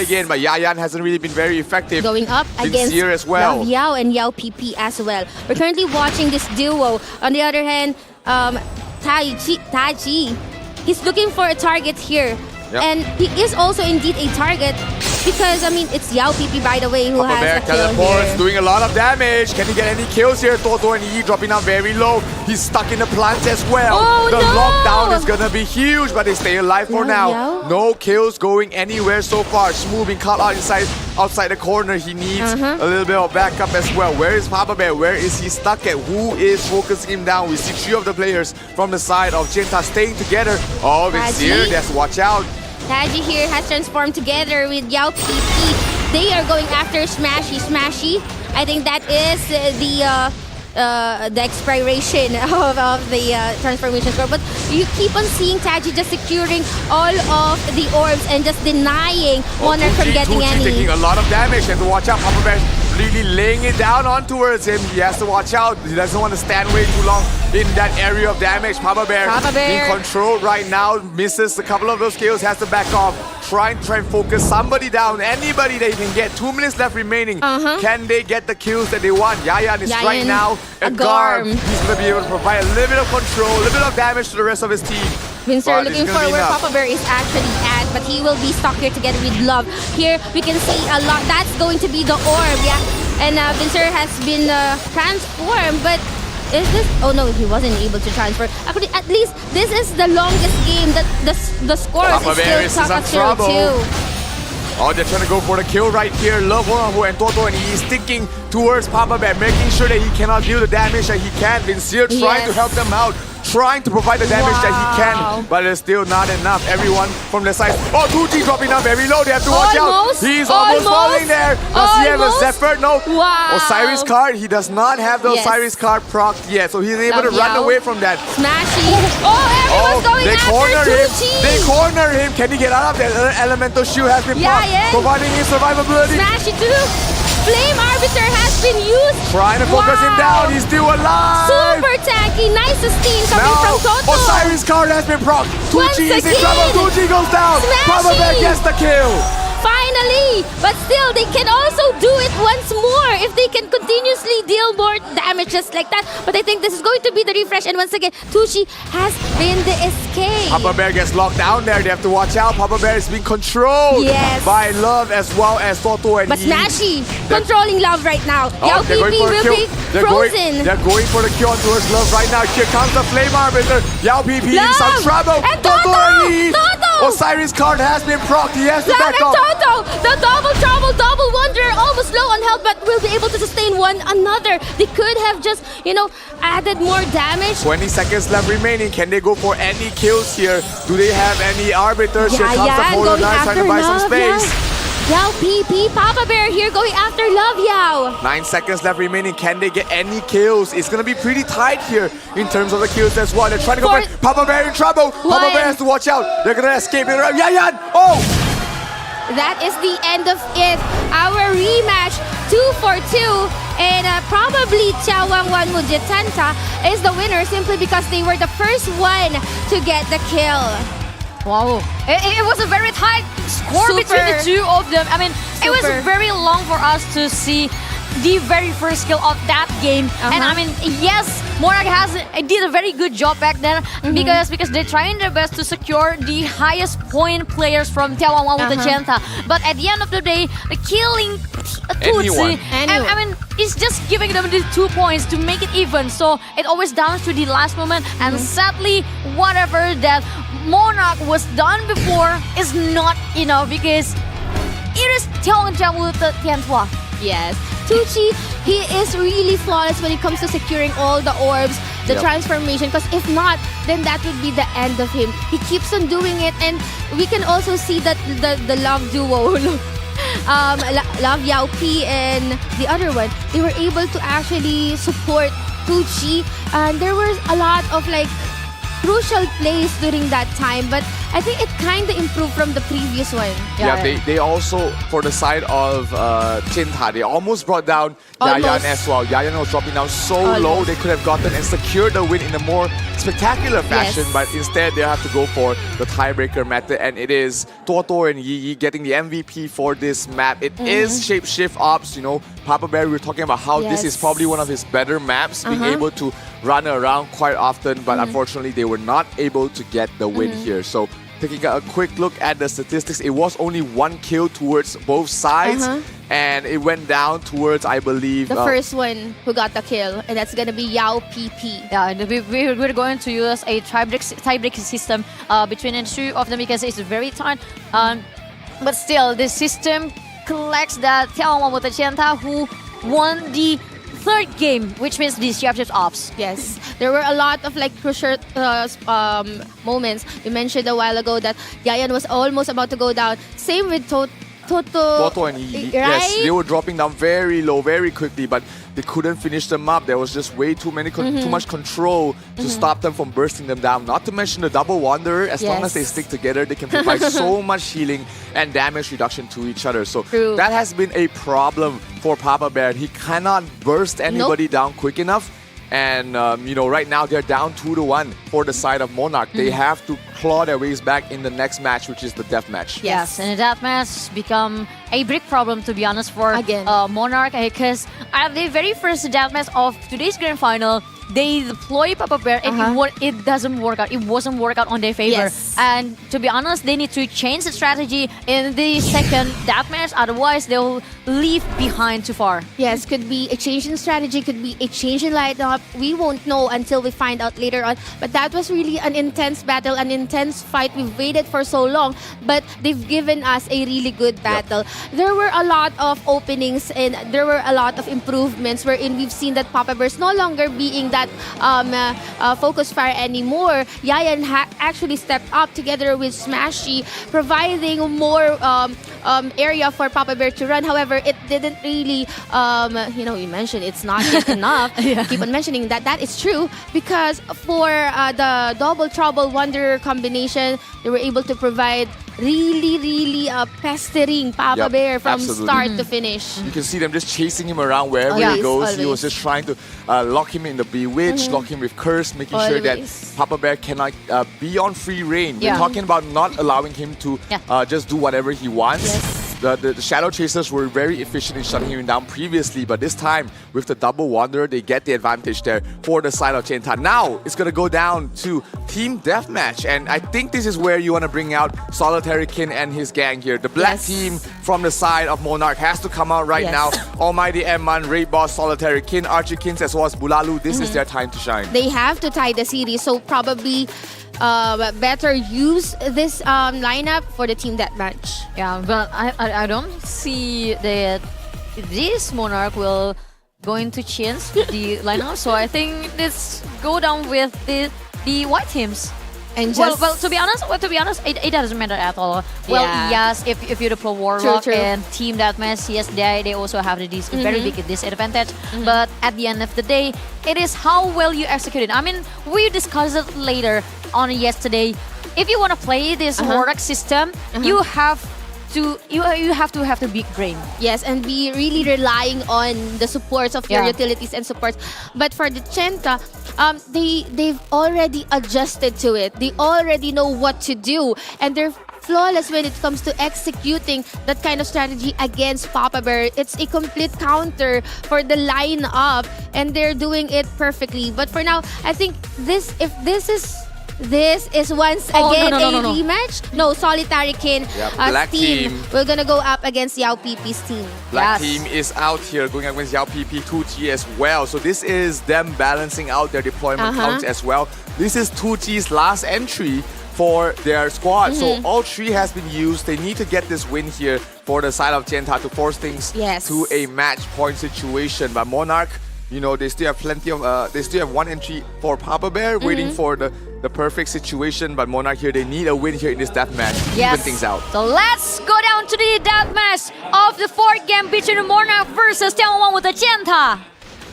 again, but Yayan hasn't really been very effective. Going up against here as well. Yao and Yao PP as well. We're currently watching this duo. On the other hand, Taiji, he's looking for a target here. And he is also indeed a target. because I mean it's Yao PP by the way who Papa Bear has a kill teleports, here. doing a lot of damage. Can he get any kills here? Toto and E dropping down very low. He's stuck in the plants as well. Oh, the no! lockdown is gonna be huge, but they stay alive for now. Yao. No kills going anywhere so far. Shmoo being caught out outside the corner. He needs a little bit of backup as well. Where is Papa Bear? Where is he stuck at? Who is focusing him down? We see 3 of the players from the side of Jinta staying together. Oh, it's here. Just watch out. Taji here has transformed together with Yao PP. They are going after Smashy. I think that is the expiration of the transformation score. But you keep on seeing Taji just securing all of the orbs and just denying Monarch from getting any. Taking a lot of damage, and to watch out. Papa Bear really laying it down on towards him. He has to watch out. He doesn't want to stand way too long in that area of damage. Papa Bear in control right now. Misses a couple of those kills. Has to back off. Try and focus somebody down. Anybody they can get. 2 minutes left remaining. Can they get the kills that they want? Yayan is right now a Garm. He's going to be able to provide a little bit of control, a little bit of damage to the rest of his team. Windsor looking for where Papa Bear is actually at, but he will be stuck here together with Love. Here we can see a lot. That's going to be the orb, yeah. And Windsor has been transformed, but is this? Oh no, he wasn't able to transfer. Actually, at least this is the longest game that the scores is still Taka 0-2. Oh, they're trying to go for the kill right here. Love and Toto, and he's sticking towards Papa Bear, making sure that he cannot deal the damage that he can. Vincier trying to help them out, trying to provide the damage that he can, but it's still not enough. Everyone from the side. Oh, 2G dropping down very low. They have to watch out. He's almost falling there. Does he have a Zephyr? No. Osiris card. He does not have the Osiris card procced yet, so he's able to run away from that. Smashy. Everyone's going after 2G. They corner him. Can he get out of that? Elemental Shoe has been procced, providing his survivability. Smashy too. Flame Arbiter has been used. Trying to focus him down. He's still alive. Super tanky. Nice sustain coming from Toto. Osiris card has been procced. 2G is in trouble. 2G goes down. Papa Bear gets the kill. Finally! But still, they can also do it once more if they can continuously deal more damage just like that. But I think this is going to be the refresh. And once again, Tucci has been the escape. Papa Bear gets locked down there. They have to watch out. Papa Bear is being controlled by Love as well as Toto and But Smashy controlling Love right now. Yao PP will be frozen. They're going for the kill towards Love right now. Here comes the Flame Arbiter. Yao PP in some trouble. And Toto and Eve. Toto! Osiris card has been procced. He has to Love back and off. Toto! The double trouble, double wonder, almost low on health, but will be able to sustain one another. They could have just, added more damage. 20 seconds left remaining. Can they go for any kills here? Do they have any arbiters? Here comes the Polar Knight trying to buy some space. Yao PP, Papa Bear here going after Love Yao. 9 seconds left remaining. Can they get any kills? It's going to be pretty tight here in terms of the kills as well. They're trying to go for Papa Bear in trouble. Papa Bear has to watch out. They're going to escape it. Yayan! Oh! That is the end of it. Our rematch, 2-for-2. And probably Nawang Wanmu the尖塔is the winner simply because they were the first one to get the kill. Wow. It was a very tight score between the two of them. I mean, it was very long for us to see the very first skill of that game. And I mean, yes, MONARCH did a very good job back then because they're trying their best to secure the highest point players from眺望万物的尖塔. But at the end of the day, the killing Tutsi, I mean, it's just giving them the 2 points to make it even. So it always down to the last moment. And sadly, whatever that MONARCH was done before is not enough because it is眺望的尖塔. Yes. Tucci, he is really flawless when it comes to securing all the orbs, the transformation, because if not, then that would be the end of him. He keeps on doing it, and we can also see that the Love duo, Love Yao P and the other one, they were able to actually support Tucci, and there was a lot of crucial plays during that time, but I think it kind of improved from the previous one. They also, for the side of Jinta, they almost brought down Yayan as well. Yayan was dropping down so low, they could have gotten and secured the win in a more spectacular fashion, but instead they have to go for the tiebreaker method, and it is Toto and Yi getting the MVP for this map. It is Shapeshift Ops, Papa Bear, we were talking about how this is probably one of his better maps, being able to run around quite often, but unfortunately they were not able to get the win here. So taking a quick look at the statistics, it was only 1 kill towards both sides. And it went down towards, I believe, the first one who got the kill, and that's gonna be Yao PP. Yeah, we're going to use a tiebreak system between the two of them because it's very tight. But still, the system collects that眺望万物的尖塔 who won the third game, which means the championship ops. Yes, there were a lot of like crucial moments. We mentioned a while ago that Yayan was almost about to go down. Same with Toto and Yi. right? Yes, they were dropping down very low, very quickly, but they couldn't finish them up. There was just way too much control to stop them from bursting them down. Not to mention the double wanderer. As long as they stick together, they can provide so much healing and damage reduction to each other. So that has been a problem for Papa Bear. He cannot burst anybody down quick enough. And you know, right now they're down 2-1 for the side of Monarch. They have to claw their ways back in the next match, which is the death match. Yes, and the death match become a big problem, to be honest, for Monarch, because at the very first death match of today's grand final, they deploy Papa Bear and it doesn't work out. It wasn't work out on their favor. And to be honest, they need to change the strategy in the second death match. Otherwise, they'll leave behind too far. Yes, could be a change in strategy, could be a change in lineup. We won't know until we find out later on. But that was really an intense battle, an intense fight. We've waited for so long, but they've given us a really good battle. There were a lot of openings and there were a lot of improvements wherein we've seen that Papa Bear's no longer being that focus fire anymore. Yayan actually stepped up together with Smashy, providing more area for Papa Bear to run. However, it didn't really, you know, you mentioned it's not just enough. Keep on mentioning that. That is true because for the double trouble wanderer combination, they were able to provide really pestering Papa Bear from start to finish. You can see them just chasing him around wherever he goes. He was just trying to lock him in the Bewitch, lock him with Curse, making sure that Papa Bear cannot be on free reign. We're talking about not allowing him to just do whatever he wants. The Shadow Chasers were very efficient in shutting him down previously, but this time, with the double Wanderer, they get the advantage there for the side of Chenta. Now, it's going to go down to Team Deathmatch, and I think this is where you want to bring out Solitary Kin and his gang here. The black team from the side of Monarch has to come out right now. Almighty M-Man, Raid Boss, Solitary Kin, Archie Kins, as well as Bulalu. This is their time to shine. They have to tie the series, so probably better use this lineup for the Team Deathmatch. Yeah, but I don't see that this Monarch will going to change the lineup. So I think let's go down with the white teams. And just well, to be honest, it doesn't matter at all. Well, yes, if you deploy Warlock and Team Deathmatch, yes, they also have this very big disadvantage. But at the end of the day, it is how well you execute it. I mean, we discussed it later on yesterday. If you want to play this Warlock system, you have to have the big brain. Yes, and be really relying on the supports of your utilities and supports. But for the Chenta, they've already adjusted to it. They already know what to do, and they're flawless when it comes to executing that kind of strategy against Papa Bear. It's a complete counter for the lineup, and they're doing it perfectly. But for now, I think this is once again a rematch. No, Solitary Kin Black team. We're gonna go up against Yao PP's team. Black team is out here going against Yao PP 2G as well. So this is them balancing out their deployment counts as well. This is 2G's last entry for their squad. So all three has been used. They need to get this win here for the side of Chenta to force things to a match point situation. But Monarch, you know, they still have plenty of, they still have one entry for Papa Bear waiting for the perfect situation. But Monarch here, they need a win here in this death match to even things out. So let's go down to the death match of the fourth game between Monarch versus 眺望万物的尖塔.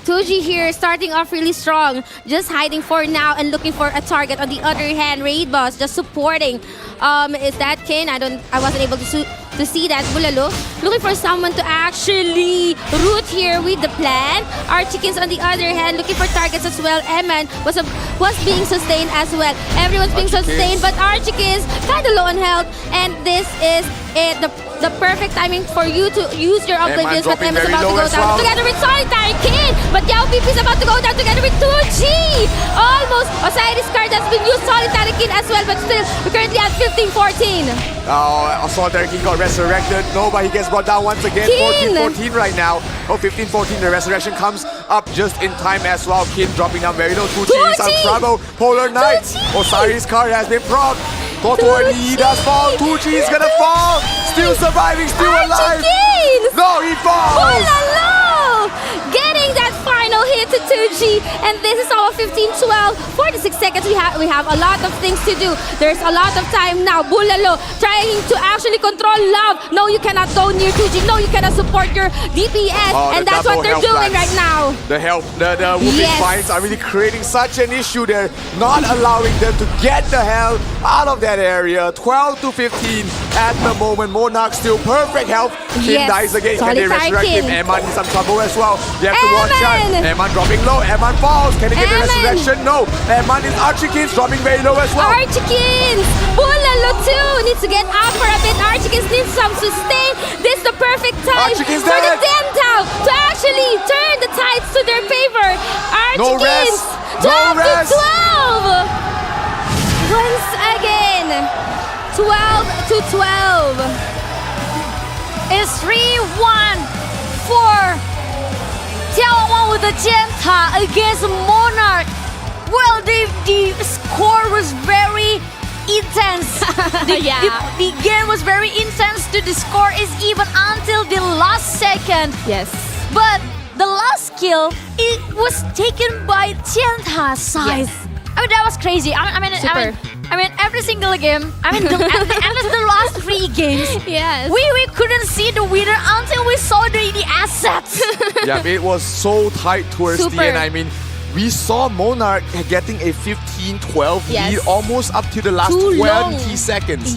2G here starting off really strong, just hiding for now and looking for a target. On the other hand, Raid Boss just supporting. Is that Kin? I wasn't able to see that. Bulalu looking for someone to actually root here with the plan. Archikins on the other hand, looking for targets as well. Eman was being sustained as well. Everyone's being sustained, but Archikins kind of low on health, and this is it. The perfect timing for you to use your oblivions, but Emma's about to go down together with Solitary Kid. But Yao PP is about to go down together with 2G. Almost Osiris card has been used, Solitary Kid as well, but still we're currently at 15-14. Oh, Solitary Kid got resurrected. No, but he gets brought down once again. 14-14 right now. Oh, 15-14. The resurrection comes up just in time as well. Kid dropping down very low. 2G is on trouble. Polar Knight. Osiris card has been proc. Totori, he does fall. 2G is gonna fall. Still surviving, still alive. No, he falls. Getting that final hit to 2G, and this is our 15-12. 46 seconds. We have a lot of things to do. There's a lot of time now. Bulalo trying to actually control Love. No, you cannot go near 2G. No, you cannot support your DPS, and that's what they're doing right now. The whooping fights are really creating such an issue. They're not allowing them to get the hell out of that area. 12-15 at the moment. Monarch still perfect health. Kim dies again. Can they resurrect him? Eman in some trouble as well. You have to watch out. Eman dropping low. Eman falls. Can he get the resurrection? No. Eman is Archikins dropping very low as well. Archikins! Bulalo too needs to get up for a bit. Archikins needs some sustain. This is the perfect time for the Dentao to actually turn the tides to their favor. Archikins! 12-12! Once again, 12-12. It's 3-1 for 眺望万物的尖塔 against Monarch. Well, the score was very intense. The game was very intense. The score is even until the last second. Yes. But the last kill, it was taken by 尖塔side. I mean, that was crazy. I mean, every single game. I mean, at the end of the last 3 games, we couldn't see the winner until we saw the assets. Yeah, it was so tight towards the end. I mean, we saw Monarch getting a 15-12 lead almost up to the last 20 seconds.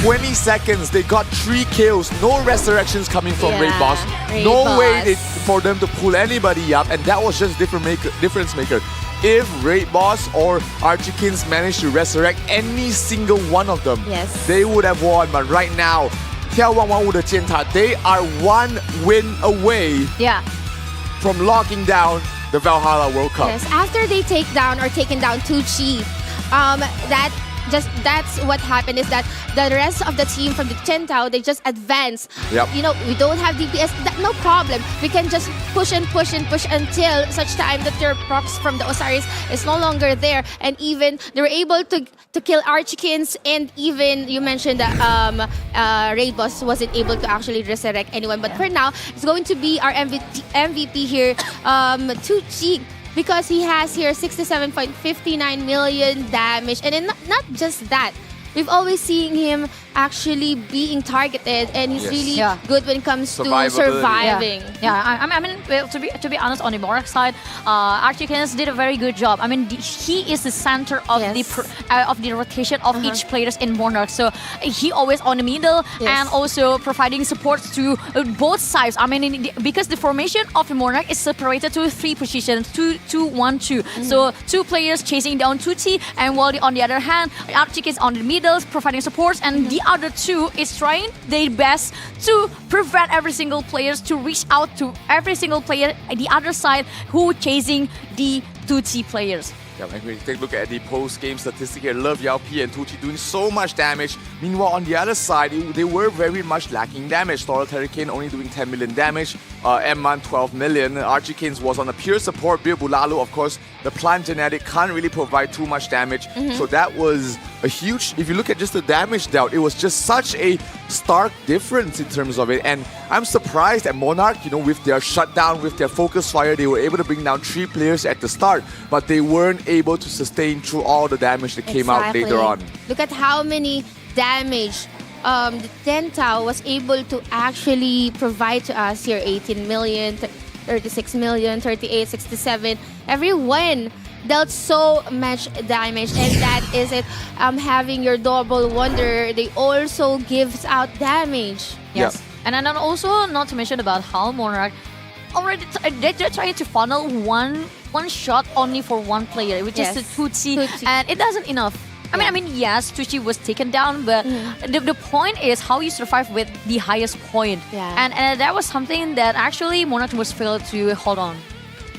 20 seconds. They got 3 kills. No resurrections coming from Raid Boss. No way for them to pull anybody up, and that was just difference maker. If Raid Boss or Archikins managed to resurrect any single one of them, they would have won. But right now, 眺望万物的尖塔, they are 1 win away from locking down the Valhalla World Cup. Yes, after they taken down 2G, that's what happened is that the rest of the team from the Dentao, they just advance. You know, we don't have DPS, no problem. We can just push and push and push until such time that their procs from the Osiris is no longer there. And even they were able to kill Archikins, and even you mentioned that Raid Boss wasn't able to actually resurrect anyone. But for now, it's going to be our MVP here, 2G. Because he has here 67.59 million damage. And not just that, we've always seen him actually being targeted, and he's really good when it comes to surviving. I mean, well, to be honest, on the Monarch side, Archikins did a very good job. I mean, he is the center of the rotation of each players in Monarch. So he always on the middle and also providing support to both sides. I mean, because the formation of the Monarch is separated to 3 positions, 2-1-2. So 2 players chasing down 2T, and while on the other hand, Archikins on the middle providing support, and the other 2 is trying their best to prevent every single player to reach out to every single player at the other side who chasing the 2T players. Yeah, when we take a look at the post-game statistic here, Love, Yao P, and 2T doing so much damage. Meanwhile, on the other side, they were very much lacking damage. Solitary Kid only doing 10 million damage. M1 12 million. Archikins was on a pure support build. Bulalo, of course, the plant genetic can't really provide too much damage. So that was a huge, if you look at just the damage dealt, it was just such a stark difference in terms of it. And I'm surprised that Monarch, you know, with their shutdown, with their focus fire, they were able to bring down 3 players at the start, but they weren't able to sustain through all the damage that came out later on. Look at how many damage the Dentao was able to actually provide to us here. 18 million, 36 million, 38, 67. Everyone dealt so much damage, and that is it. Having your double wonder, they also gives out damage. Yes. And then also not to mention about how Monarch already they're trying to funnel one shot only for one player, which is the Tutsi, and it doesn't enough. I mean, yes, Tucci was taken down, but the point is how you survive with the highest point. And that was something that actually Monarch was failed to hold on.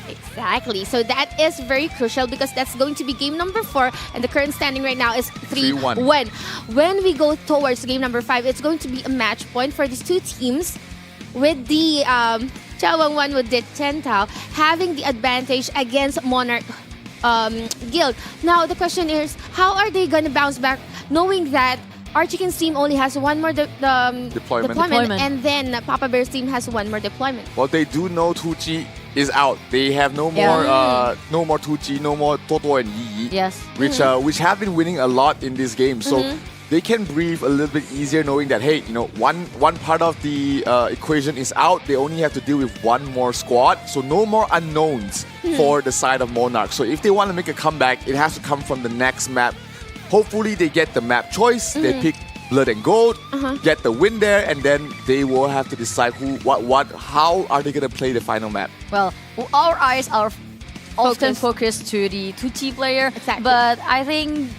Exactly. So that is very crucial because that's going to be game number 4, and the current standing right now is 3-1. When we go towards game number 5, it's going to be a match point for these two teams, with the眺望万物的尖塔having the advantage against Monarch Guild. Now the question is, how are they going to bounce back knowing that Archikin's team only has one more deployment, and then Papa Bear's team has one more deployment? Well, they do know Tucci is out. They have no more no more Tucci, no more Toto and Yi. Yes. Which have been winning a lot in this game. So they can breathe a little bit easier knowing that, hey, you know, one part of the equation is out. They only have to deal with one more squad. So no more unknowns for the side of Monarch. So if they want to make a comeback, it has to come from the next map. Hopefully they get the map choice. They pick Blood and Gold, get the win there, and then they will have to decide how are they going to play the final map. Well, our eyes are often focused to the Tucci player, but I think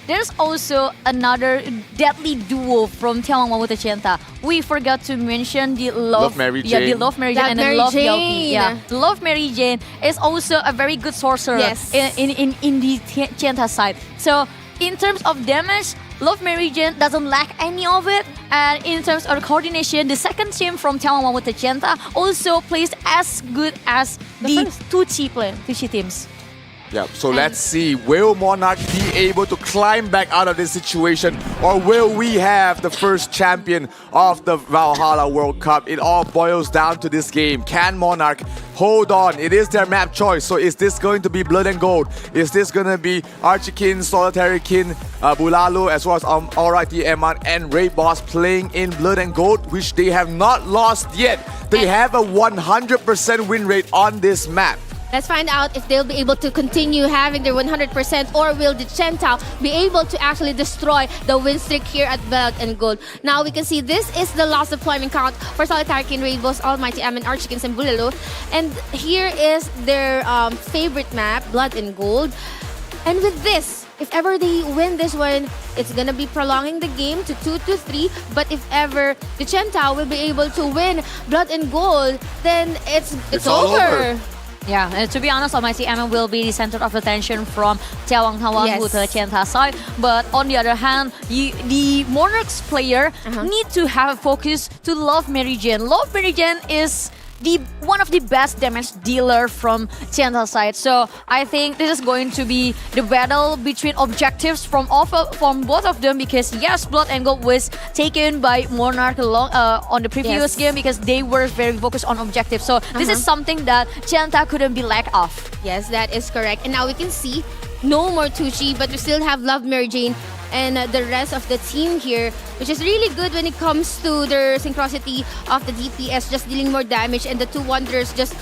there's also another deadly duo from眺望万物的尖塔. We forgot to mention the Love Mary Jane. Yeah, the Love Mary Jane and the Love Yelpi. Yeah, Love Mary Jane is also a very good sorcerer in the Chienta side. So in terms of damage, Love Mary Jane doesn't lack any of it. And in terms of coordination, the second team from眺望万物的尖塔also plays as good as the Tucci teams. Yeah, so let's see, will Monarch be able to climb back out of this situation, or will we have the first champion of the Valhalla World Cup? It all boils down to this game. Can Monarch hold on? It is their map choice. So is this going to be Blood and Gold? Is this going to be Archikin, Solitary Kin, Bulalu, as well as Alrighty Eman and Raid Boss playing in Blood and Gold, which they have not lost yet. They have a 100% win rate on this map. Let's find out if they'll be able to continue having their 100%, or will the Chienta be able to actually destroy the win streak here at Blood and Gold. Now we can see this is the last deployment count for Solitary Kin, Raid Boss, Almighty Am, and Archikins and Bulalu. And here is their favorite map, Blood and Gold. And with this, if ever they win this one, it's gonna be prolonging the game to 2-3. But if ever the Chienta will be able to win Blood and Gold, then it's over. Yeah, and to be honest, Almighty Emma will be the center of attention from眺望万物的尖塔 side. But on the other hand, the Monarchs player need to have a focus to Love Mary Jane. Love Mary Jane is one of the best damage dealer from Chienta side. So I think this is going to be the battle between objectives from both of them, because yes, Blood and Gold was taken by Monarch on the previous game because they were very focused on objectives. So this is something that Chienta couldn't be lack of. Yes, that is correct. And now we can see no more Tucci, but we still have Love Mary Jane and the rest of the team here, which is really good when it comes to their synchronicity of the DPS, just dealing more damage, and the two Wanderers just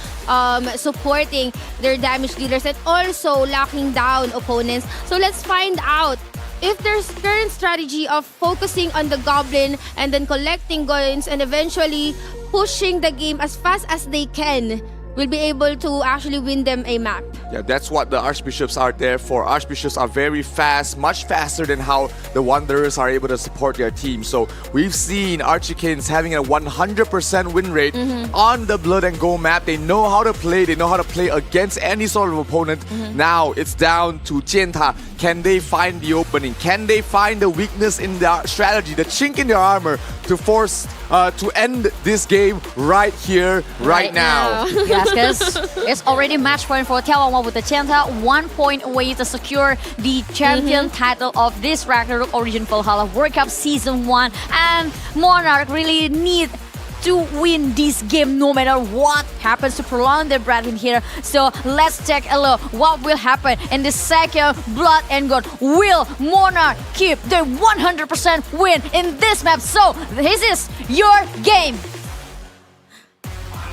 supporting their damage dealers and also locking down opponents. So let's find out if there's current strategy of focusing on the Goblin and then collecting coins and eventually pushing the game as fast as they can, will be able to actually win them a map. Yeah, that's what the Archbishops are there for. Archbishops are very fast, much faster than how the Wanderers are able to support their team. So we've seen Archikins having a 100% win rate on the Blood and Gold map. They know how to play. They know how to play against any sort of opponent. Now it's down to Chienta. Can they find the opening? Can they find the weakness in their strategy, the chink in their armor, to force to end this game right here, right now? Yes, because it's already match point for眺望with the Chienta, 1 point away to secure the champion title of this Ragnarok Origin Valhalla World Cup Season 1. And Monarch really need to win this game no matter what happens to prolong their breath in here. So let's take a look what will happen in the second Blood and Gold. Will Monarch keep their 100% win in this map? So this is your game.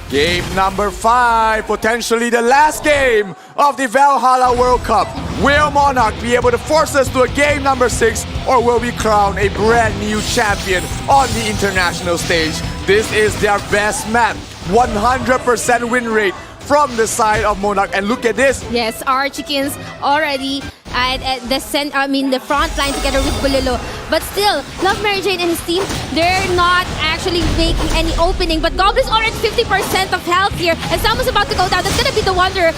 Game number 5, potentially the last game of the Valhalla World Cup. Will Monarch be able to force us to a game number 6, or will we crown a brand new champion on the international stage? This is their best map. 100% win rate from the side of Monarch. And look at this. Yes, our chickens already at the front line together with Bulilo. But still, Love Mary Jane and his team, they're not actually making any opening. But Goblin's already 50% of health here. And someone's about to go down. That's gonna be the Wonder.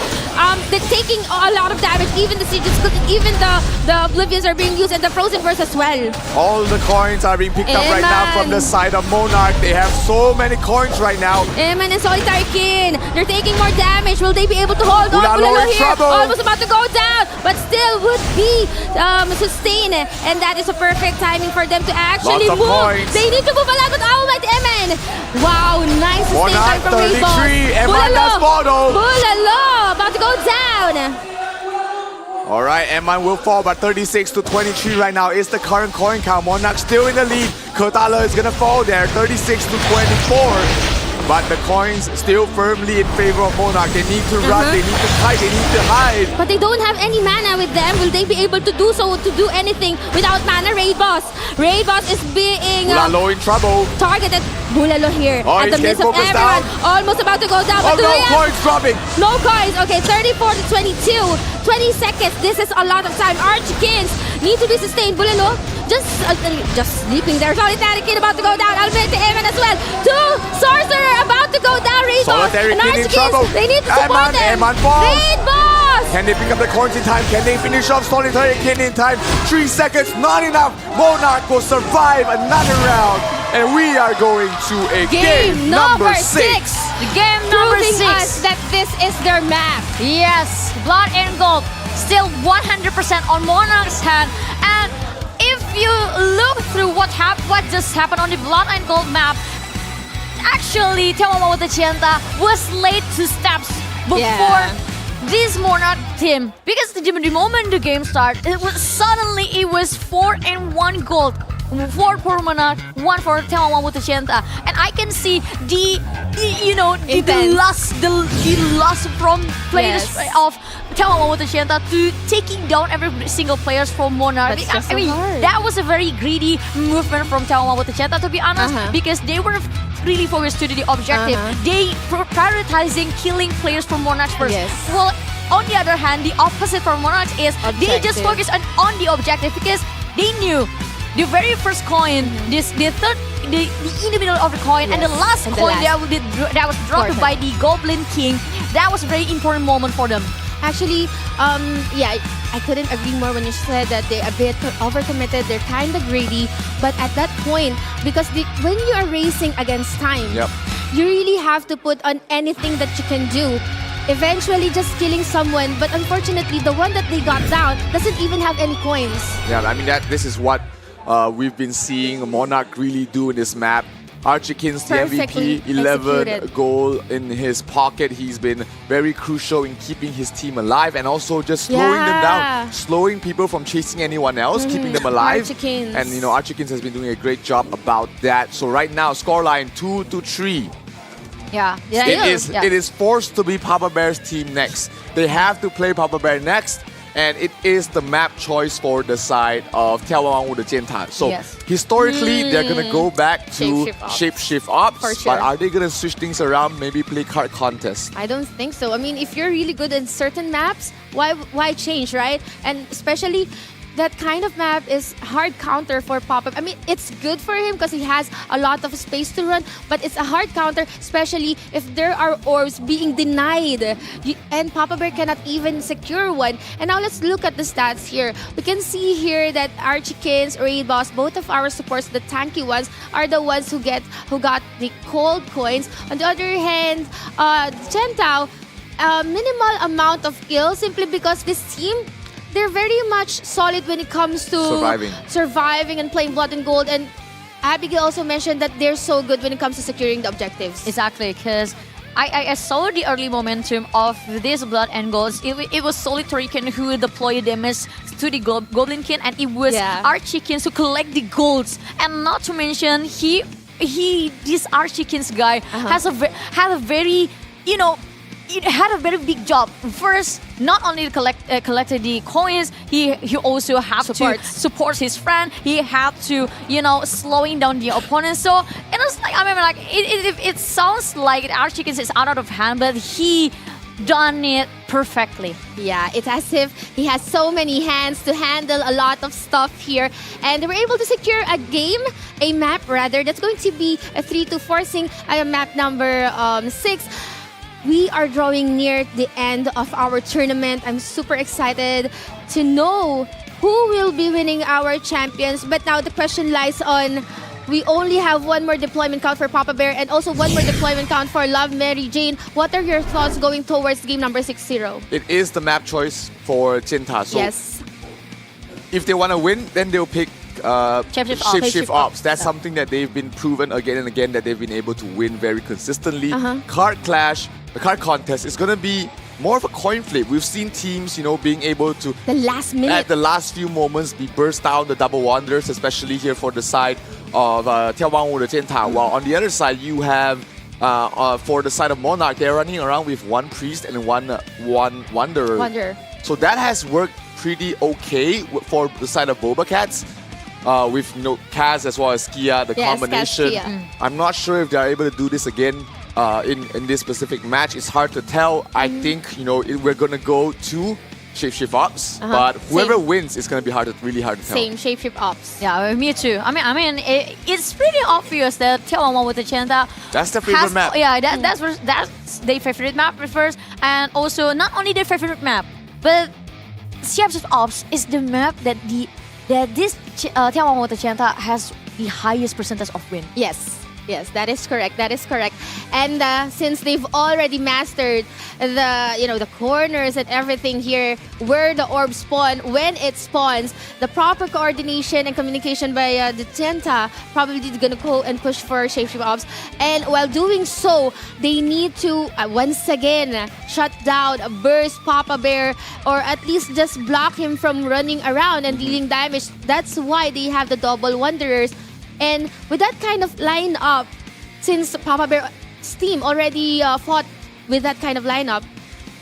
They're taking a lot of damage. Even the Sieges, even the Oblivions are being used, and the Frozen Burst as well. All the coins are being picked up right now from the side of Monarch. They have so many coins right now. Eman and Solitary Kin, they're taking more damage. Will they be able to hold on? Bulilo here, trouble. almost about to go down, but still would be sustained. And that is a perfect timing for them to actually Lots of move. coins. They need to move a lot, but oh my Eman. Wow, nice sustain time from Rainbow. 33, Eman has photo. Bulilo, about to go down. All right, Eman will fall, but 36 to 23 right now is the current coin count. Monarch still in the lead. Kotala is gonna fall there, 36 to 24. But the coins still firmly in favor of Monarch. They need to run, they need to fight, they need to hide. But they don't have any mana with them. Will they be able to do so, to do anything without mana? Raid Boss. Raid Boss is being Bulalo in trouble. targeted. Bulalo here Oh, at the he's midst of getting focused everyone. down. Almost about to go down. Oh But no, Durian, coins dropping. no coins. Okay, 34 to 22. 20 seconds. This is a lot of time. Archkins need to be sustained. Bulalo just sleeping there. Solitary Kid about to go down. Almit to Eman as well. Two Sorcerer about to go down. Raid Boss. Solitary And Kid in Archkins, trouble. they need to support them. Eman falls. Raid Boss. Can they pick up the coins in time? Can they finish off Solitary Kid in time? 3 seconds, not enough. Monarch will survive another round. And we are going to a game number 6. Game number Proving 6. us that this is their map. Yes, Blood and Gold still 100% on Monarch's hand. And if you look through what just happened on the Blood and Gold map, actually眺望万物的尖塔 was late 2 steps before this Monarch team, because the moment the game started, it was 4-1 gold. 4 for Monarch, 1 for眺望万物的尖塔, and I can see the lust from players of 眺望万物的尖塔 to taking down every single players from Monarch. I mean, that was a very greedy movement from 眺望万物的尖塔, to be honest, because they were really focused to the objective. They prioritizing killing players from Monarch first. Well, on the other hand, the opposite from Monarch is they just focus on the objective, because they knew the very first coin, the in the middle of the coin, and the last coin that was dropped by the Goblin King, that was a very important moment for them. Actually, I couldn't agree more when you said that they're a bit overcommitted, they're kind of greedy. But at that point, because when you are racing against time, you really have to put on anything that you can do. Eventually just killing someone, but unfortunately the one that they got down doesn't even have any coins. Yeah, I mean, this is what we've been seeing Monarch really do in this map. Archikins, the MVP, 11 goal in his pocket. He's been very crucial in keeping his team alive and also just slowing them down, slowing people from chasing anyone else, keeping them alive. Archikins. And Archikins has been doing a great job about that. So right now, scoreline 2-3. It is forced to be Papa Bear's team next. They have to play Papa Bear next. And it is the map choice for the side of 眺望万物的尖塔. So historically, they're going to go back to Shapeshift Ops. But are they going to switch things around, maybe play card contest? I don't think so. I mean, if you're really good in certain maps, why change, right? And especially that kind of map is hard counter for Pop-Up. I mean, it's good for him because he has a lot of space to run, but it's a hard counter, especially if there are orbs being denied. And Papa Bear cannot even secure one. And now let's look at the stats here. We can see here that Archikins, Raid Boss, both of our supports, the tanky ones, are the ones who got the cold coins. On the other hand, Chentao, minimal amount of kills simply because this team, they're very much solid when it comes to surviving and playing Blood and Gold. And Abigail also mentioned that they're so good when it comes to securing the objectives. Exactly, because I saw the early momentum of this Blood and Gold. It was Solitary King who deployed damage to the Goblin King, and it was Archikins who collect the golds. And not to mention, this Archikins guy had a very, it had a very big job. First, not only collected the coins, he also had to support his friend. He had to, slowing down the opponent. So it was like, I mean, like it sounds like Archikins is out of hand, but he done it perfectly. Yeah, it's as if he has so many hands to handle a lot of stuff here, and they were able to secure a map rather. That's going to be a 3-2 forcing map number 6. We are drawing near the end of our tournament. I'm super excited to know who will be winning our champions. But now the question lies on, we only have one more deployment count for Papa Bear and also one more deployment count for Love Mary Jane. What are your thoughts going towards game number 6-0? It is the map choice for Jinta. So yes. If they want to win, then they'll pick Shapeshift Ops. That's something that they've been proven again and again that they've been able to win very consistently. Card clash, the card contest is going to be more of a coin flip. We've seen teams, being able to the last minute, at the last few moments, be burst down the double wanderers, especially here for the side of 眺望万物的尖塔. While on the other side, you have for the side of Monarch, they're running around with one priest and one wanderer. So that has worked pretty okay for the side of BobaCats. With Kaz as well as Kia, the combination. I'm not sure if they're able to do this again in this specific match. It's hard to tell. I think we're gonna go to Shapeshift Ops, but whoever wins is gonna be really hard to tell. Same Shapeshift Ops. Yeah, me too. I mean, it's pretty obvious that 眺望万物的尖塔 that's their favorite map. Yeah, that's their favorite map first, and also not only their favorite map, but Shapeshift Ops is the map that this 眺望万物的尖塔 has the highest percentage of win. Yes, that is correct. And since they've already mastered the corners and everything here, where the orb spawn, when it spawns, the proper coordination and communication by the Tenta probably gonna go and push for Shapeshift Ops. And while doing so, they need to once again shut down, burst Papa Bear, or at least just block him from running around and dealing damage. That's why they have the double wanderers. And with that kind of lineup, since Papa Bear's team already fought with that kind of lineup,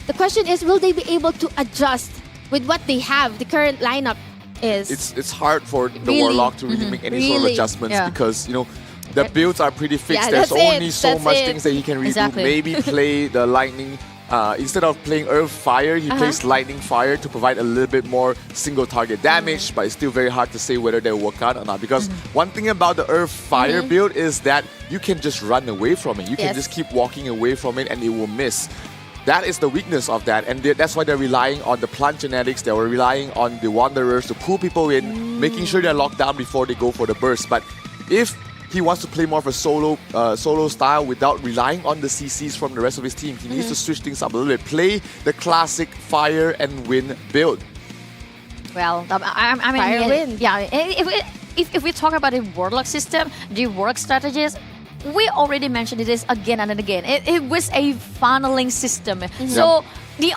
the question is, will they be able to adjust with what they have? The current lineup is... It's hard for the Warlock to really make any sort of adjustments because, the builds are pretty fixed. There's only so much things that he can redo. Maybe play the lightning. Instead of playing Earth Fire, he plays Lightning Fire to provide a little bit more single target damage, but it's still very hard to say whether they'll work out or not. Because one thing about the Earth Fire build is that you can just run away from it. You can just keep walking away from it and it will miss. That is the weakness of that, and that's why they're relying on the plant genetics. They were relying on the Wanderers to pull people in, making sure they're locked down before they go for the burst. But if he wants to play more of a solo style without relying on the CCs from the rest of his team, he needs to switch things up a little bit. Play the classic fire and win build. Well, I mean, fire win. Yeah, if we talk about the Warlock system, the work strategies, we already mentioned this again and again. It was a funneling system. So the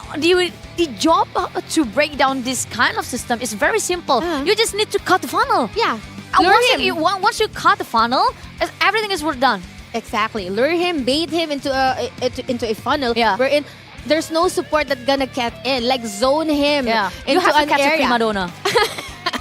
job to break down this kind of system is very simple. You just need to cut the funnel. Yeah. Once you cut the funnel, everything is done. Exactly. Lure him, bait him into a funnel. Wherein there's no support that's gonna get in. Like zone him into you have to an catch area. a prima donna.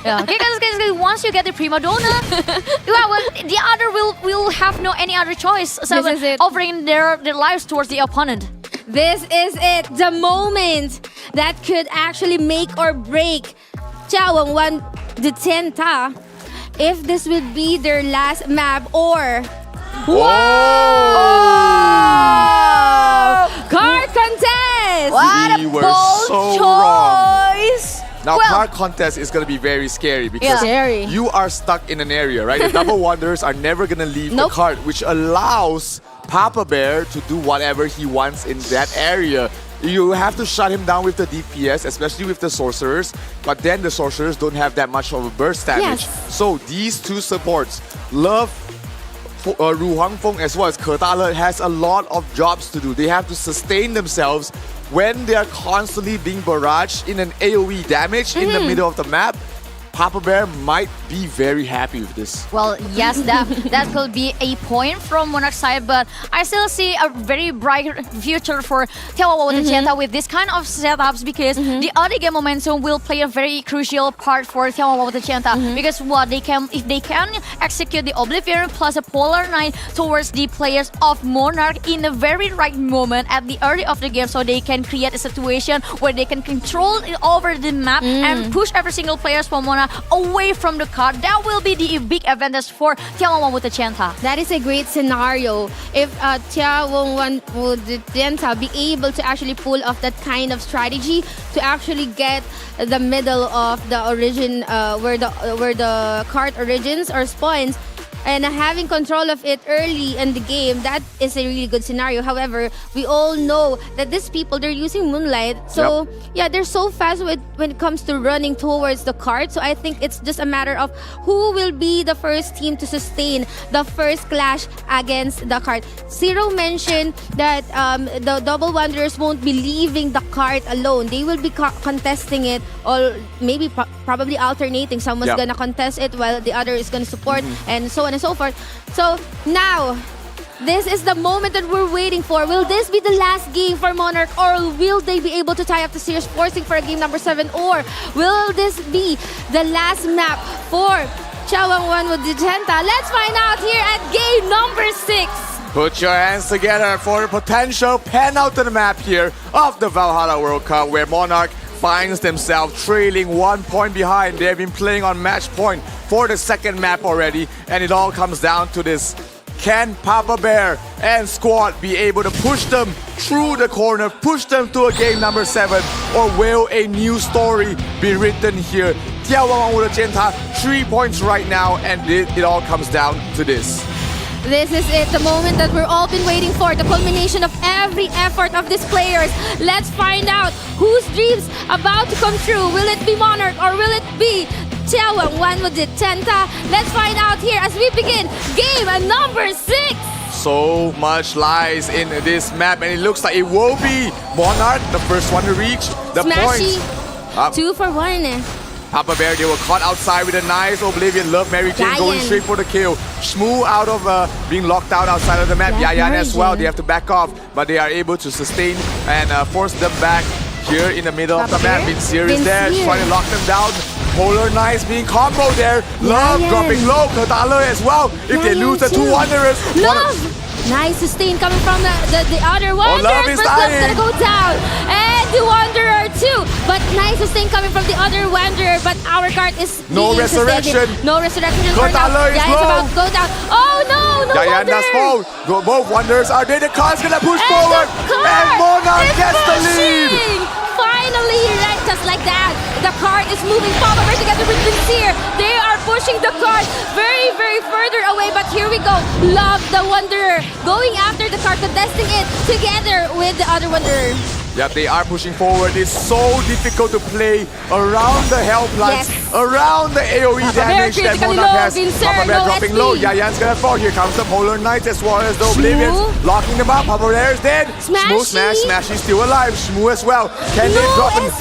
Okay, guys, once you get the prima donna, the other will have any other choice. So This is it. offering their lives towards the opponent. This is it. The moment that could actually make or break 眺望万物的尖塔. If this would be their last map or... Whoa! Card contest! What a bold choice! Now, card contest is going to be very scary because you are stuck in an area, right? The double wanderers are never going to leave the card, which allows Papa Bear to do whatever he wants in that area. You have to shut him down with the DPS, especially with the sorcerers, but then the sorcerers don't have that much of a burst damage. So these two supports, Love, Ru Huangfeng as well as Ke Dale, has a lot of jobs to do. They have to sustain themselves when they are constantly being barraged in an AoE damage in the middle of the map. Papa Bear might be very happy with this. Well, yes, that could be a point from Monarch side, but I still see a very bright future for眺望万物的尖塔with this kind of setups because the early game momentum will play a very crucial part for眺望万物的尖塔because if they can execute the Oblivion plus a Polar Knight towards the players of Monarch in the very right moment at the early of the game, so they can create a situation where they can control it over the map and push every single players from Monarch away from the card. That will be the big advantage for眺望万物的尖塔. That is a great scenario. If眺望万物的尖塔be able to actually pull off that kind of strategy to actually get the middle of the origin, where the card origins or spawns, and having control of it early in the game, that is a really good scenario. However, we all know that these people, they're using Moonlight. So yeah, they're so fast when it comes to running towards the card. So I think it's just a matter of who will be the first team to sustain the first clash against the card. Zero mentioned that the Double Wanderers won't be leaving the card alone. They will be contesting it, or maybe probably alternating. Someone's gonna contest it while the other is gonna support, and so on and so forth. So now, this is the moment that we're waiting for. Will this be the last game for Monarch, or will they be able to tie up the series, forcing for a game number 7, or will this be the last map for眺望万物的尖塔? Let's find out here at game number 6. Put your hands together for a potential penultimate map here of the Valhalla World Cup, where Monarch finds themselves trailing 1 point behind. They have been playing on match point for the second map already, and it all comes down to this. Can Papa Bear and squad be able to push them through the corner, push them to a game number 7, or will a new story be written here? 眺望万物的尖塔 3 points right now, and it all comes down to this. This is it, the moment that we've all been waiting for, the culmination of every effort of these players. Let's find out whose dreams about to come true. Will it be Monarch, or will it be 眺望万物的尖塔? Let's find out here as we begin game number 6. So much lies in this map, and it looks like it will be Monarch, the first one to reach the Smashy, point. 2 for 1. Papa Bear, they were caught outside with a nice Oblivion. Love Mary Jane going straight for the kill. Shmoo out of being locked out outside of the map. Yayan as well, they have to back off, but they are able to sustain and force them back here in the middle of the map. Vincier is there, trying to lock them down. Polar Knights being comboed there. Love dropping low. Katala as well. If they lose the 2 Wanderers. Love! Nice sustain coming from the other Wanderers. Love is but Love's gonna go down. And the Wanderer too. But nice sustain coming from the other Wanderer. But our card is no resurrection. No resurrection. Katala is low. About to go down. Oh no! No Yayan does fall. Both Wanderers are there. The card's gonna push forward. And Monarch gets the lead. Finally, right, just like that, the card is moving forward together with Vincier. They are pushing the card very, very further away, but here we go. Love the Wanderer going after the card, contesting it together with the other Wanderer. Yep, they are pushing forward. It's so difficult to play around the Hell Plants, around the AoE damage that Monarch has. Papa Bear dropping low. Yayan's gonna fall. Here comes the Polar Knights as well as the Oblivions. Locking them up. Papa Bear is dead. Shmoo smash. Smashy's still alive. Shmoo as well. Can they drop them?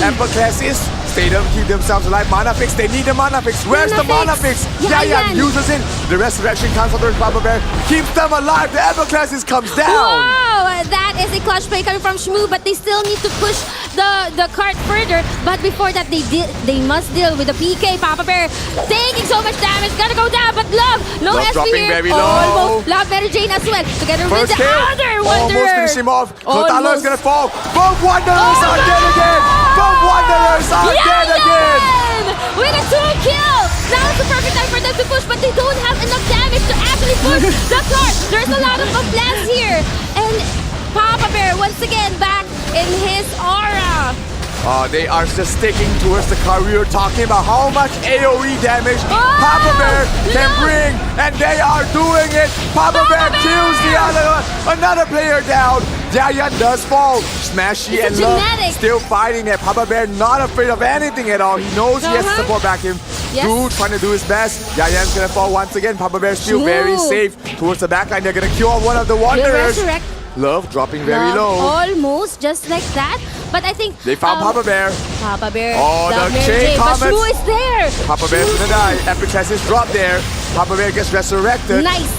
Emperor Classes. Stay them, keep themselves alive. Mana fix. They need the mana fix. Where's the mana fix? Yayan uses it. The resurrection comes from Papa Bear. Keeps them alive. The Emperor Classes comes down. Wow, that is a clutch play coming from Shmoo, but they still need to push the cart further. But before that, they must deal with the PK. Papa Bear taking so much damage, gonna go down. But Love, no Love SP dropping here. very low. Almost. Love Mary Jane as well, together with First the kill. other Wanderer. Almost finish him off. Kotalo is gonna fall. Both Wanderers are dead again. Both Wanderers are dead again. With a 2 kill. Now it's the perfect time for them to push, but they don't have enough damage to actually push the cart. There's a lot of plans here, and Papa Bear once again back in his aura. They are just sticking towards the car. We were talking about how much AoE damage Papa Bear can bring, and they are doing it. Papa Bear kills another player down. Yayan does fall. Smashy and Love still fighting it. Papa Bear not afraid of anything at all. He knows he has to support back him. Dude trying to do his best. Yayan's gonna fall once again. Papa Bear still very safe towards the backline. They're gonna kill one of the Wanderers. Love dropping very low. Almost just like that. But I think They found Papa Bear. Papa Bear. Oh, Love the Mary chain Jane, but comets. Shmoo is there. Papa Bear's gonna die. Epic has his drop there. Papa Bear gets resurrected. Nice.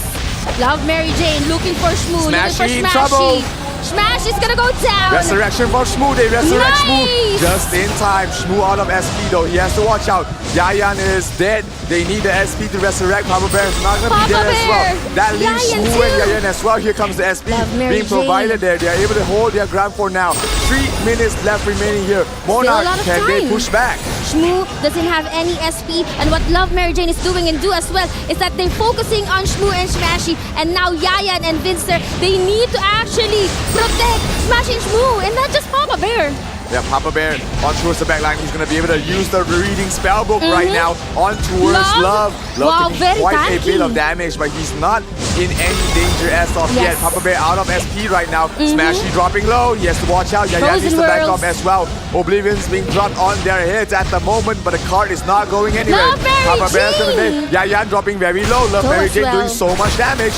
Love Mary Jane looking for Shmoo. Smashy looking in for trouble. Smash is gonna go down. Resurrection for Shmoo. They resurrect Shmoo Nice. just in time. Shmoo out of SP though. He has to watch out. Yayan is dead. They need the SP to resurrect. Papa Bear is not gonna be there as well. That leaves Yayan Shmoo and too. Yayan as well. Here comes the SP Mary being provided there. They are able to hold their ground for now. 3 minutes left remaining here. Monarch, lot of can they time. push back? Shmoo doesn't have any SP, and what Love Mary Jane is doing and do as well is that they're focusing on Shmoo and Smashy, and now Yayan and Vincer, they need to actually protect Smashy and Shmoo, and not just Papa Bear. Yeah, Papa Bear on towards the back line. He's going to be able to use the reading spellbook right now on towards Love. Wow, taking very quite a bit tanky. of damage, but he's not in any danger as of yet. Papa Bear out of SP right now. Smashy dropping low. He has to watch out. Yayan needs to back Worlds. up as well. Oblivion's being dropped on their heads at the moment, but the card is not going anywhere. Love Mary Papa Bear's going to Jane. Yayan dropping very low. Love So Mary as Jane well. doing so much damage.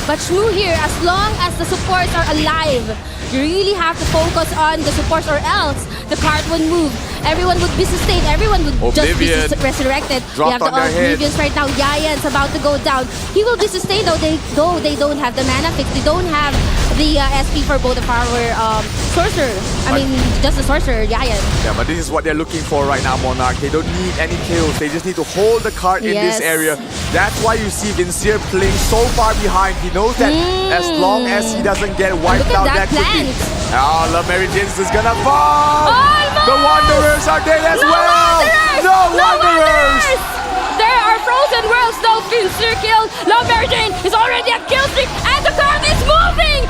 But Shmoo here, as long as the supports are alive, you really have to focus on the supports or else the card would move. Everyone would be sustained. Everyone would just be Oblivion. resurrected. Dropped We have the on their head. Oblivions right now. Yayan's about to go down. He will be sustained though they don't have the mana fix. They don't have the SP for both of our sorcerer. I mean, just the sorcerer, Yayan. Yeah, but this is what they're looking for right now, Monarch. They don't need any kills. They just need to hold the card in this Yes. area. That's why you see Vincier playing so far behind. He knows that as long as he doesn't get wiped Look at out that that quickly. plant. Oh, Love Mary Jane is gonna fall. Almost! The Wanderers are dead as No well. Wanderers! No Wanderers! There are frozen worlds though. Vincer killed. Love Mary Jane is already at kill streak, and the card is moving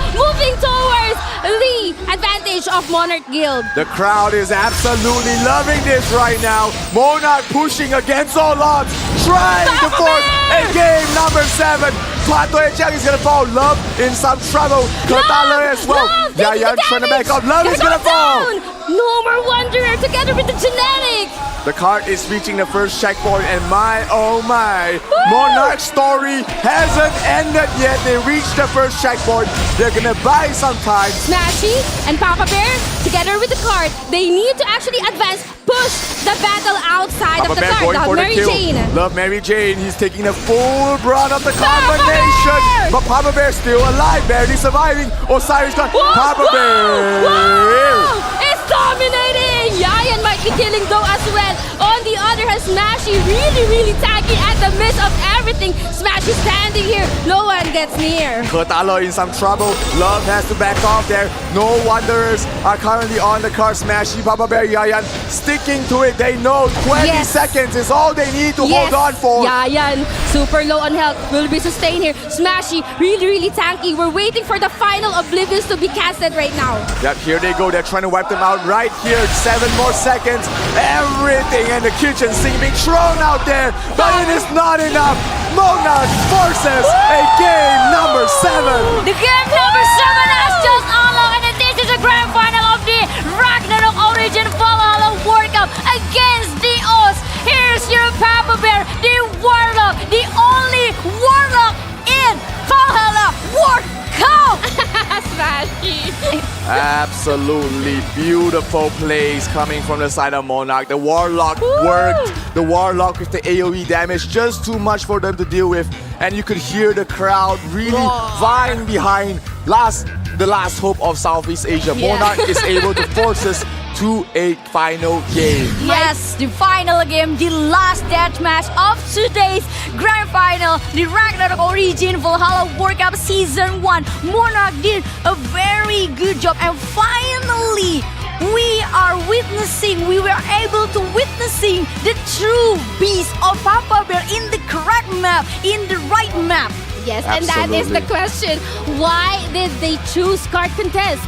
towards the advantage of Monarch Guild. The crowd is absolutely loving this right now. Monarch pushing against all odds, trying to force a game number 7. Plato Echang is gonna fall. Love in some trouble. Katala as well. Yayan trying to back up. Love is gonna fall. No more Wanderer together with the genetic. The card is reaching the first checkpoint, and my oh my, Monarch's story hasn't ended yet. They reached the first checkpoint. They're gonna buy some time. Smashy and Papa Bear together with the card. They need to actually advance, push the battle outside Papa of the Bear card. going Love for the Mary kill. Jane. Love Mary Jane. He's taking the full brunt of the combination. But Papa Bear still alive, barely surviving. Osiris got Papa Bear. It's dominating! Yayan might be killing though as well. On the other hand, Smashy really tanky at the midst of everything. Smashy standing here. No one gets near. Kotalo in some trouble. Love has to back off there. No Wanderers are currently on the card. Smashy, Papa Bear, Yayan sticking to it. They know 20 seconds is all they need to hold on for. Yayan, super low on health, will be sustained here. Smashy, really tanky. We're waiting for the final Oblivions to be casted right now. Yep, here they go. They're trying to wipe them out right here. 7 more seconds. Everything in the kitchen sink being thrown out there, but it is not enough. Monarch forces a game number 7. The game number 7 has just unlocked, and this is the grand final of the Ragnarok Origin Valhalla World Cup against the Oz. Here's your Papa Bear, the Warlock, the only Warlock in Valhalla World Cup. Smashy. Absolutely beautiful plays coming from the side of Monarch. The Warlock worked. The Warlock with the AoE damage, just too much for them to deal with. And you could hear the crowd really vying behind the last hope of Southeast Asia. Monarch is able to force us to a final game. Yes, the final game, the last deathmatch of today's grand final, the Ragnarok Origin Valhalla World Cup Season 1. Monarch did a very good job, and finally we were able to witnessing the true beast of Papa Bear in the correct map, in the right map. Yes, and that is the question. Why did they choose card contest?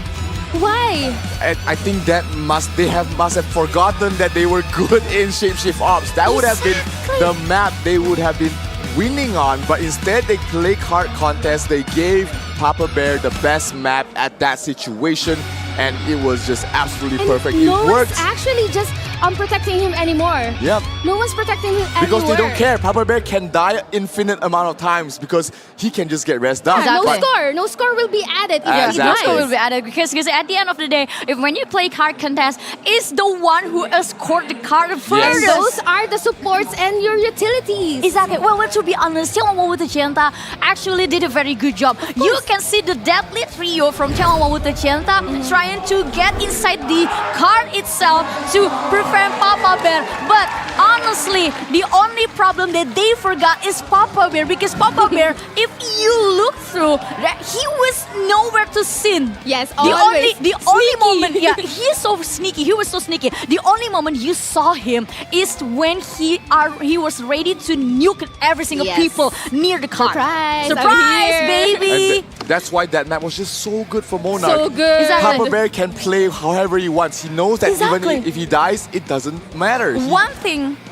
Why? I think that must have forgotten that they were good in Shapeshift Ops. That would have been the map they would have been winning on, but instead they play card contest. They gave Papa Bear the best map at that situation, and it was just absolutely perfect. It No worked. one's actually just protecting him anymore. Yep. No one's protecting him anymore. Because they don't care. Papa Bear can die infinite amount of times because he can just get rest down. Yeah, Exactly. no score will be added if Yeah, he no dies. score will be added because at the end of the day, if when you play card contest, it's the one who has scored the card first. And those are the supports and your utilities. Exactly. Well, to be honest,眺望万物的尖塔 actually did a very good job. You can see the deadly trio from 眺望万物的尖塔 trying to get inside the card itself to prevent Papa Bear. But honestly, the only problem that they forgot is Papa Bear because Papa Bear, if you look through, that he was nowhere to seen. Yes, the only sneaky. moment, yeah, he's so sneaky. He was so sneaky. The only moment you saw him is when he was ready to nuke every single Yes. people near the car. Surprise! Surprise, I'm here. baby! And that's why that map was just so good for Monarch. So good. Exactly. Papa Bear can play however he wants. He knows that Exactly. even if he dies, it doesn't matter.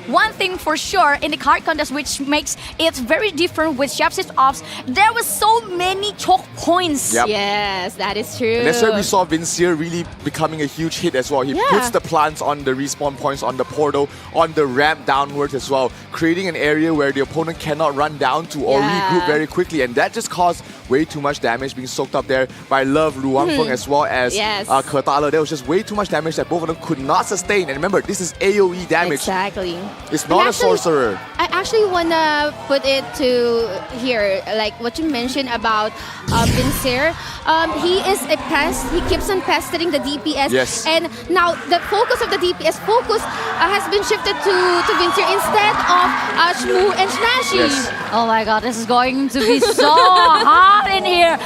One thing for sure in the card contest which makes it very different with Chef's Ops, there was so many choke points. Yep. Yes, that is true. And that's where we saw Vincier really becoming a huge hit as well. He puts the plants on the respawn points, on the portal, on the ramp downwards as well, creating an area where the opponent cannot run down to or regroup very quickly. And that just caused way too much damage being soaked up there by Love, Lu Wangfeng as well as Kertala. There was just way too much damage that both of them could not sustain. And remember, this is AoE damage. Exactly. It's not a sorcerer. I actually wanna put it to here, like what you mentioned about Vincier. He is a pest. He keeps on pestering the DPS. Yes. And now the focus of the DPS has been shifted to Vincier instead of Shmoo and Snashy. Yes. Oh my god, this is going to be so hot in here.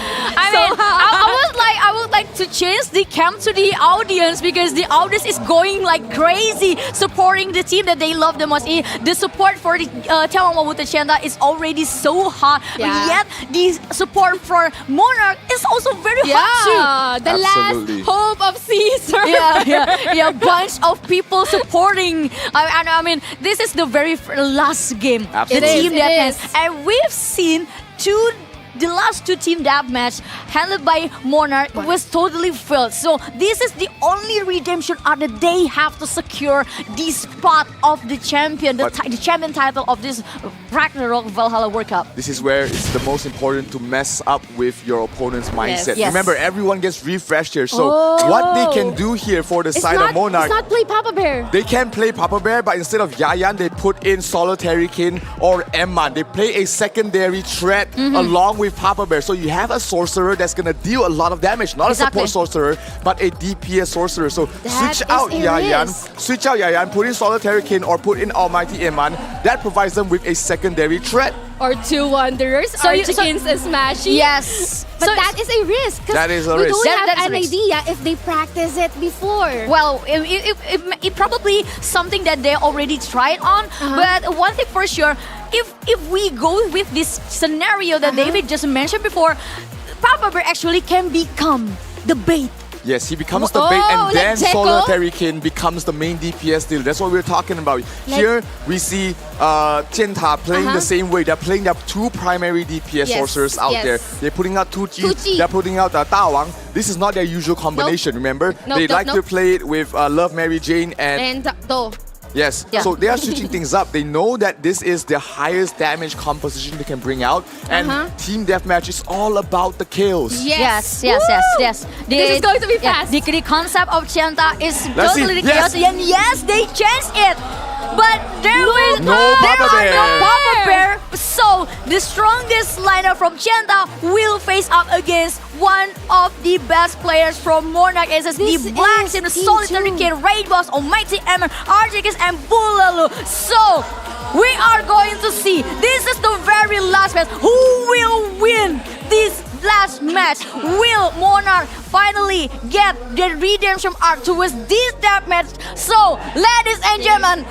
I would like to change the cam to the audience because the audience is going like crazy supporting the team that they love the most. The support for the 眺望万物的尖塔 is already so hot. Yet the support for Monarch is also very hot too. The Absolutely. last hope of Caesar. Yeah, bunch of people supporting. I mean, this is the very last game. Absolutely. The team It that is. has, and we've seen the last two team deathmatch handled by Monarch was totally failed. So this is the only redemption arc that they have to secure the spot of the champion, the champion title of this Ragnarok Valhalla World Cup. This is where it's the most important to mess up with your opponent's mindset. Yes. Remember, everyone gets refreshed here. So what they can do here for the side of Monarch, It's not play Papa Bear. they can play Papa Bear, but instead of Yayan, they put in Solitary Kin or Emman. They play a secondary threat along with Papa Bear. So you have a sorcerer that's going to deal a lot of damage. Not a support sorcerer, but a DPS sorcerer. So switch out Yayan, put in Solitary Kin or put in Almighty Emman. That provides them with a secondary threat. Or two Wanderers, Archikins and Smashy. Yes. But that is a risk. That is a we risk. don't That have is an a risk. idea if they practice it before. Well, it probably something that they already tried on. But one thing for sure, if we go with this scenario that David just mentioned before, Papa Bear actually can become the bait. Yes, he becomes the bait and then Solitary Kin becomes the main DPS deal. That's what we're talking about. Here we see Jianta playing the same way. They're playing their two primary DPS sorcerers out there. They're putting out Tuji. They're putting out Dawang. This is not their usual combination, remember? They like to play it with Love, Mary Jane and Do. Yes, so they are switching things up. They know that this is the highest damage composition they can bring out. And Team Deathmatch is all about the kills. Yes. This is going to be fast. The concept of Jianta is Let's totally see. chaos. And yes, they changed it. But there are no Papa Bear. So the strongest lineup from Jianta will face up against one of the best players from Monarch. It's the Blacks in the Solitary Kin, Rainbows, Almighty Emmer, Archikins, and Bulalu. So we are going to see. This is the very last match. Who will win this last match? Will Monarch finally get the redemption arc towards this death match? So, ladies and gentlemen,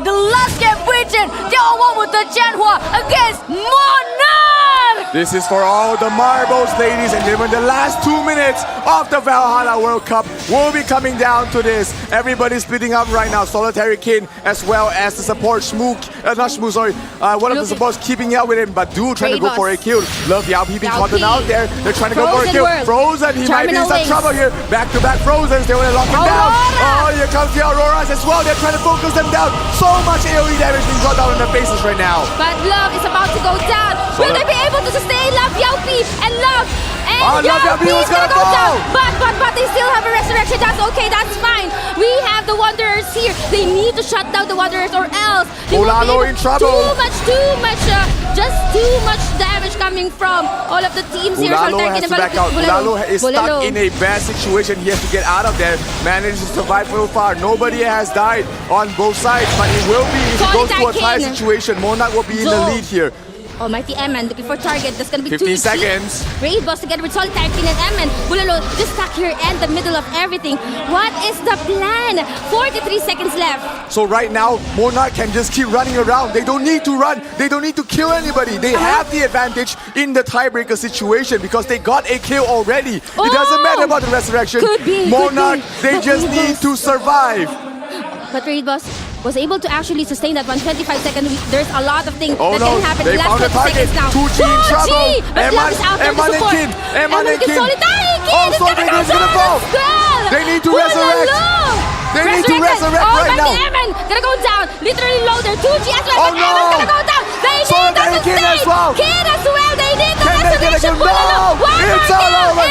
the last game between 眺望万物的尖塔 against Monarch! This is for all the marbles, ladies and gentlemen. The last 2 minutes of the Valhalla World Cup will be coming down to this. Everybody's splitting up right now. Solitary King as well as the support one of the supports keeping up with him, but Dude trying to go for a kill. Love Yao P being caught out there. They're trying to go for a kill. Frozen, he might be in some trouble here. Back-to-back Frozens, they want to lock him down. Oh, here comes the Auroras as well. They're trying to focus them down. So much AoE damage being brought down in their faces right now. But Love is about to go down. Will they be able to sustain Love, Yao P, and Love? And Yao P is gonna go down. But they still have a resurrection. That's okay, that's fine. We have the Wanderers here. They need to shut down the Wanderers or else they will be in trouble. Just too much damage coming from all of the teams here. Bulalo has to back out. Bulalo is stuck in a bad situation. He has to get out of there. Managed to survive so far. Nobody has died on both sides, but it will be if it goes to a tie situation. Monarch will be in the lead here. Almighty Eman looking for target. That's gonna be 15 seconds. Raid Boss together with Solitary King and Eman. Bulalo just stuck here in the middle of everything. What is the plan? 43 seconds left. So right now, Monarch can just keep running around. They don't need to run. They don't need to kill anybody. They have the advantage in the tiebreaker situation because they got a kill already. It doesn't matter about the resurrection. Monarch, they just need to survive. But Raid Boss was able to actually sustain that 125 seconds. There's a lot of things that can happen in the last 20 seconds now. 2G in trouble. Love is out there to support. Eman and Kin. Solitary King Oh, Solitary King is gonna fall. They need to resurrect. They need to resurrect right now. Eman gonna go down. Literally loaded. 2G as well. But Eman's gonna go down. They need to sustain. Kin as well. They need the resurrection. It's all over.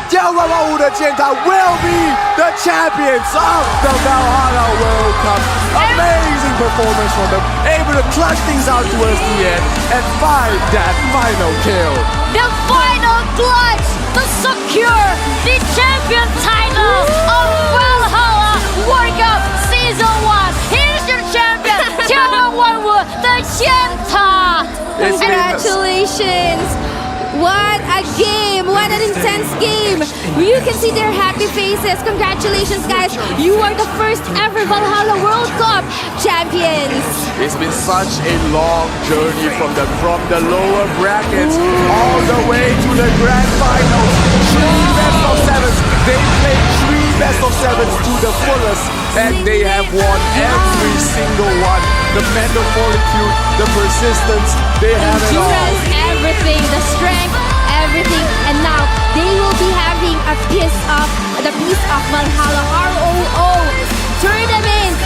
眺望万物的尖塔 will be the champions of the Valhalla World Cup. Amazing performance from them. Able to clutch things out towards the end and find that final kill. The final clutch to secure the champion title of Valhalla World Cup Season 1. Here's your champion,眺望万物的尖塔. Congratulations. What a game! What an intense game! You can see their happy faces. Congratulations, guys! You are the first ever Valhalla World Cup champions. It's been such a long journey from the lower brackets all the way to the grand finals. 3 best of 7s. They played 3 best of 7s to the fullest, and they have won every single one. The mental fortitude, the persistence, they have it all. Everything, the strength, everything, and now they will be having a piece of Valhalla ROO tournament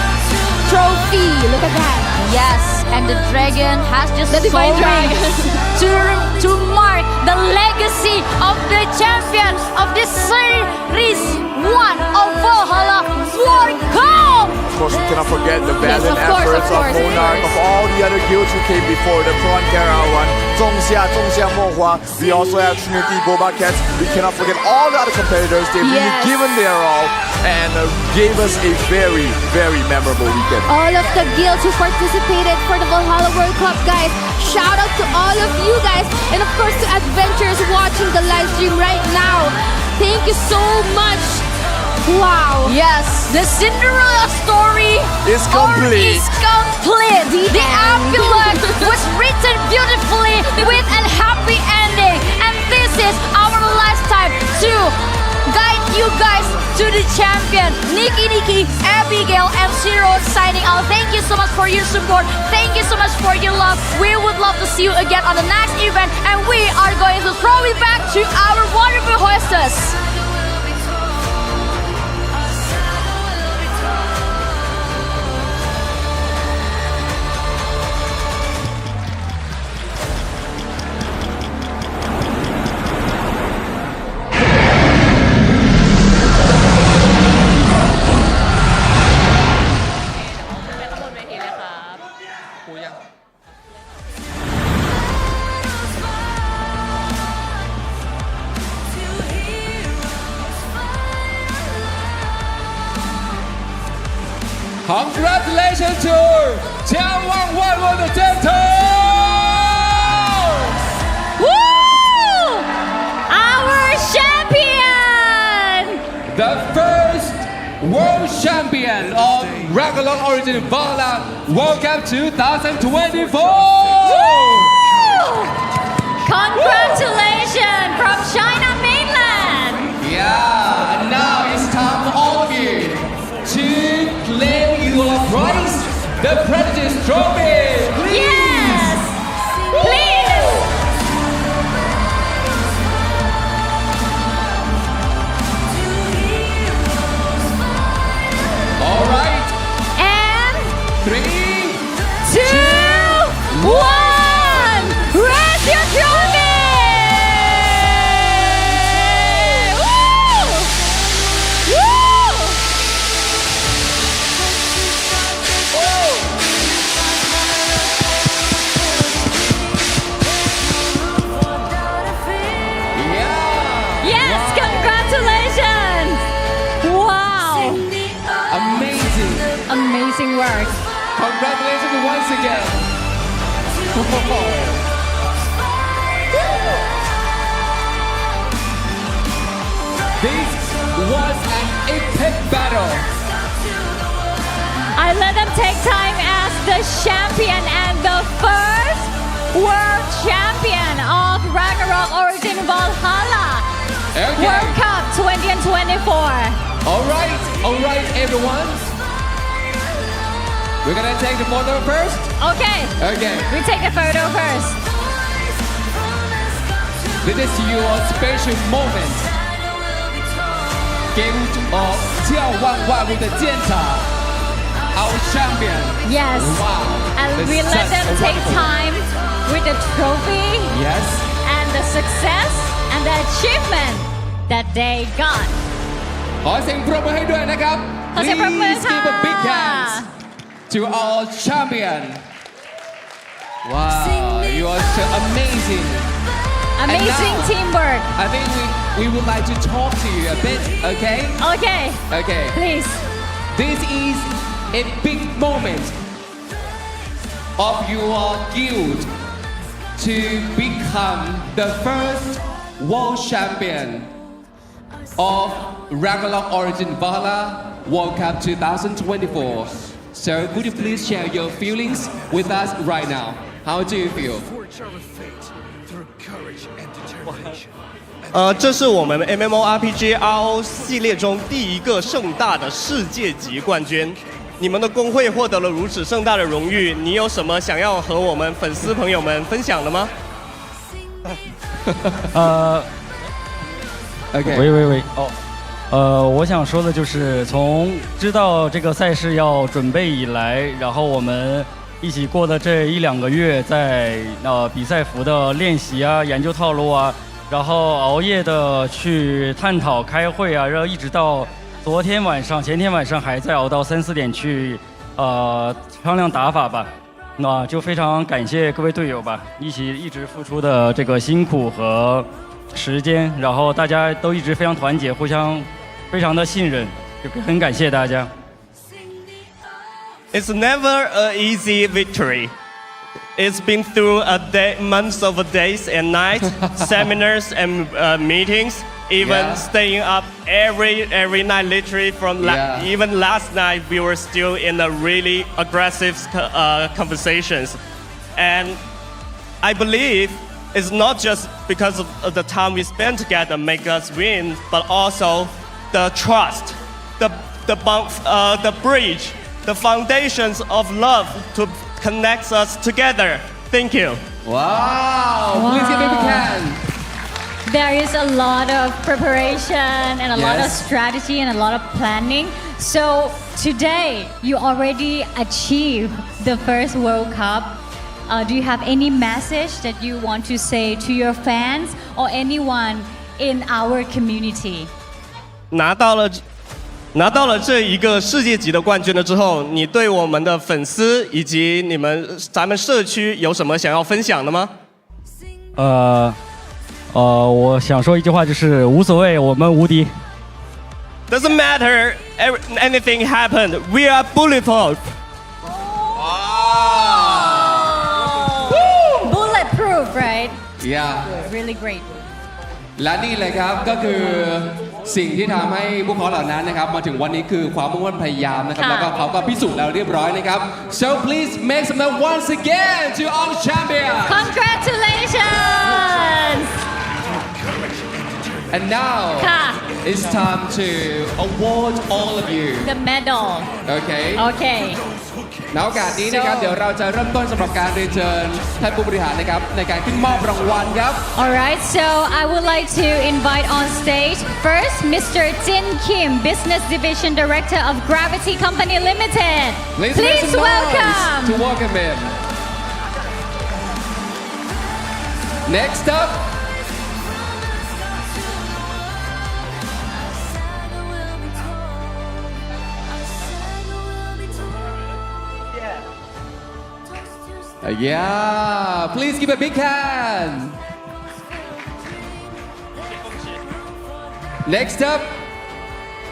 trophy. Look at that. Yes, and the dragon has just soaring to mark the legacy of the champion of this Series 1 of Valhalla World Cup. Of course, we cannot forget the valiant efforts of Monarch, of all the other guilds who came before, the Frontera one,仲夏沫花. We also have Trinity, BobaCats. We cannot forget all the other competitors. They've really given their all and gave us a very, very memorable weekend. All of the guilds who participated for the Valhalla World Cup, guys. Shout out to all of you guys, and of course to Adventures watching the live stream right now. Thank you so much. Wow. Yes, the Cinderella story is complete. The epilogue was written beautifully with a happy ending. And this is our last time to guide you guys to the champion. Nikki, Abigail, and Zero signing out. Thank you so much for your support. Thank you so much for your love. We would love to see you again on the next event. And we are going to throw it back to our wonderful hostess. Congratulations to 眺望万物的尖塔 Woo! Our champion! The first world champion of regular origin Valhalla World Cup 2024! Congratulations once again. This was an epic battle. I let them take time as the champion and the first world champion of Ragnarok Origin Valhalla Okay. World Cup 2024. All right, everyone. We're gonna take the photo first. Okay. Okay. We take the photo first. This is your special moment. Guild of 眺望万物的尖塔 Our champion. Yes. Wow. And That's we let such them a take wonderful- time with the trophy Yes. and the success and the achievement that they got. ขอเสียงปรบมือให้ด้วยนะครับ ขอเสียงปรบมือ Please give a big ค่ะ hand to our champion. Wow, you are so amazing. Amazing And now, teamwork. I think we would like to talk to you a bit, okay? Okay. Okay. Please. This is a big moment of your guild to become the first world champion of Ragnarok Origin Valhalla World Cup 2024. So could you please share your feelings with us right now? How do you feel? 这是我们 MMORPG RO 系列中第一个盛大的世界级冠军。你们的工会获得了如此盛大的荣誉，你有什么想要和我们粉丝朋友们分享的吗？ OK， 喂，我想说的就是从知道这个赛事要准备以来，然后我们一起过的这1-2个月，在比赛服的练习啊、研究套路啊，然后熬夜的去探讨、开会啊，然后一直到昨天晚上、前天晚上还在熬到3、4点去商量打法吧。那就非常感谢各位队友吧，一直付出的这个辛苦和时间，然后大家都一直非常团结，互相非常的信任，就很感谢大家。 It's never an easy victory. It's been through months of days and nights, seminars and meetings, even staying up every night. Literally from even last night, we were still in a really aggressive conversations, and I believe it's not just because of the time we spend together make us win, but also the trust, the bridge, the foundations of love to connect us together. Thank you. Wow! Please give me a big hand. There is a lot of preparation and a lot of Yes. strategy and a lot of planning. So today you already achieved the first World Cup. Do you have any message that you want to say to your fans or anyone in our community? 拿到了这一个世界级的冠军了之后，你对我们的粉丝以及咱们社区有什么想要分享的吗？我想说一句话，就是无所谓，我们无敌。 Doesn't matter anything happened. We are bulletproof. Bulletproof, right? Yeah. Really great. และนี่เลยครับก็คือสิ่งที่ทำให้พวกเขาเหล่านั้นนะครับมาถึงวันนี้คือความมุ่งมั่นพยายามนะครับ ค่ะ แล้วก็เขาก็พิสูจน์แล้วเรียบร้อยนะครับ so please make some noise once again to our champion Congratulations! and now ค่ะ it's time to award all of you The medal. okay Okay. ในโอกาสนี้นะครับ เดี๋ยวเราจะเริ่มต้นสำหรับการเรียนเชิญท่านผู้บริหารนะครับในการขึ้นมอบรางวัลครับ Alright, so I would like to invite on stage first Mr. Jin Kim, Business Division Director of Gravity Company Limited. Please make Please some noise welcome. to welcome him. Next up, yeah, please give a big hand. Next up,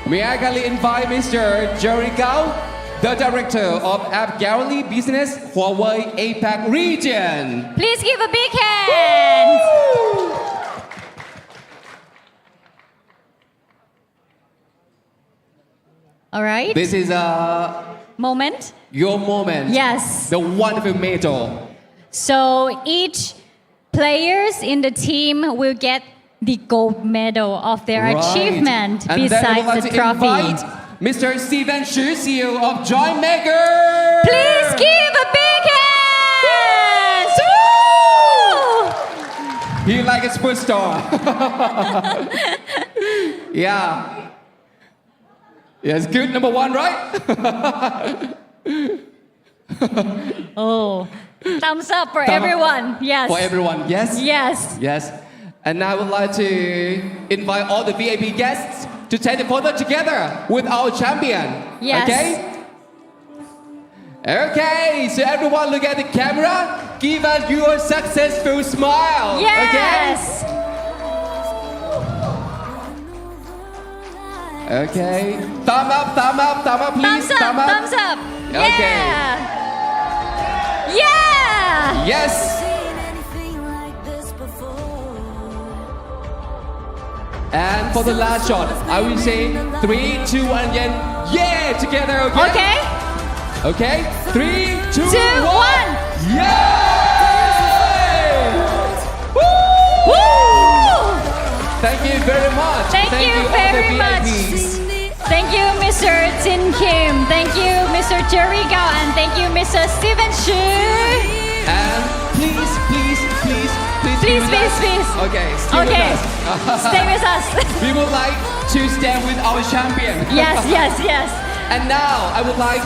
may I kindly invite Mr. Jerry Gao, the Director of App Gallery Business Huawei APAC Region. Please give a big hand. All right. This is Moment. your moment. Yes. The wonderful medal. So each players in the team will get the gold medal of their Right. achievement And then I would besides like the to trophy. invite Mr. Steven Xu, CEO of Joy Maker. Please give a big hand. Woo! He like a superstar. Yeah. Yes, good. Number one, right? Oh, thumbs up for everyone. Yes. For everyone, yes? Yes. Yes. And now I would like to invite all the VIP guests to take the photo together with our champion. Yes. Okay? Okay, so everyone look at the camera. Give us your successful smile. Yes. Okay? Okay. Thumb up, please. Thumbs up. Okay. Yeah. Yeah. Yes. And for the last shot, I will say 3, 2, 1, and yeah, together, okay? Okay. Okay? 3, 2, 2, 1. Yay! Woo! Thank you very much. Thank you all the very much. VIPs. Thank you, Mr. Tin Kim. Thank you, Mr. Jerry Gao. And thank you, Mr. Steven Xu. And please. Please. Okay, stay Okay. with us. Stay with us. We would like to stand with our champion. Yes. And now I would like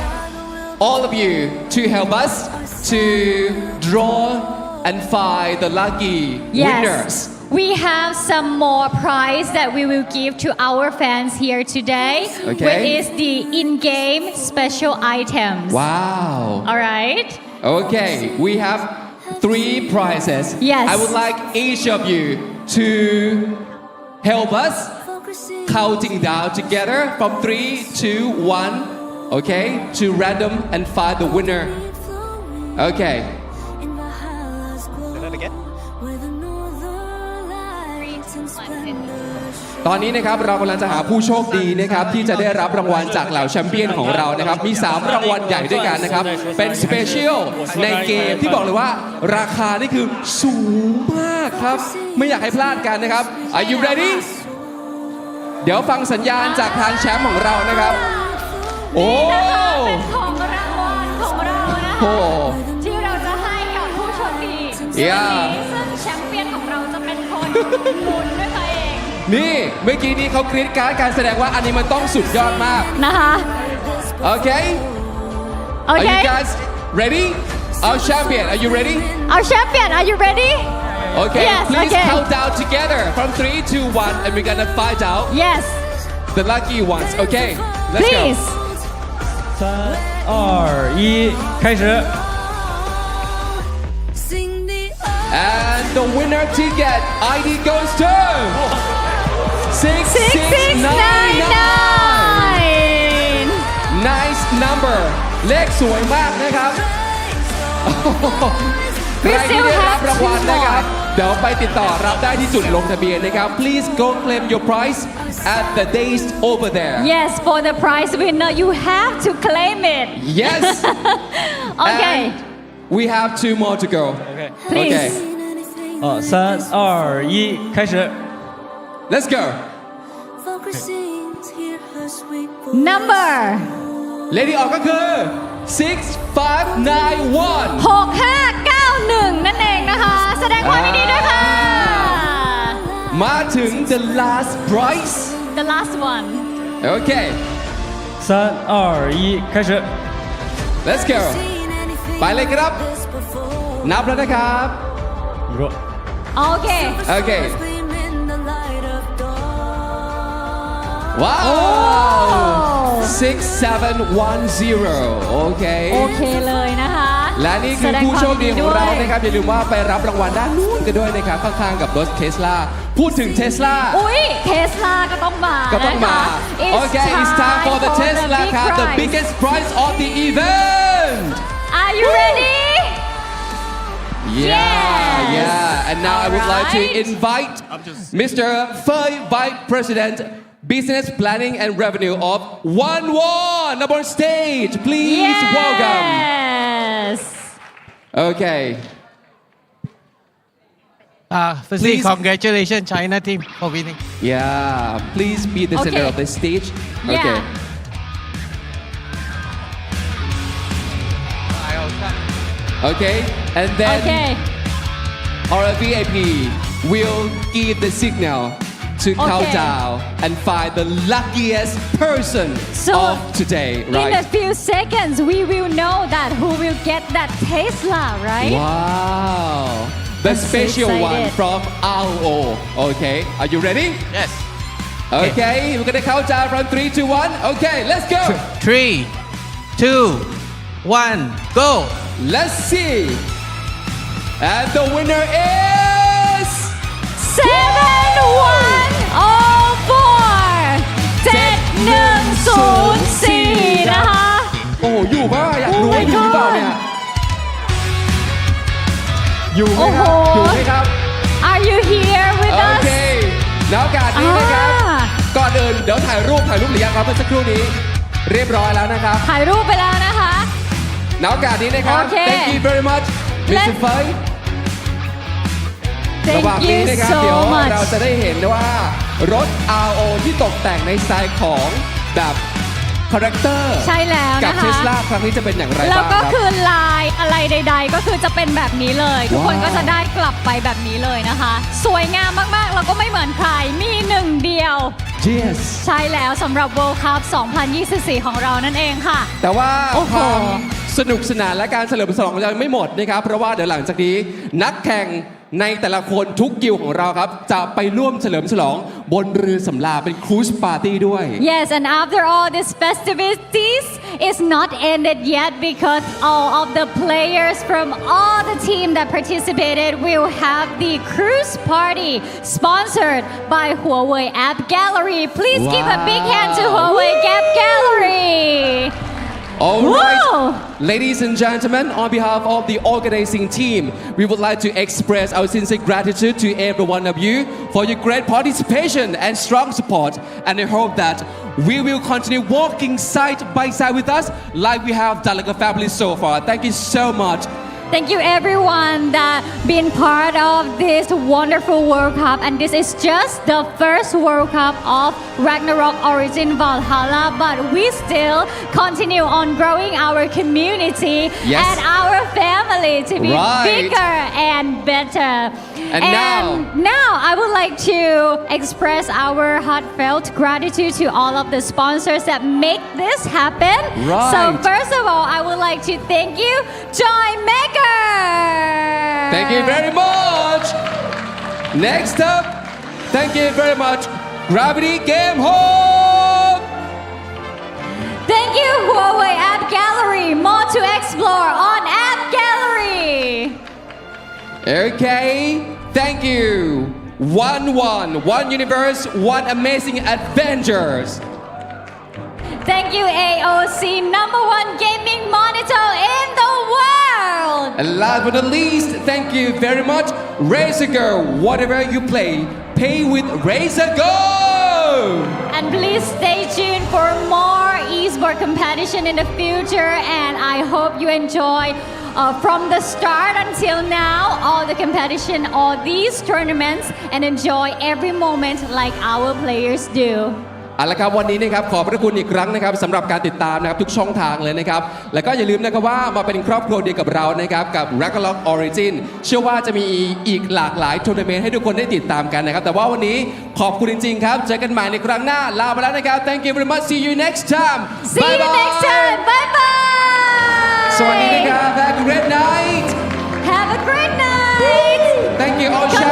all of you to help us to draw and find the lucky winners. We have some more prize that we will give to our fans here today, Okay. which is the in-game special items. Wow. All right. Okay, we have 3 prizes. Yes. I would like each of you to help us counting down together from 3, 2, 1, okay, to random and find the winner. Okay. Say that again. ตอนนี้นะครับเรากำลังจะหาผู้โชคดีนะครับที่จะได้รับรางวัลจากเหล่าแชมเปี้ยนของเรานะครับมี3รางวัลใหญ่ด้วยกันนะครับเป็นสเปเชียลในเกมที่บอกเลยว่าราคานี่คือสูงมากครับไม่อยากให้พลาดกันนะครับ Are you ready เดี๋ยวฟังสัญญาณจากทางแชมป์ของเรานะครับโอ้ เป็นของรางวัลของเรานะ โห ที่เราจะให้กับผู้โชคดี Yeah ซึ่งแชมเปี้ยนของเราจะเป็นคนหมุนด้วยตัวเอง นี่เมื่อกี้นี้เขากรี๊ดกราร์ดการแสดงว่าอันนี้มันต้องสุดยอดมาก นะคะ Okay Are you guys ready Our champion Are you ready Our champion Are you ready Okay Yes Please okay count down together from 3, 2, 1 and we're gonna find out Yes the lucky ones Okay Let's Please 3、2、1，开始。 And the winner ticket ID goes to 6699 Nice number เลขสวยมากนะครับใครที่ได้รับรางวัลนะครับเดี๋ยวไปติดต่อรับได้ที่จุดลงทะเบียนนะครับ Please go claim your prize at the desk over there Yes for the prize winner you have to claim it Yes Okay And we have 2 more to go Please Okay 3、2、1，开始。 Let's go Number Lady ออกก็คือ6591 6591 นั่นเองนะคะ แสดงความยินดีด้วยค่ะ มาถึง the last prize The last one Okay 3、2、1，开始。 Let's go ไปเลยครับ นับแล้วนะครับ โอเค Okay Wow 6710 Okay โอเคเลยนะคะ และนี่คือผู้โชคดีของเรานะครับอย่าลืมว่าไปรับรางวัลด้านนู้นกันด้วยนะครับข้างๆกับรถเทสลาพูดถึงเทสลาอุ้ยเทสลาก็ต้องมา โอเค it's time for the Tesla ครับ the biggest prize of the event Are you ready Yeah and now I would like to invite Mr. Fei Vice President Business Planning and Revenue of One up on stage. Please welcome. Yes. Okay. Firstly, congratulations, China team, for winning. Yeah. Please be the center of the stage. Okay. Okay. And then our VIP will give the signal to count down and find the luckiest person of today, right? In a few seconds, we will know that who will get that Tesla, right? Wow. The special one from RO. Okay, are you ready? Yes. Okay, we're gonna count down from 3 to 1. Okay, let's go. 3, 2, 1, go. Let's see. And the winner is 7104 นะคะ โอ้อยู่ป่ะอยากรู้ว่าอยู่หรือเปล่าเนี่ยอยู่ไหมครับอยู่ไหมครับ Are you here with us โอเคแล้วโอกาสนี้นะครับก่อนอื่นเดี๋ยวถ่ายรูปหรือยังครับเมื่อสักครู่นี้เรียบร้อยแล้วนะครับ ถ่ายรูปไปแล้วนะคะ แล้วโอกาสนี้นะครับ Thank you very much Mr. Fei ระหว่างนี้นะครับเดี๋ยวเราจะได้เห็นว่ารถ RO ที่ตกแต่งในสไตล์ของแบบคาแรคเตอร์ ใช่แล้วนะคะ กับเทสลาครั้งนี้จะเป็นอย่างไรบ้างครับ แล้วก็คือลายอะไรใดๆก็คือจะเป็นแบบนี้เลย ทุกคนก็จะได้กลับไปแบบนี้เลยนะคะ สวยงามมากๆแล้วก็ไม่เหมือนใครมีหนึ่งเดียว Yes ใช่แล้วสำหรับ World Cup 2024 ของเรานั่นเองค่ะ แต่ว่าความสนุกสนานและการเฉลิมฉลองยังไม่หมดนะครับเพราะว่าเดี๋ยวหลังจากนี้นักแข่งในแต่ละคนทุกกิลด์ของเราครับจะไปร่วมเฉลิมฉลองบนเรือสำราญเป็นครูซปาร์ตี้ด้วย Yes and after all these festivities is not ended yet because all of the players from all the team that participated will have the cruise party sponsored by Huawei App Gallery. Please give a big hand to Huawei App Gallery. All right, ladies and gentlemen, on behalf of the organizing team, we would like to express our sincere gratitude to every one of you for your great participation and strong support. And I hope that we will continue walking side by side with us like we have done like a family so far. Thank you so much. Thank you everyone that been part of this wonderful World Cup, and this is just the first World Cup of Ragnarok Origin Valhalla, but we still continue on growing our community and our family to be bigger and better. And now I would like to express our heartfelt gratitude to all of the sponsors that make this happen. So first of all, I would like to thank you, Joy Maker. Thank you very much. Next up, thank you very much, Gravity Game Home. Thank you, Huawei App Gallery. More to explore on App Gallery. Okay, thank you. One universe, one amazing adventures. Thank you, AOC, #1 gaming monitor in the world. And last but not least, thank you very much, Razor Girl. Whatever you play, pay with Razor Go. And please stay tuned for more esports competition in the future. And I hope you enjoy from the start until now all the competition, all these tournaments, and enjoy every moment like our players do. เอาละครับวันนี้นะครับขอบพระคุณอีกครั้งนะครับสำหรับการติดตามนะครับทุกช่องทางเลยนะครับแล้วก็อย่าลืมนะครับว่ามาเป็นครอบครัวเดียวกับเรานะครับกับ Ragnarok Origin เชื่อว่าจะมีอีกหลากหลายทัวร์นาเมนต์ให้ทุกคนได้ติดตามกันนะครับแต่ว่าวันนี้ขอบคุณจริงๆครับเจอกันใหม่ในครั้งหน้าลาไปแล้วนะครับ Thank you very much. See you next time. See you next time. Bye bye. สวัสดีนะครับ Have a great night. Have a great night. Thank you all.